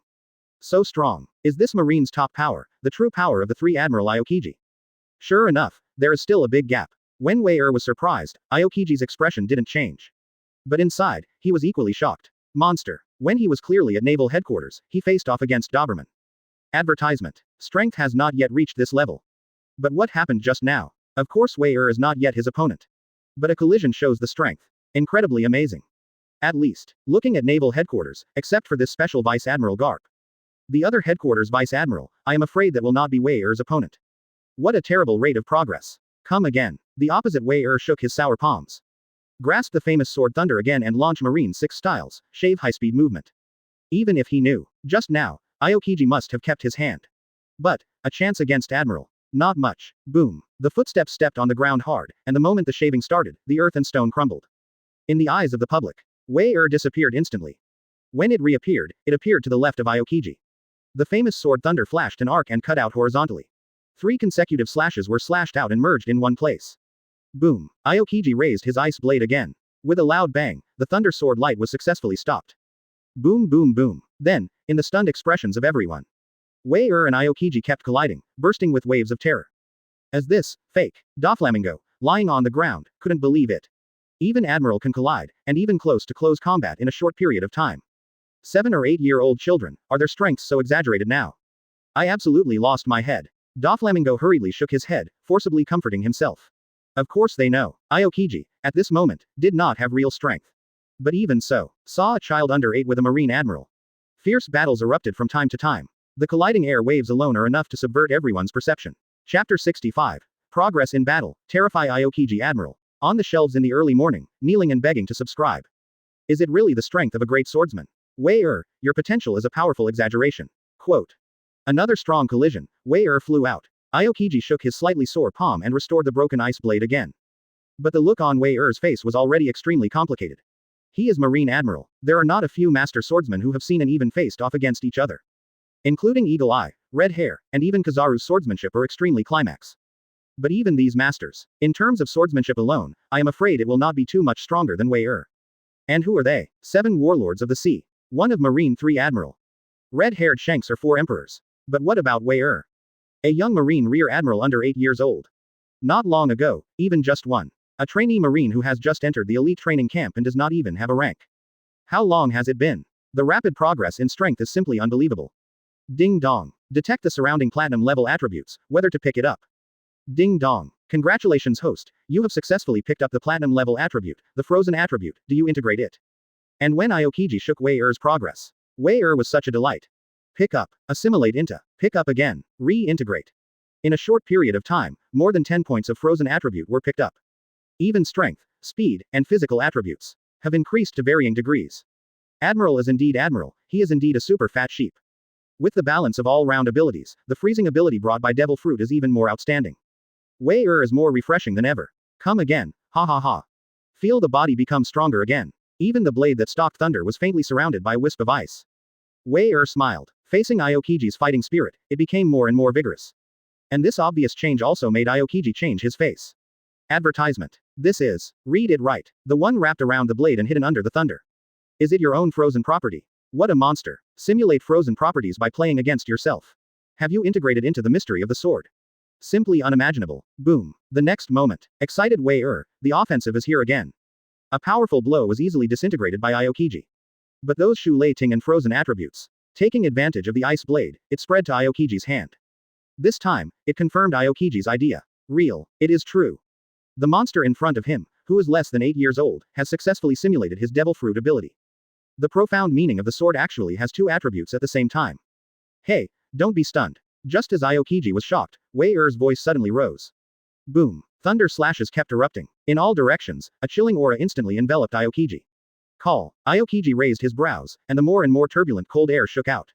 A: So strong. Is this Marine's top power, the true power of the three Admiral Aokiji? Sure enough, there is still a big gap. When Wei-Er was surprised, Aokiji's expression didn't change. But inside, he was equally shocked. Monster. When he was clearly at Naval headquarters, he faced off against Doberman. Advertisement. Strength has not yet reached this level. But what happened just now? Of course Wei-Er is not yet his opponent. But a collision shows the strength. Incredibly amazing. At least, looking at Naval headquarters, except for this special Vice Admiral Garp. The other headquarters Vice Admiral, I am afraid that will not be Wei-Er's opponent. What a terrible rate of progress. Come again. The opposite Wei-Er shook his sour palms. Grasp the famous sword thunder again and launch Marine 6 styles, shave high-speed movement. Even if he knew, just now, Aokiji must have kept his hand. But, a chance against Admiral. Not much. Boom. The footsteps stepped on the ground hard, and the moment the shaving started, the earth and stone crumbled. In the eyes of the public, Wei-Er disappeared instantly. When it reappeared, it appeared to the left of Aokiji. The famous sword thunder flashed an arc and cut out horizontally. 3 consecutive slashes were slashed out and merged in one place. Boom. Aokiji raised his ice blade again. With a loud bang, the thunder sword light was successfully stopped. Boom boom boom. Then, in the stunned expressions of everyone, Wei-Er and Aokiji kept colliding, bursting with waves of terror. As this, fake, Doflamingo, lying on the ground, couldn't believe it. Even Admiral can collide, and even close to close combat in a short period of time. 7 or 8-year-old children, are their strengths so exaggerated now? I absolutely lost my head. Doflamingo hurriedly shook his head, forcibly comforting himself. Of course they know, Aokiji, at this moment, did not have real strength. But even so, saw a child under 8 with a Marine Admiral. Fierce battles erupted from time to time. The colliding air waves alone are enough to subvert everyone's perception. Chapter 65. Progress in battle, terrify Aokiji Admiral. On the shelves in the early morning, kneeling and begging to subscribe. Is it really the strength of a great swordsman? Wei-Er, your potential is a powerful exaggeration. Quote. Another strong collision, Wei-Er flew out. Aokiji shook his slightly sore palm and restored the broken ice blade again. But the look on Wei-Er's face was already extremely complicated. He is Marine Admiral. There are not a few master swordsmen who have seen and even faced off against each other. Including Eagle Eye, Red Hair, and even Kizaru's swordsmanship are extremely climax. But even these masters, in terms of swordsmanship alone, I am afraid it will not be too much stronger than Wei-Er. And who are they? 7 warlords of the sea. 1 of Marine 3 Admiral. Red-haired Shanks are 4 emperors. But what about Wei-Er? A young Marine Rear Admiral under 8 years old. Not long ago, even just 1. A trainee Marine who has just entered the elite training camp and does not even have a rank. How long has it been? The rapid progress in strength is simply unbelievable. Ding dong. Detect the surrounding platinum level attributes, whether to pick it up. Ding dong. Congratulations host, you have successfully picked up the platinum level attribute, the frozen attribute, do you integrate it? And when Aokiji shook Wei-Er's progress. Wei-Er was such a delight. Pick up, assimilate into, pick up again, reintegrate. In a short period of time, more than 10 points of frozen attribute were picked up. Even strength, speed, and physical attributes have increased to varying degrees. Admiral is indeed Admiral, he is indeed a super fat sheep. With the balance of all-round abilities, the freezing ability brought by Devil Fruit is even more outstanding. Wei-Er is more refreshing than ever. Come again, ha ha ha. Feel the body become stronger again. Even the blade that stalked thunder was faintly surrounded by a wisp of ice. Wei-Er smiled. Facing Aokiji's fighting spirit, it became more and more vigorous. And this obvious change also made Aokiji change his face. Advertisement. This is, read it right, the one wrapped around the blade and hidden under the thunder. Is it your own frozen property? What a monster. Simulate frozen properties by playing against yourself. Have you integrated into the mystery of the sword? Simply unimaginable. Boom. The next moment. Excited Wei-er, the offensive is here again. A powerful blow was easily disintegrated by Aokiji. But those Shu Lei Ting and frozen attributes. Taking advantage of the ice blade, it spread to Aokiji's hand. This time, it confirmed Aokiji's idea. Real. It is true. The monster in front of him, who is less than 8 years old, has successfully simulated his devil fruit ability. The profound meaning of the sword actually has two attributes at the same time. Hey, don't be stunned. Just as Aokiji was shocked, Wei-er's voice suddenly rose. Boom. Thunder slashes kept erupting. In all directions, a chilling aura instantly enveloped Aokiji. Call. Aokiji raised his brows, and the more and more turbulent cold air shook out.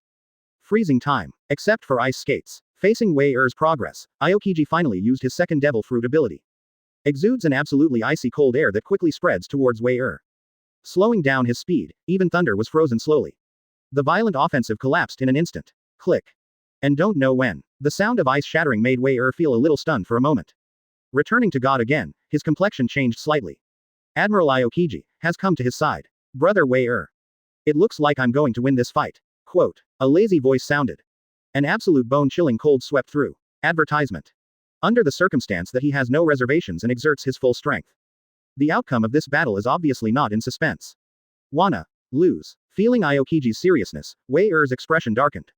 A: Freezing time. Except for ice skates. Facing Wei-er's progress, Aokiji finally used his second devil fruit ability. Exudes an absolutely icy cold air that quickly spreads towards Wei-er. Slowing down his speed, even thunder was frozen slowly. The violent offensive collapsed in an instant. Click. And don't know when. The sound of ice shattering made Wei-er feel a little stunned for a moment. Returning to God again, his complexion changed slightly. Admiral Aokiji has come to his side. Brother Wei-er. It looks like I'm going to win this fight. Quote. A lazy voice sounded. An absolute bone-chilling cold swept through. Advertisement. Under the circumstance that he has no reservations and exerts his full strength. The outcome of this battle is obviously not in suspense. Wanna lose. Feeling Aokiji's seriousness, Wei-er's expression darkened.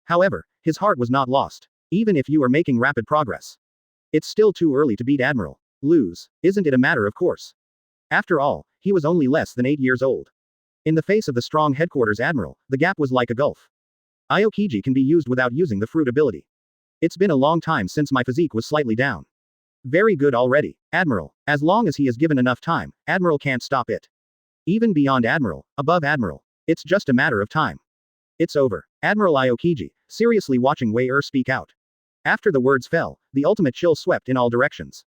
A: However, his heart was not lost. Even if you are making rapid progress. It's still too early to beat Admiral. Lose. Isn't it a matter of course? After all, he was only less than 8 years old. In the face of the strong headquarters Admiral, the gap was like a gulf. Aokiji can be used without using the fruit ability. It's been a long time since my physique was slightly down. Very good already, Admiral. As long as he is given enough time, Admiral can't stop it. Even beyond Admiral, above Admiral. It's just a matter of time. It's over. Admiral Aokiji, seriously watching Wei-er speak out. After the words fell, the ultimate chill swept in all directions.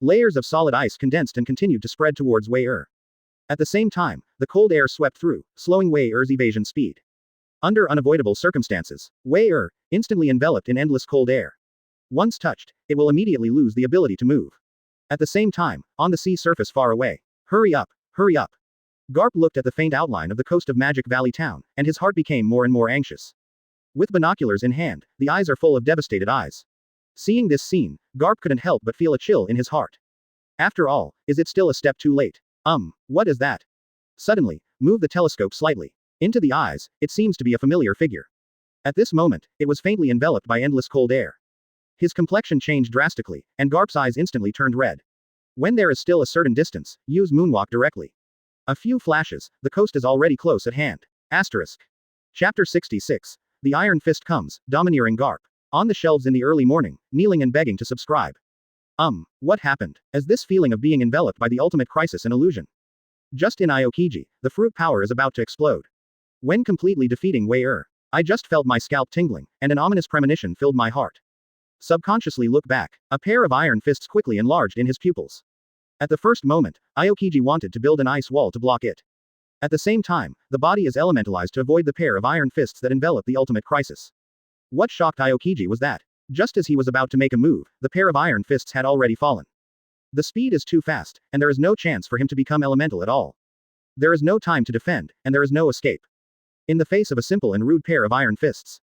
A: Layers of solid ice condensed and continued to spread towards Wei-er. At the same time, the cold air swept through, slowing Wei-er's evasion speed. Under unavoidable circumstances, Wei-er, instantly enveloped in endless cold air. Once touched, it will immediately lose the ability to move. At the same time, on the sea surface far away. Hurry up, hurry up. Garp looked at the faint outline of the coast of Magic Valley Town, and his heart became more and more anxious. With binoculars in hand, the eyes are full of devastated eyes. Seeing this scene, Garp couldn't help but feel a chill in his heart. After all, is it still a step too late? What is that? Suddenly, move the telescope slightly. Into the eyes, it seems to be a familiar figure. At this moment, it was faintly enveloped by endless cold air. His complexion changed drastically, and Garp's eyes instantly turned red. When there is still a certain distance, use moonwalk directly. A few flashes, the coast is already close at hand. Asterisk. Chapter 66. The Iron Fist comes, domineering Garp. On the shelves in the early morning, kneeling and begging to subscribe. What happened? As this feeling of being enveloped by the ultimate crisis and illusion. Just in Aokiji, the fruit power is about to explode. When completely defeating Wei-er, I just felt my scalp tingling, and an ominous premonition filled my heart. Subconsciously look back, a pair of iron fists quickly enlarged in his pupils. At the first moment, Aokiji wanted to build an ice wall to block it. At the same time, the body is elementalized to avoid the pair of iron fists that envelop the ultimate crisis. What shocked Aokiji was that, just as he was about to make a move, the pair of iron fists had already fallen. The speed is too fast, and there is no chance for him to become elemental at all. There is no time to defend, and there is no escape. In the face of a simple and rude pair of iron fists,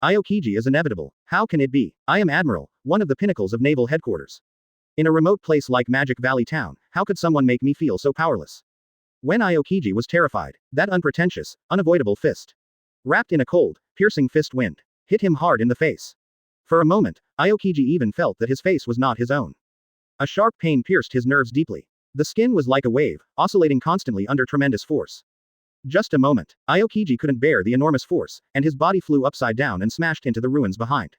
A: Aokiji is inevitable. How can it be? I am Admiral, one of the pinnacles of naval headquarters. In a remote place like Magic Valley Town, how could someone make me feel so powerless? When Aokiji was terrified, that unpretentious, unavoidable fist, wrapped in a cold, piercing fist wind, hit him hard in the face. For a moment, Aokiji even felt that his face was not his own. A sharp pain pierced his nerves deeply. The skin was like a wave, oscillating constantly under tremendous force. Just a moment, Aokiji couldn't bear the enormous force, and his body flew upside down and smashed into the ruins behind.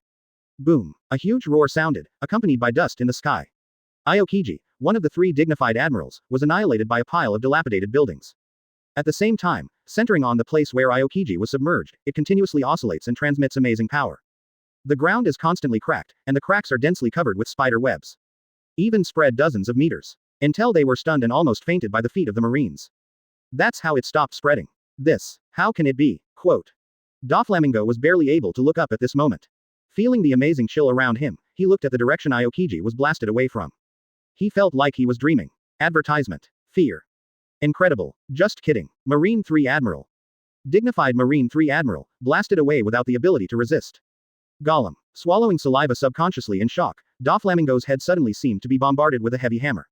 A: Boom! A huge roar sounded, accompanied by dust in the sky. Aokiji, one of the 3 dignified admirals, was annihilated by a pile of dilapidated buildings. At the same time, centering on the place where Aokiji was submerged, it continuously oscillates and transmits amazing power. The ground is constantly cracked, and the cracks are densely covered with spider webs. Even spread dozens of meters. Until they were stunned and almost fainted by the feet of the Marines. That's how it stopped spreading. How can it be? Quote. Doflamingo was barely able to look up at this moment. Feeling the amazing chill around him, he looked at the direction Aokiji was blasted away from. He felt like he was dreaming. Advertisement. Fear. Incredible. Just kidding. Marine 3 Admiral. Dignified Marine 3 Admiral, blasted away without the ability to resist. Gollum, swallowing saliva subconsciously in shock, Doflamingo's head suddenly seemed to be bombarded with a heavy hammer.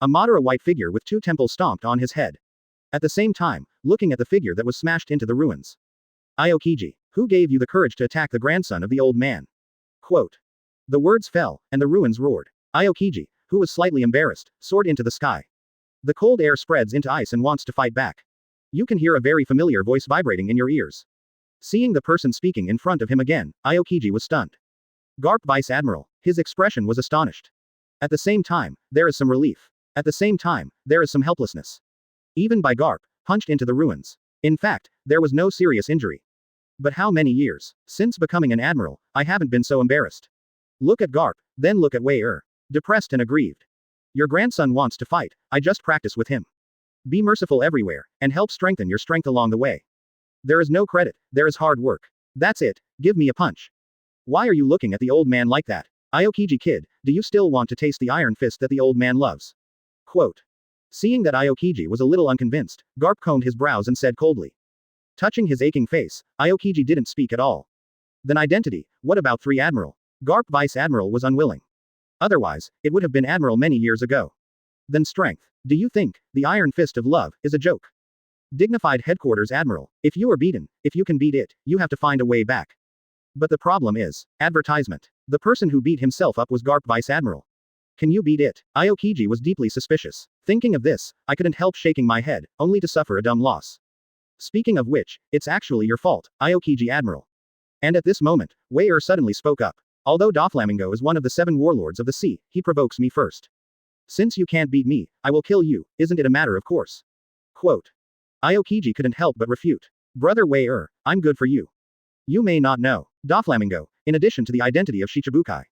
A: A Madara white figure with 2 temples stomped on his head. At the same time, looking at the figure that was smashed into the ruins. Aokiji, who gave you the courage to attack the grandson of the old man? Quote. The words fell, and the ruins roared. Aokiji, who was slightly embarrassed, soared into the sky. The cold air spreads into ice and wants to fight back. You can hear a very familiar voice vibrating in your ears. Seeing the person speaking in front of him again, Aokiji was stunned. Garp Vice Admiral. His expression was astonished. At the same time, there is some relief. At the same time, there is some helplessness. Even by Garp, punched into the ruins. In fact, there was no serious injury. But how many years, since becoming an admiral, I haven't been so embarrassed. Look at Garp, then look at Wei depressed and aggrieved. Your grandson wants to fight, I just practice with him. Be merciful everywhere, and help strengthen your strength along the way. There is no credit, there is hard work. That's it, give me a punch. Why are you looking at the old man like that? Aokiji kid, do you still want to taste the iron fist that the old man loves? Quote. Seeing that Aokiji was a little unconvinced, Garp combed his brows and said coldly. Touching his aching face, Aokiji didn't speak at all. Then identity, what about 3 Admiral? Garp Vice Admiral was unwilling. Otherwise, it would have been Admiral many years ago. Then strength. Do you think, the iron fist of love, is a joke? Dignified Headquarters Admiral, if you are beaten, if you can beat it, you have to find a way back. But the problem is, advertisement. The person who beat himself up was Garp Vice Admiral. Can you beat it? Aokiji was deeply suspicious. Thinking of this, I couldn't help shaking my head, only to suffer a dumb loss. Speaking of which, it's actually your fault, Aokiji Admiral. And at this moment, Wei suddenly spoke up. Although Doflamingo is one of the 7 warlords of the sea, he provokes me first. Since you can't beat me, I will kill you, isn't it a matter of course? Quote. Aokiji couldn't help but refute. Brother Wei I'm good for you. You may not know, Doflamingo, in addition to the identity of Shichibukai.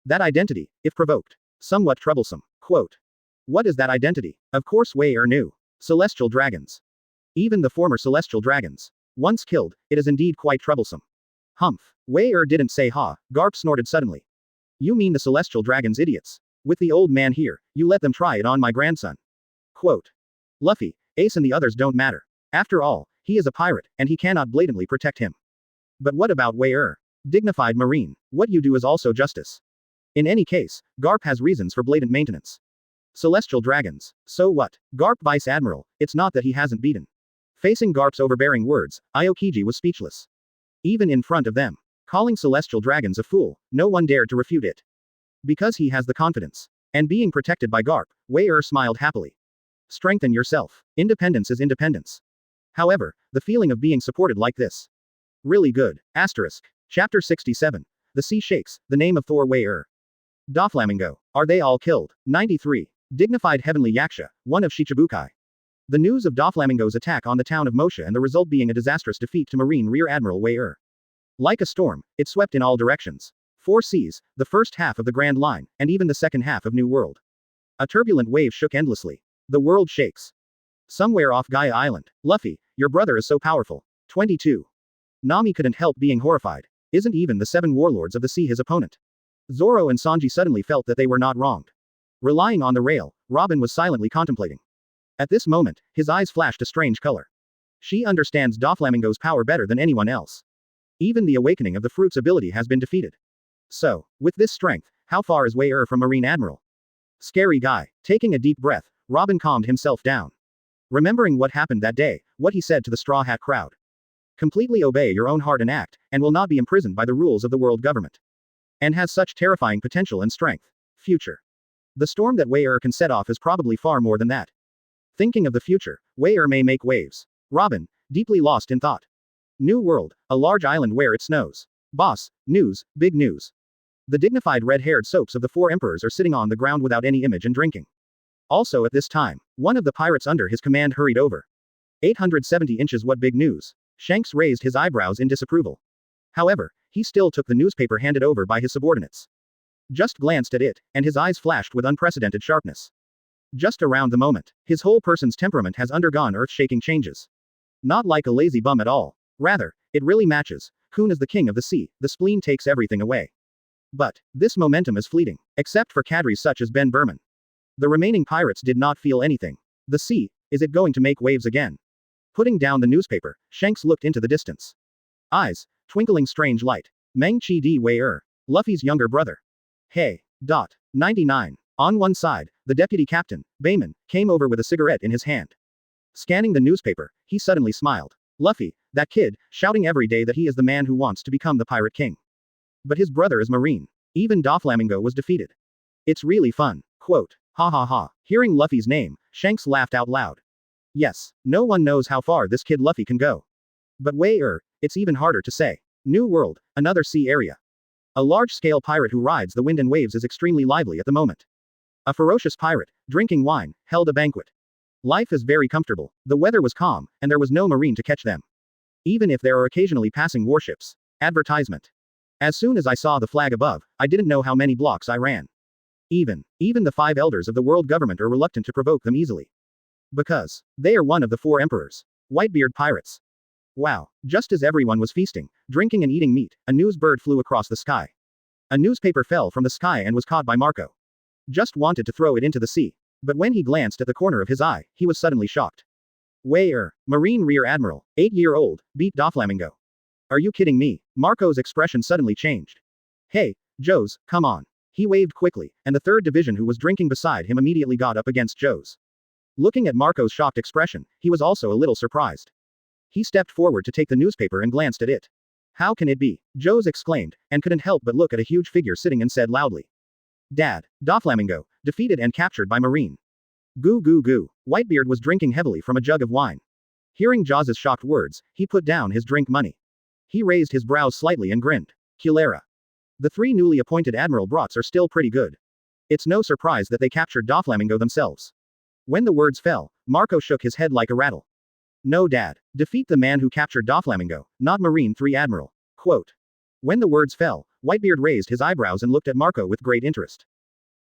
A: That identity, if provoked, somewhat troublesome. Quote. What is that identity? Of course Wei knew. Celestial dragons. Even the former celestial dragons. Once killed, it is indeed quite troublesome. Humph. Wei didn't say ha, Garp snorted suddenly. You mean the celestial dragons idiots? With the old man here, you let them try it on my grandson. Quote. Luffy, Ace and the others don't matter. After all, he is a pirate, and he cannot blatantly protect him. But what about Wei Dignified Marine, what you do is also justice. In any case, Garp has reasons for blatant maintenance. Celestial dragons. So what? Garp Vice Admiral, it's not that he hasn't beaten. Facing Garp's overbearing words, Aokiji was speechless. Even in front of them. Calling celestial dragons a fool, no one dared to refute it. Because he has the confidence. And being protected by Garp, Wei smiled happily. Strengthen yourself. Independence is independence. However, the feeling of being supported like this. Really good. Asterisk. Chapter 67. The Sea Shakes, the name of Thor Wei Doflamingo. Are they all killed? 93. Dignified Heavenly Yaksha, one of Shichibukai. The news of Doflamingo's attack on the town of Mosha and the result being a disastrous defeat to Marine Rear Admiral Wei Like a storm, it swept in all directions. 4 seas, the first half of the Grand Line, and even the second half of New World. A turbulent wave shook endlessly. The world shakes. Somewhere off Gaia Island. Luffy, your brother is so powerful. 22. Nami couldn't help being horrified. Isn't even the 7 warlords of the sea his opponent? Zoro and Sanji suddenly felt that they were not wronged. Relying on the rail, Robin was silently contemplating. At this moment, his eyes flashed a strange color. She understands Doflamingo's power better than anyone else. Even the awakening of the fruit's ability has been defeated. So, with this strength, how far is Wei from Marine Admiral? Scary guy. Taking a deep breath, Robin calmed himself down. Remembering what happened that day, what he said to the Straw Hat crowd. Completely obey your own heart and act, and will not be imprisoned by the rules of the world government. And has such terrifying potential and strength. Future. The storm that Wei can set off is probably far more than that. Thinking of the future, Wei may make waves. Robin, deeply lost in thought. New World, a large island where it snows. Boss, news, big news. The dignified red-haired soaps of the 4 emperors are sitting on the ground without any image and drinking. Also at this time, one of the pirates under his command hurried over. 870 inches what big news. Shanks raised his eyebrows in disapproval. However, he still took the newspaper handed over by his subordinates. Just glanced at it, and his eyes flashed with unprecedented sharpness. Just around the moment, his whole person's temperament has undergone earth-shaking changes. Not like a lazy bum at all. Rather, it really matches. Kun is the king of the sea, the spleen takes everything away. But, this momentum is fleeting, except for cadres such as Ben Berman. The remaining pirates did not feel anything. The sea, is it going to make waves again? Putting down the newspaper, Shanks looked into the distance. Eyes, twinkling strange light. Meng Chi Di Wei Luffy's younger brother. Hey. 99. On one side, the deputy captain, Bayman, came over with a cigarette in his hand. Scanning the newspaper, he suddenly smiled. Luffy, that kid, shouting every day that he is the man who wants to become the Pirate King. But his brother is Marine. Even Doflamingo was defeated. It's really fun. Quote. Ha ha ha. Hearing Luffy's name, Shanks laughed out loud. Yes, no one knows how far this kid Luffy can go. But it's even harder to say. New world, another sea area. A large-scale pirate who rides the wind and waves is extremely lively at the moment. A ferocious pirate, drinking wine, held a banquet. Life is very comfortable, the weather was calm, and there was no marine to catch them. Even if there are occasionally passing warships. Advertisement. As soon as I saw the flag above, I didn't know how many blocks I ran. Even the 5 elders of the world government are reluctant to provoke them easily. Because they are one of the 4 emperors. Whitebeard pirates. Wow, just as everyone was feasting, drinking and eating meat, a news bird flew across the sky. A newspaper fell from the sky and was caught by Marco. Just wanted to throw it into the sea. But when he glanced at the corner of his eye, he was suddenly shocked. Marine Rear Admiral, 8-year-old, beat Doflamingo. Are you kidding me? Marco's expression suddenly changed. Hey, Joes, come on. He waved quickly, and the 3rd Division who was drinking beside him immediately got up against Joes. Looking at Marco's shocked expression, he was also a little surprised. He stepped forward to take the newspaper and glanced at it. How can it be? Joes exclaimed, and couldn't help but look at a huge figure sitting and said loudly. Dad, Doflamingo, defeated and captured by Marine. Goo goo goo. Whitebeard was drinking heavily from a jug of wine. Hearing Jaws's shocked words, he put down his drink money. He raised his brows slightly and grinned. Culera. The 3 newly appointed Admiral Brats are still pretty good. It's no surprise that they captured Doflamingo themselves. When the words fell, Marco shook his head like a rattle. No dad. Defeat the man who captured Doflamingo, not Marine 3 Admiral. Quote. When the words fell, Whitebeard raised his eyebrows and looked at Marco with great interest.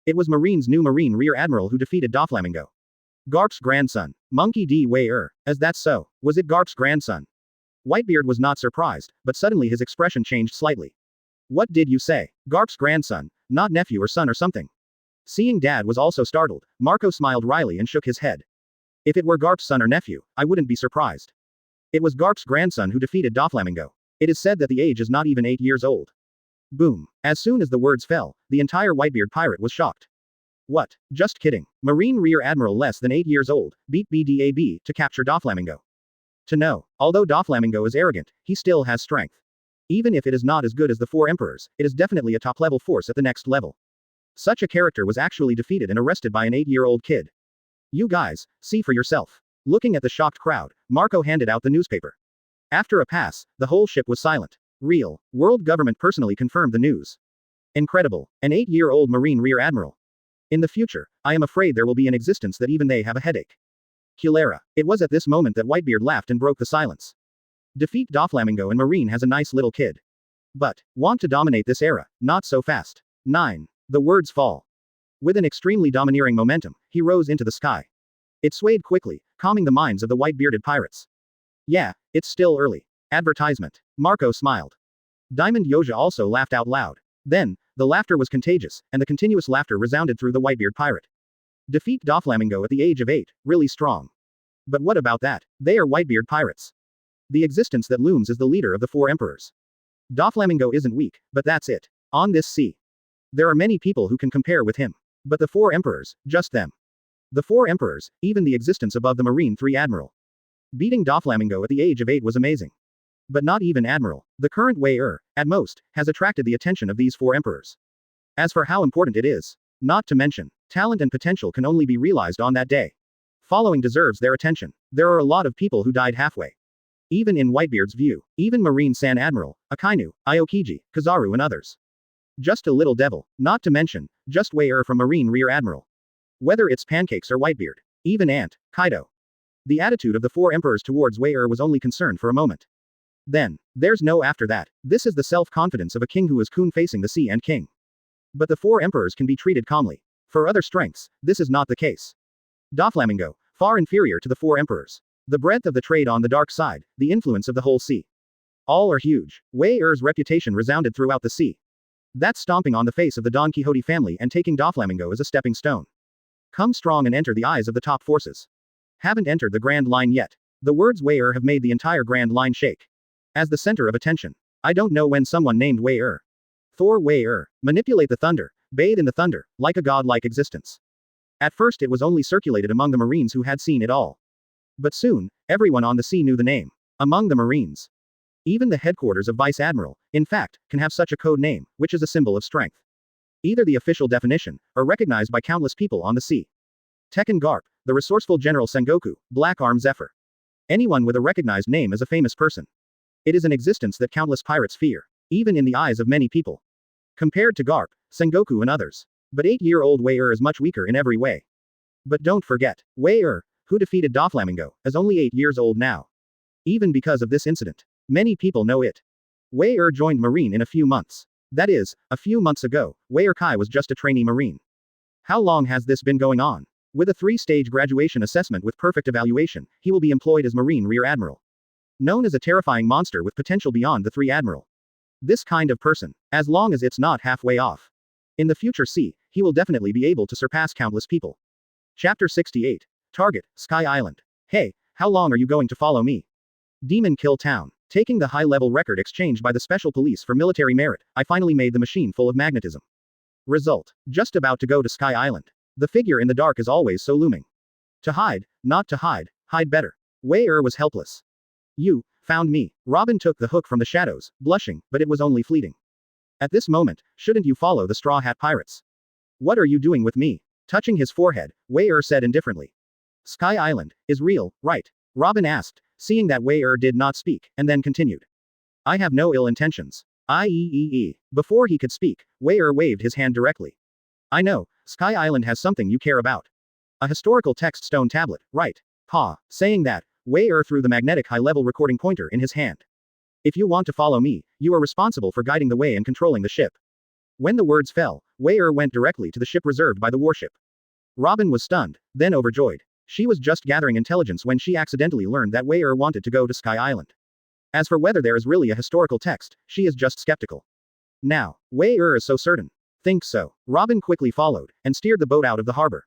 A: It was Marine's new Marine Rear Admiral who defeated Doflamingo. Garp's grandson. Monkey D. Wei As that's so, was it Garp's grandson? Whitebeard was not surprised, but suddenly his expression changed slightly. What did you say? Garp's grandson, not nephew or son or something? Seeing Dad was also startled, Marco smiled wryly and shook his head. If it were Garp's son or nephew, I wouldn't be surprised. It was Garp's grandson who defeated Doflamingo. It is said that the age is not even 8 years old. Boom. As soon as the words fell, the entire Whitebeard pirate was shocked. What? Just kidding. Marine Rear Admiral less than 8 years old, beat BDAB to capture Doflamingo. To know, although Doflamingo is arrogant, he still has strength. Even if it is not as good as the 4 emperors, it is definitely a top-level force at the next level. Such a character was actually defeated and arrested by an 8-year-old kid. You guys, see for yourself. Looking at the shocked crowd, Marco handed out the newspaper. After a pass, the whole ship was silent. Real, world government personally confirmed the news. Incredible, an 8-year-old Marine Rear Admiral. In the future, I am afraid there will be an existence that even they have a headache. Culera. It was at this moment that Whitebeard laughed and broke the silence. Defeat Doflamingo and Marine has a nice little kid. But, want to dominate this era, not so fast. 9. The words fall. With an extremely domineering momentum, he rose into the sky. It swayed quickly, calming the minds of the white-bearded pirates. Yeah, it's still early. Advertisement. Marco smiled. Diamond Yoja also laughed out loud. Then, the laughter was contagious, and the continuous laughter resounded through the Whitebeard pirate. Defeat Doflamingo at the age of 8, really strong. But what about that? They are Whitebeard pirates. The existence that looms is the leader of the 4 emperors. Doflamingo isn't weak, but that's it. On this sea. There are many people who can compare with him. But the 4 emperors, just them. The 4 emperors, even the existence above the Marine 3 Admiral. Beating Doflamingo at the age of 8 was amazing. But not even Admiral, the current Wei at most, has attracted the attention of these 4 emperors. As for how important it is, not to mention, talent and potential can only be realized on that day. Following deserves their attention. There are a lot of people who died halfway. Even in Whitebeard's view, even Marine San Admiral, Akainu, Aokiji, Kizaru and others. Just a little devil, not to mention, just Wei from Marine Rear Admiral. Whether it's pancakes or Whitebeard, even Ant, Kaido. The attitude of the 4 emperors towards Wei was only concern for a moment. Then, there's no after that. This is the self-confidence of a king who is coon facing the sea and king. But the 4 emperors can be treated calmly. For other strengths, this is not the case. Doflamingo, far inferior to the 4 emperors. The breadth of the trade on the dark side, the influence of the whole sea. All are huge. Wei reputation resounded throughout the sea. That's stomping on the face of the Don Quixote family and taking Doflamingo as a stepping stone. Come strong and enter the eyes of the top forces. Haven't entered the Grand Line yet. The words Wei have made the entire Grand Line shake. As the center of attention. I don't know when someone named Wei. Thor Wei. Manipulate the thunder, bathe in the thunder, like a godlike existence. At first it was only circulated among the Marines who had seen it all. But soon, everyone on the sea knew the name. Among the Marines. Even the headquarters of Vice Admiral, in fact, can have such a code name, which is a symbol of strength. Either the official definition, or recognized by countless people on the sea. Tekken Garp, the resourceful General Sengoku, Black Arm Zephyr. Anyone with a recognized name is a famous person. It is an existence that countless pirates fear, even in the eyes of many people. Compared to Garp, Sengoku and others. But 8-year-old Wei is much weaker in every way. But don't forget, Wei, who defeated Doflamingo, is only 8 years old now. Even because of this incident. Many people know it. Wei joined Marine in a few months. That is, a few months ago, Wei Kai was just a trainee Marine. How long has this been going on? With a 3-stage graduation assessment with perfect evaluation, he will be employed as Marine Rear Admiral. Known as a terrifying monster with potential beyond the 3 Admiral. This kind of person, as long as it's not halfway off. In the future he will definitely be able to surpass countless people. Chapter 68. Target, Sky Island. Hey, how long are you going to follow me? Demon Kill Town. Taking the high-level record exchanged by the Special Police for military merit, I finally made the machine full of magnetism. Result. Just about to go to Sky Island. The figure in the dark is always so looming. To hide, not to hide, hide better. Wei was helpless. You found me. Robin took the hook from the shadows, blushing, but it was only fleeting. At this moment, shouldn't you follow the Straw Hat Pirates? What are you doing with me? Touching his forehead, Wei said indifferently. Sky Island is real, right? Robin asked, seeing that Wei did not speak, and then continued. I have no ill intentions. Before he could speak, Wei waved his hand directly. I know, Sky Island has something you care about. A historical text stone tablet, right? Saying that, Wei threw the magnetic high-level recording pointer in his hand. If you want to follow me, you are responsible for guiding the way and controlling the ship. When the words fell, Wei went directly to the ship reserved by the warship. Robin was stunned, then overjoyed. She was just gathering intelligence when she accidentally learned that Wei wanted to go to Sky Island. As for whether there is really a historical text, she is just skeptical. Now, Wei is so certain. Think so. Robin quickly followed, and steered the boat out of the harbor.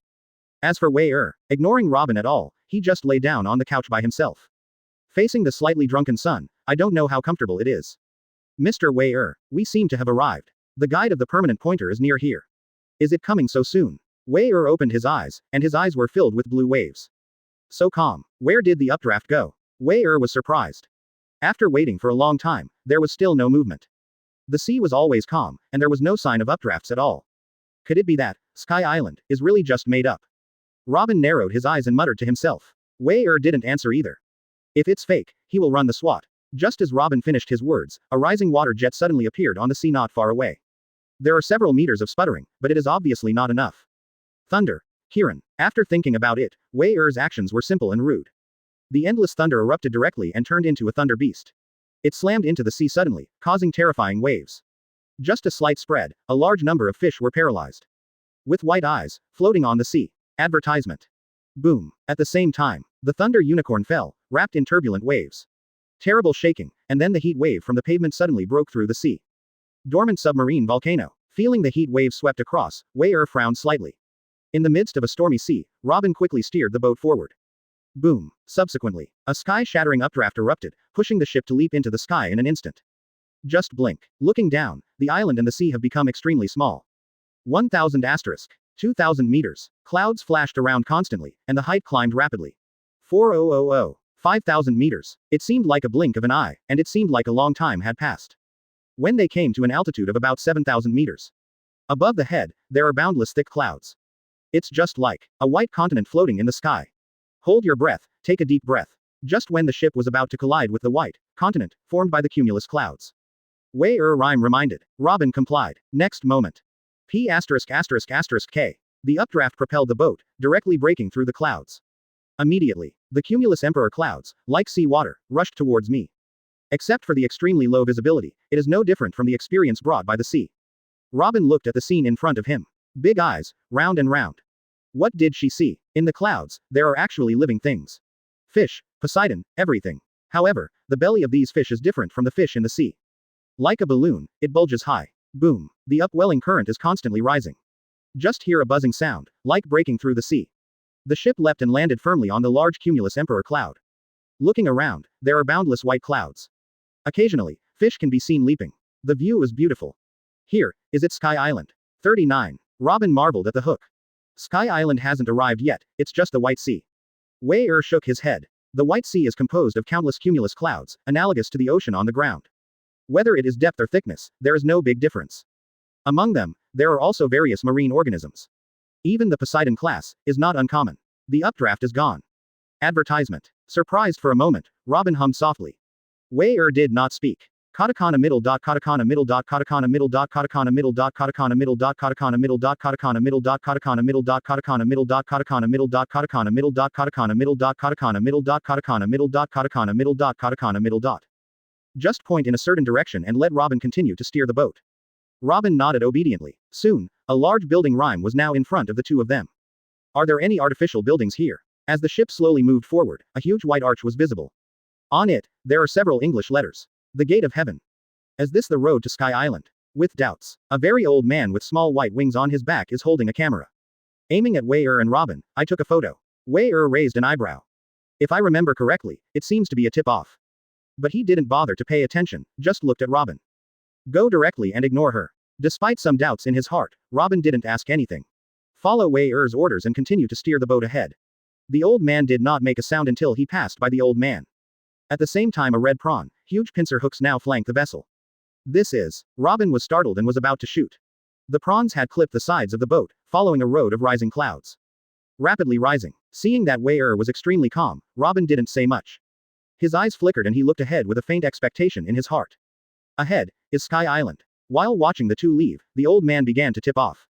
A: As for Wei ignoring Robin at all, he just lay down on the couch by himself. Facing the slightly drunken sun, I don't know how comfortable it is. Mr. Wei we seem to have arrived. The guide of the permanent pointer is near here. Is it coming so soon? Wei opened his eyes, and his eyes were filled with blue waves. So calm. Where did the updraft go? Wei was surprised. After waiting for a long time, there was still no movement. The sea was always calm, and there was no sign of updrafts at all. Could it be that Sky Island is really just made up? Robin narrowed his eyes and muttered to himself. Wei didn't answer either. If it's fake, he will run the SWAT. Just as Robin finished his words, a rising water jet suddenly appeared on the sea not far away. There are several meters of sputtering, but it is obviously not enough. Thunder. Kirin. After thinking about it, Wei actions were simple and rude. The endless thunder erupted directly and turned into a thunder beast. It slammed into the sea suddenly, causing terrifying waves. Just a slight spread, a large number of fish were paralyzed. With white eyes, floating on the sea. Advertisement. Boom. At the same time, the thunder unicorn fell, wrapped in turbulent waves. Terrible shaking, and then the heat wave from the pavement suddenly broke through the sea. Dormant submarine volcano. Feeling the heat wave swept across, Wei frowned slightly. In the midst of a stormy sea, Robin quickly steered the boat forward. Boom. Subsequently, a sky-shattering updraft erupted, pushing the ship to leap into the sky in an instant. Just blink. Looking down, the island and the sea have become extremely small. 1000 asterisk. 2000 meters. Clouds flashed around constantly, and the height climbed rapidly. 4000. 5000 meters. It seemed like a blink of an eye, and it seemed like a long time had passed. When they came to an altitude of about 7000 meters. Above the head, there are boundless thick clouds. It's just like a white continent floating in the sky. Hold your breath, take a deep breath. Just when the ship was about to collide with the white continent, formed by the cumulus clouds. Wei Rhyme reminded. Robin complied. Next moment. P*******K. The updraft propelled the boat, directly breaking through the clouds. Immediately, the cumulus emperor clouds, like sea water, rushed towards me. Except for the extremely low visibility, it is no different from the experience brought by the sea. Robin looked at the scene in front of him. Big eyes, round and round. What did she see? In the clouds, there are actually living things. Fish, Poseidon, everything. However, the belly of these fish is different from the fish in the sea. Like a balloon, it bulges high. Boom. The upwelling current is constantly rising. Just hear a buzzing sound, like breaking through the sea. The ship leapt and landed firmly on the large cumulus emperor cloud. Looking around, there are boundless white clouds. Occasionally, fish can be seen leaping. The view is beautiful. Here, is it Sky Island? 39. Robin marveled at the hook. Sky Island hasn't arrived yet, it's just the White Sea. Wei shook his head. The White Sea is composed of countless cumulus clouds, analogous to the ocean on the ground. Whether it is depth or thickness, there is no big difference. Among them, there are also various marine organisms. Even the Poseidon class is not uncommon. The updraft is gone. Advertisement. Surprised for a moment, Robin hummed softly. Wei did not speak. Katakana middle dot katakana middle dot katakana middle dot katakana middle dot katakana middle dot katakana middle dot katakana middle dot katakana middle dot katakana middle dot katakana middle dot katakana middle dot katakana middle dot katakana middle dot katakana middle dot katakana middle dot katakana middle dot. Just point in a certain direction and let Robin continue to steer the boat. Robin nodded obediently. Soon, a large building rhyme was now in front of the two of them. Are there any artificial buildings here? As the ship slowly moved forward, a huge white arch was visible. On it, there are several English letters. The Gate of Heaven. Is this the road to Sky Island? With doubts, a very old man with small white wings on his back is holding a camera. Aiming at Wei and Robin, I took a photo. Wei raised an eyebrow. If I remember correctly, it seems to be a tip-off. But he didn't bother to pay attention, just looked at Robin. Go directly and ignore her. Despite some doubts in his heart, Robin didn't ask anything. Follow Wei's orders and continue to steer the boat ahead. The old man did not make a sound until he passed by the old man. At the same time, a red prawn, huge pincer hooks now flanked the vessel. Robin was startled and was about to shoot. The prawns had clipped the sides of the boat, following a road of rising clouds. Rapidly rising. Seeing that Wei was extremely calm, Robin didn't say much. His eyes flickered and he looked ahead with a faint expectation in his heart. Ahead is Sky Island. While watching the two leave, the old man began to tip off.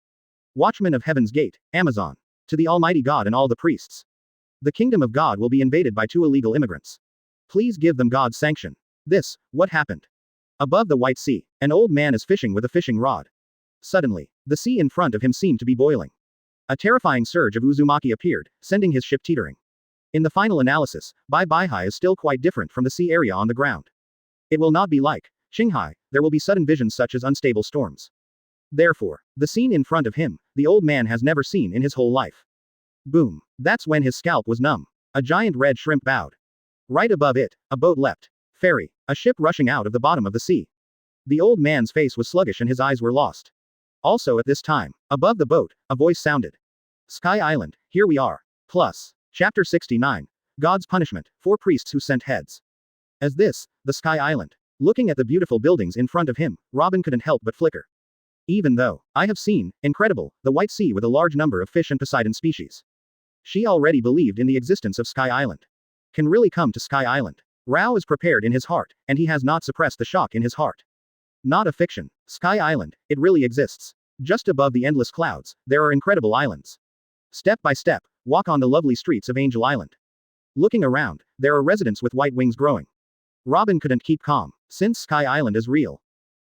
A: Watchman of Heaven's Gate, Amazon. To the Almighty God and all the priests. The kingdom of God will be invaded by 2 illegal immigrants. Please give them God's sanction. What happened? Above the White Sea, an old man is fishing with a fishing rod. Suddenly, the sea in front of him seemed to be boiling. A terrifying surge of Uzumaki appeared, sending his ship teetering. In the final analysis, Bai is still quite different from the sea area on the ground. It will not be like Qinghai, there will be sudden visions such as unstable storms. Therefore, the scene in front of him, the old man has never seen in his whole life. Boom. That's when his scalp was numb. A giant red shrimp bowed. Right above it, a boat leapt. Ferry, a ship rushing out of the bottom of the sea. The old man's face was sluggish and his eyes were lost. Also at this time, above the boat, a voice sounded. Sky Island, here we are. Plus. Chapter 69. God's Punishment, 4 priests who sent heads. As this, the Sky Island. Looking at the beautiful buildings in front of him, Robin couldn't help but flicker. Even though, I have seen, incredible, the White Sea with a large number of fish and Poseidon species. She already believed in the existence of Sky Island. Can really come to Sky Island. Rao is prepared in his heart, and he has not suppressed the shock in his heart. Not a fiction. Sky Island, it really exists. Just above the endless clouds, there are incredible islands. Step by step, walk on the lovely streets of Angel Island. Looking around, there are residents with white wings growing. Robin couldn't keep calm, since Sky Island is real.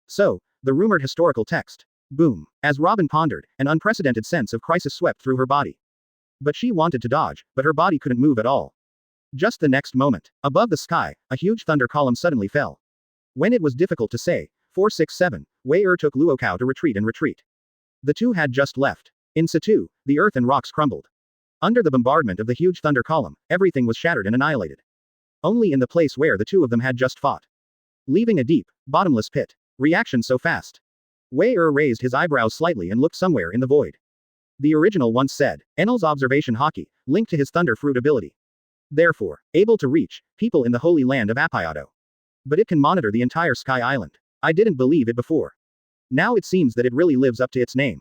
A: So, the rumored historical text. Boom. As Robin pondered, an unprecedented sense of crisis swept through her body. But she wanted to dodge, but her body couldn't move at all. Just the next moment, above the sky, a huge thunder column suddenly fell. When it was difficult to say, 467, Wei took Luo Kao to retreat. The two had just left. In situ, the earth and rocks crumbled. Under the bombardment of the huge thunder column, everything was shattered and annihilated. Only in the place where the two of them had just fought. Leaving a deep, bottomless pit. Reaction so fast. Wei raised his eyebrows slightly and looked somewhere in the void. The original once said, Enel's observation hockey, linked to his thunder fruit ability. Therefore, able to reach people in the holy land of Appayado. But it can monitor the entire Sky Island. I didn't believe it before. Now it seems that it really lives up to its name.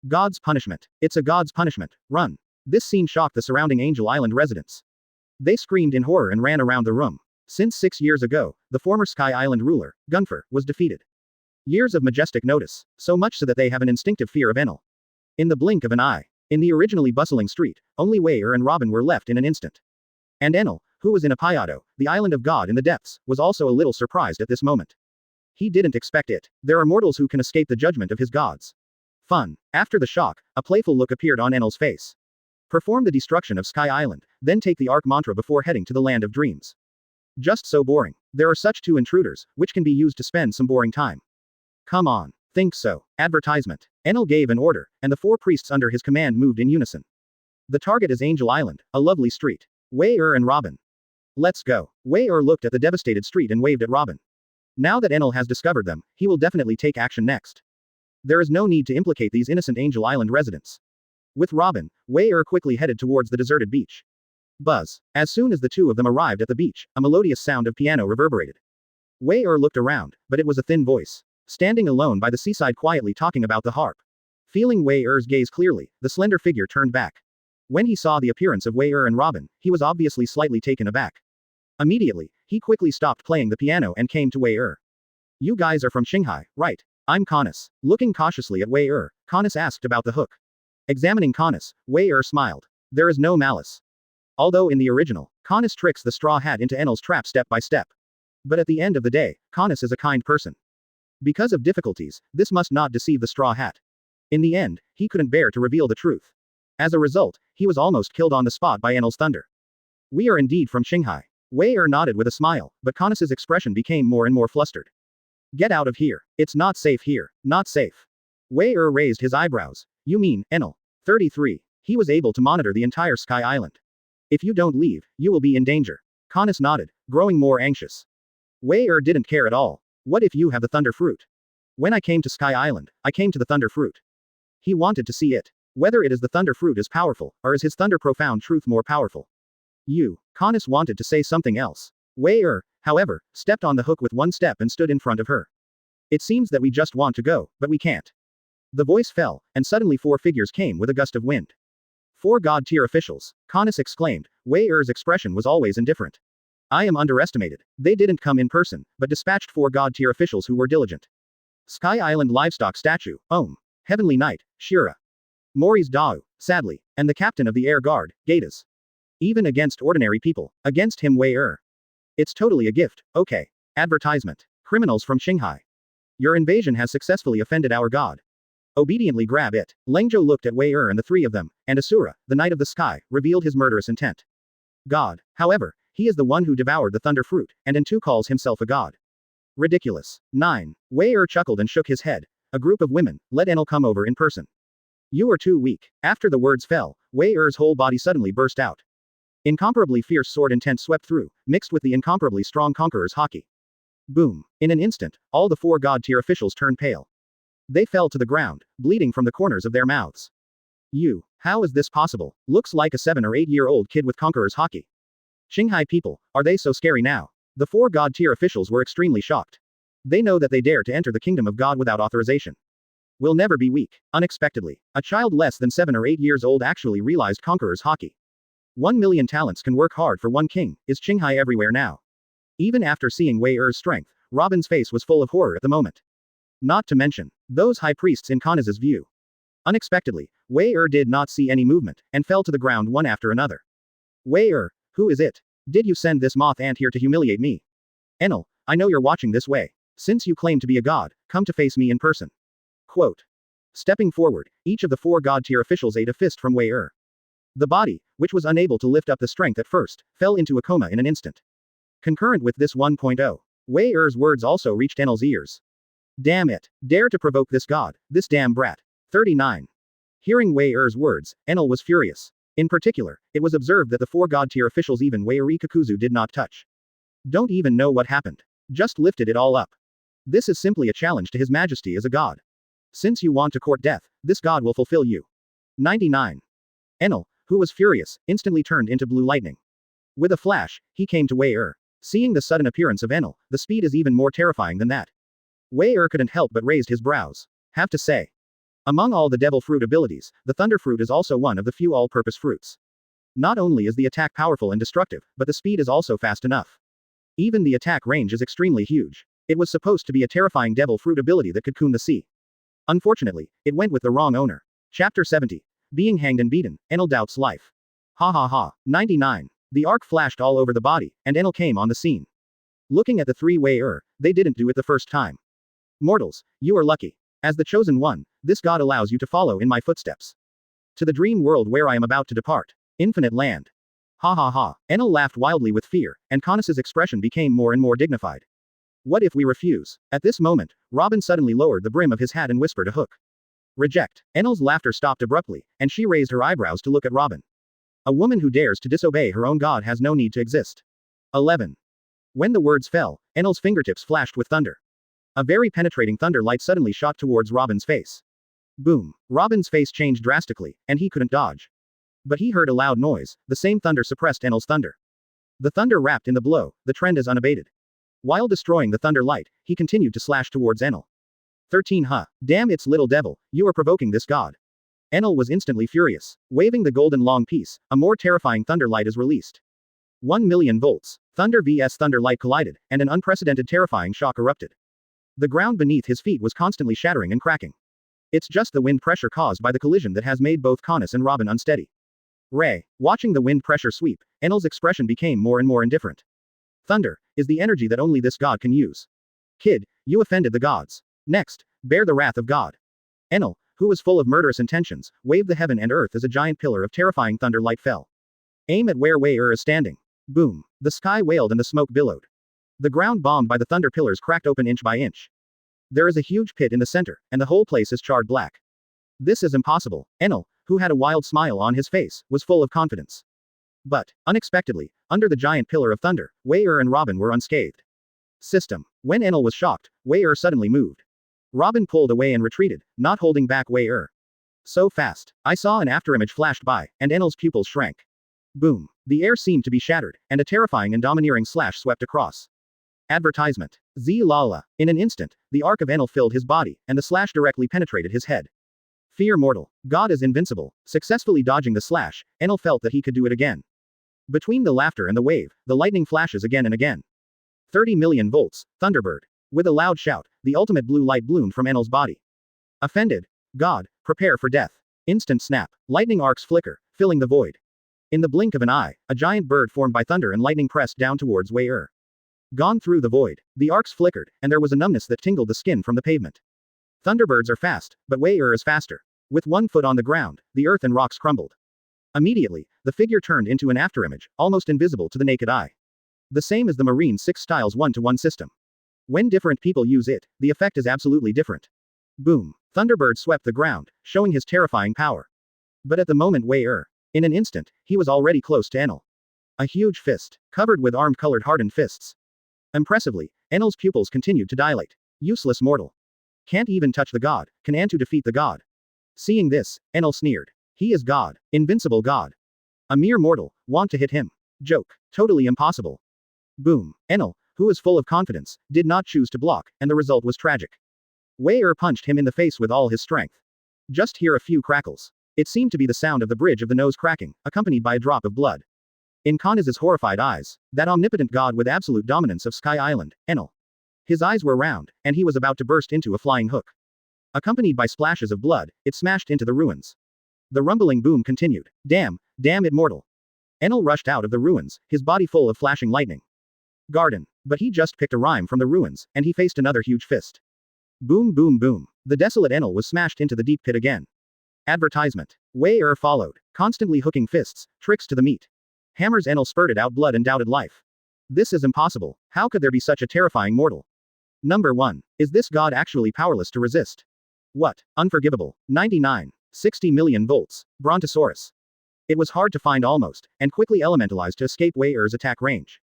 A: God's punishment. It's a God's punishment. Run. This scene shocked the surrounding Angel Island residents. They screamed in horror and ran around the room. Since 6 years ago, the former Sky Island ruler, Gunfer, was defeated. Years of majestic notice, so much so that they have an instinctive fear of Enel. In the blink of an eye. In the originally bustling street, only Wei and Robin were left in an instant. And Enel, who was in Appayado, the island of God in the depths, was also a little surprised at this moment. He didn't expect it. There are mortals who can escape the judgment of his gods. Fun. After the shock, a playful look appeared on Enel's face. Perform the destruction of Sky Island, then take the Ark mantra before heading to the land of dreams. Just so boring. There are such 2 intruders, which can be used to spend some boring time. Come on. Think so. Advertisement. Enel gave an order, and the 4 priests under his command moved in unison. The target is Angel Island, a lovely street. Wei and Robin. Let's go. Wei looked at the devastated street and waved at Robin. Now that Enel has discovered them, he will definitely take action next. There is no need to implicate these innocent Angel Island residents. With Robin, Wei quickly headed towards the deserted beach. Buzz. As soon as the two of them arrived at the beach, a melodious sound of piano reverberated. Wei looked around, but it was a thin voice. Standing alone by the seaside quietly talking about the harp. Feeling Wei-er's gaze clearly, the slender figure turned back. When he saw the appearance of Wei and Robin, he was obviously slightly taken aback. Immediately, he quickly stopped playing the piano and came to Wei. You guys are from Qinghai, right? I'm Canis. Looking cautiously at Wei, Canis asked about the hook. Examining Canis, Wei smiled. There is no malice. Although in the original, Canis tricks the straw hat into Enel's trap step by step. But at the end of the day, Canis is a kind person. Because of difficulties, this must not deceive the straw hat. In the end, he couldn't bear to reveal the truth. As a result, he was almost killed on the spot by Enel's thunder. We are indeed from Qinghai. Wei nodded with a smile, but Canis's expression became more and more flustered. Get out of here. It's not safe here. Not safe. Wei raised his eyebrows. You mean, Enel? 33. He was able to monitor the entire Sky Island. If you don't leave, you will be in danger. Canis nodded, growing more anxious. Wei didn't care at all. What if you have the Thunder Fruit? When I came to Sky Island, I came to the Thunder Fruit. He wanted to see it. Whether it is the Thunder Fruit is powerful, or is his Thunder Profound Truth more powerful? Canis wanted to say something else. Wei however, stepped on the hook with one step and stood in front of her. It seems that we just want to go, but we can't. The voice fell, and suddenly 4 figures came with a gust of wind. 4 god-tier officials, Canis exclaimed. Wei-er's expression was always indifferent. I am underestimated. They didn't come in person, but dispatched 4 god-tier officials who were diligent. Sky Island Livestock Statue, Ohm. Heavenly Knight, Shira. Maurice Dao, sadly, and the captain of the Air Guard, Gatas. Even against ordinary people, against him Wei. It's totally a gift, okay. Advertisement. Criminals from Qinghai. Your invasion has successfully offended our god. Obediently grab it. Lengzhou looked at Wei and the 3 of them, and Asura, the Knight of the Sky, revealed his murderous intent. God, however, he is the one who devoured the Thunder Fruit, and in 2 calls himself a god. Ridiculous. 9. Wei chuckled and shook his head. A group of women, let Enel come over in person. You are too weak. After the words fell, Wei-er's whole body suddenly burst out. Incomparably fierce sword intent swept through, mixed with the incomparably strong conqueror's haki. Boom. In an instant, all the 4 god-tier officials turned pale. They fell to the ground, bleeding from the corners of their mouths. How is this possible? Looks like a 7 or 8-year-old kid with conqueror's haki. Qinghai people, are they so scary now? The 4 god-tier officials were extremely shocked. They know that they dare to enter the kingdom of God without authorization. Will never be weak. Unexpectedly, a child less than 7 or 8 years old actually realized conqueror's haki. 1 million talents can work hard for one king. Is Qinghai everywhere now? Even after seeing Wei-er's strength, Robin's face was full of horror at the moment. Not to mention, those high priests in Canis's view. Unexpectedly, Wei did not see any movement, and fell to the ground one after another. Wei who is it? Did you send this moth ant here to humiliate me? Enel, I know you're watching this way. Since you claim to be a god, come to face me in person. Quote. Stepping forward, each of the 4 god-tier officials ate a fist from Wei. The body, which was unable to lift up the strength at first, fell into a coma in an instant. Concurrent with this 1.0, Wei-er's words also reached Enel's ears. Damn it. Dare to provoke this god, this damn brat. 39. Hearing Wei-er's words, Enel was furious. In particular, it was observed that the 4 god-tier officials even Wei Kakuzu did not touch. Don't even know what happened. Just lifted it all up. This is simply a challenge to His Majesty as a god. Since you want to court death, this god will fulfill you. 99. Enel, who was furious, instantly turned into blue lightning. With a flash, he came to Wei. Seeing the sudden appearance of Enel, the speed is even more terrifying than that. Wei couldn't help but raised his brows. Have to say. Among all the devil fruit abilities, the thunder fruit is also one of the few all-purpose fruits. Not only is the attack powerful and destructive, but the speed is also fast enough. Even the attack range is extremely huge. It was supposed to be a terrifying devil fruit ability that could coon the sea. Unfortunately, it went with the wrong owner. Chapter 70. Being hanged and beaten, Enel doubts life. Ha ha ha. 99. The arc flashed all over the body, and Enel came on the scene. Looking at the 3 Wei they didn't do it the first time. Mortals, you are lucky. As the chosen one, this god allows you to follow in my footsteps. To the dream world where I am about to depart. Infinite land. Ha ha ha. Enel laughed wildly with fear, and Canis's expression became more and more dignified. What if we refuse? At this moment, Robin suddenly lowered the brim of his hat and whispered a hook. Reject. Enel's laughter stopped abruptly, and she raised her eyebrows to look at Robin. A woman who dares to disobey her own god has no need to exist. 11. When the words fell, Enel's fingertips flashed with thunder. A very penetrating thunder light suddenly shot towards Robin's face. Boom. Robin's face changed drastically, and he couldn't dodge. But he heard a loud noise, the same thunder suppressed Enel's thunder. The thunder wrapped in the blow, the trend is unabated. While destroying the thunder light, he continued to slash towards Enel. 13 Huh. Damn it's little devil, you are provoking this god. Enel was instantly furious. Waving the golden long piece, a more terrifying thunder light is released. 1,000,000 volts. Thunder vs thunder light collided, and an unprecedented terrifying shock erupted. The ground beneath his feet was constantly shattering and cracking. It's just the wind pressure caused by the collision that has made both Canis and Robin unsteady. Ray. Watching the wind pressure sweep, Enel's expression became more and more indifferent. Thunder is the energy that only this god can use. Kid, you offended the gods. Next, bear the wrath of God. Enel, who was full of murderous intentions, waved the heaven and earth as a giant pillar of terrifying thunder light fell. Aim at where Wei is standing. Boom. The sky wailed and the smoke billowed. The ground bombed by the thunder pillars cracked open inch by inch. There is a huge pit in the center, and the whole place is charred black. This is impossible. Enel, who had a wild smile on his face, was full of confidence. But, unexpectedly, under the giant pillar of thunder, Wei and Robin were unscathed. System. When Enel was shocked, Wei suddenly moved. Robin pulled away and retreated, not holding back Wei. So fast. I saw an afterimage flashed by, and Enel's pupils shrank. Boom. The air seemed to be shattered, and a terrifying and domineering slash swept across. Advertisement. Lala. In an instant, the arc of Enel filled his body, and the slash directly penetrated his head. Fear mortal. God is invincible. Successfully dodging the slash, Enel felt that he could do it again. Between the laughter and the wave, the lightning flashes again and again. 30,000,000 volts. Thunderbird. With a loud shout, the ultimate blue light bloomed from Enel's body. Offended. God, prepare for death. Instant snap. Lightning arcs flicker, filling the void. In the blink of an eye, a giant bird formed by thunder and lightning pressed down towards Wei. Gone through the void. The arcs flickered, and there was a numbness that tingled the skin from the pavement. Thunderbirds are fast, but Wei is faster. With one foot on the ground, the earth and rocks crumbled. Immediately, the figure turned into an afterimage, almost invisible to the naked eye. The same as the Marine 6 Styles 1-to-1 system. When different people use it, the effect is absolutely different. Boom. Thunderbird swept the ground, showing his terrifying power. But at the moment Wei in an instant, he was already close to Enel. A huge fist, covered with armed colored hardened fists. Impressively, Enel's pupils continued to dilate. Useless mortal. Can't even touch the god, can Antu defeat the god? Seeing this, Enel sneered. He is god, invincible god. A mere mortal, want to hit him. Joke, totally impossible. Boom. Enel, who was full of confidence, did not choose to block, and the result was tragic. Wei punched him in the face with all his strength. Just hear a few crackles. It seemed to be the sound of the bridge of the nose cracking, accompanied by a drop of blood. In Canis's horrified eyes, that omnipotent god with absolute dominance of Sky Island, Enel. His eyes were round, and he was about to burst into a flying hook. Accompanied by splashes of blood, it smashed into the ruins. The rumbling boom continued. Damn it mortal. Enel rushed out of the ruins, his body full of flashing lightning. Garden. But he just picked a rhyme from the ruins, and he faced another huge fist. Boom boom boom. The desolate Enel was smashed into the deep pit again. Advertisement. Wei followed, constantly hooking fists, tricks to the meat. Hammers. Enel spurted out blood and doubted life. This is impossible. How could there be such a terrifying mortal? Number 1. Is this god actually powerless to resist? What? Unforgivable. 99. 60,000,000 volts. Brontosaurus. It was hard to find almost, and quickly elementalized to escape Wei's attack range.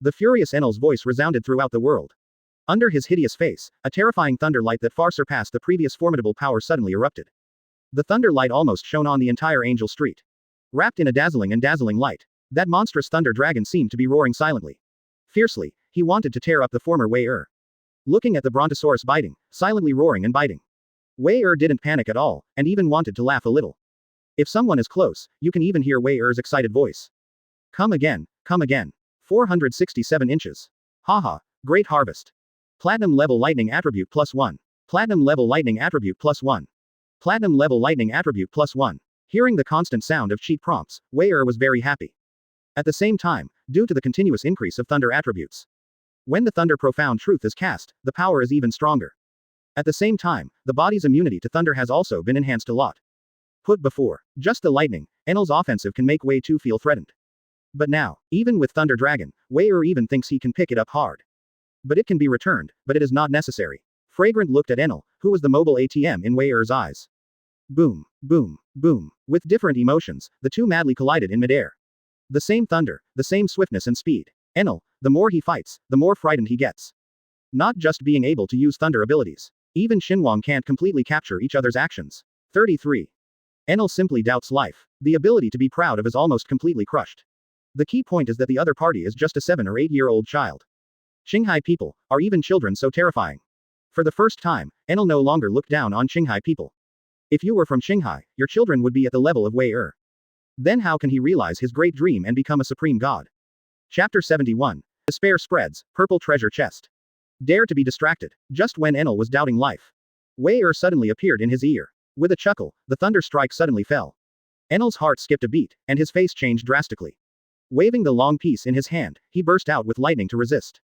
A: The furious Enel's voice resounded throughout the world. Under his hideous face, a terrifying thunder light that far surpassed the previous formidable power suddenly erupted. The thunder light almost shone on the entire Angel Street. Wrapped in a dazzling light, that monstrous thunder dragon seemed to be roaring silently. Fiercely, he wanted to tear up the former Wei. Looking at the Brontosaurus biting, silently roaring and biting. Wei didn't panic at all, and even wanted to laugh a little. If someone is close, you can even hear Wei's excited voice. Come again, 467 inches. Haha, great harvest. Platinum level lightning attribute +1. Platinum level lightning attribute +1. Platinum level lightning attribute +1. Hearing the constant sound of cheat prompts, Wei was very happy. At the same time, due to the continuous increase of thunder attributes. When the thunder profound truth is cast, the power is even stronger. At the same time, the body's immunity to thunder has also been enhanced a lot. Put before, just the lightning, Enel's offensive can make Wei feel threatened. But now, even with Thunder Dragon, Wei even thinks he can pick it up hard. But it can be returned, but it is not necessary. Fragrant looked at Enel, who was the mobile ATM in Wei's eyes. Boom, boom, boom. With different emotions, the two madly collided in midair. The same thunder, the same swiftness and speed. Enel, the more he fights, the more frightened he gets. Not just being able to use thunder abilities. Even Shinwang can't completely capture each other's actions. 33. Enel simply doubts life. The ability to be proud of is almost completely crushed. The key point is that the other party is just a 7 or 8-year-old child. Qinghai people, are even children so terrifying? For the first time, Enel no longer looked down on Qinghai people. If you were from Qinghai, your children would be at the level of Wei Er. Then how can he realize his great dream and become a supreme god? Chapter 71. Despair spreads, purple treasure chest. Dare to be distracted. Just when Enel was doubting life, Wei Er suddenly appeared in his ear. With a chuckle, the thunder strike suddenly fell. Enel's heart skipped a beat, and his face changed drastically. Waving the long piece in his hand, he burst out with lightning to resist.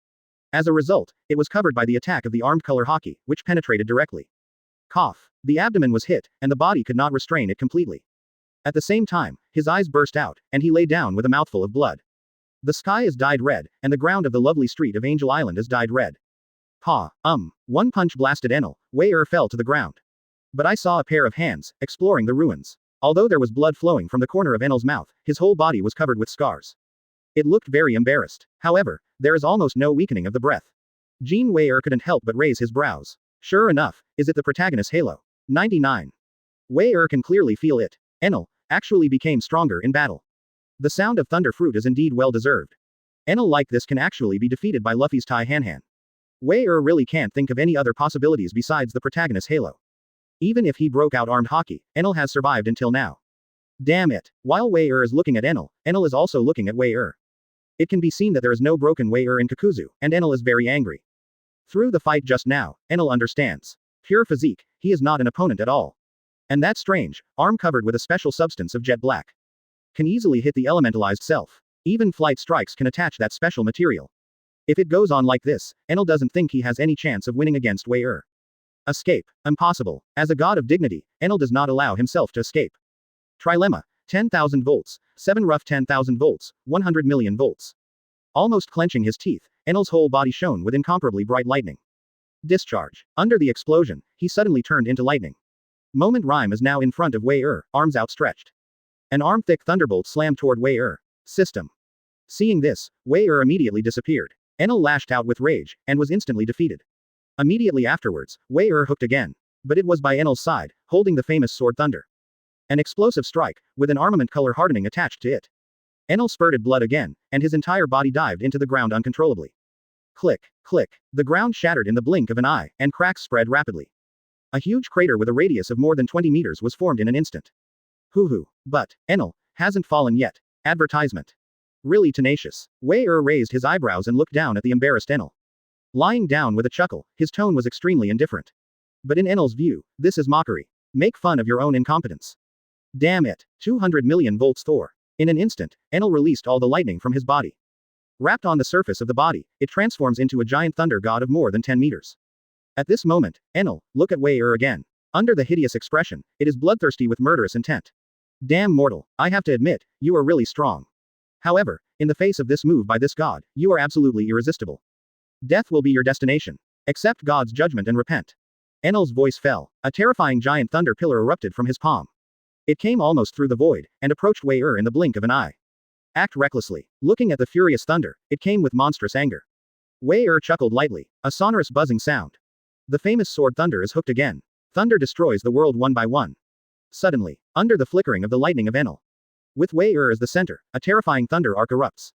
A: As a result, it was covered by the attack of the armed color hockey, which penetrated directly. Cough. The abdomen was hit, and the body could not restrain it completely. At the same time, his eyes burst out, and he lay down with a mouthful of blood. The sky is dyed red, and the ground of the lovely street of Angel Island is dyed red. One punch blasted Enel. Wei Er fell to the ground. But I saw a pair of hands, exploring the ruins. Although there was blood flowing from the corner of Enel's mouth, his whole body was covered with scars. It looked very embarrassed. However, there is almost no weakening of the breath. Jean Wei Er couldn't help but raise his brows. Sure enough, is it the protagonist's halo? 99. Wei Er can clearly feel it. Enel actually became stronger in battle. The sound of thunder fruit is indeed well deserved. Enel like this can actually be defeated by Luffy's Tai Han. Wei Er really can't think of any other possibilities besides the protagonist's halo. Even if he broke out armed hockey, Enel has survived until now. Damn it. While Wei Er is looking at Enel is also looking at Wei Er. It can be seen that there is no broken Wei Er in Kakuzu, and Enel is very angry. Through the fight just now, Enel understands. Pure physique, he is not an opponent at all. And that's strange, arm covered with a special substance of jet black. Can easily hit the elementalized self. Even flight strikes can attach that special material. If it goes on like this, Enel doesn't think he has any chance of winning against Wei Er. Escape. Impossible. As a god of dignity, Enel does not allow himself to escape. Trilemma. 10,000 volts, 7 rough 10,000 volts, 100 million volts. Almost clenching his teeth, Enel's whole body shone with incomparably bright lightning. Discharge. Under the explosion, he suddenly turned into lightning. Moment Rhyme is now in front of Wei Er, arms outstretched. An arm-thick thunderbolt slammed toward Wei Er. System. Seeing this, Wei Er immediately disappeared. Enel lashed out with rage, and was instantly defeated. Immediately afterwards, Wei Er hooked again. But it was by Enel's side, holding the famous sword Thunder. An explosive strike, with an armament color hardening attached to it. Enel spurted blood again, and his entire body dived into the ground uncontrollably. Click, click. The ground shattered in the blink of an eye, and cracks spread rapidly. A huge crater with a radius of more than 20 meters was formed in an instant. Hoo-hoo. But, Enel hasn't fallen yet. Advertisement. Really tenacious. Wei Er raised his eyebrows and looked down at the embarrassed Enel. Lying down with a chuckle, his tone was extremely indifferent. But in Enel's view, this is mockery. Make fun of your own incompetence. Damn it. 200 million volts Thor. In an instant, Enel released all the lightning from his body. Wrapped on the surface of the body, it transforms into a giant thunder god of more than 10 meters. At this moment, Enel, look at Wei Er again. Under the hideous expression, it is bloodthirsty with murderous intent. Damn mortal, I have to admit, you are really strong. However, in the face of this move by this god, you are absolutely irresistible. Death will be your destination. Accept God's judgment and repent. Enel's voice fell. A terrifying giant thunder pillar erupted from his palm. It came almost through the void, and approached Wei Er in the blink of an eye. Act recklessly. Looking at the furious thunder, it came with monstrous anger. Wei Er chuckled lightly, a sonorous buzzing sound. The famous sword Thunder is hooked again. Thunder destroys the world one by one. Suddenly, under the flickering of the lightning of Enel, with Wei Er as the center, a terrifying thunder arc erupts.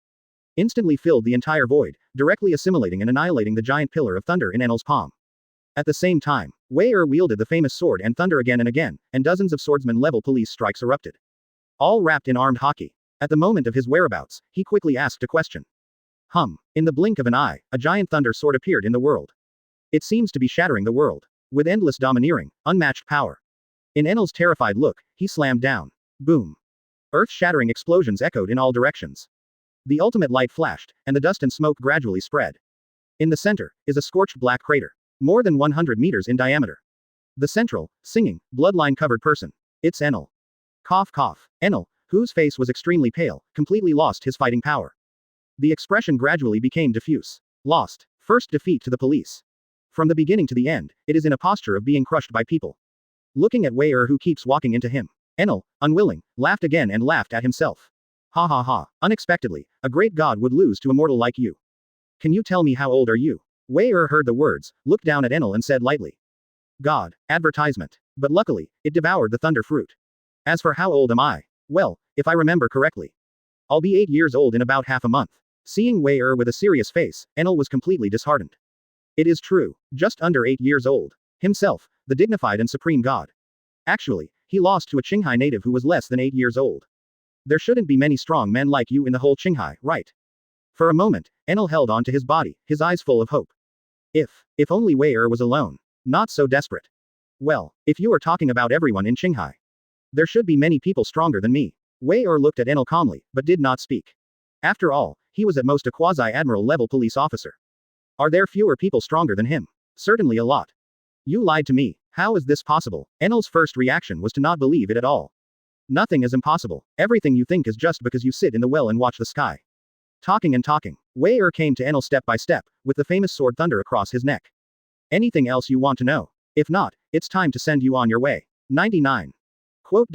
A: Instantly filled the entire void, directly assimilating and annihilating the giant pillar of thunder in Enel's palm. At the same time, Wei Er wielded the famous sword and thunder again, and dozens of swordsman-level police strikes erupted. All wrapped in armed hockey. At the moment of his whereabouts, he quickly asked a question. In the blink of an eye, a giant thunder sword appeared in the world. It seems to be shattering the world. With endless domineering, unmatched power. In Enel's terrified look, he slammed down. Boom. Earth-shattering explosions echoed in all directions. The ultimate light flashed, and the dust and smoke gradually spread. In the center, is a scorched black crater. More than 100 meters in diameter. The central, singing, bloodline-covered person. It's Enel. Cough cough. Enel, whose face was extremely pale, completely lost his fighting power. The expression gradually became diffuse. Lost. First defeat to the police. From the beginning to the end, it is in a posture of being crushed by people. Looking at Wei Er who keeps walking into him. Enel, unwilling, laughed again and laughed at himself. Ha ha ha. Unexpectedly, a great god would lose to a mortal like you. Can you tell me how old are you? Wei heard the words, looked down at Enel and said lightly. God, advertisement. But luckily, it devoured the thunder fruit. As for how old am I? Well, if I remember correctly, I'll be 8 years old in about half a month. Seeing Wei with a serious face, Enel was completely disheartened. It is true, just under 8 years old. Himself, the dignified and supreme god. Actually, he lost to a Qinghai native who was less than 8 years old. There shouldn't be many strong men like you in the whole Qinghai, right? For a moment, Enel held on to his body, his eyes full of hope. If only Wei was alone. Not so desperate. Well, if you are talking about everyone in Qinghai, there should be many people stronger than me. Wei looked at Enel calmly, but did not speak. After all, he was at most a quasi-admiral level police officer. Are there fewer people stronger than him? Certainly a lot. You lied to me. How is this possible? Enel's first reaction was to not believe it at all. Nothing is impossible. Everything you think is just because you sit in the well and watch the sky. Talking and talking. Wei came to Enel step by step, with the famous sword thunder across his neck. Anything else you want to know? If not, it's time to send you on your way. 99. Quote.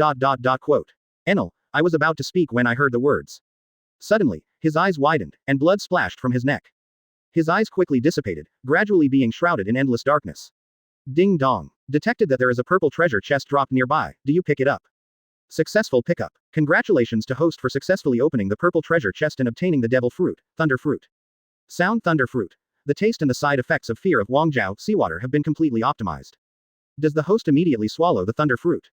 A: Enel, I was about to speak when I heard the words. Suddenly, his eyes widened, and blood splashed from his neck. His eyes quickly dissipated, gradually being shrouded in endless darkness. Ding dong. Detected that there is a purple treasure chest dropped nearby. Do you pick it up? Successful pickup. Congratulations to host for successfully opening the purple treasure chest and obtaining the devil fruit, thunder fruit. Sound thunder fruit. The taste and the side effects of fear of Wangjiao seawater have been completely optimized. Does the host immediately swallow the thunder fruit?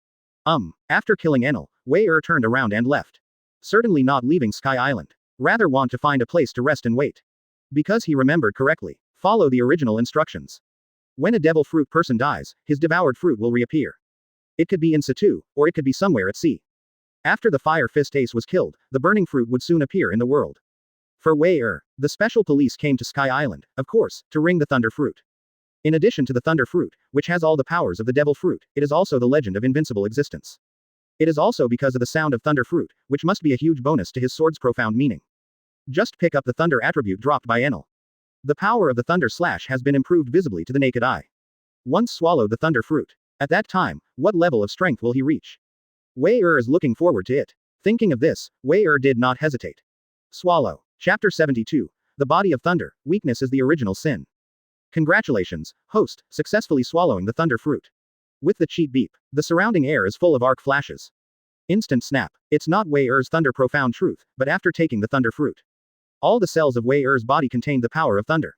A: After killing Enel, Wei turned around and left. Certainly not leaving Sky Island. Rather want to find a place to rest and wait. Because he remembered correctly. Follow the original instructions. When a devil fruit person dies, his devoured fruit will reappear. It could be in situ, or it could be somewhere at sea. After the Fire Fist Ace was killed, the burning fruit would soon appear in the world. For Wei the special police came to Sky Island, of course, to wring the thunder fruit. In addition to the thunder fruit, which has all the powers of the devil fruit, it is also the legend of invincible existence. It is also because of the sound of thunder fruit, which must be a huge bonus to his sword's profound meaning. Just pick up the thunder attribute dropped by Enel. The power of the thunder slash has been improved visibly to the naked eye. Once swallowed the thunder fruit. At that time, what level of strength will he reach? Wei is looking forward to it. Thinking of this, Wei did not hesitate. Swallow. Chapter 72. The Body of Thunder, Weakness is the Original Sin. Congratulations, host, successfully swallowing the thunder fruit. With the cheap beep, the surrounding air is full of arc flashes. Instant snap. It's not Wei thunder profound truth, but after taking the thunder fruit. All the cells of Wei body contained the power of thunder.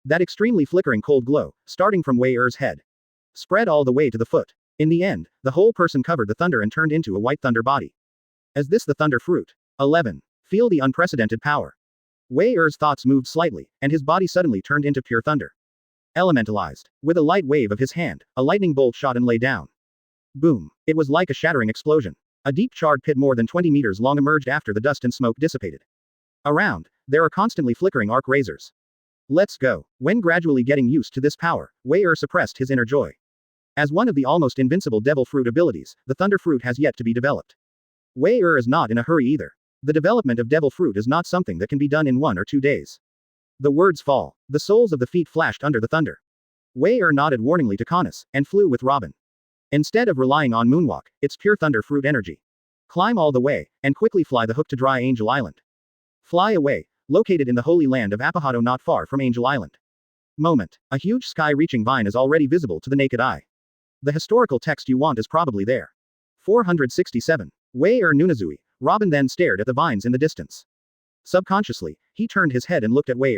A: That extremely flickering cold glow, starting from Wei head, spread all the way to the foot. In the end, the whole person covered the thunder and turned into a white thunder body. Is this the thunder fruit? 11. Feel the unprecedented power. Wei thoughts moved slightly, and his body suddenly turned into pure thunder. Elementalized. With a light wave of his hand, a lightning bolt shot and lay down. Boom. It was like a shattering explosion. A deep charred pit more than 20 meters long emerged after the dust and smoke dissipated. Around, there are constantly flickering arc razors. Let's go. When gradually getting used to this power, Wei suppressed his inner joy. As one of the almost invincible devil fruit abilities, the thunder fruit has yet to be developed. Wei is not in a hurry either. The development of devil fruit is not something that can be done in 1 or 2 days. The words fall. The soles of the feet flashed under the thunder. Wei nodded warningly to Canis, and flew with Robin. Instead of relying on moonwalk, it's pure thunder fruit energy. Climb all the way, and quickly fly the hook to Dry Angel Island. Fly away, located in the holy land of Apahado not far from Angel Island. Moment. A huge sky-reaching vine is already visible to the naked eye. The historical text you want is probably there. 467. Wei Nunazui. Robin then stared at the vines in the distance. Subconsciously, he turned his head and looked at Wei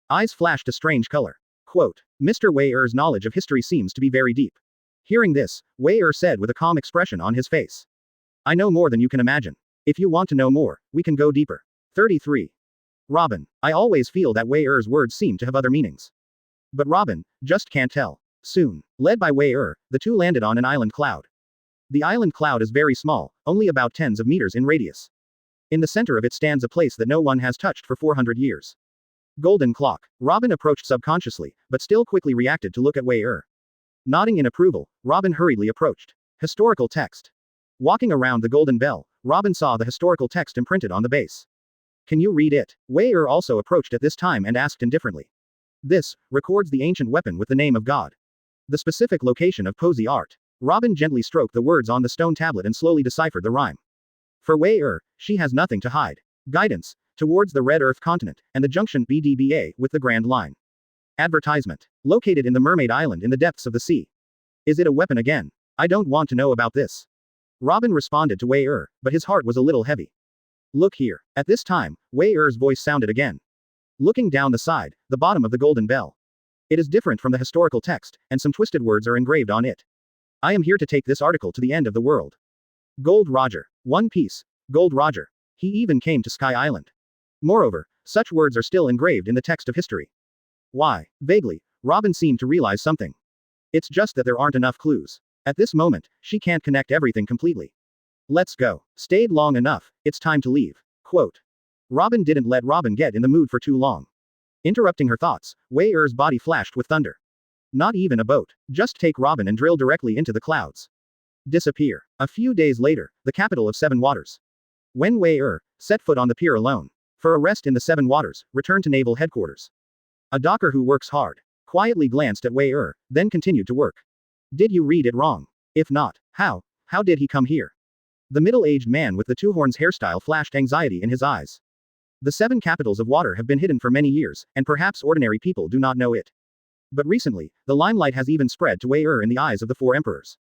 A: Eyes flashed a strange color. Quote. Mr. Wei knowledge of history seems to be very deep. Hearing this, Wei said with a calm expression on his face. I know more than you can imagine. If you want to know more, we can go deeper. 33. Robin. I always feel that Wei words seem to have other meanings. But Robin, just can't tell. Soon, led by Wei the two landed on an island cloud. The island cloud is very small, only about tens of meters in radius. In the center of it stands a place that no one has touched for 400 years. Golden clock. Robin approached subconsciously, but still quickly reacted to look at Wei Nodding in approval, Robin hurriedly approached. Historical text. Walking around the golden bell, Robin saw the historical text imprinted on the base. Can you read it? Wei also approached at this time and asked indifferently. This records the ancient weapon with the name of God. The specific location of Posey art. Robin gently stroked the words on the stone tablet and slowly deciphered the rhyme. For Wei she has nothing to hide. Guidance. towards the Red Earth continent, and the junction BDBA with the Grand Line. Advertisement. Located in the Mermaid Island in the depths of the sea. Is it a weapon again? I don't want to know about this. Robin responded to Wei but his heart was a little heavy. Look here. At this time, Wei voice sounded again. Looking down the side, the bottom of the golden bell. It is different from the historical text, and some twisted words are engraved on it. I am here to take this article to the end of the world. Gold Roger. One Piece. Gold Roger. He even came to Sky Island. Moreover, such words are still engraved in the text of history. Why? Vaguely, Robin seemed to realize something. It's just that there aren't enough clues. At this moment, she can't connect everything completely. Let's go. Stayed long enough, it's time to leave. Quote. Robin didn't let Robin get in the mood for too long. Interrupting her thoughts, Wei body flashed with thunder. Not even a boat. Just take Robin and drill directly into the clouds. Disappear. A few days later, the capital of Seven Waters. When Wei set foot on the pier alone, for a rest in the Seven Waters, returned to Naval headquarters. A docker who works hard. Quietly glanced at Wei then continued to work. Did you read it wrong? If not, how did he come here? The middle-aged man with the two horns hairstyle flashed anxiety in his eyes. The seven capitals of water have been hidden for many years, and perhaps ordinary people do not know it. But recently, the limelight has even spread to Wei in the eyes of the four emperors.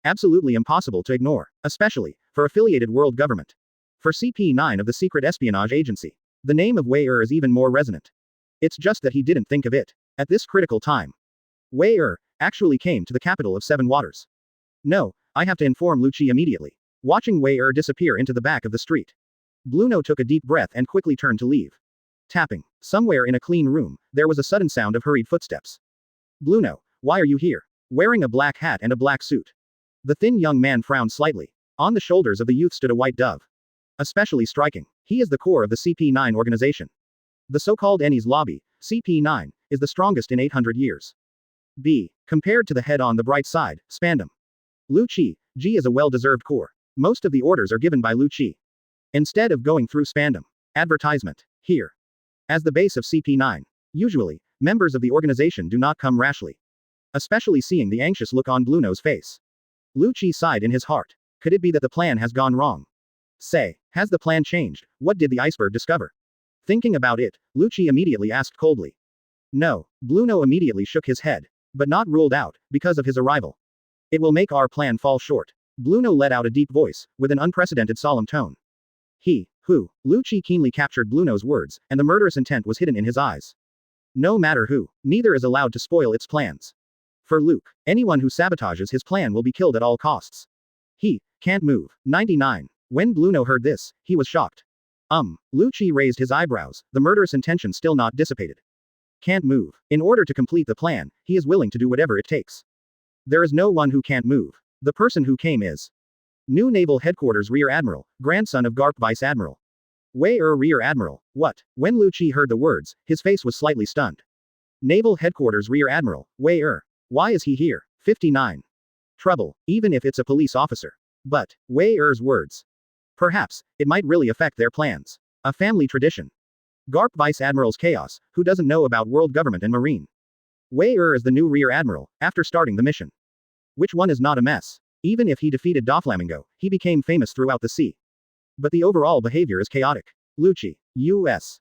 A: Absolutely impossible to ignore, especially for affiliated world government. For CP9 of the Secret Espionage Agency, the name of Wei is even more resonant. It's just that he didn't think of it at this critical time. Wei actually came to the capital of Seven Waters. No, I have to inform Lu Qi immediately. Watching Wei disappear into the back of the street. Bluno took a deep breath and quickly turned to leave. Tapping. Somewhere in a clean room, there was a sudden sound of hurried footsteps. Bluno, why are you here? Wearing a black hat and a black suit. The thin young man frowned slightly. On the shoulders of the youth stood a white dove. Especially striking. He is the core of the CP9 organization. The so-called Enies Lobby, CP9, is the strongest in 800 years. B. Compared to the head on the bright side, Spandam. Lu Qi, G is a well-deserved core. Most of the orders are given by Lu Qi. Instead of going through Spandam. Advertisement. Here. As the base of CP9. Usually, members of the organization do not come rashly. Especially seeing the anxious look on Bluno's face. Lu Qi sighed in his heart. Could it be that the plan has gone wrong? Say, has the plan changed? What did the iceberg discover? Thinking about it, Lu Qi immediately asked coldly. No, Bluno immediately shook his head. But not ruled out, because of his arrival. It will make our plan fall short. Bluno let out a deep voice, with an unprecedented solemn tone. Who? Lu Qi keenly captured Bluno's words, and the murderous intent was hidden in his eyes. No matter who, neither is allowed to spoil its plans. For Luke, anyone who sabotages his plan will be killed at all costs. He can't move. 99. When Bluno heard this, he was shocked. Lu Qi raised his eyebrows, the murderous intention still not dissipated. Can't move. In order to complete the plan, he is willing to do whatever it takes. There is no one who can't move. The person who came is New Naval Headquarters Rear Admiral, grandson of Garp Vice Admiral. Wei Rear Admiral. What? When Lu Qi heard the words, his face was slightly stunned. Naval Headquarters Rear Admiral, Wei Why is he here? 59. Trouble, even if it's a police officer. But, Wei words. Perhaps, it might really affect their plans. A family tradition. Garp Vice Admiral's chaos, who doesn't know about world government and marine. Wei is the new Rear Admiral, after starting the mission. Which one is not a mess? Even if he defeated Doflamingo, he became famous throughout the sea. But the overall behavior is chaotic. Lu Qi, U.S.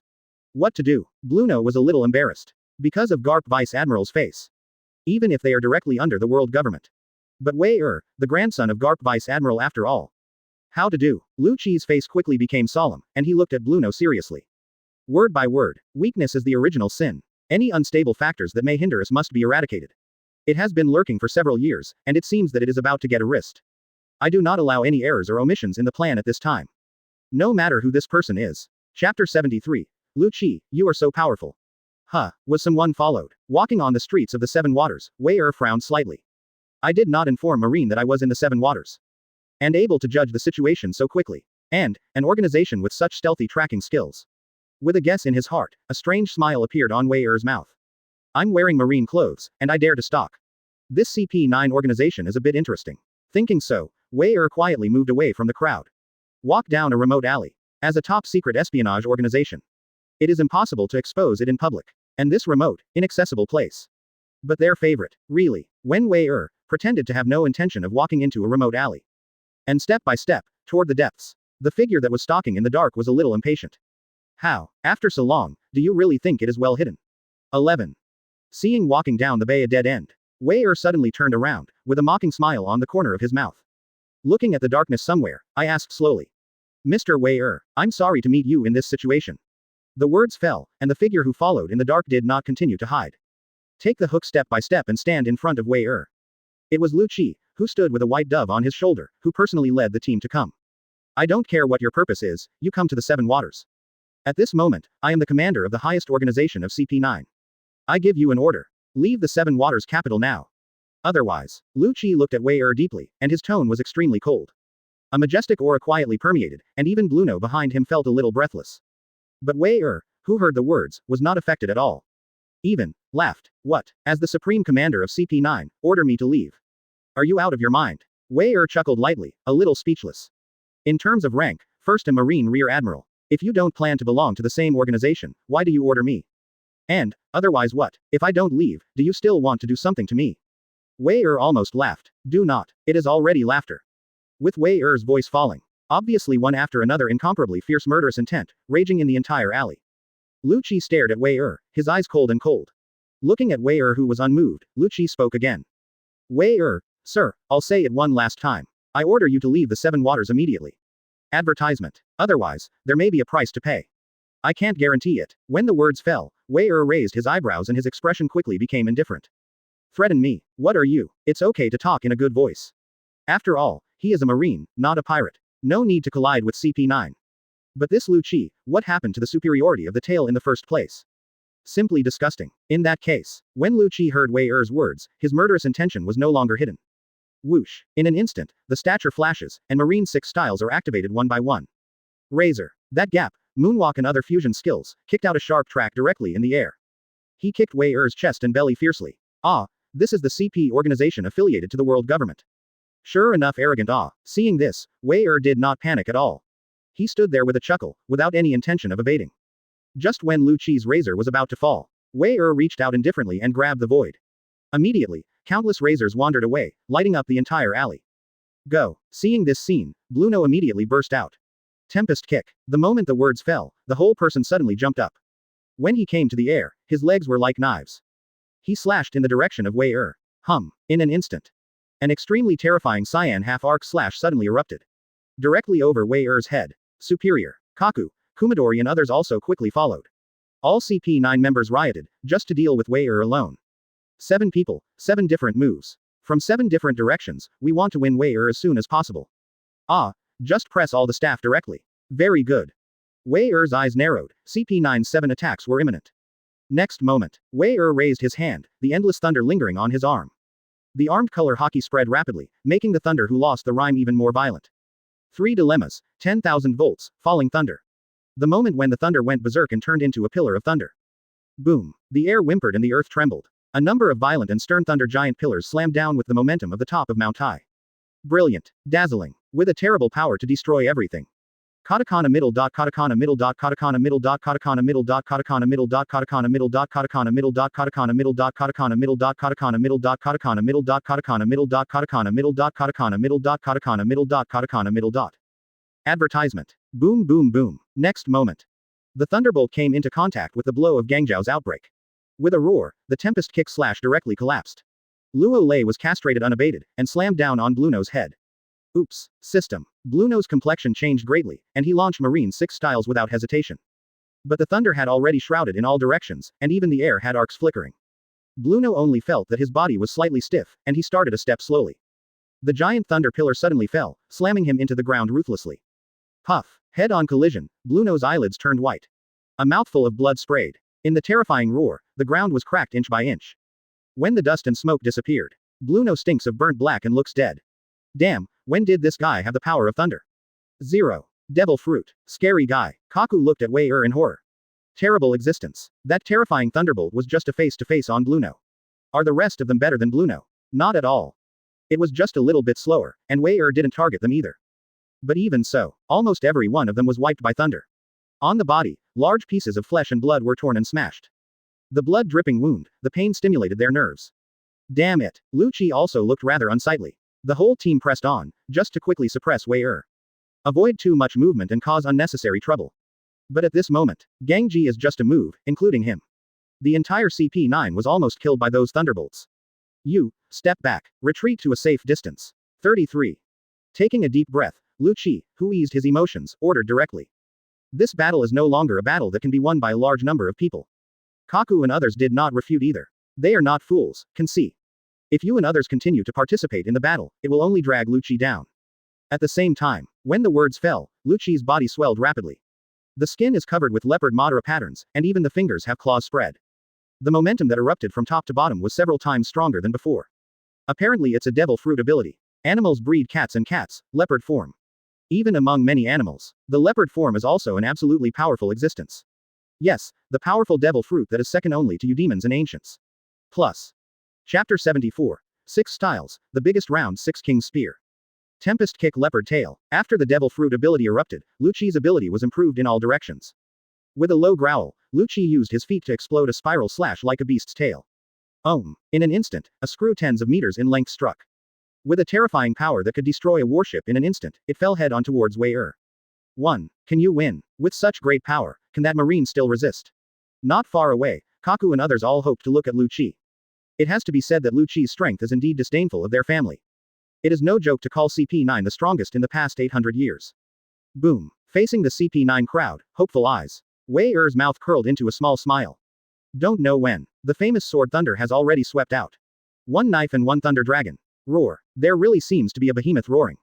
A: What to do? Bluno was a little embarrassed. Because of Garp Vice Admiral's face. Even if they are directly under the world government. But Wei the grandson of Garp Vice Admiral after all. How to do? Lu Qi's face quickly became solemn, and he looked at Bluno seriously. Word by word, weakness is the original sin. Any unstable factors that may hinder us must be eradicated. It has been lurking for several years, and it seems that it is about to get erased. I do not allow any errors or omissions in the plan at this time. No matter who this person is. Chapter 73. Lu Qi, you are so powerful. Was someone followed? Walking on the streets of the Seven Waters, Wei frowned slightly. I did not inform Marine that I was in the Seven Waters. And able to judge the situation so quickly. And, an organization with such stealthy tracking skills. With a guess in his heart, a strange smile appeared on Wei mouth. I'm wearing marine clothes, and I dare to stalk. This CP9 organization is a bit interesting. Thinking so, Wei quietly moved away from the crowd. Walked down a remote alley. As a top-secret espionage organization. It is impossible to expose it in public. And this remote, inaccessible place. But their favorite, really, when Wei pretended to have no intention of walking into a remote alley. And step by step, toward the depths. The figure that was stalking in the dark was a little impatient. How, after so long, do you really think it is well hidden? 11. Seeing walking down the bay a dead end, Wei suddenly turned around, with a mocking smile on the corner of his mouth. Looking at the darkness somewhere, I asked slowly. Mr. Wei I'm sorry to meet you in this situation. The words fell, and the figure who followed in the dark did not continue to hide. Take the hook step by step and stand in front of Wei It was Lu Qi, who stood with a white dove on his shoulder, who personally led the team to come. I don't care what your purpose is, you come to the Seven Waters. At this moment, I am the commander of the highest organization of CP9. I give you an order. Leave the Seven Waters capital now. Otherwise, Lu Qi looked at Wei deeply, and his tone was extremely cold. A majestic aura quietly permeated, and even Bluno behind him felt a little breathless. But Wei who heard the words, was not affected at all. Even, laughed. What, as the supreme commander of CP9, order me to leave? Are you out of your mind? Wei chuckled lightly, a little speechless. In terms of rank, first a Marine Rear Admiral. If you don't plan to belong to the same organization, why do you order me? And, otherwise what, if I don't leave, do you still want to do something to me? Wei almost laughed. Do not, it is already laughter. With Wei voice falling. Obviously one after another incomparably fierce murderous intent, raging in the entire alley. Lu Qi stared at Wei his eyes cold and cold. Looking at Wei who was unmoved, Lu Qi spoke again. Wei sir, I'll say it one last time. I order you to leave the Seven Waters immediately. Advertisement. Otherwise, there may be a price to pay. I can't guarantee it. When the words fell, Wei raised his eyebrows and his expression quickly became indifferent. Threaten me. What are you? It's okay to talk in a good voice. After all, he is a Marine, not a pirate. No need to collide with CP9. But this Lu Qi, what happened to the superiority of the tail in the first place? Simply disgusting. In that case, when Lu Qi heard Wei words, his murderous intention was no longer hidden. Whoosh. In an instant, the stature flashes, and Marine 6 styles are activated one by one. Razor. That gap, moonwalk and other fusion skills, kicked out a sharp track directly in the air. He kicked Wei chest and belly fiercely. Ah, this is the CP organization affiliated to the world government. Sure enough arrogant seeing this, Wei did not panic at all. He stood there with a chuckle, without any intention of evading. Just when Lu Qi's razor was about to fall, Wei reached out indifferently and grabbed the void. Immediately, countless razors wandered away, lighting up the entire alley. Go. Seeing this scene, Bluno immediately burst out. Tempest kick. The moment the words fell, the whole person suddenly jumped up. When he came to the air, his legs were like knives. He slashed in the direction of Wei in an instant. An extremely terrifying cyan half-arc slash suddenly erupted. Directly over Wei head. Superior. Kaku, Kumadori and others also quickly followed. All CP9 members rioted, just to deal with Wei alone. 7 people, 7 different moves. From 7 different directions, we want to win Wei as soon as possible. Just press all the staff directly. Very good. Wei eyes narrowed, CP9's 7 attacks were imminent. Next moment, Wei raised his hand, the endless thunder lingering on his arm. The armed color hockey spread rapidly, making the thunder who lost the rhyme even more violent. 3 dilemmas, 10,000 volts, falling thunder. The moment when the thunder went berserk and turned into a pillar of thunder. Boom. The air whimpered and the earth trembled. A number of violent and stern thunder giant pillars slammed down with the momentum of the top of Mount Tai. Brilliant. Dazzling. With a terrible power to destroy everything. Katakana middle dot katakana middle dot katakana middle dot katakana middle dot katakana middle dot katakana middle dot katakana middle dot katakana middle dot katakana middle dot katakana middle dot katakana middle dot katakana middle dot katakana middle dot katakana middle dot katakana middle dot katakana middle dot. Advertisement. Boom boom boom. Next moment. The thunderbolt came into contact with the blow of Gangzhou's outbreak. With a roar, the tempest kick slash directly collapsed. Luo Lei was castrated unabated, and slammed down on Bluno's head. Oops. System. Bluno's complexion changed greatly, and he launched Marine 6 styles without hesitation. But the thunder had already shrouded in all directions, and even the air had arcs flickering. Bluno only felt that his body was slightly stiff, and he started a step slowly. The giant thunder pillar suddenly fell, slamming him into the ground ruthlessly. Puff. Head-on collision, Bluno's eyelids turned white. A mouthful of blood sprayed. In the terrifying roar, the ground was cracked inch by inch. When the dust and smoke disappeared, Bluno stinks of burnt black and looks dead. Damn, when did this guy have the power of thunder? 0. Devil fruit. Scary guy. Kaku looked at Wei in horror. Terrible existence. That terrifying thunderbolt was just a face-to-face on Bluno. Are the rest of them better than Bluno? Not at all. It was just a little bit slower, and Wei didn't target them either. But even so, almost every one of them was wiped by thunder. On the body, large pieces of flesh and blood were torn and smashed. The blood-dripping wound, the pain stimulated their nerves. Damn it. Lu Qi also looked rather unsightly. The whole team pressed on, just to quickly suppress Wei. Avoid too much movement and cause unnecessary trouble. But at this moment, Gangji is just a move, including him. The entire CP9 was almost killed by those thunderbolts. You, step back, retreat to a safe distance. 33. Taking a deep breath, Lu Qi, who eased his emotions, ordered directly. This battle is no longer a battle that can be won by a large number of people. Kaku and others did not refute either. They are not fools, can see. If you and others continue to participate in the battle, it will only drag Lu Qi down. At the same time, when the words fell, Lu Qi's body swelled rapidly. The skin is covered with leopard madara patterns, and even the fingers have claws spread. The momentum that erupted from top to bottom was several times stronger than before. Apparently it's a devil fruit ability. Animals breed cats and cats, leopard form. Even among many animals, the leopard form is also an absolutely powerful existence. Yes, the powerful devil fruit that is second only to you demons and ancients. Plus. Chapter 74. 6 Styles, the biggest round 6 King's Spear. Tempest Kick Leopard Tail. After the devil fruit ability erupted, Lu Qi's ability was improved in all directions. With a low growl, Lu Qi used his feet to explode a spiral slash like a beast's tail. In an instant, a screw tens of meters in length struck. With a terrifying power that could destroy a warship in an instant, it fell head on towards Wei Er. 1. Can you win? With such great power, can that marine still resist? Not far away, Kaku and others all hoped to look at Lu Qi. It has to be said that Lu Qi's strength is indeed disdainful of their family. It is no joke to call CP9 the strongest in the past 800 years. Boom. Facing the CP9 crowd, hopeful eyes. Wei Er's mouth curled into a small smile. Don't know when. The famous sword thunder has already swept out. One knife and one thunder dragon. Roar. There really seems to be a behemoth roaring.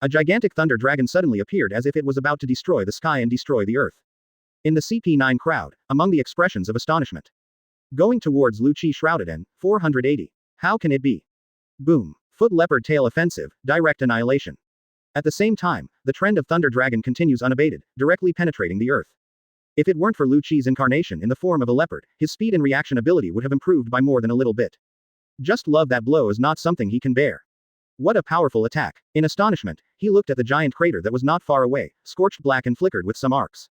A: A gigantic thunder dragon suddenly appeared as if it was about to destroy the sky and destroy the earth. In the CP9 crowd, among the expressions of astonishment. Going towards Lu Qi shrouded in 480. How can it be? Boom. Foot leopard tail offensive, direct annihilation. At the same time, the trend of Thunder Dragon continues unabated, directly penetrating the earth. If it weren't for Lu Qi's incarnation in the form of a leopard, his speed and reaction ability would have improved by more than a little bit. Just love that blow is not something he can bear. What a powerful attack. In astonishment, he looked at the giant crater that was not far away, scorched black and flickered with some arcs.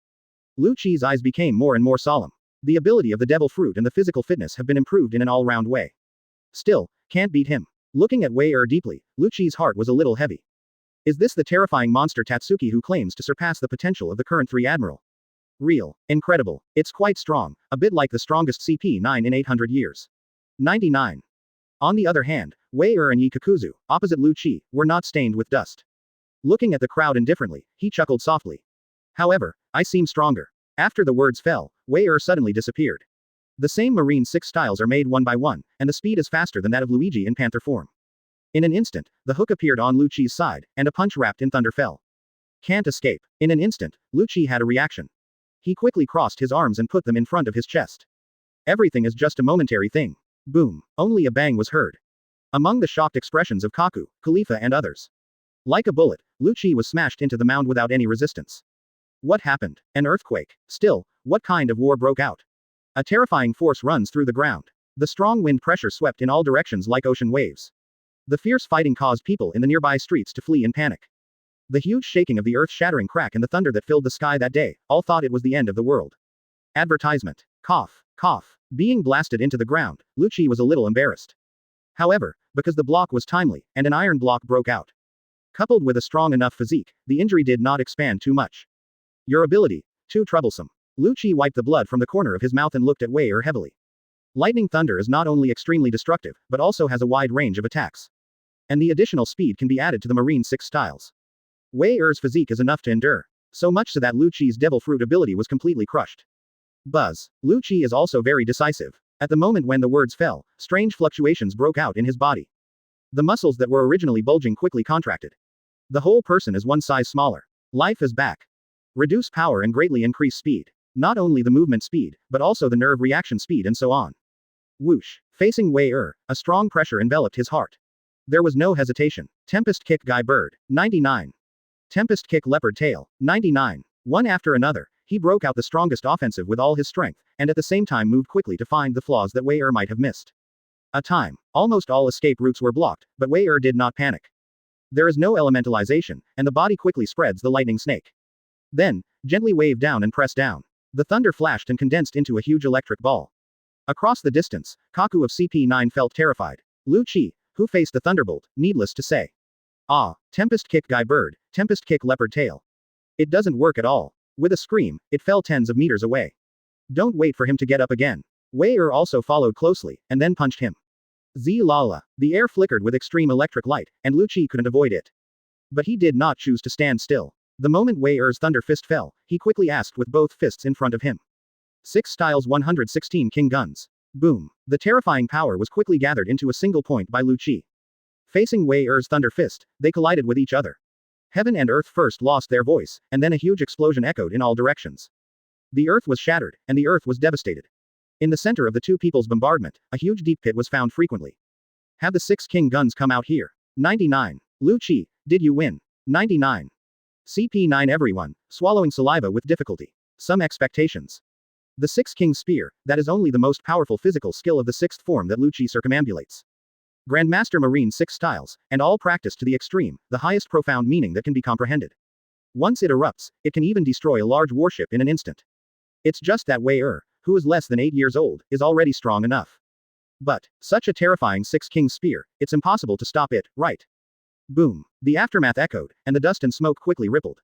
A: Lu Qi's eyes became more and more solemn. The ability of the devil fruit and the physical fitness have been improved in an all-round way. Still, can't beat him. Looking at Wei Er deeply, Lu Qi's heart was a little heavy. Is this the terrifying monster Tatsuki who claims to surpass the potential of the current 3 Admiral? Real. Incredible. It's quite strong, a bit like the strongest CP9 in 800 years. 99. On the other hand, Wei Er and Yi Kakuzu, opposite Lu Qi, were not stained with dust. Looking at the crowd indifferently, he chuckled softly. However, I seem stronger. After the words fell, Wei Er suddenly disappeared. The same marine 6 styles are made one by one, and the speed is faster than that of Luigi in panther form. In an instant, the hook appeared on Lu Qi's side, and a punch wrapped in thunder fell. Can't escape. In an instant, Lu Qi had a reaction. He quickly crossed his arms and put them in front of his chest. Everything is just a momentary thing. Boom. Only a bang was heard. Among the shocked expressions of Kaku, Khalifa and others. Like a bullet, Lu Qi was smashed into the mound without any resistance. What happened? An earthquake. Still, what kind of war broke out? A terrifying force runs through the ground. The strong wind pressure swept in all directions like ocean waves. The fierce fighting caused people in the nearby streets to flee in panic. The huge shaking of the earth-shattering crack and the thunder that filled the sky that day, all thought it was the end of the world. Advertisement. Cough, cough. Being blasted into the ground, Lu Qi was a little embarrassed. However, because the block was timely, and an iron block broke out. Coupled with a strong enough physique, the injury did not expand too much. Your ability, too troublesome. Lu Qi wiped the blood from the corner of his mouth and looked at Wei Er heavily. Lightning thunder is not only extremely destructive, but also has a wide range of attacks. And the additional speed can be added to the marine 6 styles. Wei Er's physique is enough to endure. So much so that Lu Qi's devil fruit ability was completely crushed. Buzz. Lu Qi is also very decisive. At the moment when the words fell, strange fluctuations broke out in his body. The muscles that were originally bulging quickly contracted. The whole person is one size smaller. Life is back. Reduce power and greatly increase speed. Not only the movement speed, but also the nerve reaction speed and so on. Whoosh. Facing Wei Er, a strong pressure enveloped his heart. There was no hesitation. Tempest Kick Guy Bird. 99. Tempest Kick Leopard Tail. 99. One after another, he broke out the strongest offensive with all his strength, and at the same time moved quickly to find the flaws that Wei Er might have missed. A time. Almost all escape routes were blocked, but Wei Er did not panic. There is no elementalization, and the body quickly spreads the lightning snake. Then, gently wave down and press down. The thunder flashed and condensed into a huge electric ball. Across the distance, Kaku of CP9 felt terrified. Lu Qi, who faced the thunderbolt, needless to say. Ah, Tempest Kick Guy Bird, Tempest Kick Leopard Tail. It doesn't work at all. With a scream, it fell tens of meters away. Don't wait for him to get up again. Wei also followed closely, and then punched him. Zlala. The air flickered with extreme electric light, and Lu Qi couldn't avoid it. But he did not choose to stand still. The moment Wei thunder fist fell, he quickly asked with both fists in front of him. 6 styles 116 king guns. Boom. The terrifying power was quickly gathered into a single point by Lu Qi. Facing Wei thunder fist, they collided with each other. Heaven and earth first lost their voice, and then a huge explosion echoed in all directions. The earth was shattered, and the earth was devastated. In the center of the two people's bombardment, a huge deep pit was found frequently. Have the 6 king guns come out here. 99. Lu Qi, did you win? 99. CP9 everyone, swallowing saliva with difficulty. Some expectations. The 6 king spear, that is only the most powerful physical skill of the 6th form that Lu Qi circumambulates. Grandmaster Marine 6 styles, and all practiced to the extreme, the highest profound meaning that can be comprehended. Once it erupts, it can even destroy a large warship in an instant. It's just that Wei who is less than 8 years old, is already strong enough. But, such a terrifying 6 king spear, it's impossible to stop it, right? Boom. The aftermath echoed, and the dust and smoke quickly rippled.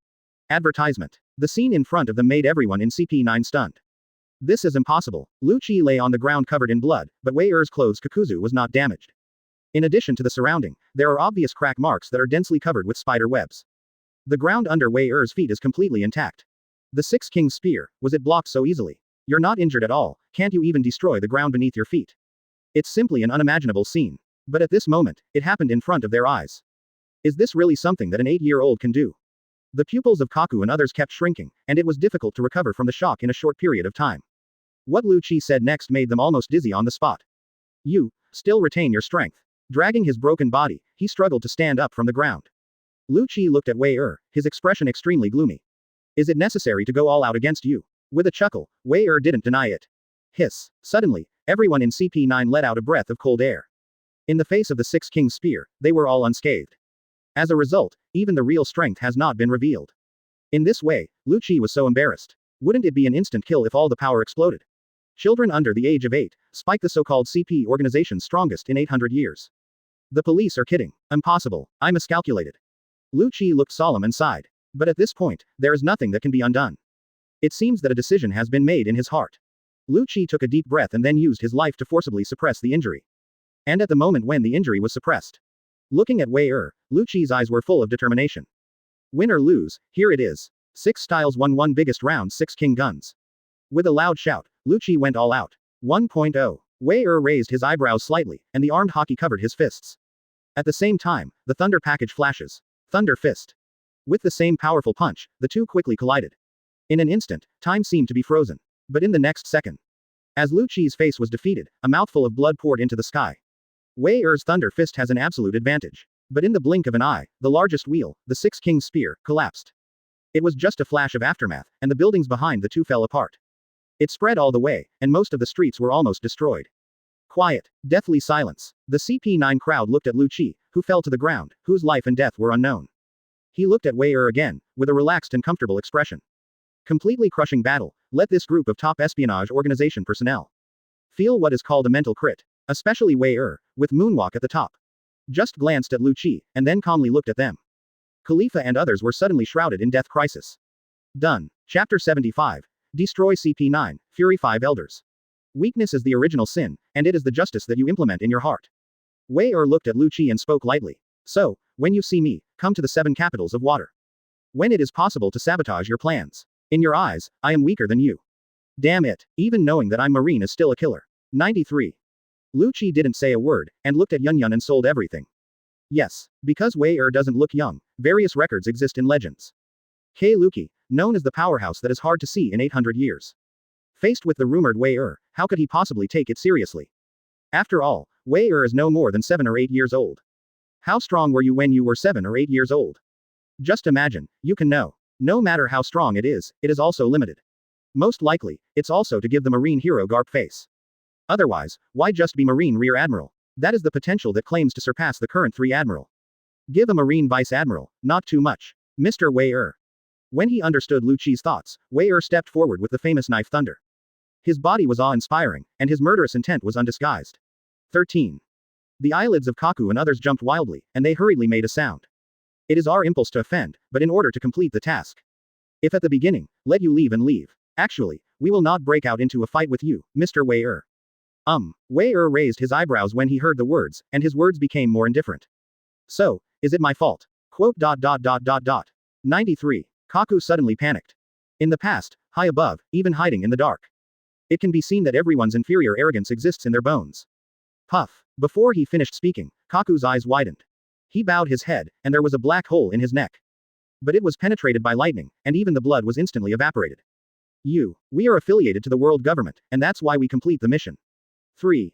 A: Advertisement. The scene in front of them made everyone in CP9 stunned. This is impossible. Lu Qi lay on the ground covered in blood, but Wei clothes Kakuzu was not damaged. In addition to the surrounding, there are obvious crack marks that are densely covered with spider webs. The ground under Wei feet is completely intact. The 6 king spear, was it blocked so easily? You're not injured at all, can't you even destroy the ground beneath your feet? It's simply an unimaginable scene. But at this moment, it happened in front of their eyes. Is this really something that an 8-year-old can do? The pupils of Kaku and others kept shrinking, and it was difficult to recover from the shock in a short period of time. What Lu Qi said next made them almost dizzy on the spot. You, still retain your strength. Dragging his broken body, he struggled to stand up from the ground. Lu Qi looked at Wei his expression extremely gloomy. Is it necessary to go all out against you? With a chuckle, Wei didn't deny it. Hiss. Suddenly, everyone in CP9 let out a breath of cold air. In the face of the 6 king spear, they were all unscathed. As a result, even the real strength has not been revealed. In this way, Lu Qi was so embarrassed. Wouldn't it be an instant kill if all the power exploded? Children under the age of 8, spike the so-called CP organization's strongest in 800 years. The police are kidding. Impossible. I miscalculated. Lu Qi looked solemn and sighed. But at this point, there is nothing that can be undone. It seems that a decision has been made in his heart. Lu Qi took a deep breath and then used his life to forcibly suppress the injury. And at the moment when the injury was suppressed, looking at Wei Lu Qi's eyes were full of determination. Win or lose, here it is. 6 styles won 1 biggest round 6 king guns. With a loud shout, Lu Qi went all out. 1.0. Wei raised his eyebrows slightly, and the armed hockey covered his fists. At the same time, the thunder package flashes. Thunder fist. With the same powerful punch, the two quickly collided. In an instant, time seemed to be frozen. But in the next second, as Lu Qi's face was defeated, a mouthful of blood poured into the sky. Wei thunder fist has an absolute advantage. But in the blink of an eye, the largest wheel, the 6 king spear, collapsed. It was just a flash of aftermath, and the buildings behind the two fell apart. It spread all the way, and most of the streets were almost destroyed. Quiet, deathly silence. The CP9 crowd looked at Lu Qi, who fell to the ground, whose life and death were unknown. He looked at Wei again, with a relaxed and comfortable expression. Completely crushing battle, let this group of top espionage organization personnel feel what is called a mental crit. Especially Wei with Moonwalk at the top. Just glanced at Lu Qi, and then calmly looked at them. Khalifa and others were suddenly shrouded in death crisis. Done. Chapter 75. Destroy CP9, Fury 5 Elders. Weakness is the original sin, and it is the justice that you implement in your heart. Wei looked at Lu Qi and spoke lightly. So, when you see me, come to the 7 capitals of water. When it is possible to sabotage your plans. In your eyes, I am weaker than you. Damn it, even knowing that I'm Marine is still a killer. 93. Lu Qi didn't say a word, and looked at Yun and sold everything. Yes, because Wei doesn't look young, various records exist in legends. Kei Luki, known as the powerhouse that is hard to see in 800 years. Faced with the rumored Wei how could he possibly take it seriously? After all, Wei is no more than 7 or 8 years old. How strong were you when you were 7 or 8 years old? Just imagine, you can know. No matter how strong it is also limited. Most likely, it's also to give the Marine hero Garp face. Otherwise, why just be Marine Rear Admiral? That is the potential that claims to surpass the current 3 Admiral. Give a Marine Vice Admiral, not too much. Mr. Wei When he understood Lu Qi's thoughts, Wei stepped forward with the famous knife thunder. His body was awe-inspiring, and his murderous intent was undisguised. 13. The eyelids of Kaku and others jumped wildly, and they hurriedly made a sound. It is our impulse to offend, but in order to complete the task. If at the beginning, let you leave and leave. Actually, we will not break out into a fight with you, Mr. Wei-er. Wei-er raised his eyebrows when he heard the words, and his words became more indifferent. So, is it my fault? Quote. 93. Kaku suddenly panicked. In the past, high above, even hiding in the dark. It can be seen that everyone's inferior arrogance exists in their bones. Puff. Before he finished speaking, Kaku's eyes widened. He bowed his head, and there was a black hole in his neck. But it was penetrated by lightning, and even the blood was instantly evaporated. We are affiliated to the world government, and that's why we complete the mission. 3.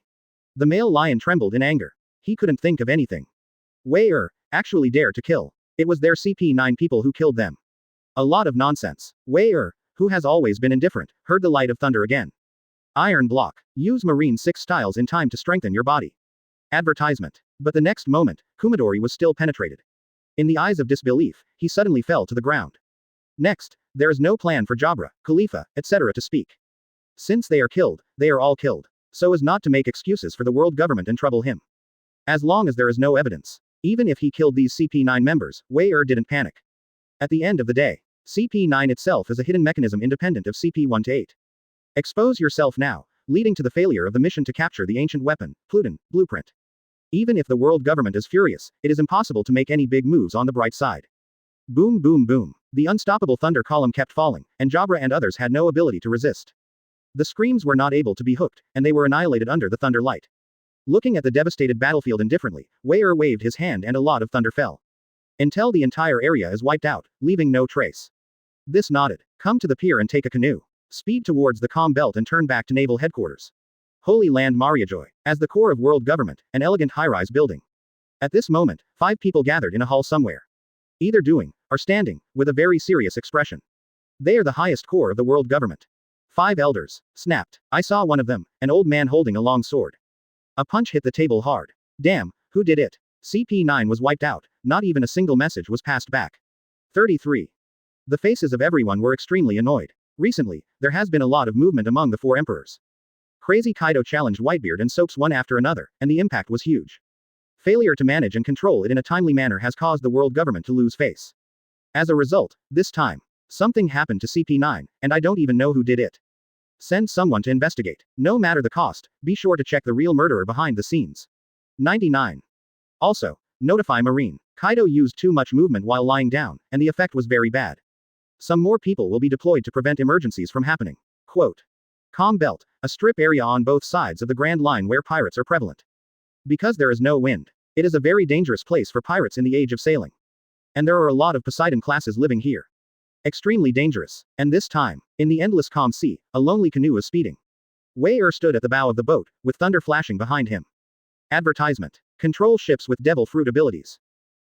A: The male lion trembled in anger. He couldn't think of anything. Wei-er actually dared to kill. It was their CP9 people who killed them. A lot of nonsense. Wei-er, who has always been indifferent, heard the light of thunder again. Iron block. Use Marine 6 styles in time to strengthen your body. Advertisement. But the next moment, Kumadori was still penetrated. In the eyes of disbelief, he suddenly fell to the ground. Next, there is no plan for Jabra, Khalifa, etc. to speak. Since they are killed, they are all killed. So as not to make excuses for the world government and trouble him. As long as there is no evidence. Even if he killed these CP9 members, Wei-er didn't panic. At the end of the day, CP9 itself is a hidden mechanism independent of CP1 to 8. Expose yourself now, leading to the failure of the mission to capture the ancient weapon, Pluton, blueprint. Even if the world government is furious, it is impossible to make any big moves on the bright side. Boom boom boom. The unstoppable thunder column kept falling, and Jabra and others had no ability to resist. The screams were not able to be hooked, and they were annihilated under the thunder light. Looking at the devastated battlefield indifferently, Wei-er waved his hand and a lot of thunder fell. Until the entire area is wiped out, leaving no trace. This nodded. Come to the pier and take a canoe. Speed towards the calm belt and turn back to naval headquarters. Holy Land Mariajoy. As the core of world government, an elegant high-rise building. At this moment, 5 people gathered in a hall somewhere. Either doing, or standing, with a very serious expression. They are the highest core of the world government. 5 elders. Snapped. I saw one of them, an old man holding a long sword. A punch hit the table hard. Damn, who did it? CP9 was wiped out, not even a single message was passed back. 33. The faces of everyone were extremely annoyed. Recently, there has been a lot of movement among the 4 emperors. Crazy Kaido challenged Whitebeard and Soaps one after another, and the impact was huge. Failure to manage and control it in a timely manner has caused the world government to lose face. As a result, this time, something happened to CP9, and I don't even know who did it. Send someone to investigate. No matter the cost, be sure to check the real murderer behind the scenes. 99. Also, notify Marine. Kaido used too much movement while lying down, and the effect was very bad. Some more people will be deployed to prevent emergencies from happening. Quote. Calm belt, a strip area on both sides of the Grand Line where pirates are prevalent. Because there is no wind, it is a very dangerous place for pirates in the age of sailing. And there are a lot of Poseidon classes living here. Extremely dangerous. And this time, in the endless calm sea, a lonely canoe is speeding. Wei-er stood at the bow of the boat, with thunder flashing behind him. Advertisement. Control ships with devil fruit abilities.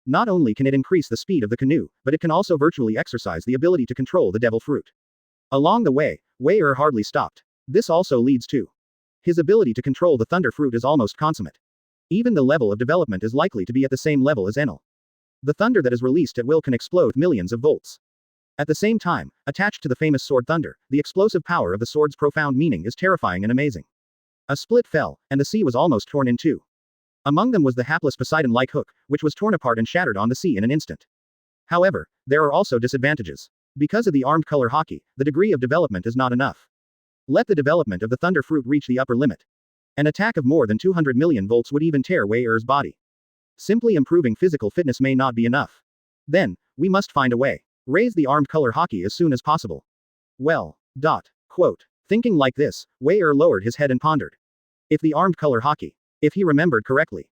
A: Not only can it increase the speed of the canoe, but it can also virtually exercise the ability to control the devil fruit. Along the way, Wei-er hardly stopped. This also leads to his ability to control the thunder fruit is almost consummate. Even the level of development is likely to be at the same level as Enel. The thunder that is released at will can explode millions of volts. At the same time, attached to the famous sword thunder, the explosive power of the sword's profound meaning is terrifying and amazing. A split fell, and the sea was almost torn in two. Among them was the hapless Poseidon-like hook, which was torn apart and shattered on the sea in an instant. However, there are also disadvantages. Because of the armed color hockey, the degree of development is not enough. Let the development of the thunder fruit reach the upper limit. An attack of more than 200 million volts would even tear Wei-er's body. Simply improving physical fitness may not be enough. Then, we must find a way. Raise the armed color hockey as soon as possible. Well. Quote. Thinking like this, Wei-er lowered his head and pondered. If the armed color hockey. If he remembered correctly.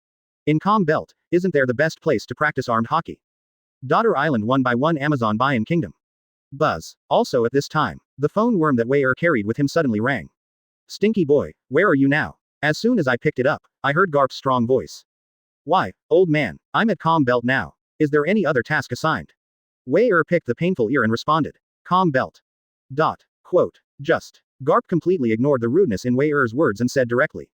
A: In Calm Belt, isn't there the best place to practice armed hockey? Daughter Island 1 by 1 Amazon Bayan Kingdom. Buzz. Also at this time, the phone worm that Wei-er carried with him suddenly rang. Stinky boy, where are you now? As soon as I picked it up, I heard Garp's strong voice. Why, old man, I'm at Calm Belt now. Is there any other task assigned? Wei-er picked the painful ear and responded. Calm Belt. Quote. Just. Garp completely ignored the rudeness in Wei-er's words and said directly.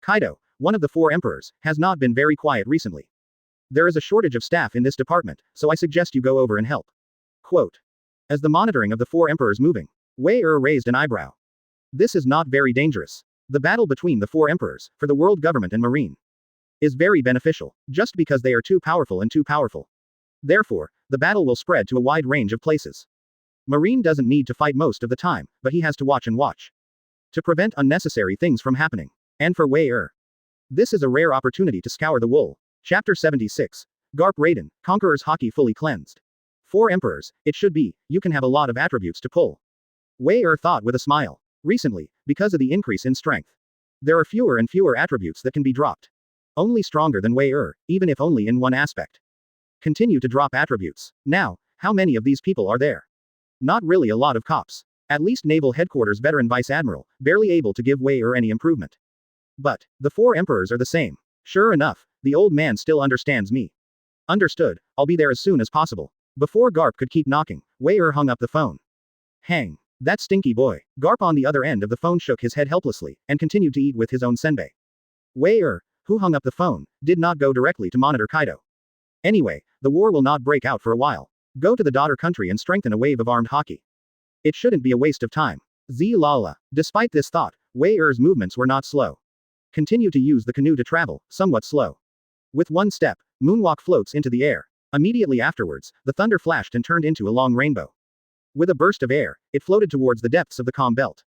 A: Kaido, one of the 4 emperors, has not been very quiet recently. There is a shortage of staff in this department, so I suggest you go over and help. Quote. As the monitoring of the 4 emperors moving, Wei-er raised an eyebrow. This is not very dangerous. The battle between the 4 emperors, for the world government and marine, is very beneficial, just because they are too powerful and too powerful. Therefore, the battle will spread to a wide range of places. Marine doesn't need to fight most of the time, but he has to watch and watch. To prevent unnecessary things from happening. And for Wei this is a rare opportunity to scour the wool. Chapter 76. Garp Raiden, Conqueror's Haki fully cleansed. 4 emperors, it should be, you can have a lot of attributes to pull. Wei thought with a smile. Recently, because of the increase in strength, there are fewer and fewer attributes that can be dropped. Only stronger than Wei even if only in one aspect. Continue to drop attributes. Now, how many of these people are there? Not really a lot of cops. At least Naval Headquarters veteran Vice Admiral, barely able to give Wei any improvement. But, the 4 emperors are the same. Sure enough, the old man still understands me. Understood, I'll be there as soon as possible. Before Garp could keep knocking, Wei hung up the phone. Hang. That stinky boy. Garp on the other end of the phone shook his head helplessly, and continued to eat with his own senbei. Wei who hung up the phone, did not go directly to monitor Kaido. Anyway, the war will not break out for a while. Go to the daughter country and strengthen a wave of armed Haki. It shouldn't be a waste of time. Lala. Despite this thought, Wei movements were not slow. Continue to use the canoe to travel, somewhat slow. With one step, Moonwalk floats into the air. Immediately afterwards, the thunder flashed and turned into a long rainbow. With a burst of air, it floated towards the depths of the calm belt.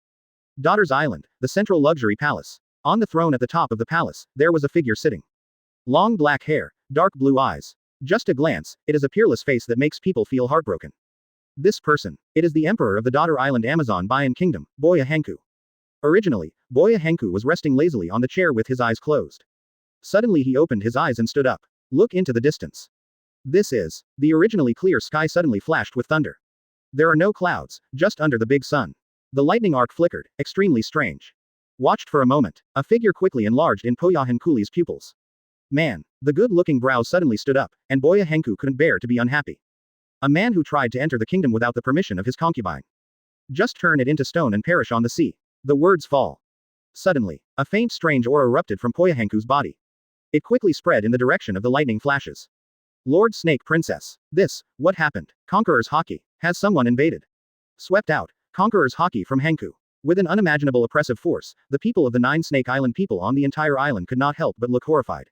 A: Daughter's Island, the central luxury palace. On the throne at the top of the palace, there was a figure sitting. Long black hair, dark blue eyes. Just a glance, it is a peerless face that makes people feel heartbroken. This person, it is the Emperor of the Daughter Island Amazon Bayan Kingdom, Boya Hanku. Originally, Boya Hanku was resting lazily on the chair with his eyes closed. Suddenly he opened his eyes and stood up. Look into the distance. This is, the originally clear sky suddenly flashed with thunder. There are no clouds, just under the big sun. The lightning arc flickered, extremely strange. Watched for a moment, a figure quickly enlarged in Boya Hankuli's pupils. Man, the good-looking brow suddenly stood up, and Boya Hanku couldn't bear to be unhappy. A man who tried to enter the kingdom without the permission of his concubine. Just turn it into stone and perish on the sea. The words fall. Suddenly, a faint strange aura erupted from Boya Hanku's body. It quickly spread in the direction of the lightning flashes. Lord Snake Princess. This, what happened? Conqueror's Haki. Has someone invaded? Swept out, Conqueror's Haki from Hanku. With an unimaginable oppressive force, the people of the 9 Snake Island people on the entire island could not help but look horrified.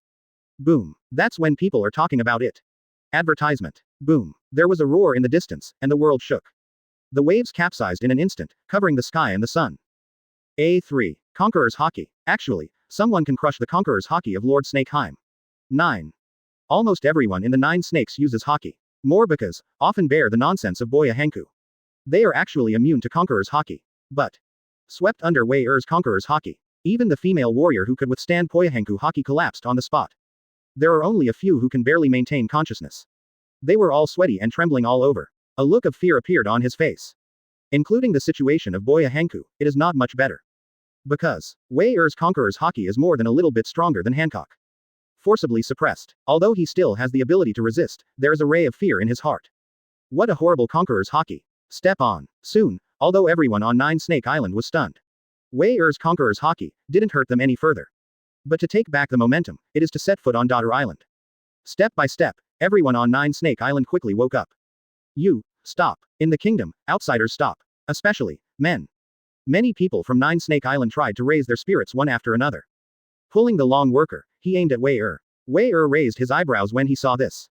A: Boom. That's when people are talking about it. Advertisement. Boom. There was a roar in the distance, and the world shook. The waves capsized in an instant, covering the sky and the sun. A3. Conqueror's Haki. Actually, someone can crush the Conqueror's Haki of Lord Snake Heim. 9. Almost everyone in the 9 snakes uses Haki. More because, often bear the nonsense of Boya Hanku. They are actually immune to Conqueror's Haki. But, swept under Wei Conqueror's Haki. Even the female warrior who could withstand Boya Hanku Haki collapsed on the spot. There are only a few who can barely maintain consciousness. They were all sweaty and trembling all over. A look of fear appeared on his face. Including the situation of Boya Hanku, it is not much better. Because, Wei Conqueror's Haki is more than a little bit stronger than Hancock. Forcibly suppressed. Although he still has the ability to resist, there is a ray of fear in his heart. What a horrible Conqueror's Haki. Step on. Soon, although everyone on 9 Snake Island was stunned. Wei Conqueror's Haki didn't hurt them any further. But to take back the momentum, it is to set foot on Daughter Island. Step by step, everyone on 9 Snake Island quickly woke up. You, stop. In the kingdom, outsiders stop. Especially, men. Many people from 9 Snake Island tried to raise their spirits one after another. Pulling the long worker, he aimed at Wei Wei raised his eyebrows when he saw this.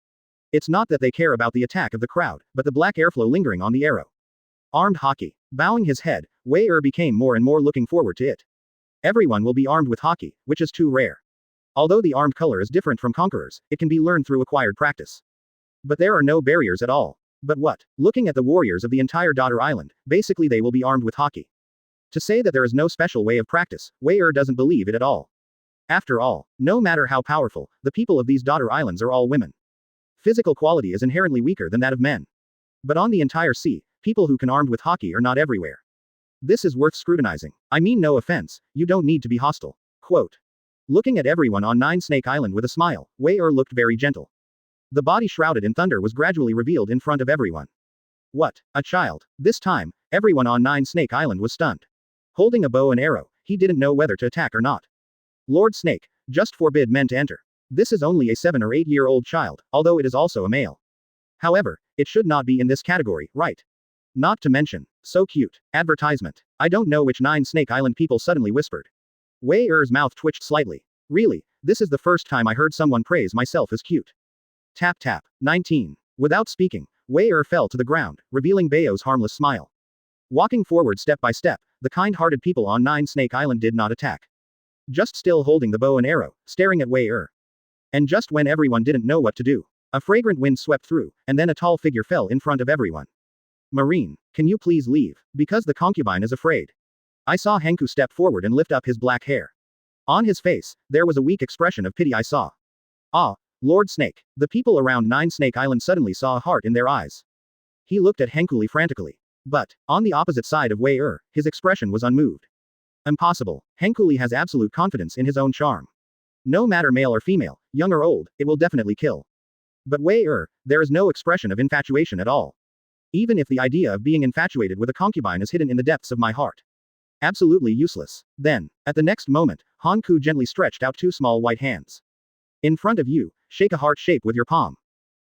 A: It's not that they care about the attack of the crowd, but the black airflow lingering on the arrow. Armed Haki. Bowing his head, Wei became more and more looking forward to it. Everyone will be armed with Haki, which is too rare. Although the armed color is different from Conqueror's, it can be learned through acquired practice. But there are no barriers at all. But what? Looking at the warriors of the entire Daughter Island, basically they will be armed with Haki. To say that there is no special way of practice, Wei doesn't believe it at all. After all, no matter how powerful, the people of these Daughter Islands are all women. Physical quality is inherently weaker than that of men. But on the entire sea, people who can armed with Haki are not everywhere. This is worth scrutinizing. I mean no offense, you don't need to be hostile. Quote. Looking at everyone on 9 Snake Island with a smile, Wei looked very gentle. The body shrouded in thunder was gradually revealed in front of everyone. What? A child. This time, everyone on 9 Snake Island was stunned. Holding a bow and arrow, he didn't know whether to attack or not. Lord Snake, just forbid men to enter. This is only a 7 or 8-year-old child, although it is also a male. However, it should not be in this category, right? Not to mention, so cute. Advertisement. I don't know which 9 Snake Island people suddenly whispered. Wei mouth twitched slightly. Really, this is the first time I heard someone praise myself as cute. Tap tap. 19. Without speaking, Wei fell to the ground, revealing Bao's harmless smile. Walking forward step by step, the kind-hearted people on Nine Snake Island did not attack. Just still holding the bow and arrow, staring at Wei. And just when everyone didn't know what to do, a fragrant wind swept through, and then a tall figure fell in front of everyone. Marine, can you please leave, because the concubine is afraid. I saw Hanku step forward and lift up his black hair. On his face, there was a weak expression of pity I saw. Ah, Lord Snake. The people around Nine Snake Island suddenly saw a heart in their eyes. He looked at Hankuli frantically. But, on the opposite side of Wei his expression was unmoved. Impossible. Hankuli has absolute confidence in his own charm. No matter male or female, young or old, it will definitely kill. But Wei there is no expression of infatuation at all. Even if the idea of being infatuated with a concubine is hidden in the depths of my heart. Absolutely useless. Then, at the next moment, Hanku gently stretched out two small white hands. In front of you, shake a heart shape with your palm.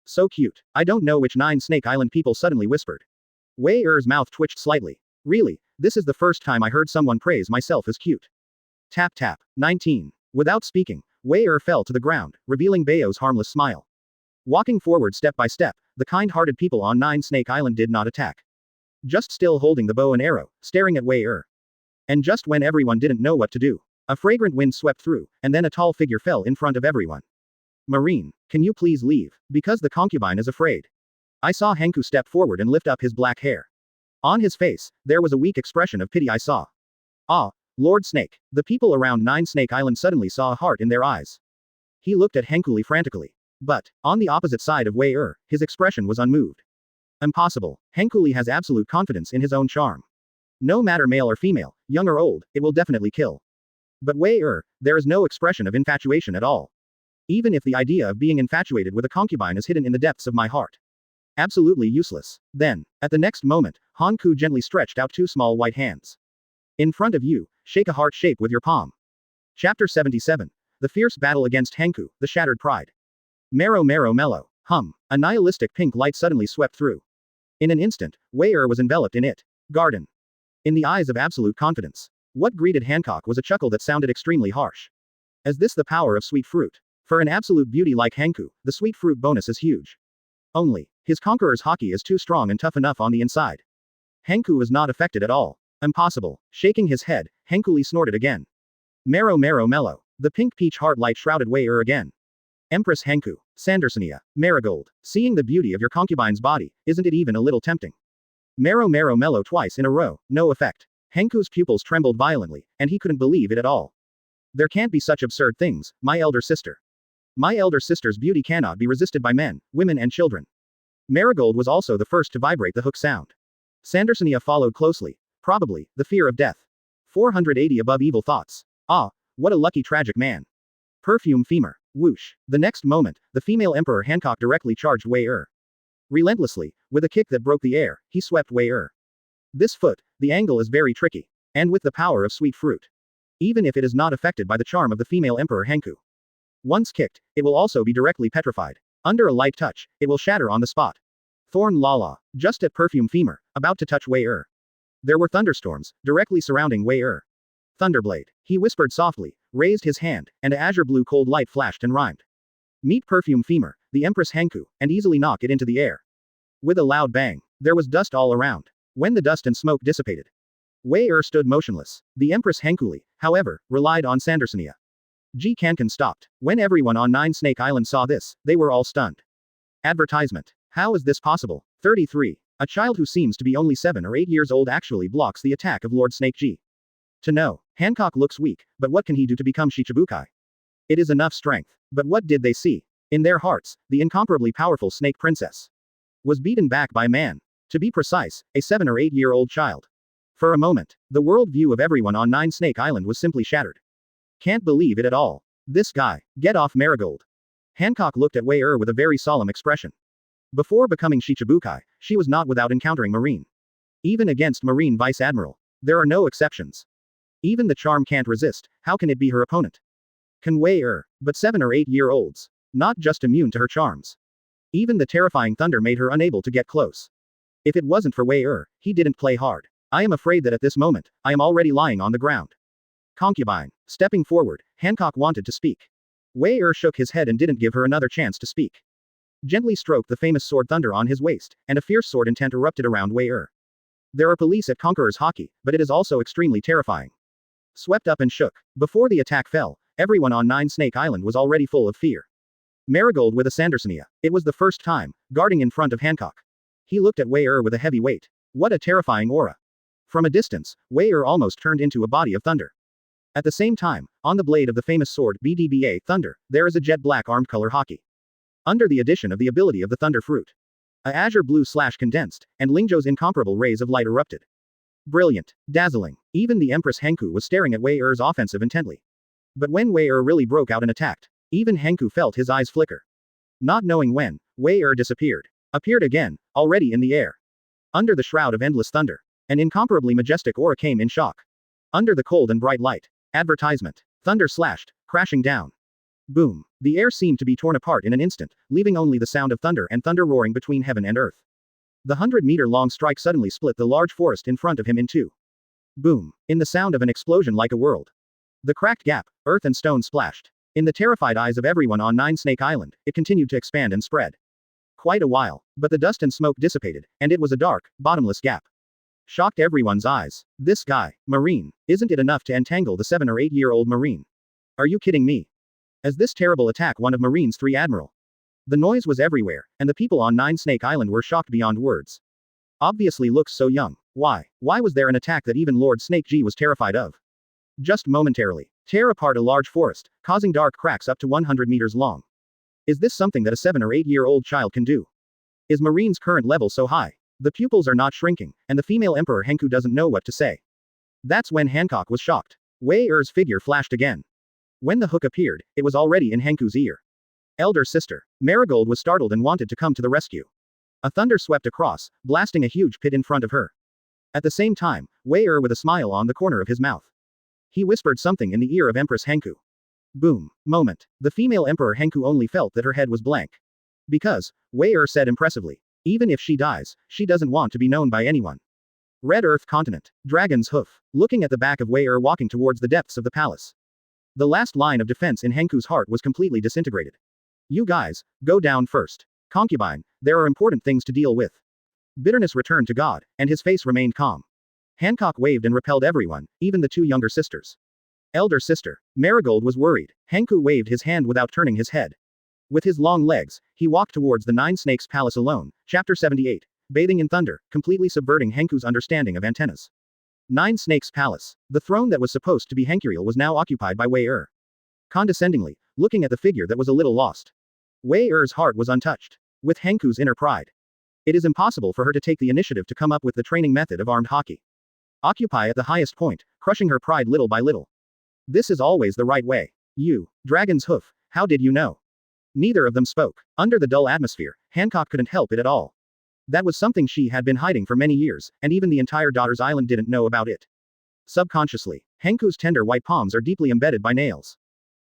A: So cute. I don't know which Nine Snake Island people suddenly whispered. Wei mouth twitched slightly. Really, this is the first time I heard someone praise myself as cute. Tap tap. 19. Without speaking, Wei fell to the ground, revealing Bao's harmless smile. Walking forward step by step, the kind-hearted people on Nine Snake Island did not attack. Just still holding the bow and arrow, staring at Wei And just when everyone didn't know what to do, a fragrant wind swept through, and then a tall figure fell in front of everyone. Marine, can you please leave, because the concubine is afraid. I saw Hanku step forward and lift up his black hair. On his face, there was a weak expression of pity I saw. Ah, Lord Snake. The people around Nine Snake Island suddenly saw a heart in their eyes. He looked at Hankuli frantically. But, on the opposite side of Wei his expression was unmoved. Impossible. Hankuli has absolute confidence in his own charm. No matter male or female, young or old, it will definitely kill. But Wei there is no expression of infatuation at all. Even if the idea of being infatuated with a concubine is hidden in the depths of my heart. Absolutely useless. Then, at the next moment, Hanku gently stretched out two small white hands. In front of you, shake a heart shape with your palm. Chapter 77. The fierce battle against Hanku, the shattered pride. Marrow mellow. A nihilistic pink light suddenly swept through. In an instant, Wei was enveloped in it. Garden. In the eyes of absolute confidence. What greeted Hancock was a chuckle that sounded extremely harsh. Is this the power of sweet fruit? For an absolute beauty like Hanku, the sweet fruit bonus is huge. Only, his conqueror's hockey is too strong and tough enough on the inside. Hanku is not affected at all. Impossible. Shaking his head, Hankuli snorted again. Marrow mellow. The pink peach heart light shrouded Wei again. Empress Hanku, Sandersonia, Marigold, seeing the beauty of your concubine's body, isn't it even a little tempting? Marrow mellow twice in a row, no effect. Hanku's pupils trembled violently, and he couldn't believe it at all. There can't be such absurd things, my elder sister. My elder sister's beauty cannot be resisted by men, women and children. Marigold was also the first to vibrate the hook sound. Sandersonia followed closely. Probably, the fear of death. 480 above evil thoughts. Ah, what a lucky tragic man. Perfume femur. Whoosh. The next moment, the female Emperor Hancock directly charged Wei Relentlessly, with a kick that broke the air, he swept Wei This foot, the angle is very tricky. And with the power of sweet fruit. Even if it is not affected by the charm of the female Emperor Hanku. Once kicked, it will also be directly petrified. Under a light touch, it will shatter on the spot. Thorn Lala, just at perfume femur, about to touch Wei There were thunderstorms, directly surrounding Wei Thunderblade. He whispered softly, raised his hand, and a azure blue cold light flashed and rhymed. Meet perfume femur, the Empress Hanku, and easily knock it into the air. With a loud bang, there was dust all around. When the dust and smoke dissipated, Wei stood motionless. The Empress Hankuli, however, relied on Sandersonia. Ji Kankan stopped. When everyone on Nine Snake Island saw this, they were all stunned. Advertisement. How is this possible? 33. A child who seems to be only 7 or 8 years old actually blocks the attack of Lord Snake Ji. To know, Hancock looks weak, but what can he do to become Shichibukai? It is enough strength. But what did they see? In their hearts, the incomparably powerful Snake Princess was beaten back by man. To be precise, a 7 or 8-year-old child. For a moment, the world view of everyone on Nine Snake Island was simply shattered. Can't believe it at all. This guy, get off Marigold. Hancock looked at Wei with a very solemn expression. Before becoming Shichibukai, she was not without encountering Marine. Even against Marine Vice Admiral, there are no exceptions. Even the charm can't resist, how can it be her opponent? Can Wei but 7 or 8-year-olds, not just immune to her charms. Even the terrifying thunder made her unable to get close. If it wasn't for Wei he didn't play hard. I am afraid that at this moment, I am already lying on the ground. Concubine. Stepping forward, Hancock wanted to speak. Wei shook his head and didn't give her another chance to speak. gently stroked the famous sword Thunder on his waist, and a fierce sword intent erupted around Wei. There are police at Conqueror's Hockey, but it is also extremely terrifying. Swept up and shook. Before the attack fell, everyone on Nine Snake Island was already full of fear. Marigold with a Sandersonia. It was the first time, guarding in front of Hancock. He looked at Wei with a heavy weight. What a terrifying aura. From a distance, Wei almost turned into a body of thunder. At the same time, on the blade of the famous sword BDBA Thunder, there is a jet black armed color hockey. Under the addition of the ability of the Thunder Fruit. A azure blue slash condensed, and Lingzhou's incomparable rays of light erupted. Brilliant. Dazzling. Even the Empress Hanku was staring at Wei-er's offensive intently. But when Wei-er really broke out and attacked, even Hanku felt his eyes flicker. Not knowing when, Wei-er disappeared. Appeared again, already in the air. Under the shroud of endless thunder. An incomparably majestic aura came in shock. Under the cold and bright light. Advertisement. Thunder slashed, crashing down. Boom. The air seemed to be torn apart in an instant, leaving only the sound of thunder and thunder roaring between heaven and earth. The 100-meter-long strike suddenly split the large forest in front of him in two. Boom. In the sound of an explosion like a world. The cracked gap, earth and stone splashed. In the terrified eyes of everyone on Nine Snake Island, it continued to expand and spread. Quite a while, but the dust and smoke dissipated, and it was a dark, bottomless gap. Shocked everyone's eyes. This guy, Marine, isn't it enough to entangle the 7 or 8-year-old Marine? Are you kidding me? As this terrible attack one of Marine's 3 Admiral. The noise was everywhere, and the people on Nine Snake Island were shocked beyond words. Obviously looks so young. Why was there an attack that even Lord Snake G was terrified of? Just momentarily. Tear apart a large forest, causing dark cracks up to 100 meters long. Is this something that a 7 or 8-year-old child can do? Is Marine's current level so high? The pupils are not shrinking, and the female Emperor Hanku doesn't know what to say. That's when Hancock was shocked. Wei-er's figure flashed again. When the hook appeared, it was already in Hanku's ear. Elder sister. Marigold was startled and wanted to come to the rescue. A thunder swept across, blasting a huge pit in front of her. At the same time, Wei-er with a smile on the corner of his mouth. He whispered something in the ear of Empress Hanku. Boom. Moment. The female Emperor Hanku only felt that her head was blank. Because, Wei-er said impressively, even if she dies, she doesn't want to be known by anyone. Red Earth Continent. Dragon's Hoof. Looking at the back of Wei-er walking towards the depths of the palace. The last line of defense in Hanku's heart was completely disintegrated. You guys, go down first. Concubine, there are important things to deal with. Bitterness returned to God, and his face remained calm. Hancock waved and repelled everyone, even the 2 younger sisters. Elder sister. Marigold was worried. Hanku waved his hand without turning his head. With his long legs, he walked towards the Nine Snakes Palace alone, Chapter 78. Bathing in thunder, completely subverting Hanku's understanding of antennas. Nine Snakes Palace. The throne that was supposed to be Hankurial was now occupied by Wei-er. Condescendingly, looking at the figure that was a little lost. Wei-er's heart was untouched. With Hanku's inner pride. It is impossible for her to take the initiative to come up with the training method of armed hockey. Occupy at the highest point, crushing her pride little by little. This is always the right way. You, Dragon's Hoof, how did you know? Neither of them spoke. Under the dull atmosphere, Hancock couldn't help it at all. That was something she had been hiding for many years, and even the entire Daughter's Island didn't know about it. Subconsciously, Hanku's tender white palms are deeply embedded by nails.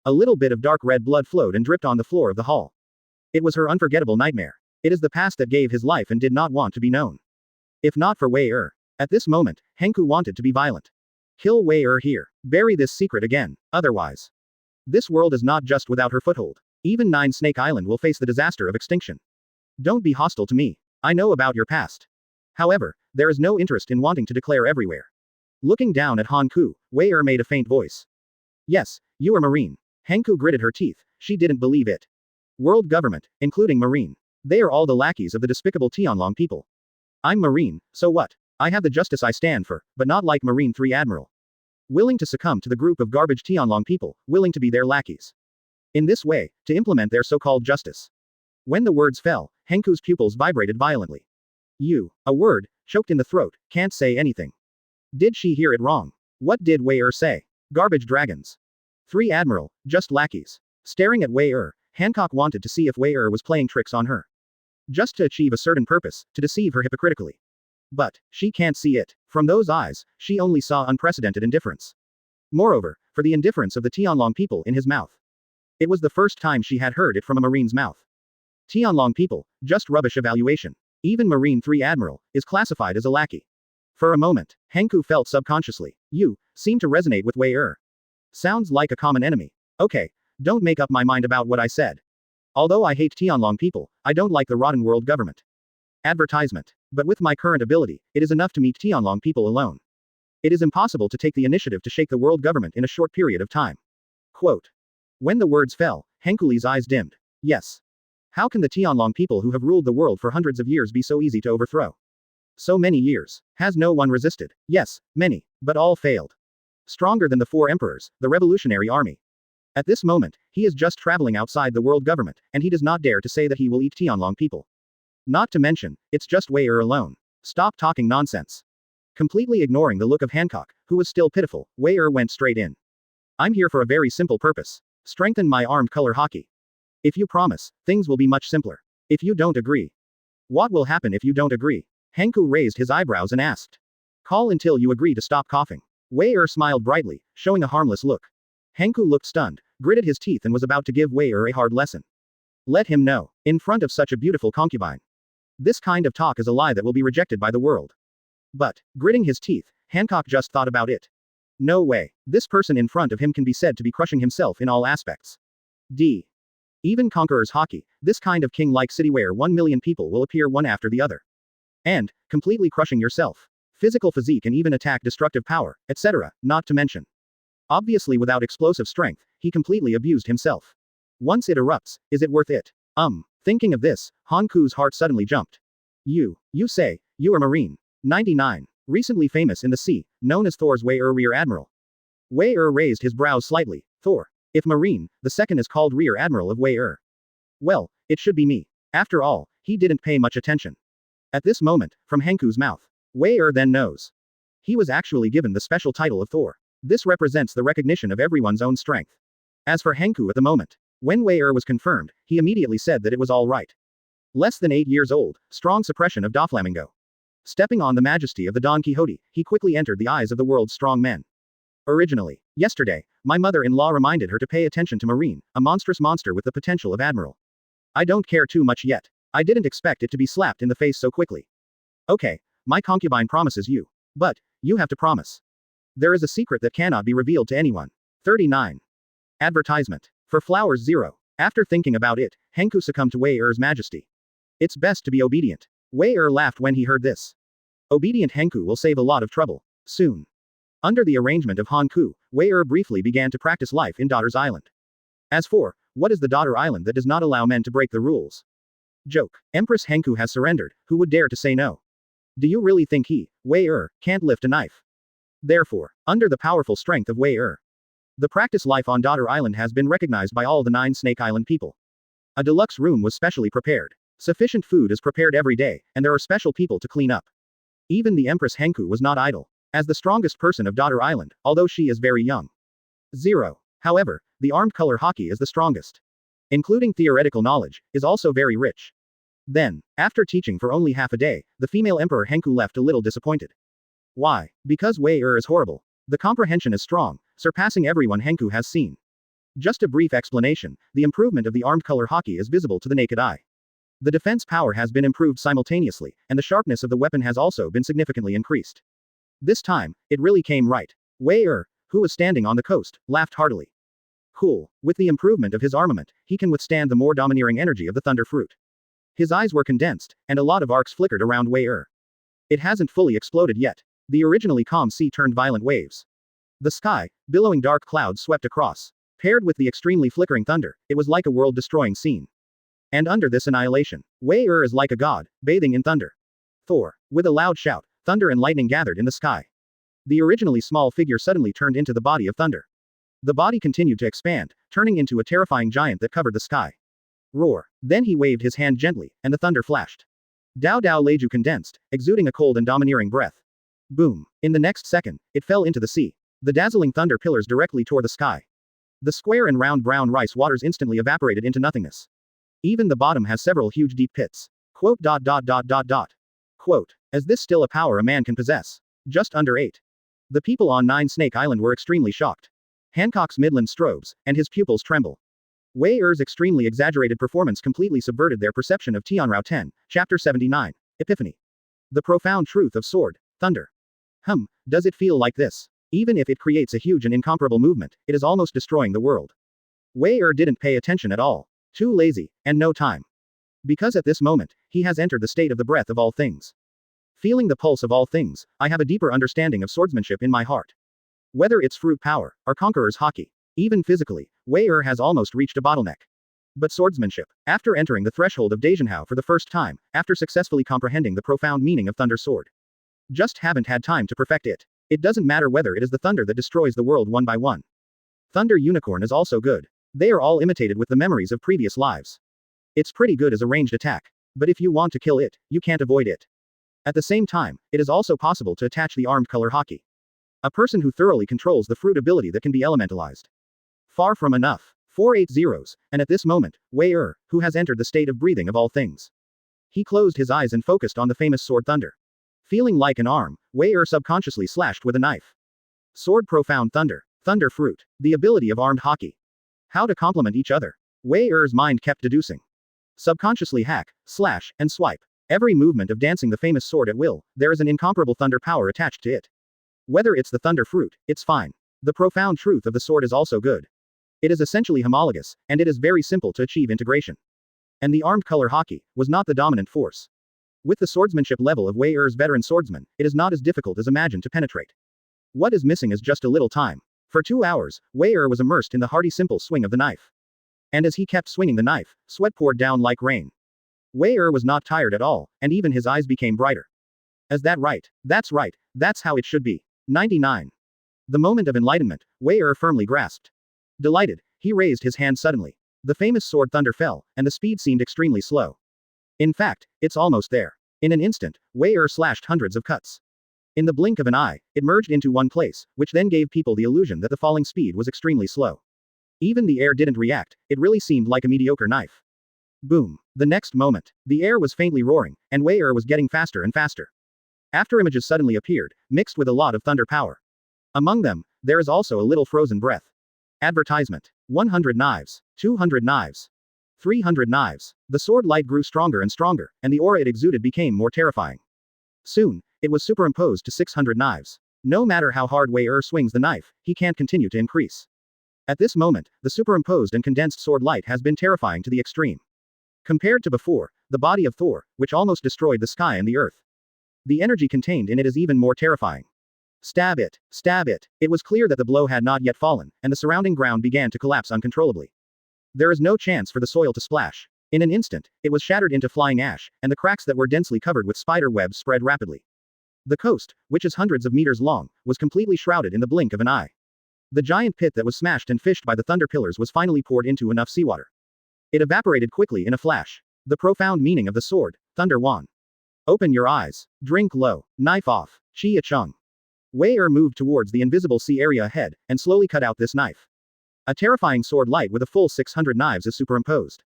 A: A little bit of dark red blood flowed and dripped on the floor of the hall. It was her unforgettable nightmare. It is the past that gave his life and did not want to be known. If not for Wei-er. At this moment, Hanku wanted to be violent. Kill Wei-er here. Bury this secret again. Otherwise. This world is not just without her foothold. Even Nine Snake Island will face the disaster of extinction. Don't be hostile to me. I know about your past. However, there is no interest in wanting to declare everywhere. Looking down at Hanku, Wei-er made a faint voice. Yes, you are Marine. Hanku gritted her teeth, she didn't believe it. World government, including Marine. They are all the lackeys of the despicable Tianlong people. I'm Marine, so what? I have the justice I stand for, but not like Marine 3 Admiral. Willing to succumb to the group of garbage Tianlong people, willing to be their lackeys. In this way, to implement their so-called justice. When the words fell, Hanku's pupils vibrated violently. You, a word, choked in the throat, can't say anything. Did she hear it wrong? What did Wei-er say? Garbage dragons. 3 Admiral, just lackeys. Staring at Wei-er, Hancock wanted to see if Wei-er was playing tricks on her. Just to achieve a certain purpose, to deceive her hypocritically. But, she can't see it. From those eyes, she only saw unprecedented indifference. Moreover, for the indifference of the Tianlong people in his mouth. It was the first time she had heard it from a Marine's mouth. Tianlong people, just rubbish evaluation. Even Marine 3 Admiral, is classified as a lackey. For a moment, Hanku felt subconsciously, you, seem to resonate with Wei-er. Sounds like a common enemy. Okay, don't make up my mind about what I said. Although I hate Tianlong people, I don't like the rotten world government. Advertisement. But with my current ability, it is enough to meet Tianlong people alone. It is impossible to take the initiative to shake the world government in a short period of time. Quote. When the words fell, Hankuli's eyes dimmed. Yes. How can the Tianlong people who have ruled the world for hundreds of years be so easy to overthrow? So many years. Has no one resisted? Yes, many, but all failed. Stronger than the 4 emperors, the revolutionary army. At this moment, he is just traveling outside the world government, and he does not dare to say that he will eat Tianlong people. Not to mention, it's just Wei alone. Stop talking nonsense. Completely ignoring the look of Hancock, who was still pitiful, Wei went straight in. I'm here for a very simple purpose. Strengthen my armed color hockey. If you promise, things will be much simpler. If you don't agree. What will happen if you don't agree? Hanku raised his eyebrows and asked. Call until you agree to stop coughing. Wei smiled brightly, showing a harmless look. Hanku looked stunned, gritted his teeth and was about to give Wei a hard lesson. Let him know, in front of such a beautiful concubine. This kind of talk is a lie that will be rejected by the world. But, gritting his teeth, Hancock just thought about it. No way, this person in front of him can be said to be crushing himself in all aspects. Even Conqueror's hockey, this kind of king-like city where 1 million people will appear one after the other. And, completely crushing yourself. Physical physique and even attack destructive power, etc., not to mention. Obviously without explosive strength, he completely abused himself. Once it erupts, is it worth it? Thinking of this, Hanku's heart suddenly jumped. You say, you are Marine. 99. Recently famous in the sea, known as Thor's Wei Rear Admiral. Wei raised his brows slightly. Thor. If Marine, the second is called Rear Admiral of Wei Well, it should be me. After all, he didn't pay much attention. At this moment, from Hanku's mouth. Wei then knows. He was actually given the special title of Thor. This represents the recognition of everyone's own strength. As for Hanku at the moment, when Wei was confirmed, he immediately said that it was all right. Less than 8 years old, strong suppression of Doflamingo. Stepping on the majesty of the Don Quixote, he quickly entered the eyes of the world's strong men. Originally, yesterday, my mother-in-law reminded her to pay attention to Marine, a monstrous monster with the potential of Admiral. I don't care too much yet. I didn't expect it to be slapped in the face so quickly. Okay, my concubine promises you. But, you have to promise. There is a secret that cannot be revealed to anyone. 39. Advertisement. For Flowers 0. After thinking about it, Hanku succumbed to Wei majesty. It's best to be obedient. Wei laughed when he heard this. Obedient Hanku will save a lot of trouble. Soon. Under the arrangement of Hanku, Wei briefly began to practice life in Daughter's Island. As for, what is the Daughter Island that does not allow men to break the rules? Joke. Empress Hanku has surrendered, who would dare to say no? Do you really think he, Wei can't lift a knife? Therefore, under the powerful strength of Wei the practice life on Daughter Island has been recognized by all the 9 Snake Island people. A deluxe room was specially prepared. Sufficient food is prepared every day, and there are special people to clean up. Even the Empress Hanku was not idle. As the strongest person of Daughter Island, although she is very young. 0. However, the armed color hockey is the strongest. Including theoretical knowledge, is also very rich. Then, after teaching for only half a day, the female Emperor Hanku left a little disappointed. Why? Because Wei is horrible. The comprehension is strong, surpassing everyone Hanku has seen. Just a brief explanation, the improvement of the armed color hockey is visible to the naked eye. The defense power has been improved simultaneously, and the sharpness of the weapon has also been significantly increased. This time, it really came right. Wei who was standing on the coast, laughed heartily. Cool, with the improvement of his armament, he can withstand the more domineering energy of the thunder fruit. His eyes were condensed, and a lot of arcs flickered around Wei It hasn't fully exploded yet. The originally calm sea turned violent waves. The sky, billowing dark clouds swept across. Paired with the extremely flickering thunder, it was like a world-destroying scene. And under this annihilation, Wei is like a god, bathing in thunder. Thor. With a loud shout, thunder and lightning gathered in the sky. The originally small figure suddenly turned into the body of thunder. The body continued to expand, turning into a terrifying giant that covered the sky. Roar. Then he waved his hand gently, and the thunder flashed. Dao Dao Leiju condensed, exuding a cold and domineering breath. Boom. In the next second, it fell into the sea. The dazzling thunder pillars directly tore the sky. The square and round brown rice waters instantly evaporated into nothingness. Even the bottom has several huge deep pits. Quote. Is this still a power a man can possess? Just under 8. The people on 9 Snake Island were extremely shocked. Hancock's midland strobes, and his pupils tremble. Wei extremely exaggerated performance completely subverted their perception of Tianrao 10, Chapter 79, Epiphany. The profound truth of sword, thunder. Does it feel like this? Even if it creates a huge and incomparable movement, it is almost destroying the world. Wei didn't pay attention at all. Too lazy, and no time. Because at this moment, he has entered the state of the breath of all things. Feeling the pulse of all things, I have a deeper understanding of swordsmanship in my heart. Whether it's fruit power, or conqueror's haki, even physically, Wei has almost reached a bottleneck. But swordsmanship, after entering the threshold of Daijinhao for the first time, after successfully comprehending the profound meaning of Thunder Sword, just haven't had time to perfect it. It doesn't matter whether it is the thunder that destroys the world one by one. Thunder Unicorn is also good. They are all imitated with the memories of previous lives. It's pretty good as a ranged attack. But if you want to kill it, you can't avoid it. At the same time, it is also possible to attach the armed color haki. A person who thoroughly controls the fruit ability that can be elementalized. Far from enough. 4-8 zeros, and at this moment, Wei who has entered the state of breathing of all things. He closed his eyes and focused on the famous sword thunder. Feeling like an arm, Wei subconsciously slashed with a knife. Sword profound thunder. Thunder fruit. The ability of armed haki. How to complement each other. Wei mind kept deducing. Subconsciously hack, slash, and swipe. Every movement of dancing the famous sword at will, there is an incomparable thunder power attached to it. Whether it's the thunder fruit, it's fine. The profound truth of the sword is also good. It is essentially homologous, and it is very simple to achieve integration. And the armed color haki was not the dominant force. With the swordsmanship level of Wei veteran swordsman, it is not as difficult as imagined to penetrate. What is missing is just a little time. For 2 hours, Wei was immersed in the hearty simple swing of the knife. And as he kept swinging the knife, sweat poured down like rain. Wei was not tired at all, and even his eyes became brighter. Is that right? That's right, that's how it should be. 99. The moment of enlightenment, Wei firmly grasped. Delighted, he raised his hand suddenly. The famous sword thunder fell, and the speed seemed extremely slow. In fact, it's almost there. In an instant, Wei slashed hundreds of cuts. In the blink of an eye, it merged into one place, which then gave people the illusion that the falling speed was extremely slow. Even the air didn't react, it really seemed like a mediocre knife. Boom. The next moment, the air was faintly roaring, and Wei was getting faster and faster. Afterimages suddenly appeared, mixed with a lot of thunder power. Among them, there is also a little frozen breath. Advertisement. 100 knives. 200 knives. 300 knives. The sword light grew stronger and stronger, and the aura it exuded became more terrifying. Soon, it was superimposed to 600 knives. No matter how hard Wei swings the knife, he can't continue to increase. At this moment, the superimposed and condensed sword light has been terrifying to the extreme. Compared to before, the body of Thor, which almost destroyed the sky and the earth. The energy contained in it is even more terrifying. Stab it. Stab it. It was clear that the blow had not yet fallen, and the surrounding ground began to collapse uncontrollably. There is no chance for the soil to splash. In an instant, it was shattered into flying ash, and the cracks that were densely covered with spider webs spread rapidly. The coast, which is hundreds of meters long, was completely shrouded in the blink of an eye. The giant pit that was smashed and fished by the thunder pillars was finally poured into enough seawater. It evaporated quickly in a flash. The profound meaning of the sword, Thunder Wan. Open your eyes. Drink low. Knife off. Chi Chung. Wei moved towards the invisible sea area ahead, and slowly cut out this knife. A terrifying sword light with a full 600 knives is superimposed.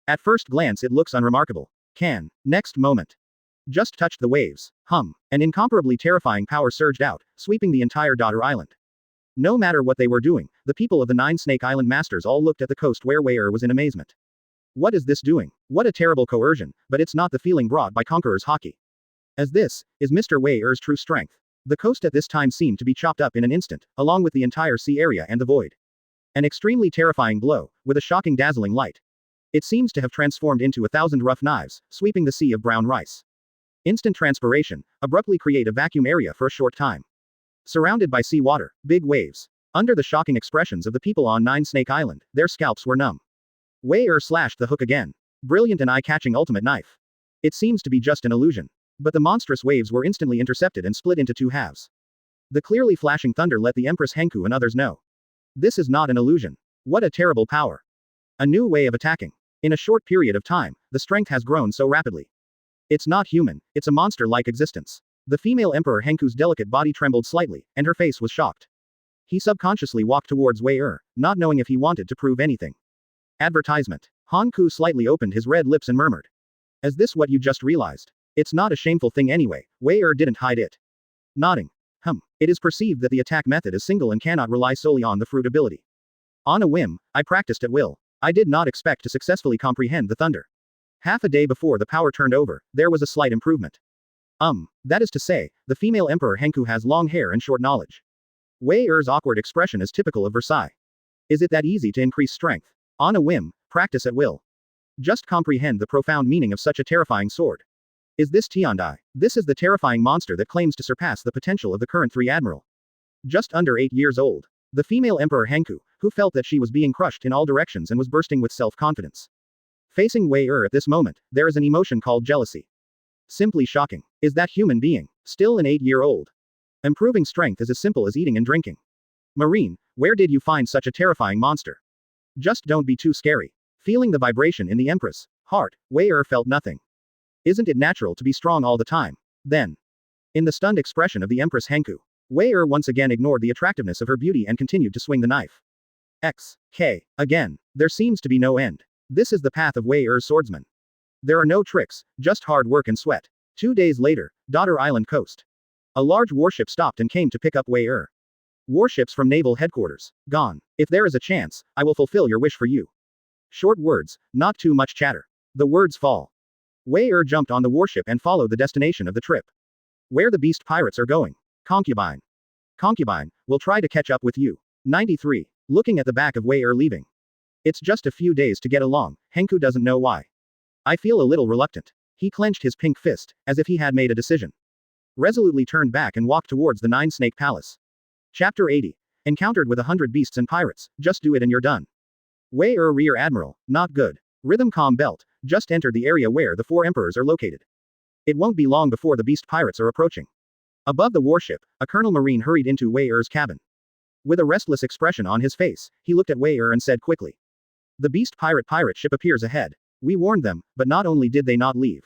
A: At first glance it looks unremarkable. Next moment. Just touched the waves. An incomparably terrifying power surged out, sweeping the entire daughter island. No matter what they were doing, the people of the 9 Snake Island Masters all looked at the coast where Wei was in amazement. What is this doing? What a terrible coercion, but it's not the feeling brought by Conqueror's haki. As this is Mr. Wei's true strength. The coast at this time seemed to be chopped up in an instant, along with the entire sea area and the void. An extremely terrifying blow, with a shocking dazzling light. It seems to have transformed into 1,000 rough knives, sweeping the sea of brown rice. Instant transpiration, abruptly create a vacuum area for a short time. Surrounded by sea water, big waves. Under the shocking expressions of the people on 9 Snake Island, their scalps were numb. Wei slashed the hook again. Brilliant and eye-catching ultimate knife. It seems to be just an illusion. But the monstrous waves were instantly intercepted and split into 2 halves. The clearly flashing thunder let the Empress Henku and others know. This is not an illusion. What a terrible power. A new way of attacking. In a short period of time, the strength has grown so rapidly. It's not human, it's a monster-like existence. The female Emperor Henku's delicate body trembled slightly, and her face was shocked. He subconsciously walked towards Wei not knowing if he wanted to prove anything. Advertisement. Hanku slightly opened his red lips and murmured. Is this what you just realized? It's not a shameful thing anyway, Wei didn't hide it. Nodding. It is perceived that the attack method is single and cannot rely solely on the fruit ability. On a whim, I practiced at will. I did not expect to successfully comprehend the thunder. Half a day before the power turned over, there was a slight improvement. That is to say, the female Emperor Henku has long hair and short knowledge. Wei's awkward expression is typical of Versailles. Is it that easy to increase strength? On a whim, practice at will. Just comprehend the profound meaning of such a terrifying sword. Is this Tiandai? This is the terrifying monster that claims to surpass the potential of the current 3 admiral. Just under 8 years old. The female Emperor Hanku, who felt that she was being crushed in all directions and was bursting with self-confidence. Facing Wei at this moment, there is an emotion called jealousy. Simply shocking. Is that human being still an 8-year-old? Improving strength is as simple as eating and drinking. Marine, where did you find such a terrifying monster? Just don't be too scary. Feeling the vibration in the Empress' heart, Wei felt nothing. Isn't it natural to be strong all the time? Then, in the stunned expression of the Empress Hanku, Wei once again ignored the attractiveness of her beauty and continued to swing the knife. Again. There seems to be no end. This is the path of Wei swordsman. There are no tricks, just hard work and sweat. 2 days later, Daughter Island coast. A large warship stopped and came to pick up Wei Warships from Naval headquarters. Gone. If there is a chance, I will fulfill your wish for you. Short words, not too much chatter. The words fall. Wei jumped on the warship and followed the destination of the trip. Where the beast pirates are going. Concubine. Concubine, will try to catch up with you. 93. Looking at the back of Wei leaving. It's just a few days to get along, Hanku doesn't know why. I feel a little reluctant. He clenched his pink fist, as if he had made a decision. Resolutely turned back and walked towards the Nine-Snake Palace. Chapter 80. Encountered with 100 beasts and pirates, just do it and you're done. Wei Rear Admiral, not good. Rhythm Comm Belt, just entered the area where the 4 emperors are located. It won't be long before the beast pirates are approaching. Above the warship, a Colonel Marine hurried into Wei cabin. With a restless expression on his face, he looked at Wei and said quickly. The beast pirate ship appears ahead. We warned them, but not only did they not leave.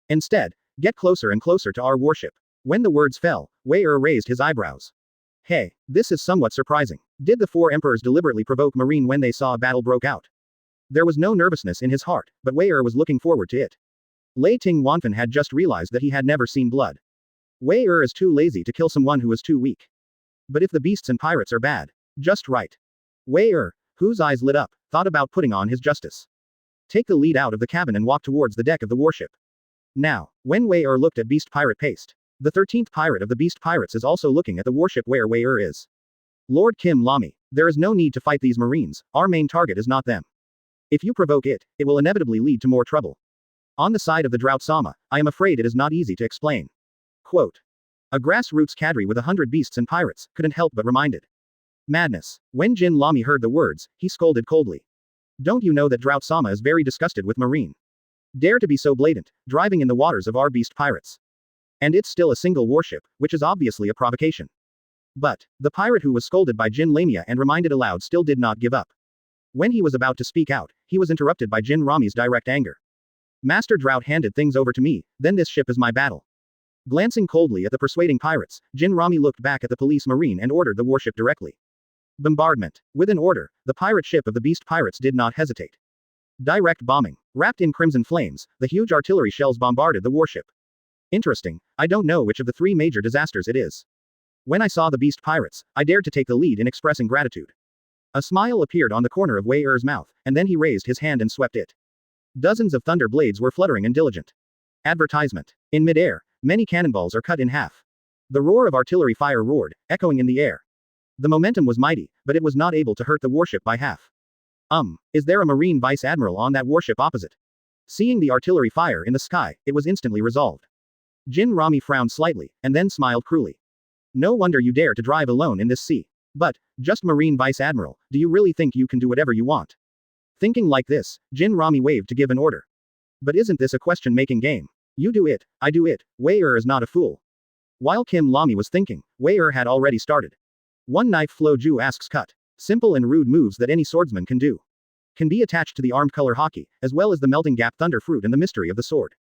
A: Instead, get closer and closer to our warship. When the words fell, Wei raised his eyebrows. Hey, this is somewhat surprising. Did the 4 emperors deliberately provoke Marine when they saw a battle broke out? There was no nervousness in his heart, but Wei was looking forward to it. Lei Ting Wanfan had just realized that he had never seen blood. Wei is too lazy to kill someone who is too weak. But if the beasts and pirates are bad, just right. Wei whose eyes lit up, thought about putting on his justice. Take the lead out of the cabin and walk towards the deck of the warship. Now, when Wei looked at Beast Pirate Paste, the 13th pirate of the Beast Pirates is also looking at the warship where Wei is. Lord Kim Lamy, there is no need to fight these Marines, our main target is not them. If you provoke it, it will inevitably lead to more trouble. On the side of the Drought Sama, I am afraid it is not easy to explain. Quote. A grassroots cadre with 100 beasts and pirates, couldn't help but reminded. Madness. When Jin Lamy heard the words, he scolded coldly. Don't you know that Drought Sama is very disgusted with Marine? Dare to be so blatant, driving in the waters of our beast pirates. And it's still a single warship, which is obviously a provocation. But, the pirate who was scolded by Jin Lamia and reminded aloud still did not give up. When he was about to speak out, he was interrupted by Jin Rami's direct anger. Master Drought handed things over to me, then this ship is my battle. Glancing coldly at the persuading pirates, Jin Rami looked back at the police marine and ordered the warship directly. Bombardment. With an order, the pirate ship of the beast pirates did not hesitate. Direct bombing. Wrapped in crimson flames, the huge artillery shells bombarded the warship. Interesting, I don't know which of the 3 major disasters it is. When I saw the beast pirates, I dared to take the lead in expressing gratitude. A smile appeared on the corner of Wei mouth, and then he raised his hand and swept it. Dozens of thunder blades were fluttering and diligent. Advertisement. In midair, many cannonballs are cut in half. The roar of artillery fire roared, echoing in the air. The momentum was mighty, but it was not able to hurt the warship by half. Is there a Marine Vice Admiral on that warship opposite? Seeing the artillery fire in the sky, it was instantly resolved. Jin Rami frowned slightly, and then smiled cruelly. No wonder you dare to drive alone in this sea. But, just Marine Vice Admiral, do you really think you can do whatever you want? Thinking like this, Jin Rami waved to give an order. But isn't this a question-making game? You do it, I do it, Wei is not a fool. While Kim Lamy was thinking, Wei had already started. One knife Flo Ju asks cut. Simple and rude moves that any swordsman can do. Can be attached to the armed color hockey, as well as the melting gap thunder fruit and the mystery of the sword.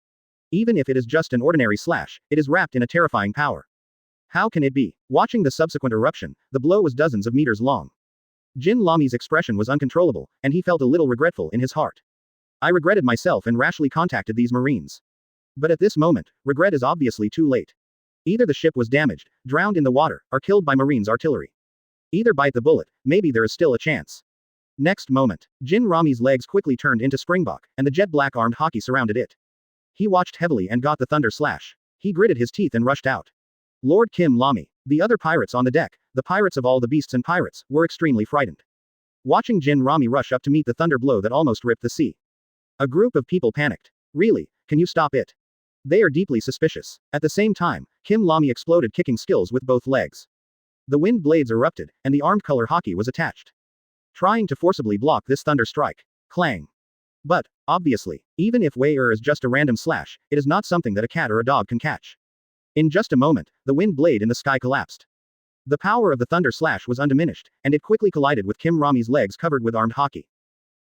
A: Even if it is just an ordinary slash, it is wrapped in a terrifying power. How can it be? Watching the subsequent eruption, the blow was dozens of meters long. Jin Lamy's expression was uncontrollable, and he felt a little regretful in his heart. I regretted myself and rashly contacted these Marines. But at this moment, regret is obviously too late. Either the ship was damaged, drowned in the water, or killed by Marines' artillery. Either bite the bullet, maybe there is still a chance. Next moment, Jin Rami's legs quickly turned into springbok, and the jet-black armed hockey surrounded it. He watched heavily and got the thunder slash. He gritted his teeth and rushed out. Lord Kim Lamy, the other pirates on the deck, the pirates of all the beasts and pirates, were extremely frightened. Watching Jin Rami rush up to meet the thunder blow that almost ripped the sea. A group of people panicked. Really, can you stop it? They are deeply suspicious. At the same time, Kim Lamy exploded kicking skills with both legs. The wind blades erupted, and the armed color hockey was attached, trying to forcibly block this thunder strike. Clang. But, obviously, even if Wei is just a random slash, it is not something that a cat or a dog can catch. In just a moment, the wind blade in the sky collapsed. The power of the thunder slash was undiminished, and it quickly collided with Kim Ramy's legs covered with armed hockey.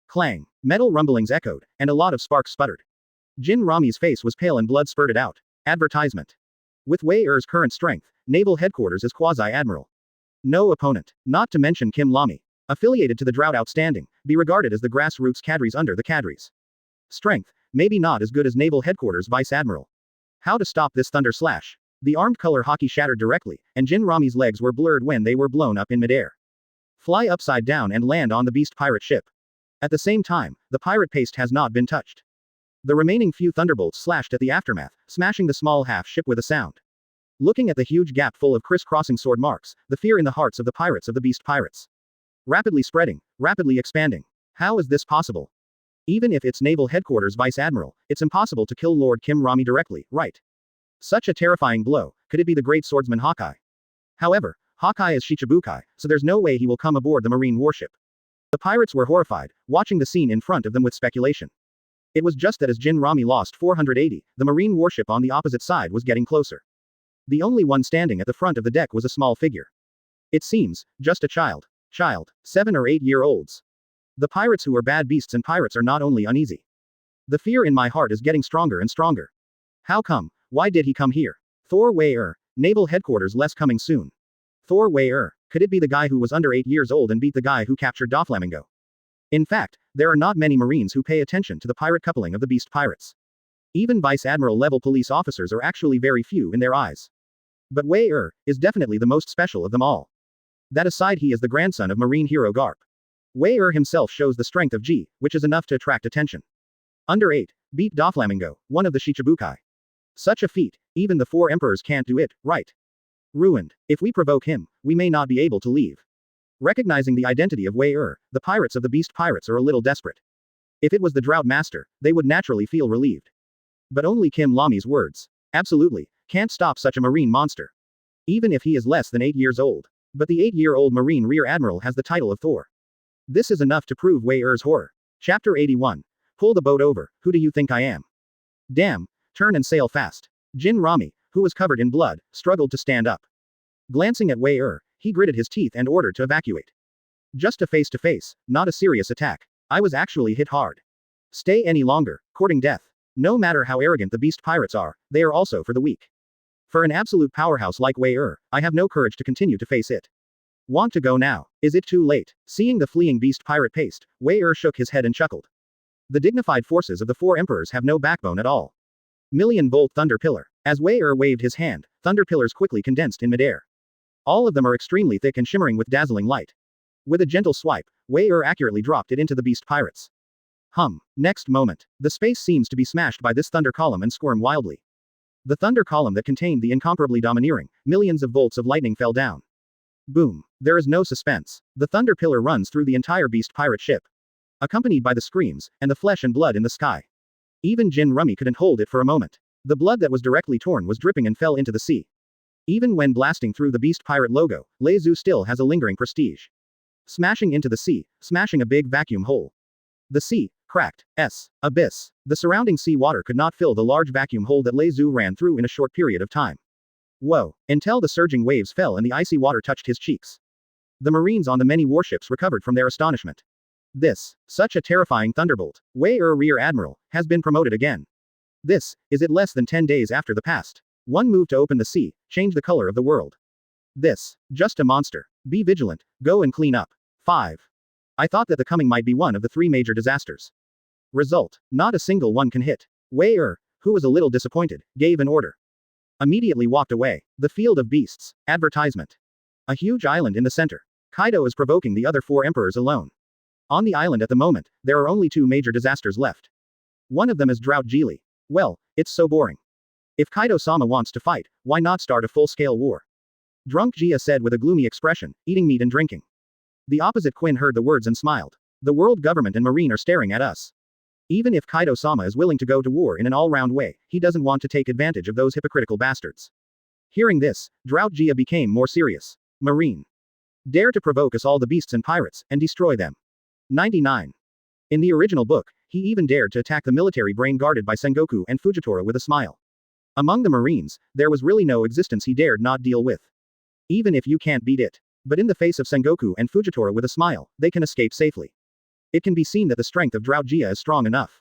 A: Clang. Metal rumblings echoed, and a lot of sparks sputtered. Jin Ramy's face was pale and blood spurted out. Advertisement. With Wei Er's current strength, Naval Headquarters is Quasi-Admiral. No opponent, not to mention Kim Lamy, affiliated to the Drought Outstanding, be regarded as the grassroots cadres under the cadres. Strength, maybe not as good as Naval Headquarters Vice Admiral. How to stop this thunder slash? The armed color hockey shattered directly, and Jin Ramy's legs were blurred when they were blown up in midair. Fly upside down and land on the beast pirate ship. At the same time, the pirate paste has not been touched. The remaining few thunderbolts slashed at the aftermath, smashing the small half-ship with a sound. Looking at the huge gap full of criss-crossing sword marks, the fear in the hearts of the pirates of the beast pirates. Rapidly spreading, rapidly expanding. How is this possible? Even if it's Naval Headquarters Vice Admiral, it's impossible to kill Lord Kim Ramy directly, right? Such a terrifying blow, could it be the great swordsman Hawkeye? However, Hawkeye is Shichibukai, so there's no way he will come aboard the marine warship. The pirates were horrified, watching the scene in front of them with speculation. It was just that as Jin Ramy lost 480, the marine warship on the opposite side was getting closer. The only one standing at the front of the deck was a small figure. It seems, just a child. 7 or 8-year-olds. The pirates who are bad beasts and pirates are not only uneasy. The fear in my heart is getting stronger and stronger. How come? Why did he come here? Thor Wei Naval Headquarters less coming soon. Thor Wei could it be the guy who was under 8 years old and beat the guy who captured Doflamingo? In fact, there are not many Marines who pay attention to the pirate coupling of the beast pirates. Even Vice Admiral level police officers are actually very few in their eyes. But Wei is definitely the most special of them all. That aside, he is the grandson of Marine hero Garp. Wei himself shows the strength of G, which is enough to attract attention. Under 8, beat Doflamingo, one of the Shichibukai. Such a feat, even the 4 emperors can't do it, right? Ruined. If we provoke him, we may not be able to leave. Recognizing the identity of Wei the pirates of the beast pirates are a little desperate. If it was the Drought Master, they would naturally feel relieved. But only Kim Lamy's words. Absolutely, can't stop such a marine monster. Even if he is less than 8 years old. But the 8-year-old Marine Rear Admiral has the title of Thor. This is enough to prove Wei horror. Chapter 81. Pull the boat over, who do you think I am? Damn, turn and sail fast. Jin Ramy, who was covered in blood, struggled to stand up. Glancing at Wei he gritted his teeth and ordered to evacuate. Just a face-to-face, not a serious attack. I was actually hit hard. Stay any longer, courting death. No matter how arrogant the beast pirates are, they are also for the weak. For an absolute powerhouse like Wei I have no courage to continue to face it. Want to go now? Is it too late? Seeing the fleeing beast pirate paste, Wei shook his head and chuckled. The dignified forces of the 4 emperors have no backbone at all. Million-volt thunder pillar. As Wei waved his hand, thunder pillars quickly condensed in midair. All of them are extremely thick and shimmering with dazzling light. With a gentle swipe, Wei accurately dropped it into the beast pirates. Next moment, the space seems to be smashed by this thunder column and squirm wildly. The thunder column that contained the incomparably domineering, millions of volts of lightning fell down. Boom. There is no suspense. The thunder pillar runs through the entire beast pirate ship. Accompanied by the screams, and the flesh and blood in the sky. Even Jin Ramy couldn't hold it for a moment. The blood that was directly torn was dripping and fell into the sea. Even when blasting through the beast pirate logo, Lei Zhu still has a lingering prestige. Smashing into the sea, smashing a big vacuum hole. The sea, cracked, abyss. The surrounding sea water could not fill the large vacuum hole that Lei Zhu ran through in a short period of time. Whoa, until the surging waves fell and the icy water touched his cheeks. The Marines on the many warships recovered from their astonishment. Such a terrifying thunderbolt. Wei Rear Admiral, has been promoted again. Is it less than 10 days after the past? One move to open the sea, change the color of the world. Just a monster. Be vigilant, go and clean up. 5. I thought that the coming might be one of the 3 major disasters. Result, not a single one can hit. Wei who was a little disappointed, gave an order. Immediately walked away. The field of beasts. Advertisement. A huge island in the center. Kaido is provoking the other 4 emperors alone. On the island at the moment, there are only 2 major disasters left. One of them is Drought Geely. Well, it's so boring. If Kaido-sama wants to fight, why not start a full-scale war? Drunk Jia said with a gloomy expression, eating meat and drinking. The opposite Quinn heard the words and smiled. The world government and marine are staring at us. Even if Kaido-sama is willing to go to war in an all-round way, he doesn't want to take advantage of those hypocritical bastards. Hearing this, Drought Gia became more serious. Marine. Dare to provoke us all the beasts and pirates, and destroy them. 99. In the original book, he even dared to attack the military brain guarded by Sengoku and Fujitora with a smile. Among the Marines, there was really no existence he dared not deal with. Even if you can't beat it. But in the face of Sengoku and Fujitora with a smile, they can escape safely. It can be seen that the strength of Drought Gia is strong enough.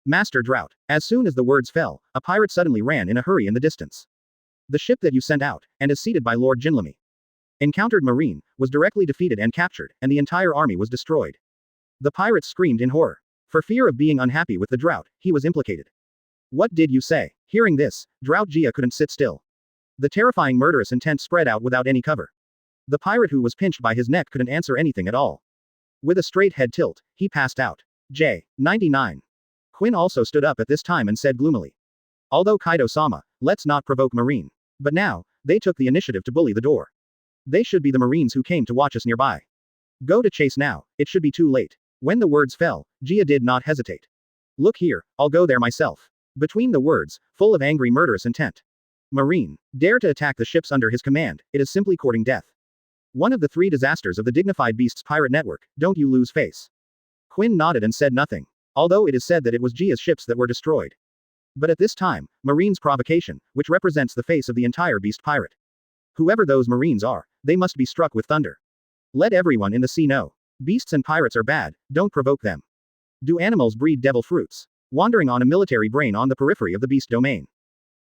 A: Master Drought. As soon as the words fell, a pirate suddenly ran in a hurry in the distance. The ship that you sent out, and is seated by Lord Jinlami. Encountered Marine, was directly defeated and captured, and the entire army was destroyed. The pirates screamed in horror. For fear of being unhappy with the Drought, he was implicated. What did you say? Hearing this, Drought Gia couldn't sit still. The terrifying murderous intent spread out without any cover. The pirate who was pinched by his neck couldn't answer anything at all. With a straight head tilt, he passed out. 99. Quinn also stood up at this time and said gloomily. Although Kaido-sama, let's not provoke Marine. But now, they took the initiative to bully the door. They should be the Marines who came to watch us nearby. Go to chase now, it should be too late. When the words fell, Gia did not hesitate. Look here, I'll go there myself. Between the words, full of angry murderous intent. Marine, dare to attack the ships under his command, it is simply courting death. One of the 3 disasters of the Dignified Beasts pirate network, don't you lose face. Quinn nodded and said nothing. Although it is said that it was Gia's ships that were destroyed. But at this time, Marine's provocation, which represents the face of the entire beast pirate. Whoever those Marines are, they must be struck with thunder. Let everyone in the sea know. Beasts and pirates are bad, don't provoke them. Do animals breed devil fruits? Wandering on a military brain on the periphery of the beast domain.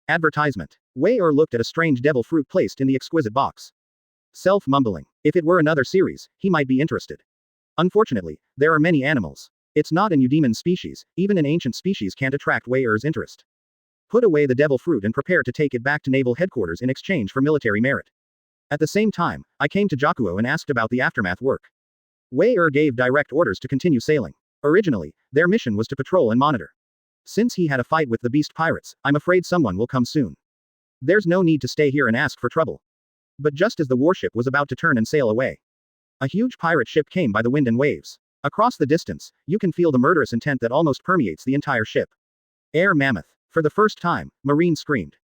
A: Advertisement. Wei-er looked at a strange devil fruit placed in the exquisite box. Self-mumbling. If it were another series, he might be interested. Unfortunately, there are many animals. It's not an Eudemon species, even an ancient species can't attract Wei-er's interest. Put away the devil fruit and prepare to take it back to naval headquarters in exchange for military merit. At the same time, I came to Jakuo and asked about the aftermath work. Wei-er gave direct orders to continue sailing. Originally, their mission was to patrol and monitor. Since he had a fight with the beast pirates, I'm afraid someone will come soon. There's no need to stay here and ask for trouble. But just as the warship was about to turn and sail away, a huge pirate ship came by the wind and waves. Across the distance, you can feel the murderous intent that almost permeates the entire ship. Air Mammoth. For the first time, Marine screamed.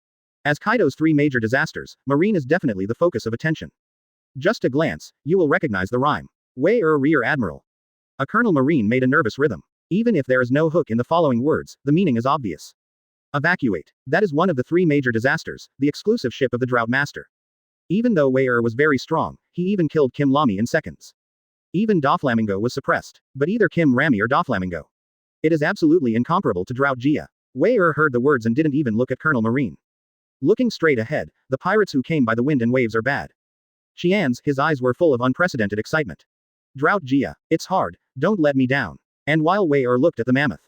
A: As Kaido's 3 major disasters, Marine is definitely the focus of attention. Just a glance, you will recognize the rhyme. Wei-er Rear Admiral. A Colonel Marine made a nervous rhythm. Even if there is no hook in the following words, the meaning is obvious. Evacuate. That is one of the 3 major disasters, the exclusive ship of the Drought Master. Even though Wei-er was very strong, he even killed Kim Lamy in seconds. Even Doflamingo was suppressed, but either Kim Ramy or Doflamingo. It is absolutely incomparable to Drought Gia. Wei-er heard the words and didn't even look at Colonel Marine. Looking straight ahead, the pirates who came by the wind and waves are bad. Qian's, his eyes were full of unprecedented excitement. Drought Gia, it's hard, don't let me down. And while Wei-er looked at the mammoth,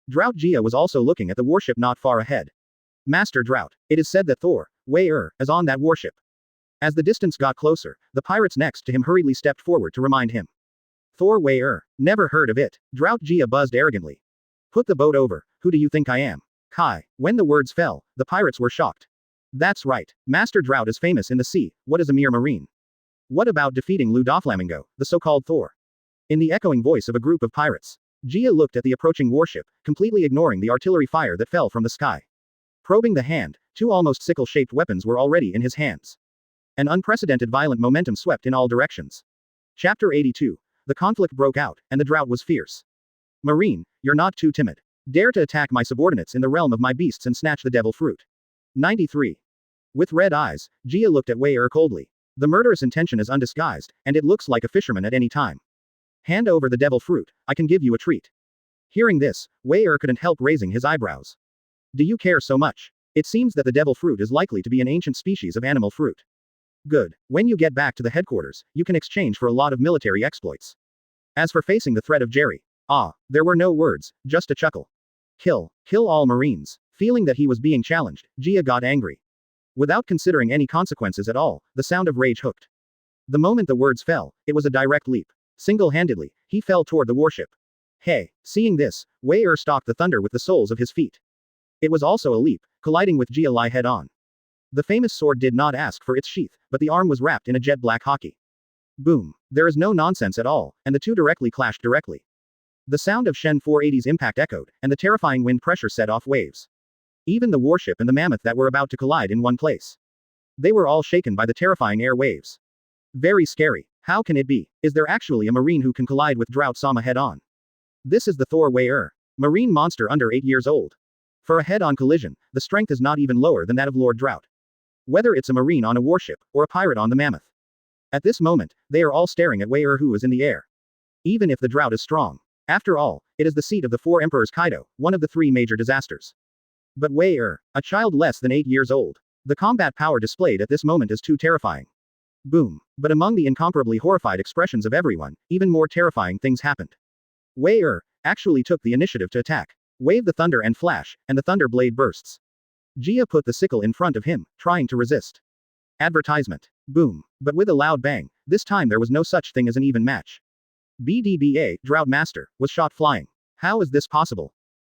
A: Drought Gia was also looking at the warship not far ahead. Master Drought, it is said that Thor, Wei-er, is on that warship. As the distance got closer, the pirates next to him hurriedly stepped forward to remind him. Thor Wei-er, never heard of it, Drought Gia buzzed arrogantly. Put the boat over, who do you think I am? Kai. When the words fell, the pirates were shocked. That's right, Master Drought is famous in the sea, what is a mere marine? What about defeating Lu Doflamingo, the so-called Thor? In the echoing voice of a group of pirates, Gia looked at the approaching warship, completely ignoring the artillery fire that fell from the sky. Probing the hand, 2 almost sickle-shaped weapons were already in his hands. An unprecedented violent momentum swept in all directions. Chapter 82. The conflict broke out, and the drought was fierce. Marine, you're not too timid. Dare to attack my subordinates in the realm of my beasts and snatch the devil fruit. 93. With red eyes, Gia looked at Wei-er coldly. The murderous intention is undisguised, and it looks like a fisherman at any time. Hand over the devil fruit, I can give you a treat. Hearing this, Wei-er couldn't help raising his eyebrows. Do you care so much? It seems that the devil fruit is likely to be an ancient species of animal fruit. Good. When you get back to the headquarters, you can exchange for a lot of military exploits. As for facing the threat of Jerry, there were no words, just a chuckle. Kill all Marines. Feeling that he was being challenged, Gia got angry. Without considering any consequences at all, the sound of rage hooked. The moment the words fell, it was a direct leap. Single-handedly, he fell toward the warship. Hey, seeing this, Wei-er stalked the thunder with the soles of his feet. It was also a leap, colliding with Gia Lai head-on. The famous sword did not ask for its sheath, but the arm was wrapped in a jet black hockey. Boom. There is no nonsense at all, and the two directly clashed directly. The sound of Shen 480's impact echoed, and the terrifying wind pressure set off waves. Even the warship and the mammoth that were about to collide in one place. They were all shaken by the terrifying air waves. Very scary. How can it be? Is there actually a marine who can collide with Drought Sama head-on? This is the Thor Wei-Er. Marine monster under 8 years old. For a head-on collision, the strength is not even lower than that of Lord Drought. Whether it's a marine on a warship, or a pirate on the mammoth. At this moment, they are all staring at Wei-Er who is in the air. Even if the Drought is strong. After all, it is the seat of the 4 emperors Kaido, one of the 3 major disasters. But Wei-Er, a child less than 8 years old. The combat power displayed at this moment is too terrifying. Boom. But among the incomparably horrified expressions of everyone, even more terrifying things happened. Wei-Er actually took the initiative to attack. Wave the thunder and flash, and the thunder blade bursts. Jia put the sickle in front of him, trying to resist. Advertisement. Boom. But with a loud bang, this time there was no such thing as an even match. BDBA, Drought Master, was shot flying. How is this possible?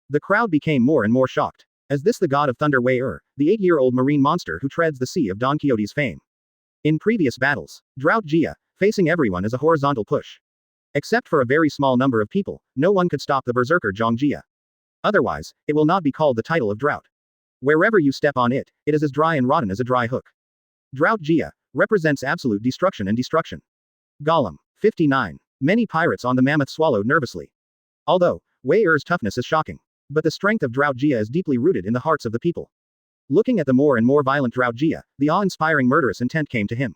A: The crowd became more and more shocked. Is this the god of thunder Wei-Er, the 8-year-old marine monster who treads the sea of Don Quixote's fame? In previous battles, Drought Jia, facing everyone as a horizontal push. Except for a very small number of people, no one could stop the berserker Zhang Jia. Otherwise, it will not be called the title of Drought. Wherever you step on it, it is as dry and rotten as a dry hook. Drought Jia represents absolute destruction and destruction. Golem. 59. Many pirates on the mammoth swallowed nervously. Although, Wei-Er's toughness is shocking. But the strength of Drought Jia is deeply rooted in the hearts of the people. Looking at the more and more violent Drought Jia, the awe-inspiring murderous intent came to him.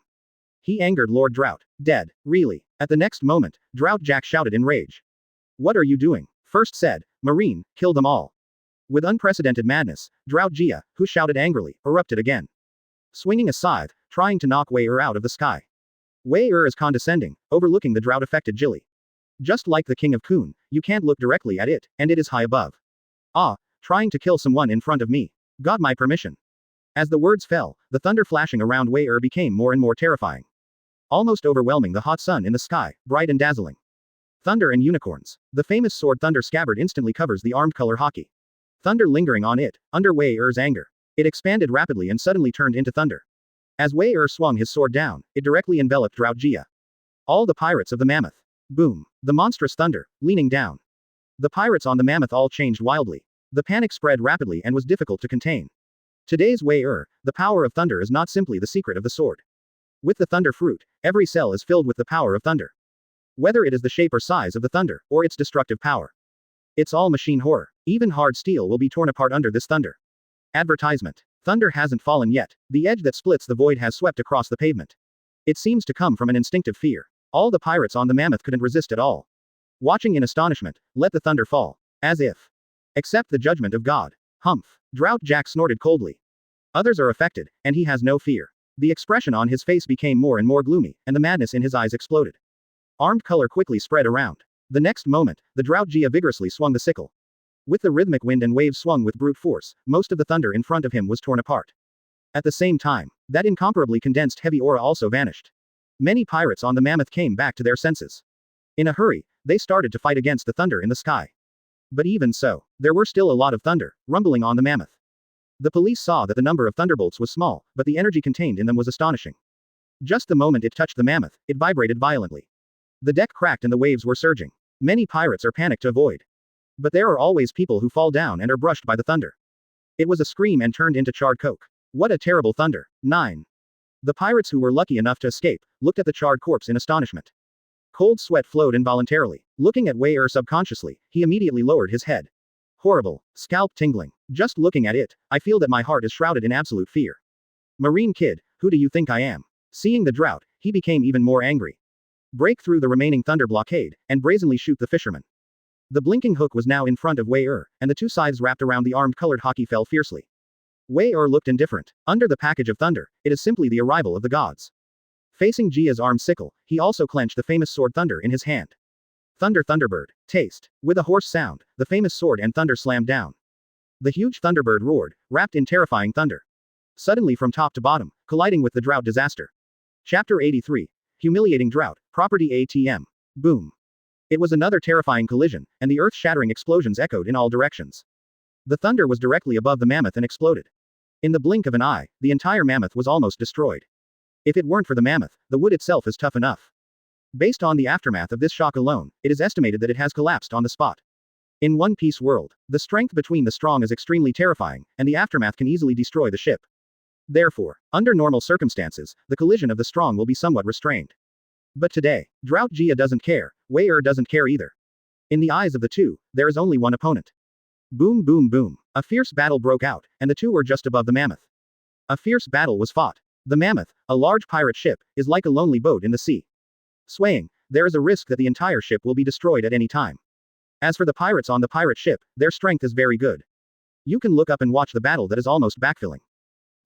A: He angered Lord Drought. Dead. Really. At the next moment, Drought Jack shouted in rage. What are you doing? First said, Marine, kill them all. With unprecedented madness, Drought Jia, who shouted angrily, erupted again. Swinging a scythe, trying to knock Wei-Er out of the sky. Wei-Er is condescending, overlooking the drought-affected Jilly. Just like the king of Kun, you can't look directly at it, and it is high above. Ah, trying to kill someone in front of me. Got my permission. As the words fell, the thunder flashing around Wei-Er became more and more terrifying. Almost overwhelming the hot sun in the sky, bright and dazzling. Thunder and unicorns. The famous sword Thunder Scabbard instantly covers the armed color hockey. Thunder lingering on it, under Wei-Er's anger. It expanded rapidly and suddenly turned into thunder. As Wei-Er swung his sword down, it directly enveloped Drought Jia. All the pirates of the mammoth. Boom. The monstrous thunder, leaning down. The pirates on the mammoth all changed wildly. The panic spread rapidly and was difficult to contain. Today's Wei-Er, the power of thunder is not simply the secret of the sword. With the thunder fruit, every cell is filled with the power of thunder. Whether it is the shape or size of the thunder, or its destructive power. It's all machine horror. Even hard steel will be torn apart under this thunder. Advertisement. Thunder hasn't fallen yet. The edge that splits the void has swept across the pavement. It seems to come from an instinctive fear. All the pirates on the mammoth couldn't resist at all. Watching in astonishment, let the thunder fall. As if. Accept the judgment of God. Humph. Drought Jack snorted coldly. Others are affected, and he has no fear. The expression on his face became more and more gloomy, and the madness in his eyes exploded. Armed color quickly spread around. The next moment, the Drought Jia vigorously swung the sickle. With the rhythmic wind and waves swung with brute force, most of the thunder in front of him was torn apart. At the same time, that incomparably condensed heavy aura also vanished. Many pirates on the mammoth came back to their senses. In a hurry, they started to fight against the thunder in the sky. But even so, there were still a lot of thunder, rumbling on the mammoth. The police saw that the number of thunderbolts was small, but the energy contained in them was astonishing. Just the moment it touched the mammoth, it vibrated violently. The deck cracked and the waves were surging. Many pirates are panicked to avoid. But there are always people who fall down and are brushed by the thunder. It was a scream and turned into charred coke. What a terrible thunder. 9. The pirates who were lucky enough to escape, looked at the charred corpse in astonishment. Cold sweat flowed involuntarily. Looking at Wei-Er subconsciously, he immediately lowered his head. Horrible. Scalp tingling. Just looking at it, I feel that my heart is shrouded in absolute fear. Marine kid, who do you think I am? Seeing the drought, he became even more angry. Break through the remaining thunder blockade, and brazenly shoot the fisherman. The blinking hook was now in front of Wei-Er, and the two scythes wrapped around the armed colored hockey fell fiercely. Wei-Er looked indifferent. Under the package of thunder, it is simply the arrival of the gods. Facing Jia's armed sickle, he also clenched the famous sword Thunder in his hand. Thunder Thunderbird. Taste. With a hoarse sound, the famous sword and thunder slammed down. The huge Thunderbird roared, wrapped in terrifying thunder. Suddenly from top to bottom, colliding with the drought disaster. Chapter 83. Humiliating Drought, Property ATM. Boom. It was another terrifying collision, and the earth-shattering explosions echoed in all directions. The thunder was directly above the mammoth and exploded. In the blink of an eye, the entire mammoth was almost destroyed. If it weren't for the mammoth, the wood itself is tough enough. Based on the aftermath of this shock alone, it is estimated that it has collapsed on the spot. In One Piece world, the strength between the strong is extremely terrifying, and the aftermath can easily destroy the ship. Therefore, under normal circumstances, the collision of the strong will be somewhat restrained. But today, Drought Gia doesn't care, Wei doesn't care either. In the eyes of the two, there is only one opponent. Boom boom boom. A fierce battle broke out, and the two were just above the mammoth. A fierce battle was fought. The mammoth, a large pirate ship, is like a lonely boat in the sea. Swaying, there is a risk that the entire ship will be destroyed at any time. As for the pirates on the pirate ship, their strength is very good. You can look up and watch the battle that is almost backfilling.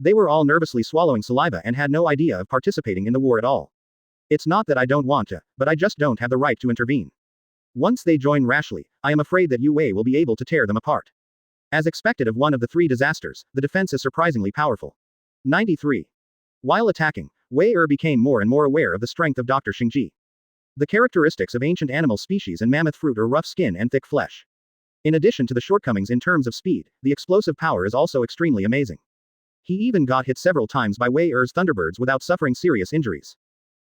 A: They were all nervously swallowing saliva and had no idea of participating in the war at all. It's not that I don't want to, but I just don't have the right to intervene. Once they join rashly, I am afraid that Yue will be able to tear them apart. As expected of one of the three disasters, the defense is surprisingly powerful. 93. While attacking, Wei became more and more aware of the strength of Dr. Xingji. The characteristics of ancient animal species and mammoth fruit are rough skin and thick flesh. In addition to the shortcomings in terms of speed, the explosive power is also extremely amazing. He even got hit several times by Wei Thunderbirds without suffering serious injuries.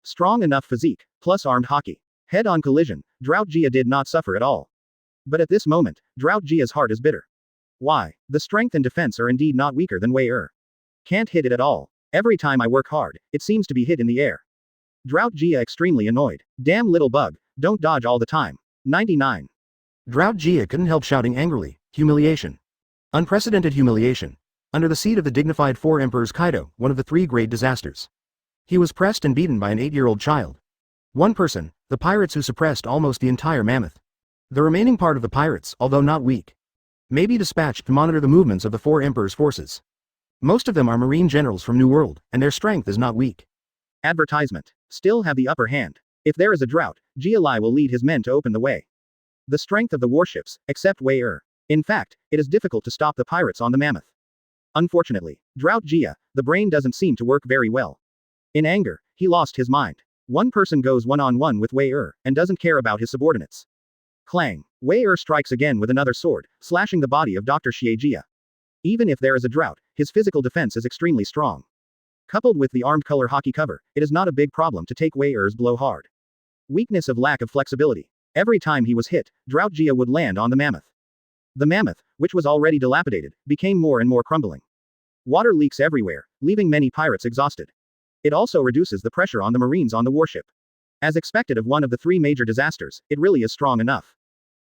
A: Strong enough physique, plus armed hockey. Head-on collision, Drought Gia did not suffer at all. But at this moment, Drought Gia's heart is bitter. Why? The strength and defense are indeed not weaker than Wei Can't hit it at all. Every time I work hard, it seems to be hit in the air. Drought Gia extremely annoyed. Damn little bug, don't dodge all the time. 99. Drought Gia couldn't help shouting angrily, humiliation. Unprecedented humiliation. Under the seat of the dignified Four Emperors Kaido, one of the three great disasters. He was pressed and beaten by an 8-year-old child. One person, the pirates who suppressed almost the entire mammoth. The remaining part of the pirates, although not weak, may be dispatched to monitor the movements of the Four Emperors' forces. Most of them are marine generals from New World, and their strength is not weak. Advertisement. Still have the upper hand. If there is a drought, Gia Lai will lead his men to open the way. The strength of the warships, except Wei In fact, it is difficult to stop the pirates on the mammoth. Unfortunately, Drought Gia, the brain doesn't seem to work very well. In anger, he lost his mind. One person goes one-on-one with Wei and doesn't care about his subordinates. Clang. Wei strikes again with another sword, slashing the body of Dr. Xie Jia. Even if there is a drought, his physical defense is extremely strong. Coupled with the armed color hockey cover, it is not a big problem to take Wei blow hard. Weakness of lack of flexibility. Every time he was hit, Drought Gia would land on the mammoth. The mammoth, which was already dilapidated, became more and more crumbling. Water leaks everywhere, leaving many pirates exhausted. It also reduces the pressure on the marines on the warship. As expected of one of the three major disasters, it really is strong enough.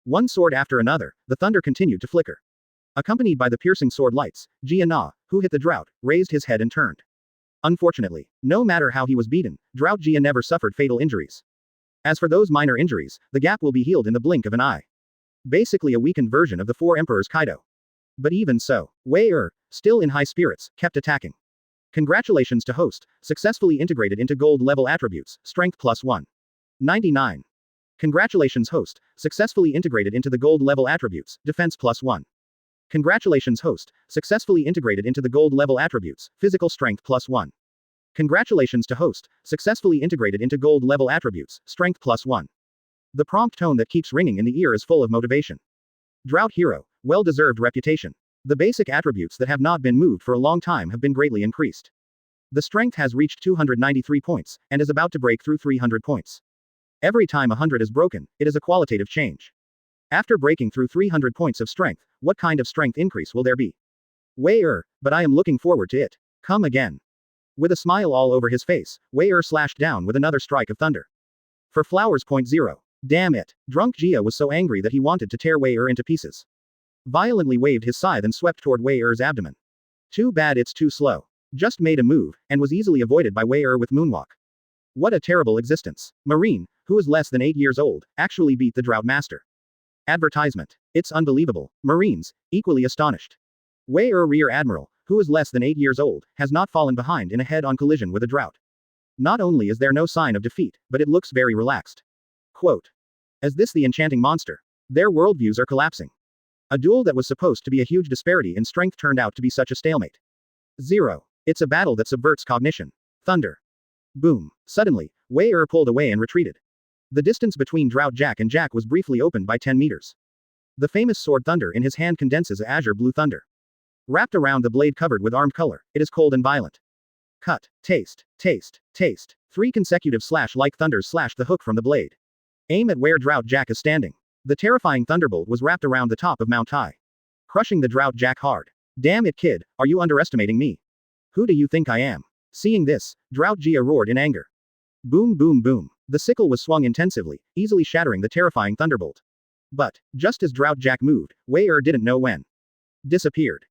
A: One sword after another, the thunder continued to flicker. Accompanied by the piercing sword lights, Gia Na, who hit the drought, raised his head and turned. Unfortunately, no matter how he was beaten, Drought Gia never suffered fatal injuries. As for those minor injuries, the gap will be healed in the blink of an eye. Basically a weakened version of the Four Emperors Kaido. But even so, Wei still in high spirits, kept attacking. Congratulations to host, successfully integrated into gold level attributes, strength +1. 99. Congratulations host, successfully integrated into the gold level attributes, defense +1. Congratulations host, successfully integrated into the gold level attributes, physical strength +1. Congratulations to host, successfully integrated into gold level attributes, strength +1. The prompt tone that keeps ringing in the ear is full of motivation. Drought Hero, well-deserved reputation. The basic attributes that have not been moved for a long time have been greatly increased. The strength has reached 293 points, and is about to break through 300 points. Every time 100 is broken, it is a qualitative change. After breaking through 300 points of strength, what kind of strength increase will there be? Wei but I am looking forward to it. Come again. With a smile all over his face, Wei slashed down with another strike of thunder. For flowers. 0. Damn it. Drunk Gia was so angry that he wanted to tear Wei into pieces. Violently waved his scythe and swept toward Wei abdomen. Too bad it's too slow. Just made a move, and was easily avoided by Wei with moonwalk. What a terrible existence. Marine, who is less than 8 years old, actually beat the Drought Master. Advertisement. It's unbelievable. Marines, equally astonished. Wei Rear Admiral, who is less than 8 years old, has not fallen behind in a head-on collision with a drought. Not only is there no sign of defeat, but it looks very relaxed. Quote. Is this the enchanting monster? Their worldviews are collapsing. A duel that was supposed to be a huge disparity in strength turned out to be such a stalemate. 0. It's a battle that subverts cognition. Thunder. Boom. Suddenly, Wei pulled away and retreated. The distance between Drought Jack and Jack was briefly opened by 10 meters. The famous sword thunder in his hand condenses a azure blue thunder. Wrapped around the blade covered with armed color, it is cold and violent. Cut. Taste. Taste. Taste. 3 consecutive slash-like thunders slashed the hook from the blade. Aim at where Drought Jack is standing. The terrifying thunderbolt was wrapped around the top of Mount Tai, crushing the Drought Jack hard. Damn it, kid, are you underestimating me? Who do you think I am? Seeing this, Drought Jia roared in anger. Boom boom boom. The sickle was swung intensively, easily shattering the terrifying thunderbolt. But, just as Drought Jack moved, Wei didn't know when. Disappeared.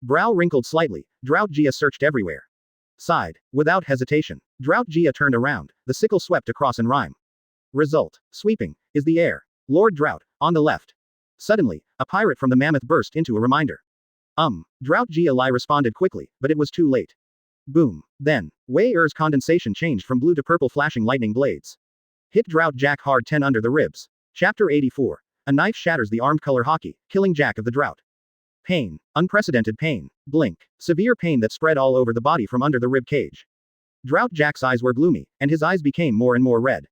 A: Brow wrinkled slightly, Drought Jia searched everywhere. Sighed. Without hesitation, Drought Jia turned around, the sickle swept across in rhyme. Result. Sweeping. Is the air. Lord Drought, on the left. Suddenly, a pirate from the mammoth burst into a reminder. Drought Jia responded quickly, but it was too late. Boom. Then, Wei Er's condensation changed from blue to purple flashing lightning blades. Hit Drought Jack hard 10 under the ribs. Chapter 84. A knife shatters the armed color hockey, killing Jack of the Drought. Pain. Unprecedented pain. Blink. Severe pain that spread all over the body from under the rib cage. Drought Jack's eyes were gloomy, and his eyes became more and more red.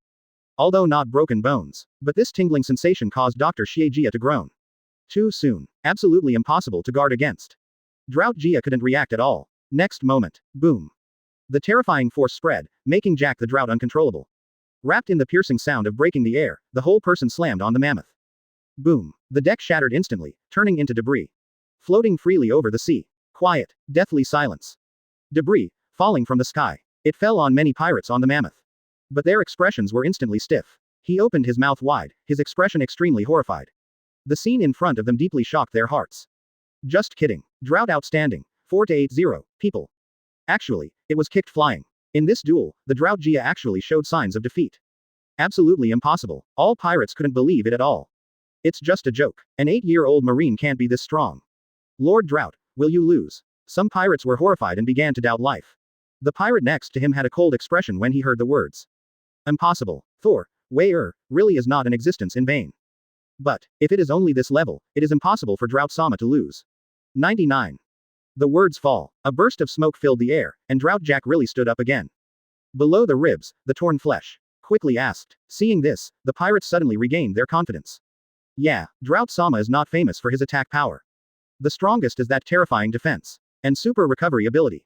A: Although not broken bones. But this tingling sensation caused Dr. Xiejia to groan. Too soon. Absolutely impossible to guard against. Drought Jia couldn't react at all. Next moment. Boom. The terrifying force spread, making Jack the Drought uncontrollable. Wrapped in the piercing sound of breaking the air, the whole person slammed on the mammoth. Boom. The deck shattered instantly, turning into debris. Floating freely over the sea. Quiet, deathly silence. Debris, falling from the sky. It fell on many pirates on the mammoth. But their expressions were instantly stiff. He opened his mouth wide, his expression extremely horrified. The scene in front of them deeply shocked their hearts. Just kidding. Drought outstanding. 4-8-0, people. Actually, it was kicked flying. In this duel, the Drought Jia actually showed signs of defeat. Absolutely impossible. All pirates couldn't believe it at all. It's just a joke. An 8-year-old marine can't be this strong. Lord Drought, will you lose? Some pirates were horrified and began to doubt life. The pirate next to him had a cold expression when he heard the words. Impossible. Thor, Wei really is not an existence in vain. But, if it is only this level, it is impossible for Drought Sama to lose. 99. The words fall. A burst of smoke filled the air, and Drought Jack really stood up again. Below the ribs, the torn flesh. Quickly asked. Seeing this, the pirates suddenly regained their confidence. Yeah, Drought Sama is not famous for his attack power. The strongest is that terrifying defense. And super recovery ability.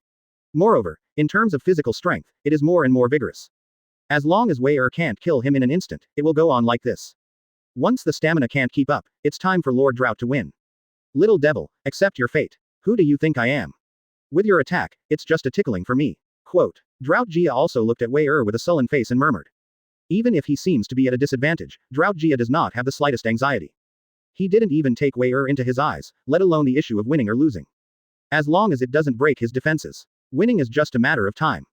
A: Moreover, in terms of physical strength, it is more and more vigorous. As long as Wei can't kill him in an instant, it will go on like this. Once the stamina can't keep up, it's time for Lord Drought to win. Little devil, accept your fate. Who do you think I am? With your attack, it's just a tickling for me. Quote. Drought Jia also looked at Wei with a sullen face and murmured. Even if he seems to be at a disadvantage, Drought Jia does not have the slightest anxiety. He didn't even take Wei into his eyes, let alone the issue of winning or losing. As long as it doesn't break his defenses. Winning is just a matter of time.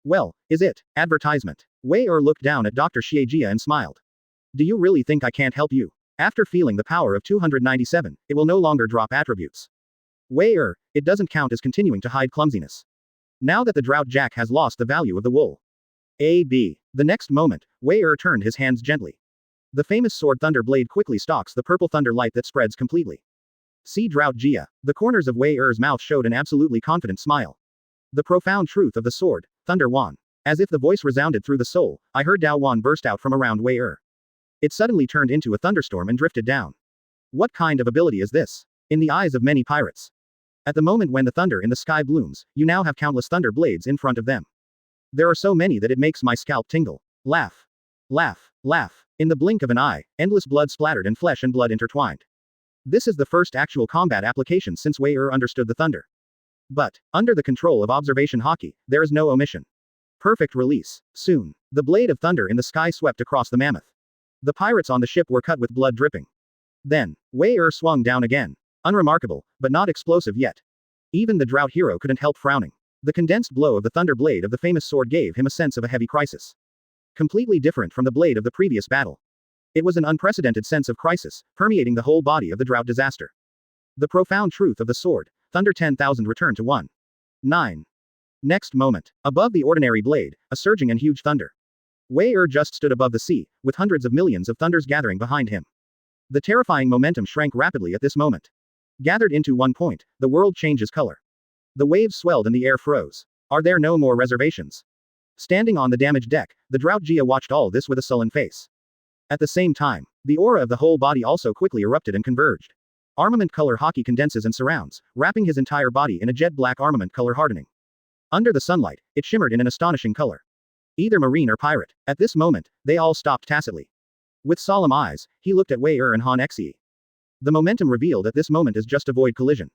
A: Well, is it? Advertisement. Wei looked down at Dr. Xiejia and smiled. Do you really think I can't help you? After feeling the power of 297, it will no longer drop attributes. Wei it doesn't count as continuing to hide clumsiness. Now that the Drought Jack has lost the value of the wool. The next moment, Wei turned his hands gently. The famous sword Thunder Blade quickly stalks the purple thunder light that spreads completely. See Drought Jia. The corners of Wei mouth showed an absolutely confident smile. The profound truth of the sword, Thunder Wan. As if the voice resounded through the soul, I heard Dao Wan burst out from around Wei It suddenly turned into a thunderstorm and drifted down. What kind of ability is this? In the eyes of many pirates. At the moment when the thunder in the sky blooms, you now have countless thunder blades in front of them. There are so many that it makes my scalp tingle. Laugh. Laugh. Laugh. In the blink of an eye, endless blood splattered and flesh and blood intertwined. This is the first actual combat application since Wei understood the thunder. But, under the control of observation hockey, there is no omission. Perfect release. Soon, the blade of thunder in the sky swept across the mammoth. The pirates on the ship were cut with blood dripping. Then, Wei swung down again. Unremarkable, but not explosive yet. Even the Drought hero couldn't help frowning. The condensed blow of the thunder blade of the famous sword gave him a sense of a heavy crisis. Completely different from the blade of the previous battle. It was an unprecedented sense of crisis, permeating the whole body of the Drought disaster. The profound truth of the sword, Thunder 10,000 returned to 1. 9. Next moment, above the ordinary blade, a surging and huge thunder. Wei just stood above the sea, with hundreds of millions of thunders gathering behind him. The terrifying momentum shrank rapidly at this moment. Gathered into one point, the world changes color. The waves swelled and the air froze. Are there no more reservations? Standing on the damaged deck, the Drought Jia watched all this with a sullen face. At the same time, the aura of the whole body also quickly erupted and converged. Armament color hockey condenses and surrounds, wrapping his entire body in a jet black armament color hardening. Under the sunlight, it shimmered in an astonishing color. Either marine or pirate. At this moment, they all stopped tacitly. With solemn eyes, he looked at Wei and Han Xie. The momentum revealed at this moment is just avoid collision.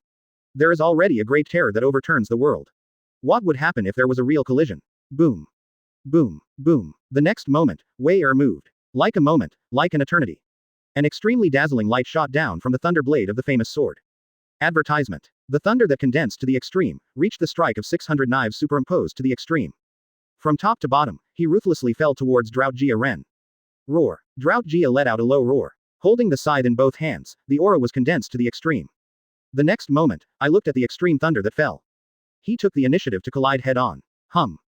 A: There is already a great terror that overturns the world. What would happen if there was a real collision? Boom. Boom. Boom. The next moment, Wei moved. Like a moment, like an eternity. An extremely dazzling light shot down from the thunder blade of the famous sword. Advertisement. The thunder that condensed to the extreme, reached the strike of 600 knives superimposed to the extreme. From top to bottom, he ruthlessly fell towards Drought Jia Ren. Roar. Drought Jia let out a low roar. Holding the scythe in both hands, the aura was condensed to the extreme. The next moment, I looked at the extreme thunder that fell. He took the initiative to collide head-on.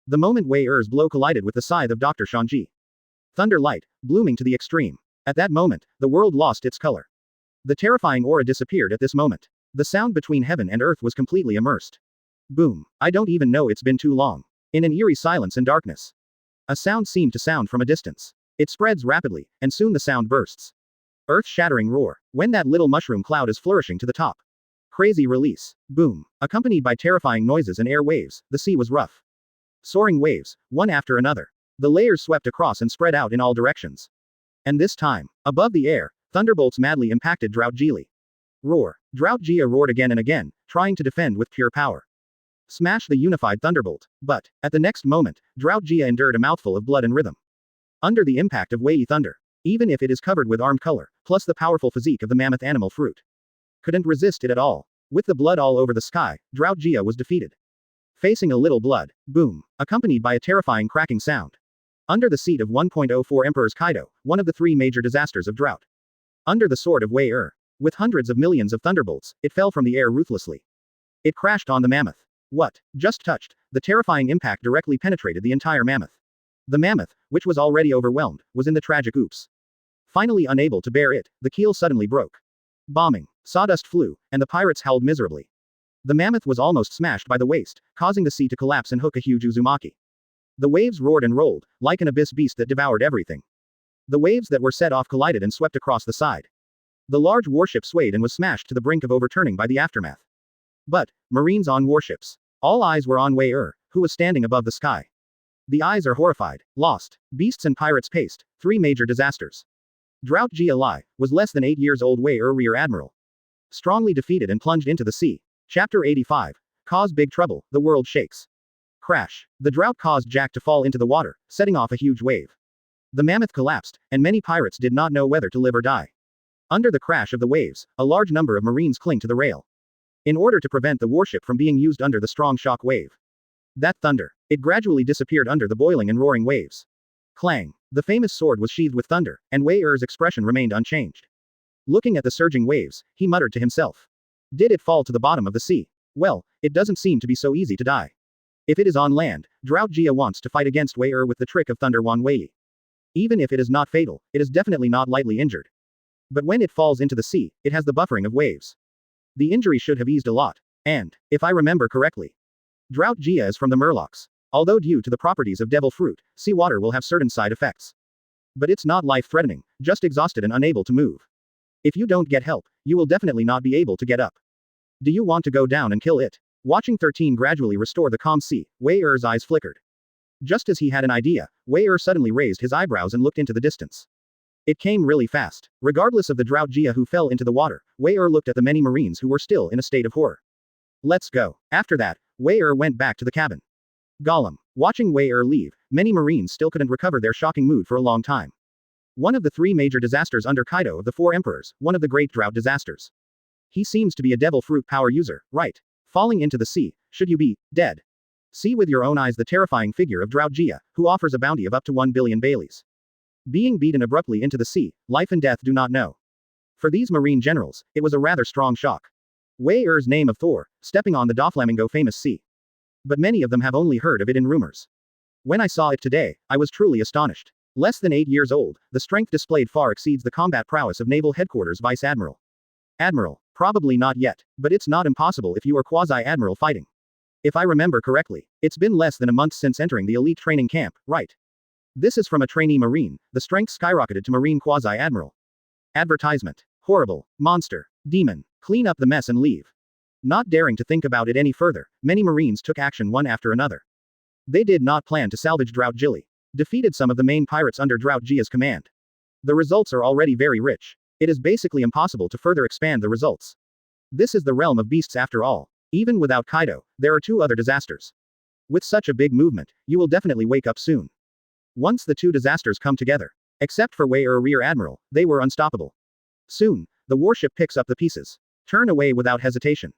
A: The moment Wei Er's blow collided with the scythe of Dr. Shanji. Thunder light, blooming to the extreme. At that moment, the world lost its color. The terrifying aura disappeared at this moment. The sound between heaven and earth was completely immersed. Boom. I don't even know it's been too long. In an eerie silence and darkness. A sound seemed to sound from a distance. It spreads rapidly, and soon the sound bursts. Earth-shattering roar. When that little mushroom cloud is flourishing to the top. Crazy release. Boom. Accompanied by terrifying noises and air waves, the sea was rough. Soaring waves, one after another. The layers swept across and spread out in all directions. And this time, above the air, thunderbolts madly impacted Drought Jia. Roar. Drought Jia roared again and again, trying to defend with pure power. Smash the unified thunderbolt. But, at the next moment, Drought Jia endured a mouthful of blood and rhythm. Under the impact of Wei thunder. Even if it is covered with armed color, plus the powerful physique of the mammoth animal fruit. Couldn't resist it at all. With the blood all over the sky, Drought Jia was defeated. Facing a little blood. Boom. Accompanied by a terrifying cracking sound. Under the seat of 1.04 Emperor's Kaido, one of the three major disasters of drought. Under the sword of Wei with hundreds of millions of thunderbolts, it fell from the air ruthlessly. It crashed on the mammoth. What? Just touched, the terrifying impact directly penetrated the entire mammoth. The mammoth, which was already overwhelmed, was in the tragic oops. Finally unable to bear it, the keel suddenly broke. Bombing. Sawdust flew, and the pirates howled miserably. The mammoth was almost smashed by the waist, causing the sea to collapse and hook a huge Uzumaki. The waves roared and rolled, like an abyss beast that devoured everything. The waves that were set off collided and swept across the side. The large warship swayed and was smashed to the brink of overturning by the aftermath. But, Marines on warships. All eyes were on Wei who was standing above the sky. The eyes are horrified, lost, beasts and pirates paced, three major disasters. Drought Jia Lai was less than 8 years old Wei Rear Admiral. Strongly defeated and plunged into the sea. Chapter 85. Cause big trouble, the world shakes. Crash. The drought caused Jack to fall into the water, setting off a huge wave. The mammoth collapsed, and many pirates did not know whether to live or die. Under the crash of the waves, a large number of Marines cling to the rail. In order to prevent the warship from being used under the strong shock wave. That thunder. It gradually disappeared under the boiling and roaring waves. Clang. The famous sword was sheathed with thunder, and Wei Er's expression remained unchanged. Looking at the surging waves, he muttered to himself. Did it fall to the bottom of the sea? Well, it doesn't seem to be so easy to die. If it is on land, Drought Jia wants to fight against Wei with the trick of Thunder Wan Wei. Even if it is not fatal, it is definitely not lightly injured. But when it falls into the sea, it has the buffering of waves. The injury should have eased a lot. And, if I remember correctly, Drought Jia is from the Murlocs. Although due to the properties of devil fruit, seawater will have certain side effects. But it's not life-threatening, just exhausted and unable to move. If you don't get help, you will definitely not be able to get up. Do you want to go down and kill it? Watching 13 gradually restore the calm sea, Wei Er's eyes flickered. Just as he had an idea, Wei suddenly raised his eyebrows and looked into the distance. It came really fast. Regardless of the Drought Jia who fell into the water, Wei looked at the many Marines who were still in a state of horror. Let's go. After that, Wei went back to the cabin. Gollum. Watching Wei leave, many Marines still couldn't recover their shocking mood for a long time. One of the three major disasters under Kaido of the four emperors, one of the great drought disasters. He seems to be a devil fruit power user, right? Falling into the sea, should you be dead? See with your own eyes the terrifying figure of Drought Jia, who offers a bounty of up to 1 billion Baileys. Being beaten abruptly into the sea, life and death do not know. For these marine generals, it was a rather strong shock. Wei name of Thor, stepping on the Doflamingo famous sea. But many of them have only heard of it in rumors. When I saw it today, I was truly astonished. Less than 8 years old, the strength displayed far exceeds the combat prowess of Naval Headquarters Vice Admiral. Admiral, probably not yet, but it's not impossible if you are quasi-admiral fighting. If I remember correctly, it's been less than a month since entering the elite training camp, right? This is from a trainee Marine, the strength skyrocketed to Marine quasi-admiral. Advertisement. Horrible, monster, demon, clean up the mess and leave. Not daring to think about it any further, many Marines took action one after another. They did not plan to salvage Drought Gilly. Defeated some of the main pirates under Drought Gia's command. The results are already very rich. It is basically impossible to further expand the results. This is the realm of beasts after all. Even without Kaido, there are 2 other disasters. With such a big movement, you will definitely wake up soon. Once the 2 disasters come together. Except for Wei Rear Admiral, they were unstoppable. Soon, the warship picks up the pieces. Turn away without hesitation.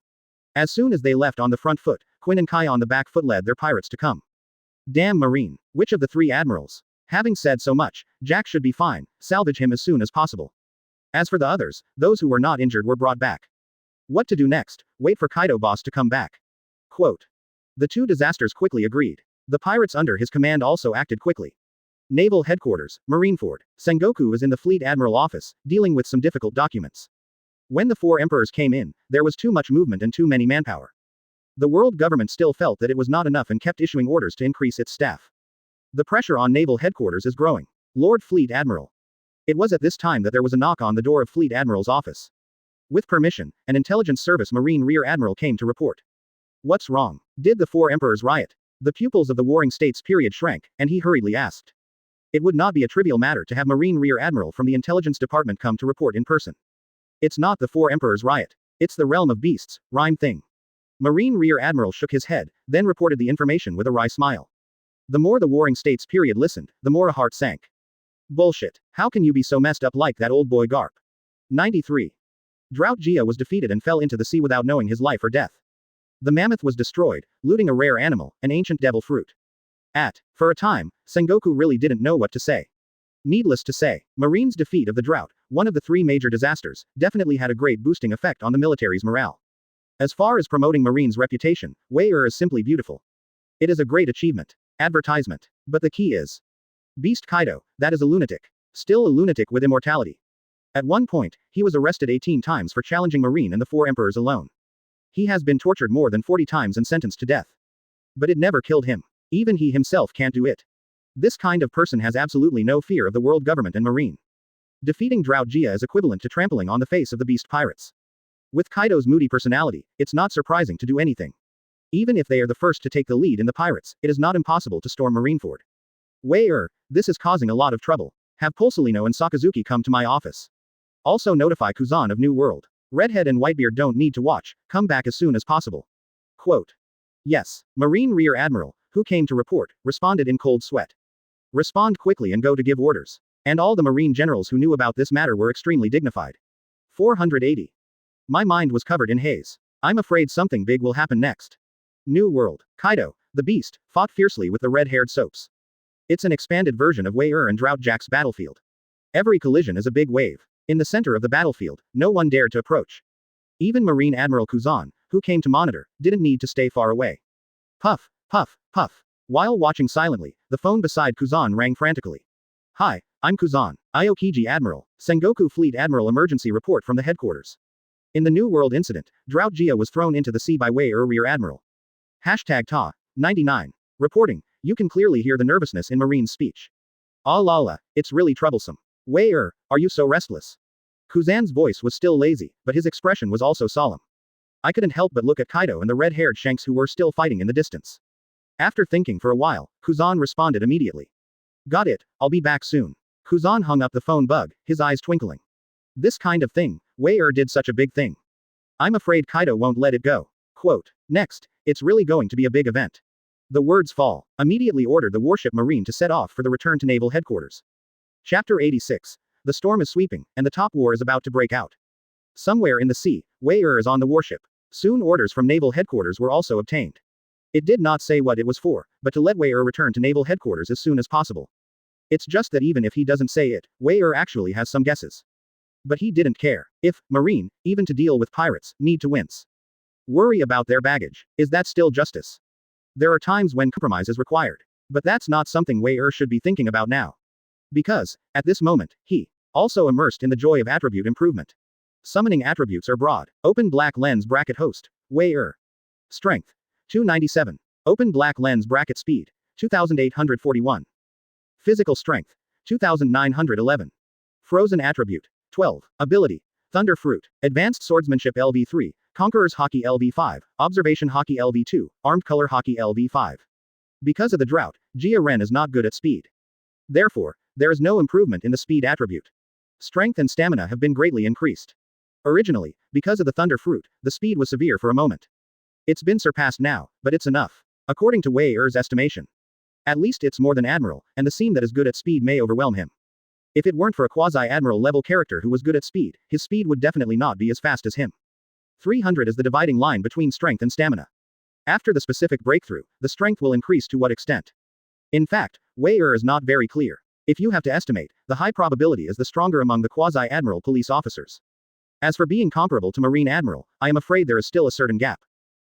A: As soon as they left on the front foot, Quinn and Kai on the back foot led their pirates to come. Damn Marine, which of the 3 admirals? Having said so much, Jack should be fine, salvage him as soon as possible. As for the others, those who were not injured were brought back. What to do next? Wait for Kaido boss to come back. Quote. The 2 disasters quickly agreed. The pirates under his command also acted quickly. Naval Headquarters, Marineford. Sengoku was in the Fleet Admiral office, dealing with some difficult documents. When the 4 emperors came in, there was too much movement and too many manpower. The world government still felt that it was not enough and kept issuing orders to increase its staff. The pressure on Naval Headquarters is growing. Lord Fleet Admiral. It was at this time that there was a knock on the door of Fleet Admiral's office. With permission, an intelligence service Marine Rear Admiral came to report. What's wrong? Did the 4 emperors riot? The pupils of the warring states period shrank, and he hurriedly asked. It would not be a trivial matter to have Marine Rear Admiral from the intelligence department come to report in person. It's not the 4 emperors riot. It's the realm of beasts, rhyme thing. Marine Rear Admiral shook his head, then reported the information with a wry smile. The more the warring states period listened, the more a heart sank. Bullshit. How can you be so messed up like that old boy Garp? 93. Drought Gia was defeated and fell into the sea without knowing his life or death. The mammoth was destroyed, looting a rare animal, an ancient devil fruit. For a time, Sengoku really didn't know what to say. Needless to say, Marine's defeat of the drought, one of the 3 major disasters, definitely had a great boosting effect on the military's morale. As far as promoting Marine's reputation, Wei is simply beautiful. It is a great achievement. Advertisement. But the key is. Beast Kaido, that is a lunatic. Still a lunatic with immortality. At one point, he was arrested 18 times for challenging Marine and the 4 emperors alone. He has been tortured more than 40 times and sentenced to death. But it never killed him. Even he himself can't do it. This kind of person has absolutely no fear of the world government and Marine. Defeating Drought Gia is equivalent to trampling on the face of the beast pirates. With Kaido's moody personality, it's not surprising to do anything. Even if they are the first to take the lead in the pirates, it is not impossible to storm Marineford. Wei this is causing a lot of trouble. Have Pulsolino and Sakazuki come to my office. Also notify Kuzan of New World. Redhead and Whitebeard don't need to watch, come back as soon as possible. Quote. Yes, Marine Rear Admiral, who came to report, responded in cold sweat. Respond quickly and go to give orders. And all the Marine generals who knew about this matter were extremely dignified. 480. My mind was covered in haze. I'm afraid something big will happen next. New World. Kaido, the beast, fought fiercely with the red-haired soaps. It's an expanded version of Wei and Drought Jack's battlefield. Every collision is a big wave. In the center of the battlefield, no one dared to approach. Even Marine Admiral Kuzan, who came to monitor, didn't need to stay far away. Puff, puff, puff. While watching silently, the phone beside Kuzan rang frantically. Hi, I'm Kuzan, Aokiji Admiral, Sengoku Fleet Admiral emergency report from the headquarters. In the New World incident, Drought Gia was thrown into the sea by Wei Rear Admiral. Hashtag Ta. 99. Reporting, you can clearly hear the nervousness in Marine's speech. Ah la la, it's really troublesome. Wei are you so restless? Kuzan's voice was still lazy, but his expression was also solemn. I couldn't help but look at Kaido and the red-haired Shanks who were still fighting in the distance. After thinking for a while, Kuzan responded immediately. Got it, I'll be back soon. Kuzan hung up the phone bug, his eyes twinkling. This kind of thing, Wei did such a big thing. I'm afraid Kaido won't let it go. Quote. Next, it's really going to be a big event. The words fall. Immediately ordered the warship Marine to set off for the return to Naval Headquarters. Chapter 86. The storm is sweeping, and the top war is about to break out. Somewhere in the sea, Wei is on the warship. Soon orders from Naval Headquarters were also obtained. It did not say what it was for, but to let Wei return to Naval Headquarters as soon as possible. It's just that even if he doesn't say it, Wei actually has some guesses. But he didn't care. If, Marine, even to deal with pirates, need to wince. Worry about their baggage. Is that still justice? There are times when compromise is required. But that's not something Wei should be thinking about now. Because, at this moment, he, also immersed in the joy of attribute improvement. Summoning attributes are broad. Open black lens bracket host. Wei Strength. 297. Open black lens bracket speed. 2841. Physical strength. 2911. Frozen attribute. 12. Ability. Thunder Fruit. Advanced Swordsmanship LV3. Conqueror's Hockey LV5, Observation Hockey LV2, Armed Color Hockey LV5. Because of the drought, Jia Ren is not good at speed. Therefore, there is no improvement in the speed attribute. Strength and stamina have been greatly increased. Originally, because of the Thunder Fruit, the speed was severe for a moment. It's been surpassed now, but it's enough. According to Wei Er's estimation. At least it's more than Admiral, and the seam that is good at speed may overwhelm him. If it weren't for a quasi-Admiral level character who was good at speed, his speed would definitely not be as fast as him. 300 is the dividing line between strength and stamina. After the specific breakthrough, the strength will increase to what extent? In fact, Wei Er is not very clear. If you have to estimate, the high probability is the stronger among the quasi-admiral police officers. As for being comparable to Marine Admiral, I am afraid there is still a certain gap.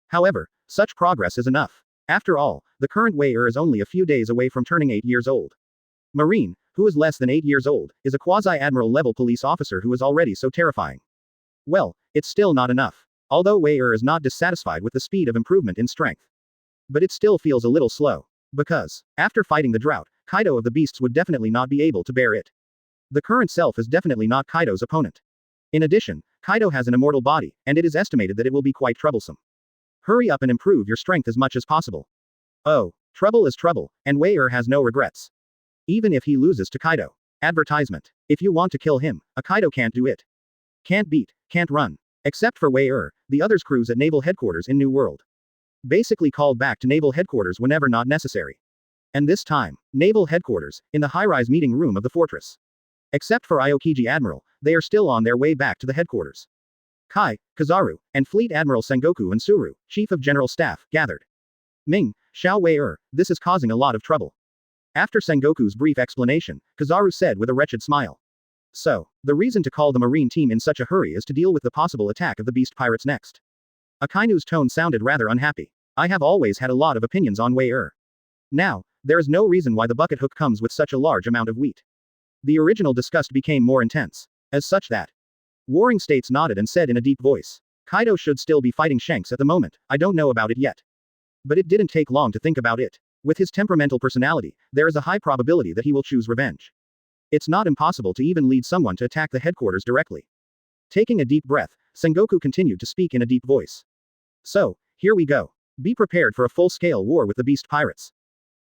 A: However, such progress is enough. After all, the current Wei Er is only a few days away from turning 8 years old. Marine, who is less than 8 years old, is a quasi-admiral level police officer who is already so terrifying. Well, it's still not enough. Although Wei Er is not dissatisfied with the speed of improvement in strength. But it still feels a little slow. Because, after fighting the drought, Kaido of the Beasts would definitely not be able to bear it. The current self is definitely not Kaido's opponent. In addition, Kaido has an immortal body, and it is estimated that it will be quite troublesome. Hurry up and improve your strength as much as possible. Oh, trouble is trouble, and Wei Er has no regrets. Even if he loses to Kaido. Advertisement. If you want to kill him, a Kaido can't do it. Can't beat, can't run. Except for Wei Er, the others cruise at Naval Headquarters in New World. Basically called back to Naval Headquarters whenever not necessary. And this time, Naval Headquarters, in the high-rise meeting room of the fortress. Except for Aokiji Admiral, they are still on their way back to the headquarters. Kai, Kizaru, and Fleet Admiral Sengoku and Suru, Chief of General Staff, gathered. Ming, Xiao Wei Er, this is causing a lot of trouble. After Sengoku's brief explanation, Kizaru said with a wretched smile. So, the reason to call the Marine team in such a hurry is to deal with the possible attack of the Beast Pirates next. Akainu's tone sounded rather unhappy. I have always had a lot of opinions on Wei Er. Now, there is no reason why the bucket hook comes with such a large amount of wheat. The original disgust became more intense. As such that. Warring States nodded and said in a deep voice. Kaido should still be fighting Shanks at the moment, I don't know about it yet. But it didn't take long to think about it. With his temperamental personality, there is a high probability that he will choose revenge. It's not impossible to even lead someone to attack the headquarters directly. Taking a deep breath, Sengoku continued to speak in a deep voice. So, here we go. Be prepared for a full-scale war with the Beast Pirates.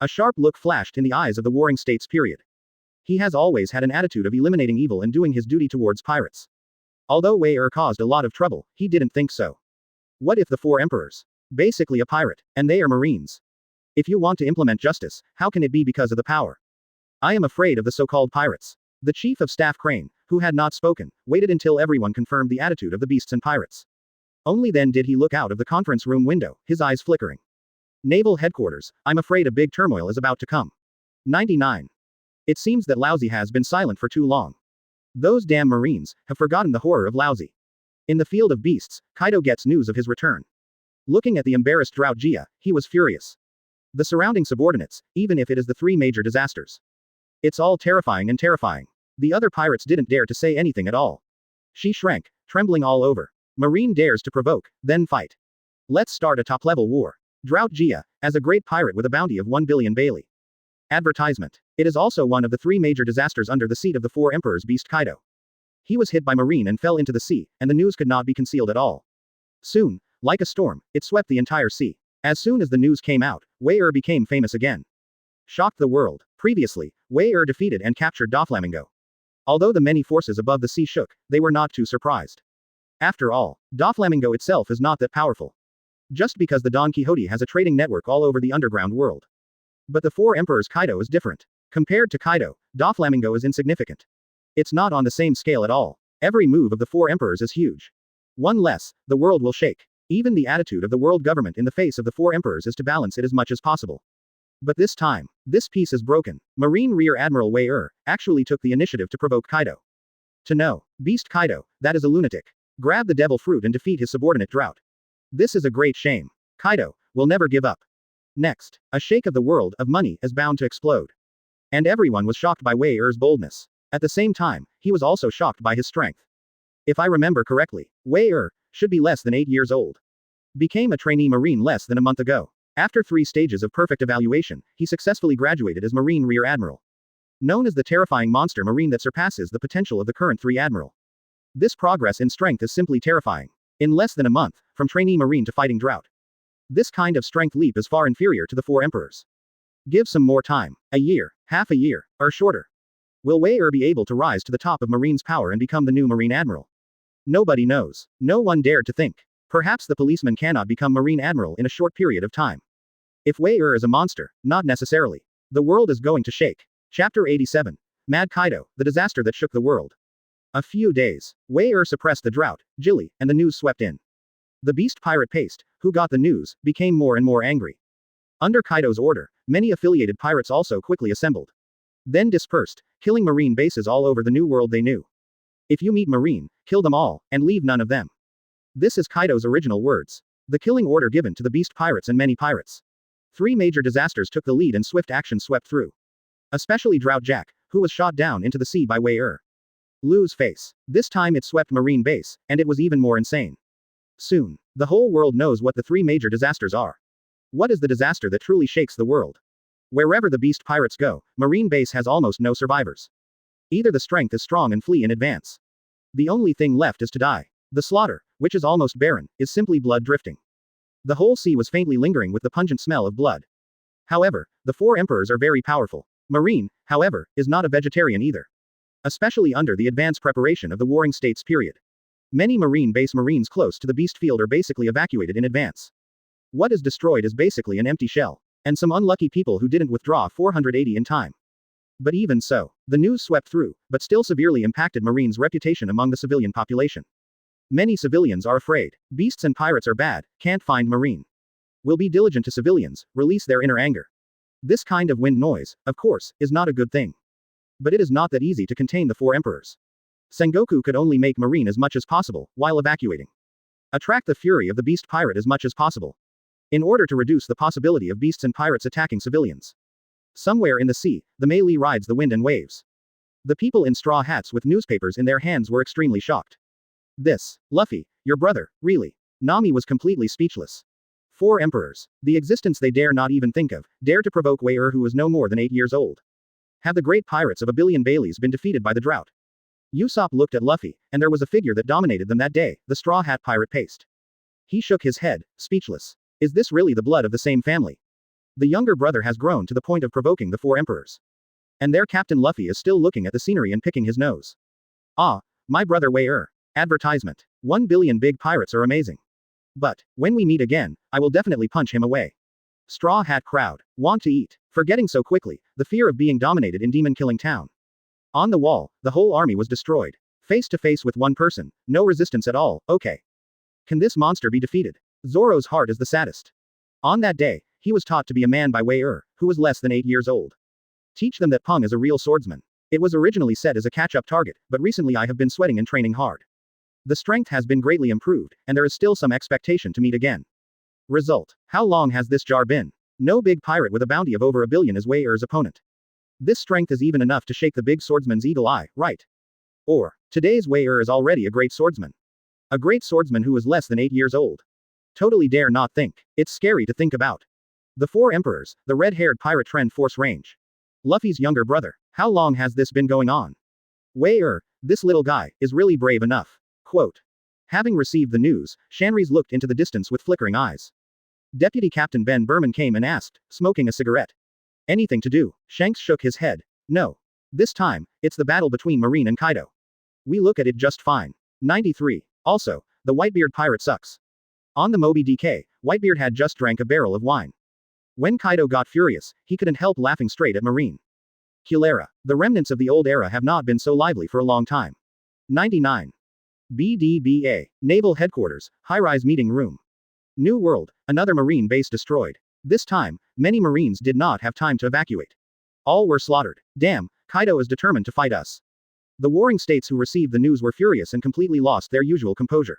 A: A sharp look flashed in the eyes of the Warring States period. He has always had an attitude of eliminating evil and doing his duty towards pirates. Although Wei Er caused a lot of trouble, he didn't think so. What if the 4 emperors? Basically a pirate, and they are Marines. If you want to implement justice, how can it be because of the power? I am afraid of the so-called pirates. The Chief of Staff Crane, who had not spoken, waited until everyone confirmed the attitude of the beasts and pirates. Only then did he look out of the conference room window, his eyes flickering. Naval Headquarters, I'm afraid a big turmoil is about to come. 99. It seems that Lousy has been silent for too long. Those damn Marines have forgotten the horror of Lousy. In the field of beasts, Kaido gets news of his return. Looking at the embarrassed Drought Jia, he was furious. The surrounding subordinates, even if it is the 3 major disasters. It's all terrifying and terrifying. The other pirates didn't dare to say anything at all. She shrank, trembling all over. Marine dares to provoke, then fight. Let's start a top-level war. Drought Jia, as a great pirate with a bounty of 1 billion Bailey. Advertisement. It is also one of the 3 major disasters under the seat of the 4 emperors Beast Kaido. He was hit by Marine and fell into the sea, and the news could not be concealed at all. Soon, like a storm, it swept the entire sea. As soon as the news came out, Wei Er became famous again. Shocked the world. Previously, Wei Er defeated and captured Doflamingo. Although the many forces above the sea shook, they were not too surprised. After all, Doflamingo itself is not that powerful. Just because the Don Quixote has a trading network all over the underground world. But the 4 emperors Kaido is different. Compared to Kaido, Doflamingo is insignificant. It's not on the same scale at all. Every move of the 4 emperors is huge. One less, the world will shake. Even the attitude of the world government in the face of the 4 emperors is to balance it as much as possible. But this time, this piece is broken. Marine Rear Admiral Wei Er actually took the initiative to provoke Kaido. To know, Beast Kaido, that is a lunatic. Grab the devil fruit and defeat his subordinate Drought. This is a great shame. Kaido will never give up. Next, a shake of the world of money is bound to explode. And everyone was shocked by Wei Er's boldness. At the same time, he was also shocked by his strength. If I remember correctly, Wei Er should be less than 8 years old. Became a trainee Marine less than a month ago. After 3 stages of perfect evaluation, he successfully graduated as Marine Rear Admiral. Known as the terrifying monster Marine that surpasses the potential of the current 3 Admiral. This progress in strength is simply terrifying. In less than a month, from trainee marine to fighting drought. This kind of strength leap is far inferior to the four emperors. Give some more time. A year, half a year, or shorter. Will Wei be able to rise to the top of Marine's power and become the new Marine Admiral? Nobody knows. No one dared to think. Perhaps the policeman cannot become Marine Admiral in a short period of time. If Wei is a monster, not necessarily. The world is going to shake. Chapter 87. Mad Kaido, the disaster that shook the world. A few days. Wei suppressed the drought, Jilly, and the news swept in. The beast pirate Paste, who got the news, became more and more angry. Under Kaido's order, many affiliated pirates also quickly assembled. Then dispersed, killing marine bases all over the new world they knew. If you meet marine, kill them all, and leave none of them. This is Kaido's original words. The killing order given to the beast pirates and many pirates. 3 major disasters took the lead and swift action swept through. Especially Drought Jack, who was shot down into the sea by Wei. Lu's face. This time it swept marine base, and it was even more insane. Soon, the whole world knows what the 3 major disasters are. What is the disaster that truly shakes the world? Wherever the beast pirates go, marine base has almost no survivors. Either the strength is strong and flee in advance. The only thing left is to die. The slaughter, which is almost barren, is simply blood drifting. The whole sea was faintly lingering with the pungent smell of blood. However, the 4 emperors are very powerful. Marine, however, is not a vegetarian either. Especially under the advanced preparation of the Warring States period. Many marine base marines close to the beast field are basically evacuated in advance. What is destroyed is basically an empty shell. And some unlucky people who didn't withdraw 480 in time. But even so, the news swept through, but still severely impacted Marine's reputation among the civilian population. Many civilians are afraid. Beasts and pirates are bad, can't find Marine. Will be diligent to civilians, release their inner anger. This kind of wind noise, of course, is not a good thing. But it is not that easy to contain the 4 emperors. Sengoku could only make Marine as much as possible, while evacuating. Attract the fury of the beast pirate as much as possible. In order to reduce the possibility of beasts and pirates attacking civilians. Somewhere in the sea, the melee rides the wind and waves. The people in straw hats with newspapers in their hands were extremely shocked. This, Luffy, your brother, really? Nami was completely speechless. 4 emperors. The existence they dare not even think of, dare to provoke Wei who was no more than 8 years old. Have the great pirates of a billion Baileys been defeated by the drought? Usopp looked at Luffy, and there was a figure that dominated them that day, the straw hat pirate Paste. He shook his head, speechless. Is this really the blood of the same family? The younger brother has grown to the point of provoking the 4 emperors. And their captain Luffy is still looking at the scenery and picking his nose. Ah, my brother Wei. Advertisement. 1 billion big pirates are amazing. But, when we meet again, I will definitely punch him away. Straw hat crowd. Want to eat. Forgetting so quickly, the fear of being dominated in demon killing town. On the wall, the whole army was destroyed. Face to face with one person, no resistance at all, okay. Can this monster be defeated? Zoro's heart is the saddest. On that day, he was taught to be a man by Wei who was less than 8 years old. Teach them that Peng is a real swordsman. It was originally set as a catch-up target, but recently I have been sweating and training hard. The strength has been greatly improved, and there is still some expectation to meet again. Result. How long has this jar been? No big pirate with a bounty of over 1 billion is Wei opponent. This strength is even enough to shake the big swordsman's eagle eye, right? Or, today's Wei is already a great swordsman. A great swordsman who is less than 8 years old. Totally dare not think. It's scary to think about. The 4 emperors, the red-haired pirate trend force range. Luffy's younger brother. How long has this been going on? Wei this little guy, is really brave enough. Quote. Having received the news, Shanris looked into the distance with flickering eyes. Deputy Captain Ben Berman came and asked, smoking a cigarette. Anything to do? Shanks shook his head. No. This time, it's the battle between Marine and Kaido. We look at it just fine. 93. Also, the Whitebeard pirate sucks. On the Moby DK, Whitebeard had just drank a barrel of wine. When Kaido got furious, he couldn't help laughing straight at Marine. Culera. The remnants of the old era have not been so lively for a long time. 99. BDBA. Naval Headquarters, high-rise meeting room. New World, another Marine base destroyed. This time, many Marines did not have time to evacuate. All were slaughtered. Damn, Kaido is determined to fight us. The warring states who received the news were furious and completely lost their usual composure.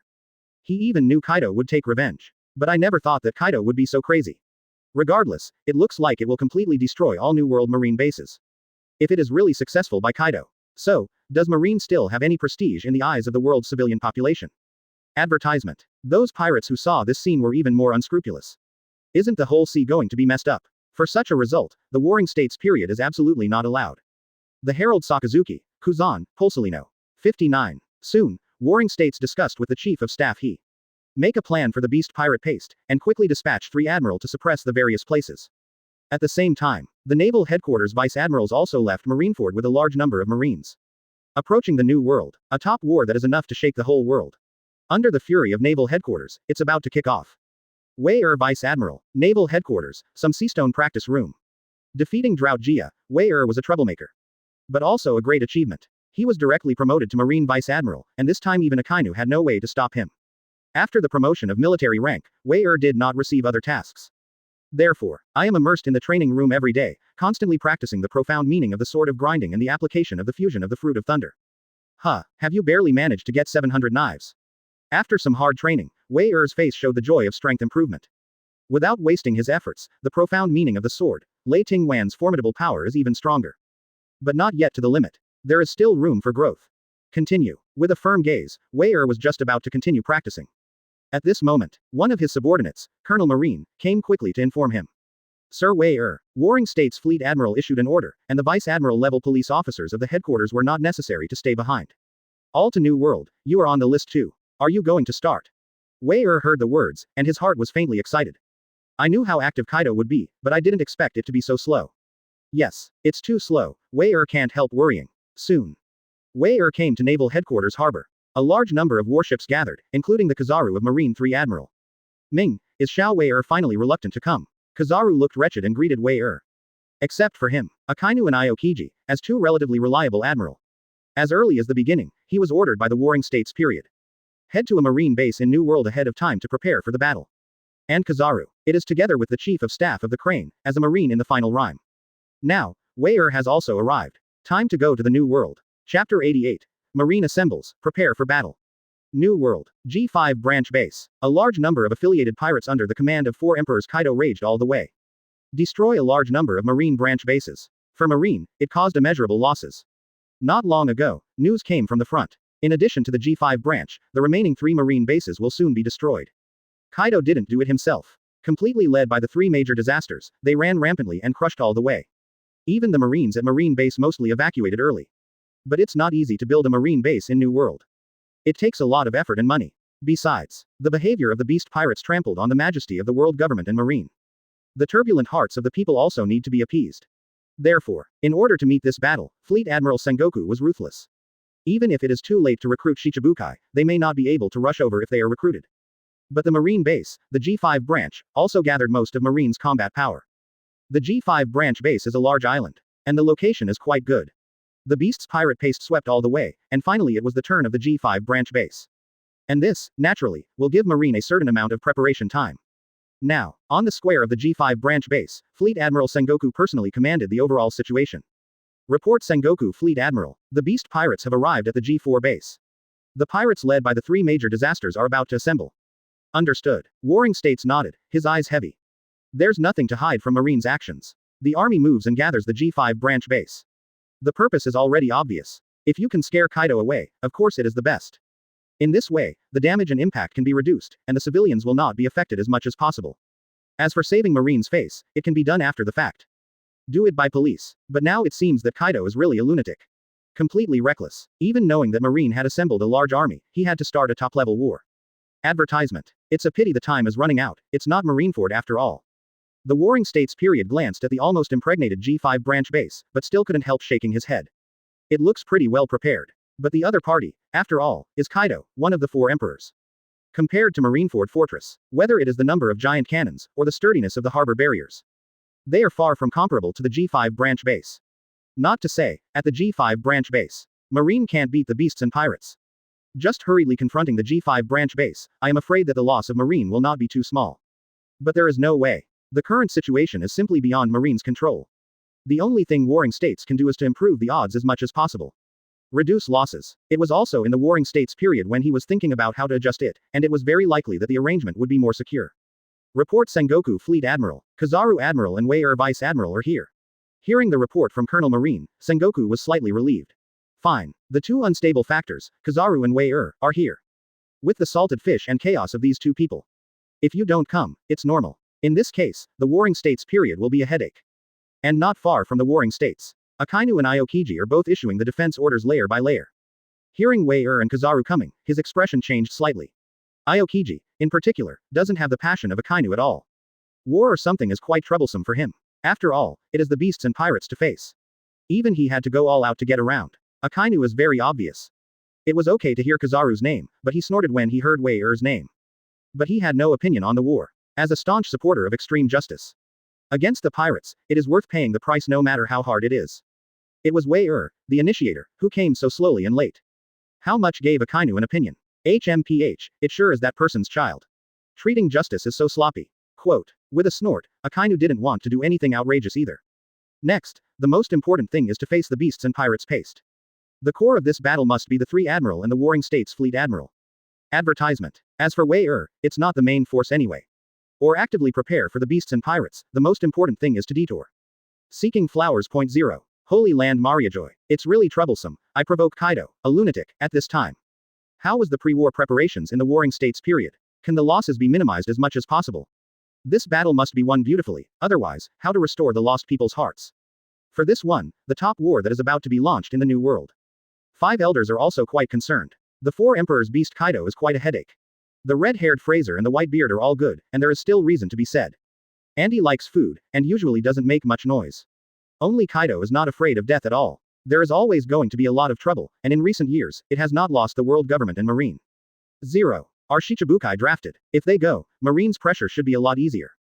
A: He even knew Kaido would take revenge. But I never thought that Kaido would be so crazy. Regardless, it looks like it will completely destroy all New World Marine bases. If it is really successful by Kaido. So, does Marine still have any prestige in the eyes of the world's civilian population? Advertisement. Those pirates who saw this scene were even more unscrupulous. Isn't the whole sea going to be messed up? For such a result, the warring states period is absolutely not allowed. The Herald Sakazuki, Kuzan, Polsolino. 59. Soon, warring states discussed with the chief of staff he. Make a plan for the beast pirate paste, and quickly dispatch 3 admiral to suppress the various places. At the same time, the naval headquarters vice admirals also left Marineford with a large number of marines. Approaching the New World, a top war that is enough to shake the whole world. Under the fury of naval headquarters, it's about to kick off. Wei Vice Admiral, Naval Headquarters, some Seastone practice room. Defeating Drought Jia, Wei was a troublemaker. But also a great achievement. He was directly promoted to Marine Vice Admiral, and this time even Akainu had no way to stop him. After the promotion of military rank, Wei did not receive other tasks. Therefore, I am immersed in the training room every day, constantly practicing the profound meaning of the sword of grinding and the application of the fusion of the fruit of thunder. Have you barely managed to get 700 knives? After some hard training, Wei face showed the joy of strength improvement. Without wasting his efforts, the profound meaning of the sword, Lei Ting Wan's formidable power is even stronger. But not yet to the limit. There is still room for growth. Continue. With a firm gaze, Wei was just about to continue practicing. At this moment, one of his subordinates, Colonel Marine, came quickly to inform him. Sir Wei Warring States Fleet Admiral issued an order, and the Vice Admiral level police officers of the headquarters were not necessary to stay behind. All to New World, you are on the list too. Are you going to start? Wei heard the words, and his heart was faintly excited. I knew how active Kaido would be, but I didn't expect it to be so slow. Yes, it's too slow. Wei can't help worrying. Soon. Wei came to Naval Headquarters Harbor. A large number of warships gathered, including the Kizaru of Marine 3 Admiral. Ming, is Xiao Wei finally reluctant to come? Kizaru looked wretched and greeted Wei Except for him, Akainu and Aokiji, as 2 relatively reliable admiral. As early as the beginning, he was ordered by the Warring States period. Head to a marine base in New World ahead of time to prepare for the battle. And Kizaru, it is together with the Chief of Staff of the Crane, as a marine in the final rhyme. Now, Wei has also arrived. Time to go to the New World. Chapter 88. Marine assembles, prepare for battle. New World, G5 branch base. A large number of affiliated pirates under the command of 4 emperors Kaido raged all the way. Destroy a large number of marine branch bases. For Marine, it caused immeasurable losses. Not long ago, news came from the front. In addition to the G5 branch, the remaining 3 marine bases will soon be destroyed. Kaido didn't do it himself. Completely led by the 3 major disasters, they ran rampantly and crushed all the way. Even the Marines at Marine base mostly evacuated early. But it's not easy to build a marine base in New World. It takes a lot of effort and money. Besides, the behavior of the beast pirates trampled on the majesty of the world government and marine. The turbulent hearts of the people also need to be appeased. Therefore, in order to meet this battle, Fleet Admiral Sengoku was ruthless. Even if it is too late to recruit Shichibukai, they may not be able to rush over if they are recruited. But the marine base, the G5 branch, also gathered most of Marine's combat power. The G5 branch base is a large island. And the location is quite good. The beast's pirate paste swept all the way, and finally it was the turn of the G5 branch base. And this, naturally, will give Marine a certain amount of preparation time. Now, on the square of the G5 branch base, Fleet Admiral Sengoku personally commanded the overall situation. Report Sengoku Fleet Admiral, the beast pirates have arrived at the G4 base. The pirates led by the 3 major disasters are about to assemble. Understood. Warring States nodded, his eyes heavy. There's nothing to hide from Marine's actions. The army moves and gathers the G5 branch base. The purpose is already obvious. If you can scare Kaido away, of course it is the best. In this way, the damage and impact can be reduced, and the civilians will not be affected as much as possible. As for saving Marine's face, it can be done after the fact. Do it by police. But now it seems that Kaido is really a lunatic. Completely reckless. Even knowing that Marine had assembled a large army, he had to start a top-level war. Advertisement. It's a pity the time is running out, it's not Marineford after all. The Warring States period glanced at the almost impregnated G5 branch base, but still couldn't help shaking his head. It looks pretty well prepared. But the other party, after all, is Kaido, one of the 4 emperors. Compared to Marineford Fortress, whether it is the number of giant cannons, or the sturdiness of the harbor barriers, they are far from comparable to the G5 branch base. Not to say, at the G5 branch base, Marine can't beat the beasts and pirates. Just hurriedly confronting the G5 branch base, I am afraid that the loss of Marine will not be too small. But there is no way. The current situation is simply beyond Marine's control. The only thing Warring States can do is to improve the odds as much as possible. Reduce losses. It was also in the Warring States period when he was thinking about how to adjust it, and it was very likely that the arrangement would be more secure. Report Sengoku Fleet Admiral, Kizaru Admiral and Wei Vice Admiral are here. Hearing the report from Colonel Marine, Sengoku was slightly relieved. Fine. The 2 unstable factors, Kizaru and Wei are here. With the salted fish and chaos of these 2 people. If you don't come, it's normal. In this case, the Warring States period will be a headache. And not far from the Warring States, Akainu and Aokiji are both issuing the defense orders layer by layer. Hearing Wei and Kizaru coming, his expression changed slightly. Aokiji, in particular, doesn't have the passion of a Kainu at all. War or something is quite troublesome for him. After all, it is the beasts and pirates to face. Even he had to go all out to get around. Akainu is very obvious. It was okay to hear Kizaru's name, but he snorted when he heard Wei Er's name. But he had no opinion on the war. As a staunch supporter of extreme justice against the pirates, it is worth paying the price no matter how hard it is. It was Wei the initiator, who came so slowly and late. How much gave Akainu an opinion? HMPH, it sure is that person's child. Treating justice is so sloppy. Quote. With a snort, Akainu didn't want to do anything outrageous either. Next, the most important thing is to face the beasts and pirates paste. The core of this battle must be the three admiral and the warring states fleet admiral. Advertisement. As for Wei it's not the main force anyway. Or actively prepare for the beasts and pirates, the most important thing is to detour. Seeking flowers. 0. Holy Land Mariajoy. It's really troublesome. I provoke Kaido, a lunatic, at this time. How was the pre-war preparations in the warring states period? Can the losses be minimized as much as possible? This battle must be won beautifully, otherwise, how to restore the lost people's hearts? For this one, the top war that is about to be launched in the New World. 5 elders are also quite concerned. The 4 emperors beast Kaido is quite a headache. The red-haired Fraser and the white beard are all good, and there is still reason to be said. Andy likes food, and usually doesn't make much noise. Only Kaido is not afraid of death at all. There is always going to be a lot of trouble, and in recent years, it has not lost the world government and marine. 0. Are Shichibukai drafted? If they go, Marine's pressure should be a lot easier.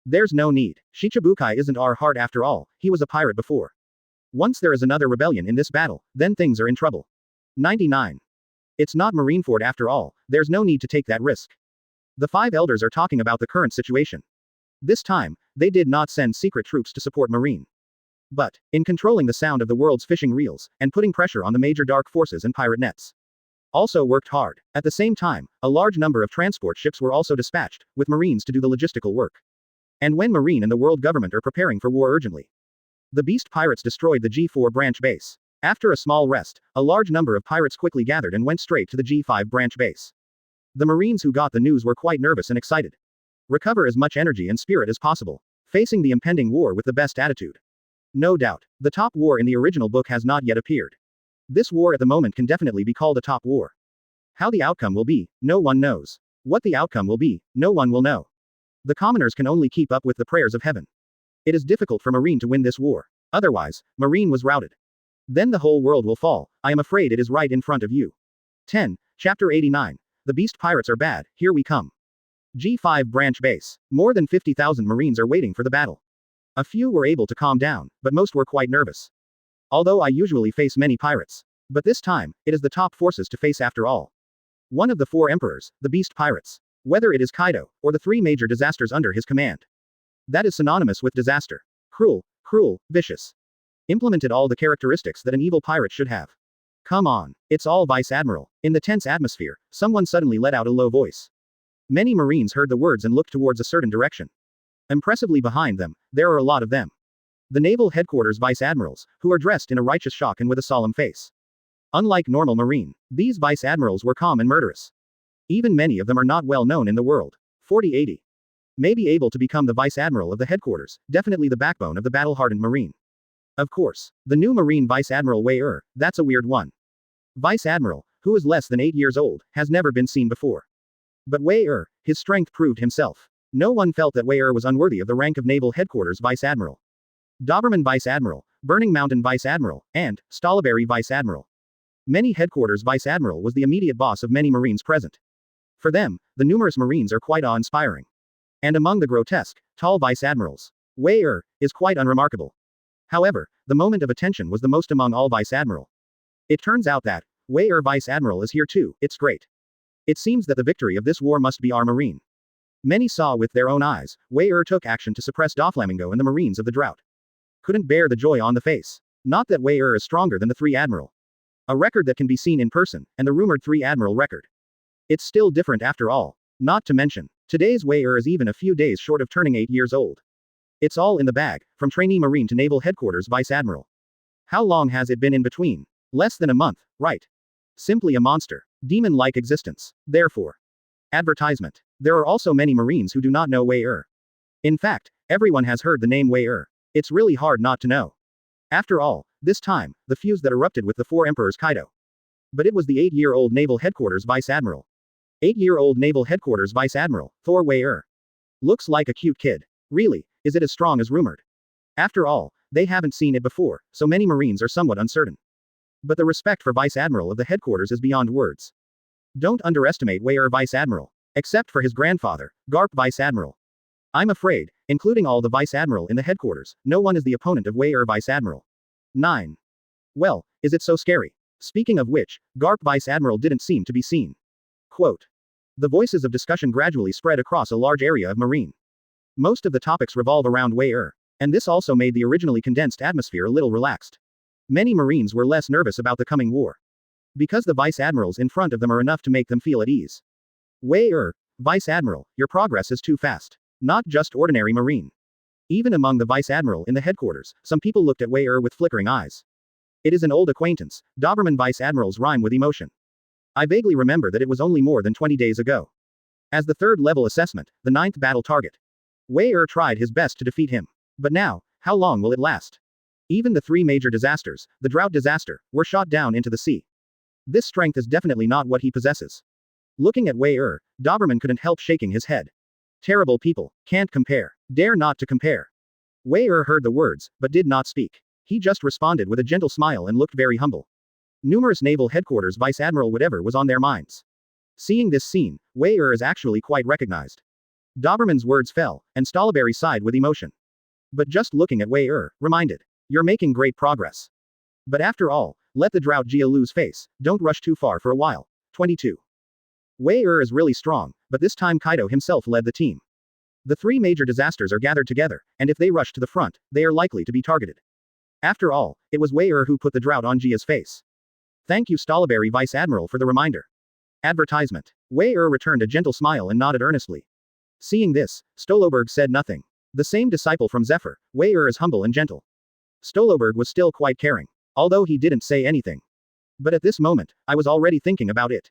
A: There's no need. Shichibukai isn't our heart after all, he was a pirate before. Once there is another rebellion in this battle, then things are in trouble. 99. It's not Marineford after all, there's no need to take that risk. The 5 elders are talking about the current situation. This time, they did not send secret troops to support Marine. But, in controlling the sound of the world's fishing reels, and putting pressure on the major dark forces and pirate nets. Also worked hard. At the same time, a large number of transport ships were also dispatched, with Marines to do the logistical work. And when Marine and the world government are preparing for war urgently. The beast pirates destroyed the G4 branch base. After a small rest, a large number of pirates quickly gathered and went straight to the G5 branch base. The Marines who got the news were quite nervous and excited. Recover as much energy and spirit as possible, facing the impending war with the best attitude. No doubt, the top war in the original book has not yet appeared. This war at the moment can definitely be called a top war. How the outcome will be, no one knows. What the outcome will be, no one will know. The commoners can only keep up with the prayers of heaven. It is difficult for Marine to win this war. Otherwise, Marine was routed. Then the whole world will fall. I am afraid it is right in front of you. 10. Chapter 89. The beast pirates are bad, here we come. G5 branch base. More than 50,000 Marines are waiting for the battle. A few were able to calm down, but most were quite nervous. Although I usually face many pirates. But this time, it is the top forces to face after all. One of the 4 emperors, the beast pirates. Whether it is Kaido, or the 3 major disasters under his command. That is synonymous with disaster. Cruel, vicious. Implemented all the characteristics that an evil pirate should have. Come on, it's all Vice Admiral. In the tense atmosphere, someone suddenly let out a low voice. Many Marines heard the words and looked towards a certain direction. Impressively behind them, there are a lot of them. The Naval Headquarters Vice Admirals, who are dressed in a righteous shock and with a solemn face. Unlike normal Marine, these Vice Admirals were calm and murderous. Even many of them are not well known in the world. 4080. May be able to become the Vice Admiral of the headquarters, definitely the backbone of the battle-hardened Marine. Of course, the new Marine Vice Admiral Wei that's a weird one. Vice Admiral, who is less than 8 years old, has never been seen before. But Wei his strength proved himself. No one felt that Wei was unworthy of the rank of Naval Headquarters Vice Admiral. Doberman Vice Admiral, Burning Mountain Vice Admiral, and Stolleberry Vice Admiral. Many Headquarters Vice Admiral was the immediate boss of many Marines present. For them, the numerous Marines are quite awe-inspiring. And among the grotesque, tall Vice Admirals, Wei is quite unremarkable. However, the moment of attention was the most among all Vice Admiral. It turns out that, Wei Vice Admiral is here too, it's great. It seems that the victory of this war must be our Marine. Many saw with their own eyes, Wei took action to suppress Doflamingo and the Marines of the drought. Couldn't bear the joy on the face. Not that Wei is stronger than the 3 Admiral. A record that can be seen in person, and the rumored 3 Admiral record. It's still different after all. Not to mention, today's Wei is even a few days short of turning 8 years old. It's all in the bag, from trainee Marine to Naval Headquarters Vice Admiral. How long has it been in between? Less than a month, right? Simply a monster. Demon-like existence. Therefore. Advertisement. There are also many Marines who do not know Wei In fact, everyone has heard the name Wei It's really hard not to know. After all, this time, the fuse that erupted with the 4 emperors Kaido. But it was the 8-year-old Naval Headquarters Vice Admiral. 8-year-old Naval Headquarters Vice Admiral, Thor Wei-er. Looks like a cute kid. Really, is it as strong as rumored? After all, they haven't seen it before, so many Marines are somewhat uncertain. But the respect for Vice Admiral of the headquarters is beyond words. Don't underestimate Wei-er Vice Admiral. Except for his grandfather, Garp Vice Admiral. I'm afraid, including all the Vice Admiral in the headquarters, no one is the opponent of Wei-er Vice Admiral. 9. Well, is it so scary? Speaking of which, Garp Vice Admiral didn't seem to be seen. Quote. The voices of discussion gradually spread across a large area of Marine. Most of the topics revolve around Wei-er, and this also made the originally condensed atmosphere a little relaxed. Many Marines were less nervous about the coming war. Because the Vice Admirals in front of them are enough to make them feel at ease. Wei-er, Vice Admiral, your progress is too fast. Not just ordinary Marine. Even among the Vice Admiral in the headquarters, some people looked at Wei-er with flickering eyes. It is an old acquaintance, Doberman Vice Admirals rhyme with emotion. I vaguely remember that it was only more than 20 days ago. As the third level assessment, the 9th battle target. Wei-er tried his best to defeat him. But now, how long will it last? Even the 3 major disasters, the drought disaster, were shot down into the sea. This strength is definitely not what he possesses. Looking at Wei-er, Doberman couldn't help shaking his head. Terrible people, can't compare, dare not to compare. Wei-er heard the words, but did not speak. He just responded with a gentle smile and looked very humble. Numerous naval headquarters Vice Admiral whatever was on their minds. Seeing this scene, Wei-er is actually quite recognized. Doberman's words fell, and Stolberry sighed with emotion. But just looking at Wei-er, reminded. You're making great progress. But after all, let the drought Gia lose face, don't rush too far for a while. 22. Wei-er is really strong, but this time Kaido himself led the team. The 3 major disasters are gathered together, and if they rush to the front, they are likely to be targeted. After all, it was Wei-er who put the drought on Gia's face. Thank you Stolberry Vice Admiral for the reminder. Advertisement. Wei-er returned a gentle smile and nodded earnestly. Seeing this, Stolberg said nothing. The same disciple from Zephyr, Wei-er is humble and gentle. Stolberg was still quite caring. Although he didn't say anything. But at this moment, I was already thinking about it.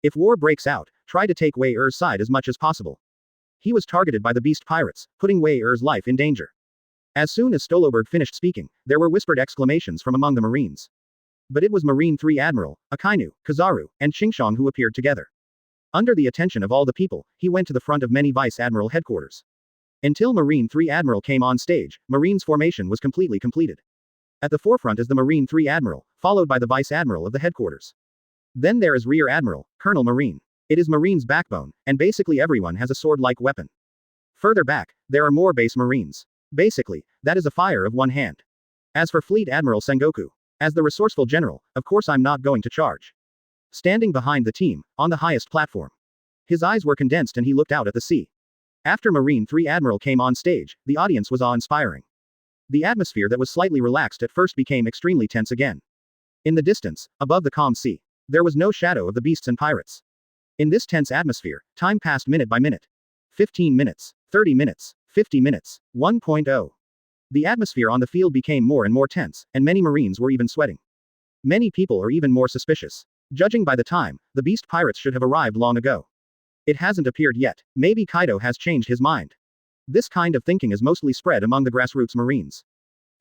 A: If war breaks out, try to take Wei-er's side as much as possible. He was targeted by the beast pirates, putting Wei-er's life in danger. As soon as Stolberg finished speaking, there were whispered exclamations from among the Marines. But it was Marine 3 Admiral, Akainu, Kizaru, and Xingqiang who appeared together. Under the attention of all the people, he went to the front of many Vice Admiral headquarters. Until Marine 3 Admiral came on stage, Marine's formation was completely completed. At the forefront is the Marine 3 Admiral, followed by the Vice Admiral of the headquarters. Then there is Rear Admiral, Colonel Marine. It is Marine's backbone, and basically everyone has a sword-like weapon. Further back, there are more base Marines. Basically, that is a fire of one hand. As for Fleet Admiral Sengoku, as the resourceful general, of course I'm not going to charge. Standing behind the team, on the highest platform. His eyes were condensed and he looked out at the sea. After Marine 3 Admiral came on stage, the audience was awe-inspiring. The atmosphere that was slightly relaxed at first became extremely tense again. In the distance, above the calm sea, there was no shadow of the beasts and pirates. In this tense atmosphere, time passed minute by minute. 15 minutes, 30 minutes, 50 minutes, 1.0. The atmosphere on the field became more and more tense, and many Marines were even sweating. Many people are even more suspicious. Judging by the time, the beast pirates should have arrived long ago. It hasn't appeared yet. Maybe Kaido has changed his mind. This kind of thinking is mostly spread among the grassroots Marines.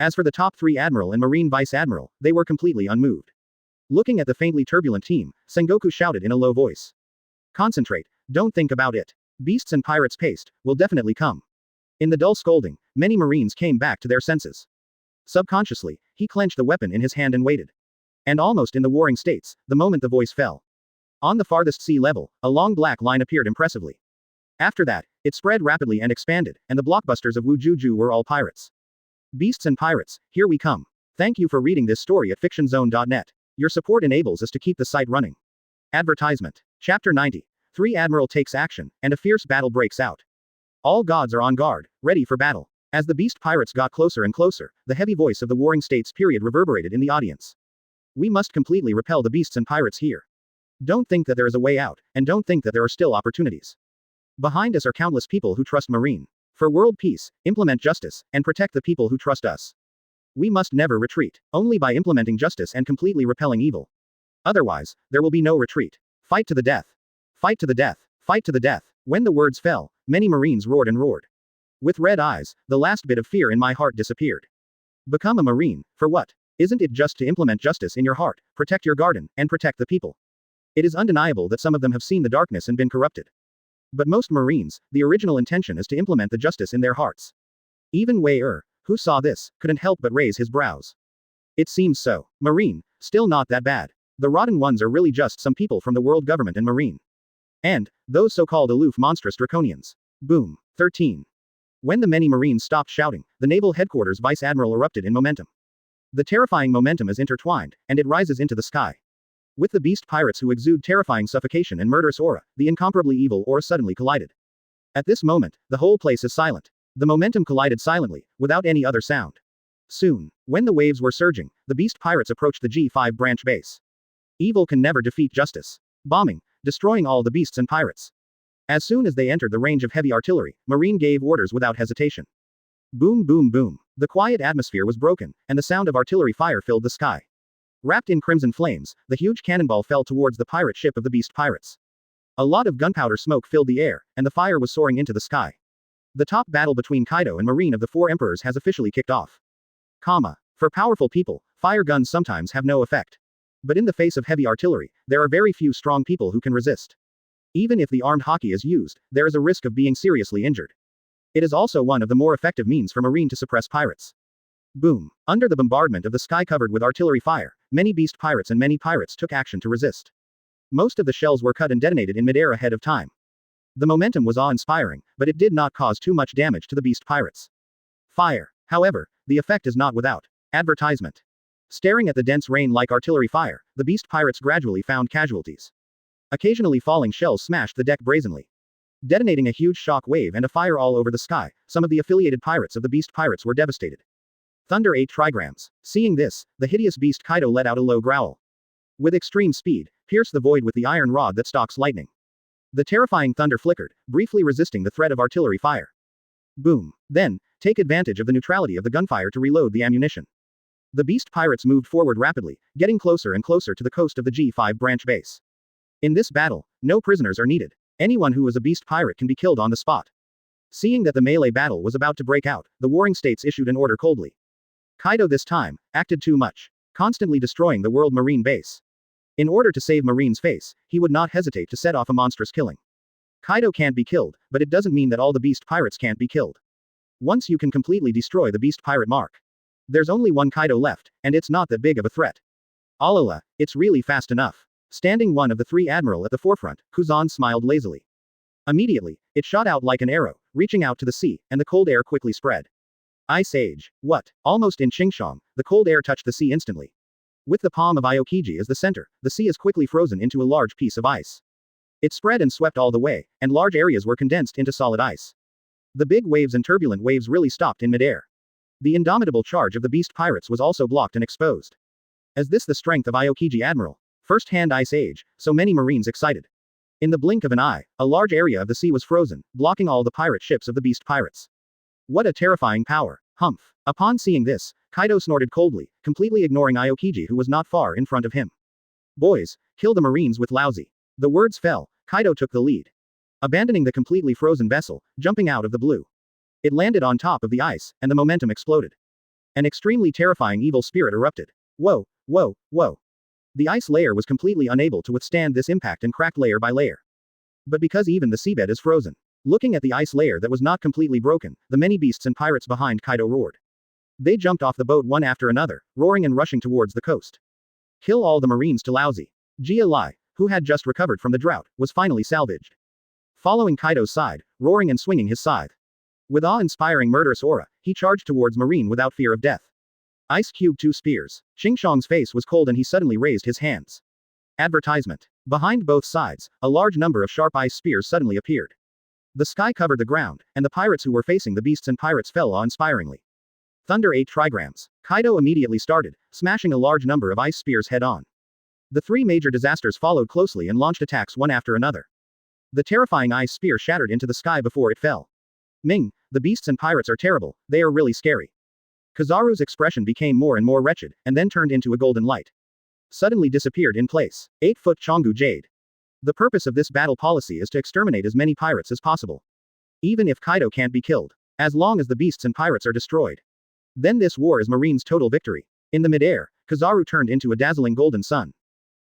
A: As for the top 3 Admiral and Marine Vice Admiral, they were completely unmoved. Looking at the faintly turbulent team, Sengoku shouted in a low voice. Concentrate, don't think about it. Beasts and pirates paced, will definitely come. In the dull scolding, many Marines came back to their senses. Subconsciously, he clenched the weapon in his hand and waited. And almost in the warring states, the moment the voice fell. On the farthest sea level, a long black line appeared impressively. After that, it spread rapidly and expanded, and the blockbusters of Wujuju were all pirates. Beasts and pirates, here we come. Thank you for reading this story at fictionzone.net. Your support enables us to keep the site running. Advertisement. Chapter 90. 3 Admiral takes action, and a fierce battle breaks out. All gods are on guard, ready for battle. As the beast pirates got closer and closer, the heavy voice of the warring states period reverberated in the audience. We must completely repel the beasts and pirates here. Don't think that there is a way out, and don't think that there are still opportunities. Behind us are countless people who trust Marine. For world peace, implement justice, and protect the people who trust us. We must never retreat, only by implementing justice and completely repelling evil. Otherwise, there will be no retreat. Fight to the death. Fight to the death. Fight to the death. When the words fell, many Marines roared and roared. With red eyes, the last bit of fear in my heart disappeared. Become a Marine, for what? Isn't it just to implement justice in your heart, protect your garden, and protect the people? It is undeniable that some of them have seen the darkness and been corrupted. But most Marines, the original intention is to implement the justice in their hearts. Even Wei who saw this, couldn't help but raise his brows. It seems so. Marine, still not that bad. The rotten ones are really just some people from the world government and Marine. And, those so-called aloof monstrous draconians. Boom. 13. When the many Marines stopped shouting, the Naval Headquarters Vice Admiral erupted in momentum. The terrifying momentum is intertwined, and it rises into the sky. With the beast pirates who exude terrifying suffocation and murderous aura, the incomparably evil aura suddenly collided. At this moment, the whole place is silent. The momentum collided silently, without any other sound. Soon, when the waves were surging, the beast pirates approached the G5 branch base. Evil can never defeat justice. Bombing, destroying all the beasts and pirates. As soon as they entered the range of heavy artillery, Marine gave orders without hesitation. Boom boom boom. The quiet atmosphere was broken, and the sound of artillery fire filled the sky. Wrapped in crimson flames, the huge cannonball fell towards the pirate ship of the beast pirates. A lot of gunpowder smoke filled the air, and the fire was soaring into the sky. The top battle between Kaido and Marine of the Four Emperors has officially kicked off. For powerful people, fire guns sometimes have no effect. But in the face of heavy artillery, there are very few strong people who can resist. Even if the armed hockey is used, there is a risk of being seriously injured. It is also one of the more effective means for Marine to suppress pirates. Boom. Under the bombardment of the sky covered with artillery fire, many beast pirates and many pirates took action to resist. Most of the shells were cut and detonated in midair ahead of time. The momentum was awe-inspiring, but it did not cause too much damage to the beast pirates. Fire. However, the effect is not without advertisement. Staring at the dense rain like artillery fire, the beast pirates gradually found casualties. Occasionally falling shells smashed the deck brazenly. Detonating a huge shock wave and a fire all over the sky, some of the affiliated pirates of the beast pirates were devastated. Thunder 8 trigrams. Seeing this, the hideous beast Kaido let out a low growl. With extreme speed, pierce the void with the iron rod that stalks lightning. The terrifying thunder flickered, briefly resisting the threat of artillery fire. Boom. Then, take advantage of the neutrality of the gunfire to reload the ammunition. The beast pirates moved forward rapidly, getting closer and closer to the coast of the G5 branch base. In this battle, no prisoners are needed. Anyone who is a beast pirate can be killed on the spot. Seeing that the melee battle was about to break out, the warring states issued an order coldly. Kaido this time acted too much, constantly destroying the world Marine base. In order to save Marine's face, he would not hesitate to set off a monstrous killing. Kaido can't be killed, but it doesn't mean that all the beast pirates can't be killed. Once you can completely destroy the beast pirate mark, there's only one Kaido left, and it's not that big of a threat. Alala, it's really fast enough. Standing one of the three admiral at the forefront, Kuzan smiled lazily. Immediately, it shot out like an arrow, reaching out to the sea, and the cold air quickly spread. Ice Age. What? Almost in Qingshang, the cold air touched the sea instantly. With the palm of Aokiji as the center, the sea is quickly frozen into a large piece of ice. It spread and swept all the way, and large areas were condensed into solid ice. The big waves and turbulent waves really stopped in midair. The indomitable charge of the beast pirates was also blocked and exposed. Is this the strength of Aokiji Admiral? First-hand Ice Age, so many Marines excited. In the blink of an eye, a large area of the sea was frozen, blocking all the pirate ships of the beast pirates. What a terrifying power. Humph. Upon seeing this, Kaido snorted coldly, completely ignoring Aokiji who was not far in front of him. Boys, kill the Marines with lousy. The words fell, Kaido took the lead. Abandoning the completely frozen vessel, jumping out of the blue. It landed on top of the ice, and the momentum exploded. An extremely terrifying evil spirit erupted. Whoa, whoa, whoa. The ice layer was completely unable to withstand this impact and cracked layer by layer. But because even the seabed is frozen. Looking at the ice layer that was not completely broken, the many beasts and pirates behind Kaido roared. They jumped off the boat one after another, roaring and rushing towards the coast. Kill all the Marines to lousy. Jia Lai, who had just recovered from the drought, was finally salvaged. Following Kaido's side, roaring and swinging his scythe. With awe-inspiring murderous aura, he charged towards Marine without fear of death. Ice Cube 2 spears. Qingshang's face was cold and he suddenly raised his hands. Advertisement. Behind both sides, a large number of sharp ice spears suddenly appeared. The sky covered the ground, and the pirates who were facing the beasts and pirates fell awe-inspiringly. Thunder 8 trigrams. Kaido immediately started, smashing a large number of ice spears head-on. The three major disasters followed closely and launched attacks one after another. The terrifying ice spear shattered into the sky before it fell. Ming, the beasts and pirates are terrible, they are really scary. Kizaru's expression became more and more wretched, and then turned into a golden light. Suddenly disappeared in place. 8-foot Chongu Jade. The purpose of this battle policy is to exterminate as many pirates as possible. Even if Kaido can't be killed. As long as the beasts and pirates are destroyed. Then this war is Marine's total victory. In the midair, Kizaru turned into a dazzling golden sun.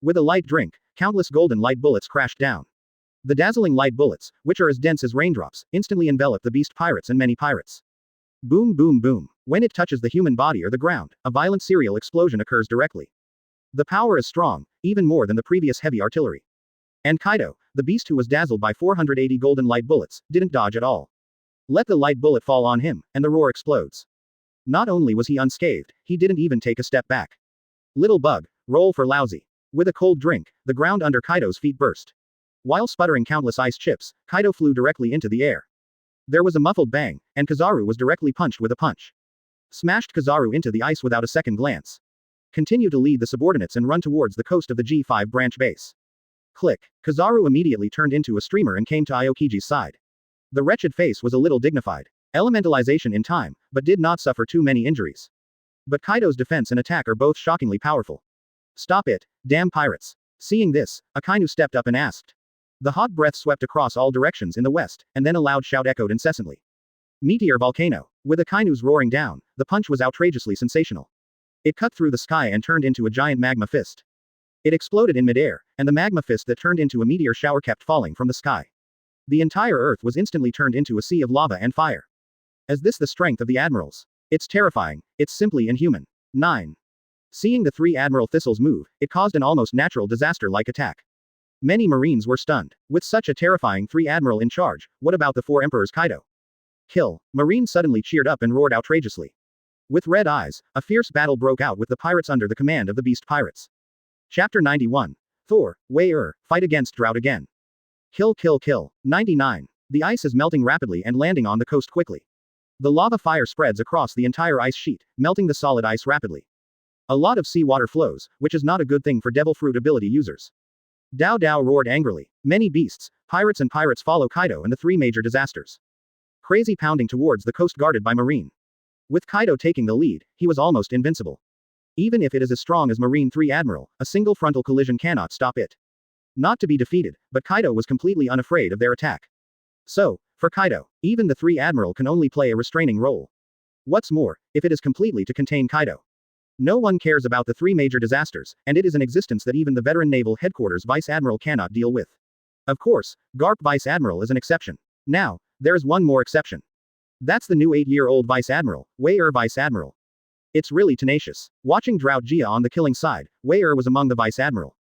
A: With a light drink, Countless golden light bullets crashed down. The dazzling light bullets, which are as dense as raindrops, instantly envelop the beast pirates and many pirates. Boom boom boom. When it touches the human body or the ground, a violent serial explosion occurs directly. The power is strong, even more than the previous heavy artillery. And Kaido, the beast who was dazzled by 480 golden light bullets, didn't dodge at all. Let the light bullet fall on him, and the roar explodes. Not only was he unscathed, he didn't even take a step back. Little bug, roll for lousy. With a cold drink, the ground under Kaido's feet burst. While sputtering countless ice chips, Kaido flew directly into the air. There was a muffled bang, and Kizaru was directly punched with a punch. Smashed Kizaru into the ice without a second glance. Continue to lead the subordinates and run towards the coast of the G5 branch base. Click. Kizaru immediately turned into a streamer and came to Aokiji's side. The wretched face was a little dignified. Elementalization in time, but did not suffer too many injuries. But Kaido's defense and attack are both shockingly powerful. Stop it, damn pirates. Seeing this, Akainu stepped up and asked. The hot breath swept across all directions in the west, and then a loud shout echoed incessantly. Meteor volcano. With Akainu's roaring down, the punch was outrageously sensational. It cut through the sky and turned into a giant magma fist. It exploded in midair, and the magma fist that turned into a meteor shower kept falling from the sky. The entire earth was instantly turned into a sea of lava and fire. Is this the strength of the admirals? It's terrifying, it's simply inhuman. 9. Seeing the three Admiral Thistles move, it caused an almost natural disaster-like attack. Many Marines were stunned. With such a terrifying three Admiral in charge, what about the four Emperors Kaido? Kill. Marines suddenly cheered up and roared outrageously. With red eyes, a fierce battle broke out with the pirates under the command of the Beast Pirates. Chapter 91. Thor, Wei fight against drought again. Kill kill kill. 99. The ice is melting rapidly and landing on the coast quickly. The lava fire spreads across the entire ice sheet, melting the solid ice rapidly. A lot of seawater flows, which is not a good thing for Devil Fruit ability users. Dao Dao roared angrily. Many beasts, pirates and pirates follow Kaido and the three major disasters. Crazy pounding towards the coast guarded by Marine. With Kaido taking the lead, he was almost invincible. Even if it is as strong as Marine 3 Admiral, a single frontal collision cannot stop it. Not to be defeated, but Kaido was completely unafraid of their attack. So, for Kaido, even the 3 Admiral can only play a restraining role. What's more, if it is completely to contain Kaido. No one cares about the 3 major disasters, and it is an existence that even the veteran Naval Headquarters Vice Admiral cannot deal with. Of course, Garp Vice Admiral is an exception. Now, there is one more exception. That's the new 8-year-old Vice Admiral, Wei Vice Admiral. It's really tenacious. Watching Drought Jia on the killing side, Wei was among the Vice Admiral.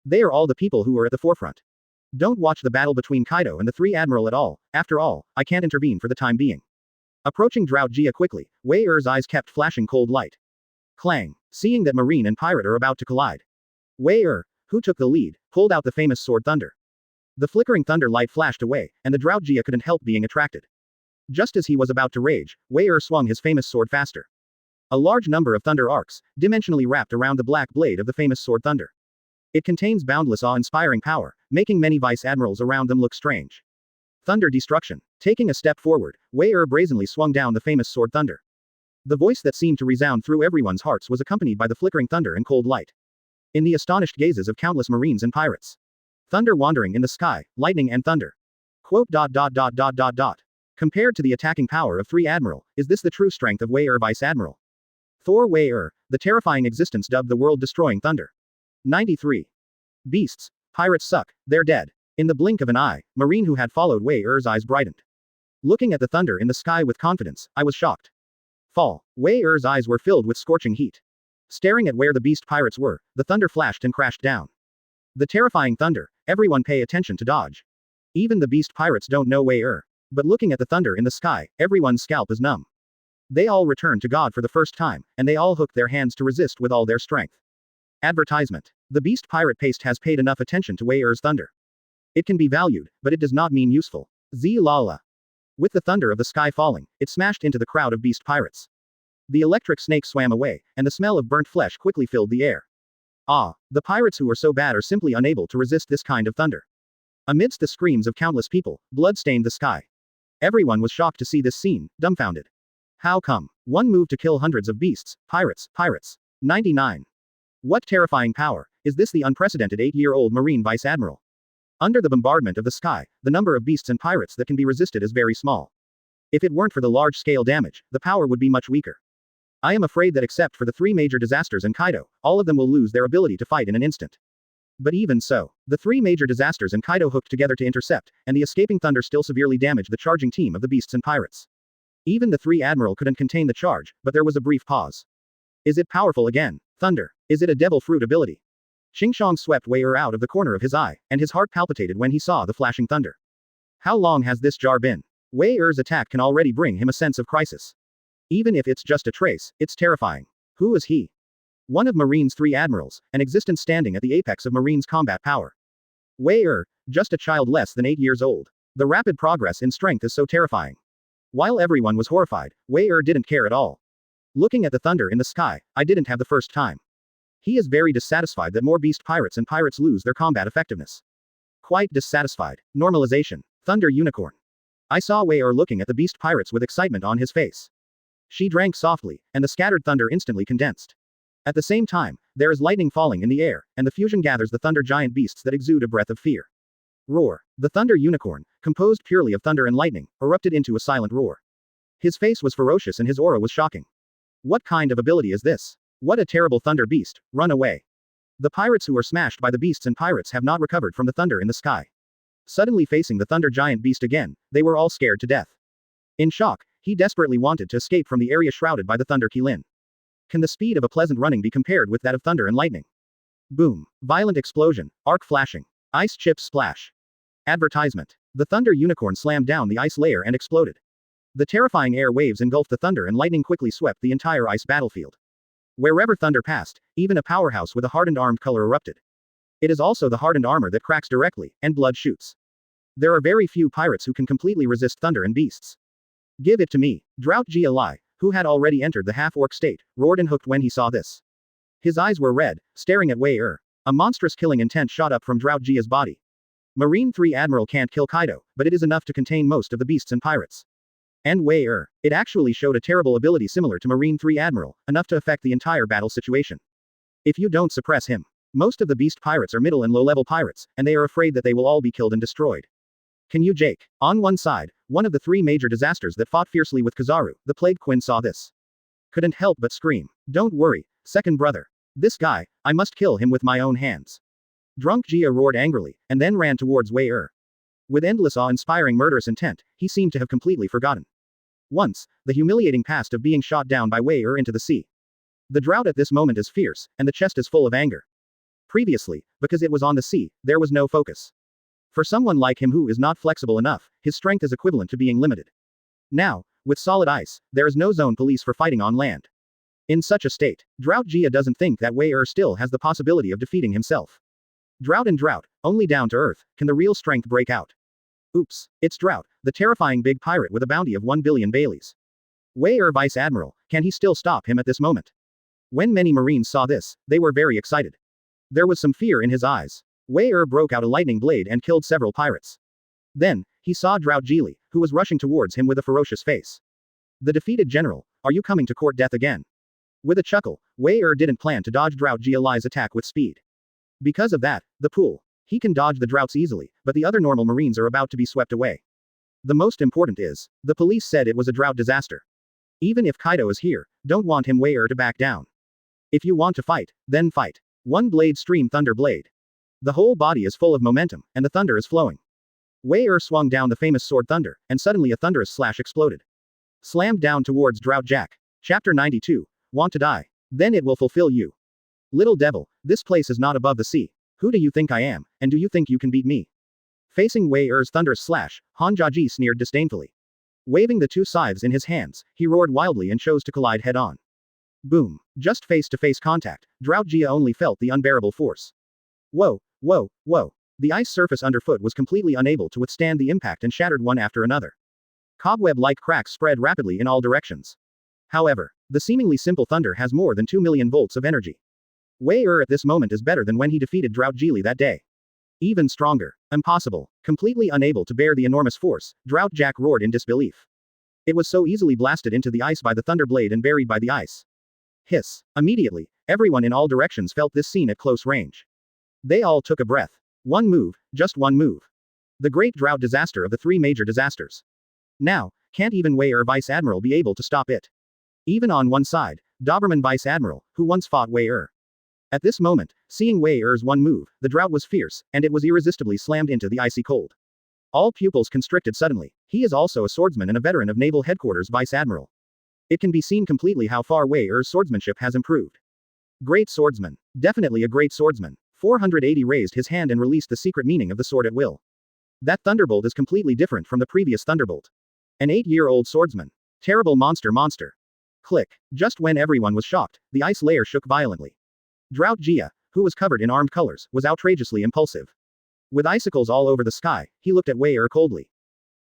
A: They are all the people who are at the forefront. Don't watch the battle between Kaido and the 3 Admiral at all, after all, I can't intervene for the time being. Approaching Drought Jia quickly, Wei's eyes kept flashing cold light. Clang. Seeing that Marine and Pirate are about to collide. Wei, who took the lead, pulled out the famous Sword Thunder. The flickering thunder light flashed away, and the Drought Jia couldn't help being attracted. Just as he was about to rage, Wei swung his famous sword faster. A large number of thunder arcs, dimensionally wrapped around the black blade of the famous Sword Thunder. It contains boundless awe-inspiring power, making many vice admirals around them look strange. Thunder destruction. Taking a step forward, Wei brazenly swung down the famous Sword Thunder. The voice that seemed to resound through everyone's hearts was accompanied by the flickering thunder and cold light. In the astonished gazes of countless Marines and pirates. Thunder wandering in the sky, lightning and thunder. Quote. Compared to the attacking power of 3 Admiral, is this the true strength of Wei Vice Admiral? Thor Wei the terrifying existence dubbed the world-destroying thunder. 93. Beasts. Pirates suck, they're dead. In the blink of an eye, Marine who had followed Wei's eyes brightened. Looking at the thunder in the sky with confidence, I was shocked. Fall. Wei's eyes were filled with scorching heat. Staring at where the beast pirates were, the thunder flashed and crashed down. The terrifying thunder, everyone pay attention to dodge. Even the beast pirates don't know Wei but looking at the thunder in the sky, everyone's scalp is numb. They all returned to God for the first time, and they all hooked their hands to resist with all their strength. Advertisement. The beast pirate paste has paid enough attention to Wei's thunder. It can be valued, but it does not mean useful. Lala. With the thunder of the sky falling, it smashed into the crowd of beast pirates. The electric snake swam away, and the smell of burnt flesh quickly filled the air. Ah, the pirates who are so bad are simply unable to resist this kind of thunder. Amidst the screams of countless people, blood stained the sky. Everyone was shocked to see this scene, dumbfounded. How come? One move to kill hundreds of beasts, pirates. 99. What terrifying power, is this the unprecedented 8-year-old Marine Vice Admiral? Under the bombardment of the sky, the number of beasts and pirates that can be resisted is very small. If it weren't for the large-scale damage, the power would be much weaker. I am afraid that except for the 3 major disasters and Kaido, all of them will lose their ability to fight in an instant. But even so, the three major disasters and Kaido hooked together to intercept, and the escaping thunder still severely damaged the charging team of the beasts and pirates. Even the three admiral couldn't contain the charge, but there was a brief pause. Is it powerful again? Thunder. Is it a devil fruit ability? Xingqiang swept Wei out of the corner of his eye, and his heart palpitated when he saw the flashing thunder. How long has this jar been? Wei-er's attack can already bring him a sense of crisis. Even if it's just a trace, it's terrifying. Who is he? One of Marine's three admirals, an existence standing at the apex of Marine's combat power. Wei-er, just a child less than 8 years old. The rapid progress in strength is so terrifying. While everyone was horrified, Wei didn't care at all. Looking at the thunder in the sky, I didn't have the first time. He is very dissatisfied that more beast pirates and pirates lose their combat effectiveness. Quite dissatisfied. Normalization. Thunder Unicorn. I saw Wei looking at the beast pirates with excitement on his face. She drank softly, and the scattered thunder instantly condensed. At the same time, there is lightning falling in the air, and the fusion gathers the thunder giant beasts that exude a breath of fear. Roar. The thunder unicorn, composed purely of thunder and lightning, erupted into a silent roar. His face was ferocious and his aura was shocking. What kind of ability is this? What a terrible thunder beast, run away. The pirates who were smashed by the beasts and pirates have not recovered from the thunder in the sky. Suddenly facing the thunder giant beast again, they were all scared to death. In shock, he desperately wanted to escape from the area shrouded by the thunder Qilin. Can the speed of a pleasant running be compared with that of thunder and lightning? Boom. Violent explosion, arc flashing. Ice chips splash. Advertisement. The thunder unicorn slammed down the ice layer and exploded. The terrifying air waves engulfed the thunder and lightning quickly swept the entire ice battlefield. Wherever thunder passed, even a powerhouse with a hardened armed color erupted. It is also the hardened armor that cracks directly, and blood shoots. There are very few pirates who can completely resist thunder and beasts. Give it to me. Drought Jia Lai, who had already entered the half-orc state, roared and hooked when he saw this. His eyes were red, staring at Wei. A monstrous killing intent shot up from Drought Jia's body. Marine 3 Admiral can't kill Kaido, but it is enough to contain most of the beasts and pirates. And Wei it actually showed a terrible ability similar to Marine 3 Admiral, enough to affect the entire battle situation. If you don't suppress him, most of the beast pirates are middle and low-level pirates, and they are afraid that they will all be killed and destroyed. Can you Jake? On one side, one of the three major disasters that fought fiercely with Kizaru, the Plague Queen saw this. Couldn't help but scream. Don't worry, second brother. This guy, I must kill him with my own hands. Drunk Jia roared angrily, and then ran towards Wei. With endless awe-inspiring murderous intent, he seemed to have completely forgotten. Once, the humiliating past of being shot down by Wei into the sea. The drought at this moment is fierce, and the chest is full of anger. Previously, because it was on the sea, there was no focus. For someone like him who is not flexible enough, his strength is equivalent to being limited. Now, with solid ice, there is no zone police for fighting on land. In such a state, Drought Jia doesn't think that Wei still has the possibility of defeating himself. Drought and Drought, only down to earth, can the real strength break out. Oops, it's Drought, the terrifying big pirate with a bounty of 1 billion Baileys. Wei Vice Admiral, can he still stop him at this moment? When many Marines saw this, they were very excited. There was some fear in his eyes. Wei broke out a lightning blade and killed several pirates. Then, he saw Drought Jili, who was rushing towards him with a ferocious face. The defeated general, are you coming to court death again? With a chuckle, Wei didn't plan to dodge Drought Jia Lai's attack with speed. Because of that, the pool. He can dodge the droughts easily, but the other normal Marines are about to be swept away. The most important is, the police said it was a drought disaster. Even if Kaido is here, don't want him Wei to back down. If you want to fight, then fight. One blade stream thunder blade. The whole body is full of momentum, and the thunder is flowing. Wei swung down the famous sword thunder, and suddenly a thunderous slash exploded. Slammed down towards Drought Jack. Chapter 92. Want to die? Then it will fulfill you. Little devil, this place is not above the sea. Who do you think I am, and do you think you can beat me? Facing Wei thunderous slash, Han Jiaji sneered disdainfully. Waving the two scythes in his hands, he roared wildly and chose to collide head-on. Boom. Just face-to-face contact, Drought Jia only felt the unbearable force. Whoa, whoa, whoa. The ice surface underfoot was completely unable to withstand the impact and shattered one after another. Cobweb-like cracks spread rapidly in all directions. However, the seemingly simple thunder has more than 2 million volts of energy. Wei at this moment is better than when he defeated Drought Jili that day. Even stronger. Impossible. Completely unable to bear the enormous force, Drought Jack roared in disbelief. It was so easily blasted into the ice by the thunder blade and buried by the ice. Hiss. Immediately, everyone in all directions felt this scene at close range. They all took a breath. One move, just one move. The great drought disaster of the three major disasters. Now, can't even Wei Vice Admiral be able to stop it? Even on one side, Doberman Vice Admiral, who once fought Wei At this moment, seeing Wei Er's one move, the drought was fierce, and it was irresistibly slammed into the icy cold. All pupils constricted suddenly. He is also a swordsman and a veteran of Naval Headquarters Vice Admiral. It can be seen completely how far Wei Er's swordsmanship has improved. Great swordsman. Definitely a great swordsman. 480 raised his hand and released the secret meaning of the sword at will. That thunderbolt is completely different from the previous thunderbolt. An 8-year-old swordsman. Terrible monster. Click. Just when everyone was shocked, the ice layer shook violently. Drought Jia, who was covered in armed colors, was outrageously impulsive. With icicles all over the sky, he looked at Wei Er coldly.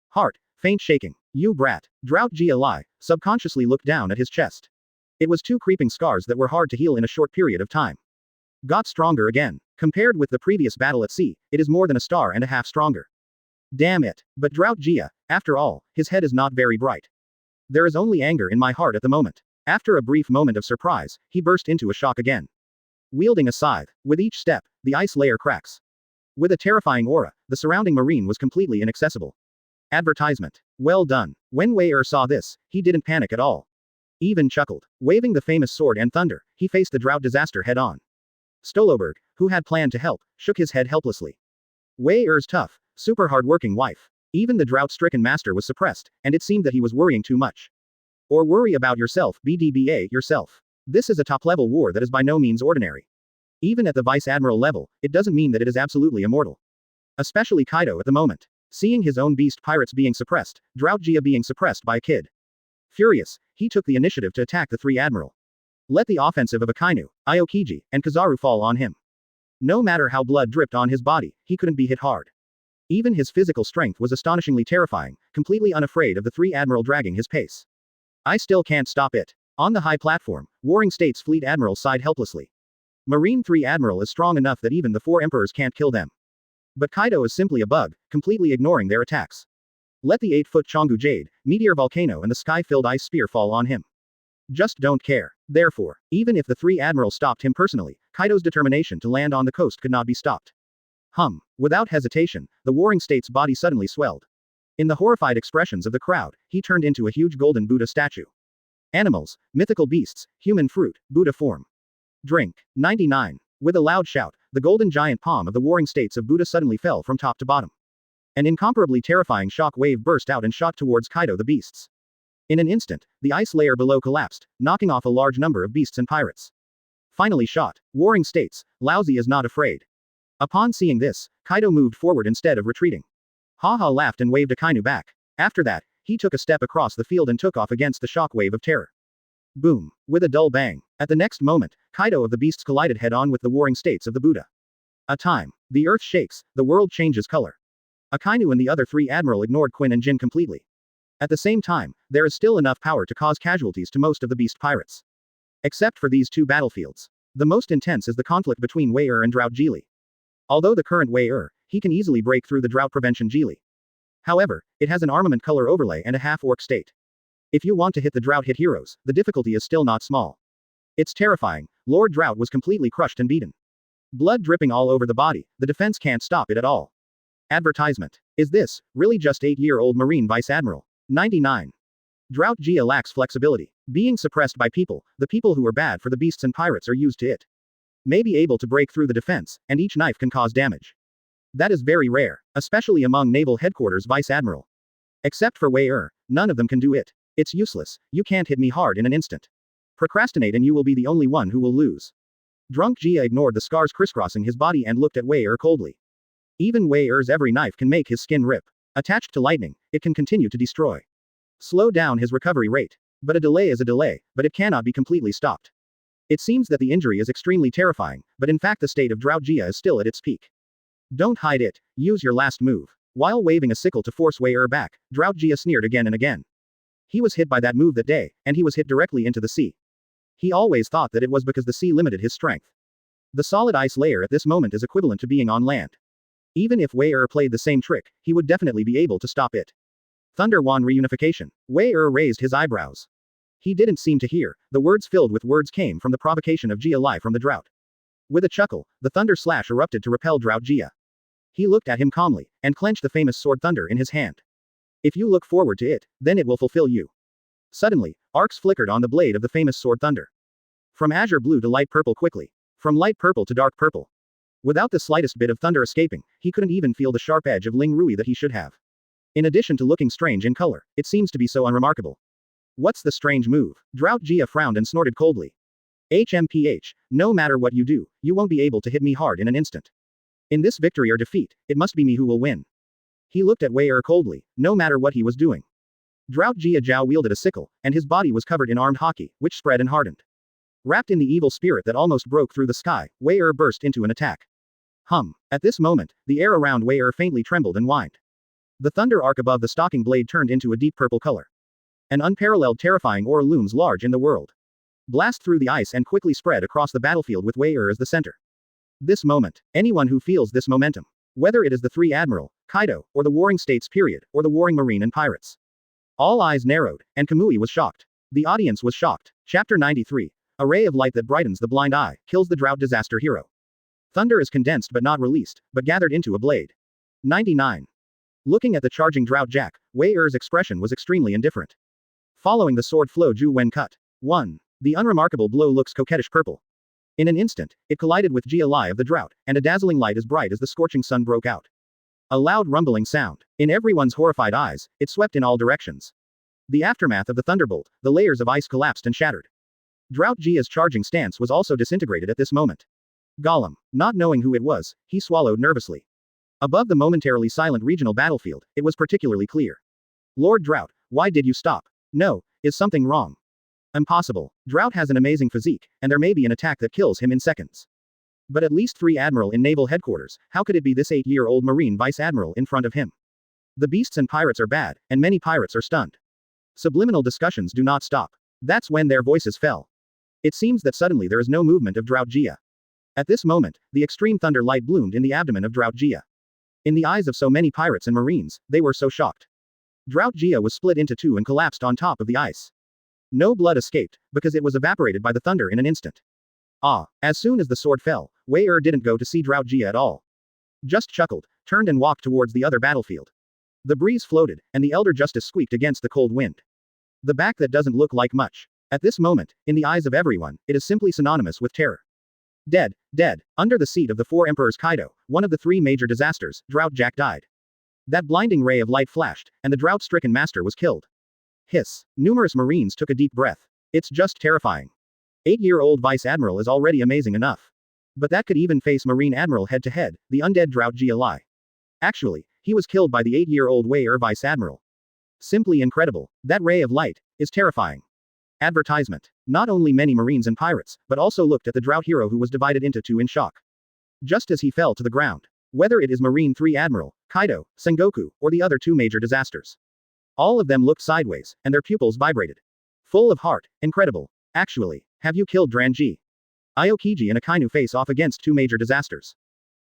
A: Heart, faint shaking. You brat. Drought Jia Lai, subconsciously looked down at his chest. It was 2 creeping scars that were hard to heal in a short period of time. Got stronger again. Compared with the previous battle at sea, it is more than a star and a half stronger. Damn it. But Drought Jia, after all, his head is not very bright. There is only anger in my heart at the moment. After a brief moment of surprise, he burst into a shock again. Wielding a scythe, with each step, the ice layer cracks. With a terrifying aura, the surrounding marine was completely inaccessible. Advertisement. Well done. When Wei Er saw this, he didn't panic at all. Even chuckled. Waving the famous sword and thunder, he faced the drought disaster head-on. Stoloberg, who had planned to help, shook his head helplessly. Wei Er's tough, super hard-working wife. Even the drought-stricken master was suppressed, and it seemed that he was worrying too much. Or worry about yourself, BDBA, yourself. This is a top-level war that is by no means ordinary. Even at the Vice Admiral level, it doesn't mean that it is absolutely immortal. Especially Kaido at the moment. Seeing his own beast pirates being suppressed, Drought Jia being suppressed by a kid. Furious, he took the initiative to attack the 3 Admiral. Let the offensive of Akainu, Aokiji, and Kizaru fall on him. No matter how blood dripped on his body, he couldn't be hit hard. Even his physical strength was astonishingly terrifying, completely unafraid of the 3 Admiral dragging his pace. I still can't stop it. On the high platform, Warring States Fleet Admiral sighed helplessly. Marine 3 Admiral is strong enough that even the 4 Emperors can't kill them. But Kaido is simply a bug, completely ignoring their attacks. Let the 8-foot Chongu Jade, Meteor Volcano and the sky-filled ice spear fall on him. Just don't care. Therefore, even if the 3 Admirals stopped him personally, Kaido's determination to land on the coast could not be stopped. Without hesitation, the Warring State's body suddenly swelled. In the horrified expressions of the crowd, he turned into a huge golden Buddha statue. Animals, mythical beasts, human fruit, Buddha form. Drink. 99. With a loud shout, the golden giant palm of the Warring States of Buddha suddenly fell from top to bottom. An incomparably terrifying shock wave burst out and shot towards Kaido the beasts. In an instant, the ice layer below collapsed, knocking off a large number of beasts and pirates. Finally shot. Warring States, Lousy is not afraid. Upon seeing this, Kaido moved forward instead of retreating. Haha laughed and waved Akainu back. After that, he took a step across the field and took off against the shock wave of terror. Boom. With a dull bang. At the next moment, Kaido of the beasts collided head-on with the Warring States of the Buddha. A time. The earth shakes, the world changes color. Akainu and the other 3 Admiral ignored Quinn and Jin completely. At the same time, there is still enough power to cause casualties to most of the beast pirates. Except for these 2 battlefields. The most intense is the conflict between Wei Er and Drought Geely. Although the current Wei Er, he can easily break through the drought prevention Geely. However, it has an armament color overlay and a half-orc state. If you want to hit the drought hit heroes, the difficulty is still not small. It's terrifying. Lord Drought was completely crushed and beaten. Blood dripping all over the body, the defense can't stop it at all. Advertisement. Is this really just 8-year-old Marine Vice Admiral? 99. Drought Jia lacks flexibility. Being suppressed by people, the people who are bad for the beasts and pirates are used to it. May be able to break through the defense, and each knife can cause damage. That is very rare, especially among Naval Headquarters Vice Admiral. Except for Wei Er, none of them can do it. It's useless, you can't hit me hard in an instant. Procrastinate and you will be the only one who will lose. Drunk Jia ignored the scars crisscrossing his body and looked at Wei Er coldly. Even Wei Er's every knife can make his skin rip. Attached to lightning, it can continue to destroy. Slow down his recovery rate. But a delay is a delay, but it cannot be completely stopped. It seems that the injury is extremely terrifying, but in fact the state of Drought Jia is still at its peak. Don't hide it, use your last move. While waving a sickle to force Wei Er back, Drought Jia sneered again and again. He was hit by that move that day, and he was hit directly into the sea. He always thought that it was because the sea limited his strength. The solid ice layer at this moment is equivalent to being on land. Even if Wei Er played the same trick, he would definitely be able to stop it. Thunder Wan reunification. Wei Er raised his eyebrows. He didn't seem to hear. The words filled with words came from the provocation of Jia Lai from the drought. With a chuckle, the thunder slash erupted to repel Drought Jia. He looked at him calmly, and clenched the famous sword thunder in his hand. If you look forward to it, then it will fulfill you. Suddenly, arcs flickered on the blade of the famous sword thunder. From azure blue to light purple quickly. From light purple to dark purple. Without the slightest bit of thunder escaping, he couldn't even feel the sharp edge of Ling Rui that he should have. In addition to looking strange in color, it seems to be so unremarkable. What's the strange move? Drought Jia frowned and snorted coldly. HMPH, no matter what you do, you won't be able to hit me hard in an instant. In this victory or defeat, it must be me who will win. He looked at Wei coldly, no matter what he was doing. Drought Jia Zhao wielded a sickle, and his body was covered in armed hockey, which spread and hardened. Wrapped in the evil spirit that almost broke through the sky, Wei burst into an attack. At this moment, the air around Wei faintly trembled and whined. The thunder arc above the stalking blade turned into a deep purple color. An unparalleled terrifying aura looms large in the world. Blast through the ice and quickly spread across the battlefield with Wei as the center. This moment, anyone who feels this momentum, whether it is the three admiral, Kaido, or the warring states period, or the warring marine and pirates. All eyes narrowed, and Kamui was shocked. The audience was shocked. Chapter 93. A ray of light that brightens the blind eye, kills the drought disaster hero. Thunder is condensed but not released, but gathered into a blade. 99. Looking at the charging drought jack, Wei expression was extremely indifferent. Following the sword flow Zhu Wen cut. 1. The unremarkable blow looks coquettish purple. In an instant, it collided with Jia Lai of the drought, and a dazzling light as bright as the scorching sun broke out. A loud rumbling sound. In everyone's horrified eyes, it swept in all directions. The aftermath of the thunderbolt, the layers of ice collapsed and shattered. Drought Jia's charging stance was also disintegrated at this moment. Gollum, not knowing who it was, he swallowed nervously. Above the momentarily silent regional battlefield, it was particularly clear. Lord Drought, why did you stop? No, is something wrong? Impossible. Drought has an amazing physique, and there may be an attack that kills him in seconds. But at least 3 admiral in naval headquarters, how could it be this 8-year-old marine vice admiral in front of him? The beasts and pirates are bad, and many pirates are stunned. Subliminal discussions do not stop. That's when their voices fell. It seems that suddenly there is no movement of Drought Jia. At this moment, the extreme thunder light bloomed in the abdomen of Drought Jia. In the eyes of so many pirates and marines, they were so shocked. Drought Jia was split into 2 and collapsed on top of the ice. No blood escaped, because it was evaporated by the thunder in an instant. As soon as the sword fell, Wei didn't go to see Drought Jia at all. Just chuckled, turned and walked towards the other battlefield. The breeze floated, and the elder justice squeaked against the cold wind. The back that doesn't look like much. At this moment, in the eyes of everyone, it is simply synonymous with terror. Dead, dead, under the seat of the 4 emperors Kaido, one of the 3 major disasters, Drought Jack died. That blinding ray of light flashed, and the drought-stricken master was killed. Hiss. Numerous marines took a deep breath. It's just terrifying. 8-year-old vice admiral is already amazing enough. But that could even face marine admiral head-to-head, the undead Drought Jia Lai. Actually, he was killed by the 8-year-old Wei vice admiral. Simply incredible. That ray of light is terrifying. Advertisement. Not only many marines and pirates, but also looked at the drought hero who was divided into 2 in shock. Just as he fell to the ground. Whether it is Marine 3 Admiral, Kaido, Sengoku, or the other 2 major disasters. All of them looked sideways, and their pupils vibrated. Full of heart. Incredible. Actually, have you killed Dranji? Aokiji and Akainu face off against 2 major disasters.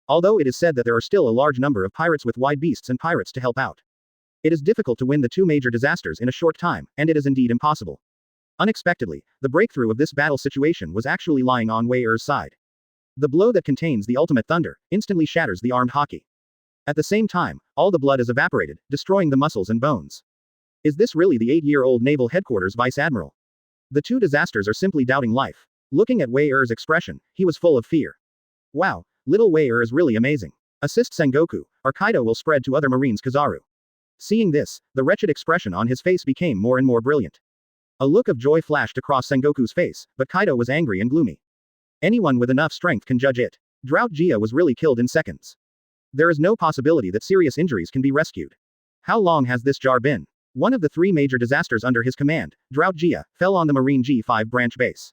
A: Although it is said that there are still a large number of pirates with wide beasts and pirates to help out. It is difficult to win the 2 major disasters in a short time, and it is indeed impossible. Unexpectedly, the breakthrough of this battle situation was actually lying on Wei side. The blow that contains the ultimate thunder instantly shatters the armed hockey. At the same time, all the blood is evaporated, destroying the muscles and bones. Is this really the 8-year-old naval headquarters vice admiral? The 2 disasters are simply doubting life. Looking at Wei expression, he was full of fear. Wow, little Wei is really amazing. Assist Sengoku, or Kaido will spread to other marines Kizaru. Seeing this, the wretched expression on his face became more and more brilliant. A look of joy flashed across Sengoku's face, but Kaido was angry and gloomy. Anyone with enough strength can judge it. Drought Jia was really killed in seconds. There is no possibility that serious injuries can be rescued. How long has this jar been? One of the 3 major disasters under his command, Drought Jia, fell on the Marine G5 branch base.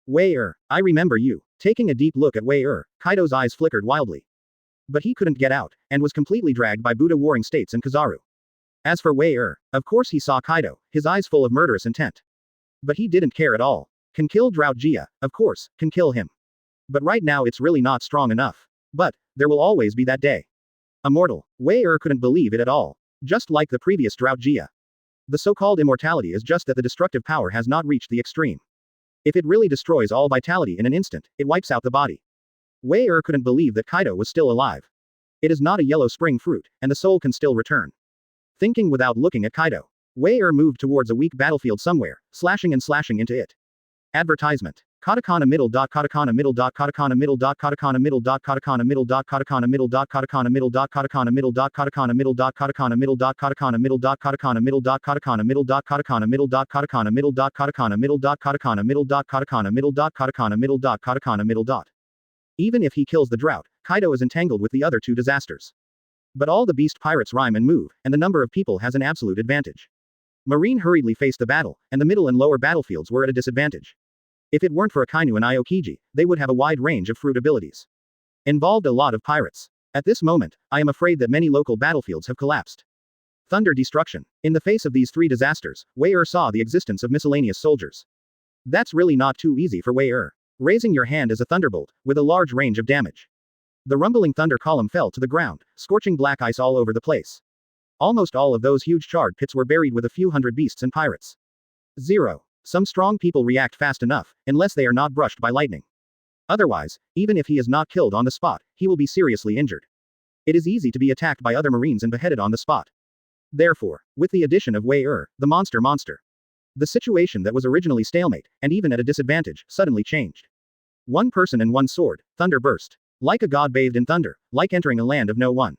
A: Wei I remember you. Taking a deep look at Wei Kaido's eyes flickered wildly. But he couldn't get out, and was completely dragged by Buddha Warring States and Kizaru. As for Wei of course he saw Kaido, his eyes full of murderous intent. But he didn't care at all. Can kill Drought Jia, of course, can kill him. But right now it's really not strong enough. But, there will always be that day. Immortal. Wei couldn't believe it at all. Just like the previous Drought Jia. The so-called immortality is just that the destructive power has not reached the extreme. If it really destroys all vitality in an instant, it wipes out the body. Wei couldn't believe that Kaido was still alive. It is not a yellow spring fruit, and the soul can still return. Thinking without looking at Kaido. Wei moved towards a weak battlefield somewhere, slashing and slashing into it. Advertisement. Katakana middle dot katakana middle dot katakana middle dot katakana middle dot katakana middle dot katakana middle dot katakana middle dot katakana middle dot katakana middle dot katakana middle dot katakana middle dot katakana middle dot katakana middle dot katakana middle dot katakana middle dot katakana middle dot katakana middle dot katakana middle dot katakana middle dot katakana middle dot. Even if he kills the drought, Kaido is entangled with the other two disasters. But all the beast pirates rhyme and move, and the number of people has an absolute advantage. Marine hurriedly faced the battle, and the middle and lower battlefields were at a disadvantage. If it weren't for Akainu and Aokiji, they would have a wide range of fruit abilities. Involved a lot of pirates. At this moment, I am afraid that many local battlefields have collapsed. Thunder destruction. In the face of these three disasters, Wei saw the existence of miscellaneous soldiers. That's really not too easy for Wei raising your hand as a thunderbolt, with a large range of damage. The rumbling thunder column fell to the ground, scorching black ice all over the place. Almost all of those huge charred pits were buried with a few hundred beasts and pirates. 0. Some strong people react fast enough, unless they are not brushed by lightning. Otherwise, even if he is not killed on the spot, he will be seriously injured. It is easy to be attacked by other marines and beheaded on the spot. Therefore, with the addition of Wei the monster, the situation that was originally stalemate, and even at a disadvantage, suddenly changed. One person and one sword, thunder burst. Like a god bathed in thunder, like entering a land of no one.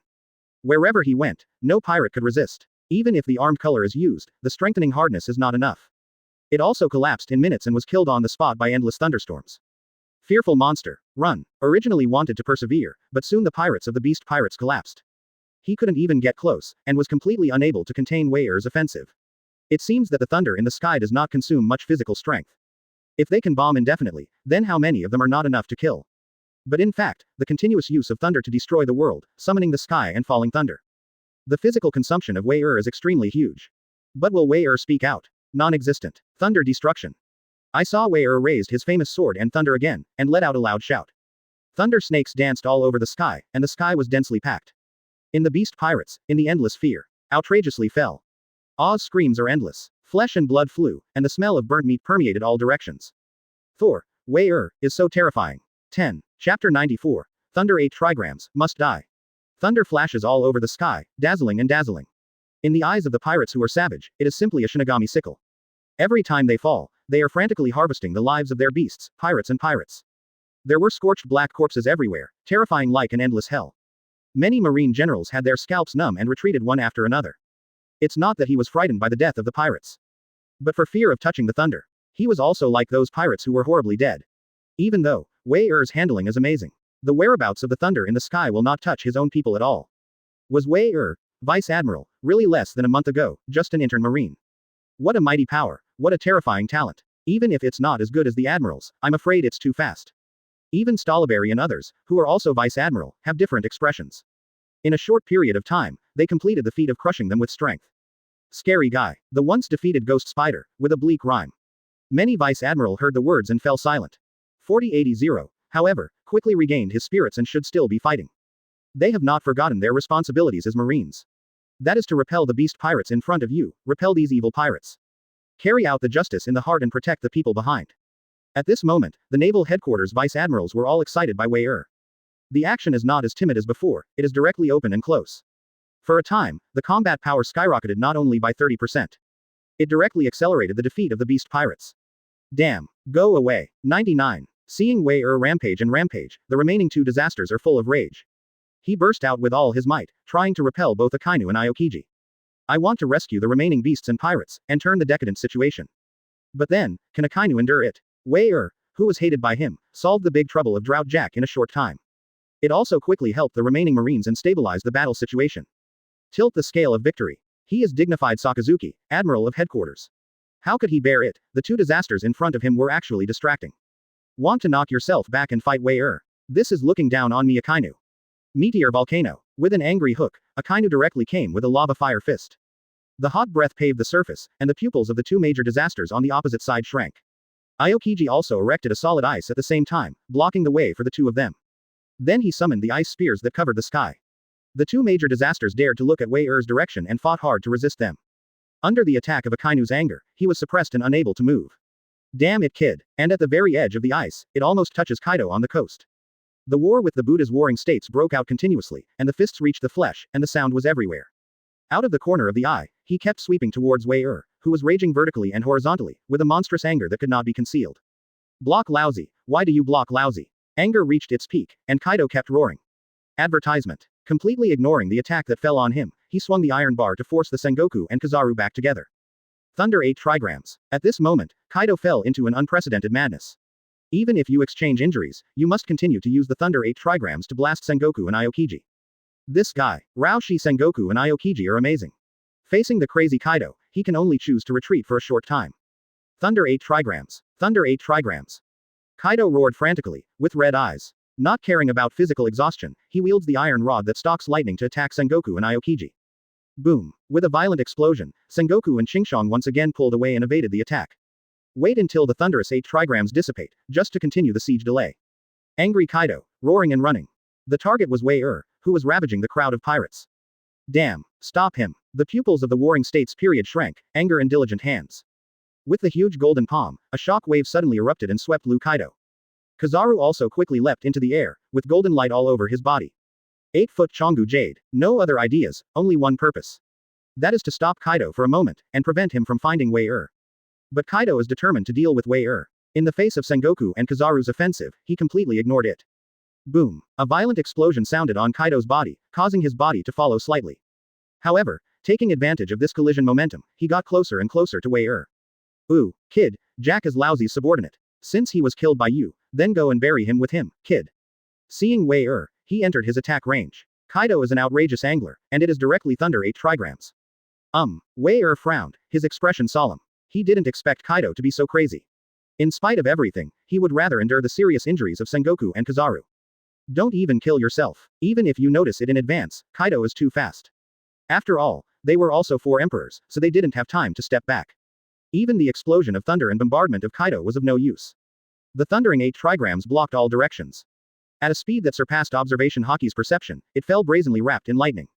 A: Wherever he went, no pirate could resist. Even if the armed color is used, the strengthening hardness is not enough. It also collapsed in minutes and was killed on the spot by endless thunderstorms. Fearful monster, run. Originally wanted to persevere, but soon the pirates of the beast pirates collapsed. He couldn't even get close, and was completely unable to contain Wei offensive. It seems that the thunder in the sky does not consume much physical strength. If they can bomb indefinitely, then how many of them are not enough to kill? But in fact, the continuous use of thunder to destroy the world, summoning the sky and falling thunder. The physical consumption of Wei is extremely huge. But will Wei speak out? Non-existent. Thunder destruction. I saw Wei raised his famous sword and thunder again, and let out a loud shout. Thunder snakes danced all over the sky, and the sky was densely packed. In the beast pirates, in the endless fear, outrageously fell. Aw's screams are endless. Flesh and blood flew, and the smell of burnt meat permeated all directions. Thor, Wei is so terrifying. 10. Chapter 94. Thunder 8 trigrams, must die. Thunder flashes all over the sky, dazzling and dazzling. In the eyes of the pirates who are savage, it is simply a Shinigami sickle. Every time they fall, they are frantically harvesting the lives of their beasts, pirates and pirates. There were scorched black corpses everywhere, terrifying like an endless hell. Many marine generals had their scalps numb and retreated one after another. It's not that he was frightened by the death of the pirates, but for fear of touching the thunder. He was also like those pirates who were horribly dead. Even though Wei handling is amazing, the whereabouts of the thunder in the sky will not touch his own people at all. Was Wei Vice Admiral, really less than a month ago, just an intern marine? What a mighty power, what a terrifying talent. Even if it's not as good as the admirals, I'm afraid it's too fast. Even Stolberry and others, who are also Vice Admiral, have different expressions. In a short period of time, they completed the feat of crushing them with strength. Scary guy. The once defeated Ghost Spider, with a bleak rhyme. Many Vice Admiral heard the words and fell silent. 4080, however, quickly regained his spirits and should still be fighting. They have not forgotten their responsibilities as Marines. That is to repel the beast pirates in front of you, repel these evil pirates. Carry out the justice in the heart and protect the people behind. At this moment, the naval headquarters Vice Admirals were all excited by Wei The action is not as timid as before, it is directly open and close. For a time, the combat power skyrocketed not only by 30%. It directly accelerated the defeat of the beast pirates. Damn. Go away. 99. Seeing Wei rampage, the remaining two disasters are full of rage. He burst out with all his might, trying to repel both Akainu and Aokiji. I want to rescue the remaining beasts and pirates, and turn the decadent situation. But then, can Akainu endure it? Wei who was hated by him, solved the big trouble of Drought Jack in a short time. It also quickly helped the remaining marines and stabilize the battle situation. Tilt the scale of victory. He is dignified Sakazuki, Admiral of Headquarters. How could he bear it? The two disasters in front of him were actually distracting. Want to knock yourself back and fight Wei This is looking down on me Akainu. Meteor volcano. With an angry hook, Akainu directly came with a lava fire fist. The hot breath paved the surface, and the pupils of the two major disasters on the opposite side shrank. Aokiji also erected a solid ice at the same time, blocking the way for the two of them. Then he summoned the ice spears that covered the sky. The two major disasters dared to look at Wei direction and fought hard to resist them. Under the attack of Akainu's anger, he was suppressed and unable to move. Damn it kid, and at the very edge of the ice, it almost touches Kaido on the coast. The war with the Buddha's warring states broke out continuously, and the fists reached the flesh, and the sound was everywhere. Out of the corner of the eye, he kept sweeping towards Wei who was raging vertically and horizontally, with a monstrous anger that could not be concealed. Block lousy, why do you block lousy? Anger reached its peak, and Kaido kept roaring. Advertisement. Completely ignoring the attack that fell on him, he swung the iron bar to force the Sengoku and Kizaru back together. Thunder 8 trigrams. At this moment, Kaido fell into an unprecedented madness. Even if you exchange injuries, you must continue to use the Thunder 8 trigrams to blast Sengoku and Aokiji. This guy, Raoshi Sengoku and Aokiji are amazing. Facing the crazy Kaido, he can only choose to retreat for a short time. Thunder 8 trigrams. Thunder 8 trigrams. Kaido roared frantically, with red eyes. Not caring about physical exhaustion, he wields the iron rod that stalks lightning to attack Sengoku and Aokiji. Boom. With a violent explosion, Sengoku and Xingqiang once again pulled away and evaded the attack. Wait until the thunderous 8 trigrams dissipate, just to continue the siege delay. Angry Kaido, roaring and running. The target was Wei who was ravaging the crowd of pirates. Damn, stop him. The pupils of the Warring States period shrank, anger and diligent hands. With the huge golden palm, a shock wave suddenly erupted and swept Lu Kaido. Kizaru also quickly leapt into the air, with golden light all over his body. 8-foot Chongu Jade, no other ideas, only one purpose. That is to stop Kaido for a moment, and prevent him from finding Wei. But Kaido is determined to deal with Wei. In the face of Sengoku and Kizaru's offensive, he completely ignored it. Boom. A violent explosion sounded on Kaido's body, causing his body to follow slightly. However, taking advantage of this collision momentum, he got closer and closer to Wei. Ooh, kid, Jack is Lousy's subordinate. Since he was killed by you, then go and bury him with him, kid. Seeing Wei, he entered his attack range. Kaido is an outrageous angler, and it is directly Thunder 8 trigrams. Wei frowned, his expression solemn. He didn't expect Kaido to be so crazy. In spite of everything, he would rather endure the serious injuries of Sengoku and Kizaru. Don't even kill yourself. Even if you notice it in advance, Kaido is too fast. After all, they were also 4 emperors, so they didn't have time to step back. Even the explosion of thunder and bombardment of Kaido was of no use. The thundering 8 trigrams blocked all directions. At a speed that surpassed observation hockey's perception, it fell brazenly wrapped in lightning.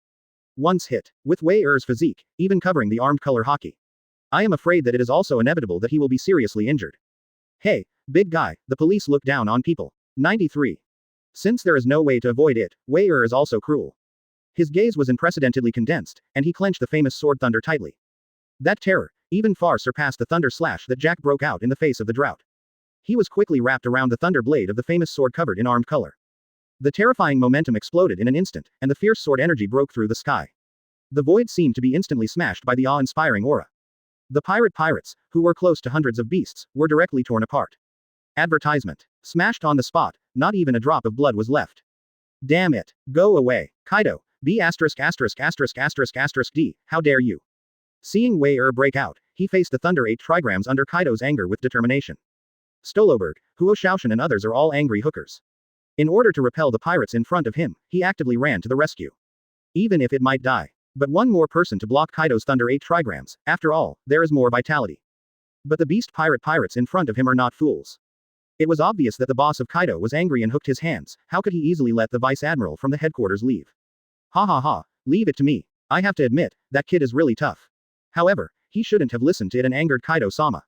A: Once hit, with Wei-er's physique, even covering the armed color hockey. I am afraid that it is also inevitable that he will be seriously injured. Hey, big guy, the police look down on people. 93. Since there is no way to avoid it, Wei is also cruel. His gaze was unprecedentedly condensed, and he clenched the famous sword thunder tightly. That terror, even far surpassed the thunder slash that Jack broke out in the face of the drought. He was quickly wrapped around the thunder blade of the famous sword covered in armed color. The terrifying momentum exploded in an instant, and the fierce sword energy broke through the sky. The void seemed to be instantly smashed by the awe-inspiring aura. The pirates, who were close to hundreds of beasts, were directly torn apart. Advertisement. Smashed on the spot, not even a drop of blood was left. Damn it. Go away. Kaido, B***********, D, how dare you. Seeing Wei break out, he faced the Thunder 8 trigrams under Kaido's anger with determination. Stoloberg, Huo Shaoshan and others are all angry hookers. In order to repel the pirates in front of him, he actively ran to the rescue. Even if it might die. But one more person to block Kaido's Thunder 8 trigrams, after all, there is more vitality. But the beast pirates in front of him are not fools. It was obvious that the boss of Kaido was angry and hooked his hands. How could he easily let the vice admiral from the headquarters leave? Ha ha ha, leave it to me. I have to admit, that kid is really tough. However, he shouldn't have listened to it and angered Kaido-sama.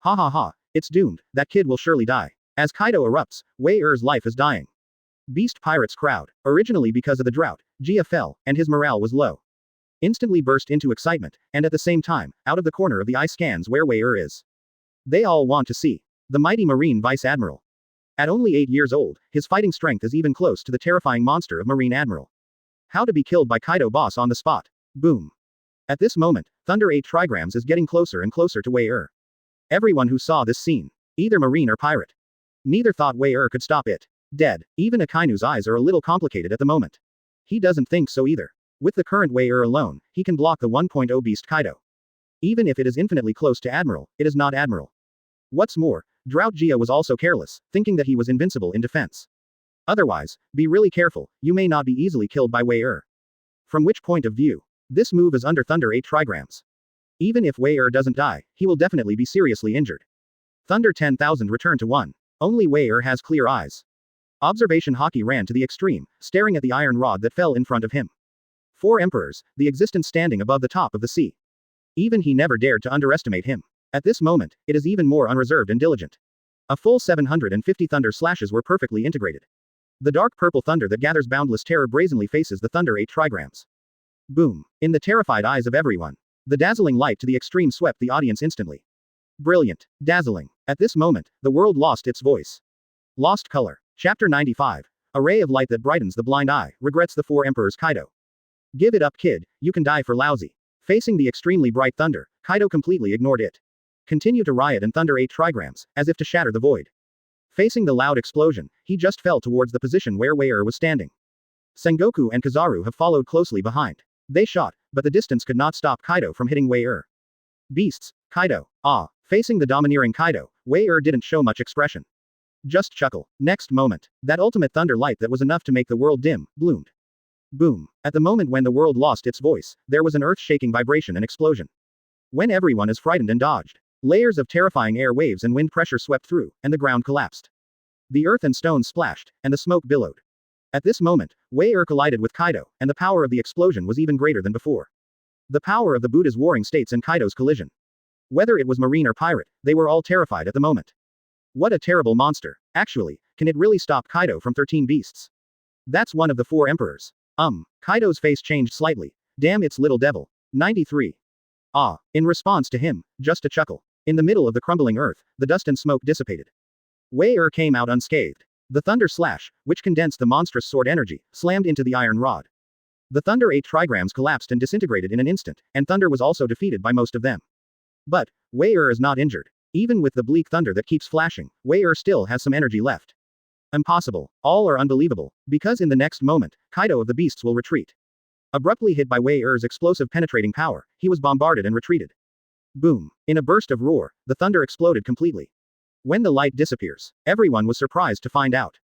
A: Ha ha ha, it's doomed, that kid will surely die. As Kaido erupts, Wei-er's life is dying. Beast pirates crowd, originally because of the drought, Jia fell, and his morale was low. Instantly burst into excitement, and at the same time, out of the corner of the eye scans where Wei is. They all want to see the mighty Marine Vice Admiral. At only 8 years old, his fighting strength is even close to the terrifying monster of Marine Admiral. How to be killed by Kaido boss on the spot. Boom. At this moment, Thunder 8 trigrams is getting closer and closer to Wei. Everyone who saw this scene, either Marine or pirate, neither thought Wei could stop it. Dead. Even Akainu's eyes are a little complicated at the moment. He doesn't think so either. With the current Wei alone, he can block the 1.0 beast Kaido. Even if it is infinitely close to Admiral, it is not Admiral. What's more, Drought Jia was also careless, thinking that he was invincible in defense. Otherwise, be really careful, you may not be easily killed by Wei. From which point of view? This move is under Thunder 8 trigrams. Even if Wei doesn't die, he will definitely be seriously injured. Thunder 10,000 return to 1. Only Wei has clear eyes. Observation Hockey ran to the extreme, staring at the iron rod that fell in front of him. 4 emperors, the existence standing above the top of the sea. Even he never dared to underestimate him. At this moment, it is even more unreserved and diligent. A full 750 thunder slashes were perfectly integrated. The dark purple thunder that gathers boundless terror brazenly faces the Thunder 8 trigrams. Boom. In the terrified eyes of everyone. The dazzling light to the extreme swept the audience instantly. Brilliant. Dazzling. At this moment, the world lost its voice. Lost color. Chapter 95. A ray of light that brightens the blind eye, regrets the four emperors Kaido. Give it up, kid, you can die for lousy. Facing the extremely bright thunder, Kaido completely ignored it. Continue to riot and thunder 8 trigrams, as if to shatter the void. Facing the loud explosion, he just fell towards the position where Wei was standing. Sengoku and Kizaru have followed closely behind. They shot, but the distance could not stop Kaido from hitting Wei. Beasts, Kaido. Ah. Facing the domineering Kaido, Wei didn't show much expression. Just chuckle. Next moment, that ultimate thunder light that was enough to make the world dim, bloomed. Boom. At the moment when the world lost its voice, there was an earth-shaking vibration and explosion. When everyone is frightened and dodged, layers of terrifying air waves and wind pressure swept through, and the ground collapsed. The earth and stones splashed, and the smoke billowed. At this moment, Wei collided with Kaido, and the power of the explosion was even greater than before. The power of the Buddha's warring states and Kaido's collision. Whether it was marine or pirate, they were all terrified at the moment. What a terrible monster. Actually, can it really stop Kaido from 13 beasts? That's one of the 4 emperors. Kaido's face changed slightly. Damn, it's little devil. 93. Ah. In response to him, just a chuckle. In the middle of the crumbling earth, the dust and smoke dissipated. Wei came out unscathed. The thunder slash, which condensed the monstrous sword energy, slammed into the iron rod. The thunder 8 trigrams collapsed and disintegrated in an instant, and thunder was also defeated by most of them. But Wei is not injured. Even with the bleak thunder that keeps flashing, Wei still has some energy left. Impossible. All are unbelievable, because in the next moment, Kaido of the beasts will retreat. Abruptly hit by Wei explosive penetrating power, he was bombarded and retreated. Boom. In a burst of roar, the thunder exploded completely. When the light disappears, everyone was surprised to find out.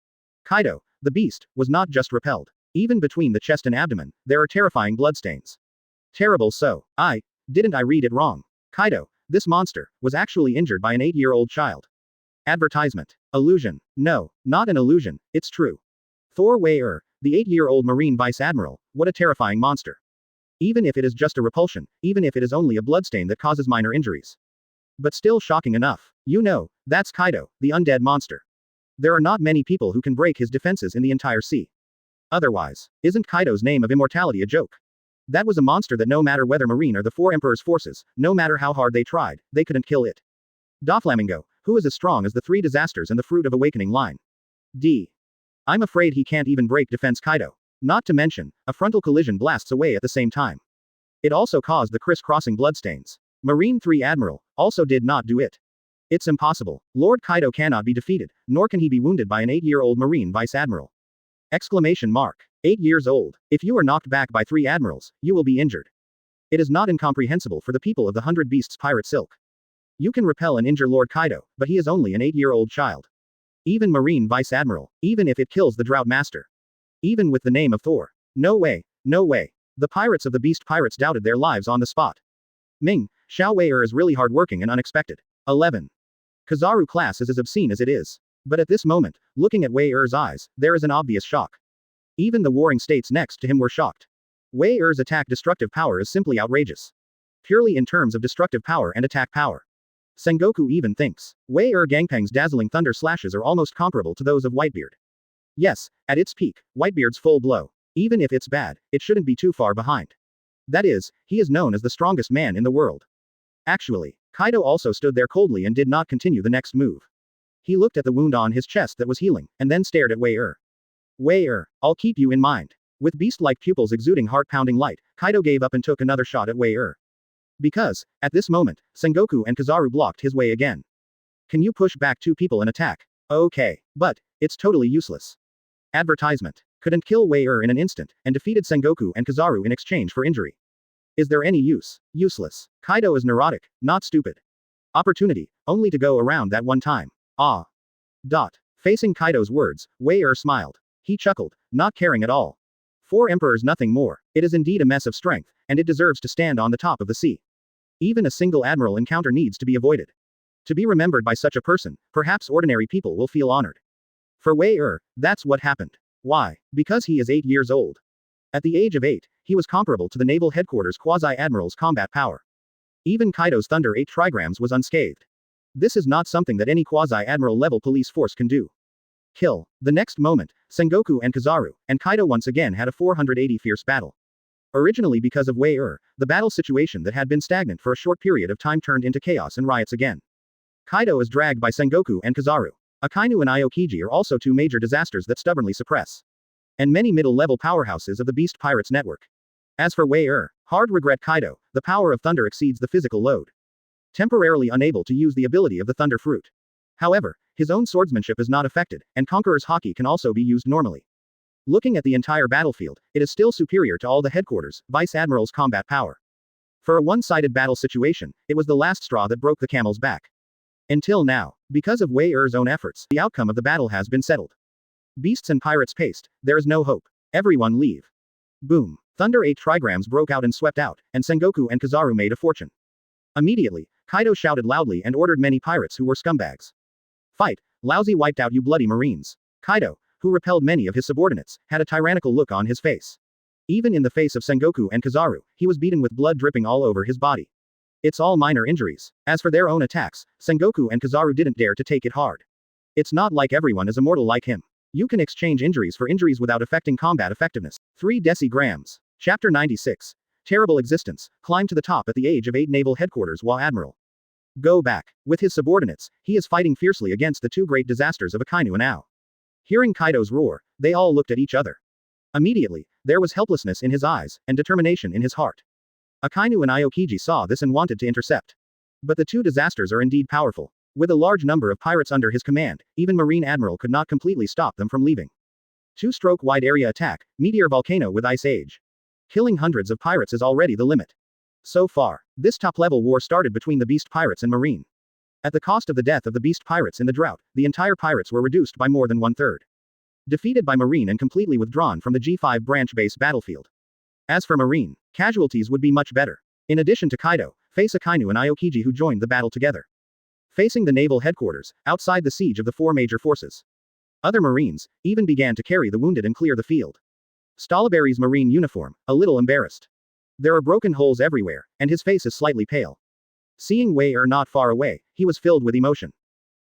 A: Kaido, the beast, was not just repelled. Even between the chest and abdomen, there are terrifying bloodstains. Terrible. So, didn't I read it wrong? Kaido, this monster, was actually injured by an 8-year-old child. Advertisement. Illusion. No, not an illusion, it's true. Thor Wei, the 8-year-old Marine Vice Admiral, what a terrifying monster. Even if it is just a repulsion, even if it is only a bloodstain that causes minor injuries. But still shocking enough. You know, that's Kaido, the undead monster. There are not many people who can break his defenses in the entire sea. Otherwise, isn't Kaido's name of immortality a joke? That was a monster that no matter whether Marine or the 4 Emperor's forces, no matter how hard they tried, they couldn't kill it. Doflamingo, who is as strong as the 3 disasters and the Fruit of Awakening line. I'm afraid he can't even break defense Kaido. Not to mention, a frontal collision blasts away at the same time. It also caused the criss-crossing bloodstains. Marine 3 Admiral, also did not do it. It's impossible. Lord Kaido cannot be defeated, nor can he be wounded by an 8-year-old Marine Vice Admiral. Exclamation mark. 8 years old. If you are knocked back by 3 admirals, you will be injured. It is not incomprehensible for the people of the 100 Beasts Pirate Silk. You can repel and injure Lord Kaido, but he is only an 8-year-old child. Even Marine Vice Admiral, even if it kills the Drought Master. Even with the name of Thor. No way, no way. The pirates of the Beast Pirates doubted their lives on the spot. Ming, Xiao Wei is really hardworking and unexpected. 11. Kizaru class is as obscene as it is. But at this moment, looking at Wei eyes, there is an obvious shock. Even the warring states next to him were shocked. Wei attack destructive power is simply outrageous. Purely in terms of destructive power and attack power. Sengoku even thinks, Wei Gangpeng's dazzling thunder slashes are almost comparable to those of Whitebeard. Yes, at its peak, Whitebeard's full blow. Even if it's bad, it shouldn't be too far behind. That is, he is known as the strongest man in the world. Actually, Kaido also stood there coldly and did not continue the next move. He looked at the wound on his chest that was healing, and then stared at Wei. Wei, I'll keep you in mind. With beast-like pupils exuding heart-pounding light, Kaido gave up and took another shot at Wei. Because, at this moment, Sengoku and Kizaru blocked his way again. Can you push back 2 people and attack? Okay, but, it's totally useless. Advertisement. Couldn't kill Wei in an instant, and defeated Sengoku and Kizaru in exchange for injury. Is there any use? Useless. Kaido is neurotic, not stupid. Opportunity, only to go around that one time. Ah. Facing Kaido's words, Wei smiled. He chuckled, not caring at all. 4 emperors nothing more, it is indeed a mess of strength, and it deserves to stand on the top of the sea. Even a single admiral encounter needs to be avoided. To be remembered by such a person, perhaps ordinary people will feel honored. For Wei that's what happened. Why? Because he is 8 years old. At the age of 8, he was comparable to the Naval Headquarters Quasi-Admiral's combat power. Even Kaido's Thunder 8 trigrams was unscathed. This is not something that any Quasi-Admiral level police force can do. Kill. The next moment, Sengoku and Kizaru, and Kaido once again had a 480 fierce battle. Originally because of Wei the battle situation that had been stagnant for a short period of time turned into chaos and riots again. Kaido is dragged by Sengoku and Kizaru. Akainu and Aokiji are also two major disasters that stubbornly suppress. And many middle-level powerhouses of the Beast Pirates network. As for Wei hard regret Kaido, the power of thunder exceeds the physical load. Temporarily unable to use the ability of the thunder fruit. However, his own swordsmanship is not affected, and Conqueror's Haki can also be used normally. Looking at the entire battlefield, it is still superior to all the headquarters, Vice Admiral's combat power. For a one-sided battle situation, it was the last straw that broke the camel's back. Until now, because of Wei own efforts, the outcome of the battle has been settled. Beasts and pirates paced, there is no hope. Everyone leave. Boom. Thunder 8 trigrams broke out and swept out, and Sengoku and Kizaru made a fortune. Immediately, Kaido shouted loudly and ordered many pirates who were scumbags. Fight, lousy wiped out you bloody marines. Kaido, who repelled many of his subordinates, had a tyrannical look on his face. Even in the face of Sengoku and Kizaru, he was beaten with blood dripping all over his body. It's all minor injuries. As for their own attacks, Sengoku and Kizaru didn't dare to take it hard. It's not like everyone is immortal like him. You can exchange injuries for injuries without affecting combat effectiveness. 3 decigrams. Chapter 96. Terrible existence, climbed to the top at the age of 8 Naval Headquarters Wa Admiral. Go back. With his subordinates, he is fighting fiercely against the two great disasters of Akainu and Ao. Hearing Kaido's roar, they all looked at each other. Immediately, there was helplessness in his eyes, and determination in his heart. Akainu and Aokiji saw this and wanted to intercept. But the two disasters are indeed powerful. With a large number of pirates under his command, even Marine Admiral could not completely stop them from leaving. 2-stroke wide area attack, meteor volcano with ice age. Killing hundreds of pirates is already the limit. So far, this top-level war started between the Beast Pirates and Marine. At the cost of the death of the Beast Pirates in the drought, the entire pirates were reduced by more than 1/3. Defeated by Marine and completely withdrawn from the G5 branch base battlefield. As for Marine, casualties would be much better. In addition to Kaido, face Akainu and Aokiji who joined the battle together. Facing the naval headquarters, outside the siege of the 4 major forces. Other Marines, even began to carry the wounded and clear the field. Strawberry's Marine uniform, a little embarrassed. There are broken holes everywhere, and his face is slightly pale. Seeing Wei not far away, he was filled with emotion.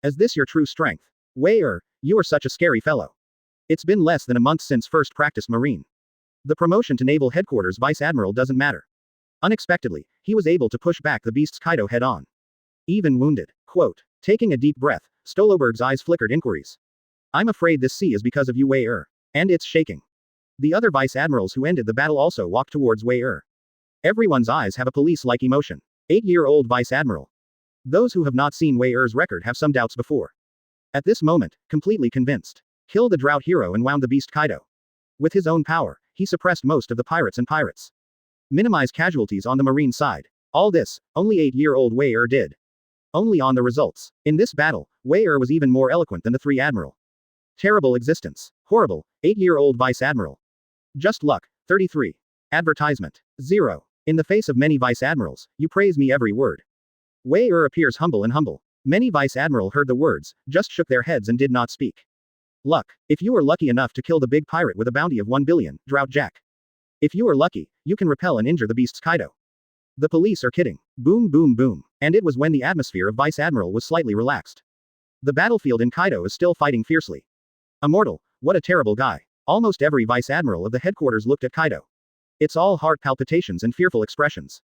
A: Is this your true strength? Wei you are such a scary fellow. It's been less than a month since first practiced Marine. The promotion to Naval Headquarters Vice Admiral doesn't matter. Unexpectedly, he was able to push back the beast's Kaido head on. Even wounded. Quote. Taking a deep breath, Stoloberg's eyes flickered inquiries. I'm afraid this sea is because of you Wei and it's shaking. The other Vice Admirals who ended the battle also walked towards Wei Everyone's eyes have a police-like emotion. 8-year-old Vice Admiral. Those who have not seen Wei record have some doubts before. At this moment, completely convinced. Kill the drought hero and wound the beast Kaido. With his own power, he suppressed most of the pirates. Minimize casualties on the Marine side. All this, only 8-year-old Wei did. Only on the results. In this battle, Wei was even more eloquent than the 3 Admiral. Terrible existence. Horrible, 8-year-old Vice Admiral. Just luck, 33. Advertisement. 0. In the face of many Vice Admirals, you praise me every word. Wei appears humble and humble. Many Vice Admiral heard the words, just shook their heads and did not speak. Luck. If you are lucky enough to kill the big pirate with a bounty of 1 billion, Drought Jack. If you are lucky, you can repel and injure the beast's Kaido. The police are kidding. Boom boom boom. And it was when the atmosphere of Vice Admiral was slightly relaxed. The battlefield in Kaido is still fighting fiercely. Immortal, what a terrible guy. Almost every Vice Admiral of the headquarters looked at Kaido. It's all heart palpitations and fearful expressions.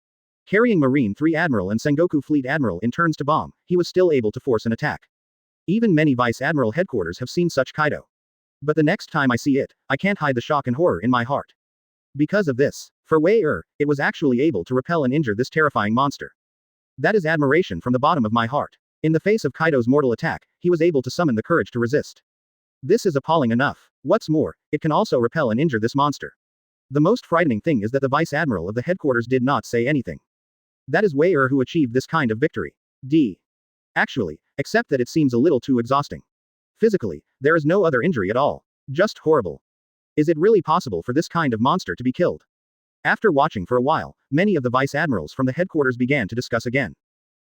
A: Carrying Marine 3 Admiral and Sengoku Fleet Admiral in turns to bomb, he was still able to force an attack. Even many Vice Admiral headquarters have seen such Kaido. But the next time I see it, I can't hide the shock and horror in my heart. Because of this, for Wei it was actually able to repel and injure this terrifying monster. That is admiration from the bottom of my heart. In the face of Kaido's mortal attack, he was able to summon the courage to resist. This is appalling enough. What's more, it can also repel and injure this monster. The most frightening thing is that the Vice Admiral of the headquarters did not say anything. That is Wei who achieved this kind of victory. Actually, except that it seems a little too exhausting. Physically, there is no other injury at all. Just horrible. Is it really possible for this kind of monster to be killed? After watching for a while, many of the Vice Admirals from the headquarters began to discuss again.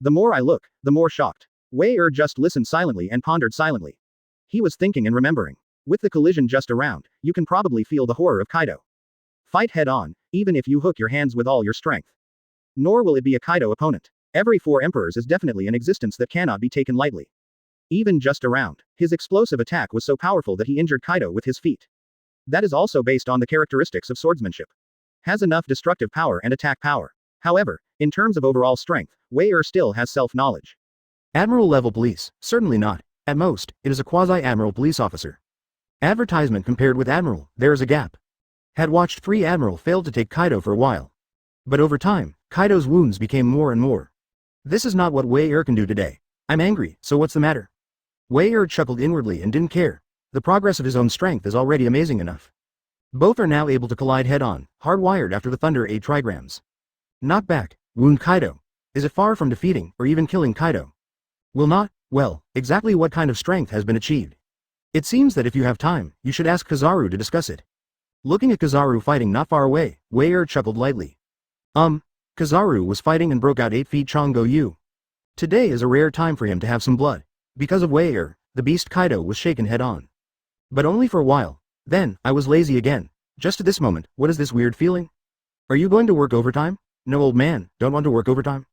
A: The more I look, the more shocked. Wei just listened silently and pondered silently. He was thinking and remembering. With the collision just around, you can probably feel the horror of Kaido. Fight head on, even if you hook your hands with all your strength. Nor will it be a Kaido opponent. Every 4 emperors is definitely an existence that cannot be taken lightly. Even just around, his explosive attack was so powerful that he injured Kaido with his feet. That is also based on the characteristics of swordsmanship. Has enough destructive power and attack power. However, in terms of overall strength, Wei still has self-knowledge. Admiral-level police, certainly not. At most, it is a quasi-admiral police officer. Advertisement compared with admiral, there is a gap. Had watched 3 admiral failed to take Kaido for a while. But over time, Kaido's wounds became more and more. This is not what Wei can do today. I'm angry, so what's the matter? Wei chuckled inwardly and didn't care. The progress of his own strength is already amazing enough. Both are now able to collide head-on, hardwired after the Thunder 8 trigrams. Knock back, wound Kaido. Is it far from defeating, or even killing Kaido? Will not? Well, exactly what kind of strength has been achieved? It seems that if you have time, you should ask Kizaru to discuss it. Looking at Kizaru fighting not far away, Wei chuckled lightly. Kizaru was fighting and broke out 8 feet Chongo Yu. Today is a rare time for him to have some blood. Because of Wei the beast Kaido was shaken head-on. But only for a while. Then, I was lazy again. Just at this moment, what is this weird feeling? Are you going to work overtime? No, old man, don't want to work overtime.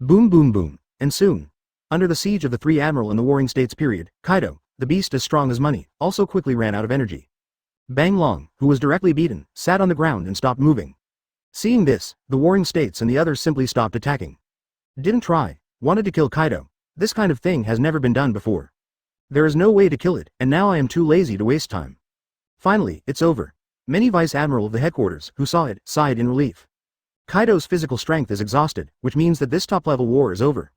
A: Boom boom boom, and soon. Under the siege of the 3 admiral in the Warring States period, Kaido, the beast as strong as money, also quickly ran out of energy. Bang Long, who was directly beaten, sat on the ground and stopped moving. Seeing this, the Warring States and the others simply stopped attacking. Didn't try, wanted to kill Kaido. This kind of thing has never been done before. There is no way to kill it, and now I am too lazy to waste time. Finally, it's over. Many Vice Admiral of the headquarters, who saw it, sighed in relief. Kaido's physical strength is exhausted, which means that this top-level war is over.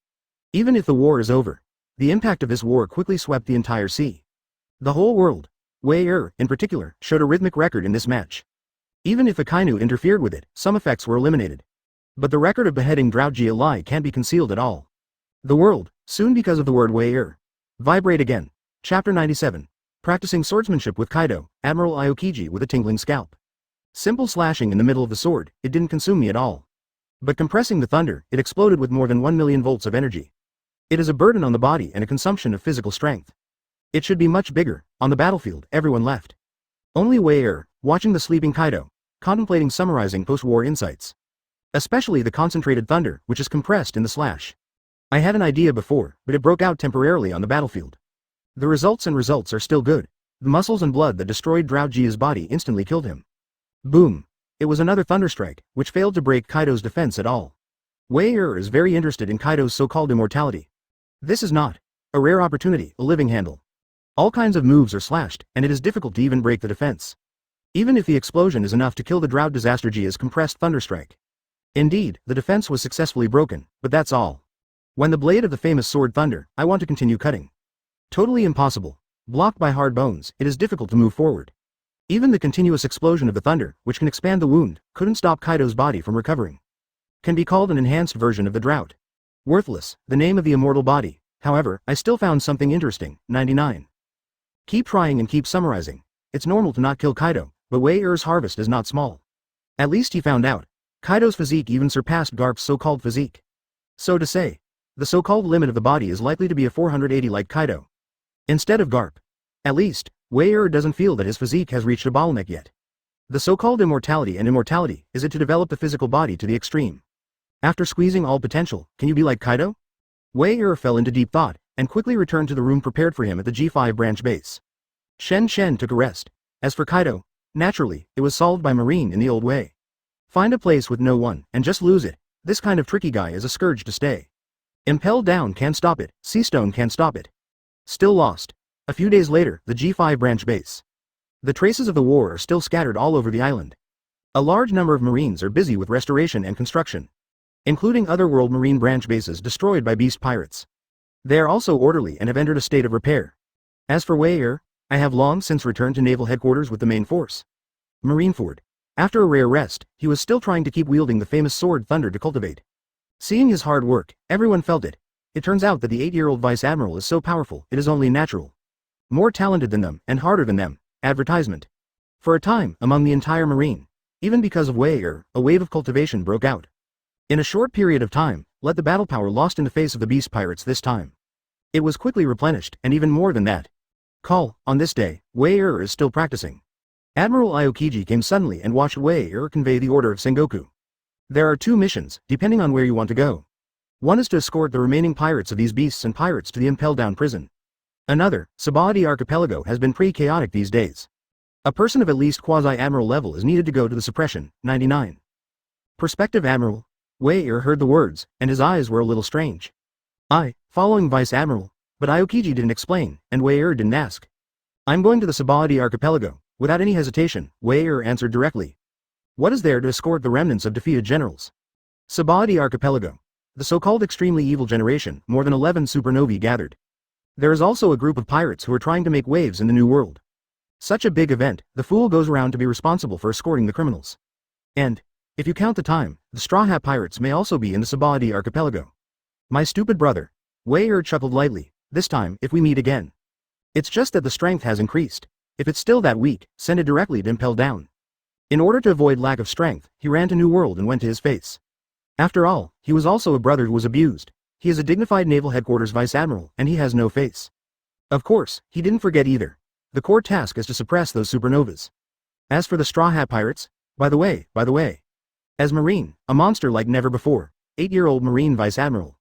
A: Even if the war is over, the impact of this war quickly swept the entire sea. The whole world, Wei in particular, showed a rhythmic record in this match. Even if Akainu interfered with it, some effects were eliminated. But the record of beheading Draugr Lai can't be concealed at all. The world, soon because of the word Wei Vibrate again. Chapter 97. Practicing swordsmanship with Kaido, Admiral Aokiji with a tingling scalp. Simple slashing in the middle of the sword, it didn't consume me at all. But compressing the thunder, it exploded with more than 1 million volts of energy. It is a burden on the body and a consumption of physical strength. It should be much bigger. On the battlefield, everyone left. Only Wei watching the sleeping Kaido, contemplating summarizing post-war insights. Especially the concentrated thunder, which is compressed in the slash. I had an idea before, but it broke out temporarily on the battlefield. The results are still good. The muscles and blood that destroyed Draugr body instantly killed him. Boom. It was another thunderstrike, which failed to break Kaido's defense at all. Wei is very interested in Kaido's so-called immortality. This is not a rare opportunity, a living handle. All kinds of moves are slashed, and it is difficult to even break the defense. Even if the explosion is enough to kill the Draugr Disaster's compressed thunderstrike. Indeed, the defense was successfully broken, but that's all. When the blade of the famous sword thunder, I want to continue cutting. Totally impossible. Blocked by hard bones, it is difficult to move forward. Even the continuous explosion of the thunder, which can expand the wound, couldn't stop Kaido's body from recovering. Can be called an enhanced version of the drought. Worthless, the name of the immortal body. However, I still found something interesting. 99. Keep trying and keep summarizing. It's normal to not kill Kaido, but Wei harvest is not small. At least he found out. Kaido's physique even surpassed Garp's so-called physique. So to say, the so-called limit of the body is likely to be a 480 like Kaido. Instead of Garp. At least, Wei doesn't feel that his physique has reached a bottleneck yet. The so-called immortality is it to develop the physical body to the extreme. After squeezing all potential, can you be like Kaido? Wei fell into deep thought, and quickly returned to the room prepared for him at the G5 branch base. Shen took a rest. As for Kaido, naturally, it was solved by Marine in the old way. Find a place with no one, and just lose it. This kind of tricky guy is a scourge to stay. Impel down can't stop it, Seastone can't stop it. Still lost. A few days later, the G5 branch base. The traces of the war are still scattered all over the island. A large number of Marines are busy with restoration and construction, including other world Marine branch bases destroyed by beast pirates. They are also orderly and have entered a state of repair. As for Wei I have long since returned to naval headquarters with the main force. Marineford. After a rare rest, he was still trying to keep wielding the famous sword Thunder to cultivate. Seeing his hard work, everyone felt it. It turns out that the 8-year-old Vice Admiral is so powerful, it is only natural. More talented than them, and harder than them. Advertisement. For a time, among the entire Marine. Even because of Wei a wave of cultivation broke out. In a short period of time, let the battle power lost in the face of the beast pirates this time. It was quickly replenished, and even more than that. On this day, Wei is still practicing. Admiral Aokiji came suddenly and watched Wei convey the order of Sengoku. There are 2 missions, depending on where you want to go. One is to escort the remaining pirates of these beasts and pirates to the impel-down prison. Another, Sabaody Archipelago has been pretty chaotic these days. A person of at least quasi-admiral level is needed to go to the suppression. 99. Prospective Admiral. Wei heard the words, and his eyes were a little strange. Following Vice Admiral, but Aokiji didn't explain, and Wei didn't ask. I'm going to the Sabaody Archipelago. Without any hesitation, Wei answered directly. What is there to escort the remnants of defeated generals? Sabaody Archipelago. The so-called extremely evil generation, more than 11 supernovae gathered. There is also a group of pirates who are trying to make waves in the New World. Such a big event, the fool goes around to be responsible for escorting the criminals. And, if you count the time, the Straw Hat Pirates may also be in the Sabaody Archipelago. My stupid brother. Wei chuckled lightly. This time, if we meet again. It's just that the strength has increased. If it's still that weak, send it directly to Impel down. In order to avoid lack of strength, he ran to New World and went to his face. After all, he was also a brother who was abused. He is a dignified naval headquarters vice admiral, and he has no face. Of course, he didn't forget either. The core task is to suppress those supernovas. As for the Straw Hat Pirates, by the way. As Marine, a monster like never before, 8-year-old Marine Vice Admiral.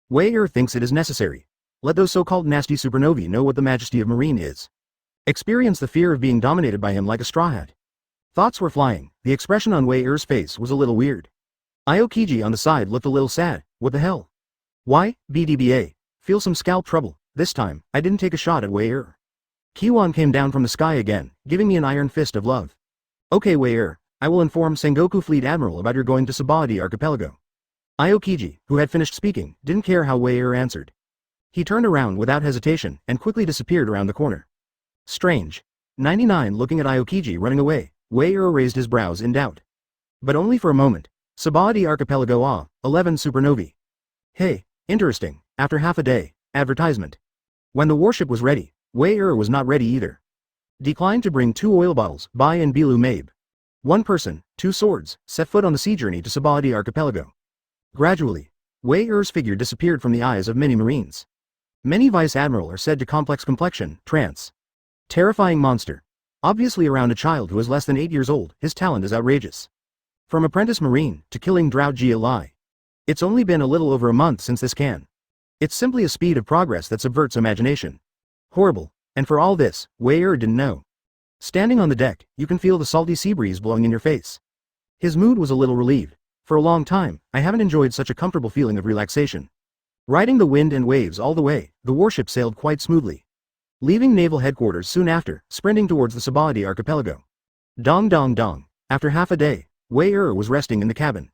A: Wei thinks it is necessary. Let those so-called nasty supernovae know what the majesty of Marine is. Experience the fear of being dominated by him like a straw hat. Thoughts were flying, the expression on Wei-er's face was a little weird. Aokiji on the side looked a little sad. What the hell? Why, BDBA, feel some scalp trouble. This time, I didn't take a shot at Wei-er. Kiwon came down from the sky again, giving me an iron fist of love. Okay Wei-er, I will inform Sengoku Fleet Admiral about your going to Sabaody Archipelago. Aokiji, who had finished speaking, didn't care how Wei-er answered. He turned around without hesitation, and quickly disappeared around the corner. Strange. 99 looking at Aokiji running away, Wei-er raised his brows in doubt. But only for a moment. Sabaody Archipelago 11 supernovae. Hey, interesting, after half a day, advertisement. When the warship was ready, Wei-er was not ready either. Declined to bring 2 oil bottles, Bai and Bilu Mabe. 1 person, 2 swords, set foot on the sea journey to Sabaody Archipelago. Gradually, Wei-er's figure disappeared from the eyes of many Marines. Many Vice Admiral are said to complex complexion, trance. Terrifying monster. Obviously around a child who is less than 8 years old, his talent is outrageous. From apprentice Marine, to killing Drought Gi. It's only been a little over a month since this can. It's simply a speed of progress that subverts imagination. Horrible, and for all this, Wei-er didn't know. Standing on the deck, you can feel the salty sea breeze blowing in your face. His mood was a little relieved. For a long time, I haven't enjoyed such a comfortable feeling of relaxation. Riding the wind and waves all the way, the warship sailed quite smoothly. Leaving naval headquarters soon after, sprinting towards the Sabaody Archipelago. Dong dong dong. After half a day, Wei-er was resting in the cabin.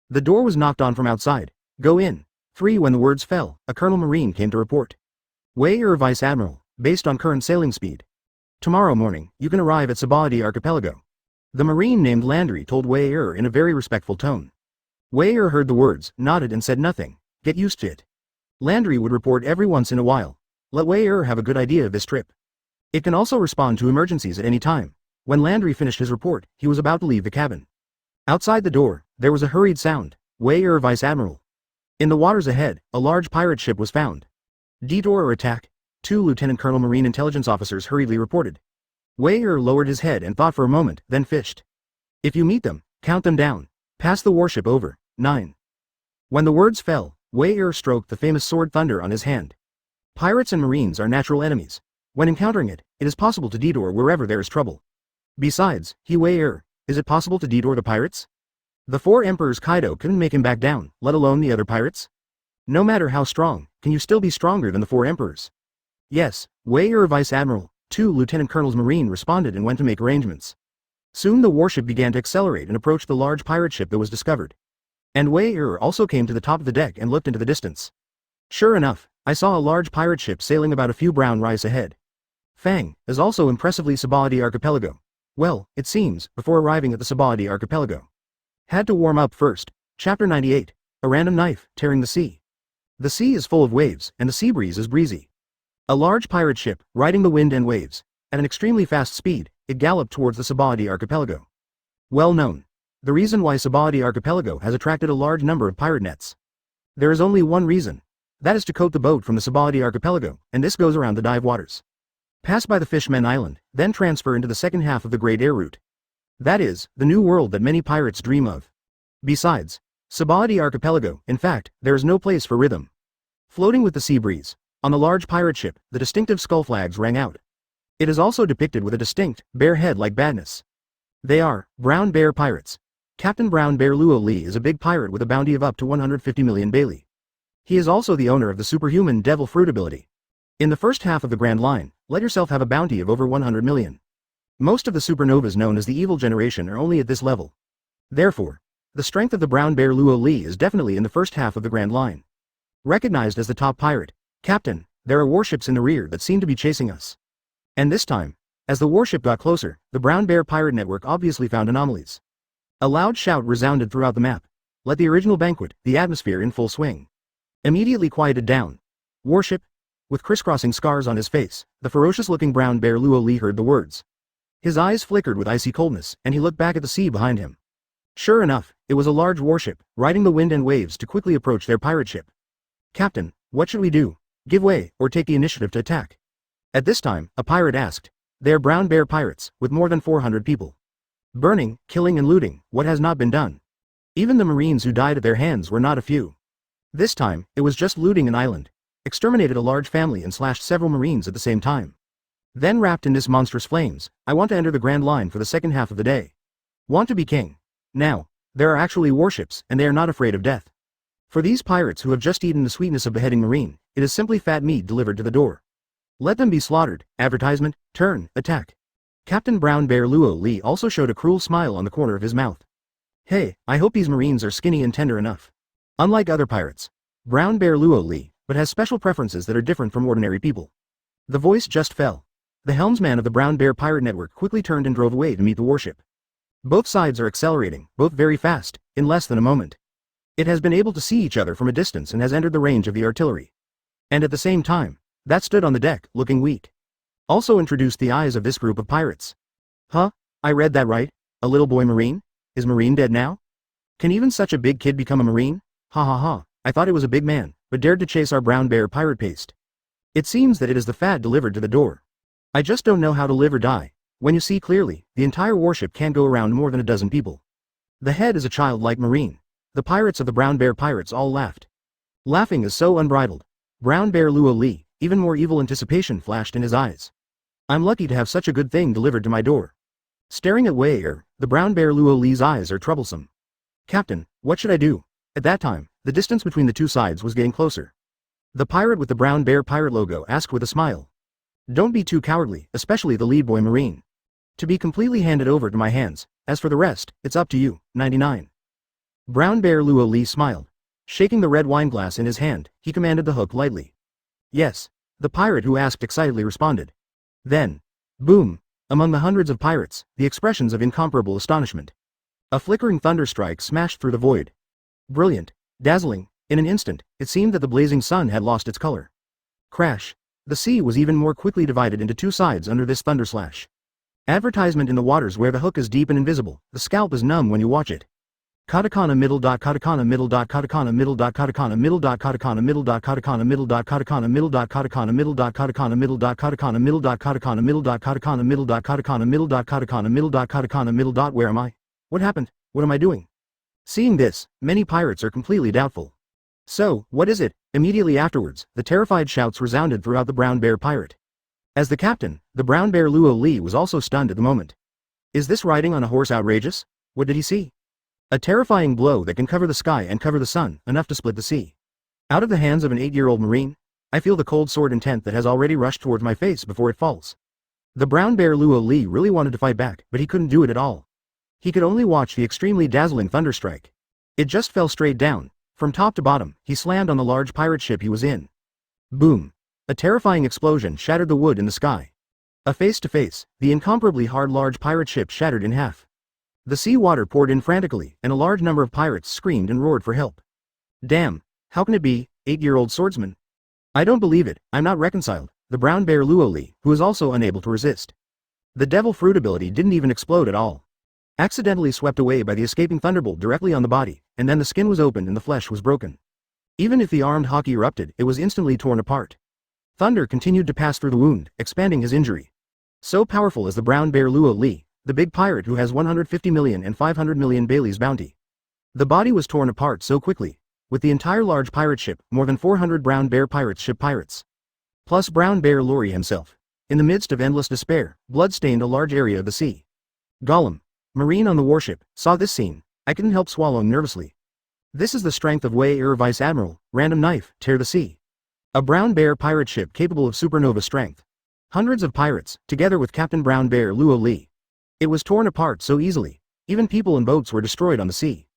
A: The door was knocked on from outside. Go in. 3 When the words fell, a Colonel Marine came to report. Wei-er Vice Admiral, based on current sailing speed. Tomorrow morning, you can arrive at Sabaody Archipelago. The Marine named Landry told Wei-er in a very respectful tone. Wei-er heard the words, nodded and said nothing. Get used to it. Landry would report every once in a while. Let Wei-er have a good idea of this trip. It can also respond to emergencies at any time. When Landry finished his report, he was about to leave the cabin. Outside the door, there was a hurried sound. Wei-er Vice Admiral. In the waters ahead, a large pirate ship was found. Detour or attack? 2 Lieutenant Colonel Marine intelligence officers hurriedly reported. Wei-er lowered his head and thought for a moment, then fished. If you meet them, count them down. Pass the warship over. 9. When the words fell, Wei-er stroked the famous sword thunder on his hand. Pirates and Marines are natural enemies. When encountering it, it is possible to detour wherever there is trouble. Besides, Wei-er, is it possible to detour the pirates? The 4 Emperors Kaido couldn't make him back down, let alone the other pirates? No matter how strong, can you still be stronger than the 4 Emperors? Yes, Wei-er Vice Admiral, 2 Lieutenant Colonels Marine responded and went to make arrangements. Soon the warship began to accelerate and approach the large pirate ship that was discovered. And Wei-er also came to the top of the deck and looked into the distance. Sure enough, I saw a large pirate ship sailing about a few brown rice ahead. Fang is also impressively Sabaody Archipelago. Well, it seems, before arriving at the Sabaody Archipelago. Had to warm up first. Chapter 98. A random knife, tearing the sea. The sea is full of waves, and the sea breeze is breezy. A large pirate ship, riding the wind and waves. At an extremely fast speed, it galloped towards the Sabaody Archipelago. Well known. The reason why Sabaody Archipelago has attracted a large number of pirate nets. There is only one reason. That is to coat the boat from the Sabaody Archipelago, and this goes around the dive waters. Pass by the Fishmen Island, then transfer into the second half of the Great Air Route. That is, the new world that many pirates dream of. Besides, Sabaody Archipelago, in fact, there is no place for rhythm. Floating with the sea breeze, on the large pirate ship, the distinctive skull flags rang out. It is also depicted with a distinct, bear head-like badness. They are, Brown Bear Pirates. Captain Brown Bear Luo Lee is a big pirate with a bounty of up to 150 million Bailey. He is also the owner of the superhuman Devil Fruit ability. In the first half of the Grand Line, let yourself have a bounty of over 100 million. Most of the supernovas known as the Evil Generation are only at this level. Therefore, the strength of the Brown Bear Luo Li is definitely in the first half of the Grand Line. Recognized as the top pirate, Captain, there are warships in the rear that seem to be chasing us. And this time, as the warship got closer, the Brown Bear Pirate Network obviously found anomalies. A loud shout resounded throughout the map. Let the original banquet, the atmosphere in full swing. Immediately quieted down. Warship? With crisscrossing scars on his face, the ferocious-looking Brown Bear Luo Li heard the words. His eyes flickered with icy coldness, and he looked back at the sea behind him. Sure enough, it was a large warship, riding the wind and waves to quickly approach their pirate ship. Captain, what should we do? Give way, or take the initiative to attack? At this time, a pirate asked. They are Brown Bear pirates, with more than 400 people. Burning, killing and looting, what has not been done? Even the Marines who died at their hands were not a few. This time, it was just looting an island. Exterminated a large family and slashed several Marines at the same time. Then wrapped in this monstrous flames, I want to enter the Grand Line for the second half of the day. Want to be king. Now, there are actually warships, and they are not afraid of death. For these pirates who have just eaten the sweetness of beheading Marine, it is simply fat meat delivered to the door. Let them be slaughtered. Advertisement, turn, attack. Captain Brown Bear Luo Li also showed a cruel smile on the corner of his mouth. Hey, I hope these Marines are skinny and tender enough. Unlike other pirates, Brown Bear Luo Li, but has special preferences that are different from ordinary people. The voice just fell. The helmsman of the Brown Bear Pirate Network quickly turned and drove away to meet the warship. Both sides are accelerating, both very fast, in less than a moment. It has been able to see each other from a distance and has entered the range of the artillery. And at the same time, that stood on the deck, looking weak. Also introduced the eyes of this group of pirates. Huh? I read that right? A little boy Marine? Is Marine dead now? Can even such a big kid become a Marine? Ha ha ha, I thought it was a big man, but dared to chase our Brown Bear pirate paste. It seems that it is the fat delivered to the door. I just don't know how to live or die. When you see clearly, the entire warship can't go around more than a dozen people. The head is a childlike Marine. The pirates of the Brown Bear pirates all laughed. Laughing is so unbridled. Brown Bear Luo Li, even more evil anticipation flashed in his eyes. I'm lucky to have such a good thing delivered to my door. Staring at Wei-er, the Brown Bear Luo Li's eyes are troublesome. Captain, what should I do? At that time, the distance between the two sides was getting closer. The pirate with the Brown Bear pirate logo asked with a smile. Don't be too cowardly, especially the lead boy Marine. To be completely handed over to my hands. As for the rest, it's up to you. 99. Brown Bear Luo Li smiled. Shaking the red wine glass in his hand, he commanded the hook lightly. Yes. The pirate who asked excitedly responded. Then, boom, among the hundreds of pirates, the expressions of incomparable astonishment. A flickering thunderstrike smashed through the void. Brilliant, dazzling, in an instant, it seemed that the blazing sun had lost its color. Crash. The sea was even more quickly divided into two sides under this thunderslash. Advertisement in the waters where the hook is deep and invisible, the scalp is numb when you watch it. Katakana middle. Katakana middle. Katakana middle. Katakana middle. Katakana middle. Katakana middle. Katakana middle. Katakana middle. Katakana middle. Katakana middle. Katakana middle. Katakana middle. Katakana middle. Katakana middle. Katakana middle. Where am I? What happened? What am I doing? Seeing this, many pirates are completely doubtful. So, what is it? Immediately afterwards, the terrified shouts resounded throughout the Brown Bear pirate. As the captain, the Brown Bear Luo Li was also stunned at the moment. Is this riding on a horse outrageous? What did he see? A terrifying blow that can cover the sky and cover the sun, enough to split the sea. Out of the hands of an 8-year-old Marine, I feel the cold sword intent that has already rushed towards my face before it falls. The Brown Bear Luo Li really wanted to fight back, but he couldn't do it at all. He could only watch the extremely dazzling thunderstrike. It just fell straight down. From top to bottom, he slammed on the large pirate ship he was in. Boom. A terrifying explosion shattered the wood in the sky. A face-to-face, the incomparably hard large pirate ship shattered in half. The sea water poured in frantically, and a large number of pirates screamed and roared for help. Damn, how can it be, 8-year-old swordsman? I don't believe it, I'm not reconciled, the Brown Bear Luo Li, who is also unable to resist. The Devil Fruit ability didn't even explode at all. Accidentally swept away by the escaping thunderbolt directly on the body, and then the skin was opened and the flesh was broken. Even if the armed hockey erupted, it was instantly torn apart. Thunder continued to pass through the wound, expanding his injury. So powerful is the Brown Bear Luo Li, the big pirate who has 150 million and 500 million Bailey's bounty. The body was torn apart so quickly, with the entire large pirate ship, more than 400 Brown Bear pirates ship pirates. Plus Brown Bear Luo himself. In the midst of endless despair, blood stained a large area of the sea. Gollum, Marine on the warship, saw this scene. I couldn't help swallowing nervously. This is the strength of Wei Air Vice Admiral, Random Knife, Tear the Sea. A Brown Bear pirate ship capable of supernova strength. Hundreds of pirates, together with Captain Brown Bear Luo Li. It was torn apart so easily, even people and boats were destroyed on the sea.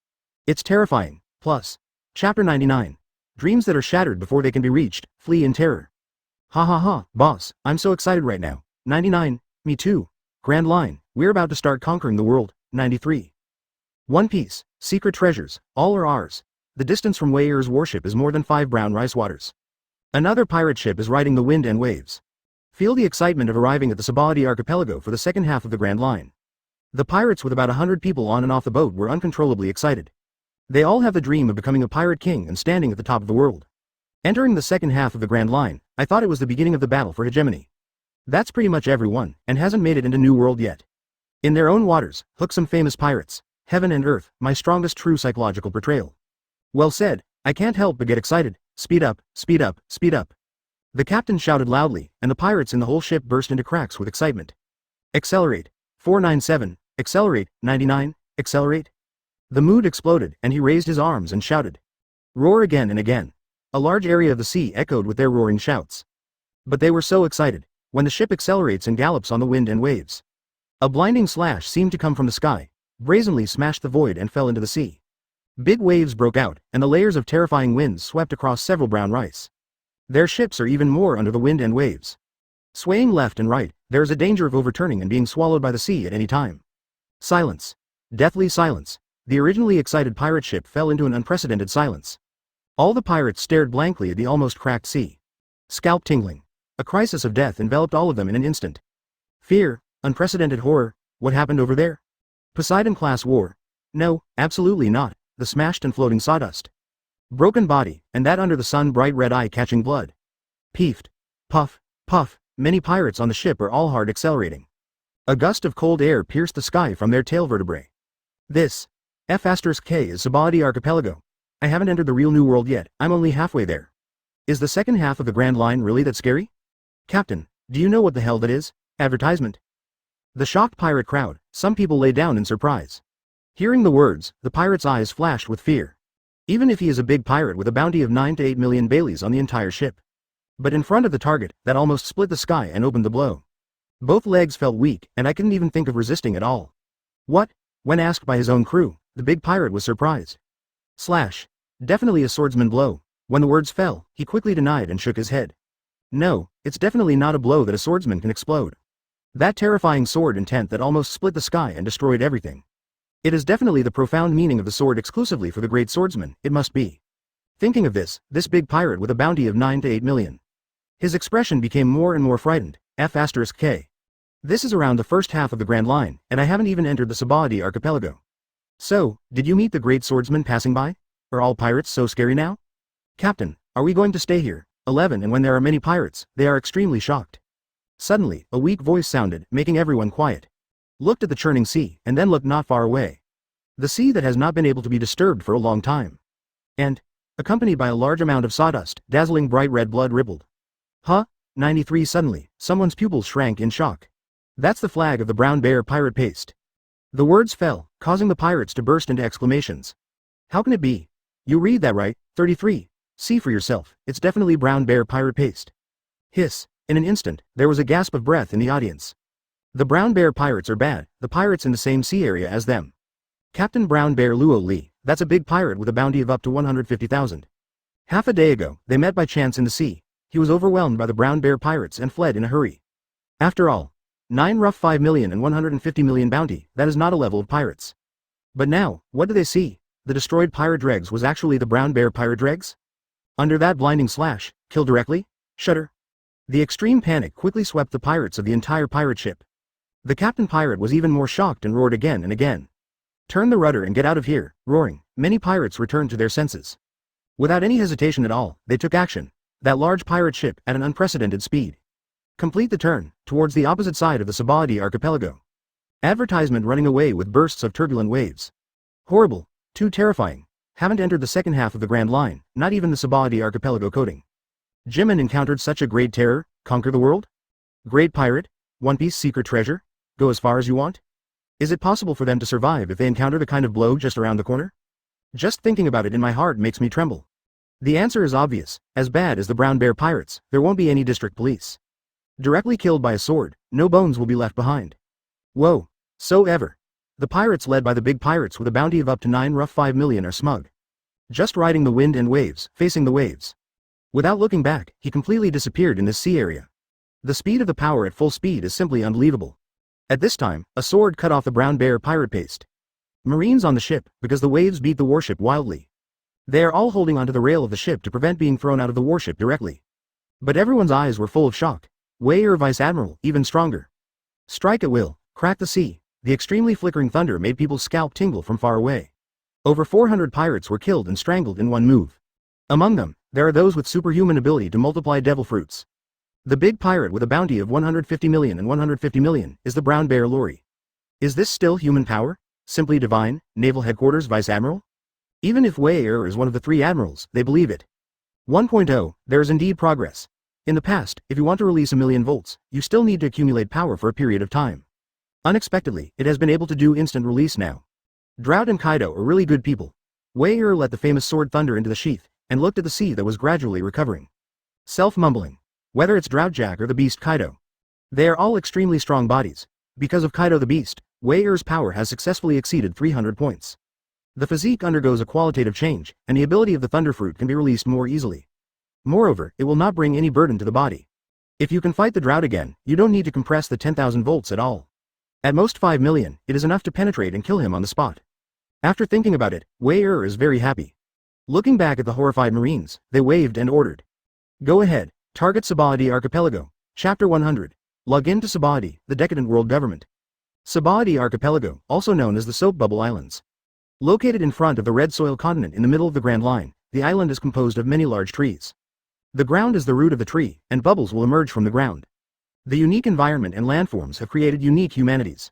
A: It's terrifying. Plus. Chapter 99. Dreams that are shattered before they can be reached, flee in terror. Ha ha ha, boss, I'm so excited right now. 99, me too. Grand line, we're about to start conquering the world. 93. One Piece, secret treasures, all are ours. The distance from Wei Air's warship is more than 5 brown rice waters. Another pirate ship is riding the wind and waves. Feel the excitement of arriving at the Sabadi archipelago for the second half of the Grand Line. The pirates with about 100 people on and off the boat were uncontrollably excited. They all have the dream of becoming a pirate king and standing at the top of the world. Entering the second half of the Grand Line, I thought it was the beginning of the battle for hegemony. That's pretty much everyone, and hasn't made it into New World yet. In their own waters, hook some famous pirates. Heaven and Earth, my strongest true psychological portrayal. Well said, I can't help but get excited. Speed up, speed up, speed up. The captain shouted loudly, and the pirates in the whole ship burst into cracks with excitement. Accelerate. 497, accelerate, 99, accelerate. The mood exploded, and he raised his arms and shouted. Roar again and again. A large area of the sea echoed with their roaring shouts. But they were so excited, when the ship accelerates and gallops on the wind and waves. A blinding slash seemed to come from the sky, brazenly smashed the void and fell into the sea. Big waves broke out, and the layers of terrifying winds swept across several brown rice. Their ships are even more under the wind and waves. Swaying left and right, there is a danger of overturning and being swallowed by the sea at any time. Silence. Deathly silence. The originally excited pirate ship fell into an unprecedented silence. All the pirates stared blankly at the almost cracked sea. Scalp tingling. A crisis of death enveloped all of them in an instant. Fear, unprecedented horror, what happened over there? Poseidon-class war? No, absolutely not. The smashed and floating sawdust. Broken body, and that under the sun bright red eye catching blood. Peefed. Puff, puff, many pirates on the ship are all hard accelerating. A gust of cold air pierced the sky from their tail vertebrae. This. F*K is Sabadi Archipelago. I haven't entered the real New World yet, I'm only halfway there. Is the second half of the Grand Line really that scary? Captain, do you know what the hell that is? Advertisement. The shocked pirate crowd, some people lay down in surprise. Hearing the words, the pirate's eyes flashed with fear. Even if he is a big pirate with a bounty of 9 to 8 million Baileys on the entire ship. But in front of the target, that almost split the sky and opened the blow. Both legs felt weak, and I couldn't even think of resisting at all. What? When asked by his own crew, the big pirate was surprised. Slash. Definitely a swordsman blow. When the words fell, he quickly denied and shook his head. No, it's definitely not a blow that a swordsman can explode. That terrifying sword intent that almost split the sky and destroyed everything. It is definitely the profound meaning of the sword exclusively for the great swordsman, it must be. Thinking of this big pirate with a bounty of 9 to 8 million. His expression became more and more frightened. F*K. This is around the first half of the Grand Line, and I haven't even entered the Sabadi archipelago. So, did you meet the great swordsman passing by? Are all pirates so scary now? Captain, are we going to stay here? 11 And when there are many pirates, they are extremely shocked. Suddenly, a weak voice sounded, making everyone quiet. Looked at the churning sea, and then looked not far away. The sea that has not been able to be disturbed for a long time. And, accompanied by a large amount of sawdust, dazzling bright red blood rippled. Huh? 93 Suddenly, someone's pupils shrank in shock. That's the flag of the Brown Bear pirate paste. The words fell, causing the pirates to burst into exclamations. How can it be? You read that right, 33. See for yourself, it's definitely Brown Bear pirate paste. Hiss. In an instant, there was a gasp of breath in the audience. The Brown Bear pirates are bad, the pirates in the same sea area as them. Captain Brown Bear Luo Li, that's a big pirate with a bounty of up to 150,000. Half a day ago, they met by chance in the sea. He was overwhelmed by the Brown Bear pirates and fled in a hurry. After all, 9 rough 5 million and 150 million bounty, that is not a level of pirates. But now, what do they see? The destroyed pirate dregs was actually the Brown Bear pirate dregs? Under that blinding slash, kill directly? Shudder. The extreme panic quickly swept the pirates of the entire pirate ship. The captain pirate was even more shocked and roared again and again. Turn the rudder and get out of here, roaring. Many pirates returned to their senses. Without any hesitation at all, they took action. That large pirate ship at an unprecedented speed. Complete the turn, towards the opposite side of the Sabadi archipelago. Advertisement running away with bursts of turbulent waves. Horrible. Too terrifying. Haven't entered the second half of the Grand Line, not even the Sabadi archipelago coding. Jimin encountered such a great terror, conquer the world? Great pirate? One Piece secret treasure? Go as far as you want? Is it possible for them to survive if they encounter the kind of blow just around the corner? Just thinking about it in my heart makes me tremble. The answer is obvious. As bad as the Brown Bear pirates, there won't be any district police. Directly killed by a sword, no bones will be left behind. Whoa. So ever. The pirates led by the big pirates with a bounty of up to 5 million are smug. Just riding the wind and waves, facing the waves. Without looking back, he completely disappeared in this sea area. The speed of the power at full speed is simply unbelievable. At this time, a sword cut off the Brown Bear pirate paste. Marines on the ship, because the waves beat the warship wildly. They are all holding onto the rail of the ship to prevent being thrown out of the warship directly. But everyone's eyes were full of shock. Wei Vice Admiral, even stronger. Strike at will, crack the sea. The extremely flickering thunder made people's scalp tingle from far away. Over 400 pirates were killed and strangled in one move. Among them, there are those with superhuman ability to multiply devil fruits. The big pirate with a bounty of 150 million and 150 million is the Brown Bear Lorry. Is this still human power? Simply divine, Naval Headquarters Vice Admiral? Even if Wei is one of the 3 admirals, they believe it. 1.0, there is indeed progress. In the past, if you want to release 1,000,000 volts, you still need to accumulate power for a period of time. Unexpectedly, it has been able to do instant release now. Drought and Kaido are really good people. Wei let the famous sword thunder into the sheath, and looked at the sea that was gradually recovering. Self-mumbling. Whether it's Droughtjack or the beast Kaido. They are all extremely strong bodies. Because of Kaido the beast, Wei power has successfully exceeded 300 points. The physique undergoes a qualitative change, and the ability of the Thunderfruit can be released more easily. Moreover, it will not bring any burden to the body. If you can fight the drought again, you don't need to compress the 10,000 volts at all. At most 5 million, it is enough to penetrate and kill him on the spot. After thinking about it, Wei is very happy. Looking back at the horrified Marines, they waved and ordered. Go ahead, target Sabaody Archipelago, Chapter 100. Log in to Sabaody, the decadent world government. Sabaody Archipelago, also known as the Soap Bubble Islands. Located in front of the Red Soil continent in the middle of the Grand Line, the island is composed of many large trees. The ground is the root of the tree, and bubbles will emerge from the ground. The unique environment and landforms have created unique humanities.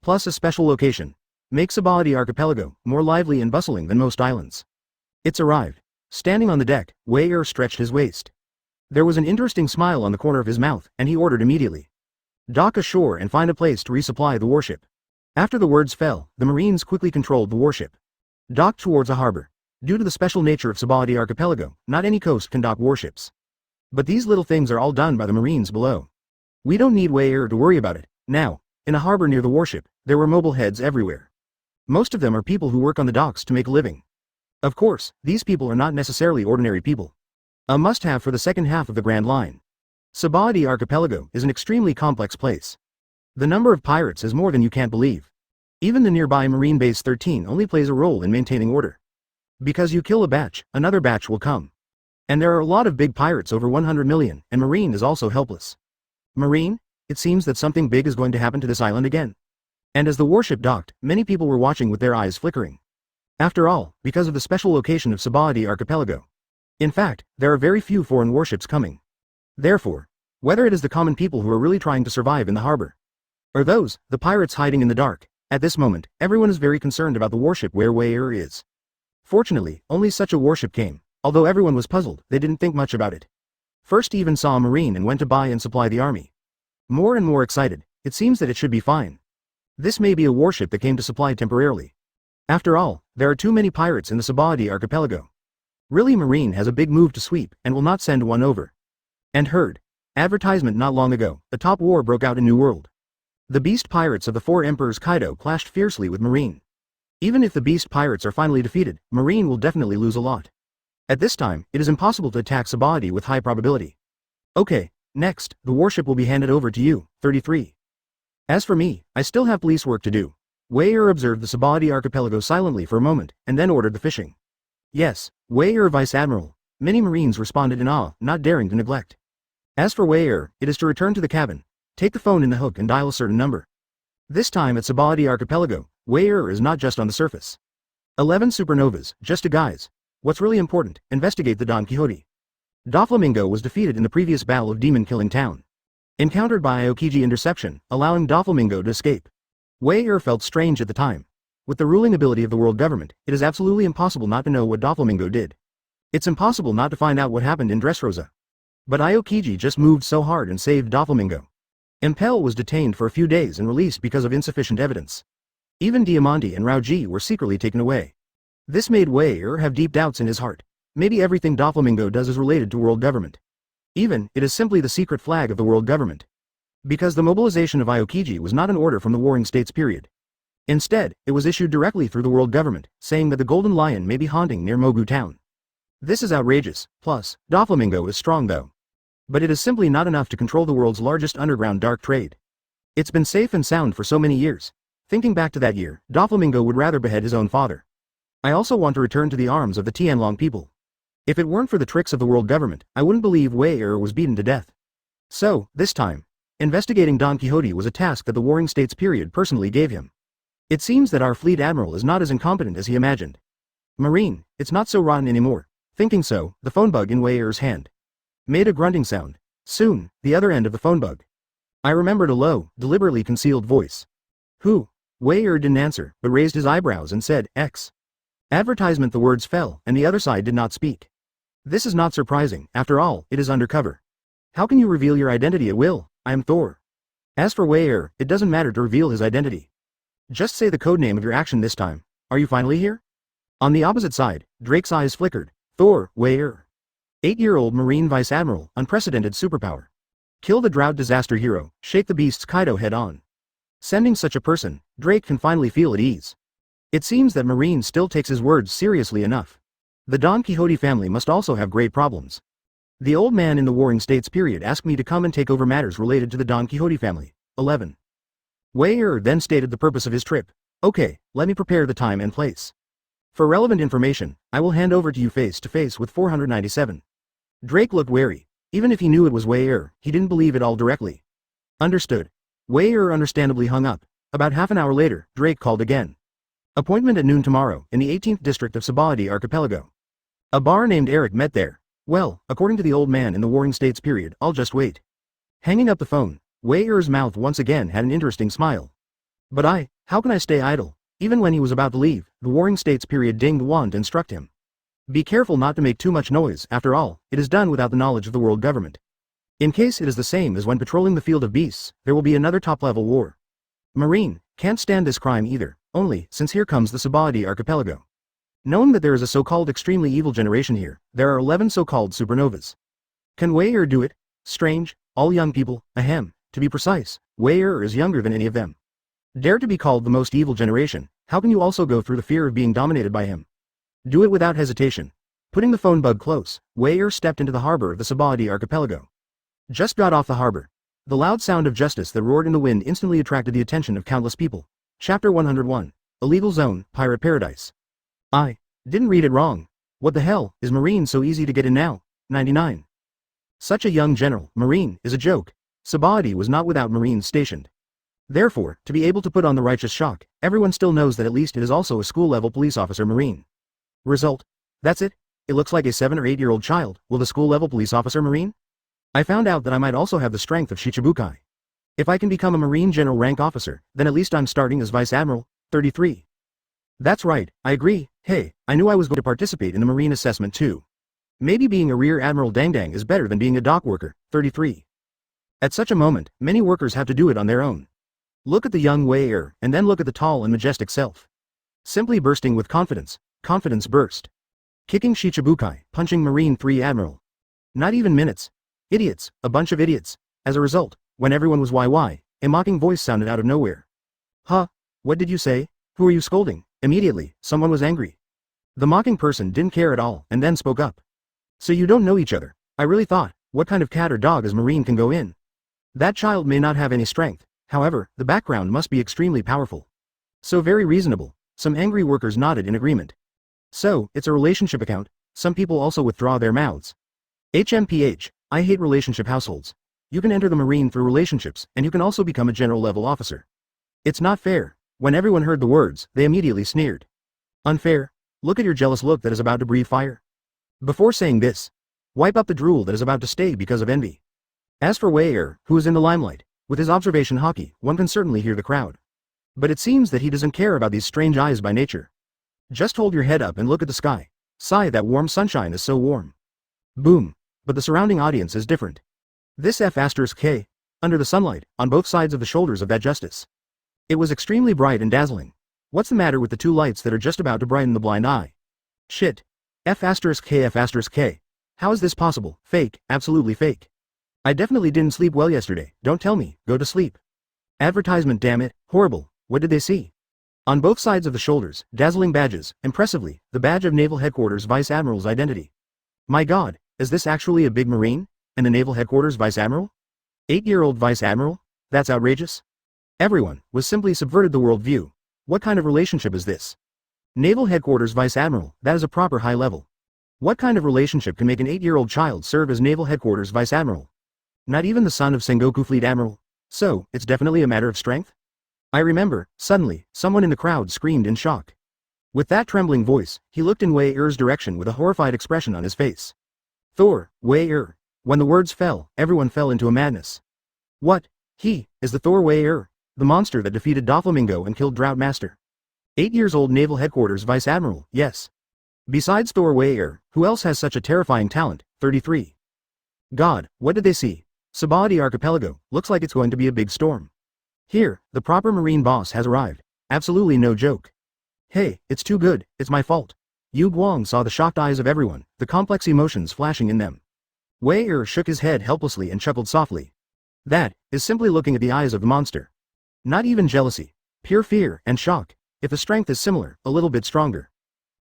A: Plus a special location. Make Sabaody Archipelago more lively and bustling than most islands. It's arrived. Standing on the deck, Wei stretched his waist. There was an interesting smile on the corner of his mouth, and he ordered immediately. Dock ashore and find a place to resupply the warship. After the words fell, the Marines quickly controlled the warship. Docked towards a harbor. Due to the special nature of Sabaody Archipelago, not any coast can dock warships. But these little things are all done by the Marines below. We don't need Wei to worry about it. Now, in a harbor near the warship, there were mobile heads everywhere. Most of them are people who work on the docks to make a living. Of course, these people are not necessarily ordinary people. A must-have for the second half of the Grand Line. Sabaody Archipelago is an extremely complex place. The number of pirates is more than you can't believe. Even the nearby Marine Base 13 only plays a role in maintaining order. Because you kill a batch, another batch will come. And there are a lot of big pirates over 100 million, and Marine is also helpless. Marine? It seems that something big is going to happen to this island again. And as the warship docked, many people were watching with their eyes flickering. After all, because of the special location of Sabaody Archipelago. In fact, there are very few foreign warships coming. Therefore, whether it is the common people who are really trying to survive in the harbor, or those, the pirates hiding in the dark, at this moment, everyone is very concerned about the warship where Wei is. Fortunately, only such a warship came. Although everyone was puzzled, they didn't think much about it. First even saw a marine and went to buy and supply the army. More and more excited, it seems that it should be fine. This may be a warship that came to supply temporarily. After all, there are too many pirates in the Sabaody Archipelago. Really Marine has a big move to sweep and will not send one over. And heard. Advertisement not long ago, a top war broke out in New World. The beast pirates of the 4 emperors Kaido clashed fiercely with Marine. Even if the beast pirates are finally defeated, Marine will definitely lose a lot. At this time, it is impossible to attack Sabaody with high probability. Okay, next, the warship will be handed over to you, 33. As for me, I still have police work to do. Wei observed the Sabaody Archipelago silently for a moment, and then ordered the fishing. Yes, Wei Vice Admiral. Many Marines responded in awe, not daring to neglect. As for Wei it is to return to the cabin. Take the phone in the hook and dial a certain number. This time at Sabaody Archipelago, Wei is not just on the surface. 11 supernovas, just a guise. What's really important, investigate the Don Quixote. Doflamingo was defeated in the previous battle of Demon Killing Town. Encountered by Aokiji interception, allowing Doflamingo to escape. Wei felt strange at the time. With the ruling ability of the world government, it is absolutely impossible not to know what Doflamingo did. It's impossible not to find out what happened in Dressrosa. But Aokiji just moved so hard and saved Doflamingo. Impel was detained for a few days and released because of insufficient evidence. Even Diamante and Raoji were secretly taken away. This made Wei have deep doubts in his heart. Maybe everything Doflamingo does is related to world government. Even, it is simply the secret flag of the world government. Because the mobilization of Aokiji was not an order from the Warring States period. Instead, it was issued directly through the world government, saying that the Golden Lion may be haunting near Mogu Town. This is outrageous, plus, Doflamingo is strong though. But it is simply not enough to control the world's largest underground dark trade. It's been safe and sound for so many years. Thinking back to that year, Doflamingo would rather behead his own father. I also want to return to the arms of the Tianlong people. If it weren't for the tricks of the world government, I wouldn't believe Wei was beaten to death. So, this time, investigating Don Quixote was a task that the Warring States period personally gave him. It seems that our fleet admiral is not as incompetent as he imagined. Marine, it's not so rotten anymore. Thinking so, the phone bug in Wei's hand made a grunting sound. Soon, the other end of the phone bug. I remembered a low, deliberately concealed voice. Who? Wei didn't answer, but raised his eyebrows and said, X. Advertisement. The words fell, and the other side did not speak. This is not surprising, after all, it is undercover. How can you reveal your identity at will? I am Thor. As for Wei it doesn't matter to reveal his identity. Just say the codename of your action this time. Are you finally here? On the opposite side, Drake's eyes flickered. Thor, Wei 8-year-old Marine Vice Admiral, unprecedented superpower. Kill the drought disaster hero, shake the beast's Kaido head on. Sending such a person, Drake can finally feel at ease. It seems that Marine still takes his words seriously enough. The Don Quixote family must also have great problems. The old man in the Warring States period asked me to come and take over matters related to the Don Quixote family. 11. Wei then stated the purpose of his trip. Okay, let me prepare the time and place. For relevant information, I will hand over to you face to face with 497. Drake looked wary. Even if he knew it was Wei he didn't believe it all directly. Understood. Wei understandably hung up. About half an hour later, Drake called again. Appointment at noon tomorrow, in the 18th district of Sabaody Archipelago. A bar named Eric met there. Well, according to the old man in the Warring States period, I'll just wait. Hanging up the phone, Wei's mouth once again had an interesting smile. But how can I stay idle? Even when he was about to leave, the Warring States period dinged wand and struck him. Be careful not to make too much noise, after all, it is done without the knowledge of the world government. In case it is the same as when patrolling the field of beasts, there will be another top-level war. Marine, can't stand this crime either, only, since here comes the Sabaody Archipelago. Knowing that there is a so-called extremely evil generation here, there are 11 so-called supernovas. Can Wei do it? Strange, all young people, ahem, to be precise, Wei is younger than any of them. Dare to be called the most evil generation, how can you also go through the fear of being dominated by him? Do it without hesitation. Putting the phone bug close, Wei stepped into the harbor of the Sabaody Archipelago. Just got off the harbor. The loud sound of justice that roared in the wind instantly attracted the attention of countless people. Chapter 101. Illegal Zone, Pirate Paradise. I didn't read it wrong. What the hell, is Marine so easy to get in now? 99. Such a young general, Marine, is a joke. Sabaody was not without Marines stationed. Therefore, to be able to put on the righteous shock, everyone still knows that at least it is also a school-level police officer Marine. Result? That's it? It looks like a 7 or 8-year-old child. Will the school-level police officer Marine? I found out that I might also have the strength of Shichibukai. If I can become a Marine general rank officer, then at least I'm starting as Vice Admiral. 33. That's right, I agree. Hey, I knew I was going to participate in the Marine assessment too. Maybe being a Rear Admiral Dangdang is better than being a dock worker. 33. At such a moment, many workers have to do it on their own. Look at the young Wei and then look at the tall and majestic self. Simply bursting with confidence. Confidence burst. Kicking Shichibukai, punching Marine 3 Admiral. Not even minutes. Idiots, a bunch of idiots. As a result, when everyone was YY, a mocking voice sounded out of nowhere. Huh? What did you say? Who are you scolding? Immediately, someone was angry. The mocking person didn't care at all and then spoke up. So you don't know each other. I really thought, what kind of cat or dog as Marine can go in? That child may not have any strength, however, the background must be extremely powerful. So very reasonable. Some angry workers nodded in agreement. So, it's a relationship account. Some people also withdraw their mouths. HMPH, I hate relationship households. You can enter the Marine through relationships, and you can also become a general level officer. It's not fair. When everyone heard the words, they immediately sneered. Unfair? Look at your jealous look that is about to breathe fire. Before saying this, wipe up the drool that is about to stay because of envy. As for Wei who is in the limelight, with his observation hockey, one can certainly hear the crowd. But it seems that he doesn't care about these strange eyes by nature. Just hold your head up and look at the sky. Sigh, that warm sunshine is so warm. Boom. But the surrounding audience is different. This F*K, under the sunlight, on both sides of the shoulders of that justice. It was extremely bright and dazzling. What's the matter with the two lights that are just about to brighten the blind eye? Shit. F*K. How is this possible? Fake, absolutely fake. I definitely didn't sleep well yesterday. Don't tell me, go to sleep. Advertisement, damn it, horrible. What did they see? On both sides of the shoulders, dazzling badges, impressively, the badge of Naval Headquarters Vice Admiral's identity. My god, is this actually a big Marine? And the Naval Headquarters Vice Admiral? 8-year-old Vice Admiral? That's outrageous. Everyone was simply subverted the world view. What kind of relationship is this? Naval Headquarters Vice Admiral, that is a proper high level. What kind of relationship can make an 8-year-old child serve as Naval Headquarters Vice Admiral? Not even the son of Sengoku Fleet Admiral. So, it's definitely a matter of strength? I remember, suddenly, someone in the crowd screamed in shock. With that trembling voice, he looked in Wei Er's direction with a horrified expression on his face. Thor, Wei Er. When the words fell, everyone fell into a madness. What? He is the Thor Wei Er, the monster that defeated Doflamingo and killed Drought Master. 8 years old Naval Headquarters Vice Admiral, yes. Besides Thor Wei Er, who else has such a terrifying talent? 33. God, what did they see? Sabadi Archipelago, looks like it's going to be a big storm. Here, the proper Marine boss has arrived. Absolutely no joke. Hey, it's too good, it's my fault. Yu Guang saw the shocked eyes of everyone, the complex emotions flashing in them. Wei Er shook his head helplessly and chuckled softly. That is simply looking at the eyes of the monster. Not even jealousy. Pure fear and shock. If the strength is similar, a little bit stronger.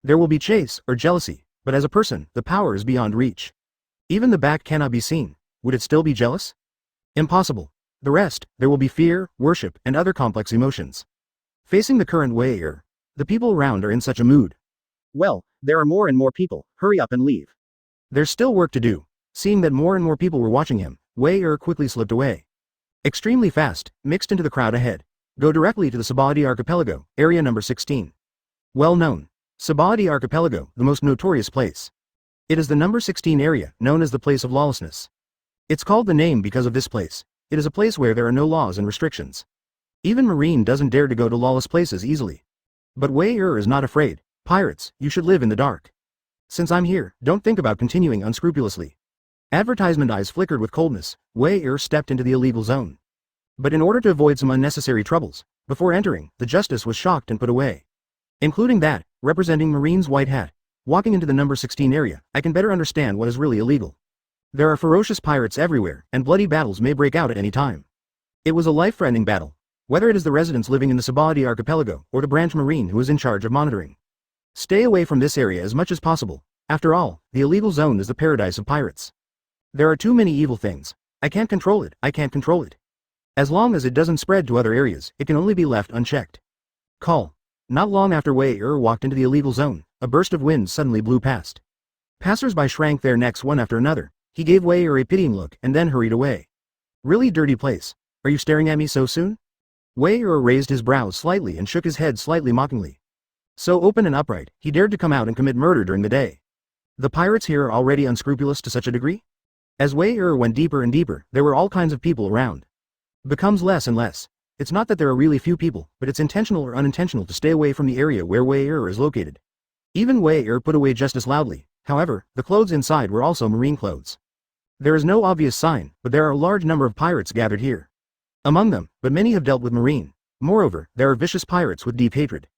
A: There will be chase or jealousy, but as a person, the power is beyond reach. Even the back cannot be seen. Would it still be jealous? Impossible. The rest, there will be fear, worship, and other complex emotions. Facing the current Wei Er, the people around are in such a mood. Well, there are more and more people, hurry up and leave. There's still work to do. Seeing that more and more people were watching him, Wei Er quickly slipped away. Extremely fast, mixed into the crowd ahead. Go directly to the Sabadi Archipelago, area number 16. Well known. Sabadi Archipelago, the most notorious place. It is the number 16 area, known as the place of lawlessness. It's called the name because of this place. It is a place where there are no laws and restrictions. Even Marine doesn't dare to go to lawless places easily. But Wei Er is not afraid. Pirates, you should live in the dark. Since I'm here, don't think about continuing unscrupulously. Advertisement eyes flickered with coldness. Wei Er stepped into the illegal zone. But in order to avoid some unnecessary troubles, before entering, the justice was shocked and put away. Including that, representing Marine's white hat. Walking into the number 16 area, I can better understand what is really illegal. There are ferocious pirates everywhere, and bloody battles may break out at any time. It was a life-threatening battle. Whether it is the residents living in the Sabadi Archipelago, or the branch Marine who is in charge of monitoring. Stay away from this area as much as possible. After all, the illegal zone is the paradise of pirates. There are too many evil things. I can't control it, I can't control it. As long as it doesn't spread to other areas, it can only be left unchecked. Call. Not long after Wei Er walked into the illegal zone, a burst of wind suddenly blew past. Passers-by shrank their necks one after another. He gave Wei Er a pitying look and then hurried away. Really dirty place. Are you staring at me so soon? Wei Er raised his brows slightly and shook his head slightly mockingly. So open and upright, he dared to come out and commit murder during the day. The pirates here are already unscrupulous to such a degree? As Wei Er went deeper and deeper, there were all kinds of people around. Becomes less and less. It's not that there are really few people, but it's intentional or unintentional to stay away from the area where Wei Er is located. Even Wei Er put away just as loudly. However, the clothes inside were also Marine clothes. There is no obvious sign, but there are a large number of pirates gathered here. Among them, but many have dealt with Marine. Moreover, there are vicious pirates with deep hatred.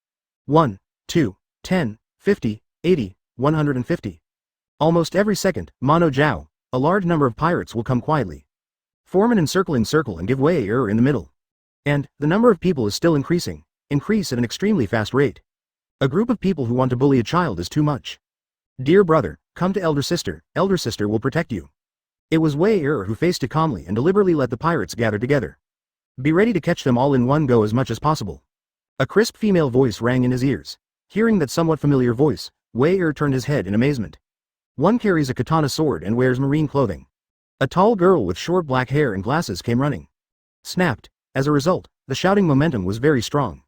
A: 1, 2, 10, 50, 80, 150. Almost every second, Mono Jiao, a large number of pirates will come quietly. Form an encircling circle and give Wei Er in the middle. And, the number of people is still increasing. Increase at an extremely fast rate. A group of people who want to bully a child is too much. Dear brother, come to elder sister will protect you. It was Wei Er who faced it calmly and deliberately let the pirates gather together. Be ready to catch them all in one go as much as possible. A crisp female voice rang in his ears. Hearing that somewhat familiar voice, Wei Er turned his head in amazement. One carries a katana sword and wears Marine clothing. A tall girl with short black hair and glasses came running. Snapped. As a result, the shouting momentum was very strong.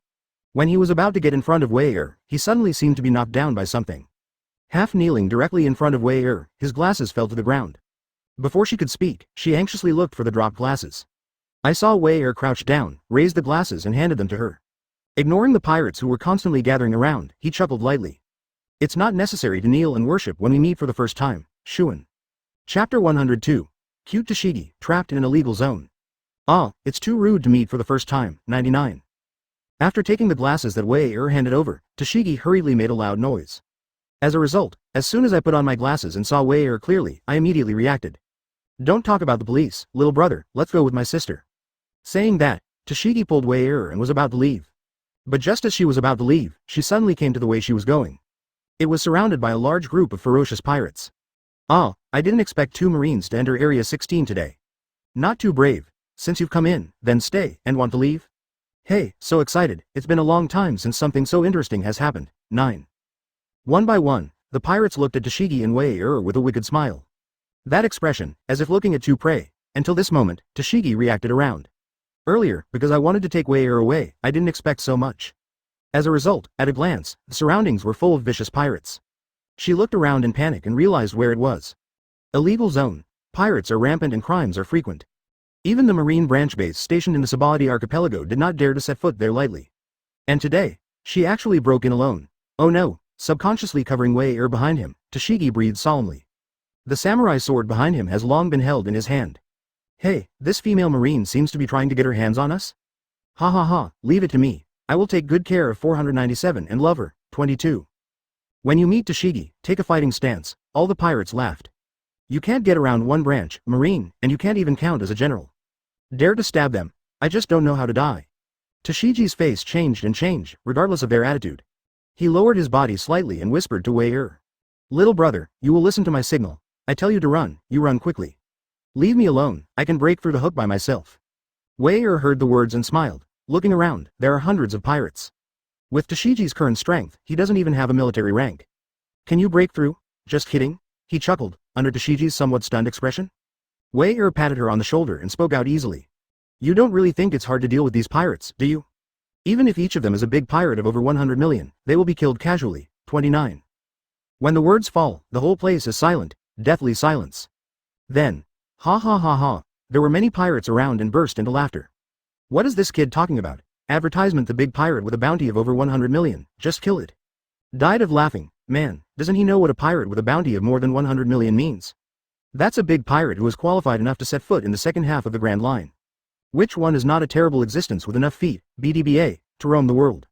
A: When he was about to get in front of Wei Er, he suddenly seemed to be knocked down by something. Half kneeling directly in front of Wei Er, his glasses fell to the ground. Before she could speak, she anxiously looked for the dropped glasses. I saw Wei Er crouch down, raised the glasses and handed them to her. Ignoring the pirates who were constantly gathering around, he chuckled lightly. It's not necessary to kneel and worship when we meet for the first time. Shuan. Chapter 102. Cute Tashigi, trapped in an illegal zone. Ah, it's too rude to meet for the first time. 99. After taking the glasses that Wei Er handed over, Tashigi hurriedly made a loud noise. As a result, as soon as I put on my glasses and saw Wei clearly, I immediately reacted. Don't talk about the police, little brother, let's go with my sister. Saying that, Tashigi pulled Wei and was about to leave. But just as she was about to leave, she suddenly came to the way she was going. It was surrounded by a large group of ferocious pirates. Ah, I didn't expect 2 Marines to enter Area 16 today. Not too brave. Since you've come in, then stay, and want to leave? Hey, so excited, it's been a long time since something so interesting has happened. 9. One by one, the pirates looked at Tashigi and Wei with a wicked smile. That expression, as if looking at two prey. Until this moment, Tashigi reacted around. Earlier, because I wanted to take Wei away, I didn't expect so much. As a result, at a glance, the surroundings were full of vicious pirates. She looked around in panic and realized where it was. Illegal zone. Pirates are rampant and crimes are frequent. Even the Marine branch base stationed in the Sabaody archipelago did not dare to set foot there lightly. And today, she actually broke in alone. Oh no, subconsciously covering Wei behind him, Tashigi breathed solemnly. The samurai sword behind him has long been held in his hand. Hey, this female Marine seems to be trying to get her hands on us? Ha ha ha, leave it to me. I will take good care of 497 and love her. 22. When you meet Tashigi, take a fighting stance. All the pirates laughed. You can't get around one branch, Marine, and you can't even count as a general. Dare to stab them. I just don't know how to die. Tashigi's face changed and changed, regardless of their attitude. He lowered his body slightly and whispered to Wei. Little brother, you will listen to my signal. I tell you to run, you run quickly. Leave me alone, I can break through the hook by myself. Wei heard the words and smiled. Looking around, there are hundreds of pirates. With Tashigi's current strength, he doesn't even have a military rank. Can you break through? Just kidding? He chuckled, under Tashigi's somewhat stunned expression. Wei patted her on the shoulder and spoke out easily. You don't really think it's hard to deal with these pirates, do you? Even if each of them is a big pirate of over 100 million, they will be killed casually. 29. When the words fall, the whole place is silent, deathly silence. Then, ha ha ha ha, there were many pirates around and burst into laughter. What is this kid talking about? Advertisement: the big pirate with a bounty of over 100 million, just kill it. Died of laughing. Man, doesn't he know what a pirate with a bounty of more than 100 million means? That's a big pirate who is qualified enough to set foot in the second half of the Grand Line. Which one is not a terrible existence with enough feet, BDBA, to roam the world?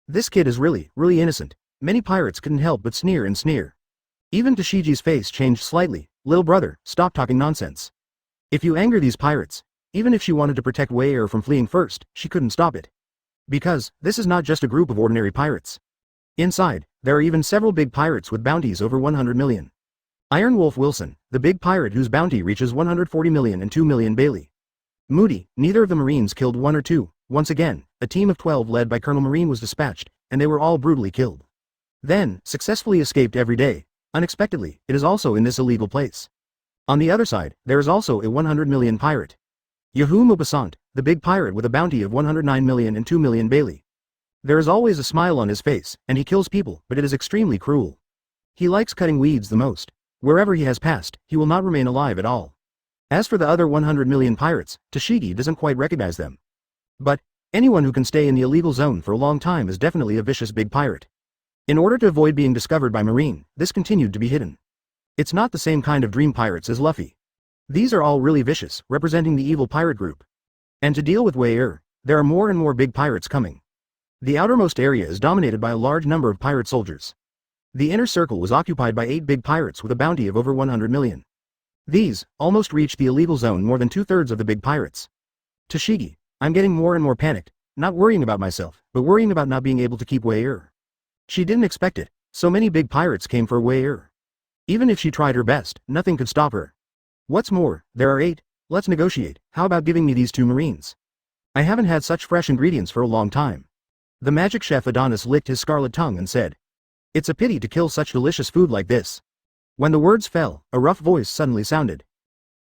A: This kid is really innocent. Many pirates couldn't help but sneer and sneer. Even Tashigi's face changed slightly. Little brother, stop talking nonsense. If you anger these pirates, even if she wanted to protect Wei from fleeing first, she couldn't stop it. Because, this is not just a group of ordinary pirates. Inside, there are even several big pirates with bounties over 100 million. Iron Wolf Wilson, the big pirate whose bounty reaches 140 million and 2 million Bailey. Moody, neither of the Marines killed one or two. Once again, a team of 12 led by Colonel Marine was dispatched, and they were all brutally killed. Then, successfully escaped every day. Unexpectedly, it is also in this illegal place. On the other side, there is also a 100 million pirate. Yahoo Maupassant, the big pirate with a bounty of 109 million and 2 million Bailey. There is always a smile on his face, and he kills people, but it is extremely cruel. He likes cutting weeds the most. Wherever he has passed, he will not remain alive at all. As for the other 100 million pirates, Tashigi doesn't quite recognize them. But, anyone who can stay in the illegal zone for a long time is definitely a vicious big pirate. In order to avoid being discovered by Marine, this continued to be hidden. It's not the same kind of dream pirates as Luffy. These are all really vicious, representing the evil pirate group. And to deal with Wei, there are more and more big pirates coming. The outermost area is dominated by a large number of pirate soldiers. The inner circle was occupied by 8 big pirates with a bounty of over 100 million. These almost reached the illegal zone more than 2/3 of the big pirates. Tashigi, I'm getting more and more panicked, not worrying about myself, but worrying about not being able to keep Wei. She didn't expect it, so many big pirates came for Wei. Even if she tried her best, nothing could stop her. What's more, there are 8, let's negotiate, how about giving me these 2 Marines? I haven't had such fresh ingredients for a long time. The magic chef Adonis licked his scarlet tongue and said, it's a pity to kill such delicious food like this. When the words fell, a rough voice suddenly sounded.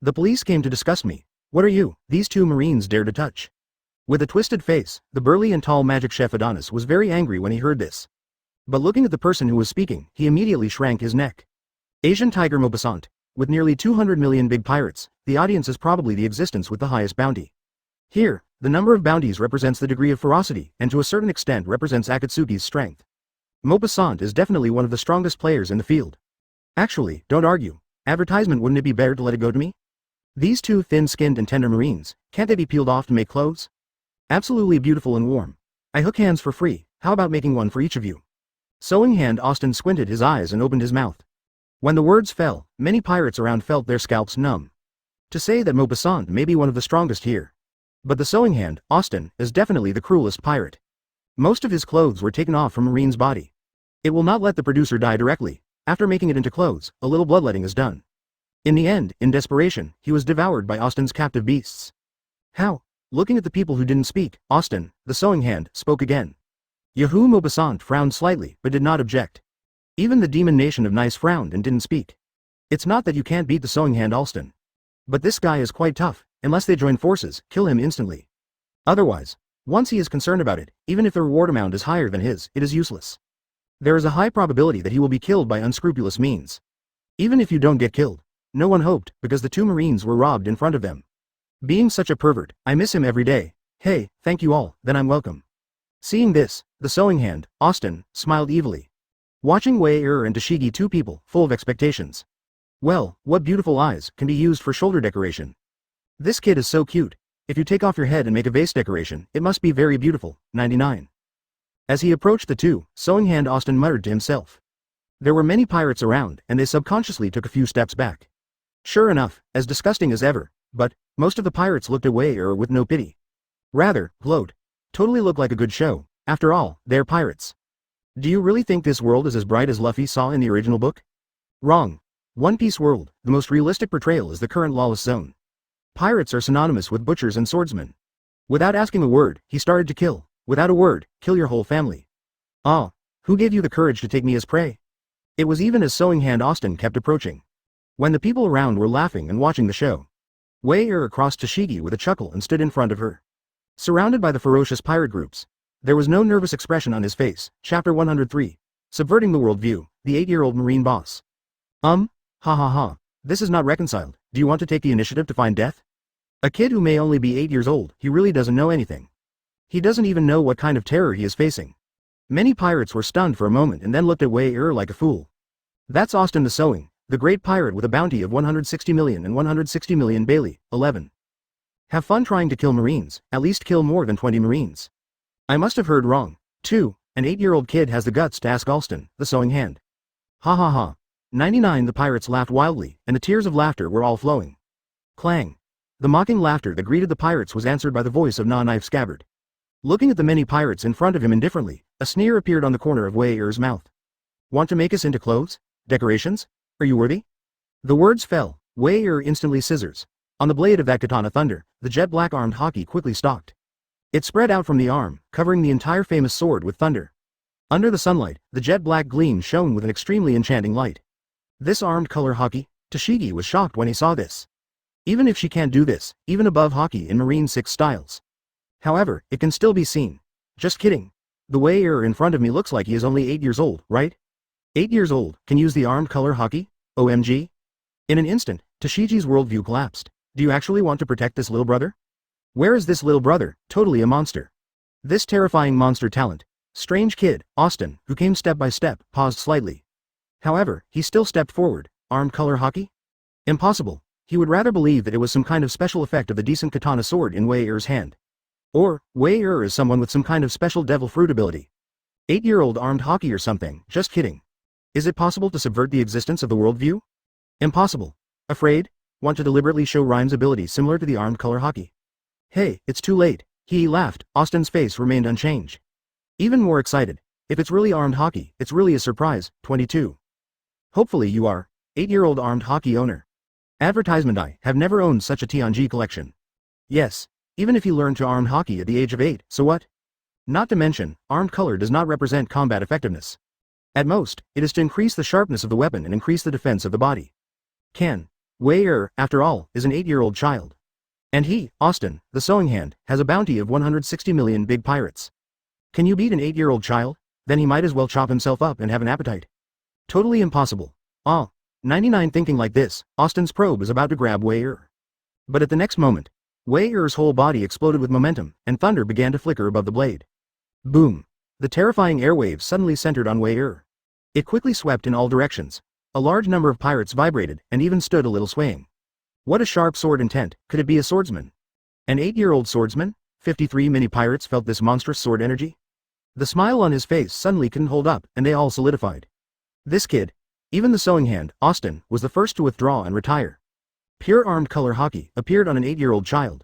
A: The police came to discuss me. What are you? These 2 Marines dare to touch. With a twisted face, the burly and tall magic chef Adonis was very angry when he heard this. But looking at the person who was speaking, he immediately shrank his neck. Asian Tiger Maupassant. With nearly 200 million big pirates, the audience is probably the existence with the highest bounty. Here, the number of bounties represents the degree of ferocity, and to a certain extent represents Akatsuki's strength. Maupassant is definitely one of the strongest players in the field. Actually, don't argue. Advertisement, wouldn't it be better to let it go to me? These 2 thin-skinned and tender Marines, can't they be peeled off to make clothes? Absolutely beautiful and warm. I hook hands for free, how about making one for each of you? Sewing Hand Austin squinted his eyes and opened his mouth. When the words fell, many pirates around felt their scalps numb. To say that Maupassant may be one of the strongest here. But the Sewing Hand, Austin, is definitely the cruelest pirate. Most of his clothes were taken off from Marine's body. It will not let the producer die directly. After making it into clothes, a little bloodletting is done. In the end, in desperation, he was devoured by Austin's captive beasts. How? Looking at the people who didn't speak, Austin, the Sewing Hand, spoke again. Yahoo! Maupassant frowned slightly, but did not object. Even the demon nation of Nice frowned and didn't speak. It's not that you can't beat the Sewing Hand Austin. But this guy is quite tough. Unless they join forces, kill him instantly. Otherwise, once he is concerned about it, even if the reward amount is higher than his, it is useless. There is a high probability that he will be killed by unscrupulous means. Even if you don't get killed, no one hoped, because the two Marines were robbed in front of them. Being such a pervert, I miss him every day. Hey, thank you all, then I'm welcome. Seeing this, the Sewing Hand, Austin, smiled evilly. Watching Wei and Tashigi, two people, full of expectations. Well, what beautiful eyes, can be used for shoulder decoration. This kid is so cute. If you take off your head and make a vase decoration, it must be very beautiful. 99. As he approached the two, Sewing Hand Austin muttered to himself. There were many pirates around, and they subconsciously took a few steps back. Sure enough, as disgusting as ever, but most of the pirates looked at Wei with no pity. Rather, gloat. Totally looked like a good show. After all, they're pirates. Do you really think this world is as bright as Luffy saw in the original book? Wrong. One Piece world, the most realistic portrayal is the current lawless zone. Pirates are synonymous with butchers and swordsmen. Without asking a word, he started to kill. Without a word, kill your whole family. Ah, who gave you the courage to take me as prey? It was even as Sewing Hand Austin kept approaching. When the people around were laughing and watching the show, Wei crossed Tashigi with a chuckle and stood in front of her. Surrounded by the ferocious pirate groups, there was no nervous expression on his face. Chapter 103. Subverting the worldview, the 8-year-old Marine boss. Ha ha ha, this is not reconciled. Do you want to take the initiative to find death? A kid who may only be 8 years old, he really doesn't know anything. He doesn't even know what kind of terror he is facing. Many pirates were stunned for a moment and then looked at Wei like a fool. That's Austin the Sewing, the great pirate with a bounty of 160 million and 160 million Bailey. 11. Have fun trying to kill Marines, at least kill more than 20 Marines. I must have heard wrong. 2. An 8-year-old kid has the guts to ask Austin, the Sewing Hand. Ha ha ha. 99. The pirates laughed wildly, and the tears of laughter were all flowing. Clang. The mocking laughter that greeted the pirates was answered by the voice of Knife Scabbard. Looking at the many pirates in front of him indifferently, a sneer appeared on the corner of Wei's mouth. Want to make us into clothes? Decorations? Are you worthy? The words fell. Wei instantly scissors. On the blade of that katana thunder, the jet-black armed haki quickly stalked. It spread out from the arm, covering the entire famous sword with thunder. Under the sunlight, the jet-black gleam shone with an extremely enchanting light. This armed color haki? Tashigi was shocked when he saw this. Even if she can't do this, even above haki in Marine 6 styles. However, it can still be seen. Just kidding. The Wei in front of me looks like he is only 8 years old, right? 8 years old, can use the armed color haki? OMG? In an instant, Tashigi's worldview collapsed. Do you actually want to protect this little brother? Where is this little brother? Totally a monster. This terrifying monster talent. Strange kid, Austin, who came step by step, paused slightly. However, he still stepped forward. Armed color haki? Impossible. He would rather believe that it was some kind of special effect of the decent katana sword in Wei's hand. Or, Wei is someone with some kind of special devil fruit ability. 8-year-old armed haki or something, just kidding. Is it possible to subvert the existence of the worldview? Impossible. Afraid? Want to deliberately show Rhyme's ability similar to the armed color haki? Hey, it's too late. He laughed. Austin's face remained unchanged. Even more excited. If it's really armed haki, it's really a surprise. 22. Hopefully you are. 8-year-old armed haki owner. Advertisement. I have never owned such a Tianji collection. Yes. Even if he learned to armed haki at the age of 8, so what? Not to mention, armed color does not represent combat effectiveness. At most, it is to increase the sharpness of the weapon and increase the defense of the body. Wei after all, is an 8-year-old child. And he, Austin, the Sewing Hand, has a bounty of 160 million big pirates. Can you beat an 8-year-old child? Then he might as well chop himself up and have an appetite. Totally impossible. 99. Thinking like this, Austin's probe is about to grab Wei. But at the next moment, Wei's whole body exploded with momentum, and thunder began to flicker above the blade. Boom. The terrifying airwaves suddenly centered on Wei. It quickly swept in all directions. A large number of pirates vibrated, and even stood a little swaying. What a sharp sword intent. Could it be a swordsman? An 8-year-old swordsman? 53. Many pirates felt this monstrous sword energy. The smile on his face suddenly couldn't hold up, and they all solidified. This kid, even the sewing hand, Austin, was the first to withdraw and retire. Pure armed color hockey appeared on an 8-year-old child.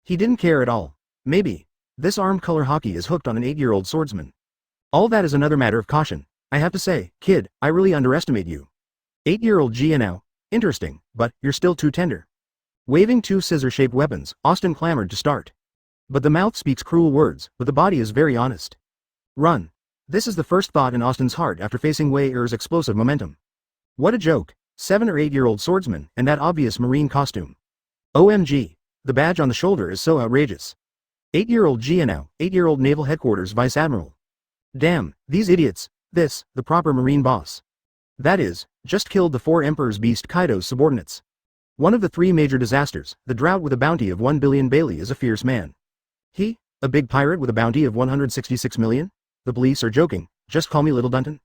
A: He didn't care at all. Maybe. This armed color hockey is hooked on an 8-year-old swordsman. All that is another matter of caution. I have to say, kid, I really underestimate you. 8-year-old Gia now. Interesting, but you're still too tender. Waving two scissor-shaped weapons, Austin clamored to start. But the mouth speaks cruel words, but the body is very honest. Run. This is the first thought in Austin's heart after facing Wei Er's explosive momentum. What a joke. 7 or 8-year-old swordsman, and that obvious marine costume. OMG. The badge on the shoulder is so outrageous. 8-year-old Gia now, 8-year-old Naval Headquarters Vice Admiral. Damn, these idiots. This, the proper marine boss. That is, just killed the 4 Emperor's Beast Kaido's subordinates. One of the 3 major disasters, the drought with a bounty of 1 billion Bailey is a fierce man. He, a big pirate with a bounty of 166 million? The police are joking, just call me Little Dunton.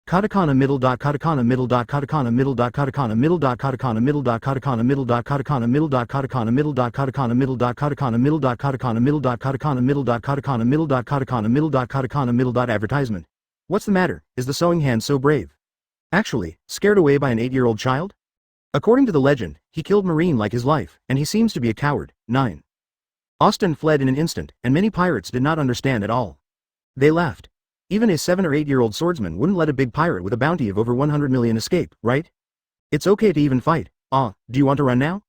A: Katakana middle dot katakana middle dot katakana middle dot katakana middle dot katakana middle dot katakana middle dot katakana middle dot katakana middle dot katakana middle dot katakana middle dot katakana middle dot katakana middle dot katakana middle dot katakana middle dot katakana middle dot advertisement. What's the matter? Is the sewing hand so brave? Actually, scared away by an 8-year-old child? According to the legend, he killed Marine like his life, and he seems to be a coward. 9. Austin fled in an instant, and many pirates did not understand at all. They laughed. Even a 7 or 8-year-old swordsman wouldn't let a big pirate with a bounty of over 100 million escape, right? It's okay to even fight. Do you want to run now?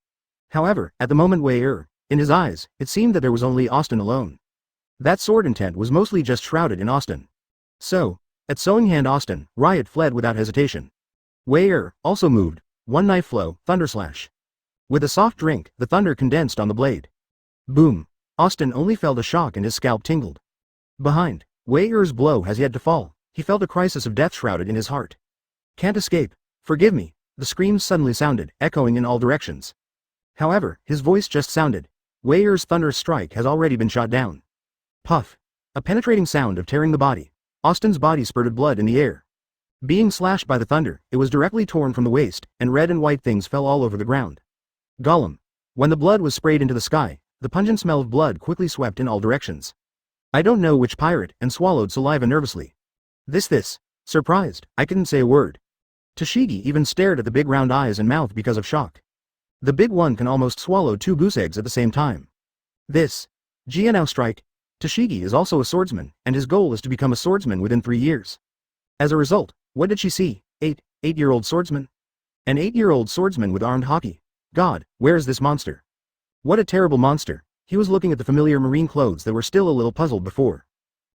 A: However, at the moment Wei Er, in his eyes, it seemed that there was only Austin alone. That sword intent was mostly just shrouded in Austin. So, at sewing hand Austin, Riot fled without hesitation. Wei Er also moved. One knife flow, thunder slash. With a soft drink, the thunder condensed on the blade. Boom. Austin only felt a shock and his scalp tingled. Behind. Wei Er's blow has yet to fall. He felt a crisis of death shrouded in his heart. Can't escape. Forgive me. The screams suddenly sounded, echoing in all directions. However, his voice just sounded. Wei Er's thunderous strike has already been shot down. Puff. A penetrating sound of tearing the body. Austin's body spurted blood in the air. Being slashed by the thunder, it was directly torn from the waist, and red and white things fell all over the ground. Gollum. When the blood was sprayed into the sky, the pungent smell of blood quickly swept in all directions. I don't know which pirate, and swallowed saliva nervously. This. Surprised, I couldn't say a word. Tashigi even stared at the big round eyes and mouth because of shock. The big one can almost swallow 2 goose eggs at the same time. This. Gia now strike. Tashigi is also a swordsman, and his goal is to become a swordsman within 3 years. As a result, what did she see? 8-year-old swordsman? An 8-year-old swordsman with armed hockey. God, where is this monster? What a terrible monster. He was looking at the familiar marine clothes that were still a little puzzled before.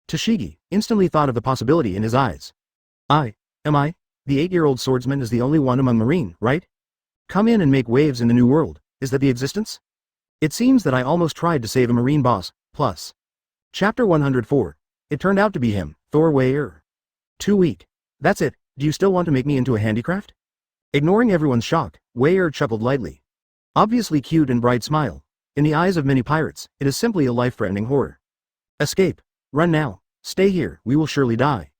A: Tashigi instantly thought of the possibility in his eyes. Am I? The 8-year-old swordsman is the only one among marine, right? Come in and make waves in the new world, is that the existence? It seems that I almost tried to save a marine boss, plus. Chapter 104. It turned out to be him, Thor Wei Er. Too weak. That's it, do you still want to make me into a handicraft? Ignoring everyone's shock, Wei Er chuckled lightly. Obviously cute and bright smile. In the eyes of many pirates, it is simply a life-threatening horror. Escape. Run now. Stay here, we will surely die.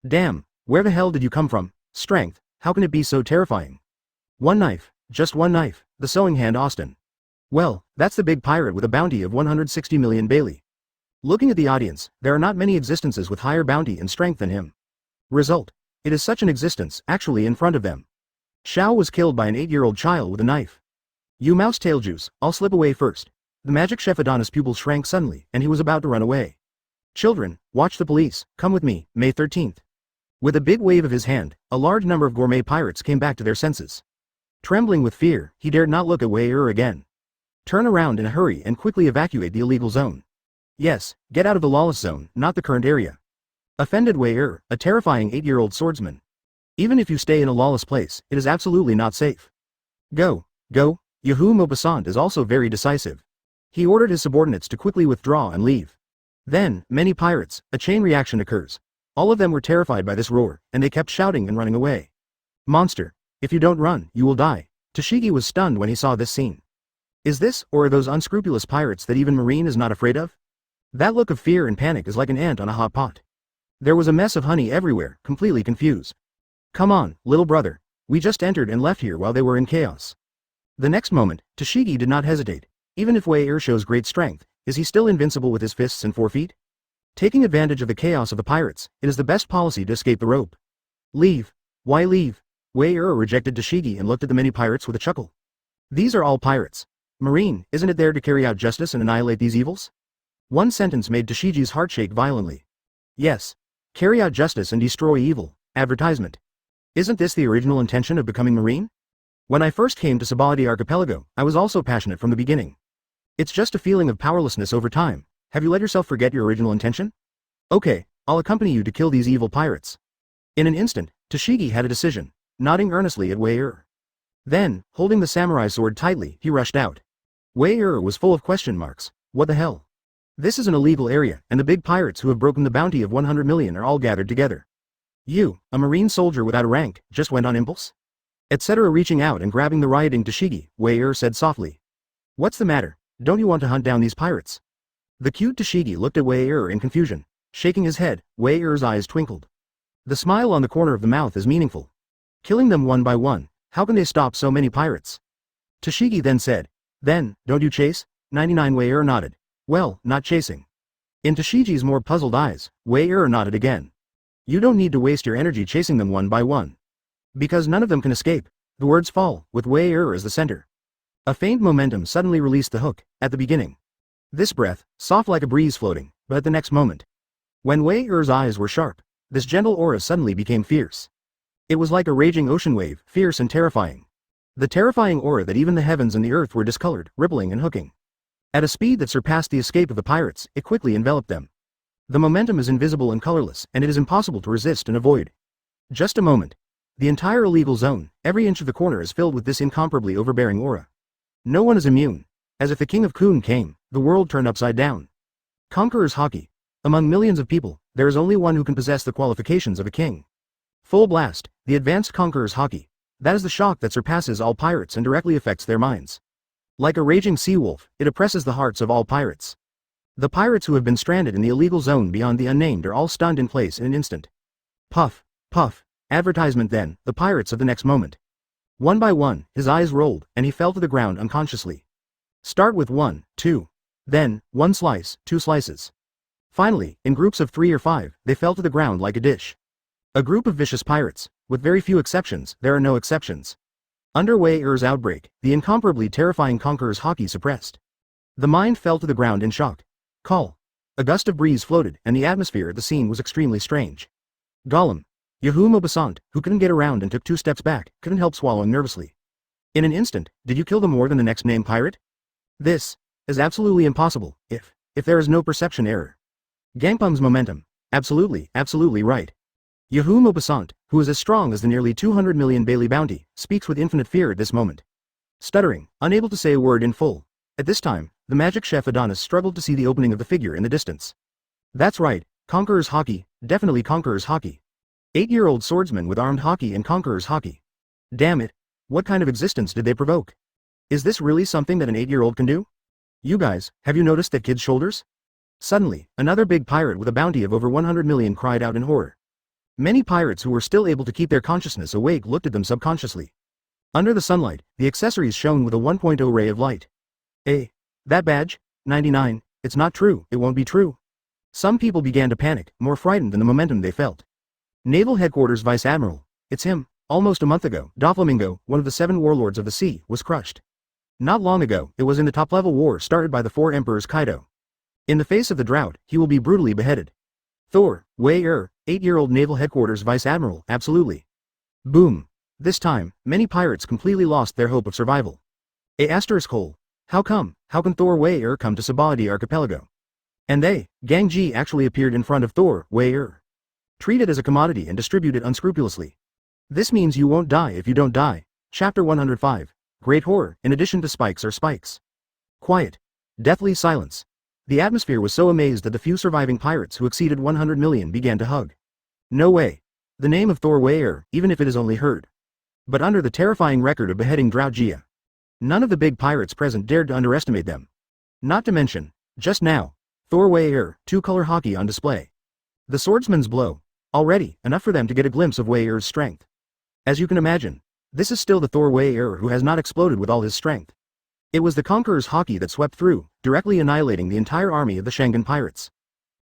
A: Damn, where the hell did you come from? Strength, how can it be so terrifying? One knife, just one knife, the sewing hand Austin. Well, that's the big pirate with a bounty of 160 million Bailey. Looking at the audience, there are not many existences with higher bounty and strength than him. Result. It is such an existence, actually in front of them. Shao was killed by an 8-year-old child with a knife. You mouse tail juice, I'll slip away first. The magic chef Adonis' pupil shrank suddenly, and he was about to run away. Children, watch the police, come with me, May 13th. With a big wave of his hand, a large number of gourmet pirates came back to their senses. Trembling with fear, he dared not look at Wei Er again. Turn around in a hurry and quickly evacuate the illegal zone. Yes, get out of the lawless zone, not the current area. Offended Wei Er, a terrifying 8-year-old swordsman. Even if you stay in a lawless place, it is absolutely not safe. Go. Yahoo Maupassant is also very decisive. He ordered his subordinates to quickly withdraw and leave. Then, many pirates, a chain reaction occurs. All of them were terrified by this roar, and they kept shouting and running away. Monster, if you don't run, you will die. Tashigi was stunned when he saw this scene. Is this, or are those unscrupulous pirates that even Marine is not afraid of? That look of fear and panic is like an ant on a hot pot. There was a mess of honey everywhere, completely confused. Come on, little brother. We just entered and left here while they were in chaos. The next moment, Tashigi did not hesitate. Even if Wei Er shows great strength, is he still invincible with his fists and 4 feet? Taking advantage of the chaos of the pirates, it is the best policy to escape the rope. Leave. Why leave? Wei rejected Tashigi and looked at the many pirates with a chuckle. These are all pirates. Marine, isn't it there to carry out justice and annihilate these evils? One sentence made Tashigi's heart shake violently. Yes. Carry out justice and destroy evil. Advertisement. Isn't this the original intention of becoming Marine? When I first came to Sabaldi Archipelago, I was also passionate from the beginning. It's just a feeling of powerlessness over time. Have you let yourself forget your original intention? Okay, I'll accompany you to kill these evil pirates. In an instant, Tashigi had a decision, nodding earnestly at Wei. Then, holding the samurai sword tightly, he rushed out. Wei was full of question marks. What the hell? This is an illegal area, and the big pirates who have broken the bounty of 100 million are all gathered together. You, a marine soldier without a rank, just went on impulse? Etc. Reaching out and grabbing the rioting Tashigi, Wei said softly. What's the matter? Don't you want to hunt down these pirates? The cute Tashigi looked at Wei in confusion. Shaking his head, Wei's eyes twinkled. The smile on the corner of the mouth is meaningful. Killing them one by one, how can they stop so many pirates? Tashigi then said. Then, don't you chase? 99 Wei nodded. Well, not chasing. In Tashigi's more puzzled eyes, Wei nodded again. You don't need to waste your energy chasing them one by one. Because none of them can escape. The words fall, with Wei as the center. A faint momentum suddenly released the hook, at the beginning. This breath, soft like a breeze floating, but at the next moment. When Wei's eyes were sharp, this gentle aura suddenly became fierce. It was like a raging ocean wave, fierce and terrifying. The terrifying aura that even the heavens and the earth were discolored, rippling and hooking. At a speed that surpassed the escape of the pirates, it quickly enveloped them. The momentum is invisible and colorless, and it is impossible to resist and avoid. Just a moment. The entire illegal zone, every inch of the corner is filled with this incomparably overbearing aura. No one is immune. As if the King of Kun came, the world turned upside down. Conqueror's Haki. Among millions of people, there is only one who can possess the qualifications of a king. Full blast, the advanced Conqueror's Haki. That is the shock that surpasses all pirates and directly affects their minds. Like a raging sea wolf, it oppresses the hearts of all pirates. The pirates who have been stranded in the illegal zone beyond the unnamed are all stunned in place in an instant. Puff, puff, advertisement then, the pirates of the next moment. One by one, his eyes rolled, and he fell to the ground unconsciously. Start with 1, 2. Then, 1 slice, 2 slices. Finally, in groups of 3 or 5, they fell to the ground like a dish. A group of vicious pirates. With very few exceptions, there are no exceptions. Under Wei's outbreak, the incomparably terrifying Conqueror's Haki suppressed. The mind fell to the ground in shock. Call. A gust of breeze floated, and the atmosphere at the scene was extremely strange. Gollum. Yahoo Maupassant, who couldn't get around and took 2 steps back, couldn't help swallowing nervously. In an instant, did you kill them more than the next named pirate? This is absolutely impossible, if there is no perception error. Gangpum's momentum. Absolutely, absolutely right. Yahoo Maupassant, who is as strong as the nearly 200 million Bailey bounty, speaks with infinite fear at this moment. Stuttering, unable to say a word in full. At this time, the magic chef Adonis struggled to see the opening of the figure in the distance. That's right, Conqueror's Haki, definitely Conqueror's Haki. 8-year-old swordsman with armed Haki and Conqueror's Haki. Damn it, what kind of existence did they provoke? Is this really something that an 8-year-old can do? You guys, have you noticed that kid's shoulders? Suddenly, another big pirate with a bounty of over 100 million cried out in horror. Many pirates who were still able to keep their consciousness awake looked at them subconsciously. Under the sunlight, the accessories shone with a 1.0 ray of light. That badge? 99, it's not true, it won't be true. Some people began to panic, more frightened than the momentum they felt. Naval Headquarters Vice Admiral. It's him. Almost a month ago, Doflamingo, one of the 7 warlords of the sea, was crushed. Not long ago, it was in the top-level war started by the 4 emperors Kaido. In the face of the drought, he will be brutally beheaded. Thor, Wei 8-year-old Naval Headquarters Vice Admiral, absolutely. Boom. This time, many pirates completely lost their hope of survival. Hole. How come? How can Thor Wei come to Sabaldi Archipelago? And they, Gang G actually appeared in front of Thor Wei. Treat it as a commodity and distribute it unscrupulously. This means you won't die if you don't die. Chapter 105. Great horror, in addition to spikes are spikes. Quiet. Deathly silence. The atmosphere was so amazed that the few surviving pirates who exceeded 100 million began to hug. No way. The name of Thor Wei, even if it is only heard. But under the terrifying record of beheading Drought Jia, none of the big pirates present dared to underestimate them. Not to mention, just now, Thor Wei 2-color Haki on display. The swordsman's blow. Already, enough for them to get a glimpse of Wei's strength. As you can imagine, this is still the Thor Wei who has not exploded with all his strength. It was the Conqueror's Haki that swept through, directly annihilating the entire army of the Schengen pirates.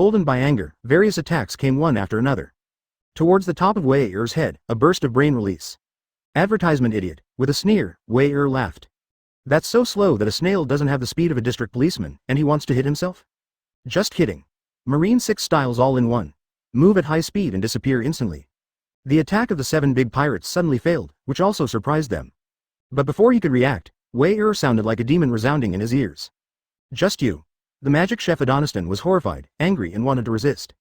A: Emboldened by anger, various attacks came one after another. Towards the top of Wei Er's head, a burst of brain release. Advertisement idiot. With a sneer, Wei Er laughed. That's so slow that a snail doesn't have the speed of a district policeman, and he wants to hit himself? Just kidding. Marine 6 styles all in one. Move at high speed and disappear instantly. The attack of the 7 big pirates suddenly failed, which also surprised them. But before he could react, Wei Er sounded like a demon resounding in his ears. Just you. The magic chef Adoniston was horrified, angry and wanted to resist.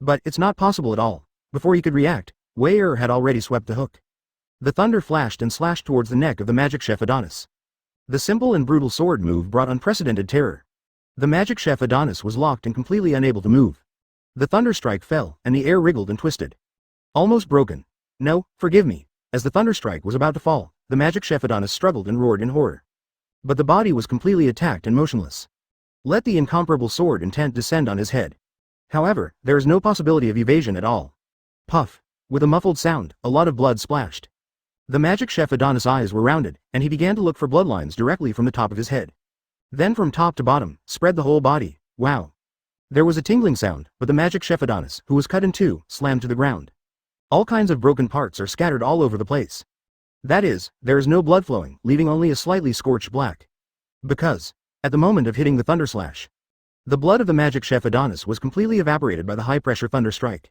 A: But it's not possible at all. Before he could react, Wei Er had already swept the hook. The thunder flashed and slashed towards the neck of the magic chef Adonis. The simple and brutal sword move brought unprecedented terror. The magic chef Adonis was locked and completely unable to move. The thunder strike fell, and the air wriggled and twisted. Almost broken. No, forgive me. As the thunder strike was about to fall, the magic chef Adonis struggled and roared in horror. But the body was completely attacked and motionless. Let the incomparable sword intent descend on his head. However, there is no possibility of evasion at all. Puff. With a muffled sound, a lot of blood splashed. The magic chef Adonis' eyes were rounded, and he began to look for bloodlines directly from the top of his head. Then from top to bottom, spread the whole body. Wow. There was a tingling sound, but the magic chef Adonis, who was cut in two, slammed to the ground. All kinds of broken parts are scattered all over the place. That is, there is no blood flowing, leaving only a slightly scorched black. Because, at the moment of hitting the thunderslash, The blood of the magic chef Adonis was completely evaporated by the high-pressure thunder strike.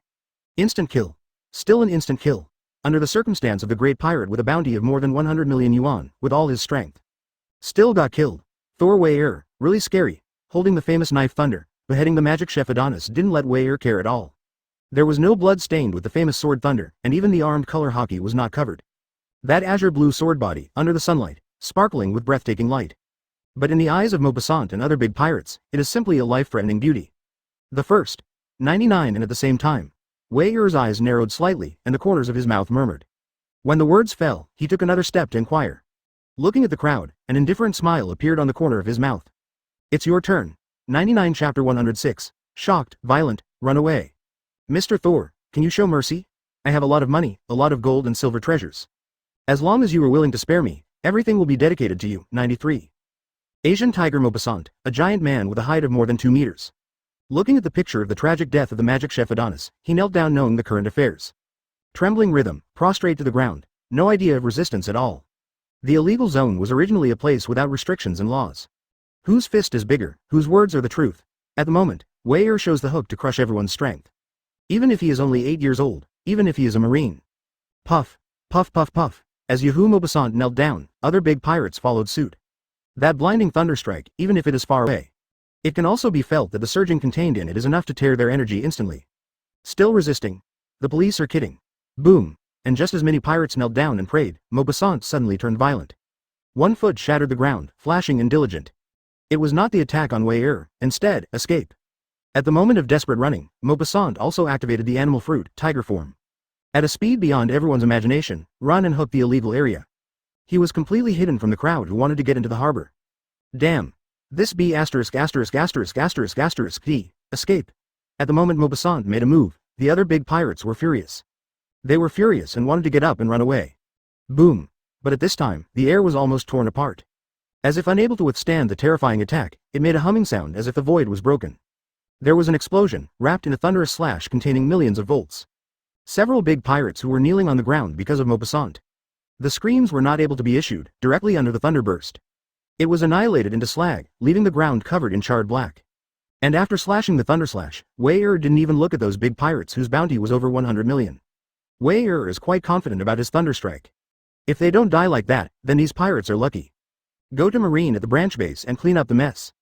A: Instant kill. Still an instant kill. Under the circumstance of the great pirate with a bounty of more than 100 million yuan, with all his strength. Still got killed. Thor Wei-er, really scary, holding the famous knife Thunder, beheading the magic chef Adonis didn't let Wei-er care at all. There was no blood stained with the famous sword Thunder, and even the armed color hockey was not covered. That azure blue sword body, under the sunlight, sparkling with breathtaking light. But in the eyes of Maupassant and other big pirates, it is simply a life-threatening beauty. The first. 99 and at the same time. Wei-er's eyes narrowed slightly, and the corners of his mouth murmured. When the words fell, he took another step to inquire. Looking at the crowd, an indifferent smile appeared on the corner of his mouth. It's your turn. 99 Chapter 106. Shocked, violent, run away. Mr. Thor, can you show mercy? I have a lot of money, a lot of gold and silver treasures. As long as you are willing to spare me, everything will be dedicated to you. 93. Asian tiger Maupassant, a giant man with a height of more than 2 meters. Looking at the picture of the tragic death of the magic chef Adonis, he knelt down knowing the current affairs. Trembling rhythm, prostrate to the ground, no idea of resistance at all. The illegal zone was originally a place without restrictions and laws. Whose fist is bigger, whose words are the truth? At the moment, Wei-er shows the hook to crush everyone's strength. Even if he is only 8 years old, even if he is a marine. Puff, puff puff puff, as Yahoo Maupassant knelt down, other big pirates followed suit. That blinding thunderstrike, even if it is far away. It can also be felt that the surging contained in it is enough to tear their energy instantly. Still resisting. The police are kidding. Boom. And just as many pirates knelt down and prayed, Maupassant suddenly turned violent. One foot shattered the ground, flashing and diligent. It was not the attack on Wei-er, instead, escape. At the moment of desperate running, Maupassant also activated the animal fruit, tiger form. At a speed beyond everyone's imagination, run and hook the illegal area. He was completely hidden from the crowd who wanted to get into the harbor. Damn. This B******************* D. Escape. At the moment Maupassant made a move, the other big pirates were furious. They were furious and wanted to get up and run away. Boom. But at this time, the air was almost torn apart. As if unable to withstand the terrifying attack, it made a humming sound as if the void was broken. There was an explosion, wrapped in a thunderous slash containing millions of volts. Several big pirates who were kneeling on the ground because of Maupassant. The screams were not able to be issued, directly under the thunderburst. It was annihilated into slag, leaving the ground covered in charred black. And after slashing the thunderslash, Wei-er didn't even look at those big pirates whose bounty was over 100 million. Wei-er is quite confident about his thunderstrike. If they don't die like that, then these pirates are lucky. Go to Marine at the branch base and clean up the mess.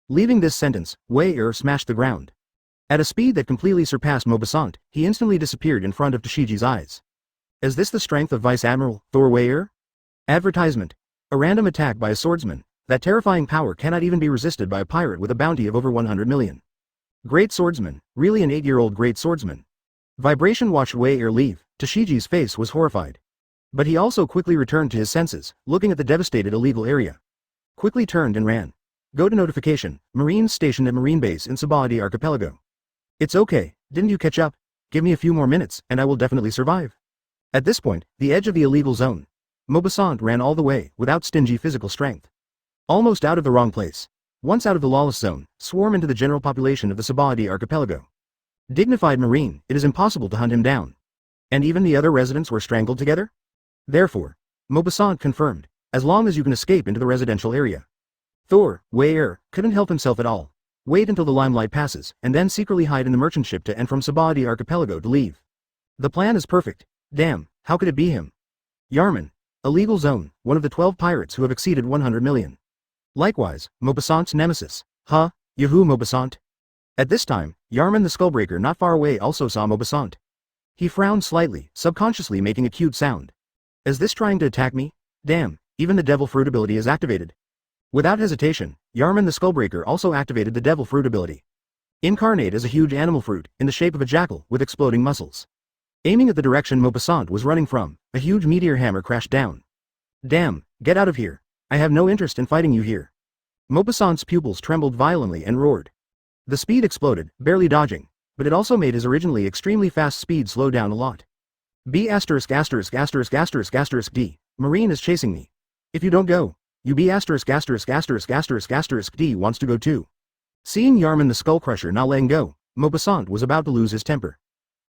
A: Leaving this sentence, Wei-er smashed the ground. At a speed that completely surpassed Maupassant, he instantly disappeared in front of Tashiji's eyes. Is this the strength of Vice Admiral Thor Wei-er? Advertisement. A random attack by a swordsman. That terrifying power cannot even be resisted by a pirate with a bounty of over 100 million. Great swordsman, really an 8-year-old great swordsman. Vibration watched Wei-er leave. Tashiji's face was horrified. But he also quickly returned to his senses, looking at the devastated illegal area. Quickly turned and ran. Go to notification, Marines stationed at Marine Base in Sabadi Archipelago. It's okay, didn't you catch up? Give me a few more minutes, and I will definitely survive. At this point, the edge of the illegal zone. Maupassant ran all the way, without stingy physical strength. Almost out of the wrong place. Once out of the lawless zone, swarm into the general population of the Sabadi Archipelago. Dignified Marine, it is impossible to hunt him down. And even the other residents were strangled together? Therefore, Maupassant confirmed, as long as you can escape into the residential area. Thor, Wei-er, couldn't help himself at all. Wait until the limelight passes, and then secretly hide in the merchant ship to and from Sabadi Archipelago to leave. The plan is perfect. Damn, how could it be him? Yarman. Illegal zone, one of the 12 pirates who have exceeded 100 million. Likewise, Maupassant's nemesis. Yahoo Maupassant. At this time, Yarman the Skullbreaker not far away also saw Maupassant. He frowned slightly, subconsciously making a cute sound. Is this trying to attack me? Damn, even the devil fruit ability is activated. Without hesitation, Yarman the Skullbreaker also activated the devil fruit ability. Incarnate as a huge animal fruit, in the shape of a jackal, with exploding muscles. Aiming at the direction Maupassant was running from, a huge meteor hammer crashed down. Damn, get out of here. I have no interest in fighting you here. Maupassant's pupils trembled violently and roared. The speed exploded, barely dodging, but it also made his originally extremely fast speed slow down a lot. B******************************* D. Marine is chasing me. If you don't go, you B******************* D wants to go too. Seeing Yarman the Skullcrusher not letting go, Maupassant was about to lose his temper.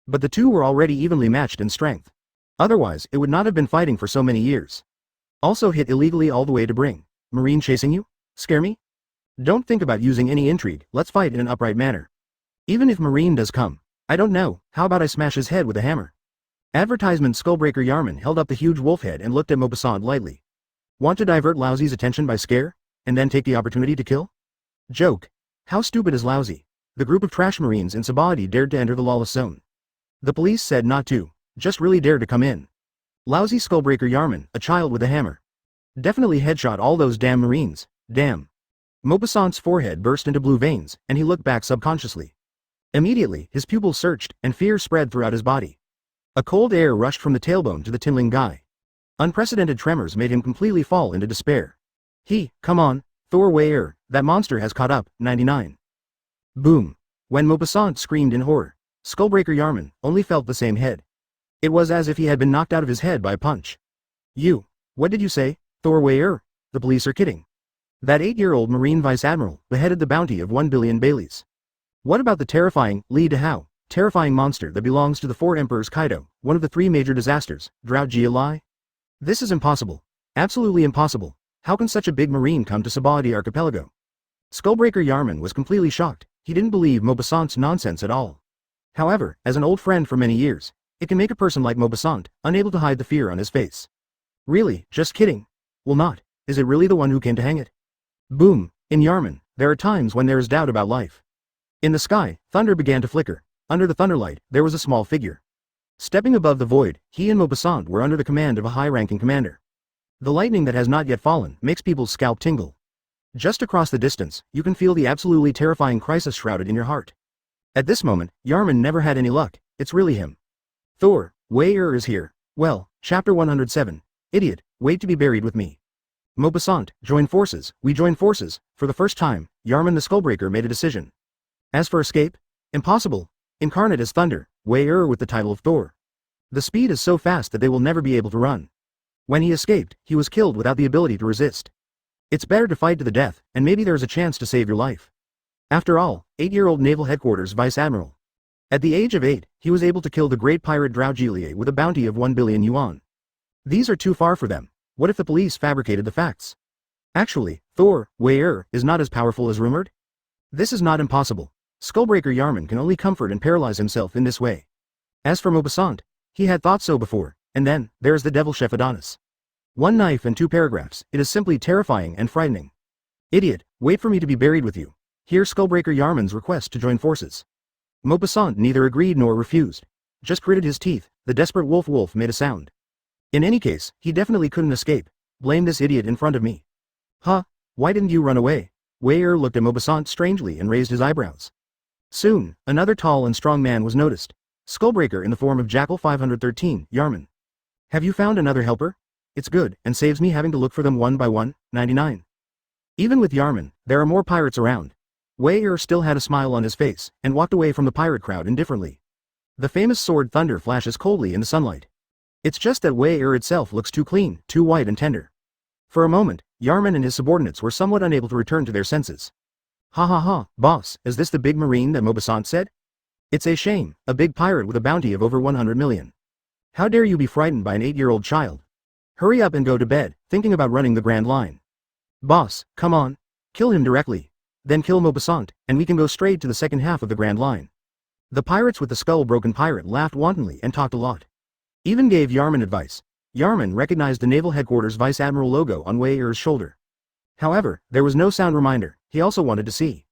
A: But the two were already evenly matched in strength. Otherwise, it would not have been fighting for so many years. Also hit illegally all the way to bring. Marine chasing you? Scare me? Don't think about using any intrigue, let's fight in an upright manner. Even if Marine does come, I don't know, how about I smash his head with a hammer? Advertisement Skullbreaker Yarman held up the huge wolf head and looked at Maupassant lightly. Want to divert Lousy's attention by scare? And then take the opportunity to kill? Joke. How stupid is Lousy? The group of trash Marines in Sabadi dared to enter the lawless zone. The police said not to, just really dared to come in. Lousy Skullbreaker Yarman, a child with a hammer. Definitely headshot all those damn Marines, damn. Maupassant's forehead burst into blue veins, and he looked back subconsciously. Immediately, his pupils searched, and fear spread throughout his body. A cold air rushed from the tailbone to the tinling guy. Unprecedented tremors made him completely fall into despair. Come on, Thor Wayer, that monster has caught up, 99. Boom. When Maupassant screamed in horror, Skullbreaker Yarman only felt the same head. It was as if he had been knocked out of his head by a punch. What did you say, Thor Wayer? The police are kidding. That 8-year-old Marine Vice Admiral beheaded the bounty of 1 billion Baileys. What about the terrifying Li Dahao, terrifying monster that belongs to the 4 Emperors Kaido, one of the 3 major disasters, Drought Gia? This is impossible. Absolutely impossible. How can such a big Marine come to Sabadi Archipelago? Skullbreaker Yarman was completely shocked. He didn't believe Maupassant's nonsense at all. However, as an old friend for many years, it can make a person like Maupassant unable to hide the fear on his face. Really, just kidding. Well, not. Is it really the one who came to hang it? Boom. In Yarman, there are times when there is doubt about life. In the sky, thunder began to flicker. Under the thunderlight, there was a small figure. Stepping above the void, he and Maupassant were under the command of a high-ranking commander. The lightning that has not yet fallen makes people's scalp tingle. Just across the distance, you can feel the absolutely terrifying crisis shrouded in your heart. At this moment, Yarman never had any luck. It's really him. Thor Wayer is here. Well, chapter 107. Idiot, wait to be buried with me. Maupassant, join forces, we join forces. For the first time, Yarman the Skullbreaker made a decision. As for escape? Impossible. Incarnate as thunder, Wayer with the title of Thor. The speed is so fast that they will never be able to run. When he escaped, he was killed without the ability to resist. It's better to fight to the death, and maybe there's a chance to save your life. After all, 8-year-old Naval Headquarters Vice Admiral. At the age of 8, he was able to kill the great pirate Draugelier with a bounty of 1 billion yuan. These are too far for them. What if the police fabricated the facts? Actually, Thor Wayer is not as powerful as rumored? This is not impossible. Skullbreaker Yarman can only comfort and paralyze himself in this way. As for Maupassant, he had thought so before, and then, there's the devil chef Adonis. 1 knife and 2 paragraphs, it is simply terrifying and frightening. Idiot, wait for me to be buried with you. Hear Skullbreaker Yarman's request to join forces. Maupassant neither agreed nor refused. Just gritted his teeth, the desperate wolf made a sound. In any case, he definitely couldn't escape. Blame this idiot in front of me. Huh? Why didn't you run away? Wayer looked at Maupassant strangely and raised his eyebrows. Soon, another tall and strong man was noticed. Skullbreaker in the form of Jackal 513, Yarman. Have you found another helper? It's good, and saves me having to look for them one by one, 99. Even with Yarman, there are more pirates around. Wayer still had a smile on his face, and walked away from the pirate crowd indifferently. The famous sword Thunder flashes coldly in the sunlight. It's just that Wayer itself looks too clean, too white and tender. For a moment, Yarman and his subordinates were somewhat unable to return to their senses. Ha ha ha, boss, is this the big Marine that Maupassant said? It's a shame, a big pirate with a bounty of over 100 million. How dare you be frightened by an 8-year-old child? Hurry up and go to bed, thinking about running the Grand Line. Boss, come on. Kill him directly. Then kill Maupassant, and we can go straight to the second half of the Grand Line. The pirates with the skull-broken pirate laughed wantonly and talked a lot. Even gave Yarman advice. Yarman recognized the Naval Headquarters Vice Admiral logo on Wayer's shoulder. However, there was no sound reminder. He also wanted to see.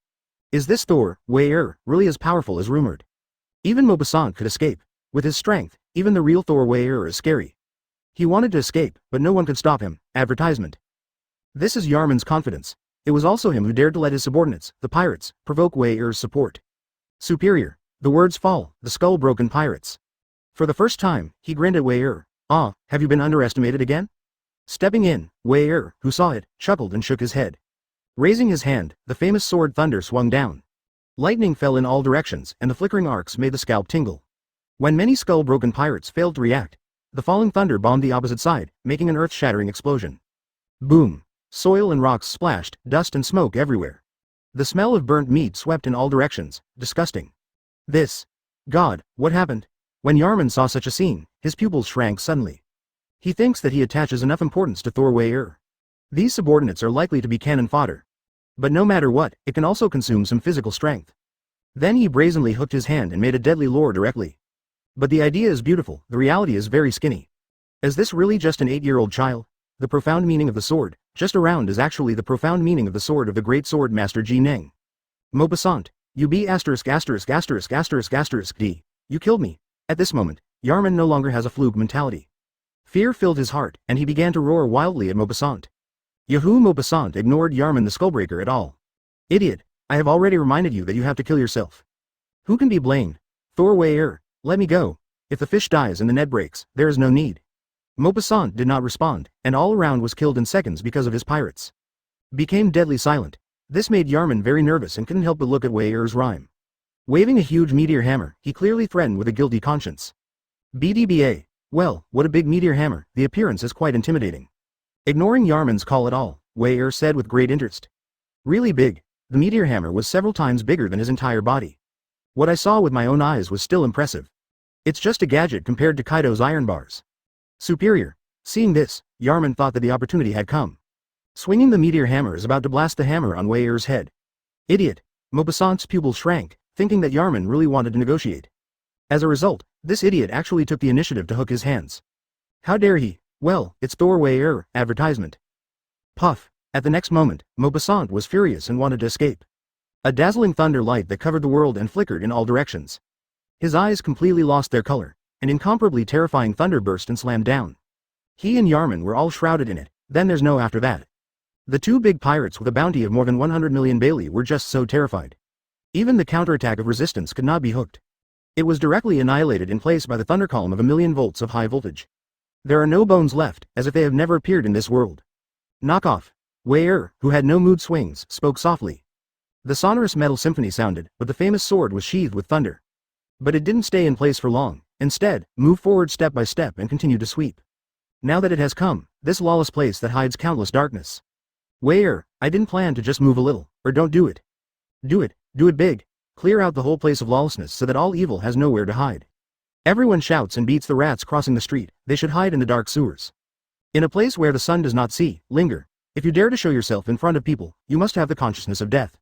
A: Is this Thor Wayer really as powerful as rumored? Even Maupassant could escape. With his strength, even the real Thor Wayer is scary. He wanted to escape, but no one could stop him. Advertisement. This is Yarman's confidence. It was also him who dared to let his subordinates, the pirates, provoke Wayer's support. Superior. The words fall, the skull-broken pirates. For the first time, he grinned at Wayer. Ah, have you been underestimated again? Stepping in, Wayer, who saw it, chuckled and shook his head. Raising his hand, the famous sword Thunder swung down. Lightning fell in all directions, and the flickering arcs made the scalp tingle. When many skull-broken pirates failed to react, the falling thunder bombed the opposite side, making an earth-shattering explosion. Boom! Soil and rocks splashed, dust and smoke everywhere. The smell of burnt meat swept in all directions, disgusting. God, what happened? When Yarman saw such a scene, his pupils shrank suddenly. He thinks that he attaches enough importance to Thor Wayer. These subordinates are likely to be cannon fodder. But no matter what, it can also consume some physical strength. Then he brazenly hooked his hand and made a deadly lure directly. But the idea is beautiful, the reality is very skinny. Is this really just an 8-year-old child? The profound meaning of the sword, just around is actually the profound meaning of the sword of the great sword master Ji Neng. Maupassant, you be asterisk asterisk asterisk asterisk asterisk d. You killed me. At this moment, Yarman no longer has a fluke mentality. Fear filled his heart, and he began to roar wildly at Maupassant. Yahoo! Maupassant ignored Yarman the Skullbreaker at all. Idiot, I have already reminded you that you have to kill yourself. Who can be blamed? Thor Wei let me go. If the fish dies and the net breaks, there is no need. Maupassant did not respond, and all around was killed in seconds because of his pirates. Became deadly silent. This made Yarman very nervous and couldn't help but look at Wei rhyme. Waving a huge meteor hammer, he clearly threatened with a guilty conscience. BDBA. Well, what a big meteor hammer, the appearance is quite intimidating. Ignoring Yarman's call at all, Wei said with great interest. Really big. The meteor hammer was several times bigger than his entire body. What I saw with my own eyes was still impressive. It's just a gadget compared to Kaido's iron bars. Superior. Seeing this, Yarman thought that the opportunity had come. Swinging the meteor hammer is about to blast the hammer on Wei head. Idiot. Maupassant's pupil shrank, thinking that Yarman really wanted to negotiate. As a result, this idiot actually took the initiative to hook his hands. How dare he? Well, it's Thor Wei advertisement. Puff. At the next moment, Maupassant was furious and wanted to escape. A dazzling thunder light that covered the world and flickered in all directions. His eyes completely lost their color. An incomparably terrifying thunder burst and slammed down. He and Yarman were all shrouded in it, then there's no after that. The two big pirates with a bounty of more than 100 million Bailey were just so terrified. Even the counterattack of resistance could not be hooked. It was directly annihilated in place by the thunder column of 1,000,000 volts of high voltage. There are no bones left, as if they have never appeared in this world. Knock off. Wei who had no mood swings, spoke softly. The sonorous metal symphony sounded, but the famous sword was sheathed with thunder. But it didn't stay in place for long. Instead, move forward step by step and continue to sweep. Now that it has come, this lawless place that hides countless darkness. Wei I didn't plan to just move a little, or don't do it. Do it big. Clear out the whole place of lawlessness so that all evil has nowhere to hide. Everyone shouts and beats the rats crossing the street, they should hide in the dark sewers. In a place where the sun does not see, linger. If you dare to show yourself in front of people, you must have the consciousness of death.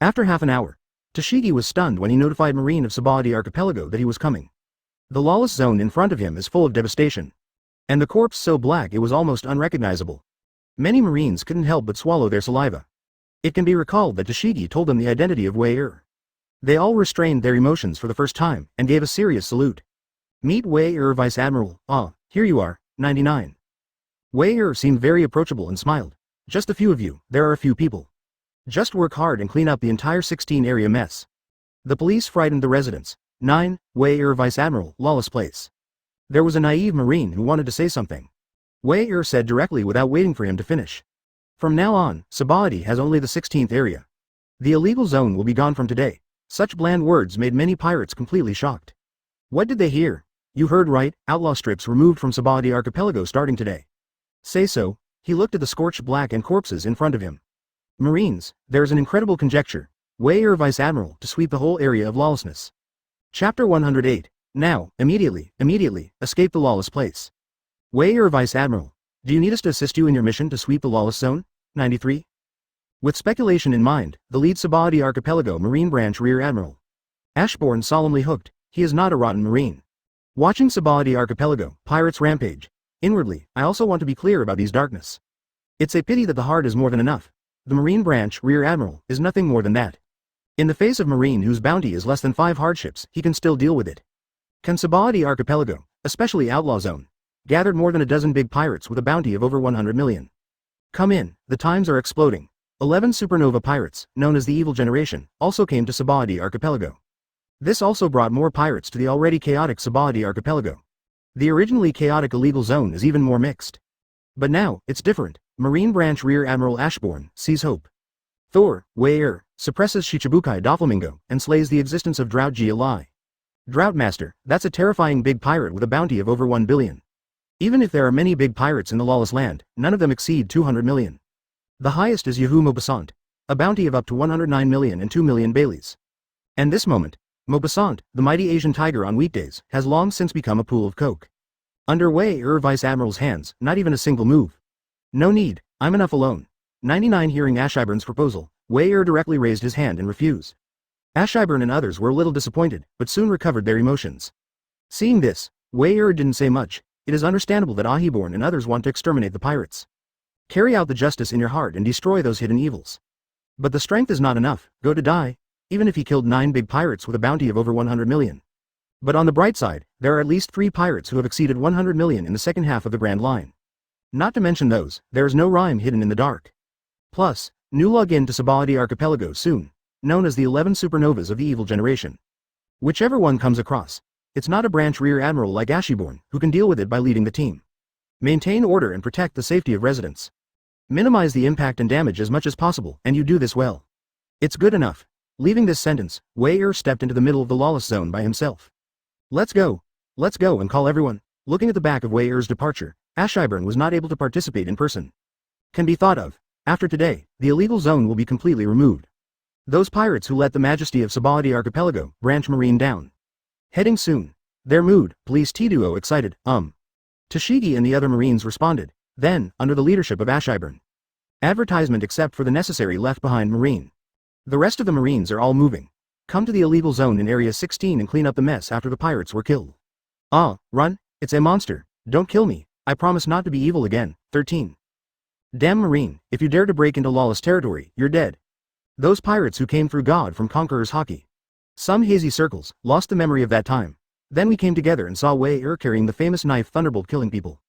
A: After half an hour, Tashigi was stunned when he notified Marine of Sabaody Archipelago that he was coming. The lawless zone in front of him is full of devastation. And the corpse so black it was almost unrecognizable. Many Marines couldn't help but swallow their saliva. It can be recalled that Tashigi told them the identity of Wei They all restrained their emotions for the first time, and gave a serious salute. Meet Wei Vice Admiral. Ah, here you are, 99. Wei seemed very approachable and smiled. Just a few of you, there are a few people. Just work hard and clean up the entire 16 area mess. The police frightened the residents. 9. Wei Vice Admiral, lawless place. There was a naive Marine who wanted to say something. Wei said directly without waiting for him to finish. From now on, Sabaody has only the 16th area. The illegal zone will be gone from today. Such bland words made many pirates completely shocked. What did they hear? You heard right, outlaw strips removed from Sabaody Archipelago starting today. Say so. He looked at the scorched black and corpses in front of him. Marines, there is an incredible conjecture. Wei Vice Admiral to sweep the whole area of lawlessness. Chapter 108. Now, immediately, escape the lawless place. Wei Vice Admiral, do you need us to assist you in your mission to sweep the lawless zone? 93. With speculation in mind, the lead Sabaody Archipelago Marine Branch Rear Admiral Ashbourne solemnly hooked. He is not a rotten Marine. Watching Sabaody Archipelago, pirates rampage. Inwardly, I also want to be clear about these darkness. It's a pity that the heart is more than enough. The Marine Branch Rear Admiral is nothing more than that. In the face of Marine whose bounty is less than 5 hardships, he can still deal with it. Can Sabaody Archipelago, especially Outlaw Zone, gathered more than a dozen big pirates with a bounty of over 100 million. Come in, the times are exploding. 11 supernova pirates, known as the Evil Generation, also came to Sabaody Archipelago. This also brought more pirates to the already chaotic Sabaody Archipelago. The originally chaotic illegal zone is even more mixed. But now, it's different. Marine Branch Rear Admiral Ashbourne sees hope. Thor, Wei suppresses Shichibukai Doflamingo and slays the existence of Drought Gia Lai. Drought Master, that's a terrifying big pirate with a bounty of over 1 billion. Even if there are many big pirates in the lawless land, none of them exceed 200 million. The highest is Yahoo Maupassant, a bounty of up to 109 million and 2 million Baileys. And this moment, Maupassant, the mighty Asian tiger on weekdays, has long since become a pool of coke. Under Wei Vice Admiral's hands, not even a single move. No need, I'm enough alone. 99 hearing Ashiburn's proposal, Wei directly raised his hand and refused. Ashaiburn and others were a little disappointed, but soon recovered their emotions. Seeing this, Wei didn't say much. It is understandable that Ahiborn and others want to exterminate the pirates. Carry out the justice in your heart and destroy those hidden evils. But the strength is not enough, go to die, even if he killed 9 big pirates with a bounty of over 100 million. But on the bright side, there are at least 3 pirates who have exceeded 100 million in the second half of the Grand Line. Not to mention those, there is no rhyme hidden in the dark. Plus, new log-in to Sabaody Archipelago soon, known as the 11 supernovas of the evil generation. Whichever one comes across, it's not a branch rear admiral like Ashiborn who can deal with it by leading the team. Maintain order and protect the safety of residents. Minimize the impact and damage as much as possible, and you do this well. It's good enough. Leaving this sentence, Wei stepped into the middle of the lawless zone by himself. Let's go and call everyone. Looking at the back of Wei's departure, Ashaiburn was not able to participate in person. Can be thought of. After today, the illegal zone will be completely removed. Those pirates who let the majesty of Sabaody Archipelago branch marine down. Heading soon. Their mood, please T-Duo excited, Tashigi and the other marines responded, then, under the leadership of Ashaiburn. Advertisement except for the necessary left behind marine. The rest of the marines are all moving. Come to the illegal zone in Area 16 and clean up the mess after the pirates were killed. Run, it's a monster, don't kill me, I promise not to be evil again. 13. Damn marine, if you dare to break into lawless territory, you're dead. Those pirates who came through God from Conqueror's Hockey. Some hazy circles lost the memory of that time. Then we came together and saw Wei carrying the famous knife Thunderbolt killing people.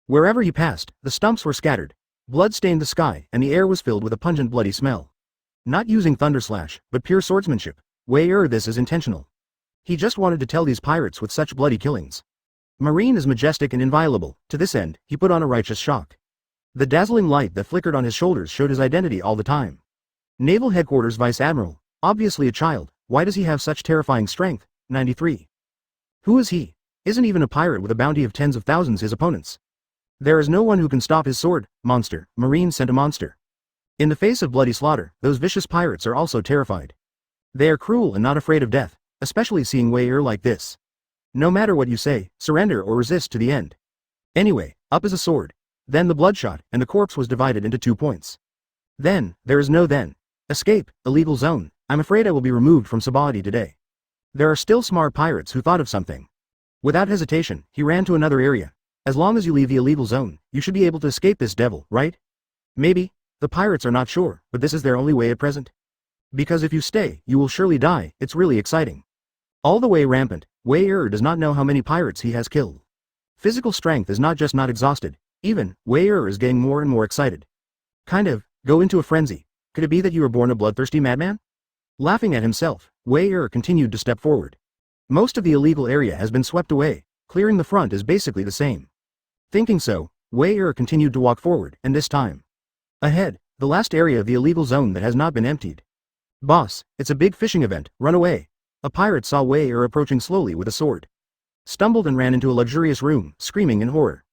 A: Wherever he passed, the stumps were scattered. Blood stained the sky and the air was filled with a pungent bloody smell. Not using Thunderslash, but pure swordsmanship. Wei this is intentional. He just wanted to tell these pirates with such bloody killings. Marine is majestic and inviolable. To this end, he put on a righteous shock. The dazzling light that flickered on his shoulders showed his identity all the time. Naval Headquarters Vice Admiral, obviously a child, why does he have such terrifying strength? 93. Who is he? Isn't even a pirate with a bounty of tens of thousands his opponents. There is no one who can stop his sword. Monster, Marine sent a monster. In the face of bloody slaughter, those vicious pirates are also terrified. They are cruel and not afraid of death, especially seeing Wei like this. No matter what you say, surrender or resist to the end. Anyway, up is a sword. Then the bloodshot, and the corpse was divided into 2 points. Then, there is no then. Escape, illegal zone, I'm afraid I will be removed from Sabaody today. There are still smart pirates who thought of something. Without hesitation, he ran to another area. As long as you leave the illegal zone, you should be able to escape this devil, right? Maybe. The pirates are not sure, but this is their only way at present. Because if you stay, you will surely die. It's really exciting. All the way rampant, Wei does not know how many pirates he has killed. Physical strength is not just not exhausted, even, Wei is getting more and more excited. Kind of, go into a frenzy. Could it be that you were born a bloodthirsty madman? Laughing at himself, Wei continued to step forward. Most of the illegal area has been swept away, clearing the front is basically the same. Thinking so, Wei continued to walk forward, and this time. Ahead, the last area of the illegal zone that has not been emptied. Boss, it's a big fishing event, run away. A pirate saw Wei approaching slowly with a sword. Stumbled and ran into a luxurious room, screaming in horror.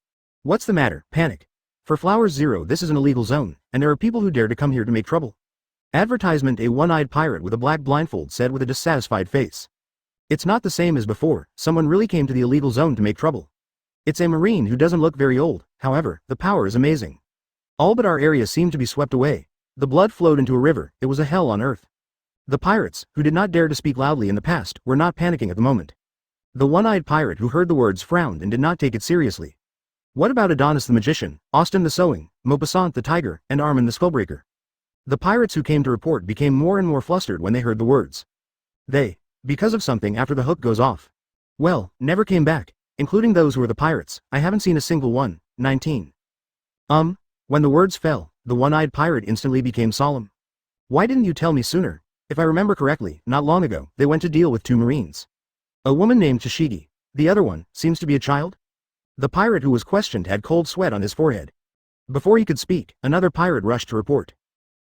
A: What's the matter? Panic. For Flowers Zero, this is an illegal zone, and there are people who dare to come here to make trouble. Advertisement. A one-eyed pirate with a black blindfold said with a dissatisfied face. It's not the same as before, someone really came to the illegal zone to make trouble. It's a marine who doesn't look very old, however, the power is amazing. All but our area seemed to be swept away. The blood flowed into a river, it was a hell on earth. The pirates, who did not dare to speak loudly in the past, were not panicking at the moment. The one-eyed pirate who heard the words frowned and did not take it seriously. What about Adonis the magician, Austin the sewing, Maupassant the tiger, and Armin the spellbreaker? The pirates who came to report became more and more flustered when they heard the words. They, because of something after the hook goes off. Well, never came back, including those who were the pirates, I haven't seen a single one. 19. When the words fell, the one-eyed pirate instantly became solemn. Why didn't you tell me sooner? If I remember correctly, not long ago, they went to deal with 2 marines. A woman named Tashigi. The other one, seems to be a child? The pirate who was questioned had cold sweat on his forehead. Before he could speak, another pirate rushed to report.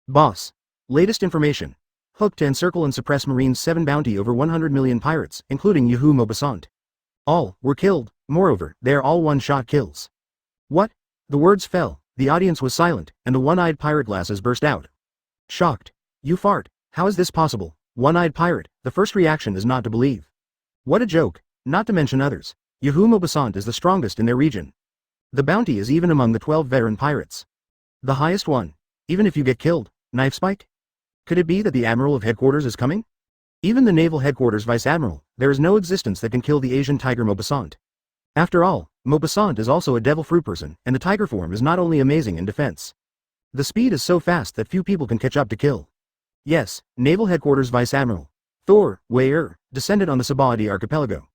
A: Boss. Latest information. Hook to encircle and suppress Marines 7 bounty over 100 million pirates, including Yahoo Maupassant. All were killed, moreover, they are all one-shot kills. What? The words fell, the audience was silent, and the one-eyed pirate glasses burst out. Shocked. You fart. How is this possible? One-eyed pirate, the first reaction is not to believe. What a joke, not to mention others. Yahoo Maupassant is the strongest in their region. The bounty is even among the 12 veteran pirates. The highest one. Even if you get killed, knife spike? Could it be that the Admiral of Headquarters is coming? Even the Naval Headquarters Vice Admiral, there is no existence that can kill the Asian tiger Maupassant. After all, Maupassant is also a devil fruit person, and the tiger form is not only amazing in defense. The speed is so fast that few people can catch up to kill. Yes, Naval Headquarters Vice Admiral Thor Wei descended on the Sabaody archipelago.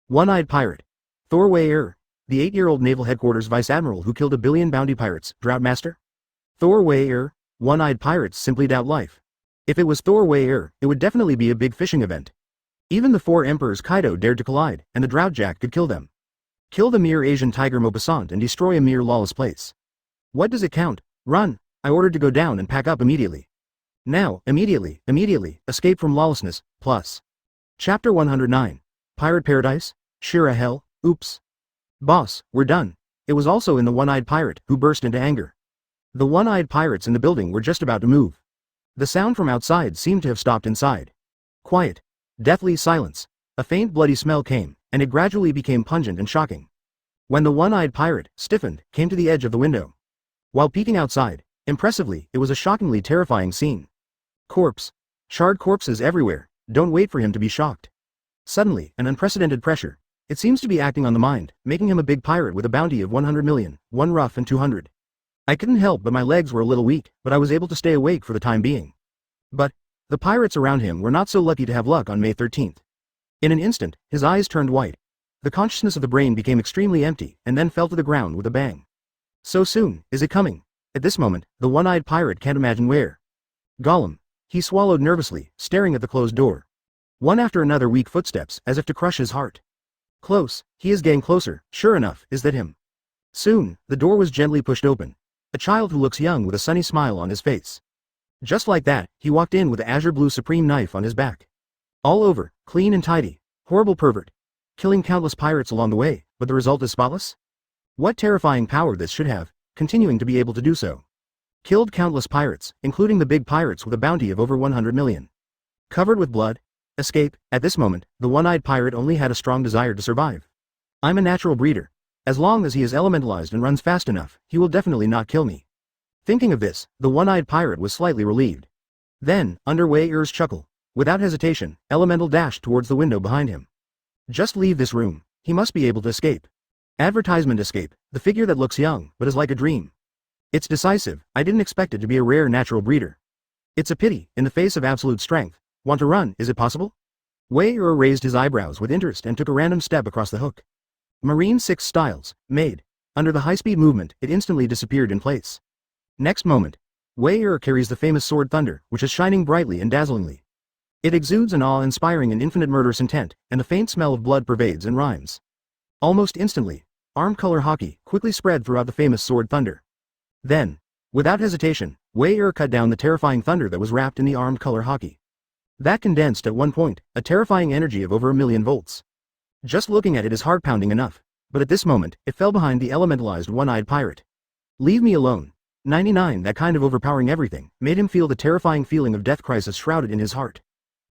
A: One-eyed pirate. Thor Wei the 8-year-old Naval Headquarters Vice Admiral who killed 1 billion bounty pirates, Drought Master? Thor Wei one-eyed pirates simply doubt life. If it was Thor Wei it would definitely be a big fishing event. Even the 4 emperors Kaido dared to collide, and the Drought Jack could kill them. Kill the mere Asian tiger Maupassant and destroy a mere lawless place. What does it count? Run! I ordered to go down and pack up immediately. Now, immediately, escape from lawlessness, plus. Chapter 109. Pirate Paradise? Shira Hell? Oops. Boss, we're done. It was also in the one-eyed pirate, who burst into anger. The one-eyed pirates in the building were just about to move. The sound from outside seemed to have stopped inside. Quiet. Deathly silence. A faint bloody smell came, and it gradually became pungent and shocking. When the one-eyed pirate, stiffened, came to the edge of the window. While peeking outside, impressively, it was a shockingly terrifying scene. Corpse. Charred corpses everywhere, don't wait for him to be shocked. Suddenly, an unprecedented pressure. It seems to be acting on the mind, making him a big pirate with a bounty of 100 million, 1 rough and 200. I couldn't help but my legs were a little weak, but I was able to stay awake for the time being. But the pirates around him were not so lucky to have luck on May 13th. In an instant, his eyes turned white. The consciousness of the brain became extremely empty, and then fell to the ground with a bang. So soon, is it coming? At this moment, the one-eyed pirate can't imagine where. Gollum. He swallowed nervously, staring at the closed door. One after another weak footsteps, as if to crush his heart. Close, he is getting closer, sure enough, is that him? Soon, the door was gently pushed open. A child who looks young with a sunny smile on his face. Just like that, he walked in with the azure blue supreme knife on his back. All over, clean and tidy. Horrible pervert. Killing countless pirates along the way, but the result is spotless? What terrifying power this should have, continuing to be able to do so. Killed countless pirates, including the big pirates with a bounty of over 100 million. Covered with blood. Escape. At this moment, the one-eyed pirate only had a strong desire to survive. I'm a natural breeder. As long as he is elementalized and runs fast enough, he will definitely not kill me. Thinking of this, the one-eyed pirate was slightly relieved. Then, under Wei-er's chuckle, without hesitation, Elemental dashed towards the window behind him. Just leave this room. He must be able to escape. Advertisement escape, the figure that looks young, but is like a dream. It's decisive. I didn't expect it to be a rare natural breeder. It's a pity, in the face of absolute strength. Want to run, is it possible? Wei-er raised his eyebrows with interest and took a random step across the hook. Marine 6 styles, made. Under the high-speed movement, it instantly disappeared in place. Next moment, Wei-er carries the famous sword Thunder, which is shining brightly and dazzlingly. It exudes an awe-inspiring and infinite murderous intent, and the faint smell of blood pervades and rhymes. Almost instantly, armed color hockey quickly spread throughout the famous sword Thunder. Then, without hesitation, Wei-er cut down the terrifying thunder that was wrapped in the armed color hockey. That condensed at one point, a terrifying energy of over 1,000,000 volts. Just looking at it is heart-pounding enough, but at this moment, it fell behind the elementalized one-eyed pirate. Leave me alone. 99 That kind of overpowering everything, made him feel the terrifying feeling of death crisis shrouded in his heart.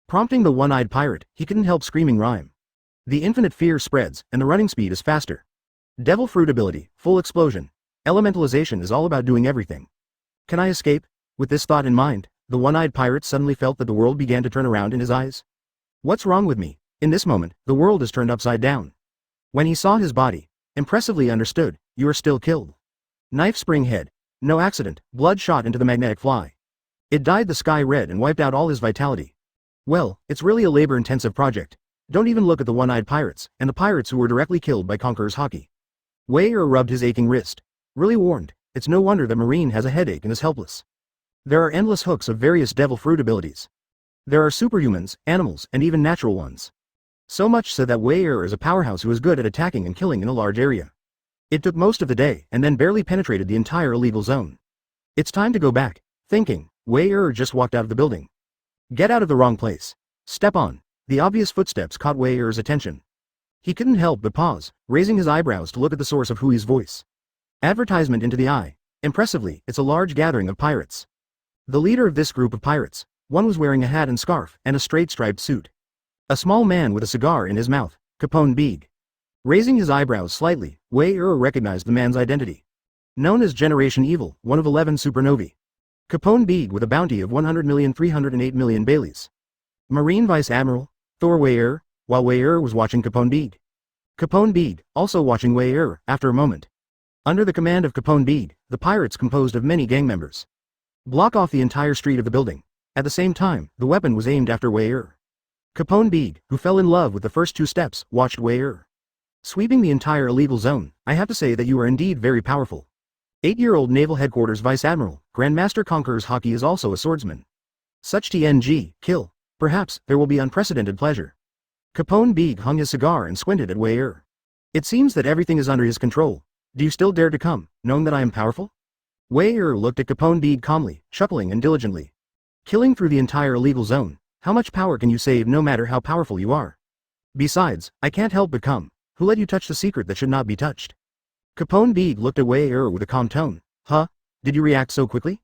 A: Prompting the one-eyed pirate, he couldn't help screaming rhyme. The infinite fear spreads, and the running speed is faster. Devil fruit ability, full explosion. Elementalization is all about doing everything. Can I escape? With this thought in mind, the one-eyed pirate suddenly felt that the world began to turn around in his eyes. What's wrong with me? In this moment, the world is turned upside down. When he saw his body, impressively understood, you are still killed. Knife spring head. No accident, blood shot into the magnetic fly. It dyed the sky red and wiped out all his vitality. Well, it's really a labor-intensive project. Don't even look at the one-eyed pirates, and the pirates who were directly killed by Conqueror's hockey. Wei-er rubbed his aching wrist. Really warned, it's no wonder that Marine has a headache and is helpless. There are endless hooks of various devil fruit abilities. There are superhumans, animals, and even natural ones. So much so that Wei-er is a powerhouse who is good at attacking and killing in a large area. It took most of the day, and then barely penetrated the entire illegal zone. It's time to go back. Thinking, Wei-er just walked out of the building. Get out of the wrong place. Step on. The obvious footsteps caught Wei-er's attention. He couldn't help but pause, raising his eyebrows to look at the source of Hui's voice. Advertisement into the eye. Impressively, it's a large gathering of pirates. The leader of this group of pirates, one was wearing a hat and scarf, and a straight striped suit. A small man with a cigar in his mouth, Capone Beeg. Raising his eyebrows slightly, Wei-er recognized the man's identity. Known as Generation Evil, one of 11 supernovae. Capone Beeg with a bounty of 100,308,000,000 Baileys. Marine Vice Admiral, Thor Wei while Wei was watching Capone Beeg. Capone Beeg, also watching Wei after a moment. Under the command of Capone Beeg, the pirates composed of many gang members. Block off the entire street of the building. At the same time, the weapon was aimed after Wei Capone Beeg, who fell in love with the first two steps, watched Wei sweeping the entire illegal zone. I have to say that you are indeed very powerful. 8-year-old Naval Headquarters Vice Admiral, Grandmaster Conqueror's Hockey is also a swordsman. Such TNG, kill. Perhaps, there will be unprecedented pleasure. Capone Beeg hung his cigar and squinted at Wei It seems that everything is under his control. Do you still dare to come, knowing that I am powerful? Wei looked at Capone Beeg calmly, chuckling and diligently. Killing through the entire illegal zone. How much power can you save no matter how powerful you are? Besides, I can't help but come. Who let you touch the secret that should not be touched? Capone Beeg looked at Wei with a calm tone. Huh? Did you react so quickly?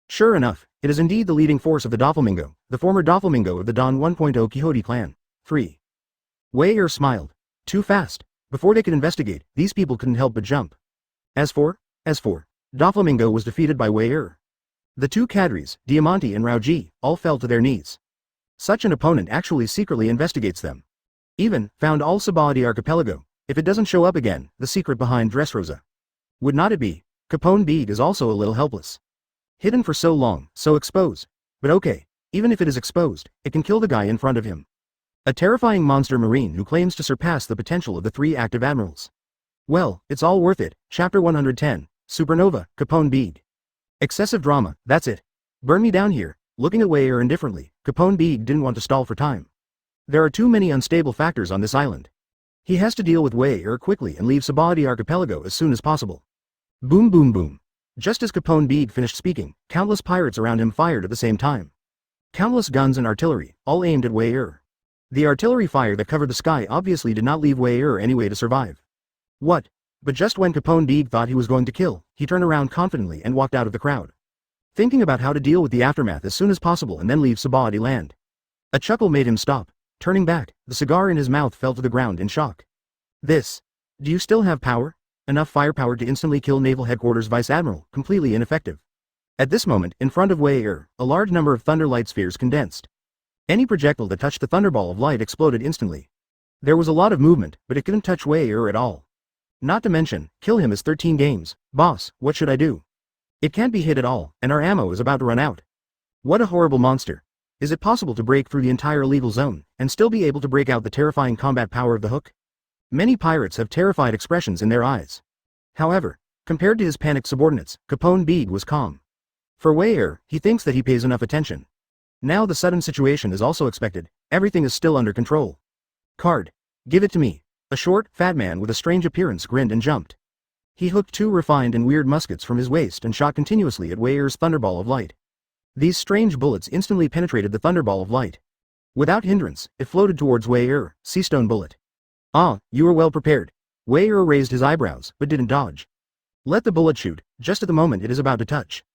A: Sure enough, it is indeed the leading force of the Doflamingo, the former Doflamingo of the Don 1.0 Quixote clan. 3. Wei smiled. Too fast. Before they could investigate, these people couldn't help but jump. As for, Doflamingo was defeated by Wei The two cadres, Diamante and Rauji, all fell to their knees. Such an opponent actually secretly investigates them. Even, found all Sabaody archipelago. If it doesn't show up again, the secret behind Dressrosa. Would not it be? Capone Beeg is also a little helpless. Hidden for so long, so exposed. But okay, even if it is exposed, it can kill the guy in front of him. A terrifying monster marine who claims to surpass the potential of the 3 active admirals. Well, it's all worth it. Chapter 110, Supernova, Capone Beeg. Excessive drama, that's it. Burn me down here. Looking at Wei indifferently, Capone Beeg didn't want to stall for time. There are too many unstable factors on this island. He has to deal with Wei quickly and leave Sabaody archipelago as soon as possible. Boom boom boom. Just as Capone Beeg finished speaking, countless pirates around him fired at the same time. Countless guns and artillery, all aimed at Wei The artillery fire that covered the sky obviously did not leave Wei any way to survive. What? But just when Capone Beeg thought he was going to kill, he turned around confidently and walked out of the crowd. Thinking about how to deal with the aftermath as soon as possible and then leave Sabaody land. A chuckle made him stop. Turning back, the cigar in his mouth fell to the ground in shock. This. Do you still have power? Enough firepower to instantly kill Naval Headquarters Vice Admiral, completely ineffective. At this moment, in front of Wei a large number of thunder light spheres condensed. Any projectile that touched the thunderball of light exploded instantly. There was a lot of movement, but it couldn't touch Wei at all. Not to mention, kill him is 13 games. Boss, what should I do? It can't be hit at all, and our ammo is about to run out. What a horrible monster. Is it possible to break through the entire illegal zone, and still be able to break out the terrifying combat power of the hook? Many pirates have terrified expressions in their eyes. However, compared to his panicked subordinates, Capone Beeg was calm. For Wei he thinks that he pays enough attention. Now the sudden situation is also expected, everything is still under control. Card. Give it to me. A short, fat man with a strange appearance grinned and jumped. He hooked 2 refined and weird muskets from his waist and shot continuously at Wei's thunderball of light. These strange bullets instantly penetrated the thunderball of light. Without hindrance, it floated towards Wei Seastone bullet. Ah, you are well prepared. Wei raised his eyebrows, but didn't dodge. Let the bullet shoot, just at the moment it is about to touch.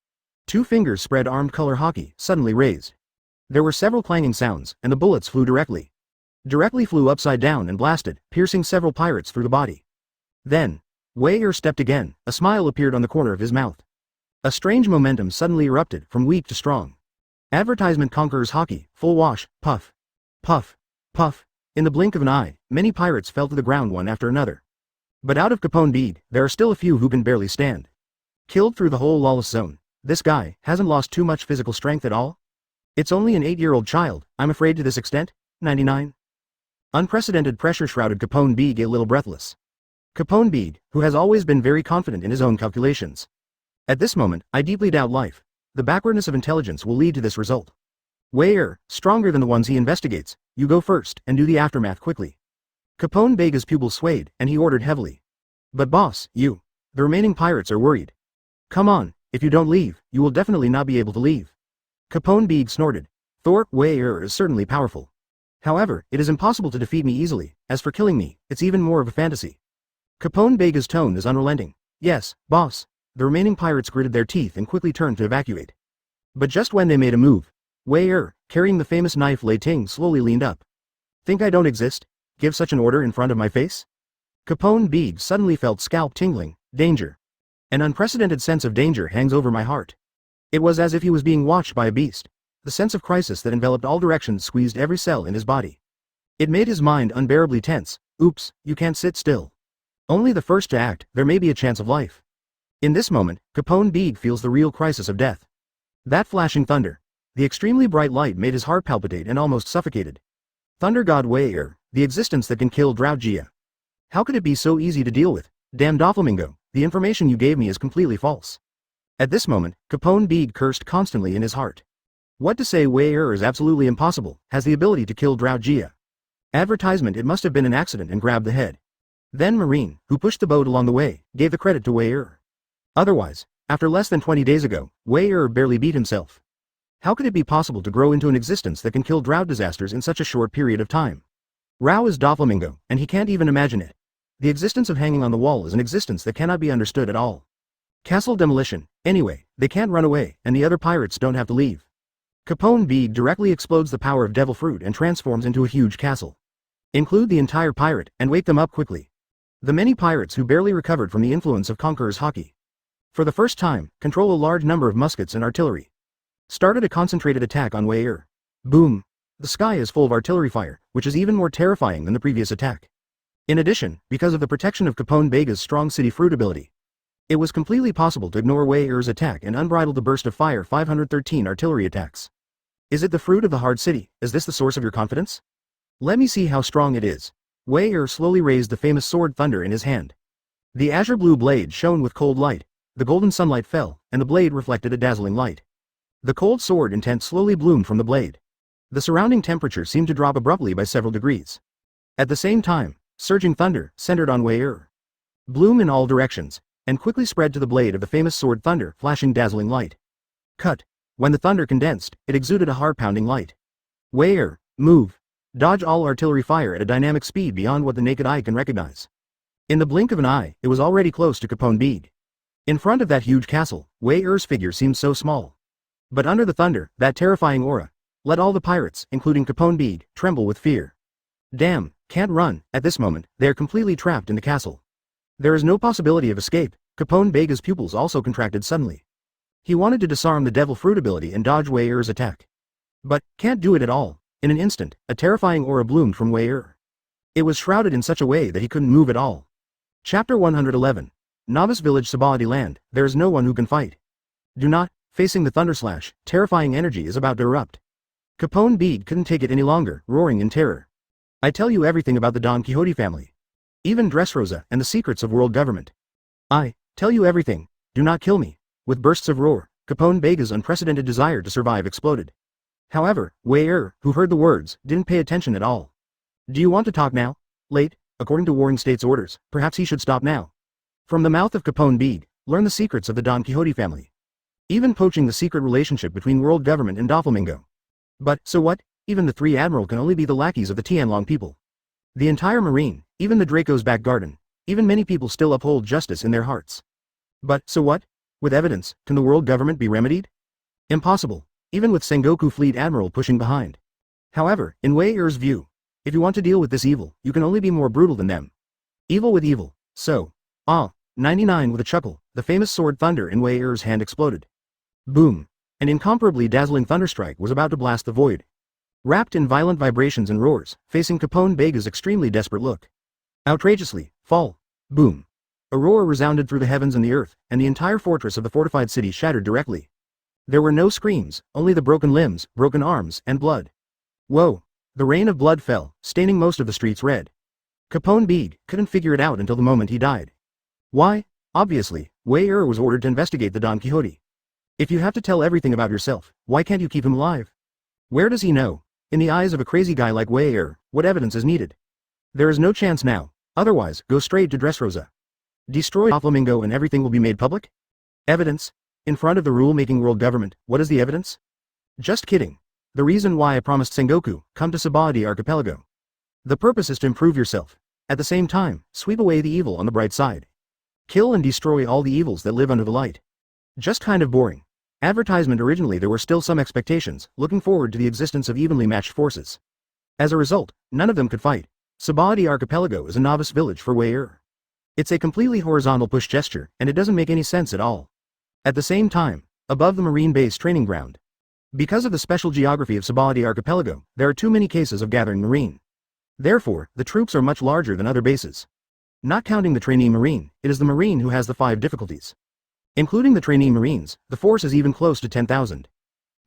A: 2 fingers spread armed color hockey, suddenly raised. There were several clanging sounds, and the bullets flew directly flew upside down and blasted, piercing several pirates through the body. Then, Wei stepped again, a smile appeared on the corner of his mouth. A strange momentum suddenly erupted, from weak to strong. Advertisement Conqueror's Hockey, full wash, puff. Puff. Puff. In the blink of an eye, many pirates fell to the ground one after another. But out of Capone Beeg, there are still a few who can barely stand. Killed through the whole lawless zone. This guy hasn't lost too much physical strength at all? It's only an 8-year-old child, I'm afraid to this extent? 99. Unprecedented pressure shrouded Capone Beeg a little breathless. Capone Beeg, who has always been very confident in his own calculations. At this moment, I deeply doubt life. The backwardness of intelligence will lead to this result. Wei stronger than the ones he investigates, you go first, and do the aftermath quickly. Capone Beeg's pupils swayed, and he ordered heavily. But boss, the remaining pirates are worried. Come on, if you don't leave, you will definitely not be able to leave. Capone Beeg snorted. Thor, Wei is certainly powerful. However, it is impossible to defeat me easily, as for killing me, it's even more of a fantasy. Capone Beeg's tone is unrelenting. Yes, boss. The remaining pirates gritted their teeth and quickly turned to evacuate. But just when they made a move, Wei carrying the famous knife Lei Ting slowly leaned up. Think I don't exist? Give such an order in front of my face? Capone Beeg suddenly felt scalp tingling. Danger. An unprecedented sense of danger hangs over my heart. It was as if he was being watched by a beast. The sense of crisis that enveloped all directions squeezed every cell in his body. It made his mind unbearably tense. Oops, you can't sit still. Only the first to act, there may be a chance of life. In this moment, Capone Beeg feels the real crisis of death. That flashing thunder. The extremely bright light made his heart palpitate and almost suffocated. Thunder God Wei-Er, the existence that can kill Drought Jia. How could it be so easy to deal with? Damn Doflamingo, the information you gave me is completely false. At this moment, Capone Beeg cursed constantly in his heart. What to say? Wei-Er is absolutely impossible, has the ability to kill Drought Jia. Advertisement, it must have been an accident, and grabbed the head. Then Marine, who pushed the boat along the way, gave the credit to Wei-Er. Otherwise, after less than 20 days ago, Wei-Er barely beat himself. How could it be possible to grow into an existence that can kill drought disasters in such a short period of time? Rao is Doflamingo, and he can't even imagine it. The existence of hanging on the wall is an existence that cannot be understood at all. Castle demolition. Anyway, they can't run away, and the other pirates don't have to leave. Capone Beeg directly explodes the power of Devil Fruit and transforms into a huge castle. Include the entire pirate, and wake them up quickly. The many pirates who barely recovered from the influence of Conqueror's Haki. For the first time, control a large number of muskets and artillery. Started a concentrated attack on Wei-Er. Boom! The sky is full of artillery fire, which is even more terrifying than the previous attack. In addition, because of the protection of Capone Bega's strong city fruit ability, it was completely possible to ignore Wei-Er's attack and unbridle the burst of fire 513 artillery attacks. Is it the fruit of the hard city? Is this the source of your confidence? Let me see how strong it is. Wei-Er slowly raised the famous sword Thunder in his hand. The azure blue blade shone with cold light, the golden sunlight fell, and the blade reflected a dazzling light. The cold sword intent slowly bloomed from the blade. The surrounding temperature seemed to drop abruptly by several degrees. At the same time, surging thunder, centered on Wei-Er, bloom in all directions, and quickly spread to the blade of the famous sword Thunder, flashing dazzling light. Cut. When the thunder condensed, it exuded a heart-pounding light. Wei-Er, move. Dodge all artillery fire at a dynamic speed beyond what the naked eye can recognize. In the blink of an eye, it was already close to Capone Beeg. In front of that huge castle, Wei-Er's figure seemed so small. But under the thunder, that terrifying aura, let all the pirates, including Capone Beeg, tremble with fear. Damn, can't run. At this moment, they are completely trapped in the castle. There is no possibility of escape. Capone Bega's pupils also contracted suddenly. He wanted to disarm the Devil Fruit ability and dodge Wei-Er's attack. But, can't do it at all. In an instant, a terrifying aura bloomed from Wei-Er. It was shrouded in such a way that he couldn't move at all. Chapter 111. Novice Village Sabaody Land, there is no one who can fight. Do not, facing the thunderslash, terrifying energy is about to erupt. Capone Beeg couldn't take it any longer, roaring in terror. I tell you everything about the Don Quixote family. Even Dressrosa and the secrets of world government. I tell you everything, do not kill me. With bursts of roar, Capone Bega's unprecedented desire to survive exploded. However, Wei-Er, who heard the words, didn't pay attention at all. Do you want to talk now? Late, according to Warring State's orders, perhaps he should stop now. From the mouth of Capone Beeg, learn the secrets of the Don Quixote family. Even poaching the secret relationship between world government and Doflamingo. But, so what? Even the three admiral can only be the lackeys of the Tianlong people. The entire marine, even the Draco's back garden, even many people still uphold justice in their hearts. But, so what? With evidence, can the world government be remedied? Impossible, even with Sengoku Fleet Admiral pushing behind. However, in Wei-Er's view, if you want to deal with this evil, you can only be more brutal than them. Evil with evil, so. 99 with a chuckle, the famous sword Thunder in Wei-Er's hand exploded. Boom. An incomparably dazzling thunderstrike was about to blast the void. Wrapped in violent vibrations and roars, facing Capone Bega's extremely desperate look. Outrageously, fall. Boom. A roar resounded through the heavens and the earth, and the entire fortress of the fortified city shattered directly. There were no screams, only the broken limbs, broken arms, and blood. Whoa. The rain of blood fell, staining most of the streets red. Capone Beeg couldn't figure it out until the moment he died. Why? Obviously, Wei-Er was ordered to investigate the Don Quixote. If you have to tell everything about yourself, why can't you keep him alive? Where does he know? In the eyes of a crazy guy like Wei-Er, what evidence is needed? There is no chance now, otherwise, go straight to Dressrosa. Destroy Doflamingo and everything will be made public? Evidence? In front of the rule-making world government, what is the evidence? Just kidding. The reason why I promised Sengoku, come to Sabaody Archipelago. The purpose is to improve yourself. At the same time, sweep away the evil on the bright side. Kill and destroy all the evils that live under the light. Just kind of boring. Advertisement originally there were still some expectations, looking forward to the existence of evenly matched forces. As a result, none of them could fight. Sabaody Archipelago is a novice village for Wei-Er. It's a completely horizontal push gesture, and it doesn't make any sense at all. At the same time, above the Marine base training ground. Because of the special geography of Sabaody Archipelago, there are too many cases of gathering Marine. Therefore, the troops are much larger than other bases. Not counting the trainee Marine, it is the Marine who has the 5 difficulties. Including the trainee Marines, the force is even close to 10,000.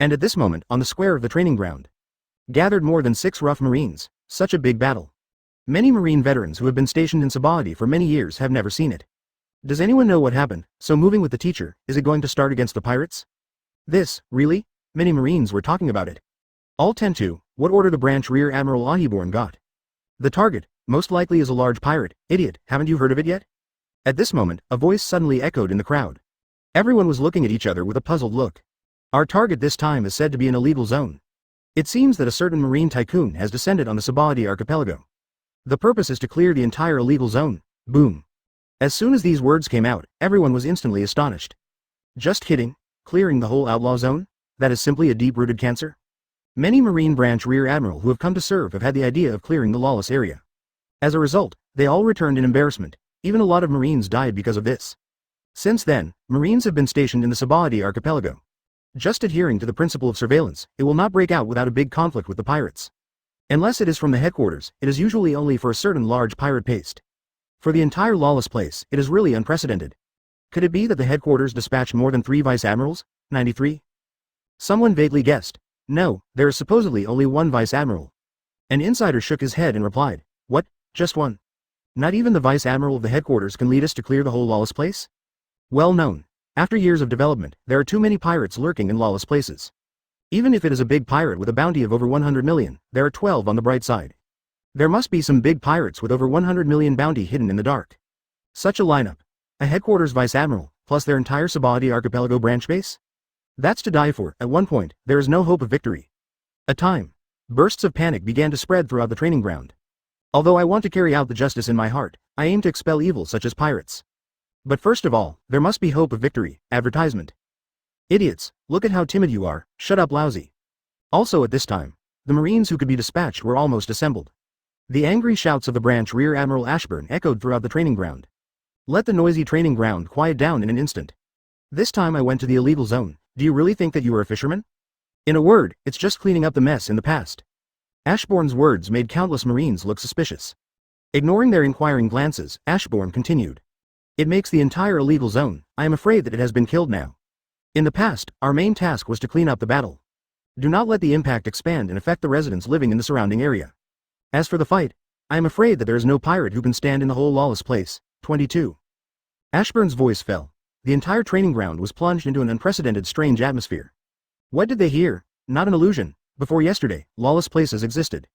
A: And at this moment, on the square of the training ground, gathered more than 6 rough Marines. Such a big battle. Many Marine veterans who have been stationed in Sabaody for many years have never seen it. Does anyone know what happened? So moving with the teacher, is it going to start against the pirates? This, really? Many Marines were talking about it. All 10-2, what order the branch Rear Admiral Ahiborn got? The target, most likely is a large pirate. Idiot, haven't you heard of it yet? At this moment, a voice suddenly echoed in the crowd. Everyone was looking at each other with a puzzled look. Our target this time is said to be an illegal zone. It seems that a certain Marine tycoon has descended on the Sabaody Archipelago. The purpose is to clear the entire illegal zone. Boom. As soon as these words came out, everyone was instantly astonished. Just kidding? Clearing the whole outlaw zone? That is simply a deep-rooted cancer? Many Marine branch Rear Admiral who have come to serve have had the idea of clearing the lawless area. As a result, they all returned in embarrassment. Even a lot of Marines died because of this. Since then, Marines have been stationed in the Sabaody Archipelago. Just adhering to the principle of surveillance, it will not break out without a big conflict with the pirates. Unless it is from the headquarters, it is usually only for a certain large pirate paste. For the entire lawless place, it is really unprecedented. Could it be that the headquarters dispatched more than 3 vice admirals? 93? Someone vaguely guessed. No, there is supposedly only 1 vice admiral. An insider shook his head and replied, what, just 1? Not even the vice admiral of the headquarters can lead us to clear the whole lawless place? Well known. After years of development, there are too many pirates lurking in lawless places. Even if it is a big pirate with a bounty of over 100 million, there are 12 on the bright side. There must be some big pirates with over 100 million bounty hidden in the dark. Such a lineup. A headquarters vice admiral, plus their entire Sabaody Archipelago branch base? That's to die for. At one point, there is no hope of victory. Bursts of panic began to spread throughout the training ground. Although I want to carry out the justice in my heart, I aim to expel evil such as pirates. But first of all, there must be hope of victory. Advertisement. Idiots, look at how timid you are. Shut up, lousy. Also at this time, the Marines who could be dispatched were almost assembled. The angry shouts of the branch Rear Admiral Ashburn echoed throughout the training ground. Let the noisy training ground quiet down in an instant. This time I went to the illegal zone. Do you really think that you are a fisherman? In a word, it's just cleaning up the mess in the past. Ashbourne's words made countless Marines look suspicious. Ignoring their inquiring glances, Ashbourne continued. It makes the entire illegal zone. I am afraid that it has been killed now. In the past, our main task was to clean up the battle. Do not let the impact expand and affect the residents living in the surrounding area. As for the fight, I am afraid that there is no pirate who can stand in the whole lawless place. 22. Ashburn's voice fell. The entire training ground was plunged into an unprecedented strange atmosphere. What did they hear? Not an illusion. Before yesterday, lawless places existed.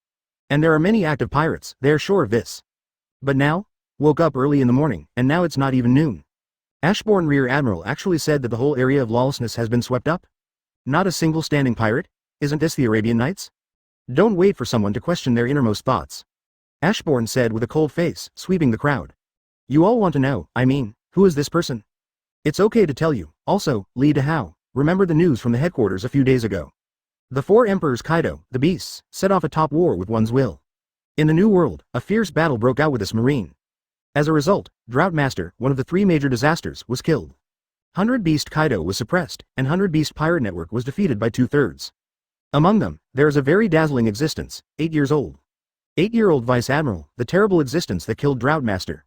A: And there are many active pirates, they are sure of this. But now? Woke up early in the morning, and now it's not even noon. Ashbourne Rear Admiral actually said that the whole area of lawlessness has been swept up? Not a single standing pirate? Isn't this the Arabian Nights? Don't wait for someone to question their innermost thoughts. Ashbourne said with a cold face, sweeping the crowd. You all want to know, I mean, who is this person? It's okay to tell you. Also, Li Dahao, remember the news from the headquarters a few days ago. The 4 emperors Kaido, the beasts, set off a top war with one's will. In the New World, a fierce battle broke out with this marine. As a result, Droughtmaster, one of the 3 major disasters, was killed. 100 Beast Kaido was suppressed, and 100 Beast Pirate Network was defeated by 2/3. Among them, there is a very dazzling existence, 8 years old. 8-year-old Vice Admiral, the terrible existence that killed Droughtmaster.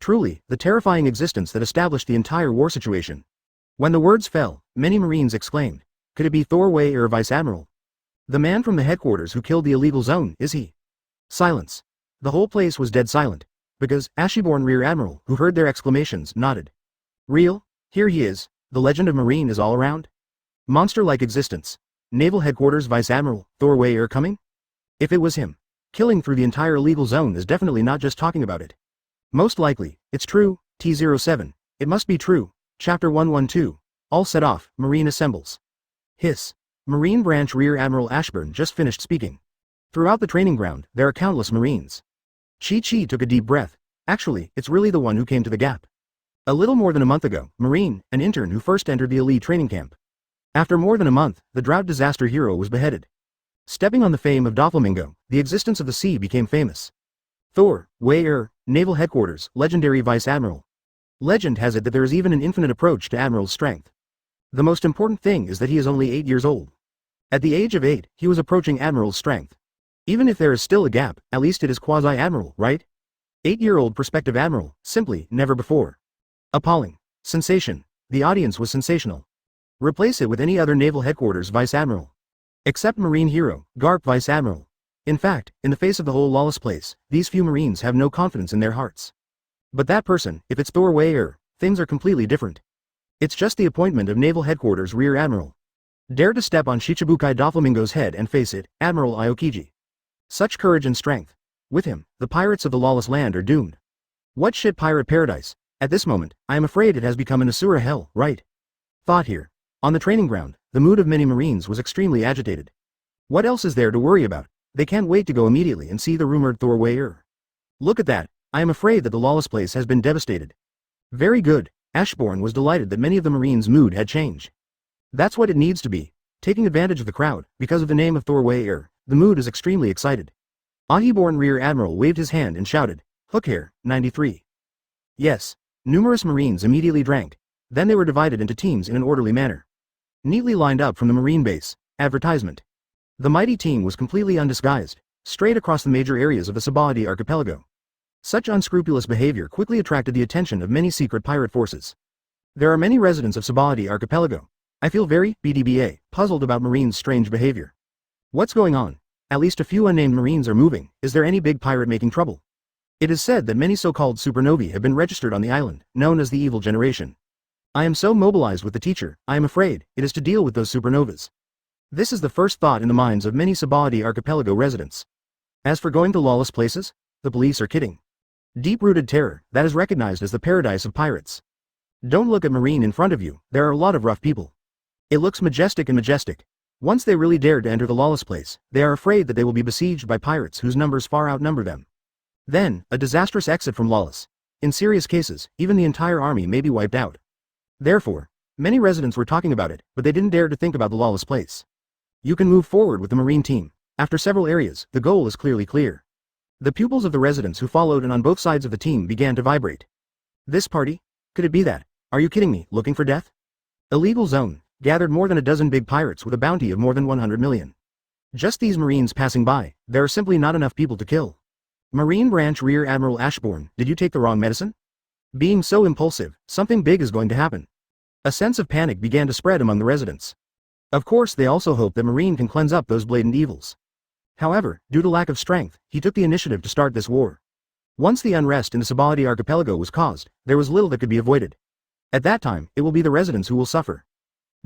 A: Truly, the terrifying existence that established the entire war situation. When the words fell, many Marines exclaimed, could it be Thorway or Vice Admiral? The man from the headquarters who killed the illegal zone, is he? Silence. The whole place was dead silent. Because, Ashbourne Rear Admiral, who heard their exclamations, nodded. Real? Here he is. The legend of Marine is all around? Monster-like existence. Naval Headquarters Vice Admiral, Thorway are coming? If it was him, killing through the entire illegal zone is definitely not just talking about it. Most likely, it's true. T07. It must be true. Chapter 112. All set off, Marine assembles. Hiss. Marine Branch Rear Admiral Ashburn just finished speaking. Throughout the training ground, there are countless Marines. Chi took a deep breath. Actually, it's really the one who came to the gap. A little more than a month ago, Marine, an intern who first entered the elite training camp. After more than a month, the drought disaster hero was beheaded. Stepping on the fame of Doflamingo, the existence of the sea became famous. Thor, Wei Naval Headquarters, legendary Vice Admiral. Legend has it that there is even an infinite approach to Admiral's strength. The most important thing is that he is only 8 years old. At the age of 8, he was approaching Admiral's strength. Even if there is still a gap, at least it is quasi-Admiral, right? 8-year-old prospective Admiral, simply, never before. Appalling. Sensation. The audience was sensational. Replace it with any other Naval Headquarters Vice Admiral. Except Marine hero, Garp Vice Admiral. In fact, in the face of the whole lawless place, these few Marines have no confidence in their hearts. But that person, if it's Thor Weir, things are completely different. It's just the appointment of Naval Headquarters Rear Admiral. Dare to step on Shichibukai Doflamingo's head and face it, Admiral Aokiji. Such courage and strength. With him, the pirates of the lawless land are doomed. What shit pirate paradise? At this moment, I am afraid it has become an Asura hell, right? Thought here. On the training ground, the mood of many Marines was extremely agitated. What else is there to worry about? They can't wait to go immediately and see the rumored Thor Weir. Look at that. I am afraid that the lawless place has been devastated. Very good. Ashbourne was delighted that many of the Marines' mood had changed. That's what it needs to be. Taking advantage of the crowd, because of the name of Thor Weir, the mood is extremely excited. Ahiborn Rear Admiral waved his hand and shouted, "Hook here, 93. Yes. Numerous Marines immediately drank. Then they were divided into teams in an orderly manner. Neatly lined up from the Marine base. Advertisement. The mighty team was completely undisguised, straight across the major areas of the Sabaody archipelago. Such unscrupulous behavior quickly attracted the attention of many secret pirate forces. There are many residents of Sabaody archipelago. I feel very, BDBA, puzzled about Marines' strange behavior. What's going on? At least a few unnamed Marines are moving. Is there any big pirate making trouble? It is said that many so-called supernovae have been registered on the island, known as the Evil Generation. I am so mobilized with the teacher, I am afraid, it is to deal with those supernovas. This is the first thought in the minds of many Sabaody archipelago residents. As for going to lawless places, the police are kidding. Deep-rooted terror, that is recognized as the paradise of pirates. Don't look at Marine in front of you, there are a lot of rough people. It looks majestic and majestic. Once they really dare to enter the lawless place, they are afraid that they will be besieged by pirates whose numbers far outnumber them. Then, a disastrous exit from lawless. In serious cases, even the entire army may be wiped out. Therefore, many residents were talking about it, but they didn't dare to think about the lawless place. You can move forward with the Marine team. After several areas, the goal is clearly clear. The pupils of the residents who followed and on both sides of the team began to vibrate. This party? Could it be that? Are you kidding me, looking for death? Illegal zone, gathered more than a dozen big pirates with a bounty of more than 100 million. Just these Marines passing by, there are simply not enough people to kill. Marine Branch Rear Admiral Ashbourne, did you take the wrong medicine? Being so impulsive, something big is going to happen. A sense of panic began to spread among the residents. Of course they also hoped that Marine can cleanse up those blatant evils. However, due to lack of strength, he took the initiative to start this war. Once the unrest in the Sabaody archipelago was caused, there was little that could be avoided. At that time, it will be the residents who will suffer.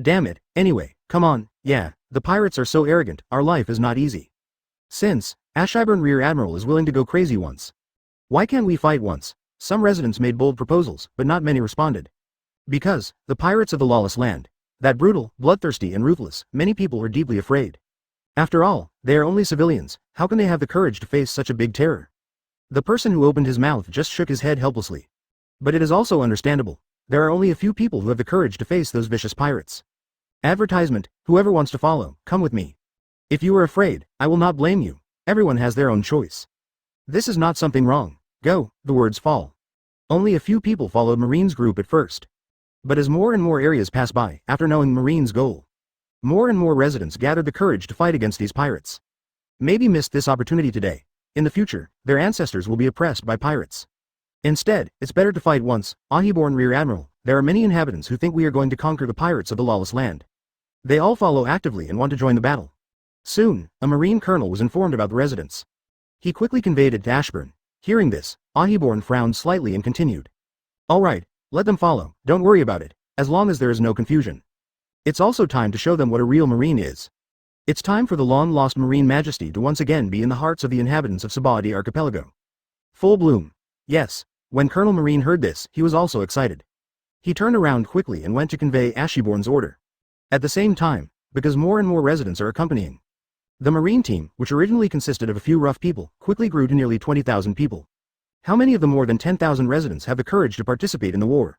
A: Damn it, anyway, come on, yeah, the pirates are so arrogant, our life is not easy. Since, Ashbourne Rear Admiral is willing to go crazy once. Why can't we fight once? Some residents made bold proposals, but not many responded. Because, the pirates of the lawless land. That brutal, bloodthirsty and ruthless, many people are deeply afraid. After all, they are only civilians, how can they have the courage to face such a big terror? The person who opened his mouth just shook his head helplessly. But it is also understandable. There are only a few people who have the courage to face those vicious pirates. Advertisement, whoever wants to follow, come with me. If you are afraid, I will not blame you. Everyone has their own choice. This is not something wrong. Go, the words fall. Only a few people followed Marine's group at first. But as more and more areas pass by, after knowing Marine's goal, more and more residents gathered the courage to fight against these pirates. Maybe missed this opportunity today. In the future, their ancestors will be oppressed by pirates. Instead, it's better to fight once. Ahiborn Rear Admiral, there are many inhabitants who think we are going to conquer the pirates of the lawless land. They all follow actively and want to join the battle. Soon, a Marine colonel was informed about the residents. He quickly conveyed it to Ashbourne. Hearing this, Ahiborn frowned slightly and continued. All right, let them follow, don't worry about it, as long as there is no confusion. It's also time to show them what a real Marine is. It's time for the long-lost Marine majesty to once again be in the hearts of the inhabitants of Sabaody archipelago. Full bloom. Yes, when Colonel Marine heard this, he was also excited. He turned around quickly and went to convey Ashbourne's order. At the same time, because more and more residents are accompanying, the Marine team, which originally consisted of a few rough people, quickly grew to nearly 20,000 people. How many of the more than 10,000 residents have the courage to participate in the war?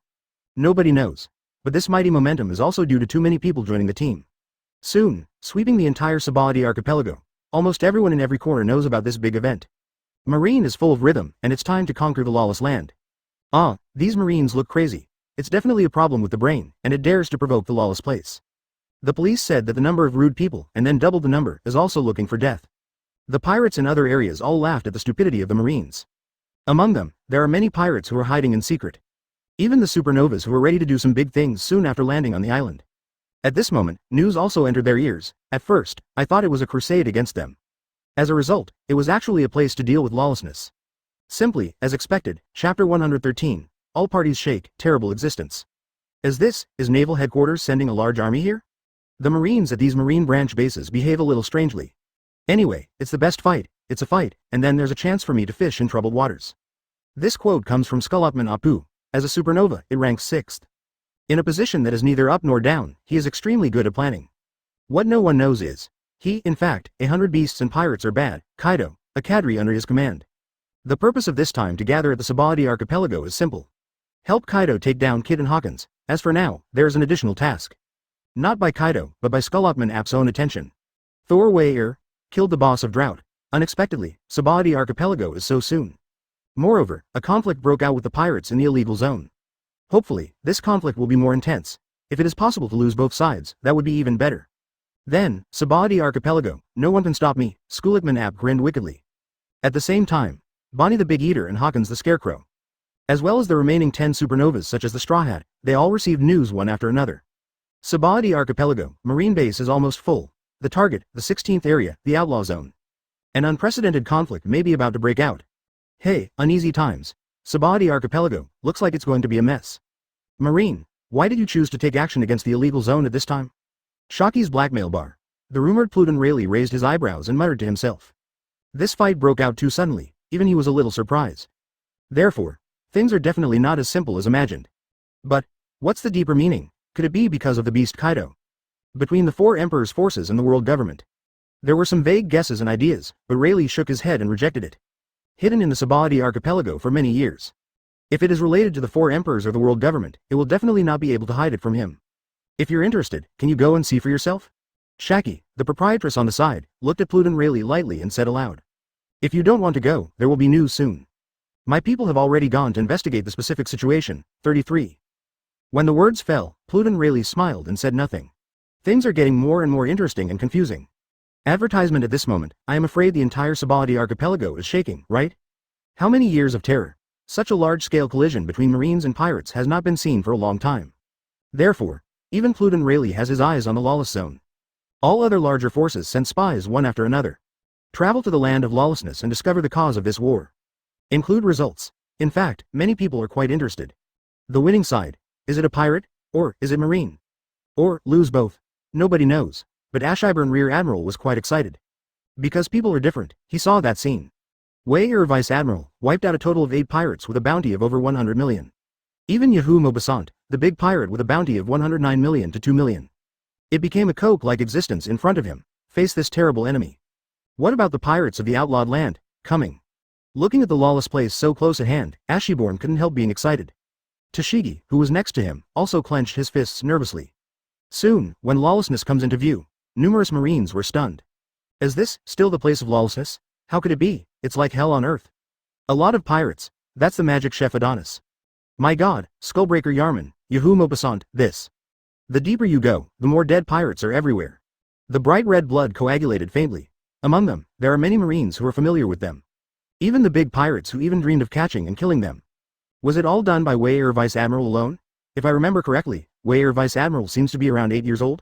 A: Nobody knows. But this mighty momentum is also due to too many people joining the team. Soon, sweeping the entire Sabaody archipelago, almost everyone in every corner knows about this big event. Marine is full of rhythm, and it's time to conquer the lawless land. Ah, these Marines look crazy. It's definitely a problem with the brain, and it dares to provoke the lawless place. The police said that the number of rude people, and then doubled the number, is also looking for death. The pirates in other areas all laughed at the stupidity of the Marines. Among them, there are many pirates who are hiding in secret. Even the supernovas who were ready to do some big things soon after landing on the island. At this moment, news also entered their ears. At first, I thought it was a crusade against them. As a result, it was actually a place to deal with lawlessness. Simply, as expected, Chapter 113, all parties shake, terrible existence. Is Naval headquarters sending a large army here? The Marines at these Marine branch bases behave a little strangely. Anyway, it's the best fight, it's a fight, and then there's a chance for me to fish in troubled waters. This quote comes from Skullotman Apu. As a supernova, it ranks 6th. In a position that is neither up nor down, he is extremely good at planning. What no one knows is, in fact, 100 beasts and pirates are bad, Kaido, a cadre under his command. The purpose of this time to gather at the Sabaody archipelago is simple. Help Kaido take down Kid and Hawkins. As for now, there is an additional task. Not by Kaido, but by Skullotman App's own attention. Thor Wei killed the boss of Drought. Unexpectedly, Sabaody archipelago is so soon. Moreover, a conflict broke out with the pirates in the illegal zone. Hopefully, this conflict will be more intense. If it is possible to lose both sides, that would be even better. Then, Sabaody archipelago, no one can stop me, Skullotman App grinned wickedly. At the same time, Bonnie the Big Eater and Hawkins the Scarecrow, as well as the remaining 10 supernovas such as the Straw Hat, they all received news one after another. Sabaody archipelago, marine base is almost full. The target, the 16th area, the outlaw zone. An unprecedented conflict may be about to break out. Hey, uneasy times. Sabaody archipelago, looks like it's going to be a mess. Marine, why did you choose to take action against the illegal zone at this time? Shocky's blackmail bar. The rumored Pluton Rayleigh raised his eyebrows and muttered to himself. This fight broke out too suddenly, even he was a little surprised. Therefore, things are definitely not as simple as imagined. But, what's the deeper meaning? Could it be because of the beast Kaido? Between the 4 Emperor's forces and the world government. There were some vague guesses and ideas, but Rayleigh shook his head and rejected it. Hidden in the Sabaody archipelago for many years. If it is related to the 4 emperors or the world government, it will definitely not be able to hide it from him. If you're interested, can you go and see for yourself? Shaky, the proprietress on the side, looked at Pluton Rayleigh lightly and said aloud. If you don't want to go, there will be news soon. My people have already gone to investigate the specific situation. 33. When the words fell, Pluton Rayleigh smiled and said nothing. Things are getting more and more interesting and confusing. Advertisement at this moment, I am afraid the entire Sabaody archipelago is shaking, right? How many years of terror? Such a large-scale collision between Marines and pirates has not been seen for a long time. Therefore, even Pluton Rayleigh has his eyes on the lawless zone. All other larger forces send spies one after another. Travel to the land of lawlessness and discover the cause of this war. Include results. In fact, many people are quite interested. The winning side, is it a pirate, or is it Marine? Or, lose both? Nobody knows. But Ashburn Rear Admiral was quite excited. Because people are different, he saw that scene. Wei Vice Admiral, wiped out a total of 8 pirates with a bounty of over 100 million. Even Yahoo Maupassant, the big pirate with a bounty of 109 million to 2 million. It became a coke-like existence in front of him. Face this terrible enemy. What about the pirates of the outlawed land, coming? Looking at the lawless place so close at hand, Ashburn couldn't help being excited. Tashigi, who was next to him, also clenched his fists nervously. Soon, when lawlessness comes into view, numerous Marines were stunned. Is this still the place of lawlessness? How could it be? It's like hell on earth. A lot of pirates. That's the magic chef Adonis. My god, Skullbreaker Yarman, Yahoo Maupassant, this. The deeper you go, the more dead pirates are everywhere. The bright red blood coagulated faintly. Among them, there are many Marines who are familiar with them. Even the big pirates who even dreamed of catching and killing them. Was it all done by Wei Vice Admiral alone? If I remember correctly, Wei Vice Admiral seems to be around 8 years old.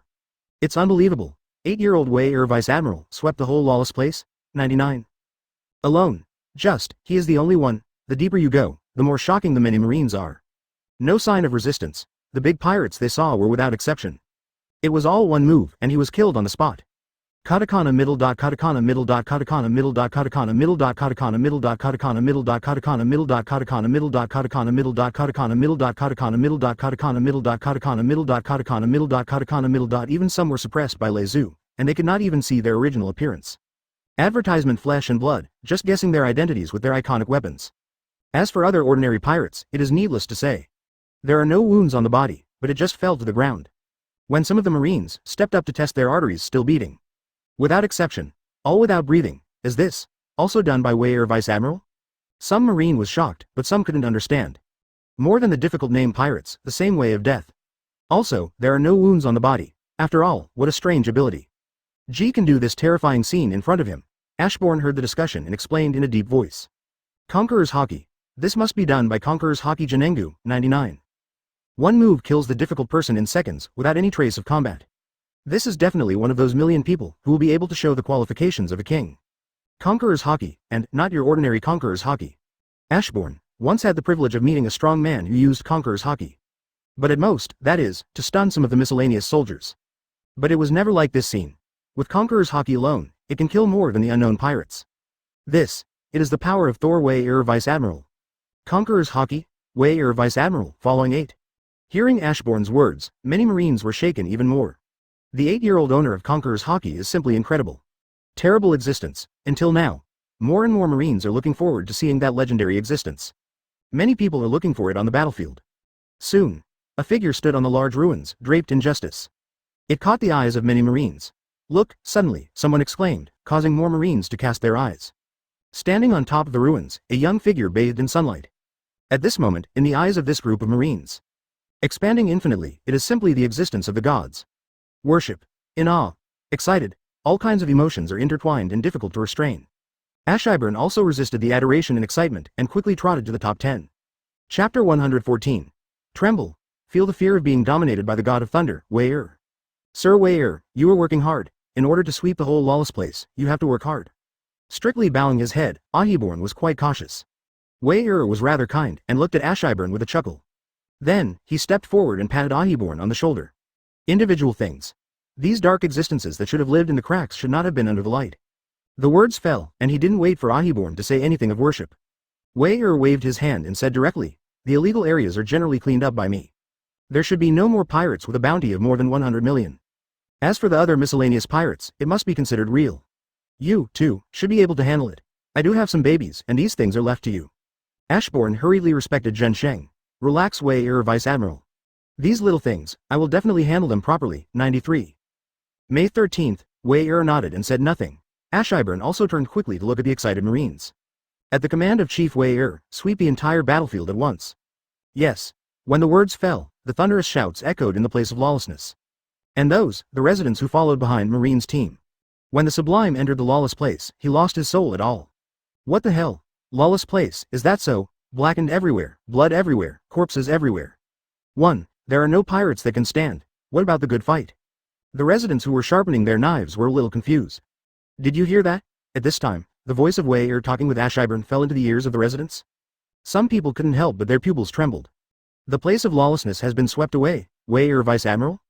A: It's unbelievable. 8-year-old Wei Vice Admiral swept the whole lawless place. 99. Alone. He is the only one. The deeper you go, the more shocking the many Marines are. No sign of resistance. The big pirates they saw were without exception. It was all one move, and he was killed on the spot. Katakana middle dot katakana middle dot katakana middle dot katakana middle dot katakana middle dot katakana middle dot katakana middle dot katakana middle dot katakana middle dot katakana middle dot katakana middle dot katakana middle dot katakana middle dot katakana middle dot katakana middle dot. Even some were suppressed by Lezu, and they could not even see their original appearance. Advertisement flesh and blood, just guessing their identities with their iconic weapons. As for other ordinary pirates, it is needless to say. There are no wounds on the body, but it just fell to the ground. When some of the Marines stepped up to test their arteries still beating. Without exception, all without breathing. Is this also done by Wei Vice Admiral? Some Marine was shocked, but some couldn't understand. More than the difficult name pirates, the same way of death. Also, there are no wounds on the body. After all, what a strange ability. G can do this terrifying scene in front of him. Ashbourne heard the discussion and explained in a deep voice. Conqueror's Haki. This must be done by Conqueror's Haki Janengu, 99. One move kills the difficult person in seconds, without any trace of combat. This is definitely one of those million people who will be able to show the qualifications of a king. Conqueror's Haki, and not your ordinary Conqueror's Haki. Ashbourne once had the privilege of meeting a strong man who used Conqueror's Haki. But at most, that is, to stun some of the miscellaneous soldiers. But it was never like this scene. With Conqueror's Haki alone, it can kill more than the unknown pirates. It is the power of Thor Wei Vice Admiral. Conqueror's Haki, Wei Vice Admiral, following 8. Hearing Ashbourne's words, many Marines were shaken even more. The 8-year-old owner of Conqueror's Haki is simply incredible. Terrible existence, until now. More and more Marines are looking forward to seeing that legendary existence. Many people are looking for it on the battlefield. Soon, a figure stood on the large ruins, draped in justice. It caught the eyes of many Marines. Look, suddenly, someone exclaimed, causing more Marines to cast their eyes. Standing on top of the ruins, a young figure bathed in sunlight. At this moment, in the eyes of this group of Marines, expanding infinitely, it is simply the existence of the gods. Worship, in awe, excited, all kinds of emotions are intertwined and difficult to restrain. Ashbourne also resisted the adoration and excitement and quickly trotted to the top 10. Chapter 114. Tremble, feel the fear of being dominated by the god of thunder, Wei. Sir Wei, you are working hard. In order to sweep the whole lawless place, you have to work hard. Strictly bowing his head, Ashbourne was quite cautious. Wei was rather kind and looked at Ashbourne with a chuckle. Then, he stepped forward and patted Ashbourne on the shoulder. Individual things. These dark existences that should have lived in the cracks should not have been under the light. The words fell, and he didn't wait for Ashbourne to say anything of worship. Wei waved his hand and said directly, the illegal areas are generally cleaned up by me. There should be no more pirates with a bounty of more than 100 million. As for the other miscellaneous pirates, it must be considered real. You, too, should be able to handle it. I do have some babies, and these things are left to you. Ashbourne hurriedly respected Zhen Sheng. Relax, Wei Vice Admiral. These little things, I will definitely handle them properly, 93. May 13th, Wei nodded and said nothing. Ashbourne also turned quickly to look at the excited Marines. At the command of Chief Wei sweep the entire battlefield at once. Yes. When the words fell, the thunderous shouts echoed in the place of lawlessness. And those, the residents who followed behind Marine's team. When the Sublime entered the lawless place, he lost his soul at all. What the hell? Lawless place, is that so? Blackened everywhere, blood everywhere, corpses everywhere. 1. There are no pirates that can stand. What about the good fight? The residents who were sharpening their knives were a little confused. Did you hear that? At this time, the voice of Wei talking with Ashbourne fell into the ears of the residents. Some people couldn't help but their pupils trembled. The place of lawlessness has been swept away, Wei Vice Admiral?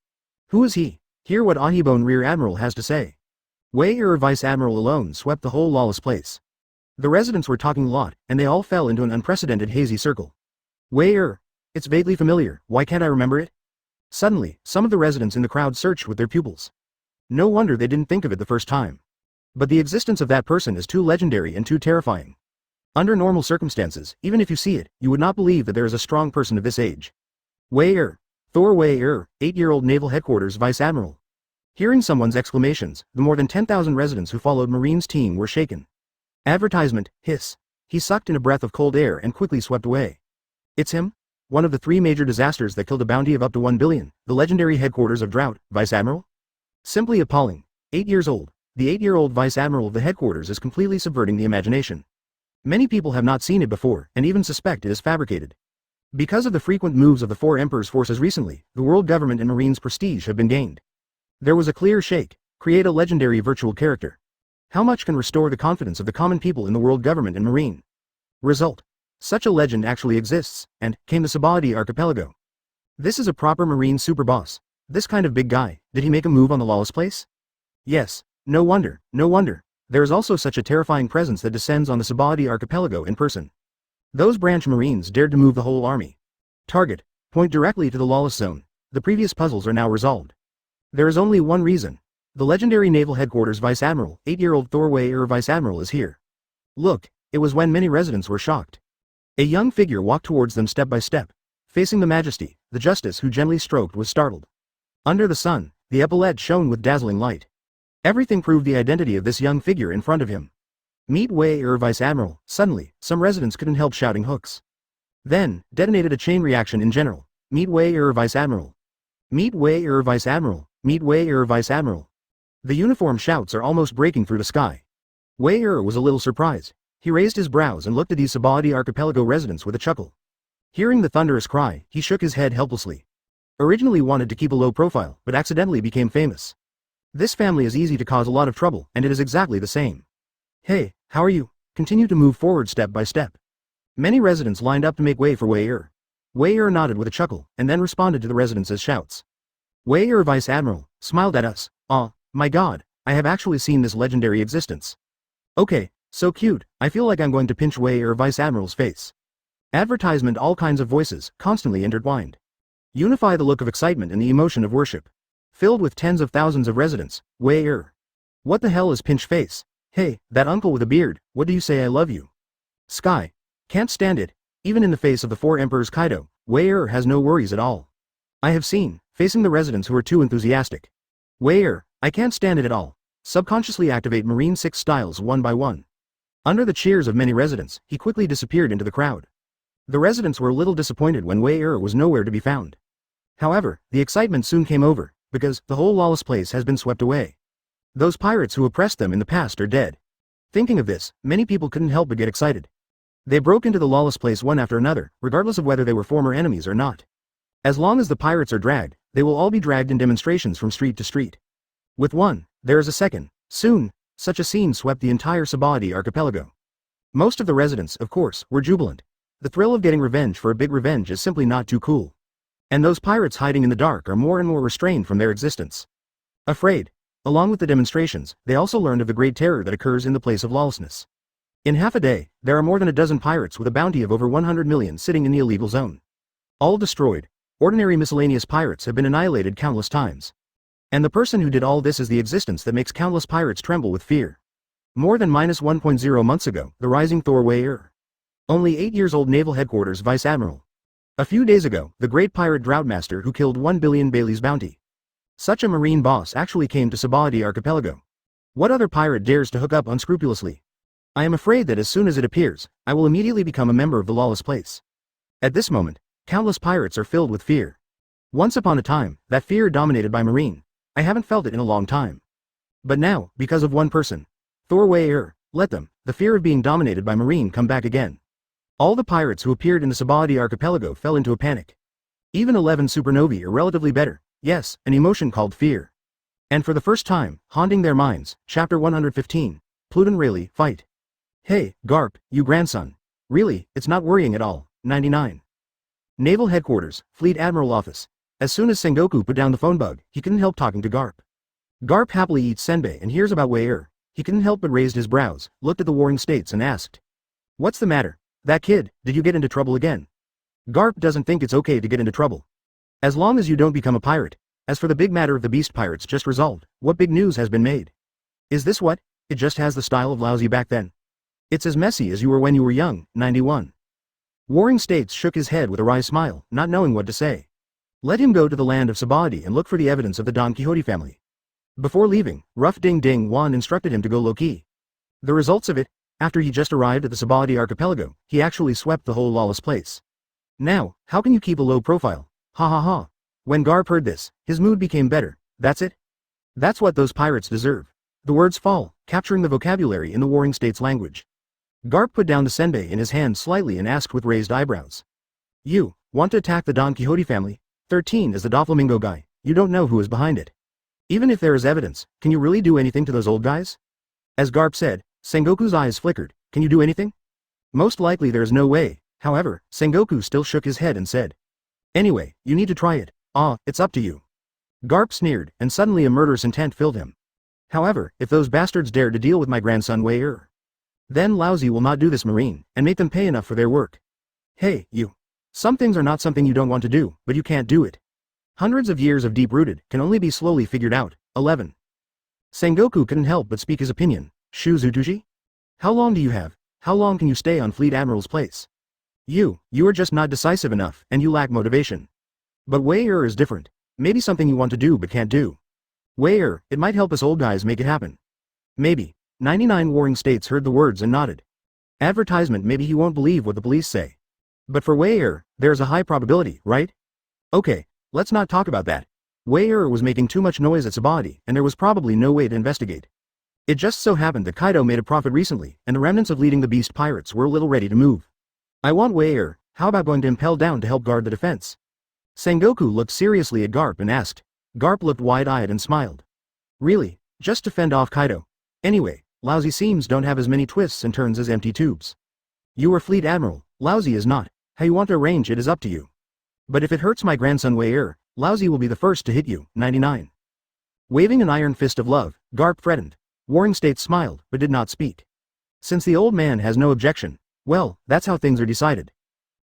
A: Who is he? Hear what Ashbourne Rear Admiral has to say. Wei Vice Admiral alone swept the whole lawless place. The residents were talking a lot, and they all fell into an unprecedented hazy circle. Wei it's vaguely familiar, why can't I remember it? Suddenly, some of the residents in the crowd searched with their pupils. No wonder they didn't think of it the first time. But the existence of that person is too legendary and too terrifying. Under normal circumstances, even if you see it, you would not believe that there is a strong person of this age. Wei Thor Wei 8-year-old Naval Headquarters Vice Admiral. Hearing someone's exclamations, the more than 10,000 residents who followed Marine's team were shaken. Advertisement, hiss. He sucked in a breath of cold air and quickly swept away. It's him? One of the 3 major disasters that killed a bounty of up to 1 billion, the legendary headquarters of Drought, Vice Admiral? Simply appalling. 8 years old. The 8-year-old Vice Admiral of the headquarters is completely subverting the imagination. Many people have not seen it before, and even suspect it is fabricated. Because of the frequent moves of the 4 Emperor's forces recently, the world government and Marine's prestige have been gained. There was a clear shake. Create a legendary virtual character. How much can restore the confidence of the common people in the world government and Marine? Result. Such a legend actually exists, and came the Sabadi archipelago. This is a proper Marine super boss. This kind of big guy, did he make a move on the lawless place? Yes. No wonder, no wonder. There is also such a terrifying presence that descends on the Sabadi archipelago in person. Those branch Marines dared to move the whole army. Target. Point directly to the lawless zone. The previous puzzles are now resolved. There is only one reason. The legendary Naval Headquarters Vice Admiral, 8-year-old Thor Wei Vice Admiral is here. Look, it was when many residents were shocked. A young figure walked towards them step by step. Facing the Majesty, the Justice who gently stroked was startled. Under the sun, the epaulette shone with dazzling light. Everything proved the identity of this young figure in front of him. Meet Wei Vice Admiral. Suddenly, some residents couldn't help shouting hooks. Then, detonated a chain reaction in general. Meet Wei Vice Admiral. Meet Wei Vice Admiral. Meet Wei Vice Admiral. The uniform shouts are almost breaking through the sky. Wei was a little surprised. He raised his brows and looked at these Sabadi archipelago residents with a chuckle. Hearing the thunderous cry, he shook his head helplessly. Originally wanted to keep a low profile, but accidentally became famous. This family is easy to cause a lot of trouble, and it is exactly the same. Hey, how are you? Continue to move forward step by step. Many residents lined up to make way for Wei. Wei nodded with a chuckle, and then responded to the residents' shouts. Wei Vice Admiral, smiled at us. Aw, my god, I have actually seen this legendary existence. Okay, so cute, I feel like I'm going to pinch Wei Vice Admiral's face. Advertisement, all kinds of voices, constantly intertwined. Unify the look of excitement and the emotion of worship. Filled with tens of thousands of residents, Wei. What the hell is pinch face? Hey, that uncle with a beard, what do you say I love you? Sky. Can't stand it. Even in the face of the 4 emperors Kaido, Wei has no worries at all. I have seen, facing the residents who are too enthusiastic. Wei, I can't stand it at all. Subconsciously activate Marine 6 styles one by one. Under the cheers of many residents, he quickly disappeared into the crowd. The residents were a little disappointed when Wei was nowhere to be found. However, the excitement soon came over, because the whole lawless place has been swept away. Those pirates who oppressed them in the past are dead. Thinking of this, many people couldn't help but get excited. They broke into the lawless place one after another, regardless of whether they were former enemies or not. As long as the pirates are dragged, they will all be dragged in demonstrations from street to street. With one, there is a second. Soon, such a scene swept the entire Sabadi archipelago. Most of the residents, of course, were jubilant. The thrill of getting revenge for a big revenge is simply not too cool. And those pirates hiding in the dark are more and more restrained from their existence. Afraid. Along with the demonstrations, they also learned of the great terror that occurs in the place of lawlessness. In half a day, there are more than a dozen pirates with a bounty of over 100 million sitting in the illegal zone. All destroyed. Ordinary miscellaneous pirates have been annihilated countless times. And the person who did all this is the existence that makes countless pirates tremble with fear. More than -1.0 months ago, the rising Thor Wei. Only 8 years old Naval Headquarters Vice Admiral. A few days ago, the great pirate Droughtmaster who killed 1 billion Bailey's bounty. Such a marine boss actually came to Sabadi archipelago. What other pirate dares to hook up unscrupulously? I am afraid that as soon as it appears, I will immediately become a member of the lawless place. At this moment, countless pirates are filled with fear. Once upon a time, that fear dominated by Marine. I haven't felt it in a long time. But now, because of one person, Thor Wei, let them, the fear of being dominated by Marine, come back again. All the pirates who appeared in the Sabadi archipelago fell into a panic. Even 11 supernovae are relatively better, yes, an emotion called fear. And for the first time, haunting their minds, Chapter 115, Pluton Rayleigh, fight. Hey, Garp, you grandson. Really, it's not worrying at all. 99. Naval Headquarters, Fleet Admiral Office. As soon as Sengoku put down the phone bug, he couldn't help talking to Garp. Garp happily eats senbei and hears about Wei. He couldn't help but raised his brows, looked at the warring states and asked. What's the matter? That kid, did you get into trouble again? Garp doesn't think it's okay to get into trouble. As long as you don't become a pirate. As for the big matter of the beast pirates just resolved, what big news has been made? Is this what? It just has the style of lousy back then. It's as messy as you were when you were young, 91. Warring States shook his head with a wry smile, not knowing what to say. Let him go to the land of Sabadi and look for the evidence of the Don Quixote family. Before leaving, Rough Ding Ding Wan instructed him to go low-key. The results of it, after he just arrived at the Sabadi archipelago, he actually swept the whole lawless place. Now, how can you keep a low profile? Ha ha ha. When Garp heard this, his mood became better. That's it? That's what those pirates deserve. The words fall, capturing the vocabulary in the Warring States language. Garp put down the senbei in his hand slightly and asked with raised eyebrows. You, want to attack the Don Quixote family? 13 is the Doflamingo guy, you don't know who is behind it. Even if there is evidence, can you really do anything to those old guys? As Garp said, Sengoku's eyes flickered, can you do anything? Most likely there is no way, however, Sengoku still shook his head and said. Anyway, you need to try it, it's up to you. Garp sneered, and suddenly a murderous intent filled him. However, if those bastards dare to deal with my grandson Wei, then Lousy will not do this, Marine, and make them pay enough for their work. Hey, you. Some things are not something you don't want to do, but you can't do it. Hundreds of years of deep-rooted can only be slowly figured out. 11. Sengoku couldn't help but speak his opinion. Shu Zutuji? How long do you have? How long can you stay on Fleet Admiral's place? You are just not decisive enough, and you lack motivation. But Wei is different. Maybe something you want to do but can't do. Wei, it might help us old guys make it happen. Maybe. 99 Warring States heard the words and nodded. Advertisement, maybe he won't believe what the police say. But for Wei there's a high probability, right? Okay, let's not talk about that. Wei was making too much noise at Sabadi, and there was probably no way to investigate. It just so happened that Kaido made a profit recently, and the remnants of leading the beast pirates were a little ready to move. I want Wei how about going to Impel down to help guard the defense? Sengoku looked seriously at Garp and asked. Garp looked wide-eyed and smiled. Really? Just to fend off Kaido? Anyway, lousy seams don't have as many twists and turns as empty tubes. You are Fleet Admiral, lousy is not. How you want to arrange it is up to you. But if it hurts my grandson Wei lousy will be the first to hit you. 99. Waving an iron fist of love, Garp threatened. Warring State smiled, but did not speak. Since the old man has no objection, well, that's how things are decided.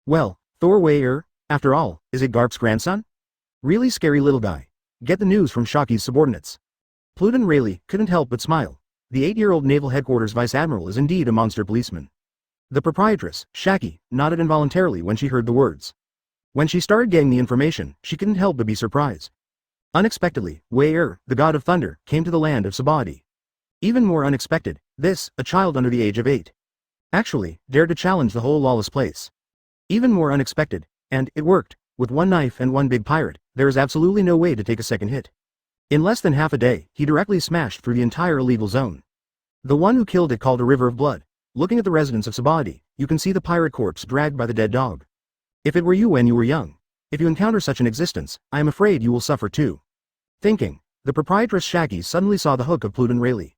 A: Well, Thor Wei after all, is it Garp's grandson? Really scary little guy. Get the news from Shaki's subordinates. Pluton Rayleigh couldn't help but smile. The 8-year-old Naval Headquarters Vice Admiral is indeed a monster policeman. The proprietress, Shaki, nodded involuntarily when she heard the words. When she started getting the information, she couldn't help but be surprised. Unexpectedly, Wei the god of thunder, came to the land of Sabadi. Even more unexpected, this, a child under the age of 8. Actually, dared to challenge the whole lawless place. Even more unexpected, and it worked. With one knife and one big pirate, there is absolutely no way to take a second hit. In less than half a day, he directly smashed through the entire illegal zone. The one who killed it called a river of blood. Looking at the residents of Sabadi, you can see the pirate corpse dragged by the dead dog. If it were you when you were young, if you encounter such an existence, I am afraid you will suffer too. Thinking, the proprietress Shaki suddenly saw the hook of Pluton Rayleigh.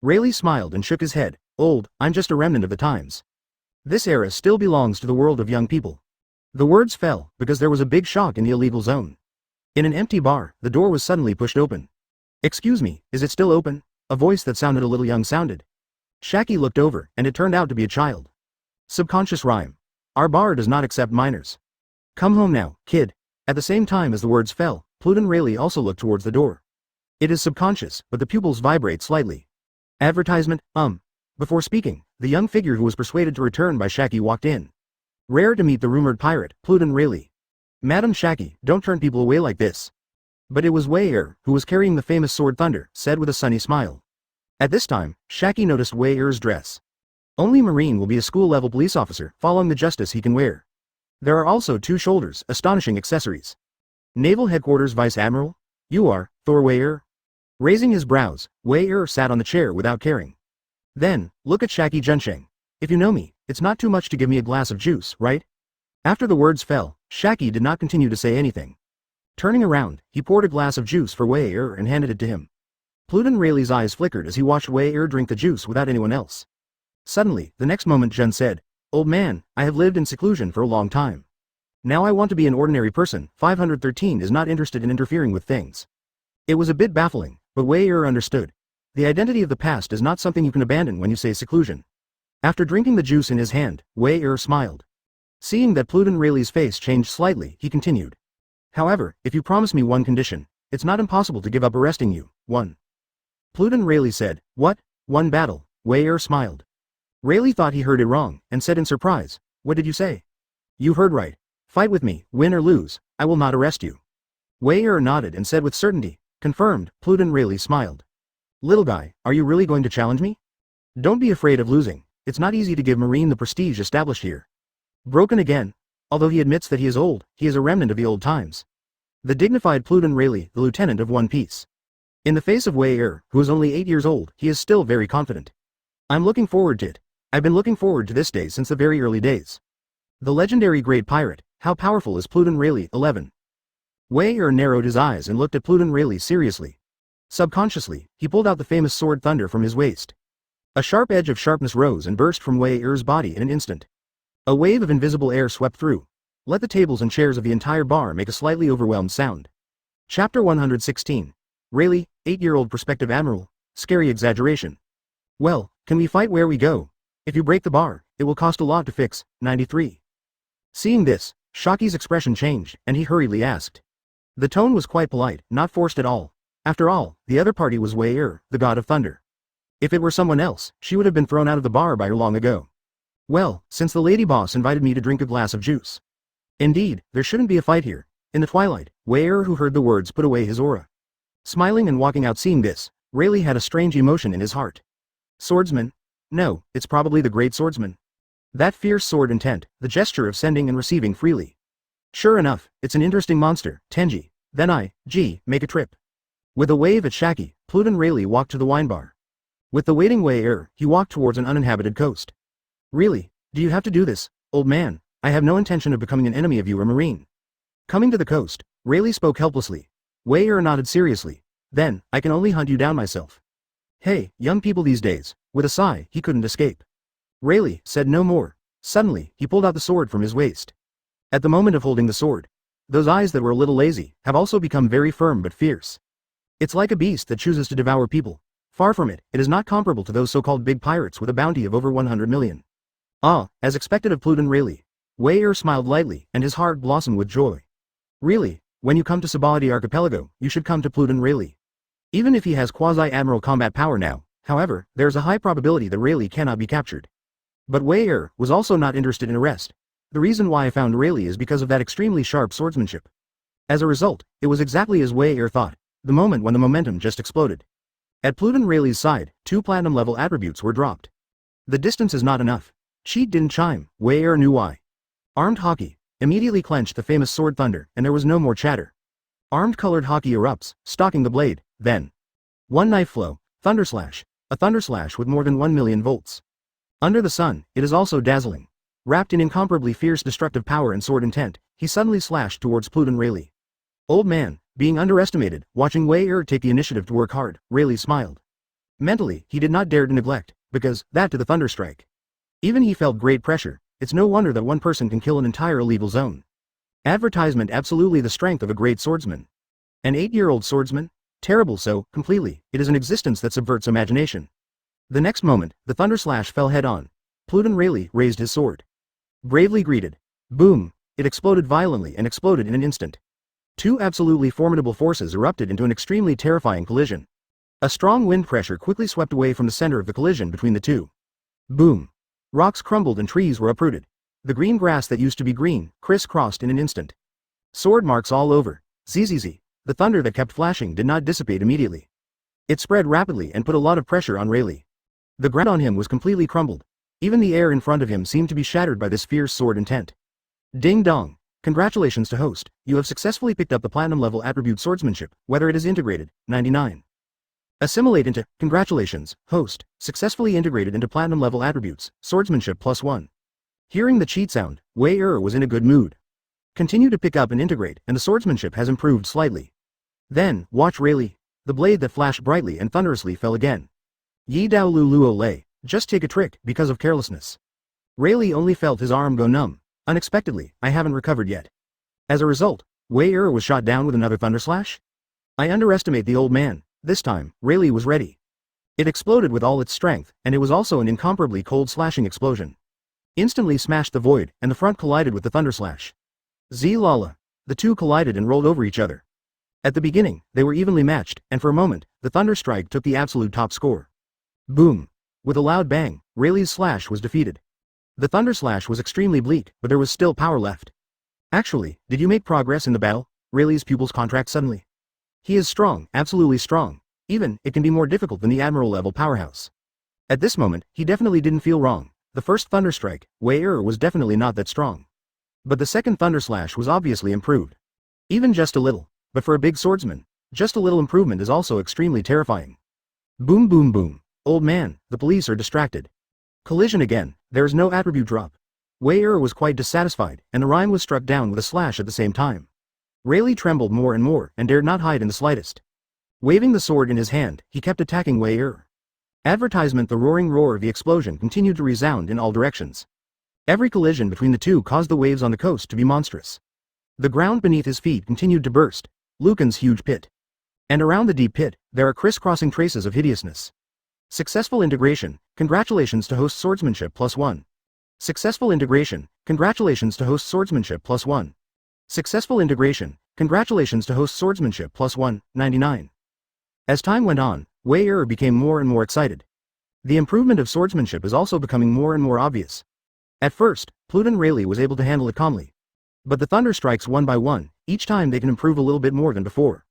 A: Rayleigh smiled and shook his head. Old, I'm just a remnant of the times. This era still belongs to the world of young people. The words fell, because there was a big shock in the illegal zone. In an empty bar, the door was suddenly pushed open. Excuse me, is it still open? A voice that sounded a little young sounded. Shaki looked over, and it turned out to be a child. Subconscious rhyme. Our bar does not accept minors. Come home now, kid. At the same time as the words fell, Pluton Rayleigh also looked towards the door. It is subconscious, but the pupils vibrate slightly. Advertisement, Before speaking, the young figure who was persuaded to return by Shaki walked in. Rare to meet the rumored pirate, Pluton Rayleigh. Madam Shaki, don't turn people away like this. But it was Wei who was carrying the famous sword Thunder, said with a sunny smile. At this time, Shaki noticed Wei dress. Only Marine will be a school-level police officer, following the justice he can wear. There are also 2 shoulders, astonishing accessories. Naval Headquarters Vice Admiral? You are, Thor Wei Raising his brows, Wei sat on the chair without caring. Then, look at Shaki Junsheng. If you know me, it's not too much to give me a glass of juice, right? After the words fell, Shaki did not continue to say anything. Turning around, he poured a glass of juice for Wei and handed it to him. Pluton Rayleigh's eyes flickered as he watched Wei drink the juice without anyone else. Suddenly, the next moment Jun said, Old man, I have lived in seclusion for a long time. Now I want to be an ordinary person. 513 is not interested in interfering with things. It was a bit baffling, but Wei understood. The identity of the past is not something you can abandon when you say seclusion. After drinking the juice in his hand, Wei smiled. Seeing that Pluton Rayleigh's face changed slightly, he continued. However, if you promise me one condition, it's not impossible to give up arresting you. 1. Pluton Rayleigh said, What? 1 battle. Wei smiled. Rayleigh thought he heard it wrong, and said in surprise, What did you say? You heard right. Fight with me, win or lose, I will not arrest you. Wei nodded and said with certainty, Confirmed. Pluton Rayleigh smiled. Little guy, are you really going to challenge me? Don't be afraid of losing. It's not easy to give Marine the prestige established here. Broken again. Although he admits that he is old, he is a remnant of the old times. The dignified Pluton Rayleigh, the lieutenant of One Piece. In the face of Wei who is only 8 years old, he is still very confident. I'm looking forward to it. I've been looking forward to this day since the very early days. The legendary great pirate, how powerful is Pluton Rayleigh? 11. Wei narrowed his eyes and looked at Pluton Rayleigh seriously. Subconsciously, he pulled out the famous sword Thunder from his waist. A sharp edge of sharpness rose and burst from Wei body in an instant. A wave of invisible air swept through. Let the tables and chairs of the entire bar make a slightly overwhelmed sound. Chapter 116. Rayleigh, 8-year-old prospective admiral. Scary exaggeration. Well, can we fight where we go? If you break the bar, it will cost a lot to fix. 93. Seeing this, Shaki's expression changed, and he hurriedly asked. The tone was quite polite, not forced at all. After all, the other party was Wei the god of thunder. If it were someone else, she would have been thrown out of the bar by her long ago. Well, since the lady boss invited me to drink a glass of juice. Indeed, there shouldn't be a fight here. In the twilight, Wei who heard the words put away his aura. Smiling and walking out seeing this, Rayleigh had a strange emotion in his heart. Swordsman? No, it's probably the great swordsman. That fierce sword intent, the gesture of sending and receiving freely. Sure enough, it's an interesting monster, Tenji. Then make a trip. With a wave at Shaki, Pluton Rayleigh walked to the wine bar. With the waiting Wei he walked towards an uninhabited coast. Really? Do you have to do this, old man? I have no intention of becoming an enemy of you or marine. Coming to the coast, Rayleigh spoke helplessly. Wei nodded seriously. Then, I can only hunt you down myself. Hey, young people these days. With a sigh, he couldn't escape. Rayleigh said no more. Suddenly, he pulled out the sword from his waist. At the moment of holding the sword, those eyes that were a little lazy have also become very firm but fierce. It's like a beast that chooses to devour people. Far from it, it is not comparable to those so-called big pirates with a bounty of over 100 million. As expected of Pluton Rayleigh, Wei smiled lightly and his heart blossomed with joy. Really, when you come to Sabaody Archipelago, you should come to Pluton Rayleigh. Even if he has quasi-admiral combat power now, however, there is a high probability that Rayleigh cannot be captured. But Wei was also not interested in arrest. The reason why I found Rayleigh is because of that extremely sharp swordsmanship. As a result, it was exactly as Wei thought, the moment when the momentum just exploded. At Pluton Rayleigh's side, 2 platinum-level attributes were dropped. The distance is not enough. Cheat didn't chime, Wei knew why. Armed Haki immediately clenched the famous sword thunder, and there was no more chatter. Armed colored Haki erupts, stalking the blade, then. One knife flow, thunderslash, a thunderslash with more than 1 million volts. Under the sun, it is also dazzling. Wrapped in incomparably fierce destructive power and sword intent, he suddenly slashed towards Pluton Rayleigh. Old man, being underestimated, watching Wei take the initiative to work hard, Rayleigh smiled. Mentally, he did not dare to neglect, because, that to the thunderstrike. Even he felt great pressure. It's no wonder that one person can kill an entire illegal zone. Advertisement absolutely the strength of a great swordsman. An 8-year-old swordsman? Terrible so, completely, it is an existence that subverts imagination. The next moment, the thunderslash fell head-on. Pluton Rayleigh raised his sword. Bravely greeted. Boom! It exploded violently and exploded in an instant. 2 absolutely formidable forces erupted into an extremely terrifying collision. A strong wind pressure quickly swept away from the center of the collision between the two. Boom! Rocks crumbled and trees were uprooted. The green grass that used to be green, criss-crossed in an instant. Sword marks all over. Zzz. The thunder that kept flashing did not dissipate immediately. It spread rapidly and put a lot of pressure on Rayleigh. The ground on him was completely crumbled. Even the air in front of him seemed to be shattered by this fierce sword intent. Ding dong! Congratulations to host, you have successfully picked up the platinum level attribute swordsmanship, whether it is integrated, 99. Assimilate into, congratulations, host, successfully integrated into platinum level attributes, swordsmanship +1. Hearing the cheat sound, Wei was in a good mood. Continue to pick up and integrate, and the swordsmanship has improved slightly. Then, watch Rayleigh. The blade that flashed brightly and thunderously fell again. Yi Dao Lu Luo Lei, just take a trick, because of carelessness. Rayleigh only felt his arm go numb. Unexpectedly, I haven't recovered yet. As a result, Wei was shot down with another thunderslash? I underestimate the old man. This time, Rayleigh was ready. It exploded with all its strength, and it was also an incomparably cold slashing explosion. Instantly smashed the void, and the front collided with the thunderslash. Zlala. The two collided and rolled over each other. At the beginning, they were evenly matched, and for a moment, the thunderstrike took the absolute top score. Boom. With a loud bang, Rayleigh's slash was defeated. The thunderslash was extremely bleak, but there was still power left. Actually, did you make progress in the battle? Rayleigh's pupils contract suddenly. He is strong, absolutely strong. Even, it can be more difficult than the admiral-level powerhouse. At this moment, he definitely didn't feel wrong. The first thunderstrike, Wei was definitely not that strong. But the second thunderslash was obviously improved. Even just a little. But for a big swordsman, just a little improvement is also extremely terrifying. Boom boom boom. Old man, the police are distracted. Collision again, there is no attribute drop. Wei was quite dissatisfied, and the rhyme was struck down with a slash at the same time. Rayleigh trembled more and more, and dared not hide in the slightest. Waving the sword in his hand, he kept attacking Wei. Advertisement. The roaring roar of the explosion continued to resound in all directions. Every collision between the two caused the waves on the coast to be monstrous. The ground beneath his feet continued to burst, Lucan's huge pit. And around the deep pit, there are crisscrossing traces of hideousness. Successful integration, congratulations to host swordsmanship +1. Successful integration, congratulations to host swordsmanship +1. Successful integration, congratulations to host swordsmanship +1, 99. As time went on, Wei became more and more excited. The improvement of swordsmanship is also becoming more and more obvious. At first, Pluton Rayleigh was able to handle it calmly. But the thunderstrikes one by one, each time they can improve a little bit more than before.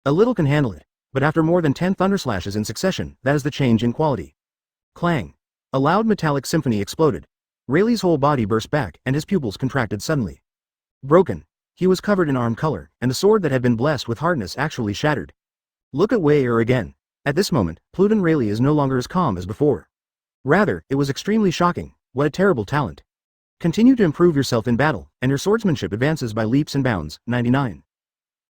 A: A little can handle it, but after more than 10 thunderslashes in succession, that is the change in quality. Clang. A loud metallic symphony exploded. Rayleigh's whole body burst back and his pupils contracted suddenly. Broken. He was covered in arm color, and the sword that had been blessed with hardness actually shattered. Look at Wei again. At this moment, Pluton Rayleigh is no longer as calm as before. Rather, it was extremely shocking. What a terrible talent. Continue to improve yourself in battle, and your swordsmanship advances by leaps and bounds. 99.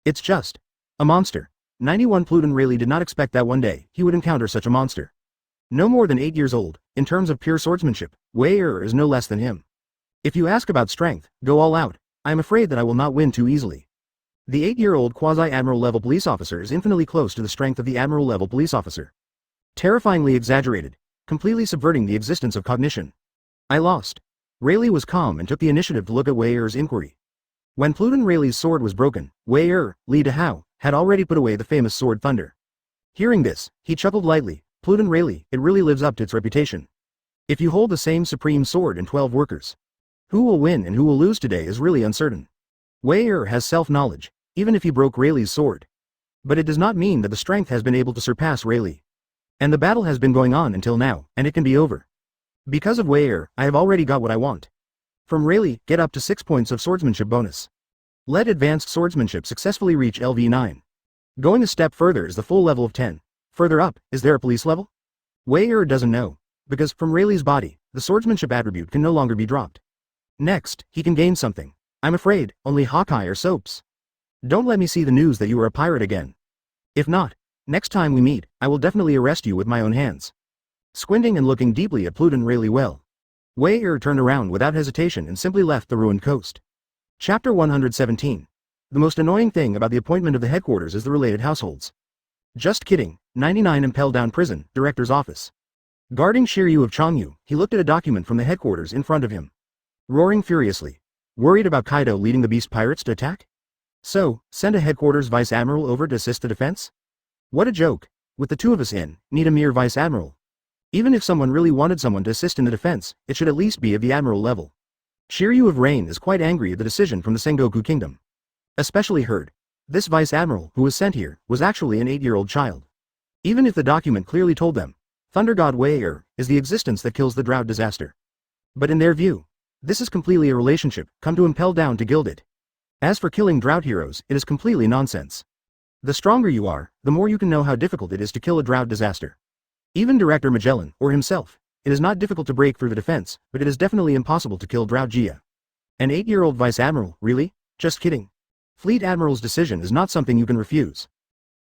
A: It's just a monster. 91. Pluton Rayleigh did not expect that one day he would encounter such a monster. No more than 8 years old, in terms of pure swordsmanship, Wei is no less than him. If you ask about strength, go all out. I am afraid that I will not win too easily. The 8-year-old quasi-admiral level police officer is infinitely close to the strength of the admiral level police officer. Terrifyingly exaggerated, completely subverting the existence of cognition. I lost. Rayleigh was calm and took the initiative to look at Wei inquiry. When Pluton Rayleigh's sword was broken, Wei Li Dahao, had already put away the famous sword Thunder. Hearing this, he chuckled lightly. Pluton Rayleigh, it really lives up to its reputation. If you hold the same supreme sword in 12 workers, who will win and who will lose today is really uncertain. Wei has self-knowledge, even if he broke Rayleigh's sword. But it does not mean that the strength has been able to surpass Rayleigh. And the battle has been going on until now, and it can be over. Because of Wei I have already got what I want. From Rayleigh, get up to 6 points of swordsmanship bonus. Let advanced swordsmanship successfully reach LV9. Going a step further is the full level of 10. Further up, is there a police level? Wei doesn't know, because from Rayleigh's body, the swordsmanship attribute can no longer be dropped. Next, he can gain something. I'm afraid, only Hawkeye or soaps. Don't let me see the news that you are a pirate again. If not, next time we meet, I will definitely arrest you with my own hands. Squinting and looking deeply at Pluton Rayleigh Wei turned around without hesitation and simply left the ruined coast. Chapter 117. The most annoying thing about the appointment of the headquarters is the related households. Just kidding. 99 Impel Down Prison, Director's Office. Guarding Shiryu of Changyu, he looked at a document from the headquarters in front of him. Roaring furiously. Worried about Kaido leading the beast pirates to attack? So, send a headquarters vice admiral over to assist the defense? What a joke. With the two of us in, need a mere vice admiral. Even if someone really wanted someone to assist in the defense, it should at least be of the admiral level. Shiryu of Rain is quite angry at the decision from the Sengoku Kingdom. Especially heard. This vice admiral who was sent here was actually an 8-year-old child. Even if the document clearly told them, Thunder God Wei is the existence that kills the drought disaster. But in their view, this is completely a relationship, come to impel down to gild it. As for killing drought heroes, it is completely nonsense. The stronger you are, the more you can know how difficult it is to kill a drought disaster. Even Director Magellan, or himself, it is not difficult to break through the defense, but it is definitely impossible to kill Drought Gia. An 8-year-old vice admiral, really? Just kidding. Fleet Admiral's decision is not something you can refuse.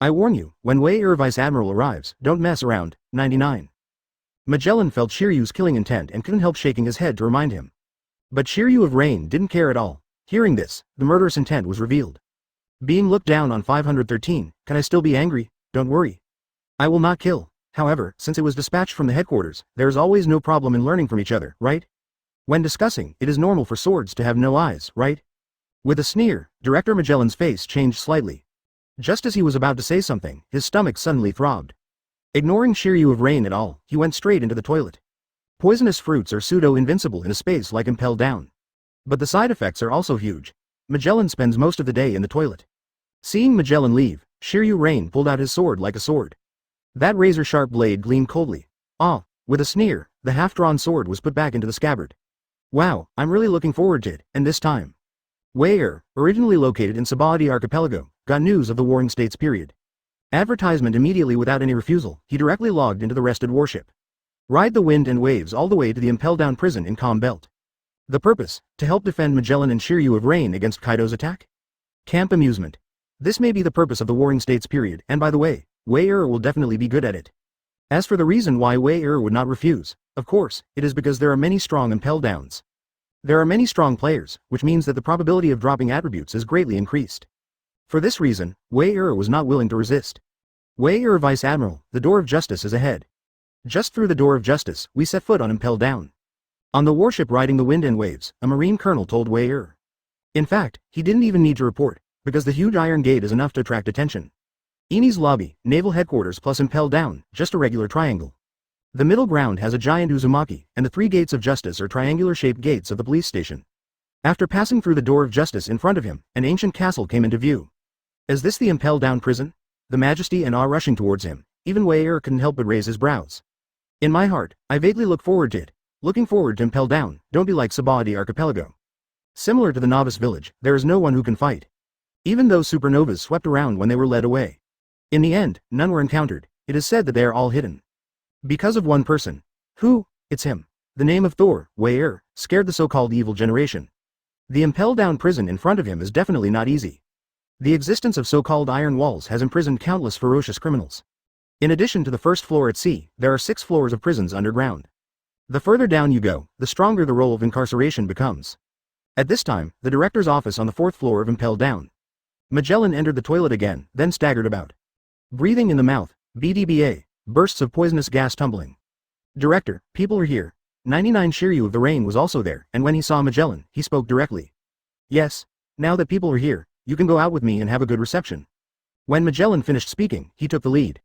A: I warn you, when Wei vice admiral arrives, don't mess around. 99. Magellan felt Shiryu's killing intent and couldn't help shaking his head to remind him. But Shiryu of Rain didn't care at all. Hearing this, the murderous intent was revealed. Being looked down on 513, can I still be angry? Don't worry. I will not kill. However, since it was dispatched from the headquarters, there is always no problem in learning from each other, right? When discussing, it is normal for swords to have no eyes, right? With a sneer, Director Magellan's face changed slightly. Just as he was about to say something, his stomach suddenly throbbed. Ignoring Shiryu of Rain at all, he went straight into the toilet. Poisonous fruits are pseudo-invincible in a space like Impel Down. But the side effects are also huge. Magellan spends most of the day in the toilet. Seeing Magellan leave, Shiryu Rain pulled out his sword like a sword. That razor-sharp blade gleamed coldly. Ah, with a sneer, the half-drawn sword was put back into the scabbard. Wow, I'm really looking forward to it, and this time. Wei originally located in Sabaody Archipelago, got news of the Warring States period. Advertisement immediately without any refusal, he directly logged into the rested warship. Ride the wind and waves all the way to the Impel Down prison in Calm Belt. The purpose, to help defend Magellan and Shiryu of Rain against Kaido's attack? Camp amusement. This may be the purpose of the Warring States period, and by the way, Wei will definitely be good at it. As for the reason why Wei would not refuse, of course, it is because there are many strong Impel Downs. There are many strong players, which means that the probability of dropping attributes is greatly increased. For this reason, Wei was not willing to resist. Wei Vice Admiral, the door of justice is ahead. Just through the door of justice, we set foot on Impel Down. On the warship riding the wind and waves, a Marine colonel told Wei In fact, he didn't even need to report, because the huge iron gate is enough to attract attention. Eni's lobby, naval headquarters plus Impel Down, just a regular triangle. The middle ground has a giant Uzumaki, and the 3 gates of justice are triangular-shaped gates of the police station. After passing through the door of justice in front of him, an ancient castle came into view. Is this the Impel Down prison? The majesty and awe rushing towards him, even Wei couldn't help but raise his brows. In my heart, I vaguely look forward to it. Looking forward to impel down, don't be like Sabaody Archipelago. Similar to the novice village, there is no one who can fight. Even though supernovas swept around when they were led away. In the end, none were encountered. It is said that they are all hidden. Because of one person. Who? It's him. The name of Thor, Wei scared the so-called evil generation. The impel down prison in front of him is definitely not easy. The existence of so-called iron walls has imprisoned countless ferocious criminals. In addition to the first floor at sea, there are 6 floors of prisons underground. The further down you go, the stronger the role of incarceration becomes. At this time, the director's office on the 4th floor of Impel Down. Magellan entered the toilet again, then staggered about. Breathing in the mouth, BDBA, bursts of poisonous gas tumbling. Director, people are here. 99 Shiryu of the Rain was also there, and when he saw Magellan, he spoke directly. Yes, now that people are here, you can go out with me and have a good reception. When Magellan finished speaking, he took the lead.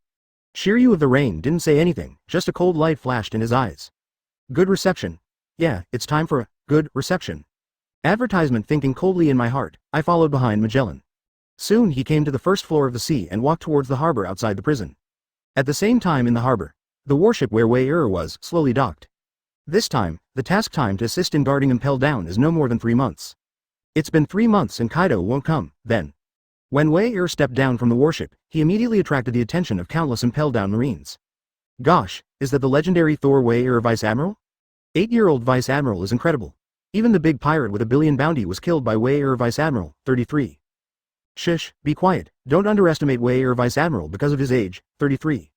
A: Shiryu of the Rain didn't say anything, just a cold light flashed in his eyes. Good reception. Yeah, it's time for a good reception. Advertisement. Thinking coldly in my heart, I followed behind Magellan. Soon he came to the 1st floor of the sea and walked towards the harbor outside the prison. At the same time in the harbor, the warship where Wei was slowly docked. This time, the task time to assist in guarding Impel Down is no more than 3 months. It's been 3 months and Kaido won't come, then. When Wei stepped down from the warship, he immediately attracted the attention of countless Impel Down Marines. Gosh, is that the legendary Thor Wei Vice Admiral? 8-year-old Vice Admiral is incredible. Even the big pirate with a billion bounty was killed by Wei Vice Admiral, 33. Shush, be quiet, don't underestimate Wei Vice Admiral because of his age, 33.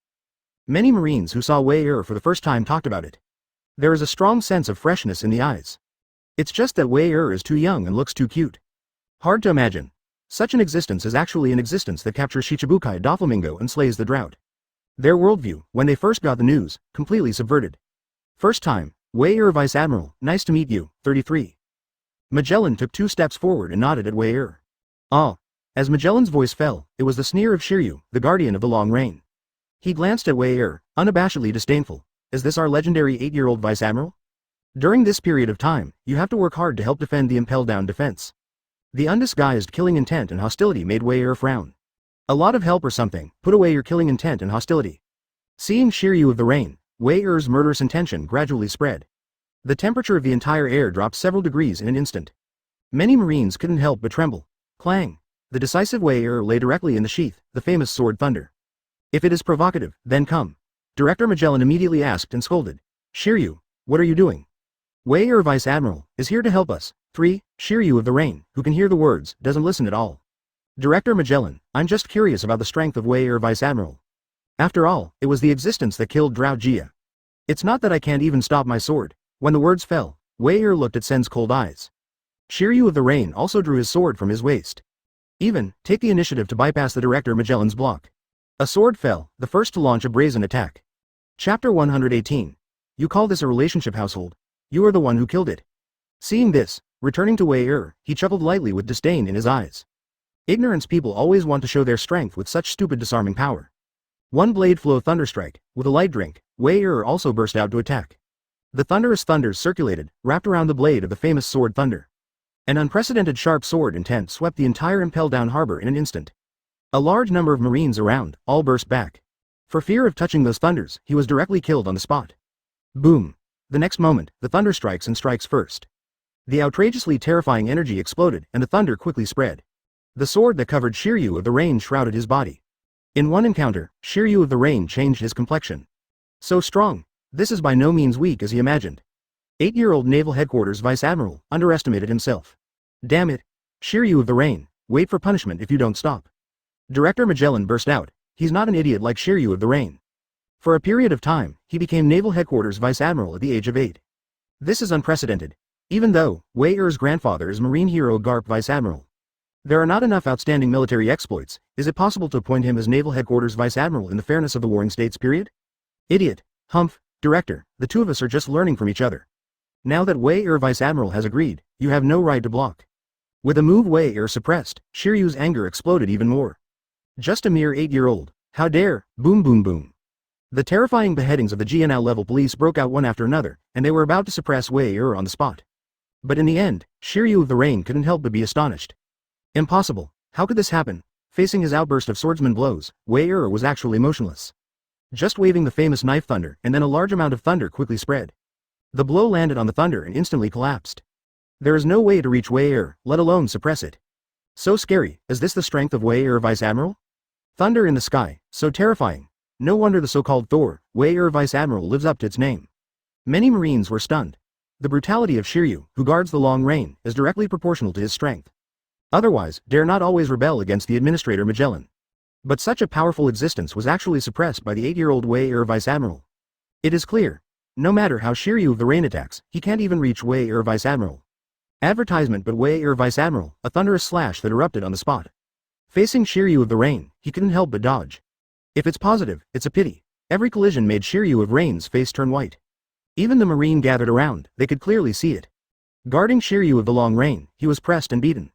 A: Many Marines who saw Wei for the first time talked about it. There is a strong sense of freshness in the eyes. It's just that Wei is too young and looks too cute. Hard to imagine. Such an existence is actually an existence that captures Shichibukai Doflamingo and slays the drought. Their worldview, when they first got the news, completely subverted. First time, Wei Vice Admiral, nice to meet you, 33. Magellan took 2 steps forward and nodded at Wei Ah. As Magellan's voice fell, it was the sneer of Shiryu, the guardian of the long reign. He glanced at Wei unabashedly disdainful. Is this our legendary 8-year-old Vice Admiral? During this period of time, you have to work hard to help defend the Impel Down defense. The undisguised killing intent and hostility made Wei frown. A lot of help or something, put away your killing intent and hostility. Seeing Shiryu of the Rain, Wei-er's murderous intention gradually spread. The temperature of the entire air dropped several degrees in an instant. Many Marines couldn't help but tremble. Clang! The decisive Wei-er lay directly in the sheath, the famous sword thunder. If it is provocative, then come. Director Magellan immediately asked and scolded. Shiryu, what are you doing? Wei Vice Admiral is here to help us. 3. Shiryu of the Rain, who can hear the words, doesn't listen at all. Director Magellan, I'm just curious about the strength of Wei Vice Admiral. After all, it was the existence that killed Drought Jia. It's not that I can't even stop my sword. When the words fell, Wei looked at Sen's cold eyes. Shiryu of the Rain also drew his sword from his waist. Even, take the initiative to bypass the Director Magellan's block. A sword fell, the first to launch a brazen attack. Chapter 118. You call this a relationship household? You are the one who killed it. Seeing this, returning to Wei he chuckled lightly with disdain in his eyes. Ignorance people always want to show their strength with such stupid disarming power. One blade flow thunderstrike, with a light drink, Wei also burst out to attack. The thunderous thunders circulated, wrapped around the blade of the famous sword thunder. An unprecedented sharp sword intent swept the entire Impel Down harbor in an instant. A large number of Marines around, all burst back. For fear of touching those thunders, he was directly killed on the spot. Boom! The next moment, the thunder strikes and strikes first. The outrageously terrifying energy exploded and the thunder quickly spread. The sword that covered Shiryu of the Rain shrouded his body. In one encounter, Shiryu of the Rain changed his complexion. So strong, this is by no means weak as he imagined. 8-year-old Naval Headquarters Vice Admiral underestimated himself. Damn it! Shiryu of the Rain, wait for punishment if you don't stop. Director Magellan burst out, he's not an idiot like Shiryu of the Rain. For a period of time, he became Naval Headquarters Vice Admiral at the age of 8. This is unprecedented. Even though, Wei-er's grandfather is Marine hero Garp Vice Admiral. There are not enough outstanding military exploits, is it possible to appoint him as Naval Headquarters Vice Admiral in the fairness of the Warring States period? Idiot. Humph, Director, the two of us are just learning from each other. Now that Wei Vice Admiral has agreed, you have no right to block. With a move Wei suppressed, Shiryu's anger exploded even more. Just a mere 8-year-old, how dare, boom boom boom. The terrifying beheadings of the GNL level police broke out one after another, and they were about to suppress Wei on the spot. But in the end, Shiryu of the Rain couldn't help but be astonished. Impossible, how could this happen? Facing his outburst of swordsman blows, Wei was actually motionless. Just waving the famous knife thunder, and then a large amount of thunder quickly spread. The blow landed on the thunder and instantly collapsed. There is no way to reach Wei-Er, let alone suppress it. So scary, is this the strength of Wei-Er Vice Admiral? Thunder in the sky, so terrifying. No wonder the so-called Thor, Wei-Er Vice Admiral lives up to its name. Many Marines were stunned. The brutality of Shiryu, who guards the long reign, is directly proportional to his strength. Otherwise, dare not always rebel against the Administrator Magellan. But such a powerful existence was actually suppressed by the 8-year-old Wei-Er Vice Admiral. It is clear. No matter how Shiryu of the Rain attacks, he can't even reach Wei-Er Vice Admiral. Advertisement but Wei-Er Vice Admiral, a thunderous slash that erupted on the spot. Facing Shiryu of the Rain, he couldn't help but dodge. If it's positive, it's a pity. Every collision made Shiryu of Rain's face turn white. Even the Marine gathered around, they could clearly see it. Guarding Shiryu of the Long Reign, he was pressed and beaten.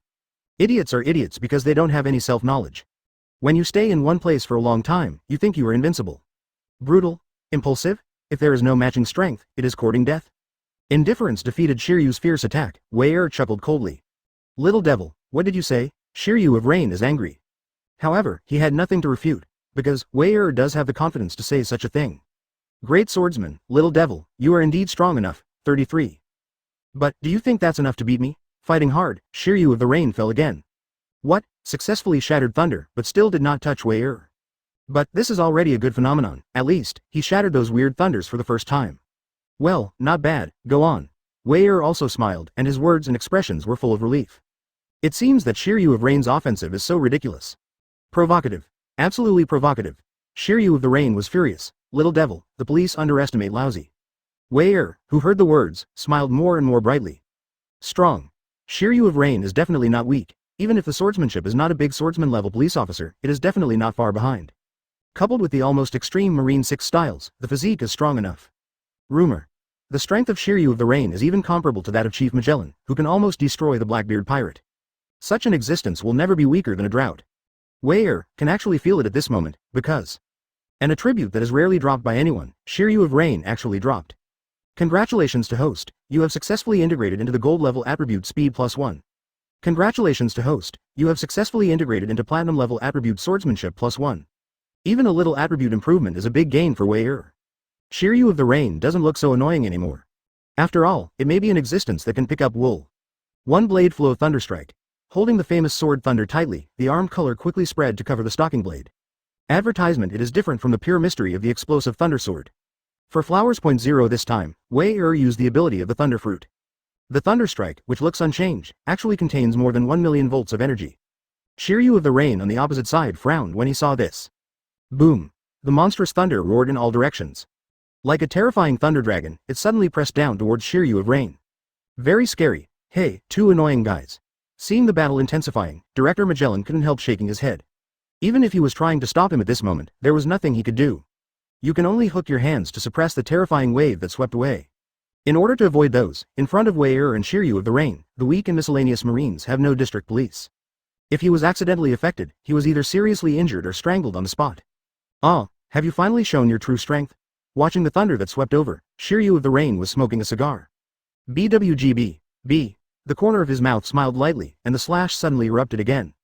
A: Idiots are idiots because they don't have any self-knowledge. When you stay in one place for a long time, you think you are invincible. Brutal? Impulsive? If there is no matching strength, it is courting death. Indifference defeated Shiryu's fierce attack. Wei-Er chuckled coldly. Little devil, what did you say? Shiryu of Rain is angry. However, he had nothing to refute, because Wei-Er does have the confidence to say such a thing. Great swordsman, little devil, you are indeed strong enough. 33. But, do you think that's enough to beat me? Fighting hard, Shiryu of the Rain fell again. What? Successfully shattered thunder, but still did not touch Wei-Er. But, this is already a good phenomenon. At least, he shattered those weird thunders for the first time. Well, not bad, go on. Wei-Er also smiled, and his words and expressions were full of relief. It seems that Shiryu of Rain's offensive is so ridiculous. Provocative. Absolutely provocative. Shiryu of the Rain was furious. Little devil, the police underestimate lousy. Wei-Er, who heard the words, smiled more and more brightly. Strong. Shiryu of Rain is definitely not weak. Even if the swordsmanship is not a big swordsman-level police officer, it is definitely not far behind. Coupled with the almost extreme Marine 6 styles, the physique is strong enough. Rumor. The strength of Shiryu of the Rain is even comparable to that of Chief Magellan, who can almost destroy the Blackbeard pirate. Such an existence will never be weaker than a drought. Wei-Er can actually feel it at this moment, because an attribute that is rarely dropped by anyone, Shiryu of Rain actually dropped. Congratulations to host, you have successfully integrated into the gold level attribute speed +1. Congratulations to host, you have successfully integrated into platinum level attribute swordsmanship +1. Even a little attribute improvement is a big gain for Wei-Er. Shiryu of the Rain doesn't look so annoying anymore. After all, it may be an existence that can pick up wool. One blade flow thunderstrike. Holding the famous sword Thunder tightly, the armed color quickly spread to cover the stalking blade. Advertisement: it is different from the pure mystery of the explosive thunder sword. For Flowers .0 this time, Wei-Er used the ability of the Thunder Fruit. The Thunderstrike, which looks unchanged, actually contains more than 1 million volts of energy. Shiryu of the Rain on the opposite side frowned when he saw this. Boom! The monstrous thunder roared in all directions. Like a terrifying thunder dragon, it suddenly pressed down towards Shiryu of Rain. Very scary. Hey, two annoying guys. Seeing the battle intensifying, Director Magellan couldn't help shaking his head. Even if he was trying to stop him at this moment, there was nothing he could do. You can only hook your hands to suppress the terrifying wave that swept away. In order to avoid those, in front of Wei-Er and Shiryu of the Rain, the weak and miscellaneous Marines have no district police. If he was accidentally affected, he was either seriously injured or strangled on the spot. Ah, have you finally shown your true strength? Watching the thunder that swept over, Shiryu of the Rain was smoking a cigar. BWGB. B. The corner of his mouth smiled lightly, and the slash suddenly erupted again.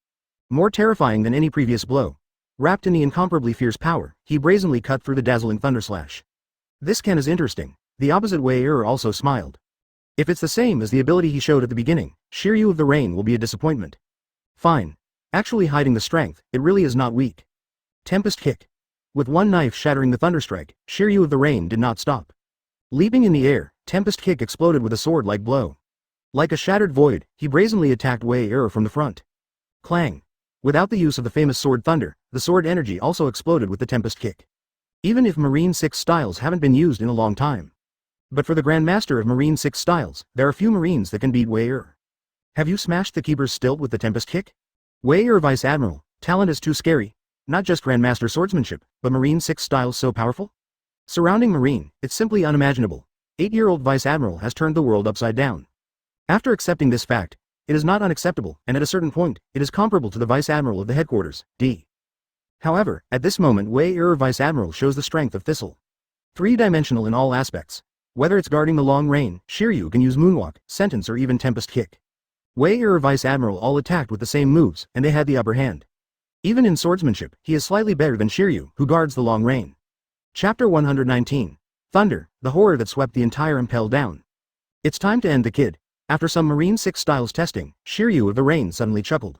A: More terrifying than any previous blow. Wrapped in the incomparably fierce power, he brazenly cut through the dazzling thunderslash. This Ken is interesting. The opposite Wei-Er also smiled. If it's the same as the ability he showed at the beginning, Shiryu of the Rain will be a disappointment. Fine. Actually hiding the strength, it really is not weak. Tempest Kick. With one knife shattering the thunderstrike, Shiryu of the Rain did not stop. Leaping in the air, Tempest Kick exploded with a sword-like blow. Like a shattered void, he brazenly attacked Wei-Er from the front. Clang. Without the use of the famous sword Thunder, the sword energy also exploded with the Tempest Kick. Even if Marine 6 styles haven't been used in a long time. But for the Grandmaster of Marine 6 styles, there are few Marines that can beat Wei-Er. Have you smashed the Keeper's stilt with the Tempest Kick? Wei-Er Vice Admiral, talent is too scary. Not just Grandmaster swordsmanship, but Marine 6 styles so powerful? Surrounding Marine, it's simply unimaginable. 8-year-old Vice Admiral has turned the world upside down. After accepting this fact, it is not unacceptable, and at a certain point, it is comparable to the Vice Admiral of the headquarters, D. However, at this moment Wei-Er Vice Admiral shows the strength of Thistle. Three-dimensional in all aspects. Whether it's guarding the long reign, Shiryu can use Moonwalk, Sentence or even Tempest Kick. Wei-Er Vice Admiral all attacked with the same moves, and they had the upper hand. Even in swordsmanship, he is slightly better than Shiryu, who guards the long reign. Chapter 119. Thunder, the horror that swept the entire Impel down. It's time to end the kid. After some Marine 6 styles testing, Shiryu of the Rain suddenly chuckled.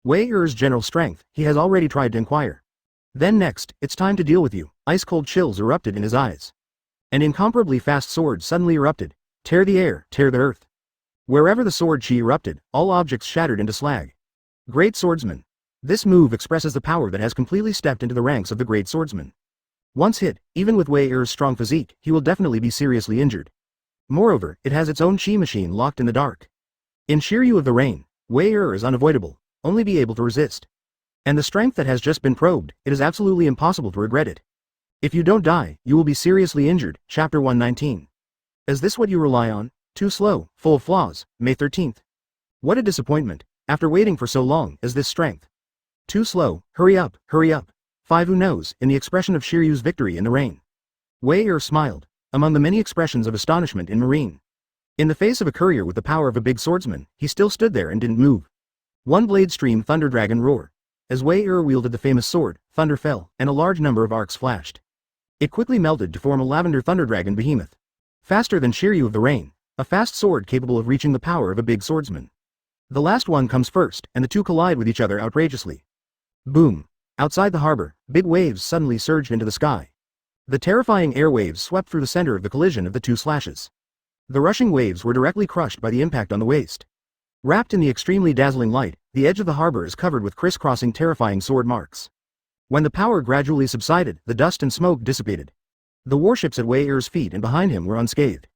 A: Wei Er's general strength, he has already tried to inquire. Then next, it's time to deal with you. Ice-cold chills erupted in his eyes. An incomparably fast sword suddenly erupted. Tear the air, tear the earth. Wherever the sword chi erupted, all objects shattered into slag. Great Swordsman. This move expresses the power that has completely stepped into the ranks of the Great Swordsman. Once hit, even with Wei Er's strong physique, he will definitely be seriously injured. Moreover, it has its own chi machine locked in the dark. In Shiryu of the Rain, Wei Er is unavoidable, only be able to resist. And the strength that has just been probed, it is absolutely impossible to regret it. If you don't die, you will be seriously injured. Chapter 119. Is this what you rely on? Too slow, full of flaws. May 13th. What a disappointment. After waiting for so long, is this strength? Too slow, hurry up, hurry up. 5 Who knows, in the expression of Shiryu's victory in the rain. Wei Er smiled, among the many expressions of astonishment in Marine. In the face of a courier with the power of a big swordsman, he still stood there and didn't move. One blade stream Thunder Dragon roar. As Wei Er wielded the famous sword, thunder fell, and a large number of arcs flashed. It quickly melted to form a lavender Thunder Dragon behemoth. Faster than Shiryu of the Rain, a fast sword capable of reaching the power of a big swordsman. The last one comes first, and the two collide with each other outrageously. Boom. Outside the harbor, big waves suddenly surged into the sky. The terrifying air waves swept through the center of the collision of the two slashes. The rushing waves were directly crushed by the impact on the waist. Wrapped in the extremely dazzling light, the edge of the harbor is covered with crisscrossing terrifying sword marks. When the power gradually subsided, the dust and smoke dissipated. The warships at Wei Er's feet and behind him were unscathed.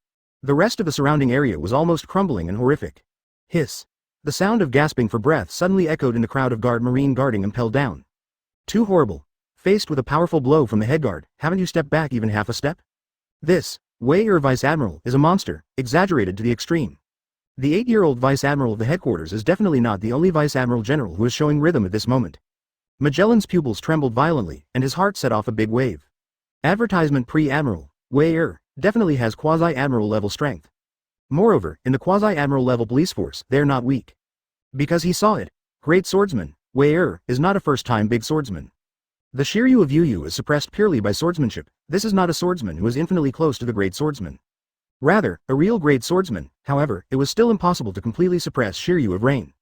A: The rest of the surrounding area was almost crumbling and horrific. Hiss. The sound of gasping for breath suddenly echoed in the crowd of guard Marine guarding Impel down. Too horrible. Faced with a powerful blow from the headguard, haven't you stepped back even half a step? This, Wei Er Vice Admiral, is a monster, exaggerated to the extreme. The 8-year-old Vice Admiral of the headquarters is definitely not the only Vice Admiral General who is showing rhythm at this moment. Magellan's pupils trembled violently, and his heart set off a big wave. Advertisement Pre-Admiral, Wei Er, definitely has Quasi-Admiral level strength. Moreover, in the Quasi-Admiral level police force, they are not weak. Because he saw it. Great Swordsman, Wei Er, is not a first-time big swordsman. The Shiryu of Yu Yu is suppressed purely by swordsmanship. This is not a swordsman who is infinitely close to the Great Swordsman. Rather, a real Great Swordsman. However, it was still impossible to completely suppress Shiryu of Rain.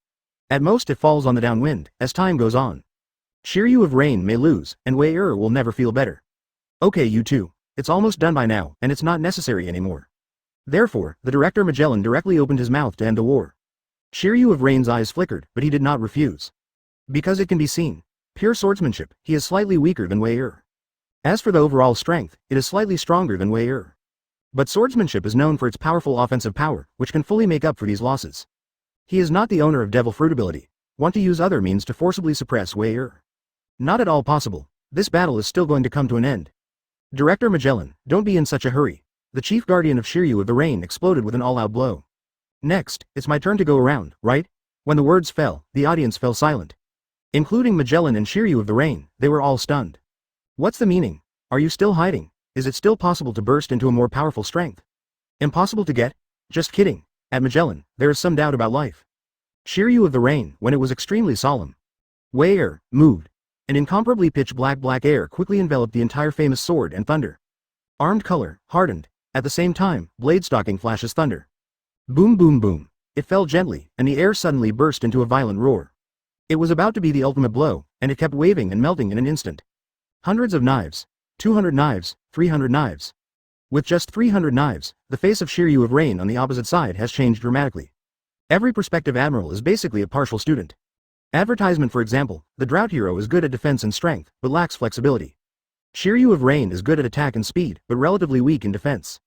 A: At most it falls on the downwind, as time goes on. Shiryu of Rain may lose, and Wei Er will never feel better. Okay you two, it's almost done by now, and it's not necessary anymore. Therefore, the director Magellan directly opened his mouth to end the war. Shiryu of Rain's eyes flickered, but he did not refuse. Because it can be seen. Pure swordsmanship, he is slightly weaker than Wei Er. As for the overall strength, it is slightly stronger than Wei Er. But swordsmanship is known for its powerful offensive power, which can fully make up for these losses. He is not the owner of Devil Fruit ability. Want to use other means to forcibly suppress Wei Er. Not at all possible. This battle is still going to come to an end. Director Magellan, don't be in such a hurry. The chief guardian of Shiryu of the Rain exploded with an all-out blow. Next, it's my turn to go around, right? When the words fell, the audience fell silent. Including Magellan and Shiryu of the Rain, they were all stunned. What's the meaning? Are you still hiding? Is it still possible to burst into a more powerful strength? Impossible to get? Just kidding. At Magellan, there is some doubt about life. Shiryu of the Rain, when it was extremely solemn. Wei Er, moved. An incomparably pitch black air quickly enveloped the entire famous sword and thunder. Armed color, hardened. At the same time, blade stalking flashes thunder. Boom boom boom. It fell gently, and the air suddenly burst into a violent roar. It was about to be the ultimate blow, and it kept waving and melting in an instant. Hundreds of knives. 200 knives, 300 knives. With just 300 knives, the face of Shiryu of Rain on the opposite side has changed dramatically. Every prospective admiral is basically a partial student. Advertisement for example, the Drought Hero is good at defense and strength, but lacks flexibility. Shiryu of Rain is good at attack and speed, but relatively weak in defense.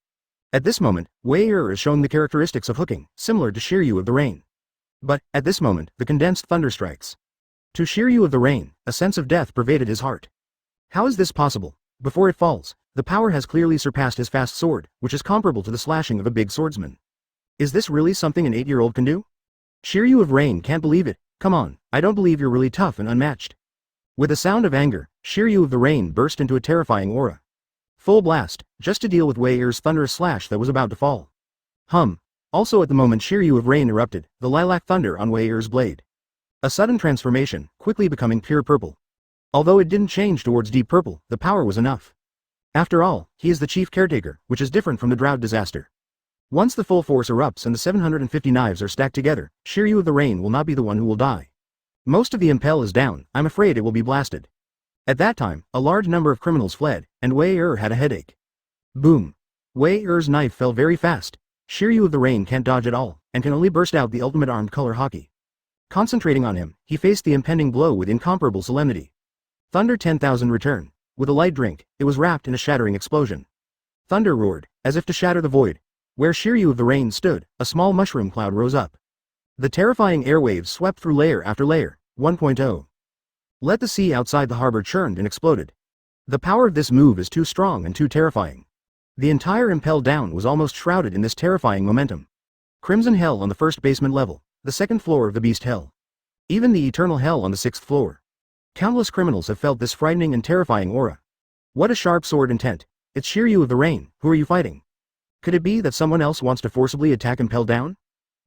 A: At this moment, Wei Er is showing the characteristics of hooking, similar to Shiryu of the Rain. But, at this moment, the condensed thunder strikes. To Shiryu of the Rain, a sense of death pervaded his heart. How is this possible? Before it falls, the power has clearly surpassed his fast sword, which is comparable to the slashing of a big swordsman. Is this really something an 8-year-old can do? Shiryu of Rain can't believe it. Come on, I don't believe you're really tough and unmatched. With a sound of anger, Shiryu of the Rain burst into a terrifying aura. Full blast, just to deal with Wei Er's thunderous slash that was about to fall. Also at the moment Shiryu of Rain erupted, the lilac thunder on Wei Er's blade. A sudden transformation, quickly becoming pure purple. Although it didn't change towards deep purple, the power was enough. After all, he is the chief caretaker, which is different from the drought disaster. Once the full force erupts and the 750 knives are stacked together, Shiryu of the Rain will not be the one who will die. Most of the impel is down, I'm afraid it will be blasted. At that time, a large number of criminals fled, and Wei had a headache. Boom. Wei knife fell very fast. Shiryu of the Rain can't dodge at all, and can only burst out the ultimate armed color hockey. Concentrating on him, he faced the impending blow with incomparable solemnity. Thunder 10,000 return. With a light drink, it was wrapped in a shattering explosion. Thunder roared, as if to shatter the void. Where Shiryu of the Rain stood, a small mushroom cloud rose up. The terrifying airwaves swept through layer after layer. 1.0. Let the sea outside the harbor churned and exploded. The power of this move is too strong and too terrifying. The entire impel down was almost shrouded in this terrifying momentum. Crimson Hell on the first basement level, the second floor of the Beast Hell. Even the Eternal Hell on the 6th floor. Countless criminals have felt this frightening and terrifying aura. What a sharp sword intent. It's Shiryu of the Rain, who are you fighting? Could it be that someone else wants to forcibly attack Impel down?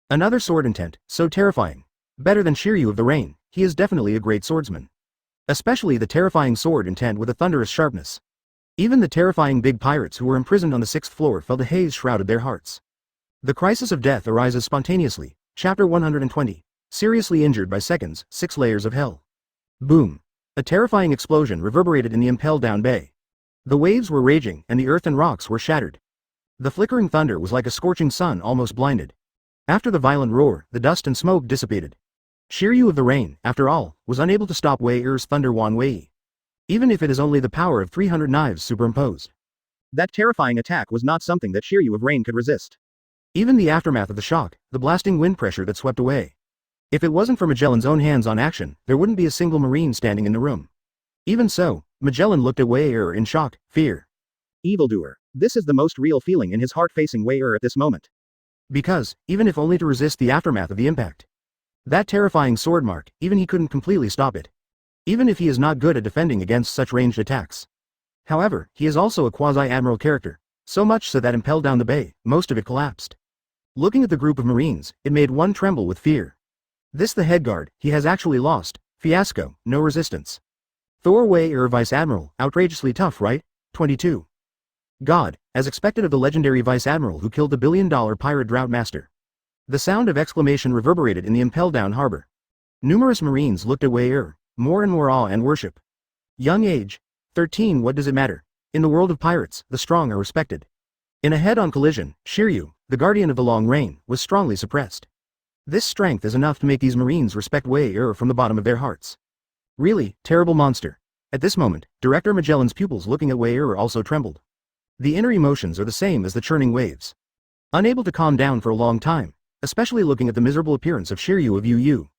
A: Another sword intent, so terrifying. Better than Shiryu of the Rain, he is definitely a great swordsman. Especially the terrifying sword intent with a thunderous sharpness. Even the terrifying big pirates who were imprisoned on the 6th floor felt a haze shrouded their hearts. The crisis of death arises spontaneously. Chapter 120. Seriously injured by seconds, 6 layers of hell. Boom. A terrifying explosion reverberated in the Impel down bay. The waves were raging and the earth and rocks were shattered. The flickering thunder was like a scorching sun almost blinded. After the violent roar, the dust and smoke dissipated. Shiryu of the Rain, after all, was unable to stop Wei-Er's Thunder Wan Wei. Even if it is only the power of 300 knives superimposed. That terrifying attack was not something that Shiryu of Rain could resist. Even the aftermath of the shock, the blasting wind pressure that swept away. If it wasn't for Magellan's own hands-on action, there wouldn't be a single Marine standing in the room. Even so, Magellan looked at Wei-Er in shock, fear. Evildoer. This is the most real feeling in his heart facing Wei-Er at this moment. Because, even if only to resist the aftermath of the impact. That terrifying sword mark, even he couldn't completely stop it. Even if he is not good at defending against such ranged attacks. However, he is also a quasi-admiral character, so much so that impelled down the bay, most of it collapsed. Looking at the group of Marines, it made one tremble with fear. This the head guard, he has actually lost. Fiasco, no resistance. Thor Wei-Er Vice Admiral, outrageously tough, right? 22. God, as expected of the legendary Vice Admiral who killed the billion-dollar pirate drought master. The sound of exclamation reverberated in the impelled down harbor. Numerous Marines looked at Wei-Er, more and more awe and worship. Young age, 13. What does it matter? In the world of pirates, the strong are respected. In a head-on collision, Shiryu, the guardian of the Long Reign, was strongly suppressed. This strength is enough to make these Marines respect Wei-Er from the bottom of their hearts. Really, terrible monster. At this moment, Director Magellan's pupils looking at Wei-Er also trembled. The inner emotions are the same as the churning waves. Unable to calm down for a long time, especially looking at the miserable appearance of Shiryu of Yu.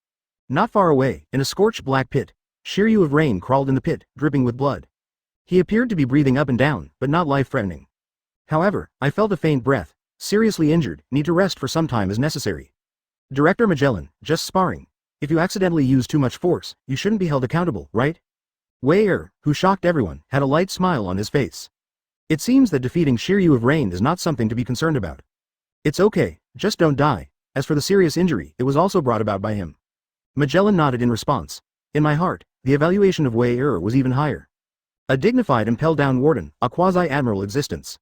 A: Not far away, in a scorched black pit, Shiryu of Rain crawled in the pit, dripping with blood. He appeared to be breathing up and down, but not life-threatening. However, I felt a faint breath. Seriously injured, need to rest for some time as necessary. Director Magellan, just sparring. If you accidentally use too much force, you shouldn't be held accountable, right? Wei-Er, who shocked everyone, had a light smile on his face. It seems that defeating Shiryu of Rain is not something to be concerned about. It's okay, just don't die. As for the serious injury, it was also brought about by him. Magellan nodded in response. In my heart, the evaluation of Wei-Er was even higher. A dignified impel-down warden, a quasi-admiral existence.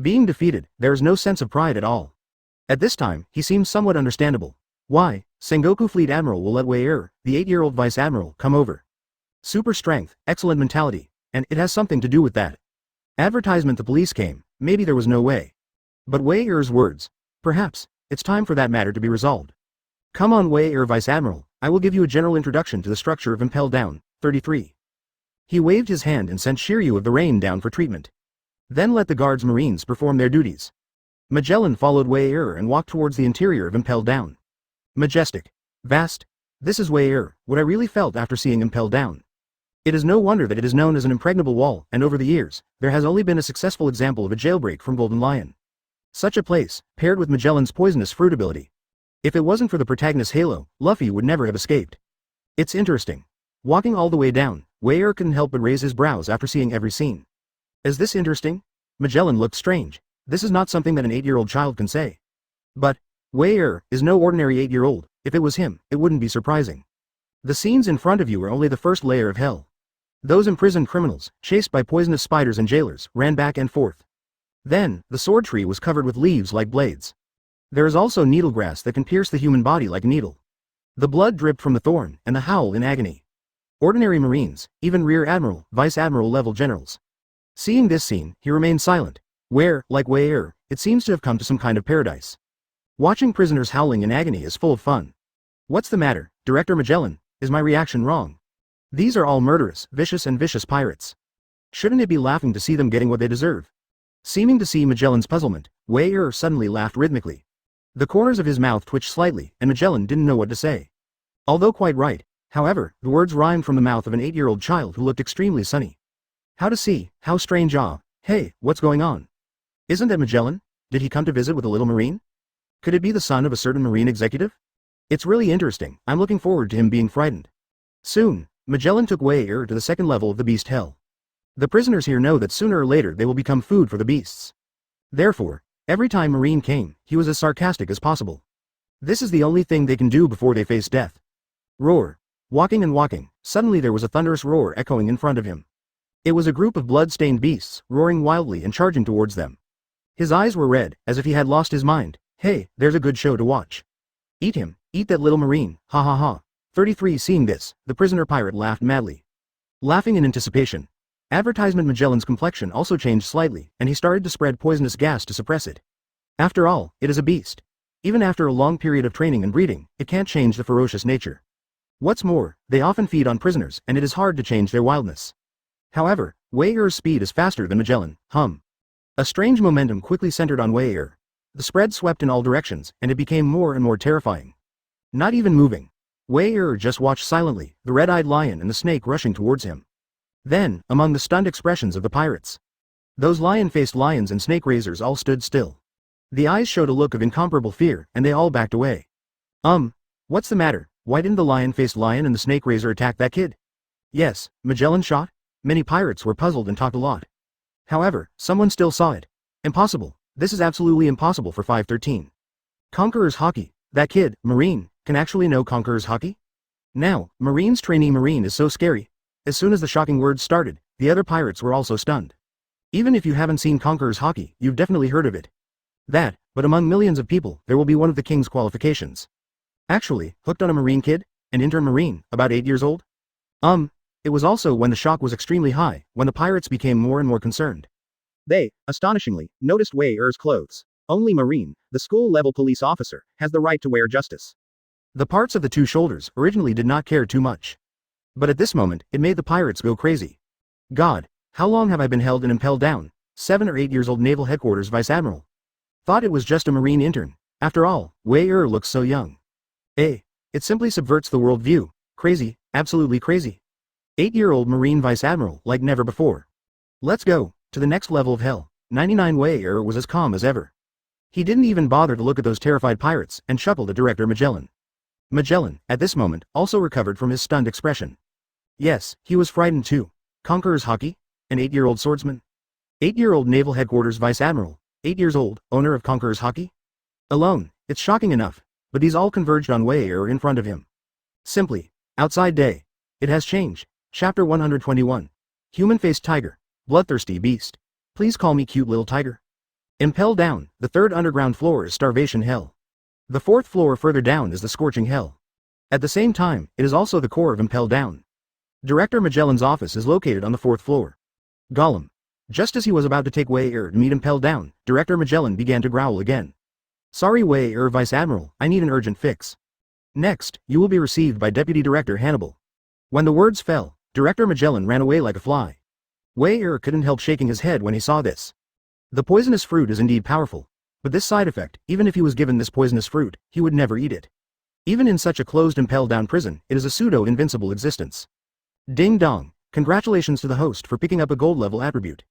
A: Being defeated, there is no sense of pride at all. At this time, he seems somewhat understandable. Why, Sengoku Fleet Admiral will let Wei-Er, the 8-year-old Vice Admiral, come over. Super strength, excellent mentality, and it has something to do with that. Advertisement the police came, maybe there was no way. But Wei-Er's words, perhaps, it's time for that matter to be resolved. Come on Wei-Er Vice Admiral, I will give you a general introduction to the structure of Impel Down, 33. He waved his hand and sent Shiryu of the Rain down for treatment. Then let the guards Marines perform their duties. Magellan followed Wei-Er and walked towards the interior of Impel Down. Majestic. Vast. This is Wei-Er, what I really felt after seeing Impel Down. It is no wonder that it is known as an impregnable wall, and over the years, there has only been a successful example of a jailbreak from Golden Lion. Such a place, paired with Magellan's poisonous fruit ability. If it wasn't for the protagonist's halo, Luffy would never have escaped. It's interesting. Walking all the way down, Wei-Er couldn't help but raise his brows after seeing every scene. Is this interesting? Magellan looked strange. This is not something that an 8-year-old child can say. But, Wei-Er is no ordinary 8-year-old, if it was him, it wouldn't be surprising. The scenes in front of you are only the first layer of hell. Those imprisoned criminals, chased by poisonous spiders and jailers, ran back and forth. Then, the sword tree was covered with leaves like blades. There is also needle grass that can pierce the human body like a needle. The blood dripped from the thorn, and the howl in agony. Ordinary Marines, even Rear Admiral, Vice Admiral level generals. Seeing this scene, he remained silent, where, like Wei Er, it seems to have come to some kind of paradise. Watching prisoners howling in agony is full of fun. What's the matter, Director Magellan? Is my reaction wrong? These are all murderous, vicious pirates. Shouldn't it be laughing to see them getting what they deserve? Seeming to see Magellan's puzzlement, Wei Er suddenly laughed rhythmically. The corners of his mouth twitched slightly, and Magellan didn't know what to say. Although quite right, however, the words rhymed from the mouth of an 8-year-old child who looked extremely sunny. How to see, how strange hey, what's going on? Isn't that Magellan? Did he come to visit with a little Marine? Could it be the son of a certain Marine executive? It's really interesting, I'm looking forward to him being frightened. Soon, Magellan took Wei Er to the second level of the beast hell. The prisoners here know that sooner or later they will become food for the beasts. Therefore, every time Marine came, he was as sarcastic as possible. This is the only thing they can do before they face death. Roar. Walking and walking, suddenly there was a thunderous roar echoing in front of him. It was a group of blood-stained beasts, roaring wildly and charging towards them. His eyes were red, as if he had lost his mind. Hey, there's a good show to watch. Eat him, eat that little Marine, ha ha ha. 33 Seeing this, the prisoner pirate laughed madly. Laughing in anticipation. Advertisement Magellan's complexion also changed slightly, and he started to spread poisonous gas to suppress it. After all, it is a beast. Even after a long period of training and breeding, it can't change the ferocious nature. What's more, they often feed on prisoners, and it is hard to change their wildness. However, Wei Er's speed is faster than Magellan. A strange momentum quickly centered on Wei Er. The spread swept in all directions, and it became more and more terrifying. Not even moving. Wei Er just watched silently, the red-eyed lion and the snake rushing towards him. Then, among the stunned expressions of the pirates, those lion-faced lions and snake raisers all stood still. The eyes showed a look of incomparable fear, and they all backed away. What's the matter? Why didn't the lion-faced lion and the snake raiser attack that kid? Yes, Magellan shot? Many pirates were puzzled and talked a lot. However, someone still saw it. Impossible. This is absolutely impossible for 513. Conqueror's Haki. That kid, Marine, can actually know Conqueror's Haki? Now, Marine's trainee Marine is so scary. As soon as the shocking words started, the other pirates were also stunned. Even if you haven't seen Conqueror's Haki, you've definitely heard of it. But among millions of people, there will be one of the king's qualifications. Actually, hooked on a Marine kid? An intern Marine, about 8 years old? It was also when the shock was extremely high, when the pirates became more and more concerned. They, astonishingly, noticed Wei Er's clothes. Only Marine, the school-level police officer, has the right to wear justice. The parts of the two shoulders originally did not care too much. But at this moment, it made the pirates go crazy. God, how long have I been held and impelled down? 7 or 8 years old Naval Headquarters Vice Admiral. Thought it was just a Marine intern. After all, Wei Er looks so young. It simply subverts the world view. Crazy, absolutely crazy. 8-year-old Marine Vice Admiral like never before. Let's go, to the next level of hell. 99 Wei Er was as calm as ever. He didn't even bother to look at those terrified pirates, and chuckled at Director Magellan. Magellan, at this moment, also recovered from his stunned expression. Yes, he was frightened too. Conqueror's Haki? An 8-year-old swordsman? 8-year-old Naval Headquarters Vice Admiral? 8 years old, owner of Conqueror's Haki? Alone, it's shocking enough, but these all converged on Wei Er in front of him. Simply, outside day. It has changed. Chapter 121. Human-faced tiger. Bloodthirsty beast. Please call me cute little tiger. Impel down, the third underground floor is starvation hell. The fourth floor further down is the scorching hell. At the same time, it is also the core of Impel Down. Director Magellan's office is located on the 4th floor. Gollum. Just as he was about to take Wei Er to meet Impel Down, Director Magellan began to growl again. Sorry Wei Er Vice Admiral, I need an urgent fix. Next, you will be received by Deputy Director Hannibal. When the words fell, Director Magellan ran away like a fly. Wei Er couldn't help shaking his head when he saw this. The poisonous fruit is indeed powerful. But this side effect, even if he was given this poisonous fruit, he would never eat it. Even in such a closed Impel Down prison, it is a pseudo-invincible existence. Ding dong, congratulations to the host for picking up a gold level attribute.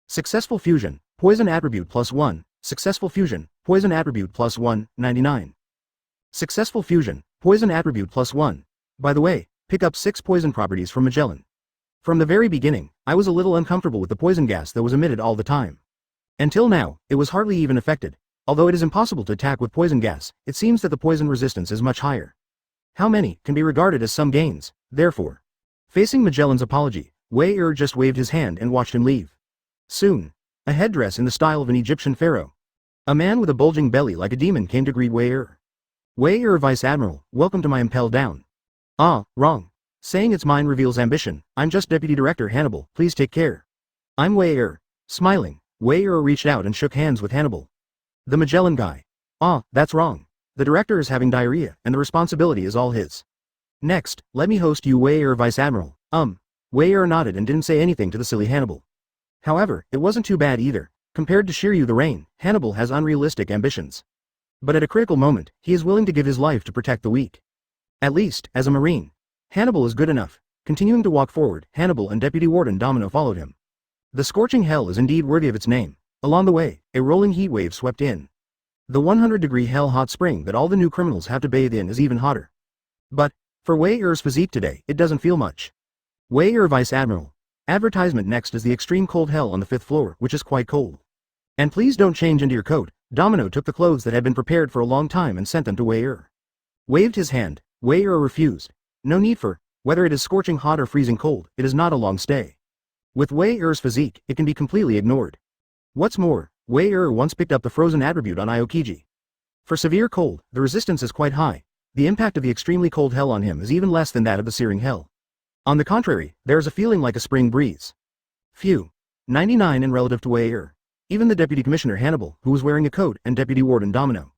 A: Successful fusion, poison attribute +1, successful fusion, poison attribute +1, 99. Successful fusion, poison attribute +1. By the way, pick up 6 poison properties from Magellan. From the very beginning, I was a little uncomfortable with the poison gas that was emitted all the time. Until now, it was hardly even affected. Although it is impossible to attack with poison gas, it seems that the poison resistance is much higher. How many can be regarded as some gains, therefore. Facing Magellan's apology, Wei just waved his hand and watched him leave. Soon, a headdress in the style of an Egyptian pharaoh. A man with a bulging belly like a demon came to greet Wei. Wei Vice Admiral, welcome to my impel down. Ah, wrong. Saying it's mine reveals ambition. I'm just Deputy Director Hannibal, please take care. I'm Wei. Smiling, Wei reached out and shook hands with Hannibal. The Magellan guy. Ah, that's wrong. The director is having diarrhea, and the responsibility is all his. Next, let me host you Wei Vice Admiral. Wei nodded and didn't say anything to the silly Hannibal. However, it wasn't too bad either. Compared to Shiryu the Rain, Hannibal has unrealistic ambitions. But at a critical moment, he is willing to give his life to protect the weak. At least, as a Marine, Hannibal is good enough. Continuing to walk forward, Hannibal and Deputy Warden Domino followed him. The scorching hell is indeed worthy of its name. Along the way, a rolling heat wave swept in. The 100-degree hell-hot spring that all the new criminals have to bathe in is even hotter. But, for Wei-Er's physique today, it doesn't feel much. Wei-Er Vice Admiral. Advertisement next is the extreme cold hell on the 5th floor, which is quite cold. And please don't change into your coat. Domino took the clothes that had been prepared for a long time and sent them to Wei-Er. Waved his hand. Wei-Er refused. No need for, whether it is scorching hot or freezing cold, it is not a long stay. With Wei-Er's physique, it can be completely ignored. What's more, Wei-Er once picked up the frozen attribute on Aokiji. For severe cold, the resistance is quite high. The impact of the extremely cold hell on him is even less than that of the searing hell. On the contrary, there is a feeling like a spring breeze. Phew. 99 in relative to Wei-Er. Even the Deputy Commissioner Hannibal, who was wearing a coat, and Deputy Warden Domino.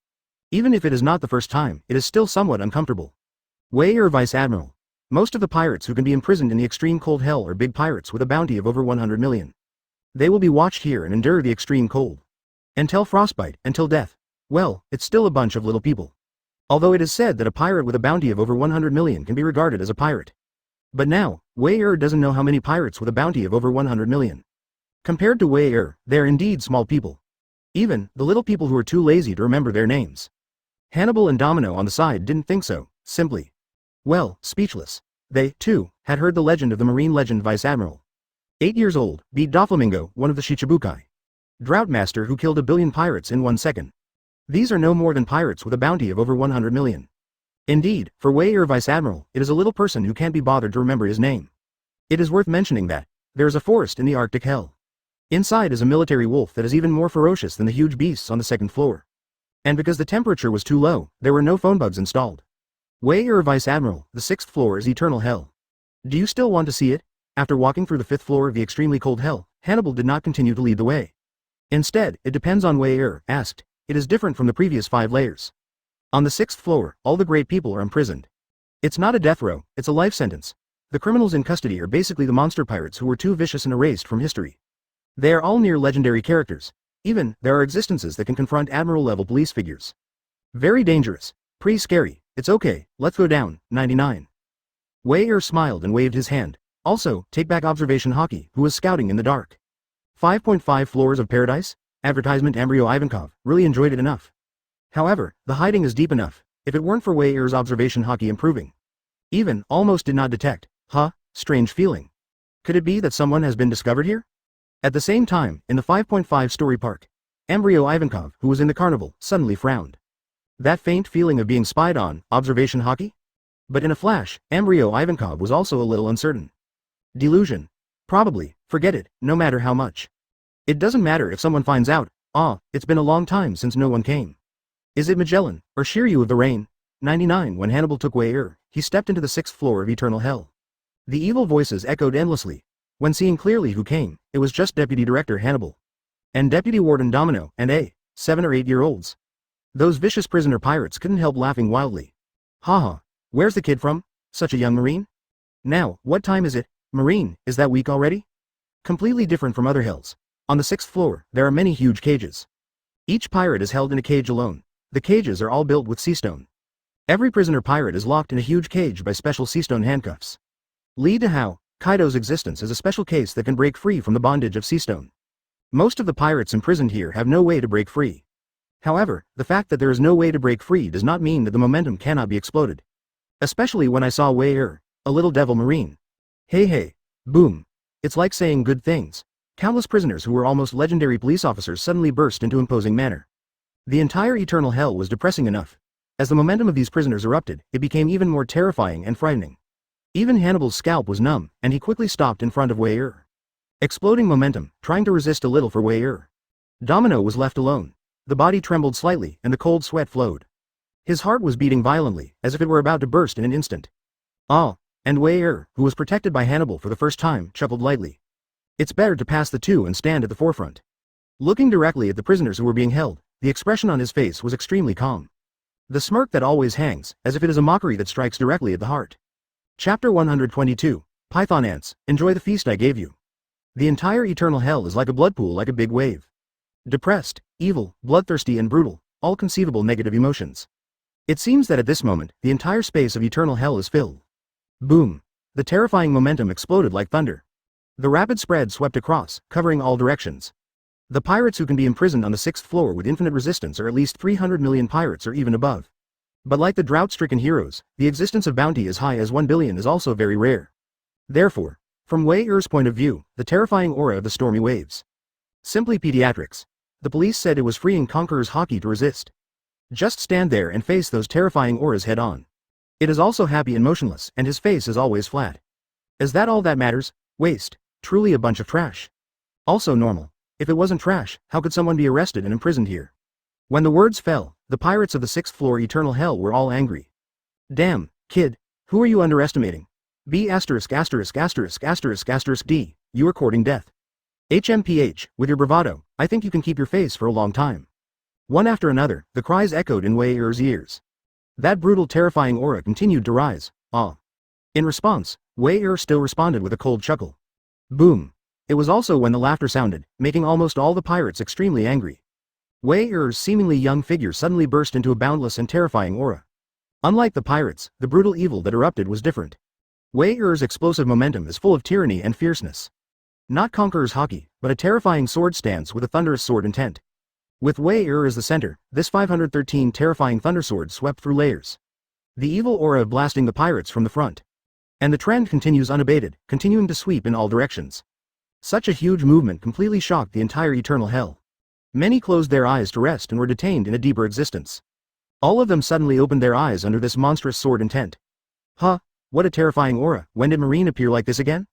A: Even if it is not the first time, it is still somewhat uncomfortable. Wei-Er Vice Admiral. Most of the pirates who can be imprisoned in the extreme cold hell are big pirates with a bounty of over 100 million. They will be watched here and endure the extreme cold. Until frostbite, until death. Well, it's still a bunch of little people. Although it is said that a pirate with a bounty of over 100 million can be regarded as a pirate. But now, Wei-Er doesn't know how many pirates with a bounty of over 100 million. Compared to Wei-Er, they are indeed small people. Even, the little people who are too lazy to remember their names. Hannibal and Domino on the side didn't think so, simply. Well, speechless. They, too, had heard the legend of the Marine legend Vice Admiral. 8 years old, beat Doflamingo, one of the Shichibukai. Drought Master who killed 1 billion pirates in 1 second. These are no more than pirates with a bounty of over 100 million. Indeed, for Wei-Er Vice Admiral, it is a little person who can't be bothered to remember his name. It is worth mentioning that, there is a forest in the Arctic hell. Inside is a military wolf that is even more ferocious than the huge beasts on the 2nd floor. And because the temperature was too low, there were no phone bugs installed. Wei-Er Vice Admiral, the 6th floor is eternal hell. Do you still want to see it? After walking through the 5th floor of the extremely cold hell, Hannibal did not continue to lead the way. Instead, it depends on Wei-Er, asked. It is different from the previous 5 layers. On the 6th floor, all the great people are imprisoned. It's not a death row, it's a life sentence. The criminals in custody are basically the monster pirates who were too vicious and erased from history. They are all near legendary characters. Even, there are existences that can confront admiral-level police figures. Very dangerous. Pretty scary. It's okay, let's go down. 99. Wei-Er smiled and waved his hand. Also, take back observation hockey, who was scouting in the dark. 5.5 floors of paradise? Advertisement Emperor Ivankov, really enjoyed it enough. However, the hiding is deep enough, if it weren't for Wei-Er's observation hockey improving. Even, almost did not detect. Strange feeling. Could it be that someone has been discovered here? At the same time, in the 5.5-story park, Embryo Ivankov, who was in the carnival, suddenly frowned. That faint feeling of being spied on, observation hockey? But in a flash, Embryo Ivankov was also a little uncertain. Delusion. Probably, forget it, no matter how much. It doesn't matter if someone finds out. It's been a long time since no one came. Is it Magellan, or Shiryu of the Rain? 99 When Hannibal took Wei-Er, he stepped into the 6th floor of eternal hell. The evil voices echoed endlessly. When seeing clearly who came, it was just Deputy Director Hannibal. And Deputy Warden Domino, and 7 or 8-year-olds. Those vicious prisoner pirates couldn't help laughing wildly. Haha, where's the kid from? Such a young Marine? Now, what time is it? Marine, is that week already? Completely different from other hells. On the 6th floor, there are many huge cages. Each pirate is held in a cage alone. The cages are all built with seastone. Every prisoner pirate is locked in a huge cage by special seastone handcuffs. Li Dahao, Kaido's existence is a special case that can break free from the bondage of seastone. Most of the pirates imprisoned here have no way to break free. However, the fact that there is no way to break free does not mean that the momentum cannot be exploded. Especially when I saw Wei-Er, a little devil Marine. Hey, boom. It's like saying good things. Countless prisoners who were almost legendary police officers suddenly burst into imposing manner. The entire eternal hell was depressing enough. As the momentum of these prisoners erupted, it became even more terrifying and frightening. Even Hannibal's scalp was numb, and he quickly stopped in front of Wei Er. Exploding momentum, trying to resist a little for Wei Er. Domino was left alone. The body trembled slightly, and the cold sweat flowed. His heart was beating violently, as if it were about to burst in an instant. Ah, and Wei Er, who was protected by Hannibal for the first time, chuckled lightly. It's better to pass the two and stand at the forefront. Looking directly at the prisoners who were being held, the expression on his face was extremely calm. The smirk that always hangs, as if it is a mockery that strikes directly at the heart. Chapter 122, Python Ants, enjoy the feast I gave you. The entire eternal hell is like a blood pool, like a big wave. Depressed, evil, bloodthirsty and brutal, all conceivable negative emotions. It seems that at this moment, the entire space of eternal hell is filled. Boom! The terrifying momentum exploded like thunder. The rapid spread swept across, covering all directions. The pirates who can be imprisoned on the 6th floor with infinite resistance are at least 300 million pirates or even above. But like the drought-stricken heroes, the existence of bounty as high as 1 billion is also very rare. Therefore, from Wei Er's point of view, the terrifying aura of the stormy waves. Simply pediatrics. The police said it was freeing Conqueror's hockey to resist. Just stand there and face those terrifying auras head on. It is also happy and motionless, and his face is always flat. Is that all that matters? Waste. Truly a bunch of trash. Also normal. If it wasn't trash, how could someone be arrested and imprisoned here? When the words fell, the pirates of the 6th floor eternal hell were all angry. Damn, kid, who are you underestimating? B******************** D, you are courting death. HMPH, with your bravado, I think you can keep your face for a long time. One after another, the cries echoed in Wei Er's ears. That brutal terrifying aura continued to rise. Ah. In response, Wei Er still responded with a cold chuckle. Boom. It was also when the laughter sounded, making almost all the pirates extremely angry. Wei Er's seemingly young figure suddenly burst into a boundless and terrifying aura. Unlike the pirates, the brutal evil that erupted was different. Wei Er's explosive momentum is full of tyranny and fierceness. Not Conqueror's hockey, but a terrifying sword stance with a thunderous sword intent. With Wei Er as the center, this 513 terrifying thundersword swept through layers. The evil aura of blasting the pirates from the front. And the trend continues unabated, continuing to sweep in all directions. Such a huge movement completely shocked the entire eternal hell. Many closed their eyes to rest and were detained in a deeper existence. All of them suddenly opened their eyes under this monstrous sword intent. Huh, what a terrifying aura, when did Marine appear like this again?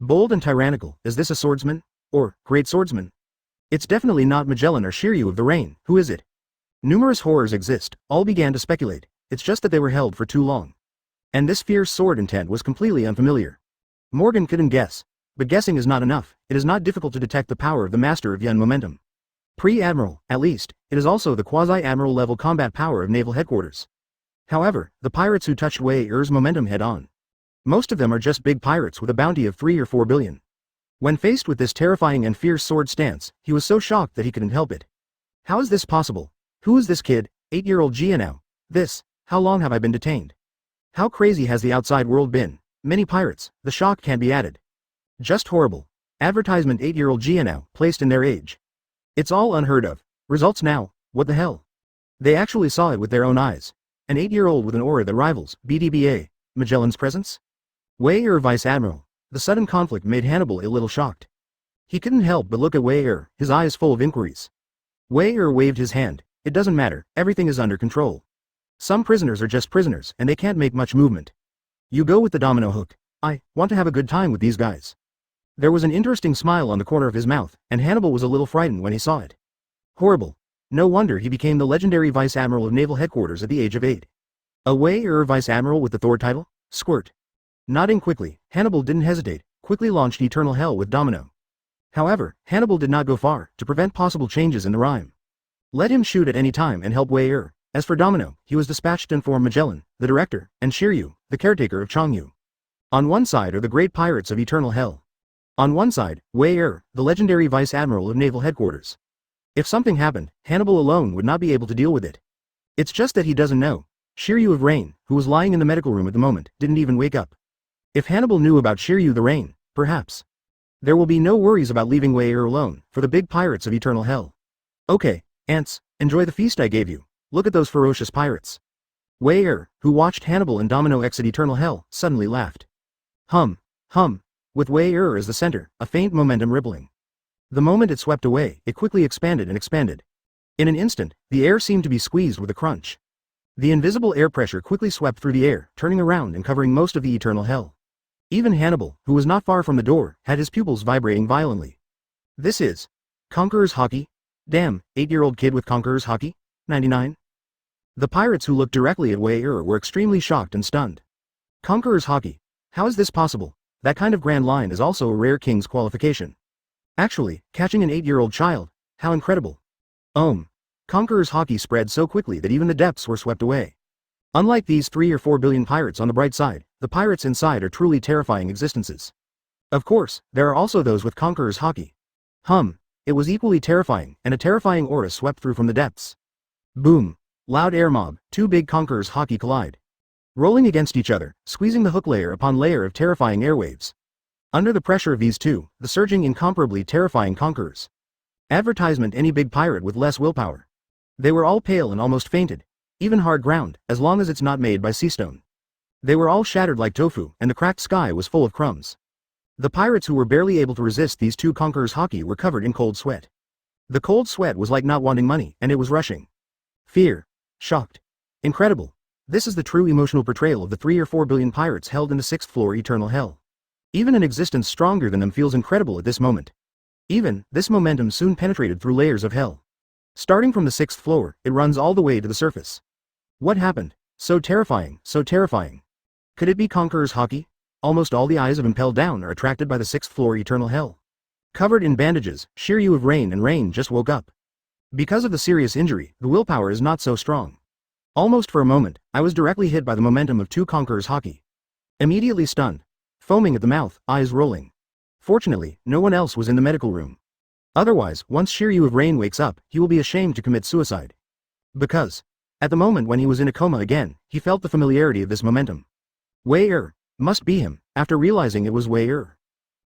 A: Bold and tyrannical, is this a swordsman? Or, great swordsman? It's definitely not Magellan or Shiryu of the Rain, who is it? Numerous horrors exist, all began to speculate, it's just that they were held for too long. And this fierce sword intent was completely unfamiliar. Morgan couldn't guess. But guessing is not enough, it is not difficult to detect the power of the master of Yen momentum. Pre-admiral, at least, it is also the quasi-admiral level combat power of naval headquarters. However, the pirates who touched Wei Er's momentum head on. Most of them are just big pirates with a bounty of 3 or 4 billion. When faced with this terrifying and fierce sword stance, he was so shocked that he couldn't help it. How is this possible? Who is this kid, 8-year-old Gia now? How long have I been detained? How crazy has the outside world been? Many pirates, the shock can't be added. Just horrible. Advertisement 8-year-old Gia now, placed in their age. It's all unheard of. Results now, what the hell? They actually saw it with their own eyes. An 8-year-old with an aura that rivals, BDBA, Magellan's presence? Wei Er Vice Admiral. The sudden conflict made Hannibal a little shocked. He couldn't help but look at Wei Er, his eyes full of inquiries. Wei Er waved his hand. It doesn't matter, everything is under control. Some prisoners are just prisoners, and they can't make much movement. You go with the domino hook. I want to have a good time with these guys. There was an interesting smile on the corner of his mouth, and Hannibal was a little frightened when he saw it. Horrible. No wonder he became the legendary Vice Admiral of Naval Headquarters at the age of 8. A Wei Er Vice Admiral with the Thor title? Squirt. Nodding quickly, Hannibal didn't hesitate, quickly launched Eternal Hell with Domino. However, Hannibal did not go far, to prevent possible changes in the rhyme. Let him shoot at any time and help Wei Er. As for Domino, he was dispatched to inform Magellan, the director, and Shiryu, the caretaker of Changyu. On one side are the great pirates of Eternal Hell. On one side, Wei Er, the legendary Vice Admiral of Naval Headquarters. If something happened, Hannibal alone would not be able to deal with it. It's just that he doesn't know. Shiryu of Rain, who was lying in the medical room at the moment, didn't even wake up. If Hannibal knew about Shiryu the Rain, perhaps. There will be no worries about leaving Wei Er alone, for the big pirates of Eternal Hell. Okay, ants, enjoy the feast I gave you. Look at those ferocious pirates. Wei Er, who watched Hannibal and Domino exit Eternal Hell, suddenly laughed. Hum. With Wei Er as the center, a faint momentum rippling. The moment it swept away, it quickly expanded and expanded. In an instant, the air seemed to be squeezed with a crunch. The invisible air pressure quickly swept through the air, turning around and covering most of the eternal hell. Even Hannibal, who was not far from the door, had his pupils vibrating violently. This is Conqueror's Haki? Damn, 8-year-old kid with Conqueror's Haki? 99? The pirates who looked directly at Wei were extremely shocked and stunned. Conqueror's Haki? How is this possible? That kind of grand line is also a rare king's qualification. Actually, catching an 8-year-old child, how incredible. Conqueror's Haki spread so quickly that even the depths were swept away. Unlike these 3 or 4 billion pirates on the bright side, the pirates inside are truly terrifying existences. Of course, there are also those with Conqueror's Haki. It was equally terrifying, and a terrifying aura swept through from the depths. Boom. Loud air mob, 2 big Conqueror's Haki collide. Rolling against each other, squeezing the hook layer upon layer of terrifying airwaves. Under the pressure of these two, the surging incomparably terrifying conquerors. Advertisement: any big pirate with less willpower. They were all pale and almost fainted. Even hard ground, as long as it's not made by sea stone. They were all shattered like tofu, and the cracked sky was full of crumbs. The pirates who were barely able to resist these 2 Conqueror's Haki were covered in cold sweat. The cold sweat was like not wanting money, and it was rushing. Fear. Shocked. Incredible. This is the true emotional portrayal of the 3 or 4 billion pirates held in the 6th floor eternal hell. Even an existence stronger than them feels incredible at this moment. Even, this momentum soon penetrated through layers of hell. Starting from the 6th floor, it runs all the way to the surface. What happened? So terrifying, so terrifying. Could it be Conqueror's Haki? Almost all the eyes of Impel Down are attracted by the 6th floor eternal hell. Covered in bandages, Shiryu of Rain and Rain just woke up. Because of the serious injury, the willpower is not so strong. Almost for a moment, I was directly hit by the momentum of 2 Conqueror's Haki. Immediately stunned. Foaming at the mouth, eyes rolling. Fortunately, no one else was in the medical room. Otherwise, once Shiryu of Rain wakes up, he will be ashamed to commit suicide. Because, at the moment when he was in a coma again, he felt the familiarity of this momentum. Wei must be him, after realizing it was Wei.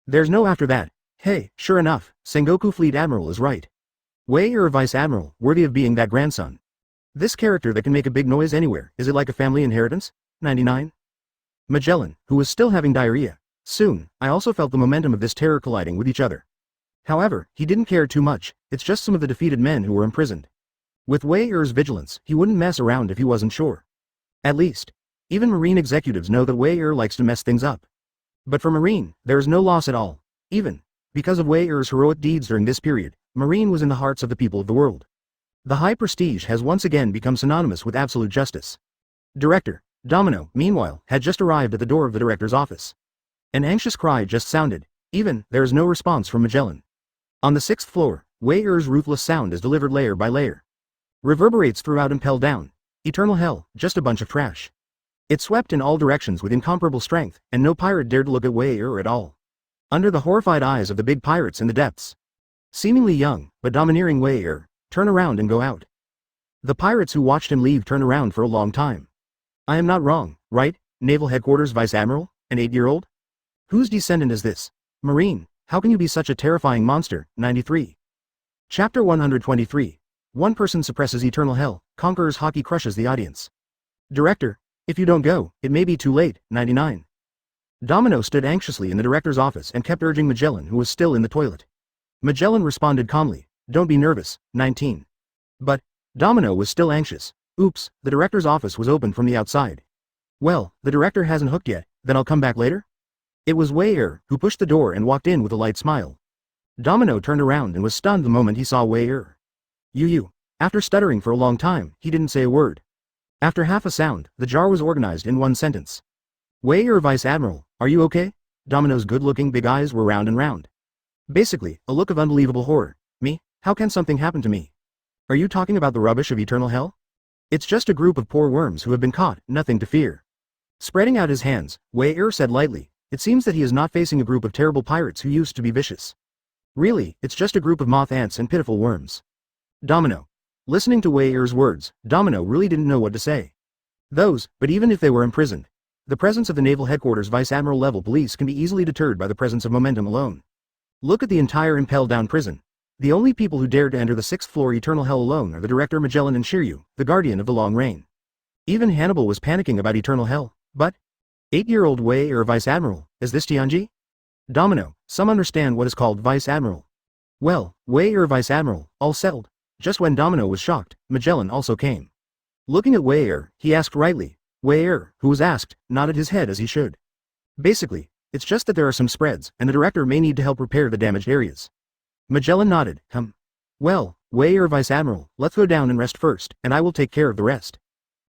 A: There's no after that. Hey, sure enough, Sengoku Fleet Admiral is right. Wei Vice Admiral, worthy of being that grandson. This character that can make a big noise anywhere, is it like a family inheritance? 99? Magellan, who was still having diarrhea. Soon, I also felt the momentum of this terror colliding with each other. However, he didn't care too much, it's just some of the defeated men who were imprisoned. With Wei-er's vigilance, he wouldn't mess around if he wasn't sure. At least, even Marine executives know that Wei-er likes to mess things up. But for Marine, there is no loss at all. Even, because of Wei-er's heroic deeds during this period, Marine was in the hearts of the people of the world. The high prestige has once again become synonymous with absolute justice. Director Domino, meanwhile, had just arrived at the door of the director's office. An anxious cry just sounded. Even, there is no response from Magellan. On the 6th floor, Wei-er's ruthless sound is delivered layer by layer. Reverberates throughout Impel Down. Eternal hell, just a bunch of trash. It swept in all directions with incomparable strength, and no pirate dared to look at Wei-er at all. Under the horrified eyes of the big pirates in the depths. Seemingly young, but domineering Wei-er, turn around and go out. The pirates who watched him leave turn around for a long time. I am not wrong, right, Naval Headquarters Vice Admiral, an 8-year-old? Whose descendant is this? Marine, how can you be such a terrifying monster? 93. Chapter 123. One person suppresses eternal hell, Conqueror's Haki crushes the audience. Director, if you don't go, it may be too late. 99. Domino stood anxiously in the director's office and kept urging Magellan, who was still in the toilet. Magellan responded calmly, don't be nervous. 19. But, Domino was still anxious. Oops, the director's office was open from the outside. Well, the director hasn't hooked yet, then I'll come back later? It was Wei-er, who pushed the door and walked in with a light smile. Domino turned around and was stunned the moment he saw Wei-er. You. After stuttering for a long time, he didn't say a word. After half a sound, the jar was organized in one sentence. Wei-er Vice Admiral, are you okay? Domino's good-looking big eyes were round and round. Basically, a look of unbelievable horror. Me? How can something happen to me? Are you talking about the rubbish of eternal hell? It's just a group of poor worms who have been caught, nothing to fear. Spreading out his hands, Wei-er said lightly, it seems that he is not facing a group of terrible pirates who used to be vicious. Really, it's just a group of moth ants and pitiful worms. Domino. Listening to Wei-er's words, Domino really didn't know what to say. But even if they were imprisoned, the presence of the Naval Headquarters Vice Admiral level police can be easily deterred by the presence of momentum alone. Look at the entire Impel Down prison. The only people who dared to enter the 6th floor eternal hell alone are the director Magellan and Shiryu, the guardian of the long reign. Even Hannibal was panicking about eternal hell, but 8-year-old Wei-er Vice Admiral, is this Tianji? Domino, some understand what is called Vice Admiral. Well, Wei-er Vice Admiral, all settled. Just when Domino was shocked, Magellan also came. Looking at Wei Er, he asked rightly. Wei Er, who was asked, nodded his head as he should. Basically, it's just that there are some spreads, and the director may need to help repair the damaged areas. Magellan nodded. Well, Wei Er Vice Admiral, let's go down and rest first, and I will take care of the rest.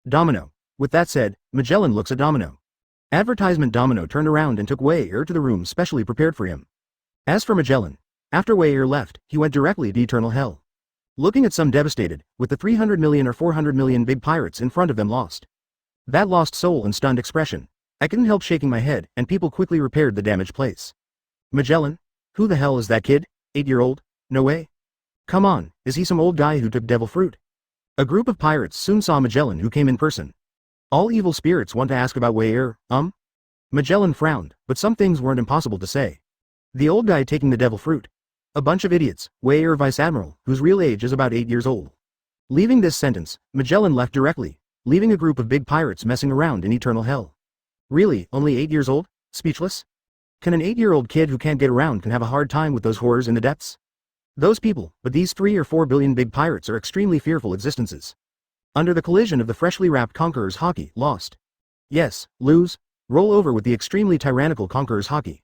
A: Domino. With that said, Magellan looks at Domino. Advertisement Domino turned around and took Wei Er to the room specially prepared for him. As for Magellan, after Wei Er left, he went directly to Eternal Hell. Looking at some devastated, with the 300 million or 400 million big pirates in front of them lost. That lost soul and stunned expression. I couldn't help shaking my head, and people quickly repaired the damaged place. Magellan? Who the hell is that kid? 8-year-old? No way. Come on, is he some old guy who took devil fruit? A group of pirates soon saw Magellan who came in person. All evil spirits want to ask about Wei Er, Magellan frowned, but some things weren't impossible to say. The old guy taking the devil fruit. A bunch of idiots, Wei Er Vice Admiral, whose real age is about 8 years old. Leaving this sentence, Magellan left directly, leaving a group of big pirates messing around in Eternal Hell. Really, only 8 years old? Speechless? Can an 8-year-old kid who can't get around can have a hard time with those horrors in the depths? Those people, but these 3 or 4 billion big pirates are extremely fearful existences. Under the collision of the freshly wrapped Conqueror's Haki, lost. Yes, lose, roll over with the extremely tyrannical Conqueror's Haki.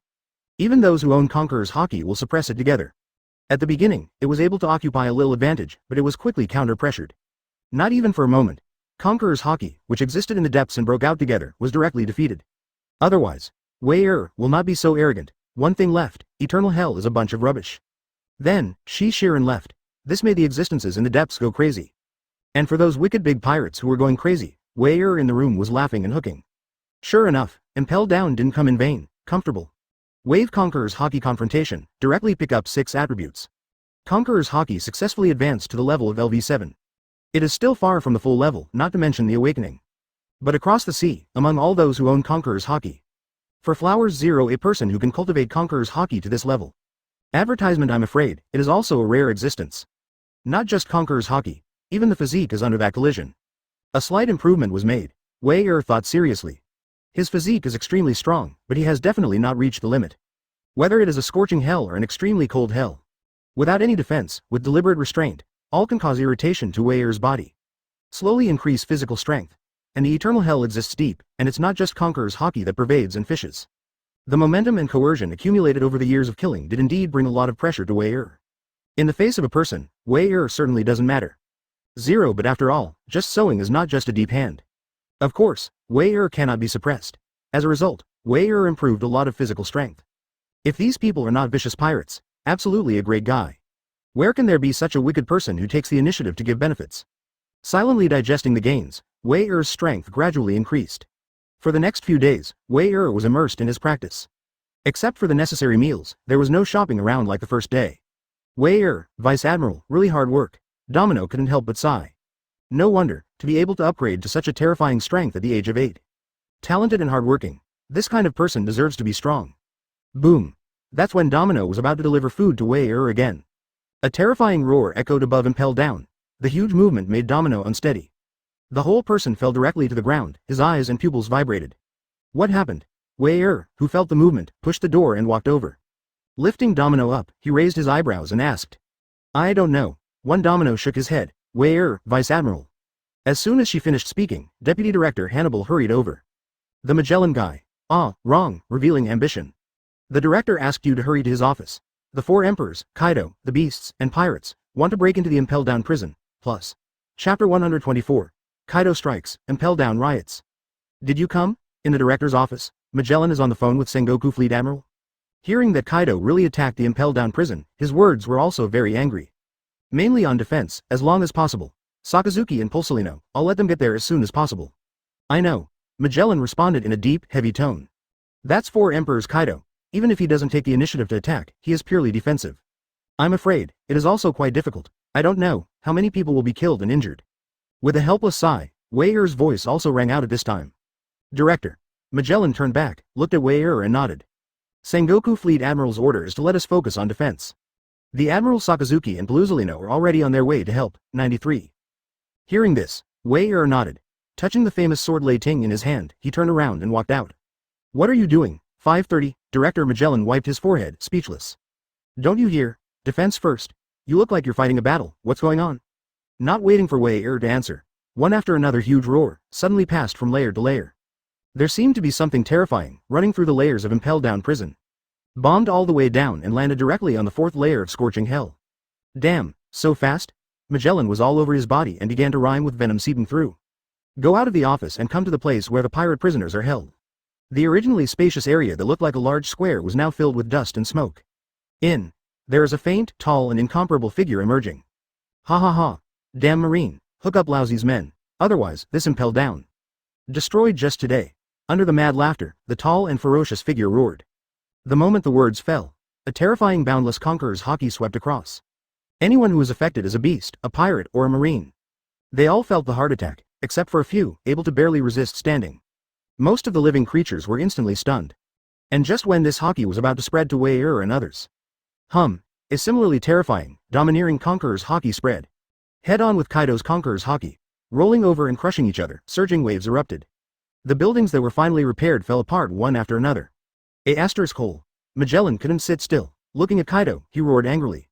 A: Even those who own Conqueror's Haki will suppress it together. At the beginning, it was able to occupy a little advantage, but it was quickly counter-pressured. Not even for a moment. Conqueror's Haki, which existed in the depths and broke out together, was directly defeated. Otherwise, Wei Er will not be so arrogant. One thing left, Eternal Hell is a bunch of rubbish. Then, Shi Shiren left. This made the existences in the depths go crazy. And for those wicked big pirates who were going crazy, Wei Er in the room was laughing and hooking. Sure enough, Impel Down didn't come in vain. Comfortable. Wave Conqueror's Haki Confrontation, directly pick up 6 attributes. Conqueror's Haki successfully advanced to the level of LV7. It is still far from the full level, not to mention the awakening. But across the sea, among all those who own Conqueror's Haki. For Flowers 0, a person who can cultivate Conqueror's Haki to this level. Advertisement I'm afraid, it is also a rare existence. Not just Conqueror's Haki, even the physique is under that collision. A slight improvement was made. Wei Er thought seriously. His physique is extremely strong, but he has definitely not reached the limit. Whether it is a scorching hell or an extremely cold hell. Without any defense, with deliberate restraint, all can cause irritation to Wei Er's body. Slowly increase physical strength. And the eternal hell exists deep, and it's not just Conqueror's Haki that pervades and fishes. The momentum and coercion accumulated over the years of killing did indeed bring a lot of pressure to Wei Er. In the face of a person, Wei Er certainly doesn't matter. 0, but after all, just sewing is not just a deep hand. Of course, Wei Er cannot be suppressed. As a result, Wei Er improved a lot of physical strength. If these people are not vicious pirates, absolutely a great guy. Where can there be such a wicked person who takes the initiative to give benefits? Silently digesting the gains, Wei Er's strength gradually increased. For the next few days, Wei Er was immersed in his practice. Except for the necessary meals, there was no shopping around like the first day. Wei Er, Vice Admiral, really hard work. Domino couldn't help but sigh. No wonder, to be able to upgrade to such a terrifying strength at the age of 8. Talented and hardworking, this kind of person deserves to be strong. Boom. That's when Domino was about to deliver food to Wei Er again. A terrifying roar echoed above and Impel Down. The huge movement made Domino unsteady. The whole person fell directly to the ground, his eyes and pupils vibrated. What happened? Wei Er, who felt the movement, pushed the door and walked over. Lifting Domino up, he raised his eyebrows and asked. I don't know. One Domino shook his head. Wei Er, Vice Admiral. As soon as she finished speaking, Deputy Director Hannibal hurried over. The Magellan guy. Ah, wrong, revealing ambition. The director asked you to hurry to his office. The 4 emperors, Kaido, the beasts, and pirates, want to break into the Impel Down prison, plus. Chapter 124. Kaido strikes, Impel Down riots. Did you come? In the director's office, Magellan is on the phone with Sengoku Fleet Admiral. Hearing that Kaido really attacked the Impel Down prison, his words were also very angry. Mainly on defense, as long as possible. Sakazuki and Pulsolino, I'll let them get there as soon as possible. I know. Magellan responded in a deep, heavy tone. That's 4 emperors Kaido. Even if he doesn't take the initiative to attack, he is purely defensive. I'm afraid, it is also quite difficult. I don't know how many people will be killed and injured. With a helpless sigh, Wei Er's voice also rang out at this time. Director. Magellan turned back, looked at Wei Er and nodded. Sengoku Fleet Admiral's order is to let us focus on defense. The Admiral Sakazuki and Pulsolino are already on their way to help. 93. Hearing this, Wei Er nodded. Touching the famous sword Lei Ting in his hand, he turned around and walked out. What are you doing? 5:30. Director Magellan wiped his forehead, speechless. Don't you hear? Defense first. You look like you're fighting a battle. What's going on? Not waiting for Wei Er to answer, One after another huge roar, suddenly passed from layer to layer. There seemed to be something terrifying, running through the layers of impelled down prison. Bombed all the way down and landed directly on the 4th layer of scorching hell. Damn, so fast? Magellan was all over his body and began to rhyme with venom seeping through. Go out of the office and come to the place where the pirate prisoners are held. The originally spacious area that looked like a large square was now filled with dust and smoke. There is a faint, tall and incomparable figure emerging. Ha ha ha. Damn Marine, hook up Lousy's men, otherwise, this impel down. Destroyed just today. Under the mad laughter, the tall and ferocious figure roared. The moment the words fell, a terrifying boundless conqueror's haki swept across. Anyone who was affected is a beast, a pirate, or a Marine. They all felt the heart attack, except for a few, able to barely resist standing. Most of the living creatures were instantly stunned. And just when this haki was about to spread to Wei and others. A similarly terrifying, domineering conqueror's haki spread. Head on with Kaido's conqueror's haki. Rolling over and crushing each other, surging waves erupted. The buildings that were finally repaired fell apart one after another. Hole. Magellan couldn't sit still. Looking at Kaido, he roared angrily.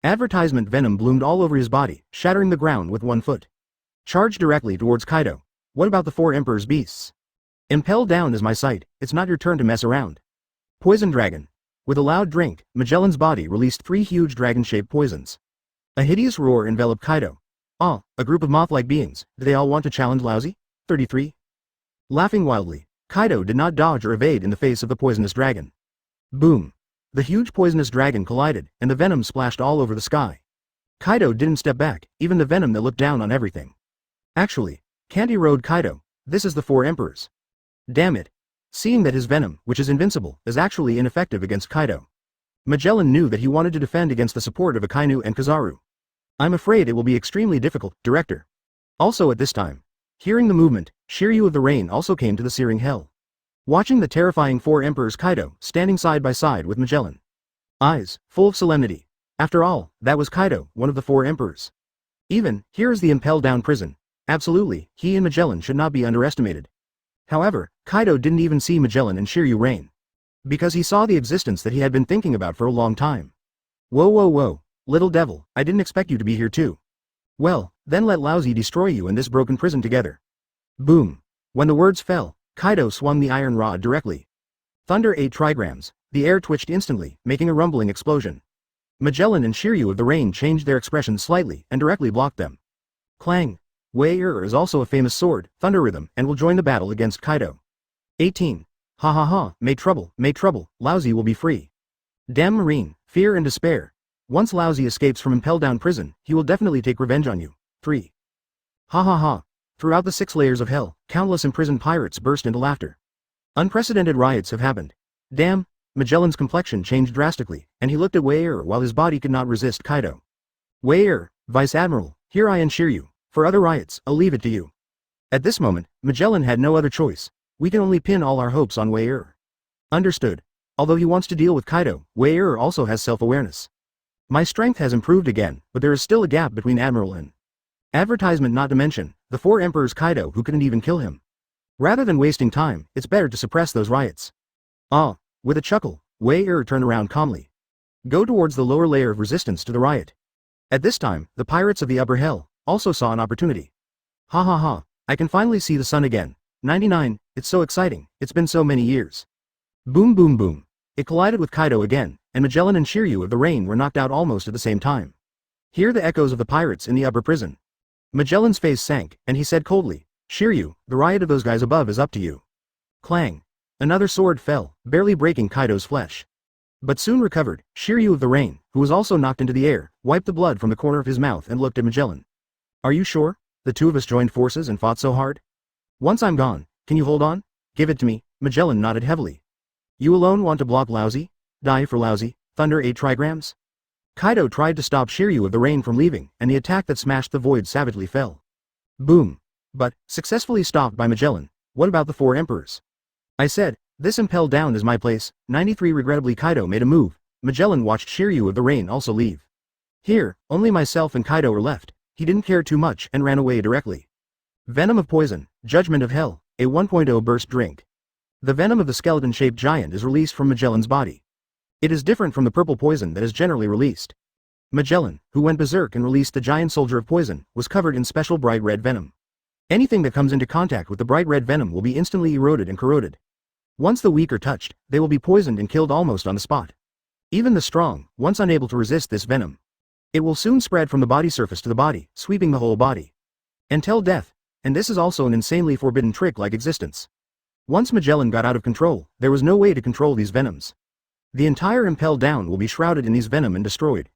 A: Advertisement venom bloomed all over his body, shattering the ground with 1 foot. Charged directly towards Kaido. What about the 4 Emperor's beasts? Impel down is my sight, it's not your turn to mess around. Poison Dragon. With a loud drink, Magellan's body released 3 huge dragon-shaped poisons. A hideous roar enveloped Kaido. A group of moth-like beings, do they all want to challenge Lousy? 33. Laughing wildly, Kaido did not dodge or evade in the face of the poisonous dragon. Boom. The huge poisonous dragon collided, and the venom splashed all over the sky. Kaido didn't step back, even the venom that looked down on everything. Actually, Candy rode Kaido, this is the 4 Emperors. Damn it. Seeing that his venom, which is invincible, is actually ineffective against Kaido. Magellan knew that he wanted to defend against the support of Akainu and Kizaru. I'm afraid it will be extremely difficult, Director. Also at this time, hearing the movement, Shiryu of the Rain also came to the searing hell. Watching the terrifying 4 Emperors Kaido standing side by side with Magellan. Eyes, full of solemnity. After all, that was Kaido, one of the 4 Emperors. Here is the impelled down prison. Absolutely, he and Magellan should not be underestimated. However, Kaido didn't even see Magellan and Shiryu reign. Because he saw the existence that he had been thinking about for a long time. Whoa, little devil, I didn't expect you to be here too. Well, then let Lousy destroy you in this broken prison together. Boom. When the words fell, Kaido swung the iron rod directly. Thunder 8 trigrams, the air twitched instantly, making a rumbling explosion. Magellan and Shiryu of the Rain changed their expressions slightly and directly blocked them. Clang. Wei is also a famous sword, Thunder Rhythm, and will join the battle against Kaido. 18. Ha ha ha, make trouble, Lousy will be free. Damn Marine, fear and despair. Once Lousy escapes from impelled down prison, he will definitely take revenge on you. 3. Ha ha ha. Throughout the 6 layers of hell, countless imprisoned pirates burst into laughter. Unprecedented riots have happened. Damn, Magellan's complexion changed drastically, and he looked at Wei while his body could not resist Kaido. Wei, Vice Admiral, here I and Shiryu. For other riots, I'll leave it to you. At this moment, Magellan had no other choice. We can only pin all our hopes on Wei. Understood. Although he wants to deal with Kaido, Wei also has self-awareness. My strength has improved again, but there is still a gap between Admiral and advertisement, not to mention the 4 Emperors Kaido who couldn't even kill him. Rather than wasting time, it's better to suppress those riots. With a chuckle, Wei turned around calmly. Go towards the lower layer of resistance to the riot. At this time, the pirates of the upper hell also saw an opportunity. Ha ha ha, I can finally see the sun again. 99, it's so exciting, it's been so many years. Boom boom boom. It collided with Kaido again, and Magellan and Shiryu of the Rain were knocked out almost at the same time. Hear the echoes of the pirates in the upper prison. Magellan's face sank, and he said coldly, Shiryu, the riot of those guys above is up to you. Clang. Another sword fell, barely breaking Kaido's flesh. But soon recovered, Shiryu of the Rain, who was also knocked into the air, wiped the blood from the corner of his mouth and looked at Magellan. Are you sure? The 2 of us joined forces and fought so hard? Once I'm gone, can you hold on? Give it to me. Magellan nodded heavily. You alone want to block Lousy? Die for Lousy, Thunder 8 trigrams? Kaido tried to stop Shiryu of the Rain from leaving, and the attack that smashed the void savagely fell. Boom. But, successfully stopped by Magellan. What about the 4 Emperors? I said, this impelled down is my place. 93. Regrettably Kaido made a move. Magellan watched Shiryu of the Rain also leave. Here, only myself and Kaido were left. He didn't care too much and ran away directly. Venom of Poison, Judgment of Hell, a 1.0 burst drink. The venom of the skeleton-shaped giant is released from Magellan's body. It is different from the purple poison that is generally released. Magellan, who went berserk and released the giant soldier of poison, was covered in special bright red venom. Anything that comes into contact with the bright red venom will be instantly eroded and corroded. Once the weak are touched, they will be poisoned and killed almost on the spot. Even the strong, once unable to resist this venom, it will soon spread from the body surface to the body, sweeping the whole body. Until death, and this is also an insanely forbidden trick-like existence. Once Magellan got out of control, there was no way to control these venoms. The entire impelled down will be shrouded in these venom and destroyed.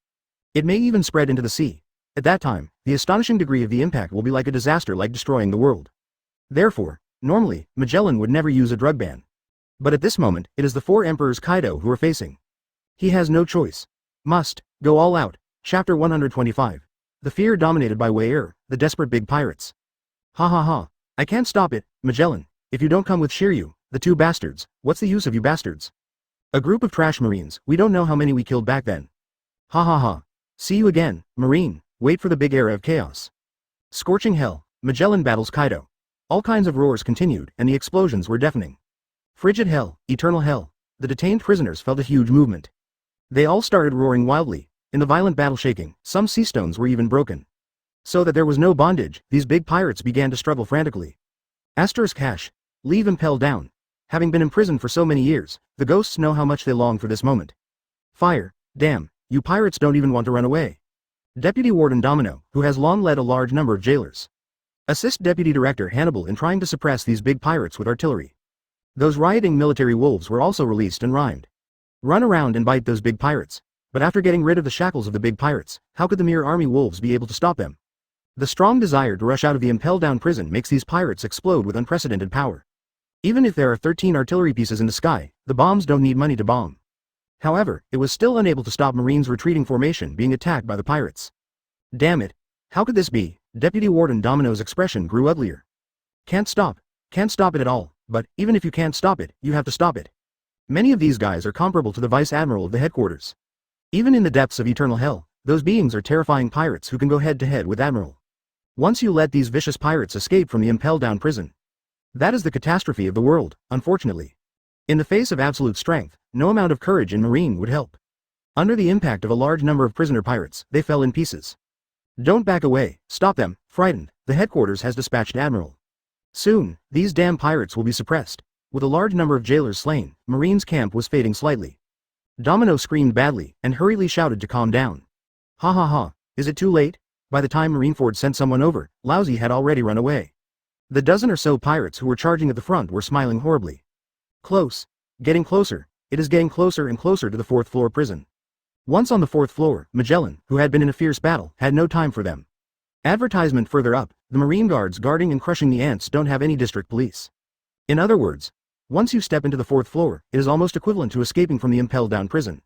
A: It may even spread into the sea. At that time, the astonishing degree of the impact will be like a disaster, like destroying the world. Therefore, normally, Magellan would never use a drug ban. But at this moment, it is the four emperors Kaido who are facing. He has no choice. Must go all out. Chapter 125. The fear dominated by Wei, the desperate big pirates. Ha ha ha. I can't stop it, Magellan. If you don't come with Shiryu, the two bastards, what's the use of you bastards? A group of trash marines, we don't know how many we killed back then. Ha ha ha. See you again, marine. Wait for the big era of chaos. Scorching hell, Magellan battles Kaido. All kinds of roars continued, and the explosions were deafening. Frigid hell, eternal hell. The detained prisoners felt a huge movement. They all started roaring wildly. In the violent battle shaking, some sea stones were even broken. So that there was no bondage, these big pirates began to struggle frantically. *# Leave impelled down. Having been imprisoned for so many years, the ghosts know how much they long for this moment. Fire, damn, you pirates don't even want to run away. Deputy Warden Domino, who has long led a large number of jailers. Assist Deputy Director Hannibal in trying to suppress these big pirates with artillery. Those rioting military wolves were also released and rhymed. Run around and bite those big pirates. But after getting rid of the shackles of the big pirates, how could the mere army wolves be able to stop them? The strong desire to rush out of the impelled down prison makes these pirates explode with unprecedented power. Even if there are 13 artillery pieces in the sky, the bombs don't need money to bomb. However, it was still unable to stop Marines' retreating formation being attacked by the pirates. Damn it. How could this be? Deputy Warden Domino's expression grew uglier. Can't stop it at all, but, even if you can't stop it, you have to stop it. Many of these guys are comparable to the Vice Admiral of the headquarters. Even in the depths of eternal hell, those beings are terrifying pirates who can go head to head with Admiral. Once you let these vicious pirates escape from the impelled down prison, that is the catastrophe of the world, unfortunately. In the face of absolute strength, no amount of courage in Marine would help. Under the impact of a large number of prisoner pirates, they fell in pieces. Don't back away, stop them, frightened, the headquarters has dispatched Admiral. Soon, these damn pirates will be suppressed. With a large number of jailers slain, Marine's camp was fading slightly. Domino screamed badly, and hurriedly shouted to calm down. Ha ha ha, is it too late? By the time Marineford sent someone over, Lousy had already run away. The dozen or so pirates who were charging at the front were smiling horribly. Close. Getting closer. It is getting closer and closer to the 4th floor prison. Once on the 4th floor, Magellan, who had been in a fierce battle, had no time for them. Advertisement further up, the Marine guards guarding and crushing the ants don't have any district police. In other words, once you step into the 4th floor, it is almost equivalent to escaping from the impelled down prison.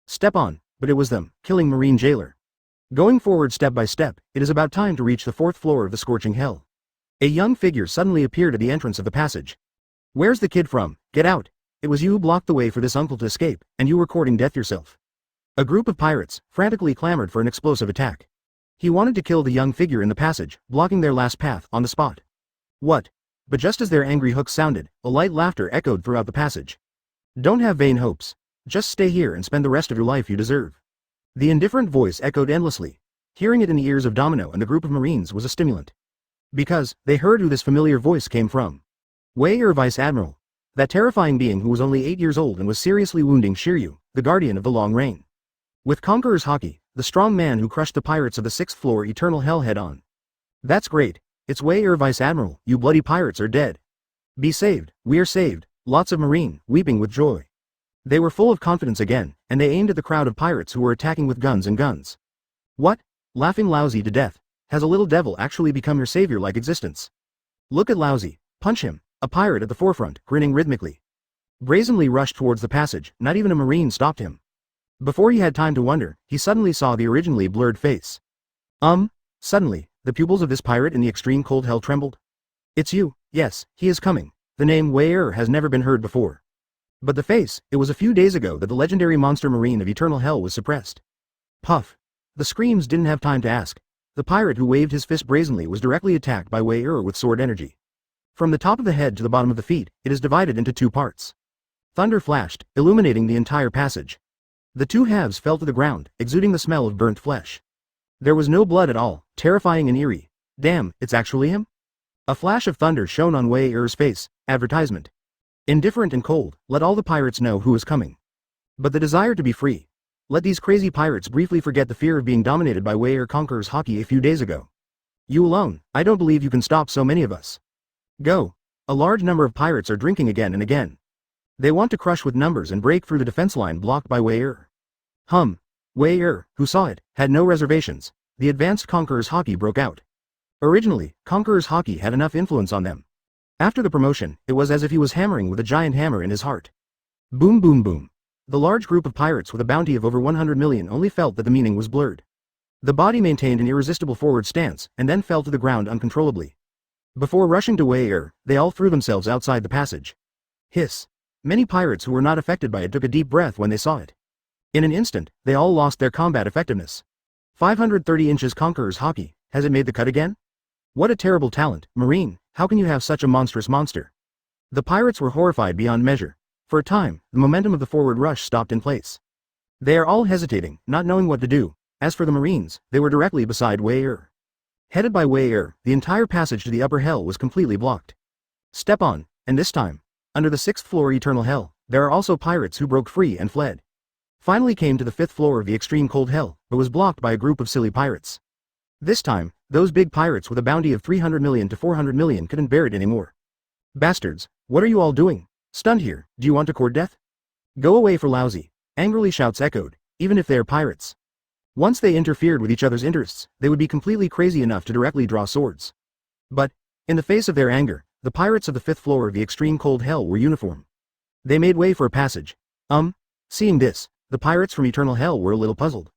A: Step on, but it was them, killing Marine jailer. Going forward step by step, it is about time to reach the 4th floor of the scorching hell. A young figure suddenly appeared at the entrance of the passage. Where's the kid from? Get out. It was you who blocked the way for this uncle to escape, and you were courting death yourself. A group of pirates frantically clamored for an explosive attack. He wanted to kill the young figure in the passage, blocking their last path on the spot. What? But just as their angry hooks sounded, a light laughter echoed throughout the passage. Don't have vain hopes. Just stay here and spend the rest of your life you deserve. The indifferent voice echoed endlessly. Hearing it in the ears of Domino and the group of Marines was a stimulant. Because, they heard who this familiar voice came from. Wei Vice Admiral. That terrifying being who was only 8 years old and was seriously wounding Shiryu, the guardian of the Long Reign. With Conqueror's Haki, the strong man who crushed the pirates of the 6th floor eternal hell head on. That's great. It's Wei Vice Admiral, you bloody pirates are dead. Be saved, we are saved, lots of Marine, weeping with joy. They were full of confidence again, and they aimed at the crowd of pirates who were attacking with guns and guns. What? Laughing Lousy to death. Has a little devil actually become your savior-like existence? Look at Lousy, punch him, a pirate at the forefront, grinning rhythmically. Brazenly rushed towards the passage, not even a Marine stopped him. Before he had time to wonder, he suddenly saw the originally blurred face. Suddenly, the pupils of this pirate in the extreme cold hell trembled. It's you, yes, he is coming. The name Wei has never been heard before. But the face, it was a few days ago that the legendary monster Marine of eternal hell was suppressed. Puff. The screams didn't have time to ask. The pirate who waved his fist brazenly was directly attacked by Wei with sword energy. From the top of the head to the bottom of the feet, it is divided into 2 parts. Thunder flashed, illuminating the entire passage. The 2 halves fell to the ground, exuding the smell of burnt flesh. There was no blood at all, terrifying and eerie. Damn, it's actually him? A flash of thunder shone on Wei Er's face. Advertisement. Indifferent and cold, let all the pirates know who is coming. But the desire to be free. Let these crazy pirates briefly forget the fear of being dominated by Wei Er Conqueror's haki a few days ago. You alone, I don't believe you can stop so many of us. Go. A large number of pirates are drinking again and again. They want to crush with numbers and break through the defense line blocked by Wei Er. Wei Er, who saw it, had no reservations. The advanced Conqueror's haki broke out. Originally, Conqueror's haki had enough influence on them. After the promotion, it was as if he was hammering with a giant hammer in his heart. Boom boom boom. The large group of pirates with a bounty of over 100 million only felt that the meaning was blurred. The body maintained an irresistible forward stance, and then fell to the ground uncontrollably. Before rushing to Wei Er, they all threw themselves outside the passage. Hiss. Many pirates who were not affected by it took a deep breath when they saw it. In an instant, they all lost their combat effectiveness. 530 inches Conqueror's haki, has it made the cut again? What a terrible talent, Marine, how can you have such a monstrous monster? The pirates were horrified beyond measure. For a time, the momentum of the forward rush stopped in place. They are all hesitating, not knowing what to do. As for the Marines, they were directly beside Wei Er. Headed by Wei Er, the entire passage to the upper hell was completely blocked. Step on, and this time, under the 6th floor Eternal Hell, there are also pirates who broke free and fled. Finally came to the 5th floor of the extreme cold hell, but was blocked by a group of silly pirates. This time, those big pirates with a bounty of 300 million to 400 million couldn't bear it anymore. Bastards, what are you all doing? Stunned here, do you want to court death? Go away for lousy, angrily shouts echoed, even if they are pirates. Once they interfered with each other's interests, they would be completely crazy enough to directly draw swords. But, in the face of their anger, the pirates of the 5th floor of the extreme cold hell were uniform. They made way for a passage. Seeing this, the pirates from Eternal Hell were a little puzzled.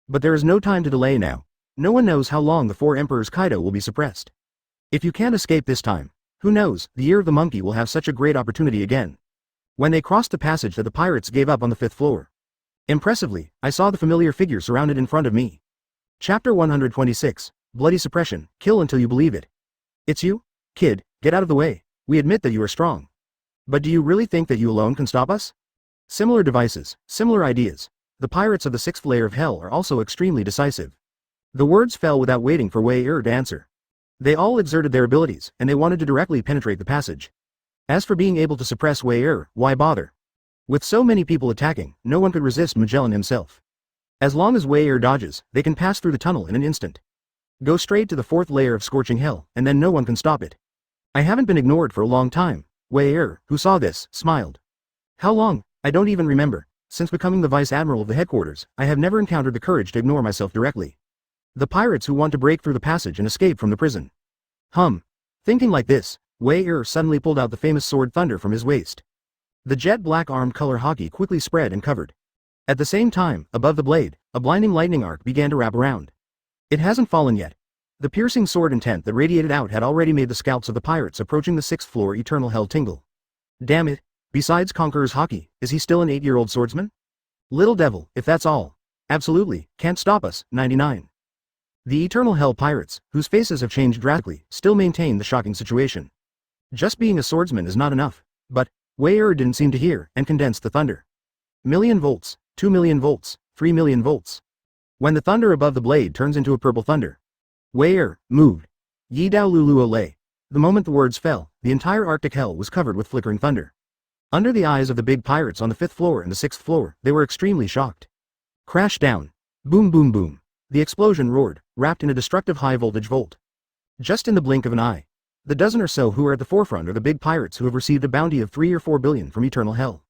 A: But there is no time to delay now. No one knows how long the 4 Emperors Kaido will be suppressed. If you can't escape this time, who knows, the Year of the Monkey will have such a great opportunity again. When they crossed the passage that the pirates gave up on the 5th floor. Impressively, I saw the familiar figure surrounded in front of me. Chapter 126, Bloody Suppression, Kill Until You Believe It. It's you? Kid, get out of the way. We admit that you are strong. But do you really think that you alone can stop us? Similar devices, similar ideas. The pirates of the 6th layer of hell are also extremely decisive. The words fell without waiting for Wei Er to answer. They all exerted their abilities, and they wanted to directly penetrate the passage. As for being able to suppress Wei Er, why bother? With so many people attacking, no one could resist Magellan himself. As long as Wei Er dodges, they can pass through the tunnel in an instant. Go straight to the 4th layer of scorching hell, and then no one can stop it. I haven't been ignored for a long time. Wei Er, who saw this, smiled. How long? I don't even remember. Since becoming the Vice Admiral of the headquarters, I have never encountered the courage to ignore myself directly. The pirates who want to break through the passage and escape from the prison. Thinking like this, Wei Er suddenly pulled out the famous sword Thunder from his waist. The jet black armed color haki quickly spread and covered. At the same time, above the blade, a blinding lightning arc began to wrap around. It hasn't fallen yet. The piercing sword intent that radiated out had already made the scalps of the pirates approaching the 6th floor Eternal Hell tingle. Damn it, besides Conqueror's haki, is he still an 8-year-old swordsman? Little devil, if that's all. Absolutely, can't stop us, 99. The Eternal Hell pirates, whose faces have changed drastically, still maintain the shocking situation. Just being a swordsman is not enough, but, Wei Er didn't seem to hear, and condensed the thunder. Million volts, 2 million volts, 3 million volts. When the thunder above the blade turns into a purple thunder. Wei Er, moved. Yi Dao Lulu Olay. The moment the words fell, the entire Arctic hell was covered with flickering thunder. Under the eyes of the big pirates on the 5th floor and the 6th floor, they were extremely shocked. Crash down. Boom boom boom. The explosion roared, wrapped in a destructive high-voltage volt. Just in the blink of an eye. The dozen or so who are at the forefront are the big pirates who have received a bounty of 3 or 4 billion from Eternal Hell.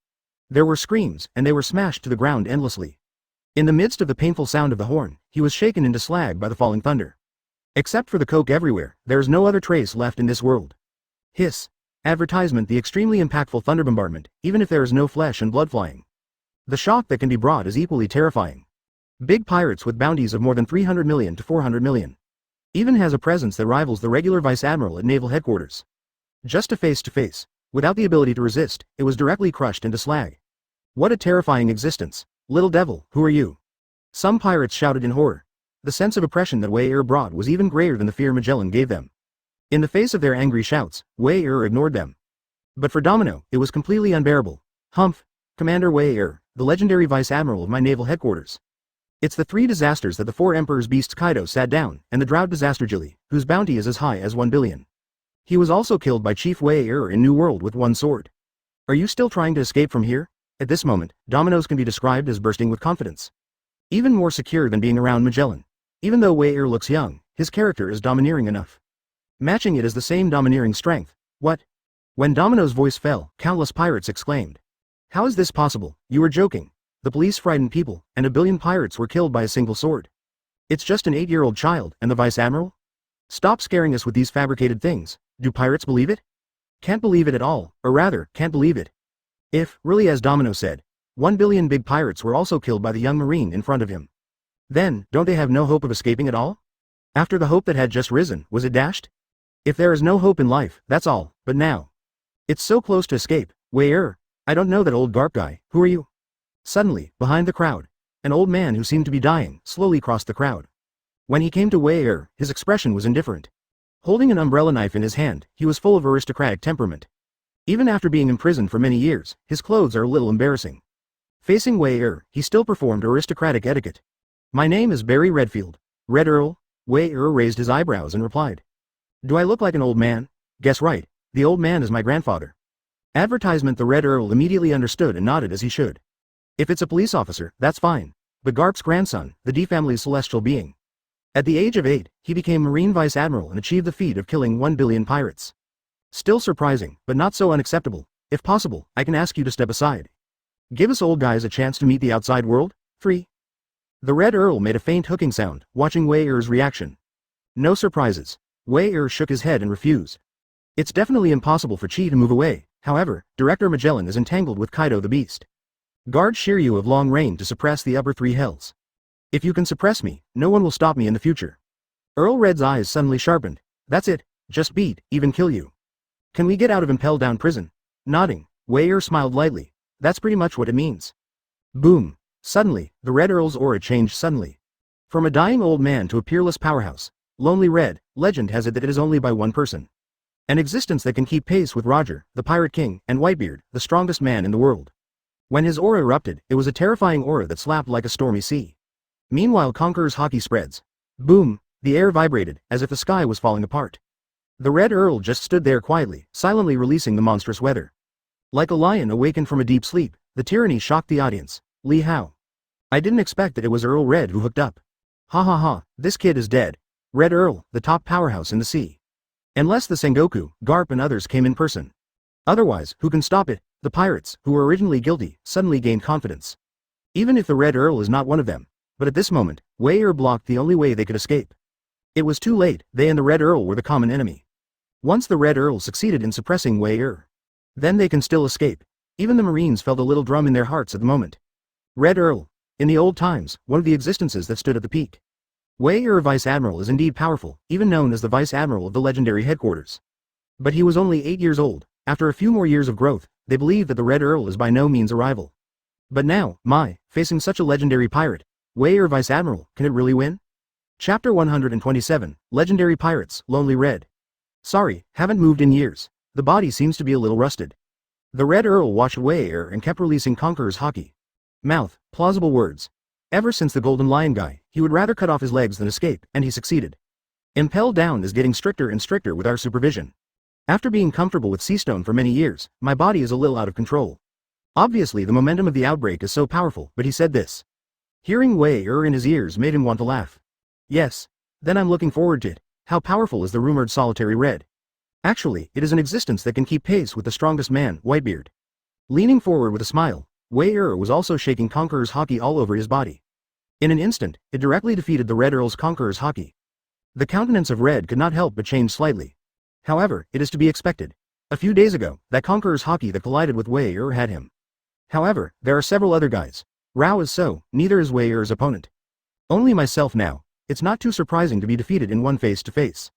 A: There were screams, and they were smashed to the ground endlessly. In the midst of the painful sound of the horn, he was shaken into slag by the falling thunder. Except for the coke everywhere, there is no other trace left in this world. Hiss. Advertisement: the extremely impactful thunder bombardment, even if there is no flesh and blood flying. The shock that can be brought is equally terrifying. Big pirates with bounties of more than 300 million to 400 million. Even has a presence that rivals the regular Vice Admiral at Naval headquarters. Just a face-to-face, without the ability to resist, it was directly crushed into slag. What a terrifying existence. Little devil, who are you? Some pirates shouted in horror. The sense of oppression that Wei Er brought was even greater than the fear Magellan gave them. In the face of their angry shouts, Wei Er ignored them. But for Domino, it was completely unbearable. Commander Wei Er, the legendary Vice Admiral of my naval headquarters. It's the 3 disasters that the 4 Emperor's beasts Kaido sat down, and the Drought disaster Jilly, whose bounty is as high as 1 billion. He was also killed by Chief Wei in New World with one sword. Are you still trying to escape from here? At this moment, Domino's can be described as bursting with confidence. Even more secure than being around Magellan. Even though Wei looks young, his character is domineering enough. Matching it is the same domineering strength. What? When Domino's voice fell, countless pirates exclaimed. How is this possible? You were joking. The police frightened people, and 1 billion pirates were killed by a single sword. It's just an 8-year-old child, and the Vice Admiral? Stop scaring us with these fabricated things. Do pirates believe it? Can't believe it at all, or rather, can't believe it. If, really as Domino said, 1 billion big pirates were also killed by the young marine in front of him. Then, don't they have no hope of escaping at all? After the hope that had just risen, was it dashed? If there is no hope in life, that's all, but now. It's so close to escape. Wei I don't know that old Garp guy, who are you? Suddenly, behind the crowd, an old man who seemed to be dying, slowly crossed the crowd. When he came to Wei his expression was indifferent. Holding an umbrella knife in his hand, he was full of aristocratic temperament. Even after being imprisoned for many years, his clothes are a little embarrassing. Facing Wei he still performed aristocratic etiquette. My name is Barry Redfield. Red Earl? Wei raised his eyebrows and replied. Do I look like an old man? Guess right, the old man is my grandfather. Advertisement. The Red Earl immediately understood and nodded as he should. If it's a police officer, that's fine. But Garp's grandson, the D family's celestial being. At the age of 8, he became Marine Vice Admiral and achieved the feat of killing 1 billion pirates. Still surprising, but not so unacceptable. If possible, I can ask you to step aside. Give us old guys a chance to meet the outside world. 3. The Red Earl made a faint hooking sound, watching Wei's reaction. No surprises. Wei shook his head and refused. It's definitely impossible for Chi to move away. However, Director Magellan is entangled with Kaido the Beast. Guard Shiryu of long reign to suppress the upper 3 hells. If you can suppress me, no one will stop me in the future. Earl Red's eyes suddenly sharpened. That's it, just beat, even kill you. Can we get out of impel down prison? Nodding, Wei smiled lightly. That's pretty much what it means. Boom. Suddenly, the Red Earl's aura changed suddenly. From a dying old man to a peerless powerhouse, Lonely Red, legend has it that it is only by one person. An existence that can keep pace with Roger, the Pirate King, and Whitebeard, the strongest man in the world. When his aura erupted, it was a terrifying aura that slapped like a stormy sea. Meanwhile, Conqueror's haki spreads. Boom, the air vibrated, as if the sky was falling apart. The Red Earl just stood there quietly, silently releasing the monstrous weather. Like a lion awakened from a deep sleep, the tyranny shocked the audience. Li Hao. I didn't expect that it was Earl Red who hooked up. Ha ha ha, this kid is dead. Red Earl, the top powerhouse in the sea. Unless the Sengoku, Garp and others came in person. Otherwise, who can stop it? The pirates, who were originally guilty, suddenly gained confidence. Even if the Red Earl is not one of them. But at this moment, Wei blocked the only way they could escape. It was too late, they and the Red Earl were the common enemy. Once the Red Earl succeeded in suppressing Wei then they can still escape. Even the Marines felt a little drum in their hearts at the moment. Red Earl. In the old times, one of the existences that stood at the peak. Wei Vice Admiral is indeed powerful, even known as the Vice Admiral of the legendary headquarters. But he was only 8 years old. After a few more years of growth, they believe that the Red Earl is by no means a rival. But now, facing such a legendary pirate, Wei Vice Admiral, can it really win? Chapter 127, Legendary Pirates, Lonely Red. Sorry, haven't moved in years. The body seems to be a little rusted. The Red Earl watched Wei and kept releasing Conqueror's haki. Mouth, plausible words. Ever since the Golden Lion guy, he would rather cut off his legs than escape, and he succeeded. Impel down is getting stricter and stricter with our supervision. After being comfortable with Seastone for many years, my body is a little out of control. Obviously the momentum of the outbreak is so powerful, but he said this. Hearing Wei in his ears made him want to laugh. Yes. Then I'm looking forward to it. How powerful is the rumored solitary Red? Actually, it is an existence that can keep pace with the strongest man, Whitebeard. Leaning forward with a smile, Wei was also shaking Conqueror's haki all over his body. In an instant, it directly defeated the Red Earl's Conqueror's haki. The countenance of Red could not help but change slightly. However, it is to be expected. A few days ago, that Conqueror's haki that collided with Wei had him. However, there are several other guys. Rao is so, neither is Wei's opponent. Only myself now. It's not too surprising to be defeated in one face-to-face.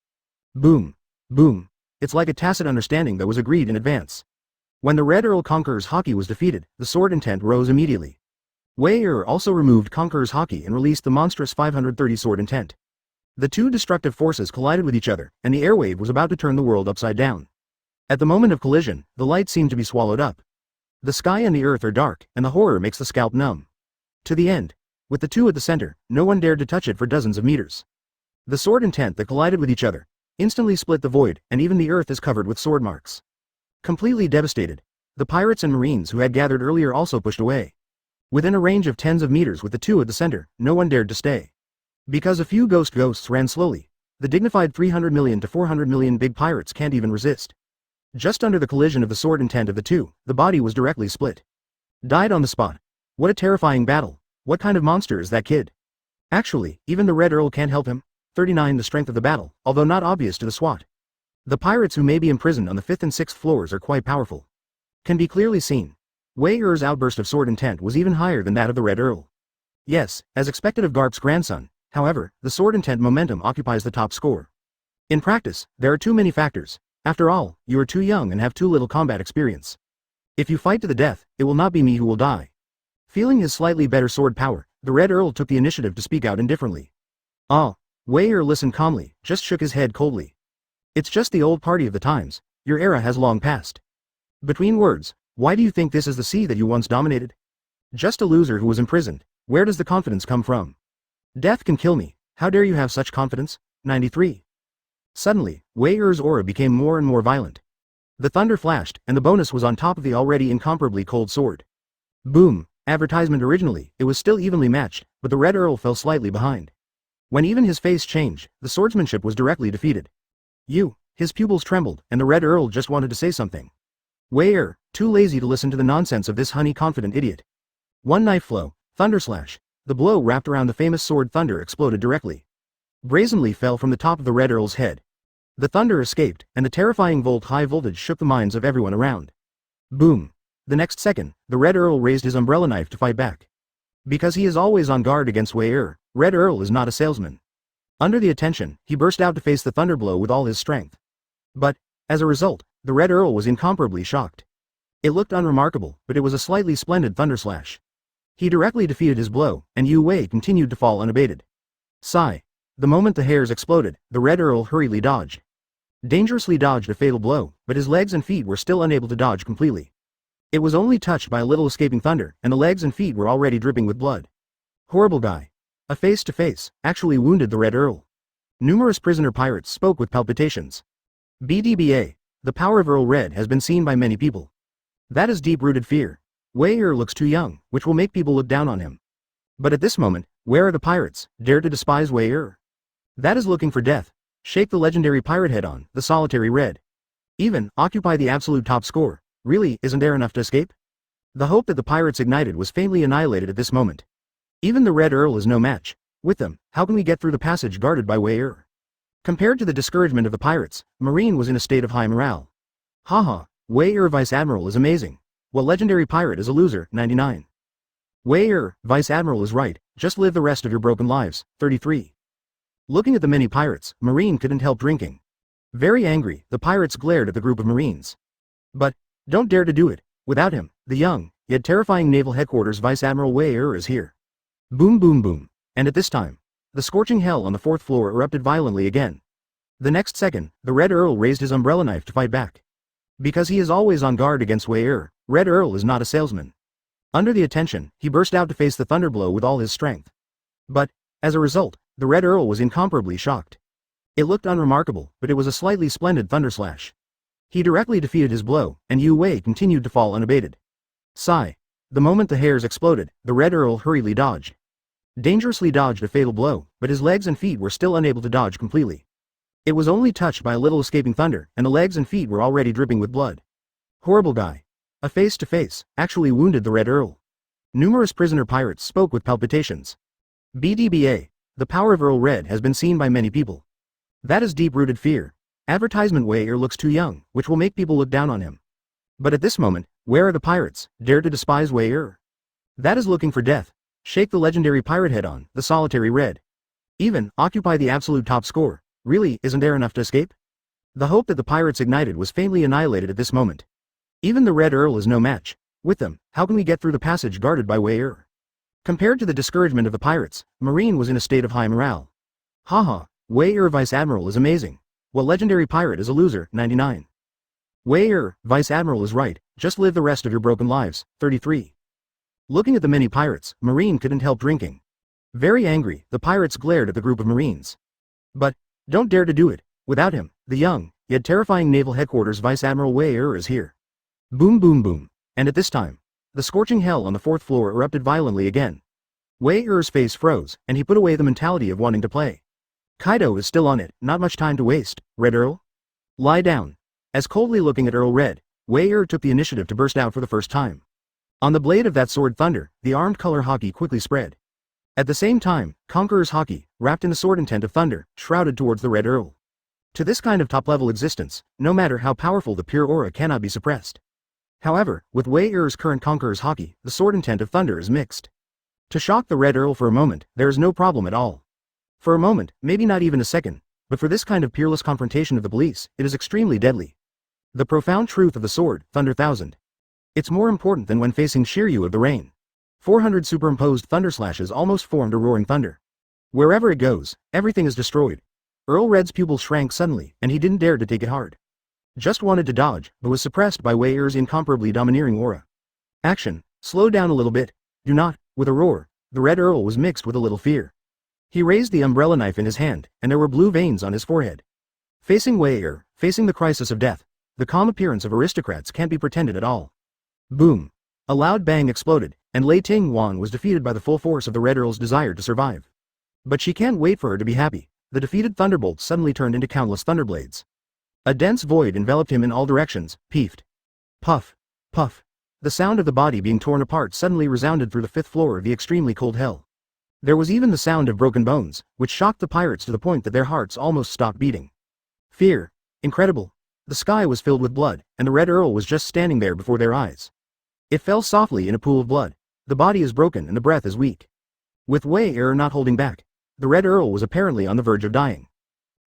A: Boom. Boom. It's like a tacit understanding that was agreed in advance. When the Red Earl Conqueror's haki was defeated, the sword intent rose immediately. Wei also removed Conqueror's haki and released the monstrous 530 sword intent. The two destructive forces collided with each other, and the airwave was about to turn the world upside down. At the moment of collision, the light seemed to be swallowed up. The sky and the earth are dark, and the horror makes the scalp numb. To the end. With the two at the center, no one dared to touch it for dozens of meters. The sword intent that collided with each other. instantly split the void, and even the earth is covered with sword marks. Completely devastated, the pirates and marines who had gathered earlier also pushed away. Within a range of tens of meters with the two at the center, no one dared to stay. Because a few ghosts ran slowly, the dignified 300 million to 400 million big pirates can't even resist. Just under the collision of the sword intent of the two, the body was directly split. Died on the spot. What a terrifying battle. What kind of monster is that kid? Actually, even the Red Earl can't help him. 39 The strength of the battle, although not obvious to the SWAT. The pirates who may be imprisoned on the 5th and 6th floors are quite powerful. Can be clearly seen. Wei Er's outburst of sword intent was even higher than that of the Red Earl. Yes, as expected of Garp's grandson, however, the sword intent momentum occupies the top score. In practice, there are too many factors. After all, you are too young and have too little combat experience. If you fight to the death, it will not be me who will die. Feeling his slightly better sword power, the Red Earl took the initiative to speak out indifferently. Ah. Wei Er listened calmly, just shook his head coldly. It's just the old party of the times. Your era has long passed. Between words, why do you think this is the sea that you once dominated? Just a loser who was imprisoned. Where does the confidence come from? Death can kill me. How dare you have such confidence? 93. Suddenly, Wei Er's aura became more and more violent. The thunder flashed, and the bonus was on top of the already incomparably cold sword. Boom. Advertisement originally, it was still evenly matched, but the Red Earl fell slightly behind. When even his face changed, the swordsmanship was directly defeated. His pupils trembled, and the Red Earl just wanted to say something. Wei Er, too lazy to listen to the nonsense of this honey-confident idiot. One knife flow, thunder slash. The blow wrapped around the famous sword thunder exploded directly. Brazenly fell from the top of the Red Earl's head. The thunder escaped, and the terrifying high voltage shook the minds of everyone around. Boom. The next second, the Red Earl raised his umbrella knife to fight back. Because he is always on guard against Wei Er, Red Earl is not a salesman. Under the attention, he burst out to face the thunder blow with all his strength. But, as a result, the Red Earl was incomparably shocked. It looked unremarkable, but it was a slightly splendid thunder slash. He directly defeated his blow, and Yu Wei continued to fall unabated. Sigh. The moment the hairs exploded, the Red Earl hurriedly dodged. Dangerously dodged a fatal blow, but his legs and feet were still unable to dodge completely. It was only touched by a little escaping thunder, and the legs and feet were already dripping with blood. Horrible guy. A face-to-face, actually wounded the Red Earl. Numerous prisoner pirates spoke with palpitations. BDBA, the power of Earl Red has been seen by many people. That is deep-rooted fear. Wei Er looks too young, which will make people look down on him. But at this moment, where are the pirates, dare to despise Wei Er? That is looking for death. Shake the legendary pirate head on, the solitary red. Even, occupy the absolute top score. Really, isn't there enough to escape? The hope that the pirates ignited was faintly annihilated at this moment. Even the Red Earl is no match. With them, how can we get through the passage guarded by Wei Er? Compared to the discouragement of the pirates, Marine was in a state of high morale. Haha, Wei Er Vice Admiral is amazing. What legendary pirate is a loser? 99. Wei Er, Vice Admiral is right, just live the rest of your broken lives. 33. Looking at the many pirates, Marine couldn't help drinking. Very angry, the pirates glared at the group of Marines. But, don't dare to do it. Without him, the young, yet terrifying Naval Headquarters Vice Admiral Wei Er is here. Boom boom boom. And at this time, the scorching hell on the 4th floor erupted violently again. The next second, the Red Earl raised his umbrella knife to fight back. Because he is always on guard against Wei Er, Red Earl is not a salesman. Under the attention, he burst out to face the thunder blow with all his strength. But, as a result, the Red Earl was incomparably shocked. It looked unremarkable, but it was a slightly splendid thunder slash. He directly defeated his blow, and Yu Wei continued to fall unabated. Sigh. The moment the hairs exploded, the Red Earl hurriedly dodged. Dangerously dodged a fatal blow, but his legs and feet were still unable to dodge completely. It was only touched by a little escaping thunder, and the legs and feet were already dripping with blood. Horrible guy. A face-to-face, actually wounded the Red Earl. Numerous prisoner pirates spoke with palpitations. BDBA, the power of Earl Red has been seen by many people. That is deep-rooted fear. Advertisement Wei Er looks too young, which will make people look down on him. But at this moment, where are the pirates, dare to despise Wei Er? That is looking for death. Shake the legendary pirate head on, the solitary red. Even, occupy the absolute top score. Really, isn't there enough to escape? The hope that the pirates ignited was faintly annihilated at this moment. Even the Red Earl is no match. With them, how can we get through the passage guarded by Wei Er? Compared to the discouragement of the pirates, Marine was in a state of high morale. Haha, Wei Er Vice Admiral is amazing. What legendary pirate is a loser? 99. Wei Er, Vice Admiral is right, just live the rest of your broken lives. 33. Looking at the many pirates, Marine couldn't help drinking. Very angry, the pirates glared at the group of Marines. But, don't dare to do it. Without him, the young, yet terrifying naval headquarters Vice Admiral Wei is here. Boom boom boom. And at this time, the scorching hell on the 4th floor erupted violently again. Wei-er's face froze, and he put away the mentality of wanting to play. Kaido is still on it, not much time to waste. Red Earl? Lie down. As coldly looking at Earl Red, Wei took the initiative to burst out for the first time. On the blade of that sword Thunder, the armed color Haki quickly spread. At the same time, Conqueror's Haki, wrapped in the sword intent of Thunder, shrouded towards the Red Earl. To this kind of top-level existence, no matter how powerful the pure aura cannot be suppressed. However, with Wei-er's current Conqueror's Haki, the sword intent of Thunder is mixed. To shock the Red Earl for a moment, there is no problem at all. For a moment, maybe not even a second, but for this kind of peerless confrontation of the police, it is extremely deadly. The profound truth of the sword, Thunder Thousand. It's more important than when facing Shiryu of the Rain. 400 superimposed thunder slashes almost formed a roaring thunder. Wherever it goes, everything is destroyed. Earl Red's pupils shrank suddenly, and he didn't dare to take it hard. Just wanted to dodge, but was suppressed by Wei-er's incomparably domineering aura. Action, slow down a little bit. Do not. With a roar, the Red Earl was mixed with a little fear. He raised the umbrella knife in his hand, and there were blue veins on his forehead. Facing Wei-er, facing the crisis of death, the calm appearance of aristocrats can't be pretended at all. Boom. A loud bang exploded, and Lei Ting-wan was defeated by the full force of the Red Earl's desire to survive. But she can't wait for her to be happy. The defeated thunderbolt suddenly turned into countless thunderblades. A dense void enveloped him in all directions, peefed. Puff. Puff. The sound of the body being torn apart suddenly resounded through the 5th floor of the extremely cold hell. There was even the sound of broken bones, which shocked the pirates to the point that their hearts almost stopped beating. Fear. Incredible. The sky was filled with blood, and the Red Earl was just standing there before their eyes. It fell softly in a pool of blood. The body is broken and the breath is weak. With Wei not holding back, the Red Earl was apparently on the verge of dying.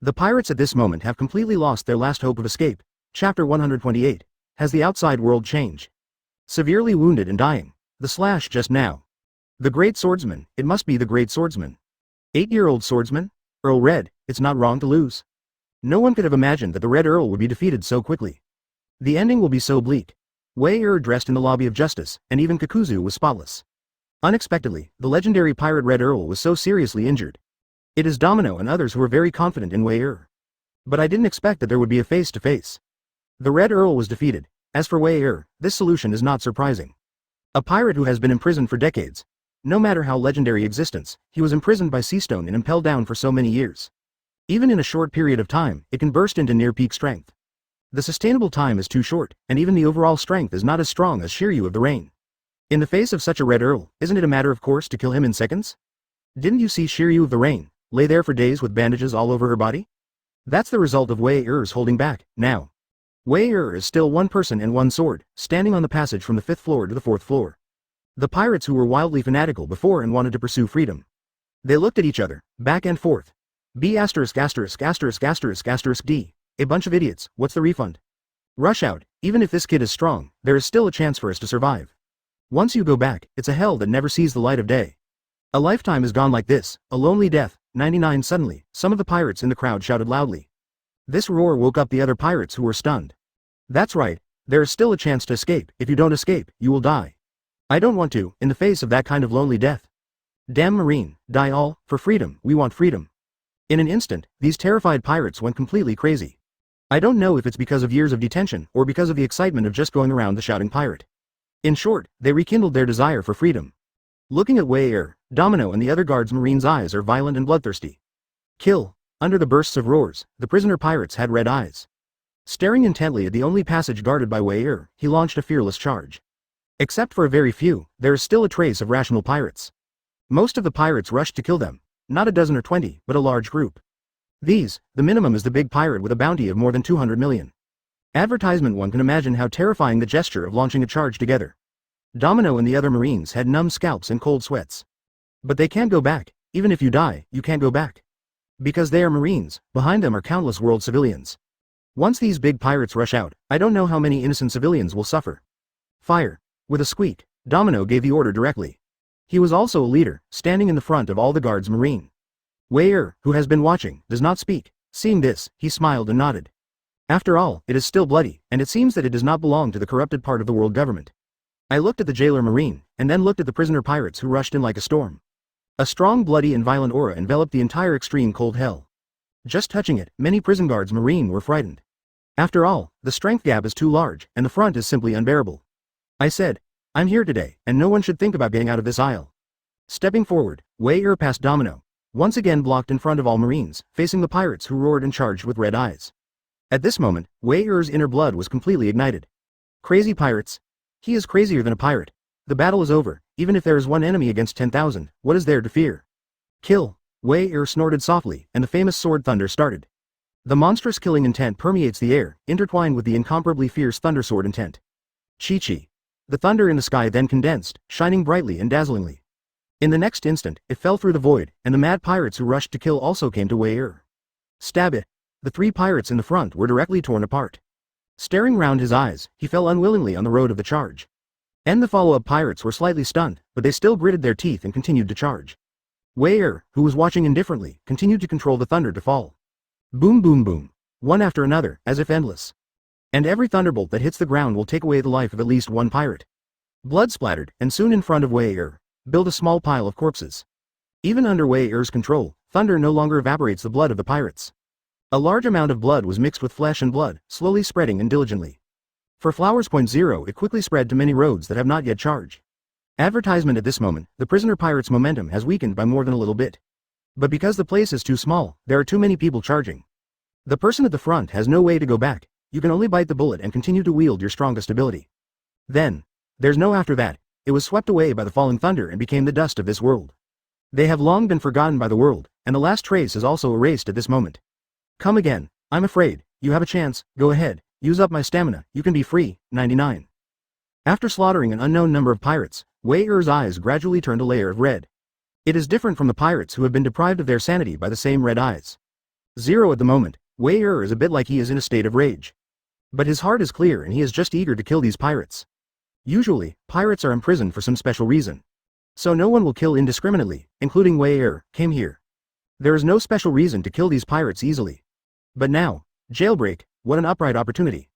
A: The pirates at this moment have completely lost their last hope of escape. Chapter 128. Has the outside world changed? Severely wounded and dying. The slash just now. The great swordsman, it must be the great swordsman. 8-year-old swordsman? Earl Red, it's not wrong to lose. No one could have imagined that the Red Earl would be defeated so quickly. The ending will be so bleak. Wei dressed in the lobby of justice, and even Kakuzu was spotless. Unexpectedly, the legendary pirate Red Earl was so seriously injured. It is Domino and others who were very confident in Wei. But I didn't expect that there would be a face-to-face. The Red Earl was defeated. As for Wei, this solution is not surprising. A pirate who has been imprisoned for decades. No matter how legendary existence, he was imprisoned by Seastone and impelled down for so many years. Even in a short period of time, it can burst into near-peak strength. The sustainable time is too short, and even the overall strength is not as strong as Shiryu of the Rain. In the face of such a Red Earl, isn't it a matter of course to kill him in seconds? Didn't you see Shiryu of the Rain lay there for days with bandages all over her body? That's the result of Wei-er's holding back, now. Wei is still one person and one sword, standing on the passage from the 5th floor to the 4th floor. The pirates who were wildly fanatical before and wanted to pursue freedom. They looked at each other, back and forth. B****************** D. A bunch of idiots, what's the refund? Rush out, even if this kid is strong, there is still a chance for us to survive. Once you go back, it's a hell that never sees the light of day. A lifetime is gone like this, a lonely death. 99 Suddenly, some of the pirates in the crowd shouted loudly. This roar woke up the other pirates who were stunned. That's right, there is still a chance to escape. If you don't escape, you will die. I don't want to, in the face of that kind of lonely death. Damn Marine, die all, for freedom, we want freedom. In an instant, these terrified pirates went completely crazy. I don't know if it's because of years of detention or because of the excitement of just going around the shouting pirate. In short, they rekindled their desire for freedom. Looking at Wei, Domino and the other guards, Marine's eyes are violent and bloodthirsty. Kill. Under the bursts of roars, the prisoner pirates had red eyes. Staring intently at the only passage guarded by Wei, he launched a fearless charge. Except for a very few, there is still a trace of rational pirates. Most of the pirates rushed to kill them. Not a dozen or 20, but a large group. These, the minimum is the big pirate with a bounty of more than 200 million. Advertisement. One can imagine how terrifying the gesture of launching a charge together. Domino and the other Marines had numb scalps and cold sweats. But they can't go back. Even if you die, you can't go back. Because they are Marines, behind them are countless world civilians. Once these big pirates rush out, I don't know how many innocent civilians will suffer. Fire. With a squeak, Domino gave the order directly. He was also a leader, standing in the front of all the guards. Marine Wei, who has been watching, does not speak. Seeing this, he smiled and nodded. After all, it is still bloody, and it seems that it does not belong to the corrupted part of the world government. I looked at the jailer Marine, and then looked at the prisoner pirates who rushed in like a storm. A strong, bloody and violent aura enveloped the entire extreme cold hell. Just touching it, many prison guards marine were frightened. After all, the strength gap is too large, and the front is simply unbearable. I said, I'm here today, and no one should think about getting out of this aisle. Stepping forward, Wei passed Domino, once again blocked in front of all marines, facing the pirates who roared and charged with red eyes. At this moment, Wei's inner blood was completely ignited. Crazy pirates? He is crazier than a pirate. The battle is over, even if there is one enemy against 10,000, what is there to fear? Kill! Wei snorted softly, and the famous sword thunder started. The monstrous killing intent permeates the air, intertwined with the incomparably fierce thunder sword intent. Chi-chi. The thunder in the sky then condensed, shining brightly and dazzlingly. In the next instant, it fell through the void, and the mad pirates who rushed to kill also came to Wei. Stab it! The three pirates in the front were directly torn apart. Staring round his eyes, he fell unwillingly on the road of the charge. And the follow-up pirates were slightly stunned, but they still gritted their teeth and continued to charge. Wei, who was watching indifferently, continued to control the thunder to fall. Boom boom boom. One after another, as if endless. And every thunderbolt that hits the ground will take away the life of at least one pirate. Blood splattered, and soon in front of Wei built a small pile of corpses. Even under Wei's control, thunder no longer evaporates the blood of the pirates. A large amount of blood was mixed with flesh and blood, slowly spreading and diligently. For Flowers Point Zero, it quickly spread to many roads that have not yet charged. Advertisement at this moment, the prisoner pirates' momentum has weakened by more than a little bit. But because the place is too small, there are too many people charging. The person at the front has no way to go back, you can only bite the bullet and continue to wield your strongest ability. Then, there's no after that, it was swept away by the falling thunder and became the dust of this world. They have long been forgotten by the world, and the last trace is also erased at this moment. Come again, I'm afraid, you have a chance, go ahead, use up my stamina, you can be free, 99. After slaughtering an unknown number of pirates, Wei's eyes gradually turned a layer of red. It is different from the pirates who have been deprived of their sanity by the same red eyes. Zero at the moment, Wei is a bit like he is in a state of rage. But his heart is clear and he is just eager to kill these pirates. Usually, pirates are imprisoned for some special reason. So no one will kill indiscriminately, including Wei came here. There is no special reason to kill these pirates easily. But now, jailbreak, what an upright opportunity.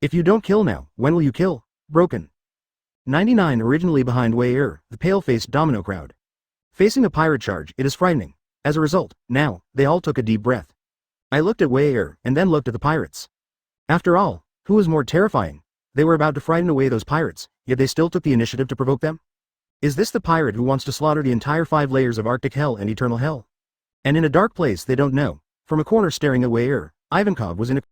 A: If you don't kill now, when will you kill? Broken. 99 originally behind Wei the pale-faced domino crowd. Facing a pirate charge, it is frightening. As a result, now, they all took a deep breath. I looked at Wei and then looked at the pirates. After all, who was more terrifying? They were about to frighten away those pirates, yet they still took the initiative to provoke them? Is this the pirate who wants to slaughter the entire 5 layers of Arctic hell and eternal hell? And in a dark place they don't know, from a corner staring at Wei Ivankov was in a